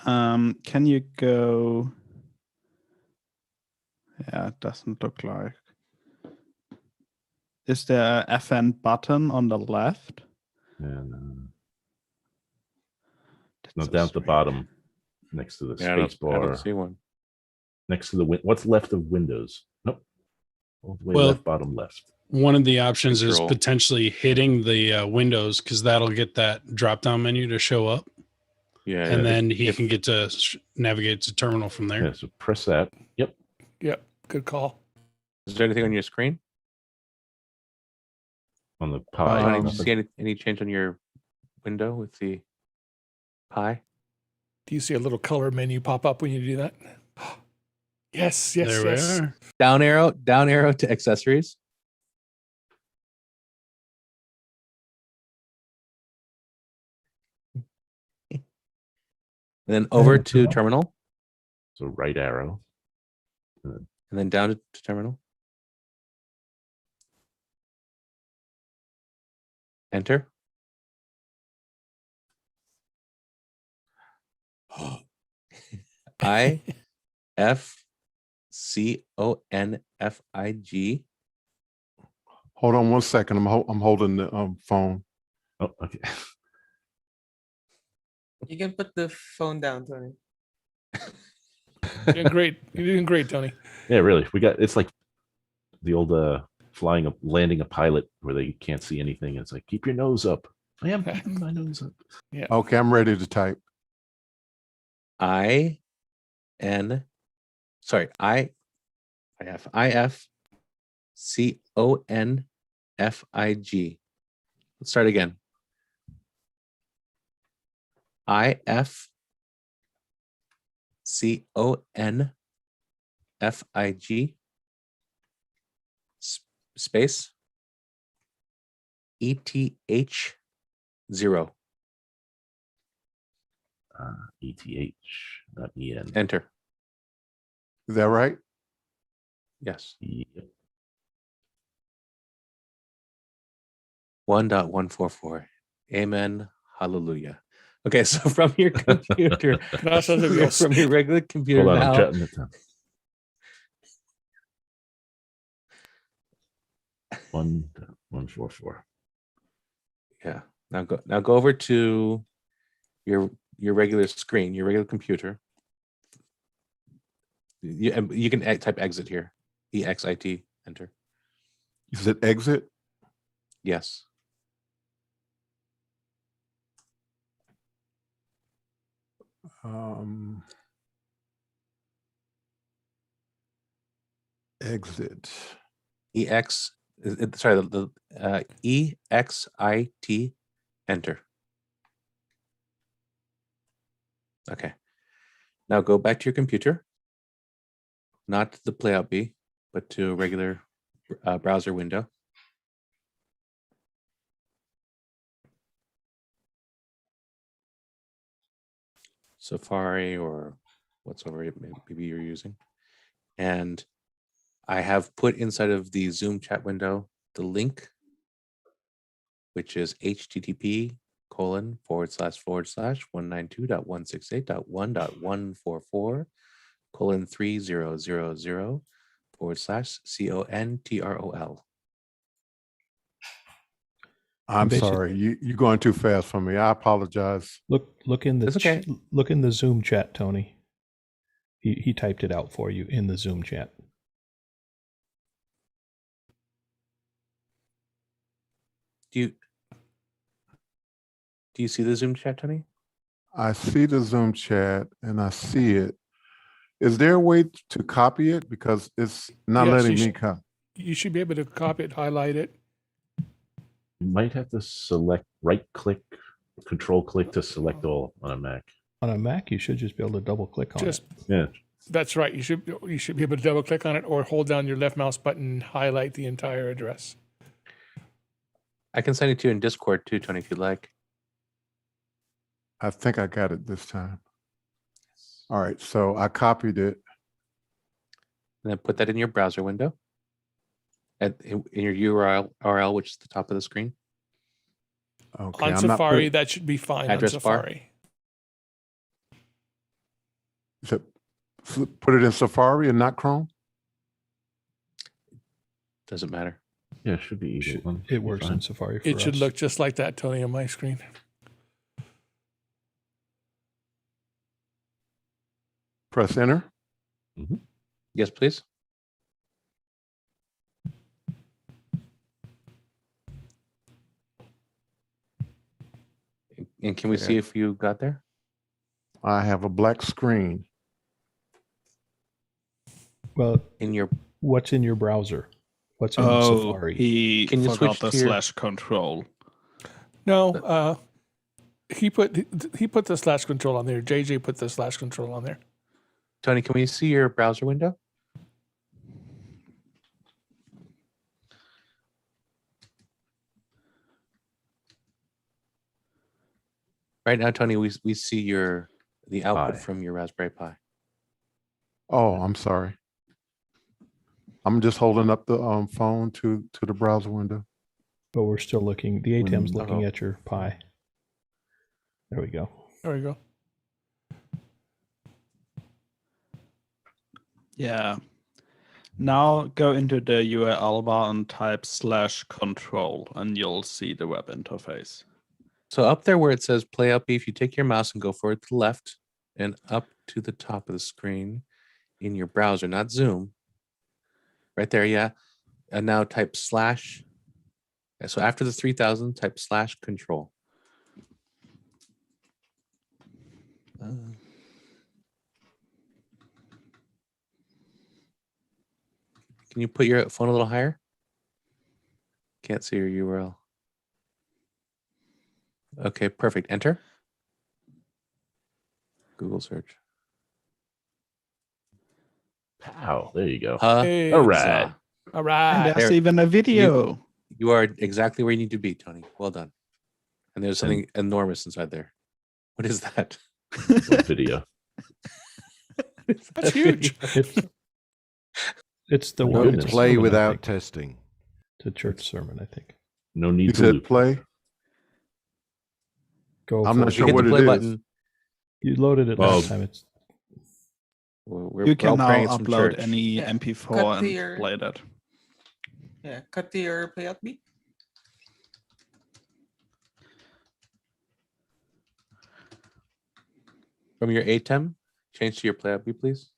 N: Can you go? Yeah, it doesn't look like. Is there a FN button on the left?
W: And no, down at the bottom, next to the space bar.
X: I don't see one.
W: Next to the what's left of Windows? Nope. All the way
H: Well,
W: left, bottom left.
H: One of the options is
W: Control.
H: potentially hitting the Windows, because that'll get that drop-down menu to show up.
X: Yeah,
H: and then he can get to navigate to terminal from there.
W: Yeah, so press that. Yep.
V: Yep. Good call.
X: Is there anything on your screen?
W: On the Pi.
X: Tony, did you see any change on your window with the Pi?
V: Do you see a little color menu pop up when you do that? Yes, yes,
H: There
V: yes.
H: we are.
X: Down arrow to accessories. And then over to terminal.
W: So right arrow.
X: And then down to terminal. Enter. I F C O N F I G.
G: Hold on 1 second. I'm holding the phone.
W: Oh, okay.
D: You can put the phone down, Tony.
V: You're doing great. You're doing great, Tony.
W: Yeah, really. It's like the old landing a pilot where they can't see anything. It's like, keep your nose up. I am keeping my nose up.
V: Yeah.
G: Okay, I'm ready to type.
X: I F C O N F I G. Let's start again. I F C O N F I G space ETH 0.
W: ETH.EN.
X: Enter.
G: Is that right?
X: Yes.
W: Yep.
X: 1.144. Amen. Hallelujah. Okay, so from your computer, from your regular computer
W: Hold on,
X: now.
W: I'm jotting it down. 1.1.144.
X: Yeah. Now go over to your regular screen, your regular computer. You can type exit here. EXIT, enter.
G: You said exit?
X: Yes.
G: Exit.
X: Sorry, the EXIT, enter. Okay. Now go back to your computer, not to the Playout B, but to a regular browser window. Safari or whatsoever maybe you're using. And I have put inside of the Zoom chat window the link, which is http://192.168.1.144:3000/CONTROL.
G: I'm sorry, you're going too fast for me. I apologize.
M: Look in the
X: It's okay.
M: look in the Zoom chat, Tony. He typed it out for you in the Zoom chat.
X: Do you see the Zoom chat, Tony?
G: I see the Zoom chat and I see it. Is there a way to copy it? Because it's not letting me copy.
V: You should be able to copy it, highlight it.
W: You might have to select right-click, control-click to select all on a Mac.
M: On a Mac, you should just be able to double-click on it.
W: Yeah.
V: That's right. You should be able to double click on it or hold down your left mouse button and highlight the entire address.
X: I can send it to you in Discord too, Tony, if you'd like.
G: I think I got it this time. All right, so I copied it.
X: And then put that in your browser window. In your URL, which is the top of the screen.
G: Okay,
V: on Safari, that should be fine.
X: Address
V: on Safari.
G: So put it in Safari and not Chrome?
X: Doesn't matter.
W: Yeah, it should be easy.
M: It works in Safari for
V: It should
M: us.
V: look just like that, Tony, on my screen.
G: Press enter.
X: Yes, please. And can we see if you got there?
G: I have a black screen.
M: Well,
E: what's in your browser? What's in Safari?
N: He
X: Can you
N: forgot
X: switch
N: the
X: to your-
N: slash control.
V: No, he put the slash control on there. JJ put the slash control on there.
X: Tony, can we see your browser window? Right now, Tony, we see the output from your Raspberry Pi.
G: Oh, I'm sorry. I'm just holding up the phone to the browser window.
M: But we're still looking. The Atem's looking at your Pi. There we go.
V: There we go.
N: Yeah. Now go into the URL bar and type /control and you'll see the web interface.
X: So up there where it says play up, if you take your mouse and go forward to the left and up to the top of the screen in your browser, not Zoom. Right there, yeah. And now type slash. So after the 3000, type /control. Can you put your phone a little higher? Can't see your URL. Okay, perfect. Enter. Google search.
W: Pow, there you go.
V: Hey,
W: all right.
V: All right.
N: And there's even a video.
X: You are exactly where you need to be, Tony. Well done. And there's something enormous inside there. What is that?
W: Video.
V: That's huge.
M: It's the
W: No,
M: one.
W: it's
R: Play
M: sermon, I
R: without
M: think.
R: testing.
M: It's a church sermon, I think.
W: No need
G: You
W: to
G: said
W: loop.
G: play?
M: Go.
G: I'm
M: for
G: not
M: it.
G: sure what it is.
M: You loaded it last time. It's
X: We're
N: You can
X: all
N: now
X: praying at some
N: upload
X: church.
N: any
D: Yeah, cut
N: MP4
D: to
N: and
D: your-
N: play that.
D: Yeah, cut to your playout beat.
X: From your Atem, change to your playout B, please.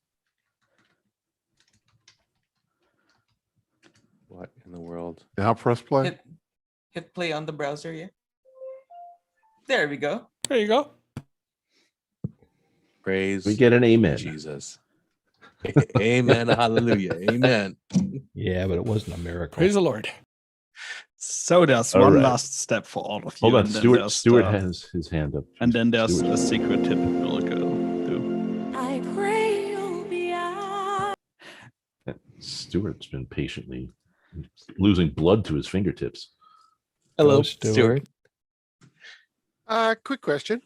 X: What in the world?
G: Now press play.
D: Hit play on the browser, yeah. There we go.
V: There you go.
X: Praise.
W: We get an amen.
X: Jesus. Amen. Hallelujah. Amen.
M: Yeah, but it wasn't a miracle.
V: Praise the Lord.
N: So there's
W: All
N: one
W: right.
N: last step for all of you.
W: Hold on,
N: and then
W: Stuart.
N: there's
W: Stuart
N: the-
W: has his hand up.
N: And then there's
W: Stuart.
N: a secret tip we'll go do.
C: I pray you'll be out.
W: Stuart's been patiently losing blood to his fingertips.
X: Hello,
M: Stuart.
U: Quick question.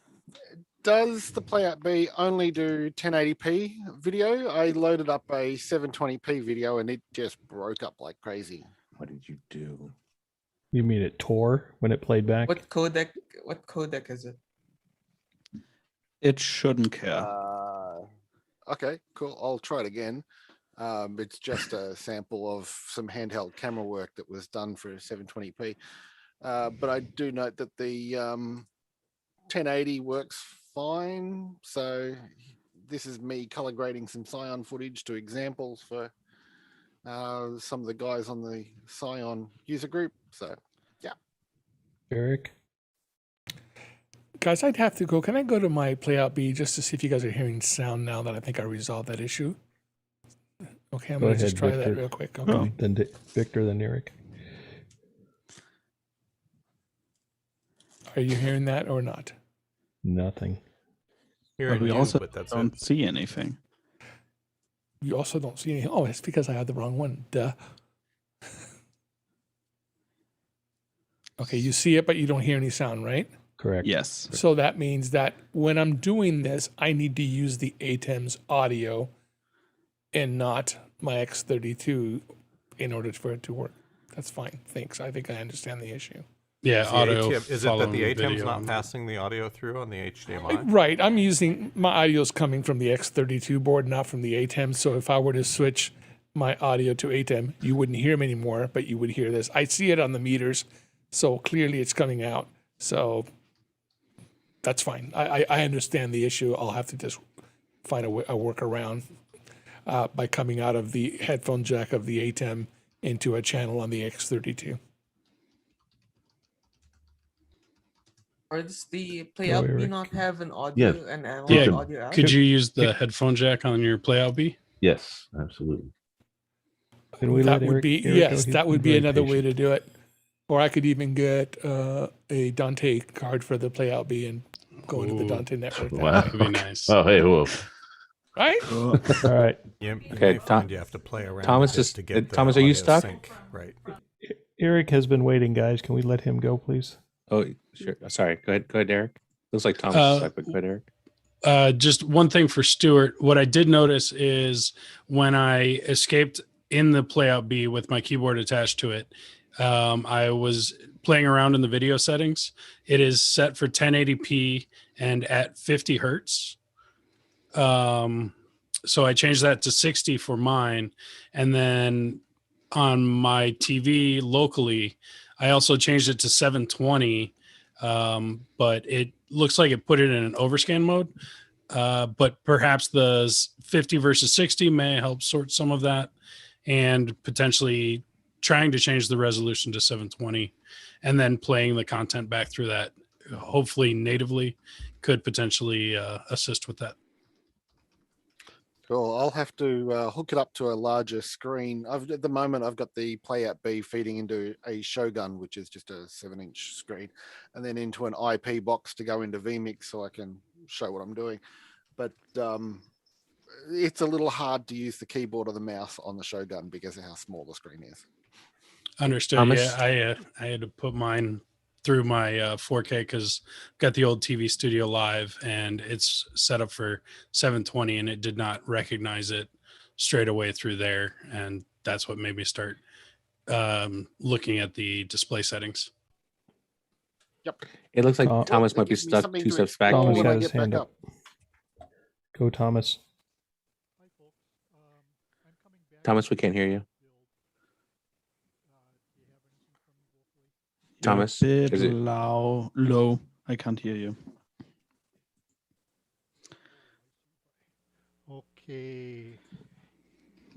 U: Does the playout B only do 1080p video? I loaded up a 720p video and it just broke up like crazy.
X: What did you do?
M: You mean it tore when it played back?
D: What codec? What codec is it?
N: It shouldn't care.
U: Okay, cool. I'll try it again. It's just a sample of some handheld camera work that was done for 720p. But I do note that the 1080 works fine. So this is me color grading some Scion footage to examples for some of the guys on the Scion user group. So yeah.
M: Eric?
V: Guys, I'd have to go. Can I go to my playout B just to see if you guys are hearing sound now that I think I resolved that issue? Okay, I'm
M: Go
V: going to just
M: ahead,
V: try
M: Victor.
V: that real quick. Okay.
M: Then Victor, then Eric.
V: Are you hearing that or not?
M: Nothing.
N: But we also don't see anything.
V: You also don't see anything. Oh, it's because I had the wrong one. Duh. Okay, you see it, but you don't hear any sound, right?
M: Correct.
N: Yes.
V: So that means that when I'm doing this, I need to use the Atem's audio and not my X32 in order for it to work. That's fine. Thanks. I think I understand the issue.
B: Yeah,
H: audio
B: Is it that the
H: following
B: Atem's
H: video
B: not
H: on
B: passing the audio through on the HDMI?
V: Right. I'm using my audio's coming from the X32 board, not from the Atem. So if I were to switch my audio to Atem, you wouldn't hear me anymore, but you would hear this. I see it on the meters, so clearly it's coming out. So that's fine. I understand the issue. I'll have to just find a workaround by coming out of the headphone jack of the Atem into a channel on the X32.
D: Or does the playout B
M: Eric.
D: not have an audio
W: Yeah.
D: and analog
H: Yeah.
D: audio out?
H: Could you use the headphone jack on your playout B?
W: Yes, absolutely.
M: Can we
V: That
M: let
V: would
M: Eric,
V: be
M: Eric go?
V: yes.
M: He's
V: That would
M: been
V: be
M: very
V: another way
M: patient.
V: to do it. Or I could even get a Dante card for the playout B and go into the
H: Ooh.
V: Dante network. That
W: Wow.
V: way.
H: That'd be nice.
W: Oh, hey, whoa.
V: Right?
M: All right.
B: You
X: Okay,
B: may find you have to play around
X: Thomas
B: with this
X: is-
B: to get the
X: Thomas, are you
B: audio
X: stuck?
B: sync right.
M: Eric has been waiting, guys. Can we let him go, please?
X: Oh, sure. Sorry. Go ahead, Eric. Looks like Thomas is stuck, but go ahead, Eric.
H: Just one thing for Stuart. What I did notice is when I escaped in the playout B with my keyboard attached to it, I was playing around in the video settings. It is set for 1080p and at 50 hertz. So I changed that to 60 for mine. And then on my TV locally, I also changed it to 720. But it looks like it put it in an overscan mode. But perhaps the 50 versus 60 may help sort some of that, and potentially trying to change the resolution to 720 and then playing the content back through that, hopefully natively, could potentially assist with that.
U: Cool. I'll have to hook it up to a larger screen. At the moment, I've got the playout B feeding into a Shogun, which is just a 7-inch screen, and then into an IP box to go into vMix so I can show what I'm doing. But it's a little hard to use the keyboard or the mouse on the Shogun because of how small the screen is.
H: Understood.
X: Thomas?
H: Yeah, I had to put mine through my 4K because I've got the old TV Studio Live and it's set up for 720 and it did not recognize it straight away through there. And that's what made me start looking at the display settings.
U: Yep.
X: It looks like
M: Thomas
X: Thomas might be
U: gives me
X: stuck
U: something
X: 2
U: to
X: steps back.
U: explore
M: Thomas
U: when I
M: has his
U: get
M: hand
U: back
M: up. Go, Thomas.
X: Thomas, we can't hear you. Thomas,
N: You're a bit
X: is it-
N: low. I can't hear you.
J: Okay.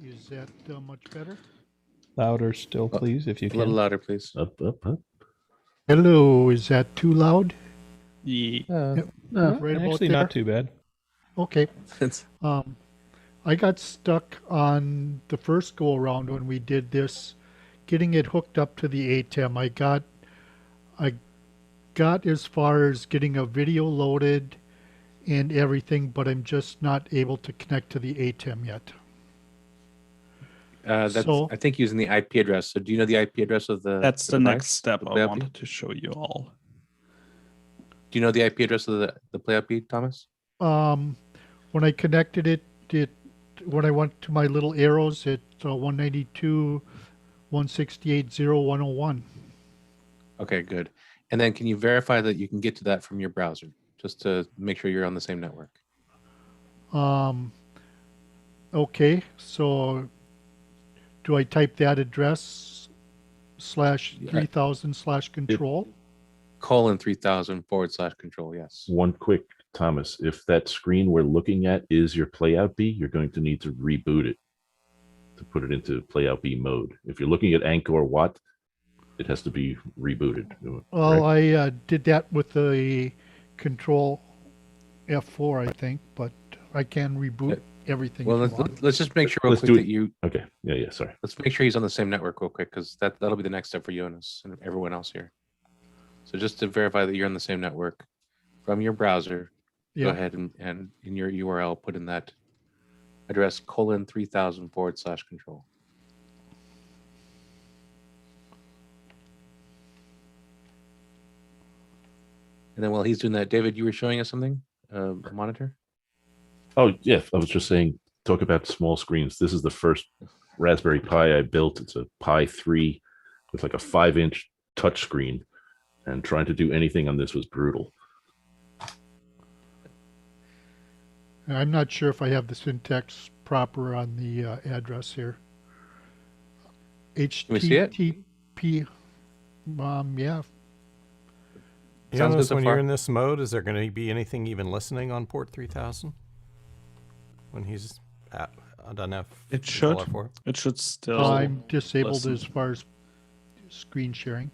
J: Is that much better?
M: Louder still, please, if you
X: a
M: can.
X: little louder, please.
W: Up.
J: Hello, is that too loud?
N: Yeah.
J: Right about
M: Actually,
J: there?
M: not too bad.
J: Okay. I got stuck on the first go around when we did this, getting it hooked up to the Atem. I got as far as getting a video loaded and everything, but I'm just not able to connect to the Atem yet.
X: That's
J: So-
X: I think using the IP address. So do you know the IP address of the?
N: That's the
X: device?
N: next step
X: The
N: I
X: playout
N: wanted
X: beat?
N: to show you all.
X: Do you know the IP address of the playout beat, Thomas?
J: When I connected it, when I went to my little arrows, it's 192.168.0.101.
X: Okay, good. And then can you verify that you can get to that from your browser, just to make sure you're on the same network?
J: Okay, so do I type that address /3000/control?
X: :3000/control. Yes.
W: One quick, Thomas, if that screen we're looking at is your playout B, you're going to need to reboot it to put it into playout B mode. If you're looking at Anchor Watt, it has to be rebooted.
J: Well,
W: correct?
J: I did that with the Control F4, I think, but I can reboot everything.
X: Well,
J: if you want.
X: let's just make sure real
W: Let's
X: quick
W: do
X: that
W: it.
X: you.
W: Okay. Yeah. Sorry.
X: Let's make sure he's on the same network real quick, because that'll be the next step for Jonas and everyone else here. So just to verify that you're on the same network from your browser, go
J: Yeah.
X: ahead and in your URL put in that address :3000/control. And then while he's doing that, David, you were showing us something, a monitor.
W: Oh, yeah. I was just saying, talk about small screens. This is the first Raspberry Pi I built. It's a Pi 3 with like a 5-inch touch screen, and trying to do anything on this was brutal.
J: I'm not sure if I have the syntax proper on the address here.
X: we see it?
J: HTTP. Yeah.
X: Sounds good
B: Jonas,
X: so
B: when
X: far.
B: you're in this mode, is there going to be anything even listening on port 3000? When he's done F?
N: It should.
B: LR4?
N: It should still.
J: I'm disabled
N: listen.
J: as far as screen sharing.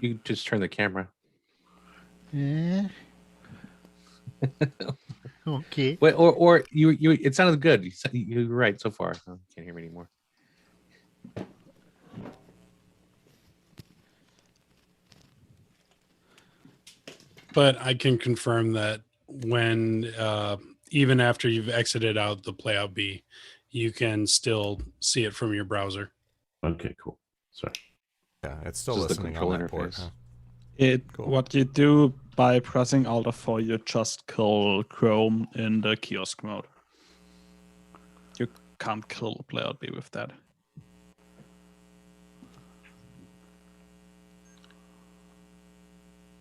X: You can just turn the camera.
J: Yeah. Okay.
X: Wait, or you it sounded good. You were right so far. Oh, can't hear me anymore.
H: But I can confirm that when even after you've exited out the playout B, you can still see it from your browser.
W: Okay, cool. Sorry.
B: Yeah, it's still
X: This is the
B: listening
X: control
B: on that port.
X: interface.
B: Huh?
N: What you do by pressing Alt F4, you just kill Chrome in the kiosk mode. You can't kill playout B with that.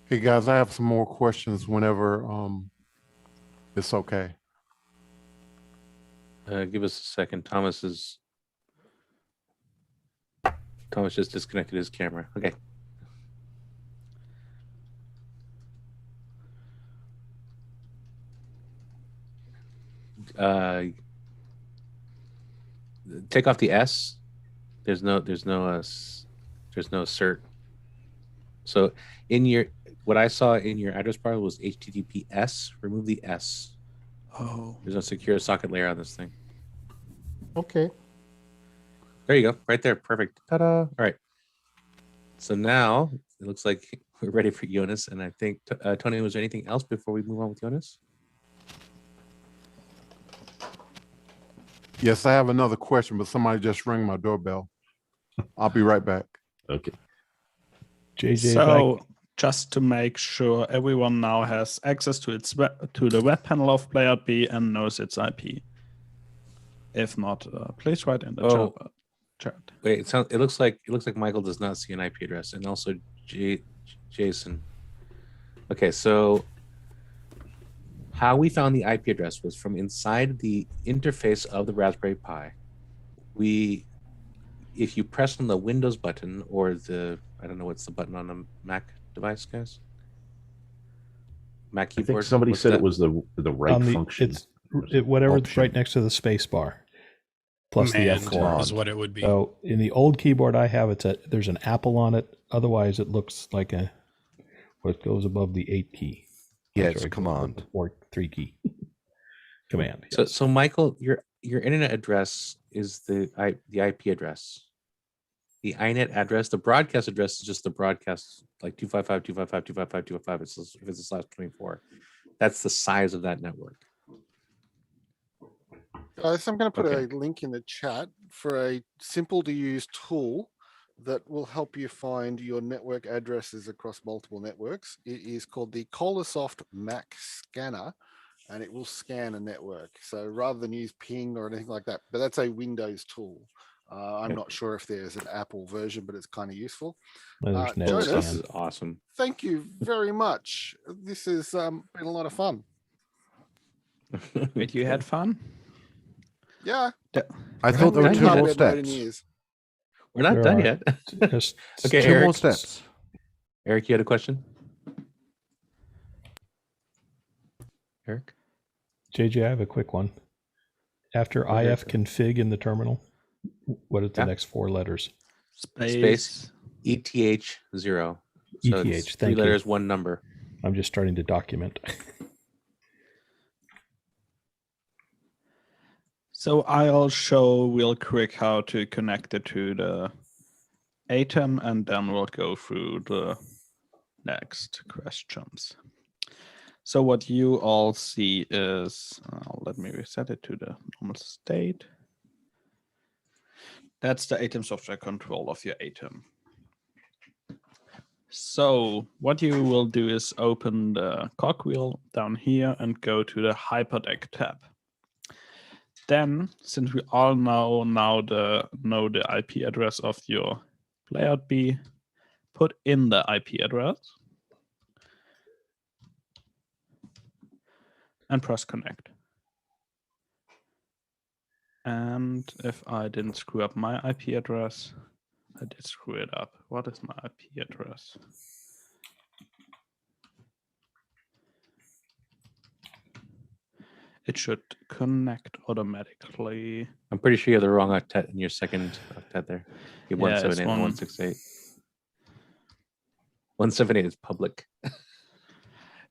G: Hey guys, I have some more questions whenever it's okay.
X: Give us a second. Thomas just disconnected his camera. Okay. Take off the S. There's no cert. So what I saw in your address bar was HTTPS. Remove the S.
N: Oh.
X: There's no secure socket layer on this thing.
J: Okay.
X: There you go. Right there. Perfect. Ta-da. All right. So now it looks like we're ready for Jonas. And I think, Tony, was there anything else before we move on with Jonas?
G: Yes, I have another question, but somebody just rang my doorbell. I'll be right back.
W: Okay.
M: JJ,
N: So just to make sure everyone now has access to the web panel of playout B and knows its IP. If not, please write in the chat.
X: Wait, it looks like Michael does not see an IP address, and also Jason. Okay, so how we found the IP address was from inside the interface of the Raspberry Pi. if you press on the Windows button or I don't know what's the button on a Mac device, guys. Mac
W: I
X: keyboard.
W: think somebody
X: What's
W: said
X: that?
W: it was the right function.
M: Whatever's right next to the space bar, plus the F
H: Command is what it would be.
M: So in the old keyboard I have, there's an apple on it. Otherwise, it looks like what goes above the 8 key.
R: Yeah, it's command
M: or 3 key. Command.
X: So Michael, your internet address is the IP address. The INET address, the broadcast address is just the broadcast, like 255.255.255.255. If it's a /24, that's the size of that network.
U: So I'm going to put a link in the chat for a simple to use tool that will help you find your network addresses across multiple networks. It is called the Colasoft Mac Scanner, and it will scan a network. So rather than use ping or anything like that, but that's a Windows tool. I'm not sure if there's an Apple version, but it's kind of useful.
X: There's
U: Jonas,
X: this is awesome.
U: Thank you very much. This has been a lot of fun.
N: Wait, you had fun?
U: Yeah.
R: I thought there were 2 more steps.
X: We're not done yet. Okay,
R: 2 more steps.
X: Eric, you had a question? Eric?
M: JJ, I have a quick one. After if config in the terminal, what are the next 4 letters?
X: Space ETH0. So
M: ETH,
X: it's 3
M: thank you.
X: letters, 1 number.
M: I'm just starting to document.
N: So I'll show real quick how to connect it to the Atem, and then we'll go through the next questions. So what you all see is, let me reset it to the normal state. That's the Atem software control of your Atem. So what you will do is open the cogwheel down here and go to the Hyperdeck tab. Then, since we all know the IP address of your layout B, put in the IP address and press connect. And if I didn't screw up my IP address, I did screw it up. What is my IP address? It should connect automatically.
X: I'm pretty sure you have the wrong octet in your second octet there. You have 178 and 168. 178 is public.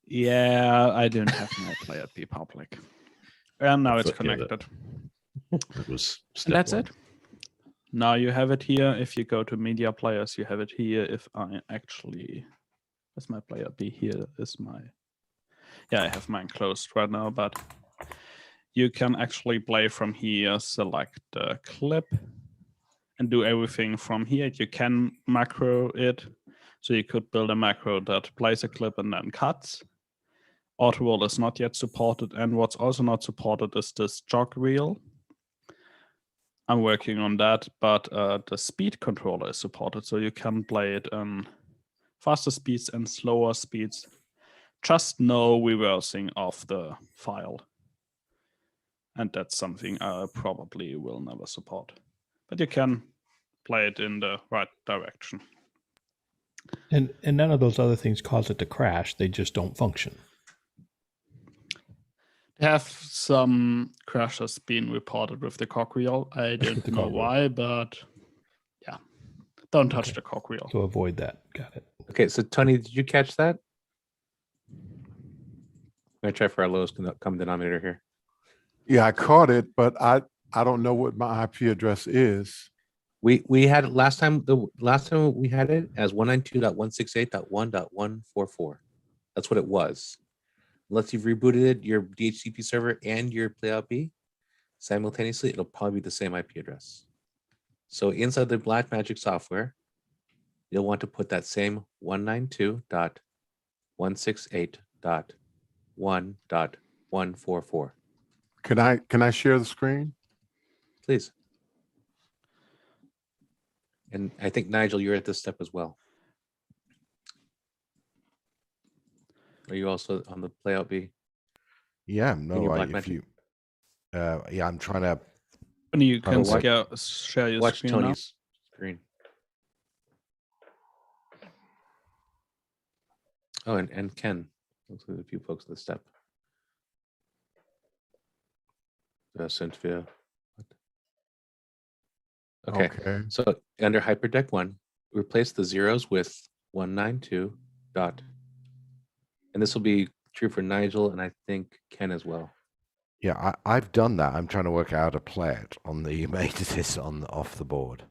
N: Yeah, I didn't have my player be public. And now it's connected.
W: That was
N: and that's it. Now you have it here. If you go to media players, you have it here. If I actually, as my player B here is my, yeah, I have mine closed right now, but you can actually play from here, select the clip and do everything from here. You can macro it. So you could build a macro that plays a clip and then cuts. Auto roll is not yet supported. And what's also not supported is this jog reel. I'm working on that, but the speed controller is supported. So you can play it in faster speeds and slower speeds. Just no reversing of the file. And that's something I probably will never support. But you can play it in the right direction.
M: And none of those other things cause it to crash. They just don't function.
N: Have some crashes been reported with the cogwheel. I don't know why, but yeah. Don't touch the cogwheel.
M: So avoid that. Got it.
X: Okay, so Tony, did you catch that? I'm going to try for our lowest common denominator here.
G: Yeah, I caught it, but I don't know what my IP address is.
X: We had it last time we had it as 192.168.1.144. That's what it was. Unless you've rebooted it, your DHCP server and your playout B simultaneously, it'll probably be the same IP address. So inside the Blackmagic software, you'll want to put that same 192.168.1.144.
G: Can I share the screen?
X: Please. And I think, Nigel, you're at this step as well. Are you also on the playout B?
R: Yeah, no, if you, yeah, I'm trying to.
N: And you can share your
X: watch
N: screen
X: Tony's. Green. Oh, and Ken. Looks like a few folks at the step. Cynthia. Okay. So under hyperdeck 1, replace the zeros with 192 dot. And this will be true for Nigel and I think Ken as well.
R: Yeah, I've done that. I'm trying to work out how to play it on the Metasis off the board.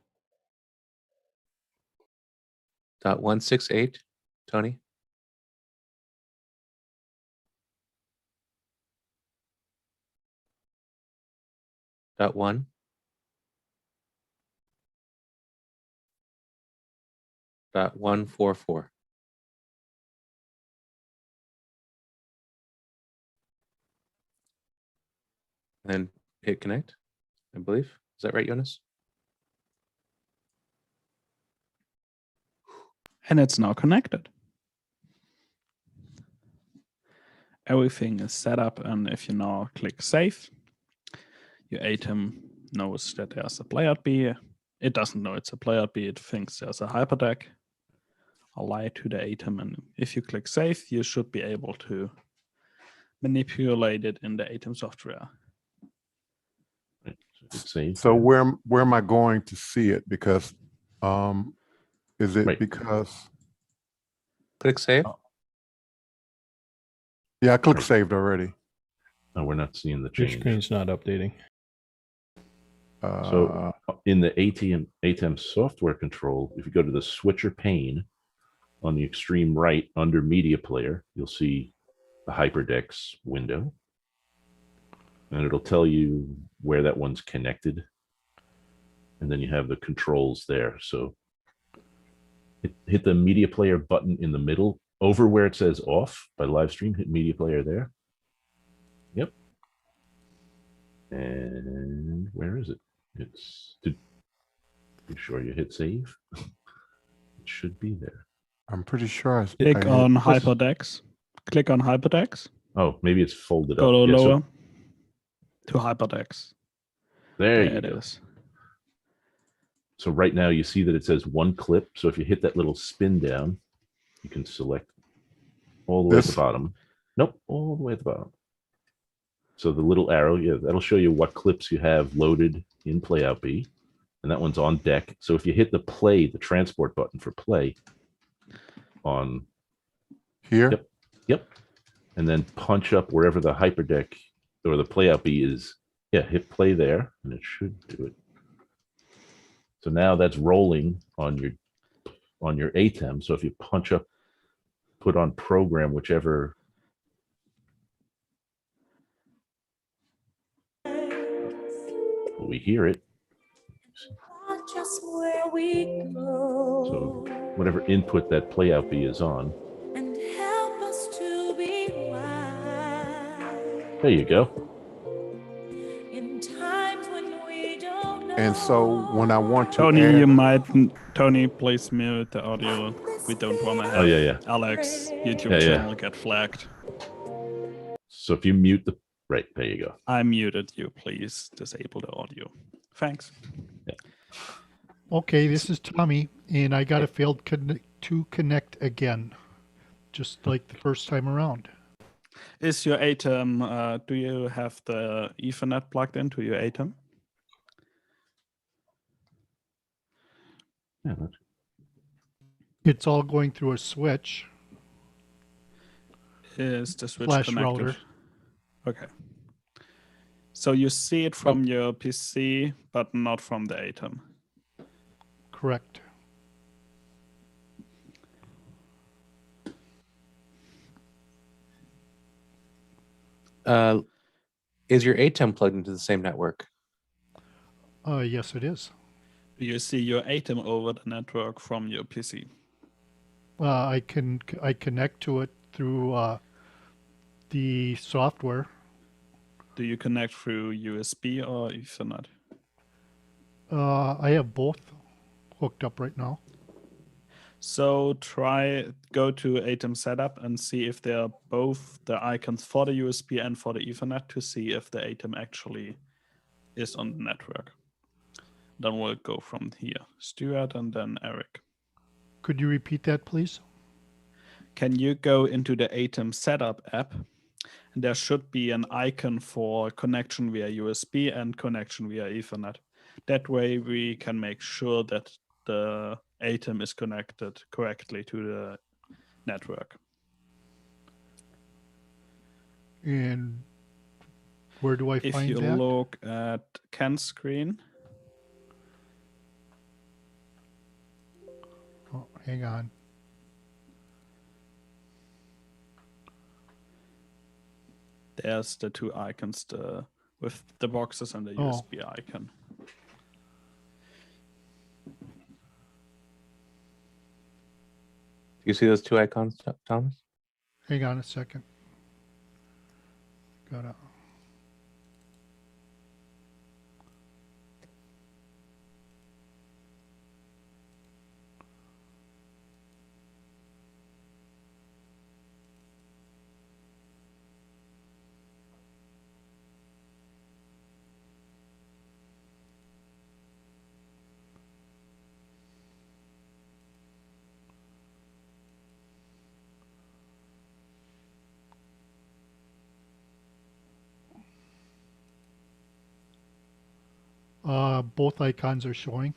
X: Dot 168, Tony. Dot 1. Dot 144. And then hit connect, I believe. Is that right, Jonas?
N: And it's now connected. Everything is set up, and if you now click save, your Atem knows that there's a playout B. It doesn't know it's a playout B, it thinks there's a hyperdeck. I'll lie to the Atem, and if you click save, you should be able to manipulate it in the Atem software.
G: So where am I going to see it? Because is it because
X: click save?
G: Yeah, I clicked saved already.
W: No, we're not seeing the
M: Your
W: change.
M: screen's not updating.
W: So in the Atem software control, if you go to the switcher pane on the extreme right under media player, you'll see the HyperDecks window. And it'll tell you where that one's connected. And then you have the controls there. So hit the media player button in the middle over where it says off by live stream, hit media player there. Yep. And where is it? It's to be sure you hit save. It should be there.
G: I'm pretty sure.
N: Click on HyperDecks. Click on HyperDecks.
W: Oh, maybe it's folded
N: Go
W: up. Yeah,
N: lower to HyperDecks.
W: There
N: it
W: you go.
N: is.
W: So right now you see that it says one clip. So if you hit that little spin down, you can select all the way at the bottom. Nope, all the way at the bottom. So the little arrow, yeah, that'll show you what clips you have loaded in Playout B. And that one's on deck. So if you hit the play, the transport button for play on
G: here.
W: Yep. Yep. And then punch up wherever the hyperdeck or the Playout B is. Yeah, hit play there and it should do it. So now that's rolling on your Atem. So if you punch up, put on program, whichever. We hear it.
C: Just where we go.
W: So whatever input that playout B is on.
C: And help us to be wise.
W: There you go.
C: In times when we don't know.
G: And so when I want to
N: Tony,
G: add,
N: you might. Tony, please mute the audio. We don't want to have Alex YouTube channel get flagged.
W: So if you mute the right, there you go.
N: I muted you. Please disable the audio. Thanks.
W: Yeah.
J: Okay, this is Tommy, and I got a failed to connect again, just like the first time around.
N: Is your Atem, do you have the Ethernet plugged into your Atem?
W: Yeah,
J: It's all going through a switch.
N: Is the switch
J: Flash
N: connected?
J: router.
N: Okay. So you see it from your PC, but not from the Atem.
J: Correct.
X: Is your Atem plugged into the same network?
J: Yes, it is.
N: Do you see your Atem over the network from your PC?
J: I connect to it through the software.
N: Do you connect through USB or Ethernet?
J: I have both hooked up right now.
N: So go to Atem setup and see if there are both the icons for the USB and for the Ethernet to see if the Atem actually is on the network.
K: Then we'll go from here. Stuart and then Eric.
J: Could you repeat that, please?
K: Can you go into the Atem Setup app? And there should be an icon for connection via USB and connection via Ethernet. That way we can make sure that the Atem is connected correctly to the network.
J: And where do I find that?
K: If you look at Ken's screen.
J: Oh, hang on.
K: There's the two icons, with the boxes and the USB icon.
X: Do you see those two icons, Thomas?
J: Hang on a second. Gotta. Both icons are showing.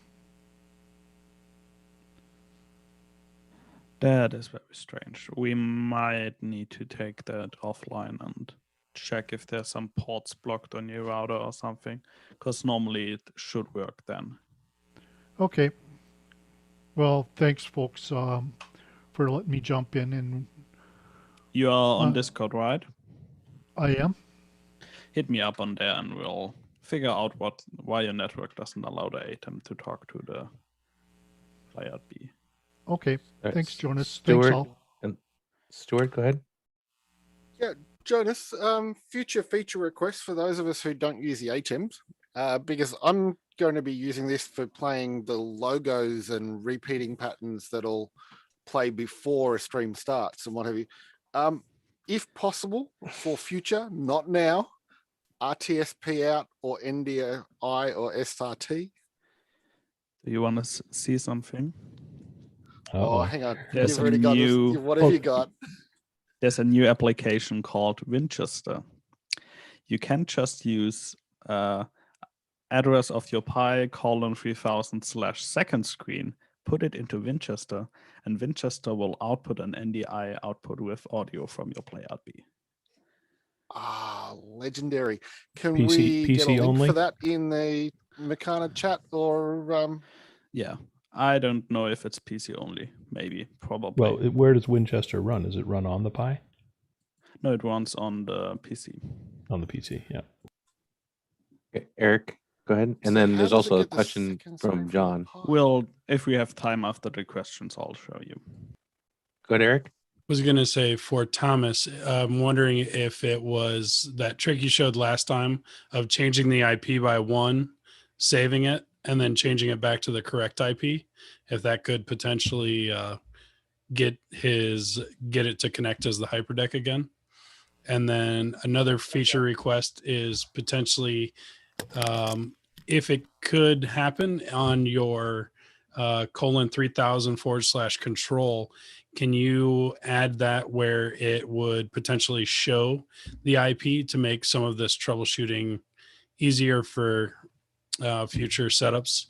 K: That is very strange. We might need to take that offline and check if there's some ports blocked on your router or something, because normally it should work then.
J: Okay. Well, thanks, folks, for letting me jump in. And
K: you are on Discord, right?
J: I am.
K: Hit me up on there, and we'll figure out why your network doesn't allow the Atem to talk to the Player B.
J: Okay. Thanks, Jonas.
X: Stuart,
J: Thanks, all.
X: and Stuart, go ahead.
U: Yeah, Jonas, future feature requests for those of us who don't use the Atems, because I'm going to be using this for playing the logos and repeating patterns that'll play before a stream starts and what have you. If possible, for future, not now, RTSP out or NDI or SRT.
K: Do you want to see something?
U: Oh, hang on.
K: There's
U: You've already got this. What have you got?
K: There's a new application called Winchester. You can just use address of your Pi :3000/second screen, put it into Winchester, and Winchester will output an NDI output with audio from your Player B.
U: Ah, legendary. Can
M: PC
U: we get a link
M: only?
U: for that in the Meccana chat or
K: Yeah, I don't know if it's PC only. Maybe, probably.
M: Well, where does Winchester run? Does it run on the Pi?
K: No, it runs on the PC.
M: On the PC, yeah.
X: Okay, Eric, go ahead. And then there's also a question from John.
K: Well, if we have time after the questions, I'll show you.
X: Go ahead, Eric.
H: Was going to say for Thomas, I'm wondering if it was that trick you showed last time of changing the IP by 1, saving it, and then changing it back to the correct IP, if that could potentially get it to connect as the hyperdeck again. And then another feature request is potentially if it could happen on your :3000/control, can you add that where it would potentially show the IP to make some of this troubleshooting easier for future setups?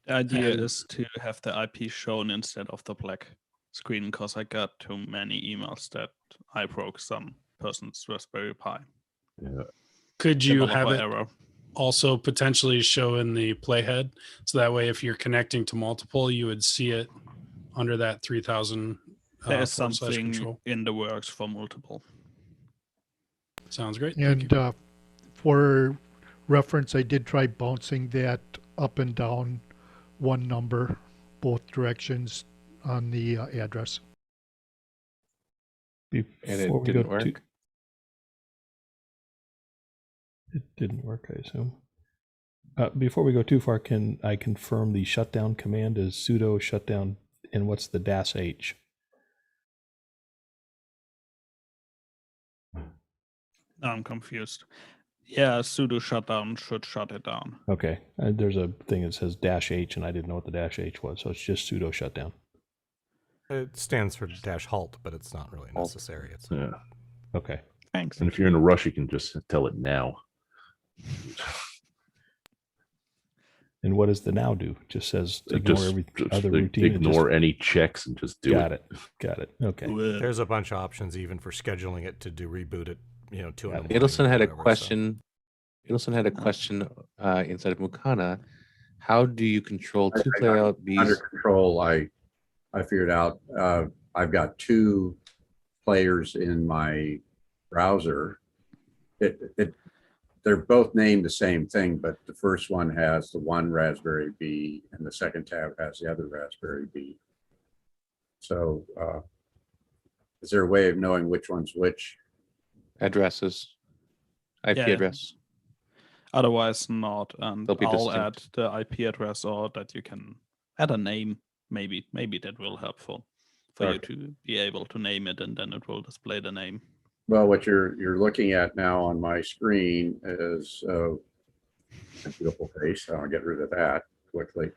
K: The idea is to have the IP shown instead of the black screen, because I got too many emails that I broke some person's Raspberry Pi.
W: Yeah.
H: Could you have it
K: error.
H: also potentially show in the playhead, so that way if you're connecting to multiple, you would see it under that 3000
K: There's
H: /control.
K: something in the works for multiple.
H: Sounds great.
J: And for reference, I did try bouncing that up and down one number, both directions on the address.
X: And it didn't work?
M: It didn't work, I assume. Before we go too far, can I confirm the shutdown command is sudo shutdown, and what's the -h?
K: Now I'm confused.
F: Yeah, sudo shutdown should shut it down.
M: Okay. There's a thing that says -H, and I didn't know what the -H was, so it's just sudo shutdown.
B: It stands for -halt, but it's not really necessary. It's
W: Yeah.
M: Okay.
F: Thanks.
W: And if you're in a rush, you can just tell it now.
M: And what does the now do? Just says ignore every other
W: Just
M: routine.
W: ignore any checks and just do
M: Got
W: it.
M: it. Got it. Okay.
B: There's a bunch of options even for scheduling it to do reboot it. 2 in the morning.
X: Adelson had a
B: whatever,
X: question. Adelson had a question inside of Mukana. How do you control two playout
P: Under
X: Bs?
P: control, I figured out I've got 2 players in my browser. They're both named the same thing, but the first one has the one Raspberry B and the second tab has the other Raspberry B. So is there a way of knowing which one's which?
X: Addresses, IP
F: Yeah.
X: address.
F: Otherwise not, and
X: They'll be
F: I'll
X: distinct.
F: add the IP address, or that you can add a name. Maybe that will helpful for you to be able to name it, and then it will display the name.
P: Well, what you're looking at now on my screen is a beautiful face. I'll get rid of that quickly.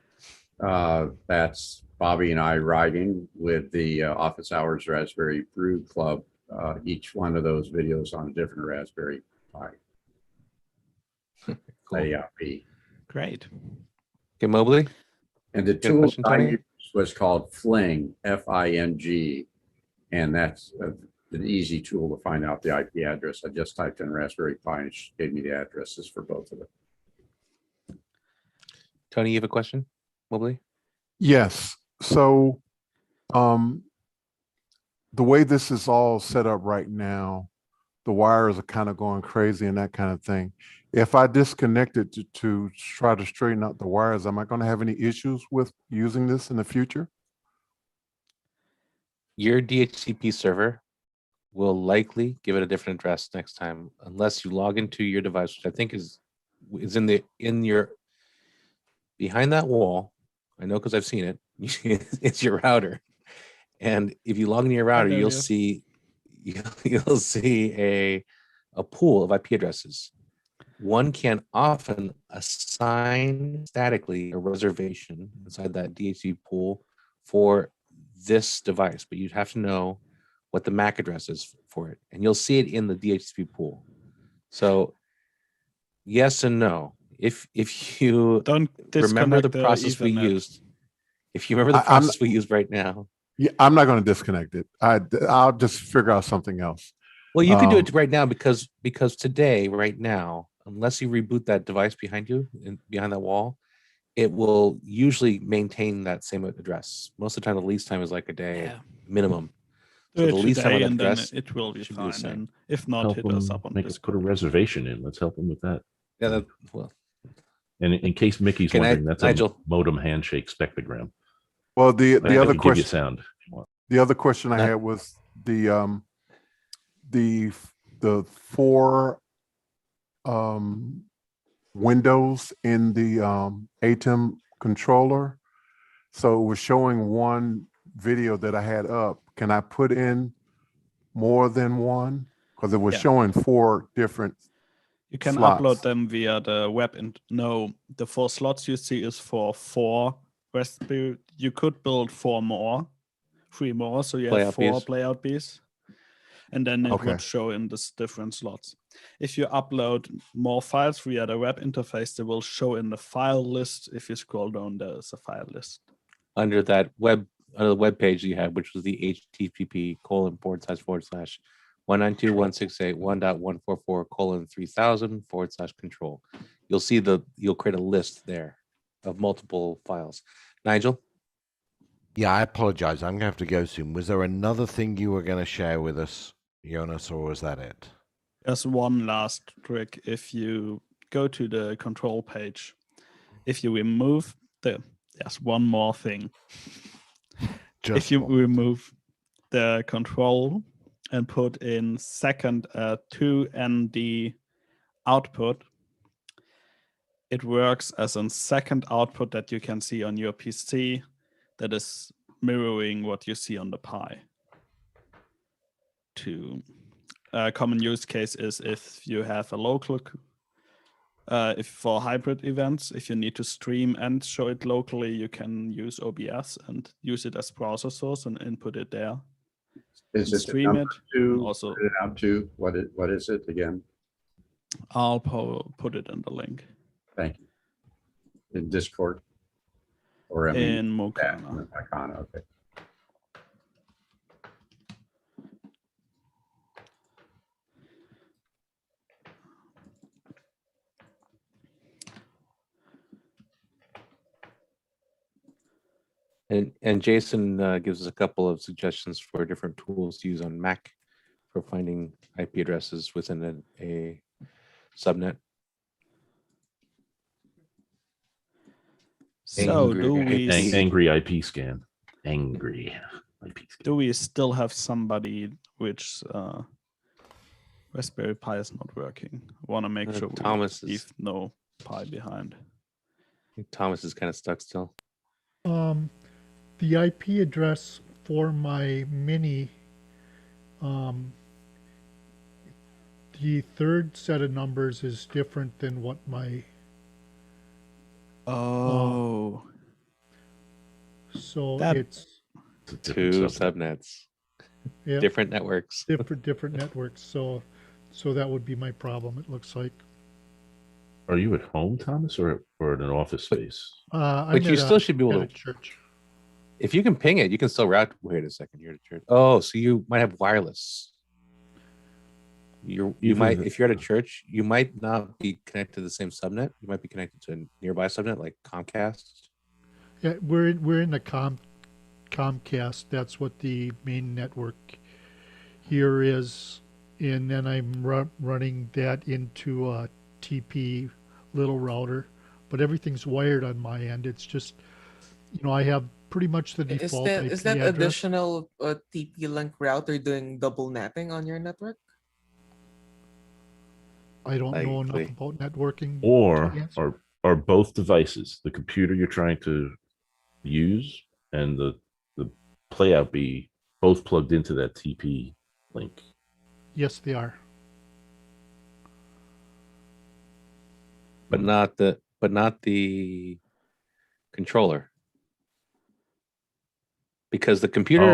P: That's Bobby and I riding with the Office Hours Raspberry Brew Club. Each one of those videos on a different Raspberry Pi. AIP.
F: Great.
X: Okay, Mobley.
P: And the
X: You got a
P: tool
X: question,
P: I
X: Tony?
P: used was called Fling, F-I-N-G, and that's an easy tool to find out the IP address. I just typed in Raspberry Pi and it gave me the addresses for both of them.
X: Tony, you have a question? Mobley?
G: Yes. So the way this is all set up right now, the wires are kind of going crazy and that kind of thing. If I disconnect it to try to straighten out the wires, am I going to have any issues with using this in the future?
X: Your DHCP server will likely give it a different address next time, unless you log into your device, which I think is in your behind that wall. I know because I've seen it. It's your router, and if you log into your router, you'll see a pool of IP addresses. One can often assign statically a reservation inside that DHCP pool for this device, but you'd have to know what the MAC address is for it, and you'll see it in the DHCP pool. So yes and no. If you
F: don't
X: remember the
F: disconnect
X: process we
F: Ethernet.
X: used, if you remember the process we use right now.
G: Yeah, I'm not going to disconnect it. I'll just figure out something else.
X: Well, you can do it right now because today, right now, unless you reboot that device behind you, behind that wall, it will usually maintain that same address. Most of the time, the least time is like a day minimum. So the least time on that
F: and then
X: address,
F: it will be
X: should be the
F: fine.
X: same.
F: And if not,
W: Help
F: hit us
W: them
F: up on
W: make us put a reservation in. Let's help them with that.
X: Yeah, well.
W: And in case Mickey's
X: Okay,
W: wondering, that's
X: Nigel.
W: a modem handshake spectrogram.
G: Well, the
W: I
G: other
W: can give you
G: question,
W: sound if you want.
G: the other question I had was the 4 windows in the Atem controller. So it was showing one video that I had up. Can I put in more than one? Because it was
F: Yeah.
G: showing 4 different
F: You can
G: slots.
F: upload them via the web. And no, the 4 slots you see is for 4 Raspberry. You could build 3 more. So you have 4 playout Bs. And then it
G: Okay.
F: would show in this different slots. If you upload more files via the web interface, they will show in the file list. If you scroll down, there is a file list.
X: Under the web page you had, which was the http://192.168.1.144:3000/control. You'll create a list there of multiple files. Nigel?
R: Yeah, I apologize. I'm going to have to go soon. Was there another thing you were going to share with us, Jonas, or was that it?
F: There's one last trick. If you go to the control page, if you remove there's one more thing. If you remove the control and put in second 2ND output, it works as a second output that you can see on your PC that is mirroring what you see on the Pi. A common use case is if you have a local
N: If for hybrid events, if you need to stream and show it locally, you can use OBS and use it as browser source and input it there.
P: Is
N: and
P: it
N: stream it?
P: to
N: Also,
P: put it out to? What is it again?
N: I'll put it in the link.
P: Thank you. In Discord? Or I mean,
N: In Mokana.
P: Yeah, Mokana, okay.
X: And Jason gives us a couple of suggestions for different tools to use on Mac for finding IP addresses within a subnet.
N: So do we
W: angry IP scan? Angry IP scan.
N: Do we still have somebody which Raspberry Pi is not working? Want to make sure
X: Thomas
N: we leave no Pi behind.
X: I think Thomas is kind of stuck still.
J: The IP address for my Mini, the third set of numbers is different than what my.
N: Oh.
J: So
X: That-
J: it's
X: Two subnets.
J: yeah,
X: Different networks.
J: different networks. So that would be my problem. It looks like.
W: Are you at home, Thomas, or in an office space?
X: But you still should be able to.
J: Church.
X: If you can ping it, you can still route. Wait a second, you're at church. Oh, so you might have wireless. You might, if you're at a church, you might not be connected to the same subnet. You might be connected to a nearby subnet like Comcast.
J: Yeah, we're in the Comcast. That's what the main network here is, and then I'm running that into a TP little router. But everything's wired on my end. It's just, I have pretty much the default IP
D: Is that
J: address.
D: additional TP-Link router doing double napping on your network?
J: I don't know
W: Likely.
J: enough about networking.
W: Or
J: to answer.
W: are both devices, the computer you're trying to use and the playout be both plugged into that TP link?
J: Yes, they are.
X: But not the controller. Because the computer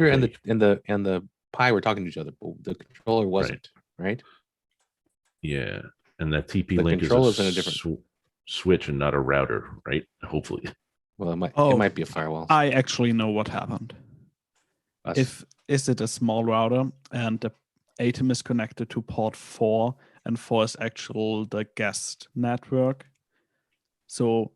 X: and the Pi were talking to each other, but the controller wasn't, right?
W: Yeah, and that TP
X: The
W: link is
X: controller's
W: a
X: in a different-
W: switch and not a router, right? Hopefully.
X: Well, it
N: Oh,
X: might be a firewall.
N: I actually know what happened. Is it a small router and the Atem is connected to port 4 and 4 is the guest network? So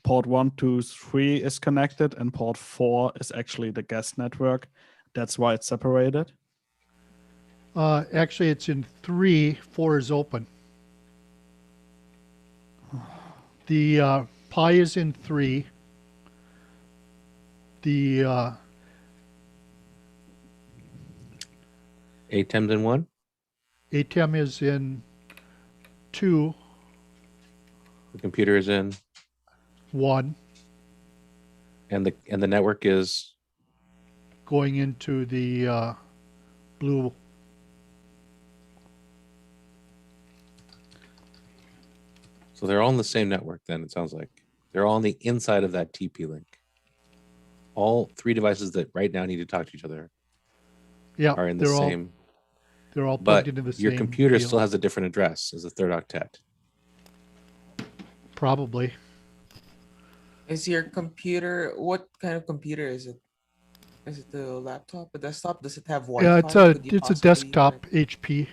N: port 1, 2, 3 is connected and port 4 is actually the guest network. That's why it's separated.
J: Actually, it's in 3. 4 is open. The Pi is in 3. The
X: Atem's in 1.
J: Atem is in 2.
X: The computer is in
J: 1.
X: And the network is
J: Going into the blue.
X: So they're all on the same network then, it sounds like. They're all on the inside of that TP link. All 3 devices that right now need to talk to each other are in the same.
J: They're all
X: But
J: plugged into the same.
X: your computer
J: deal.
X: still has a different address as a third octet.
J: Probably.
D: Is your computer, what kind of computer is it? Is it a laptop, a desktop? Does it have Wi-Fi?
J: Yeah,
D: Could you
J: it's a
D: possibly
J: desktop HP.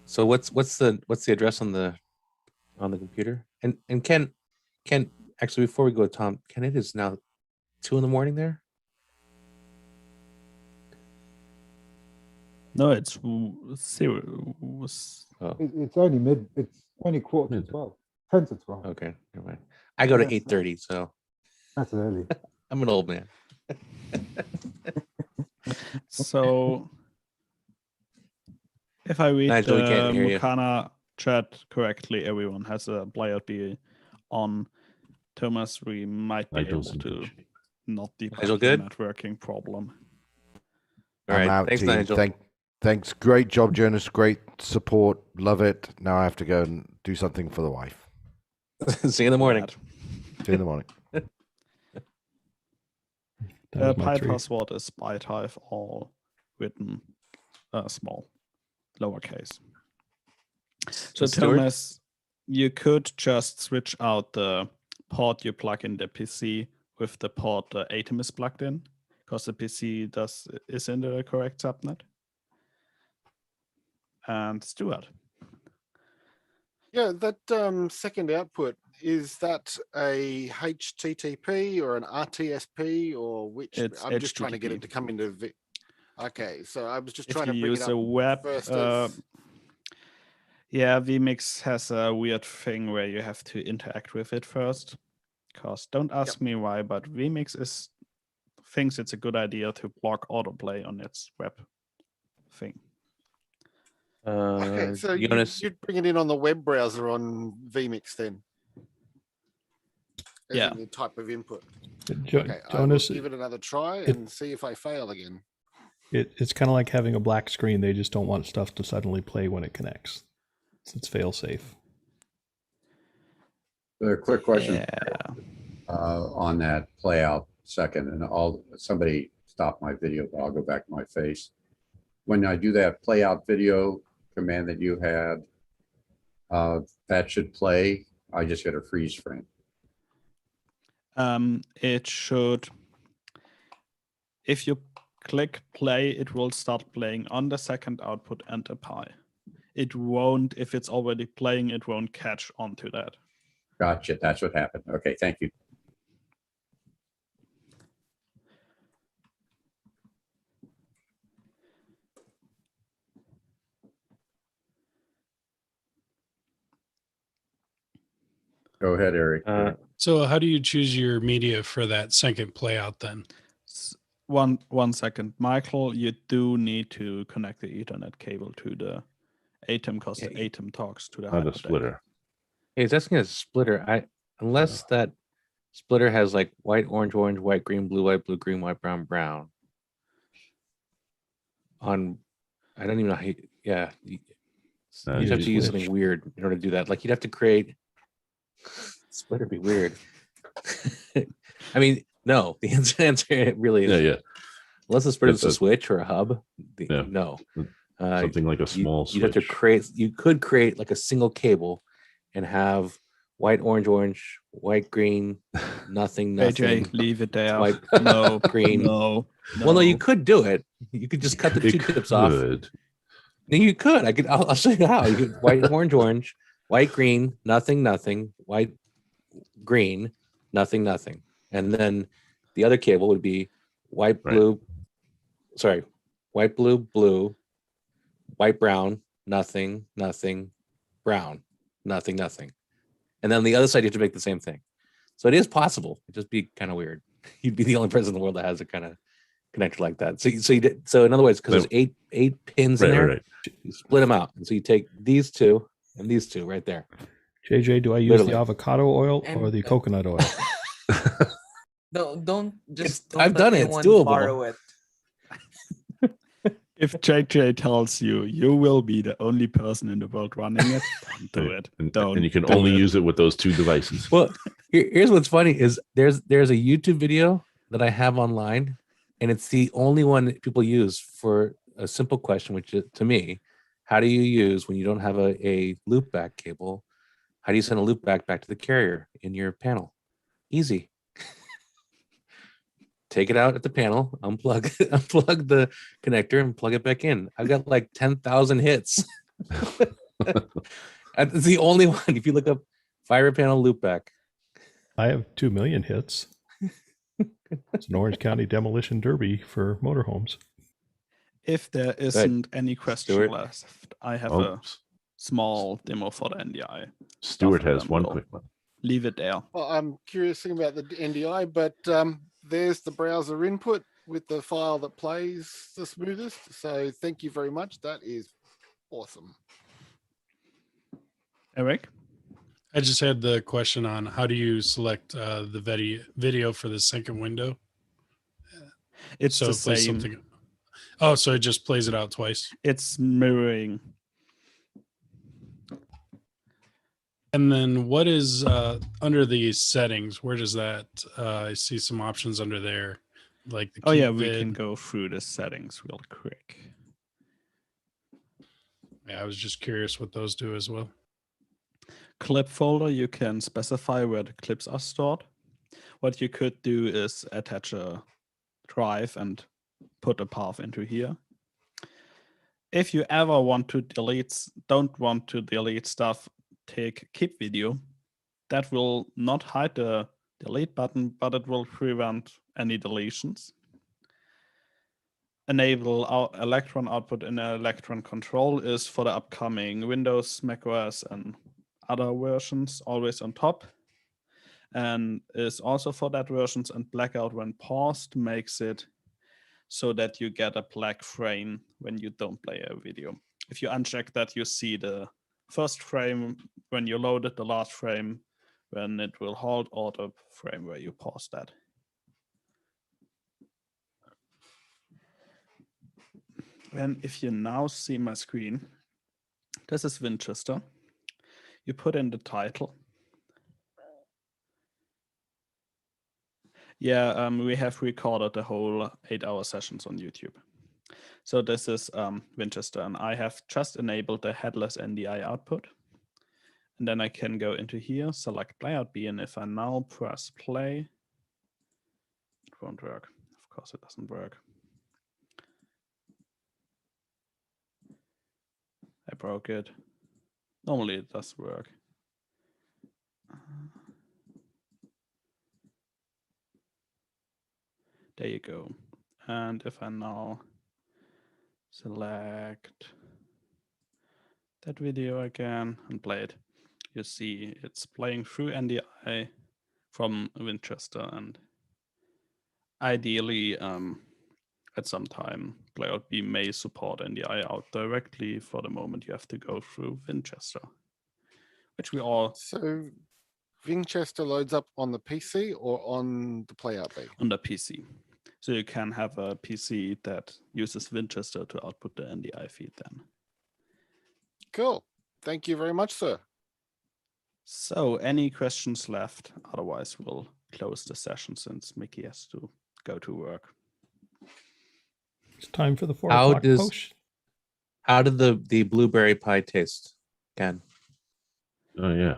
X: So what's the address on the computer? And Ken, actually before we go, Tom, Ken, it is now 2 a.m. there.
N: No, it's 0.
X: Oh,
L: It's only it's only quarter to 12. 10 to 12.
X: okay, never mind. I go to
L: Yes.
X: 8:30, so
L: That's early.
X: I'm an old man.
N: So if I read
X: Nigel, we
N: the
X: can't hear you.
N: Mokana chat correctly, everyone has a playout B on. Thomas, we might be
W: Nigel's
N: able
W: in good
N: to
W: shape.
N: not debug
X: Nigel
N: the
X: good?
N: networking problem.
X: All right, thanks,
R: team.
X: Nigel.
R: Thanks. Great job, Jonas. Great support. Love it. Now I have to go and do something for the wife.
X: See you in the morning.
R: See you in the morning.
K: Pi password is bytype, all written small, lowercase. So
X: Stuart?
K: Thomas, you could just switch out the port you plug in the PC with the port the Atem is plugged in, because the PC is in the correct subnet. And Stuart.
U: Yeah, that second output, is that a HTTP or an RTSP or which?
K: It's
U: I'm just trying to get
K: HTTP.
U: it to come into. Okay, so I was just
K: If
U: trying to
K: you
U: bring
K: use
U: it up
K: a web,
U: first.
K: yeah, vMix has a weird thing where you have to interact with it first. Because don't ask me why, but vMix thinks it's a good idea to block autoplay on its web thing.
U: Okay, so
X: Jonas,
U: you'd bring it in on the web browser on vMix then? As
K: Yeah.
U: in the type of input.
M: Jonas,
U: I will give it another try and see if I fail again.
M: It's kind of like having a black screen. They just don't want stuff to suddenly play when it connects. It's fail safe.
P: A quick question on that play out second, and somebody stop my video, but I'll go back to my face. When I do that play out video command that you had, that should play. I just get a freeze frame.
K: It should, if you click play, it will start playing on the second output and a pi. It won't, if it's already playing, it won't catch onto that.
P: Gotcha. That's what happened. Okay, thank you. Go ahead, Eric.
H: So how do you choose your media for that second play out then?
K: One second. Michael, you do need to connect the Ethernet cable to the Atem, because the Atem talks to the
W: Not a
K: hyperdeck.
W: splitter.
X: Hey, it's asking a splitter. Unless that splitter has like white, orange, white, green, blue, green, white, brown, brown. I don't even know how. You'd have to use something weird in order to do that. Like you'd have to create. Splitter be weird. I mean, no. The answer really is.
W: Yeah.
X: Unless the splitter is a switch or a hub. No.
W: Something like a small switch.
X: You'd have to create. You could create like a single cable, and have white, orange, white, green, nothing.
K: AJ, leave it there.
X: White,
K: no,
X: green.
K: No.
X: Well, no, you could do it. You could just cut the two tips off. No, you could. I'll show you how. You could white, orange, white, green, nothing, white, green, nothing, and then the other cable would be white, blue. Sorry, white, blue, white, brown, nothing, brown, nothing, and then on the other side you have to make the same thing. So it is possible. It'd just be kind of weird. You'd be the only person in the world that has a kind of connector like that. So in other words, because there's eight pins in there, you split them out, and so you take these two and these two right there.
M: JJ, do I use the avocado oil or the coconut oil?
D: Don't
X: I've done it. It's doable.
D: Borrow it.
K: If JJ tells you you will be the only person in the world running it, don't do it.
W: And you can only use it with those two devices.
X: Well, here's what's funny is there's a YouTube video that I have online, and it's the only one that people use for a simple question, which is, to me, how do you use when you don't have a loop back cable? How do you send a loop back to the carrier in your panel? Easy. Take it out at the panel, unplug the connector, and plug it back in. I've got like 10,000 hits. It's the only one. If you look up fiber panel loopback,
M: I have 2 million hits. It's an Orange County demolition derby for motorhomes.
K: If there isn't any question
X: Stuart?
K: left, I have a small demo for the NDI.
W: Stuart has one quick one.
K: Leave it there.
U: Well, I'm curious about the NDI, but there's the browser input with the file that plays the smoothest. So thank you very much. That is awesome.
K: Eric?
H: I just had the question on how do you select the video for the second window?
K: It's the
H: if there's
K: same.
H: Oh, so it just plays it out twice.
N: It's mirroring.
H: And then what is under the settings? Where does that? I see some options under there, like the
N: Oh yeah,
H: keep
N: we
H: vid.
N: can go through the settings real quick.
H: Yeah, I was just curious what those do as well.
N: Clip folder, you can specify where the clips are stored. What you could do is attach a drive and put a path into here. If you ever want to don't want to delete stuff, take keep video. That will not hide the delete button, but it will prevent any deletions. Enable Electron output in Electron control is for the upcoming Windows, macOS, and other versions, always on top. And is also for that versions, and blackout when paused makes it so that you get a black frame when you don't play a video. If you uncheck that, you see the first frame when you load it, the last frame when it will halt, or the frame where you pause that. And if you now see my screen, this is Winchester. You put in the title. Yeah, we have recorded the whole 8-hour sessions on YouTube. So this is Winchester, and I have just enabled the headless NDI output. And then I can go into here, select playout B, and if I now press play, it won't work. Of course it doesn't work. I broke it. Normally it does work. There you go. And if I now select that video again and play it, you see it's playing through NDI from Winchester, and ideally at some time playout B may support NDI out directly. For the moment you have to go through Winchester, which we all...
U: So Winchester loads up on the PC or on the playout B?
N: On the PC. So you can have a PC that uses Winchester to output the NDI feed then.
U: Cool. Thank you very much, sir.
N: So any questions left? Otherwise, we'll close the session since Mickey has to go to work.
M: It's time for the 4 o'clock post.
X: How did the blueberry pie taste, Ken?
W: Oh, yeah.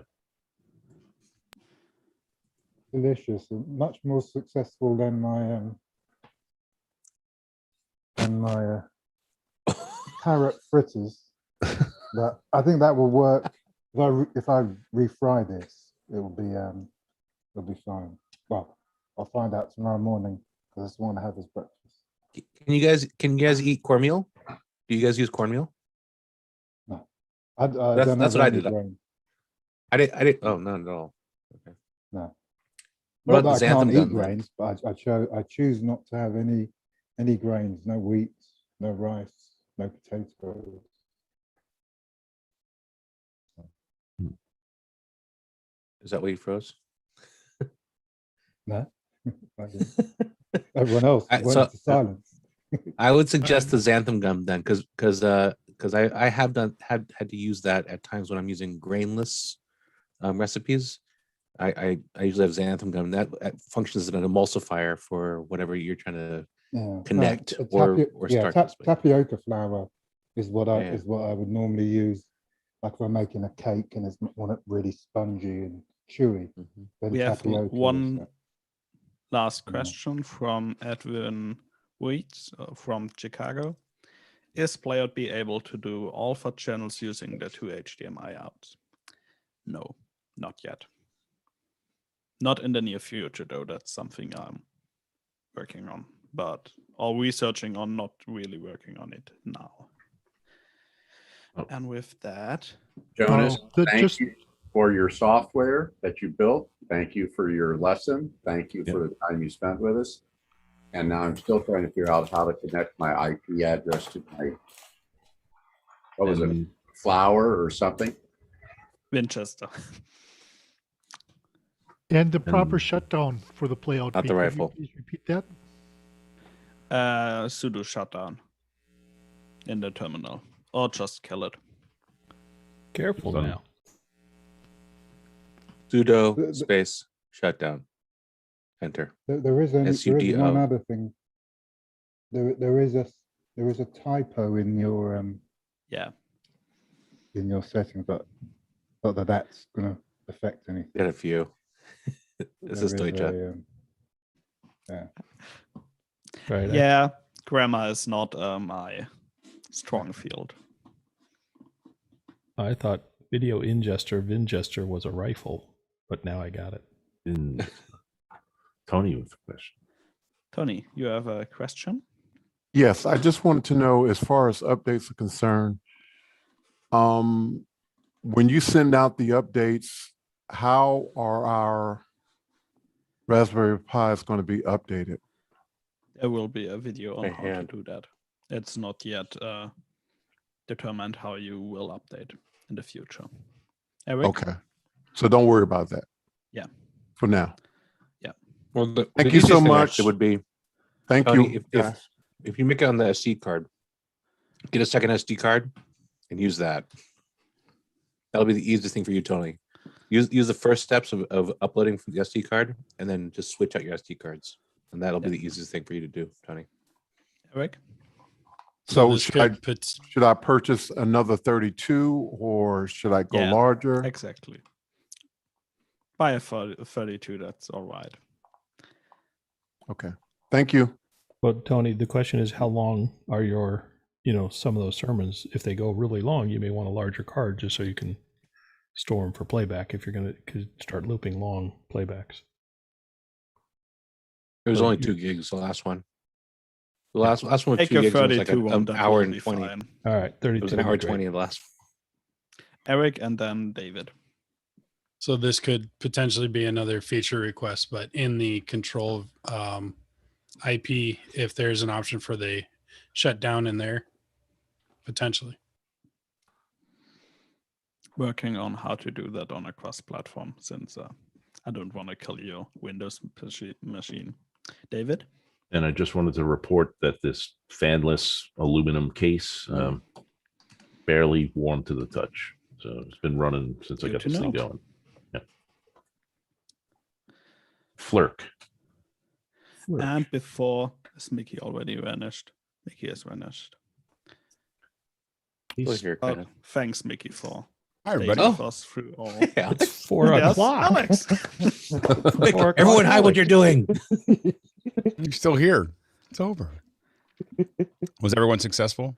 L: Delicious. Much more successful than my carrot fritters. But I think that will work. If I refry this, it'll be fine. Well, I'll find out tomorrow morning because I just want to have as breakfast.
X: Can you guys eat cornmeal? Do you guys use cornmeal?
L: No,
X: that's what I did. I did. Oh, no, no. Okay.
L: No.
X: What
L: Not
X: about
L: that I can't
X: xanthan
L: eat
X: gum?
L: grains, but I choose not to have any grains. No wheat, no rice, no potatoes.
X: Is that what you froze?
L: No. Everyone else went into silence.
X: I would suggest the xanthan gum then, because I have had to use that at times when I'm using grainless recipes. I usually have xanthan gum that functions as an emulsifier for whatever you're trying to connect or start.
L: Tapioca flour is what I would normally use, like if I'm making a cake and I want it really spongy and chewy. Then
N: We have
L: tapioca
N: one last question from Edwin Wheat from Chicago. Is playout B able to do alpha channels using the 2 HDMI outs? No, not yet. Not in the near future, though. That's something I'm working on, but or researching on, not really working on it now. And with that,
P: Jonas, thank you for your software that you built. Thank you for your lesson. Thank you for the time you spent with us. And now I'm still trying to figure out how to connect my IP address to my, what was it, flower or something?
N: Winchester.
J: And the proper shutdown for the playout.
X: Not the
J: Could you
X: rifle.
J: please repeat that?
N: Sudo shutdown.
K: in the terminal, or just kill it.
M: Careful now.
X: Sudo space shutdown. Enter.
L: There is one
X: SUDO.
L: other thing. There is a typo in your in your settings, but not that's going to affect anything.
X: Got a few. This is Deutsche.
L: Yeah.
M: Right.
K: Yeah, grammar is not my strong field.
M: I thought video ingester, Vingester was a rifle, but now I got it.
W: Tony with the question.
K: Tony, you have a question?
G: Yes, I just wanted to know, as far as updates are concerned, when you send out the updates, how are our Raspberry Pis going to be updated?
K: There will be a video on how to do that. It's not yet determined how you will update in the future. Eric?
G: Okay, so don't worry about that.
K: Yeah.
G: For now.
K: Yeah.
X: Well,
G: thank you so much.
X: It would be.
G: Thank
X: Tony,
G: you.
X: If you make it on the SD card, get a second SD card and use that. That'll be the easiest thing for you, Tony. Use the first steps of uploading from the SD card, and then just switch out your SD cards, and that'll be the easiest thing for you to do, Tony.
K: Eric?
G: So should I purchase another 32, or should I go larger?
K: Exactly. Buy a 32, that's all right.
G: Okay. Thank you.
M: Well, Tony, the question is, how long are your, some of those sermons? If they go really long, you may want a larger card just so you can store them for playback if you're going to start looping long playbacks.
X: It was only 2 gigs, the last one. The last one was
K: Take
X: 2
K: a
X: gigs. It was like
K: 32
X: an hour and 20.
K: fine.
M: All right, 32.
X: It was an hour and 20 in the last one.
K: Eric and then David.
H: So this could potentially be another feature request, but in the control IP, if there's an option for the shutdown in there, potentially.
K: Working on how to do that on a cross-platform, since I don't want to kill your Windows machine. David?
W: And I just wanted to report that this fanless aluminum case barely warm to the touch. So it's been running since I got this thing going. Yeah. Flirk.
K: And before, is Mickey already vanished? Mickey has vanished.
X: He's here, kind of.
K: Thanks, Mickey, for
A: Hi, everybody.
K: taking us through all.
X: Yeah,
M: it's 4 o'clock.
K: Alex.
X: Everyone hide what you're doing.
A: You're still here. It's over. Was everyone successful?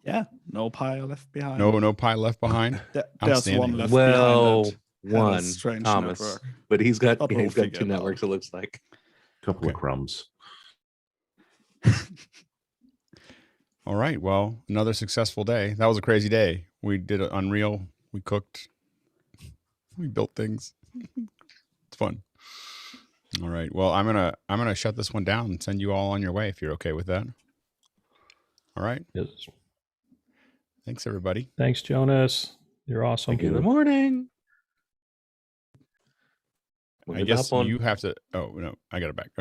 K: Yeah, no pie left behind.
A: No pie left behind.
K: There's one left
X: well,
K: behind. That had a
X: one
K: strange
X: Thomas,
K: network.
X: but he's got
K: But we'll
X: he's got
K: figure
X: 2
K: it out.
X: networks. It looks like
W: Couple of crumbs.
A: All right. Well, another successful day. That was a crazy day. We did Unreal. We cooked. We built things. It's fun. All right. Well, I'm gonna shut this one down and send you all on your way if you're okay with that. All right.
M: Yes.
A: Thanks, everybody.
M: Thanks, Jonas. You're awesome.
X: good morning.
A: I guess you have to. Oh no, I got it back.